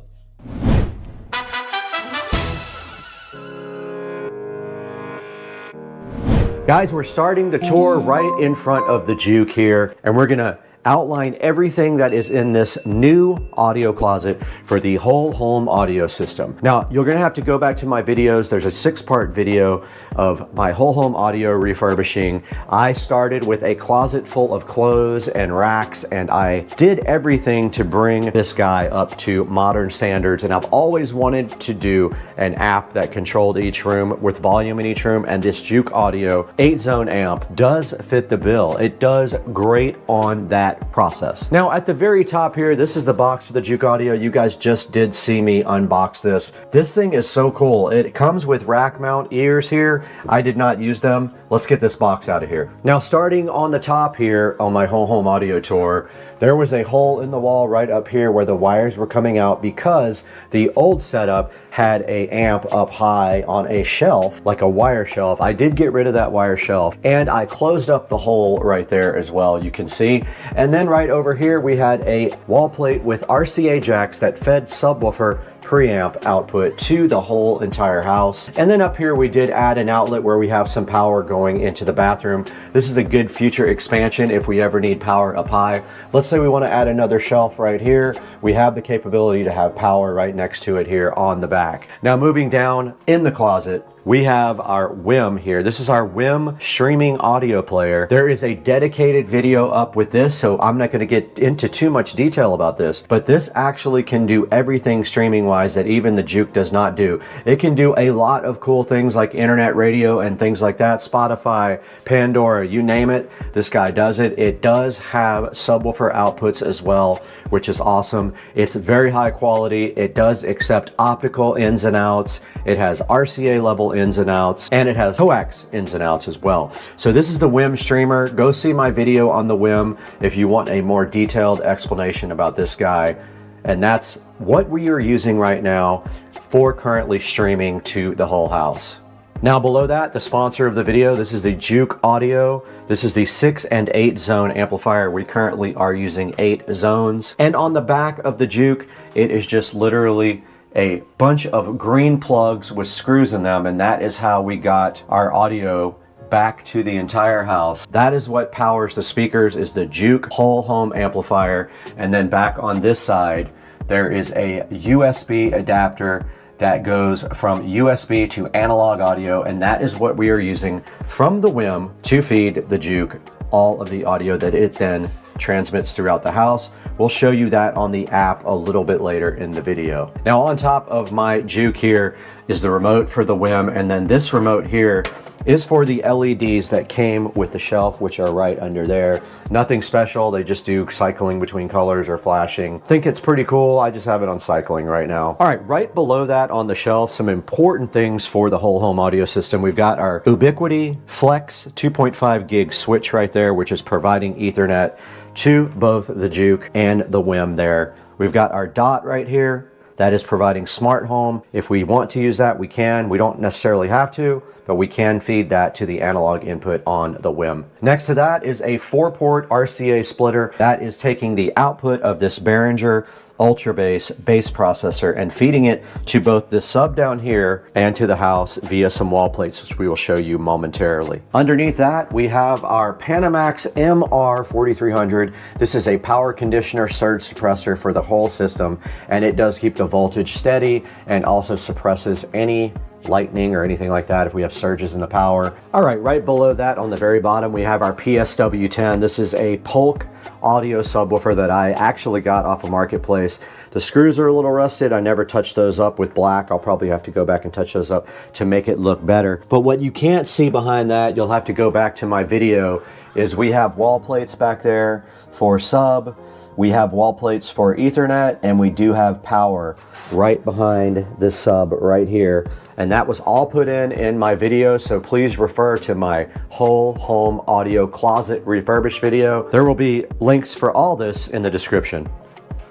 Guys, we're starting the tour right in front of the Juke here, and we're going to outline everything that is in this new audio closet for the whole home audio system. Now, you're gonna have to go back to my videos. There's a 6-part video of my whole home audio refurbishing. I started with a closet full of clothes and racks, and I did everything to bring this guy up to modern standards. And I've always wanted to do an app that controlled each room with volume in each room, and this Juke Audio 8-zone amp does fit the bill. It does great on that process. Now at the very top here, this is the box for the Juke Audio. You guys just did see me unbox this. This thing is so cool. It comes with rack mount ears here. I did not use them. Let's get this box out of here. Now starting on the top here on my whole home audio tour, there was a hole in the wall right up here where the wires were coming out because the old setup had a amp up high on a shelf, like a wire shelf. I did get rid of that wire shelf, and I closed up the hole right there as well, you can see. And then right over here, we had a wall plate with RCA jacks that fed subwoofer preamp output to the whole entire house. And then up here we did add an outlet where we have some power going into the bathroom. This is a good future expansion if we ever need power up high. Let's say we want to add another shelf right here. We have the capability to have power right next to it here on the back. Now moving down in the closet, we have our WIM here. This is our WIM streaming audio player. There is a dedicated video up with this, so I'm not going to get into too much detail about this, but this actually can do everything streaming wise that even the Juke does not do. It can do a lot of cool things like internet radio and things like that, Spotify, Pandora, you name it, this guy does it. It does have subwoofer outputs as well, which is awesome. It's very high quality. It does accept optical ins and outs. It has RCA level ins and outs, and it has coax ins and outs as well. So this is the WIM streamer. Go see my video on the WIM if you want a more detailed explanation about this guy. And that's what we are using right now for currently streaming to the whole house. Now below that, the sponsor of the video, this is the Juke Audio. This is the 6 and 8 zone amplifier. We currently are using 8 zones. And on the back of the Juke, it is just literally a bunch of green plugs with screws in them, and that is how we got our audio back to the entire house. That is what powers the speakers, is the Juke whole home amplifier. And then back on this side, there is a USB adapter that goes from USB to analog audio, and that is what we are using from the WIM to feed the Juke all of the audio that it then transmits throughout the house. We'll show you that on the app a little bit later in the video. Now on top of my Juke here is the remote for the WIM, and then this remote here is for the LEDs that came with the shelf, which are right under there. Nothing special, they just do cycling between colors or flashing. Think it's pretty cool, I just have it on cycling right now. All right, right below that on the shelf, some important things for the whole home audio system. We've got our Ubiquiti Flex 2.5 gig switch right there, which is providing Ethernet to both the Juke and the WIM there. We've got our DOT right here. That is providing smart home. If we want to use that, we can. We don't necessarily have to, but we can feed that to the analog input on the WIM. Next to that is a 4-port RCA splitter. That is taking the output of this Behringer ultra bass processor and feeding it to both the sub down here and to the house via some wall plates, which we will show you momentarily. Underneath that, we have our Panamax MR4300. This is a power conditioner surge suppressor for the whole system, and it does keep the voltage steady and also suppresses any lightning or anything like that if we have surges in the power. All right, right below that on the very bottom, we have our PSW10. This is a Polk audio subwoofer that I actually got off of Marketplace. The screws are a little rusted. I never touched those up with black. I'll probably have to go back and touch those up to make it look better. But what you can't see behind that, you'll have to go back to my video, is we have wall plates back there for sub. We have wall plates for Ethernet, and we do have power right behind this sub right here. And that was all put in my video, so please refer to my whole home audio closet refurbished video. There will be links for all this in the description.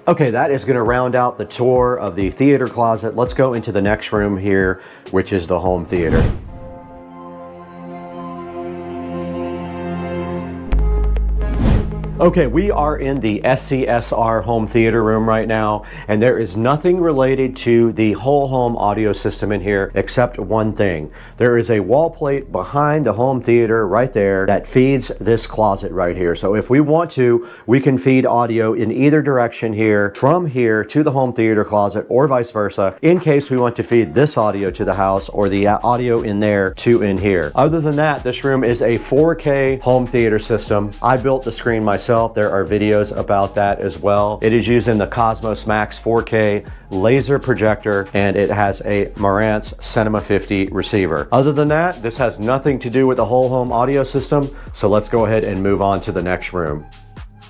Okay, that is going to round out the tour of the theater closet. Let's go into the next room here, which is the home theater. Okay, we are in the SCSR home theater room right now, and there is nothing related to the whole home audio system in here except one thing. There is a wall plate behind the home theater right there that feeds this closet right here. So if we want to, we can feed audio in either direction here, from here to the home theater closet or vice versa, in case we want to feed this audio to the house or the audio in there to in here. Other than that, this room is a 4K home theater system. I built the screen myself. There are videos about that as well. It is using the Cosmos Max 4K laser projector, and it has a Marantz Cinema 50 receiver. Other than that, this has nothing to do with the whole home audio system, so let's go ahead and move on to the next room.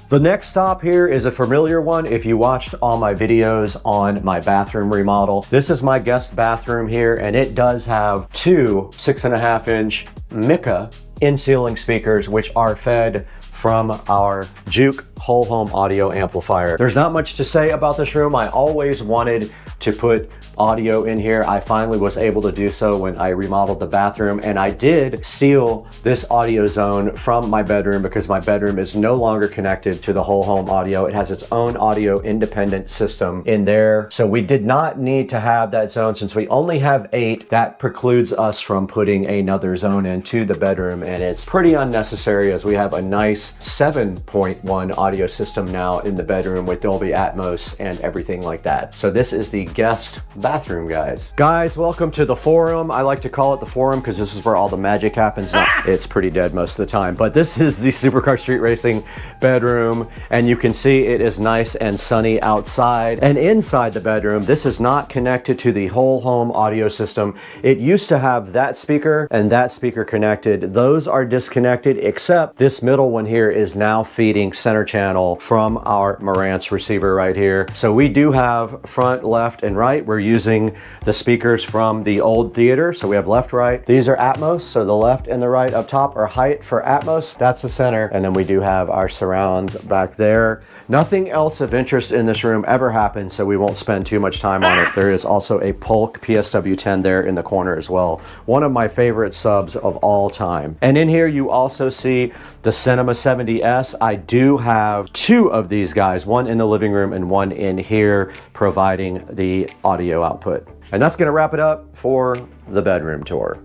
The next stop here is a familiar one if you watched all my videos on my bathroom remodel. This is my guest bathroom here, and it does have two 6.5-inch Mica in-ceiling speakers, which are fed from our Juke whole home audio amplifier. There's not much to say about this room. I always wanted to put audio in here. I finally was able to do so when I remodeled the bathroom, and I did seal this audio zone from my bedroom because my bedroom is no longer connected to the whole home audio. It has its own audio independent system in there. So we did not need to have that zone. Since we only have 8, that precludes us from putting another zone into the bedroom, and it's pretty unnecessary as we have a nice 7.1 audio system now in the bedroom with Dolby Atmos and everything like that. So this is the guest bathroom, guys. Guys, welcome to the forum. I like to call it the forum because this is where all the magic happens. No, it's pretty dead most of the time, but this is the Supercar Street Racing bedroom, and you can see it is nice and sunny outside. And inside the bedroom, this is not connected to the whole home audio system. It used to have that speaker and that speaker connected. Those are disconnected, except this middle one here is now feeding center channel from our Marantz receiver right here. So we do have front, left, and right. We're using the speakers from the old theater. So we have left, right. These are Atmos. So the left and the right up top are height for Atmos. That's the center. And then we do have our surrounds back there. Nothing else of interest in this room ever happened, so we won't spend too much time on it. There is also a Polk PSW10 there in the corner as well. One of my favorite subs of all time. And in here you also see the Cinema 70S. I do have 2 of these guys, one in the living room and one in here, providing the audio output. And that's going to wrap it up for the bedroom tour.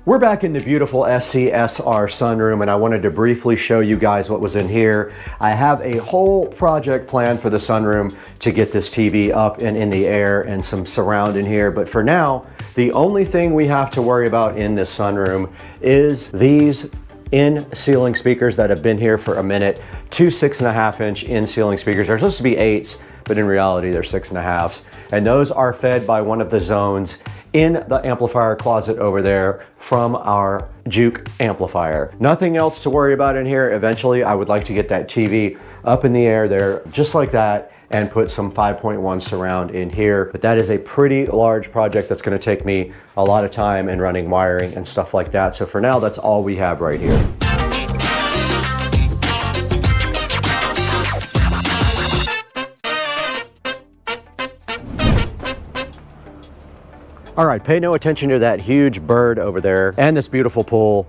We're back in the beautiful SCSR sunroom, and I wanted to briefly show you guys what was in here. I have a whole project plan for the sunroom to get this TV up and in the air and some surround in here, but for now, the only thing we have to worry about in this sunroom is these in-ceiling speakers that have been here for a minute. 2 6.5-inch in-ceiling speakers. They're supposed to be 8s, but in reality they're 6.5s, and those are fed by one of the zones in the amplifier closet over there from our Juke amplifier. Nothing else to worry about in here. Eventually I would like to get that TV up in the air there just like that and put some 5.1 surround in here, but that is a pretty large project that's going to take me a lot of time and running wiring and stuff like that. So for now, that's all we have right here. All right, pay no attention to that huge bird over there and this beautiful pool.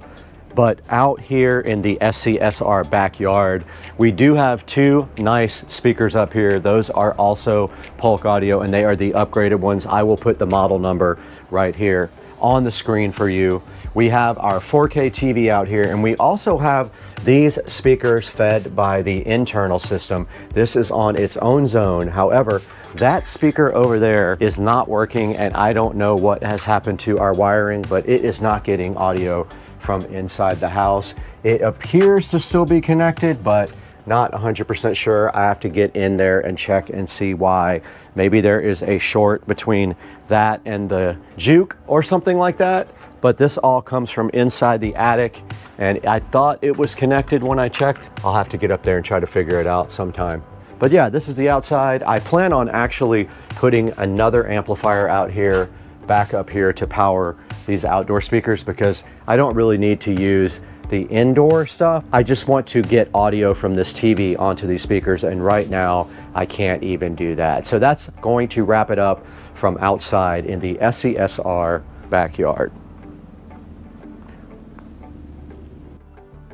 But out here in the SCSR backyard, we do have two nice speakers up here. Those are also Polk Audio, and they are the upgraded ones. I will put the model number right here on the screen for you. We have our 4K TV out here, and we also have these speakers fed by the internal system. This is on its own zone. However, that speaker over there is not working, and I don't know what has happened to our wiring, but it is not getting audio from inside the house. It appears to still be connected, but not 100% sure. I have to get in there and check and see why. Maybe there is a short between that and the juke or something like that. But this all comes from inside the attic, and I thought it was connected when I checked. I'll have to get up there and try to figure it out sometime. But yeah, this is the outside. I plan on actually putting another amplifier out here, back up here to power these outdoor speakers, because I don't really need to use the indoor stuff. I just want to get audio from this TV onto these speakers, and right now I can't even do that. So that's going to wrap it up from outside in the SCSR backyard.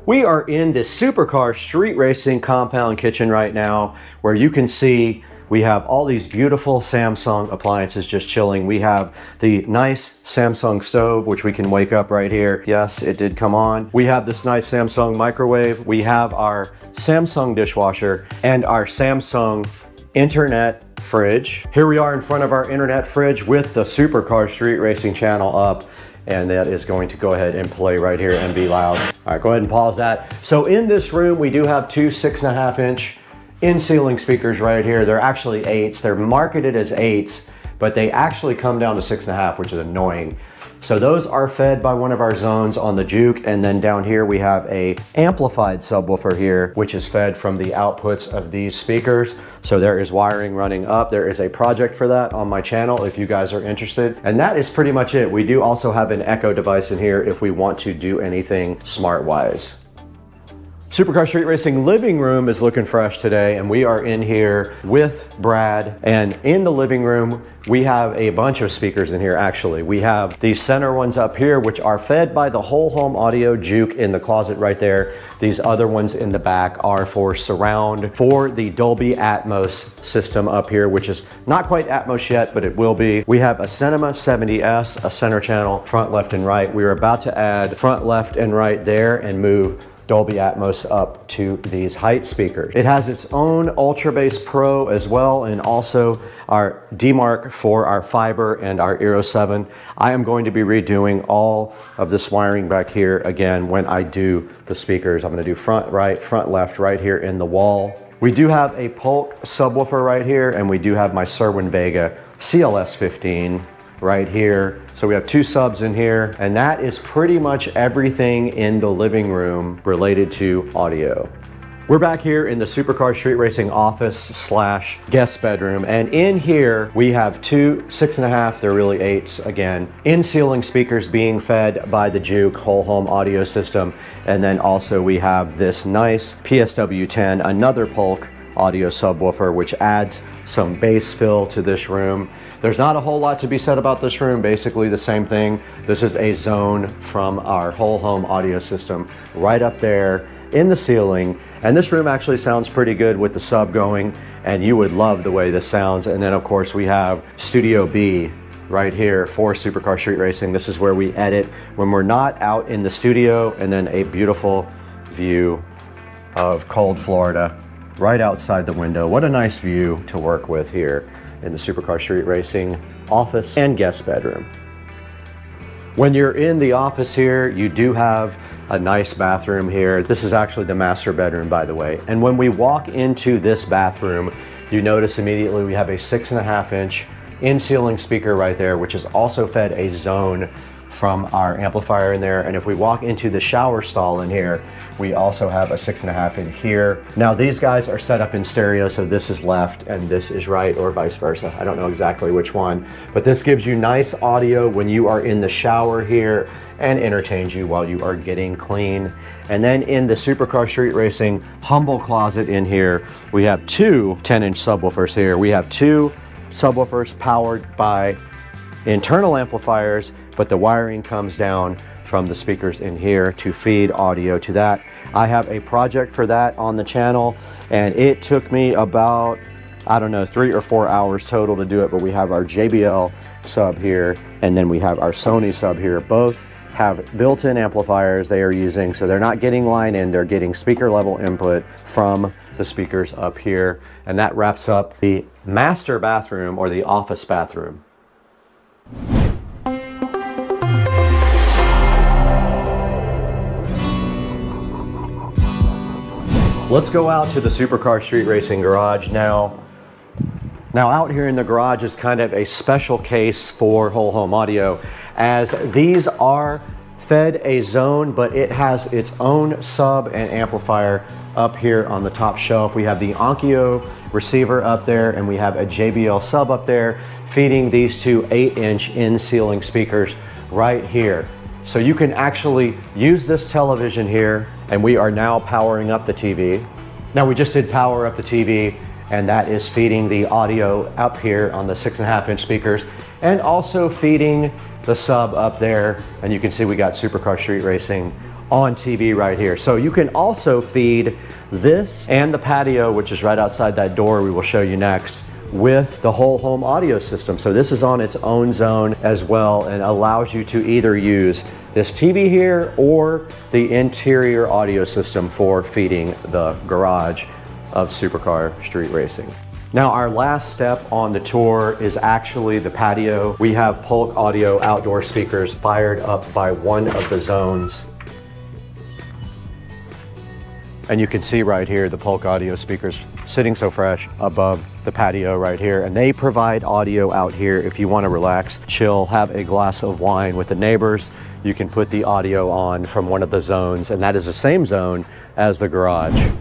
We are in the Supercar Street Racing compound kitchen right now, where you can see we have all these beautiful Samsung appliances just chilling. We have the nice Samsung stove, which we can wake up right here. Yes, it did come on. We have this nice Samsung microwave. We have our Samsung dishwasher and our Samsung internet fridge. Here we are in front of our internet fridge with the Supercar Street Racing channel up, and that is going to go ahead and play right here and be loud. All right, go ahead and pause that. So in this room, we do have two 6.5-inch in-ceiling speakers right here. They're actually 8s. They're marketed as 8s, but they actually come down to 6.5, which is annoying. So those are fed by one of our zones on the juke, and then down here we have a amplified subwoofer here, which is fed from the outputs of these speakers. So there is wiring running up. There is a project for that on my channel if you guys are interested. And that is pretty much it. We do also have an Echo device in here if we want to do anything smart-wise. Supercar Street Racing living room is looking fresh today, and we are in here with Brad. And in the living room, we have a bunch of speakers in here actually. We have these center ones up here, which are fed by the whole home audio juke in the closet right there. These other ones in the back are for surround, for the Dolby Atmos system up here, which is not quite Atmos yet, but it will be. We have a Cinema 70S, a center channel, front, left, and right. We're about to add front, left, and right there and move Dolby Atmos up to these height speakers. It has its own Ultra Bass Pro as well, and also our DMark for our fiber and our Eero 7. I am going to be redoing all of this wiring back here again when I do the speakers. I'm going to do front, left, right here in the wall. We do have a Polk subwoofer right here, and we do have my Cerwin Vega CLS 15 right here. So we have two subs in here, and that is pretty much everything in the living room related to audio. We're back here in the Supercar Street Racing office / guest bedroom, and in here we have two 6.5, they're really 8s again, in-ceiling speakers being fed by the Juke whole home audio system. And then also we have this nice PSW10, another Polk audio subwoofer, which adds some bass fill to this room. There's not a whole lot to be said about this room, basically the same thing. This is a zone from our whole home audio system right up there in the ceiling. And this room actually sounds pretty good with the sub going, and you would love the way this sounds. And then of course we have Studio B right here for Supercar Street Racing. This is where we edit when we're not out in the studio, and then a beautiful view of cold Florida right outside the window. What a nice view to work with here in the Supercar Street Racing office and guest bedroom. When you're in the office here, you do have a nice bathroom here. This is actually the master bedroom, by the way. And when we walk into this bathroom, you notice immediately we have a 6.5-inch in-ceiling speaker right there, which is also fed a zone from our amplifier in there. And if we walk into the shower stall in here, we also have a 6.5 in here. Now these guys are set up in stereo, so this is left and this is right, or vice versa. I don't know exactly which one, but this gives you nice audio when you are in the shower here and entertains you while you are getting clean. And then in the Supercar Street Racing humble closet in here, we have two 10-inch subwoofers here. We have two subwoofers powered by internal amplifiers, but the wiring comes down from the speakers in here to feed audio to that. I have a project for that on the channel, and it took me about, I don't know, 3 or 4 hours total to do it, but we have our JBL sub here, and then we have our Sony sub here. Both have built-in amplifiers they are using, so they're not getting line in, they're getting speaker level input from the speakers up here. And that wraps up the master bathroom, or the office bathroom. Let's go out to the Supercar Street Racing garage now. Now out here in the garage is kind of a special case for whole home audio, as these are fed a zone, but it has its own sub and amplifier up here on the top shelf. We have the Onkyo receiver up there, and we have a JBL sub up there feeding these two 8-inch in-ceiling speakers right here. So you can actually use this television here, and we are now powering up the TV. Now we just did power up the TV, and that is feeding the audio up here on the 6.5-inch speakers, and also feeding the sub up there. And you can see we got Supercar Street Racing on TV right here. So you can also feed this and the patio, which is right outside that door we will show you next, with the whole home audio system. So this is on its own zone as well, and allows you to either use this TV here or the interior audio system for feeding the garage of Supercar Street Racing. Now our last step on the tour is actually the patio. We have Polk Audio outdoor speakers fired up by one of the zones. And you can see right here the Polk Audio speakers sitting so fresh above the patio right here. And they provide audio out here if you want to relax, chill, have a glass of wine with the neighbors. You can put the audio on from one of the zones, and that is the same zone as the garage.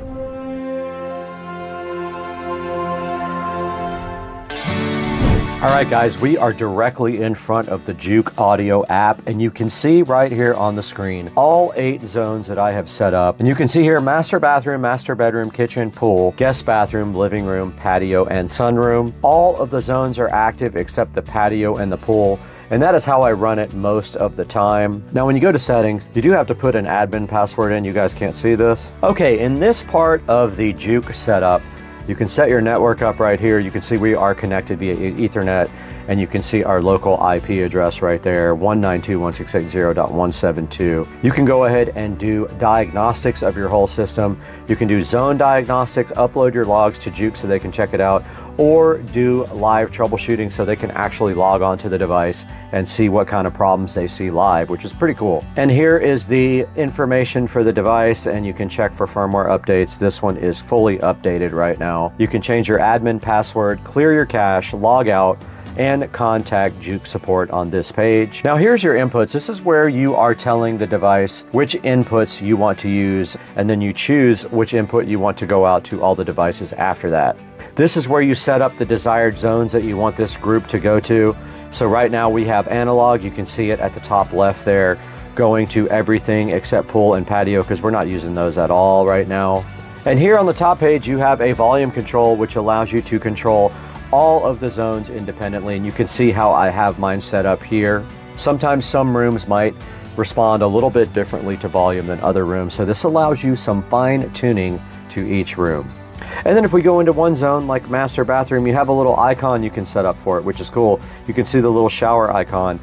All right, guys, we are directly in front of the Juke Audio app, and you can see right here on the screen all 8 zones that I have set up. And you can see here master bathroom, master bedroom, kitchen, pool, guest bathroom, living room, patio, and sunroom. All of the zones are active except the patio and the pool, and that is how I run it most of the time. Now, when you go to settings, you do have to put an admin password in. You guys can't see this. Okay, in this part of the Juke setup, you can set your network up right here. You can see we are connected via Ethernet, and you can see our local IP address right there, 192.168.0.172. You can go ahead and do diagnostics of your whole system. You can do zone diagnostics, upload your logs to Juke so they can check it out, or do live troubleshooting so they can actually log onto the device and see what kind of problems they see live, which is pretty cool. And here is the information for the device, and you can check for firmware updates. This one is fully updated right now. You can change your admin password, clear your cache, log out, and contact Juke support on this page. Now here's your inputs. This is where you are telling the device which inputs you want to use, and then you choose which input you want to go out to all the devices after that. This is where you set up the desired zones that you want this group to go to. So right now we have analog. You can see it at the top left there, going to everything except pool and patio, because we're not using those at all right now. And here on the top page you have a volume control, which allows you to control all of the zones independently, and you can see how I have mine set up here. Sometimes some rooms might respond a little bit differently to volume than other rooms, so this allows you some fine tuning to each room. And then if we go into one zone like master bathroom, you have a little icon you can set up for it, which is cool. You can see the little shower icon,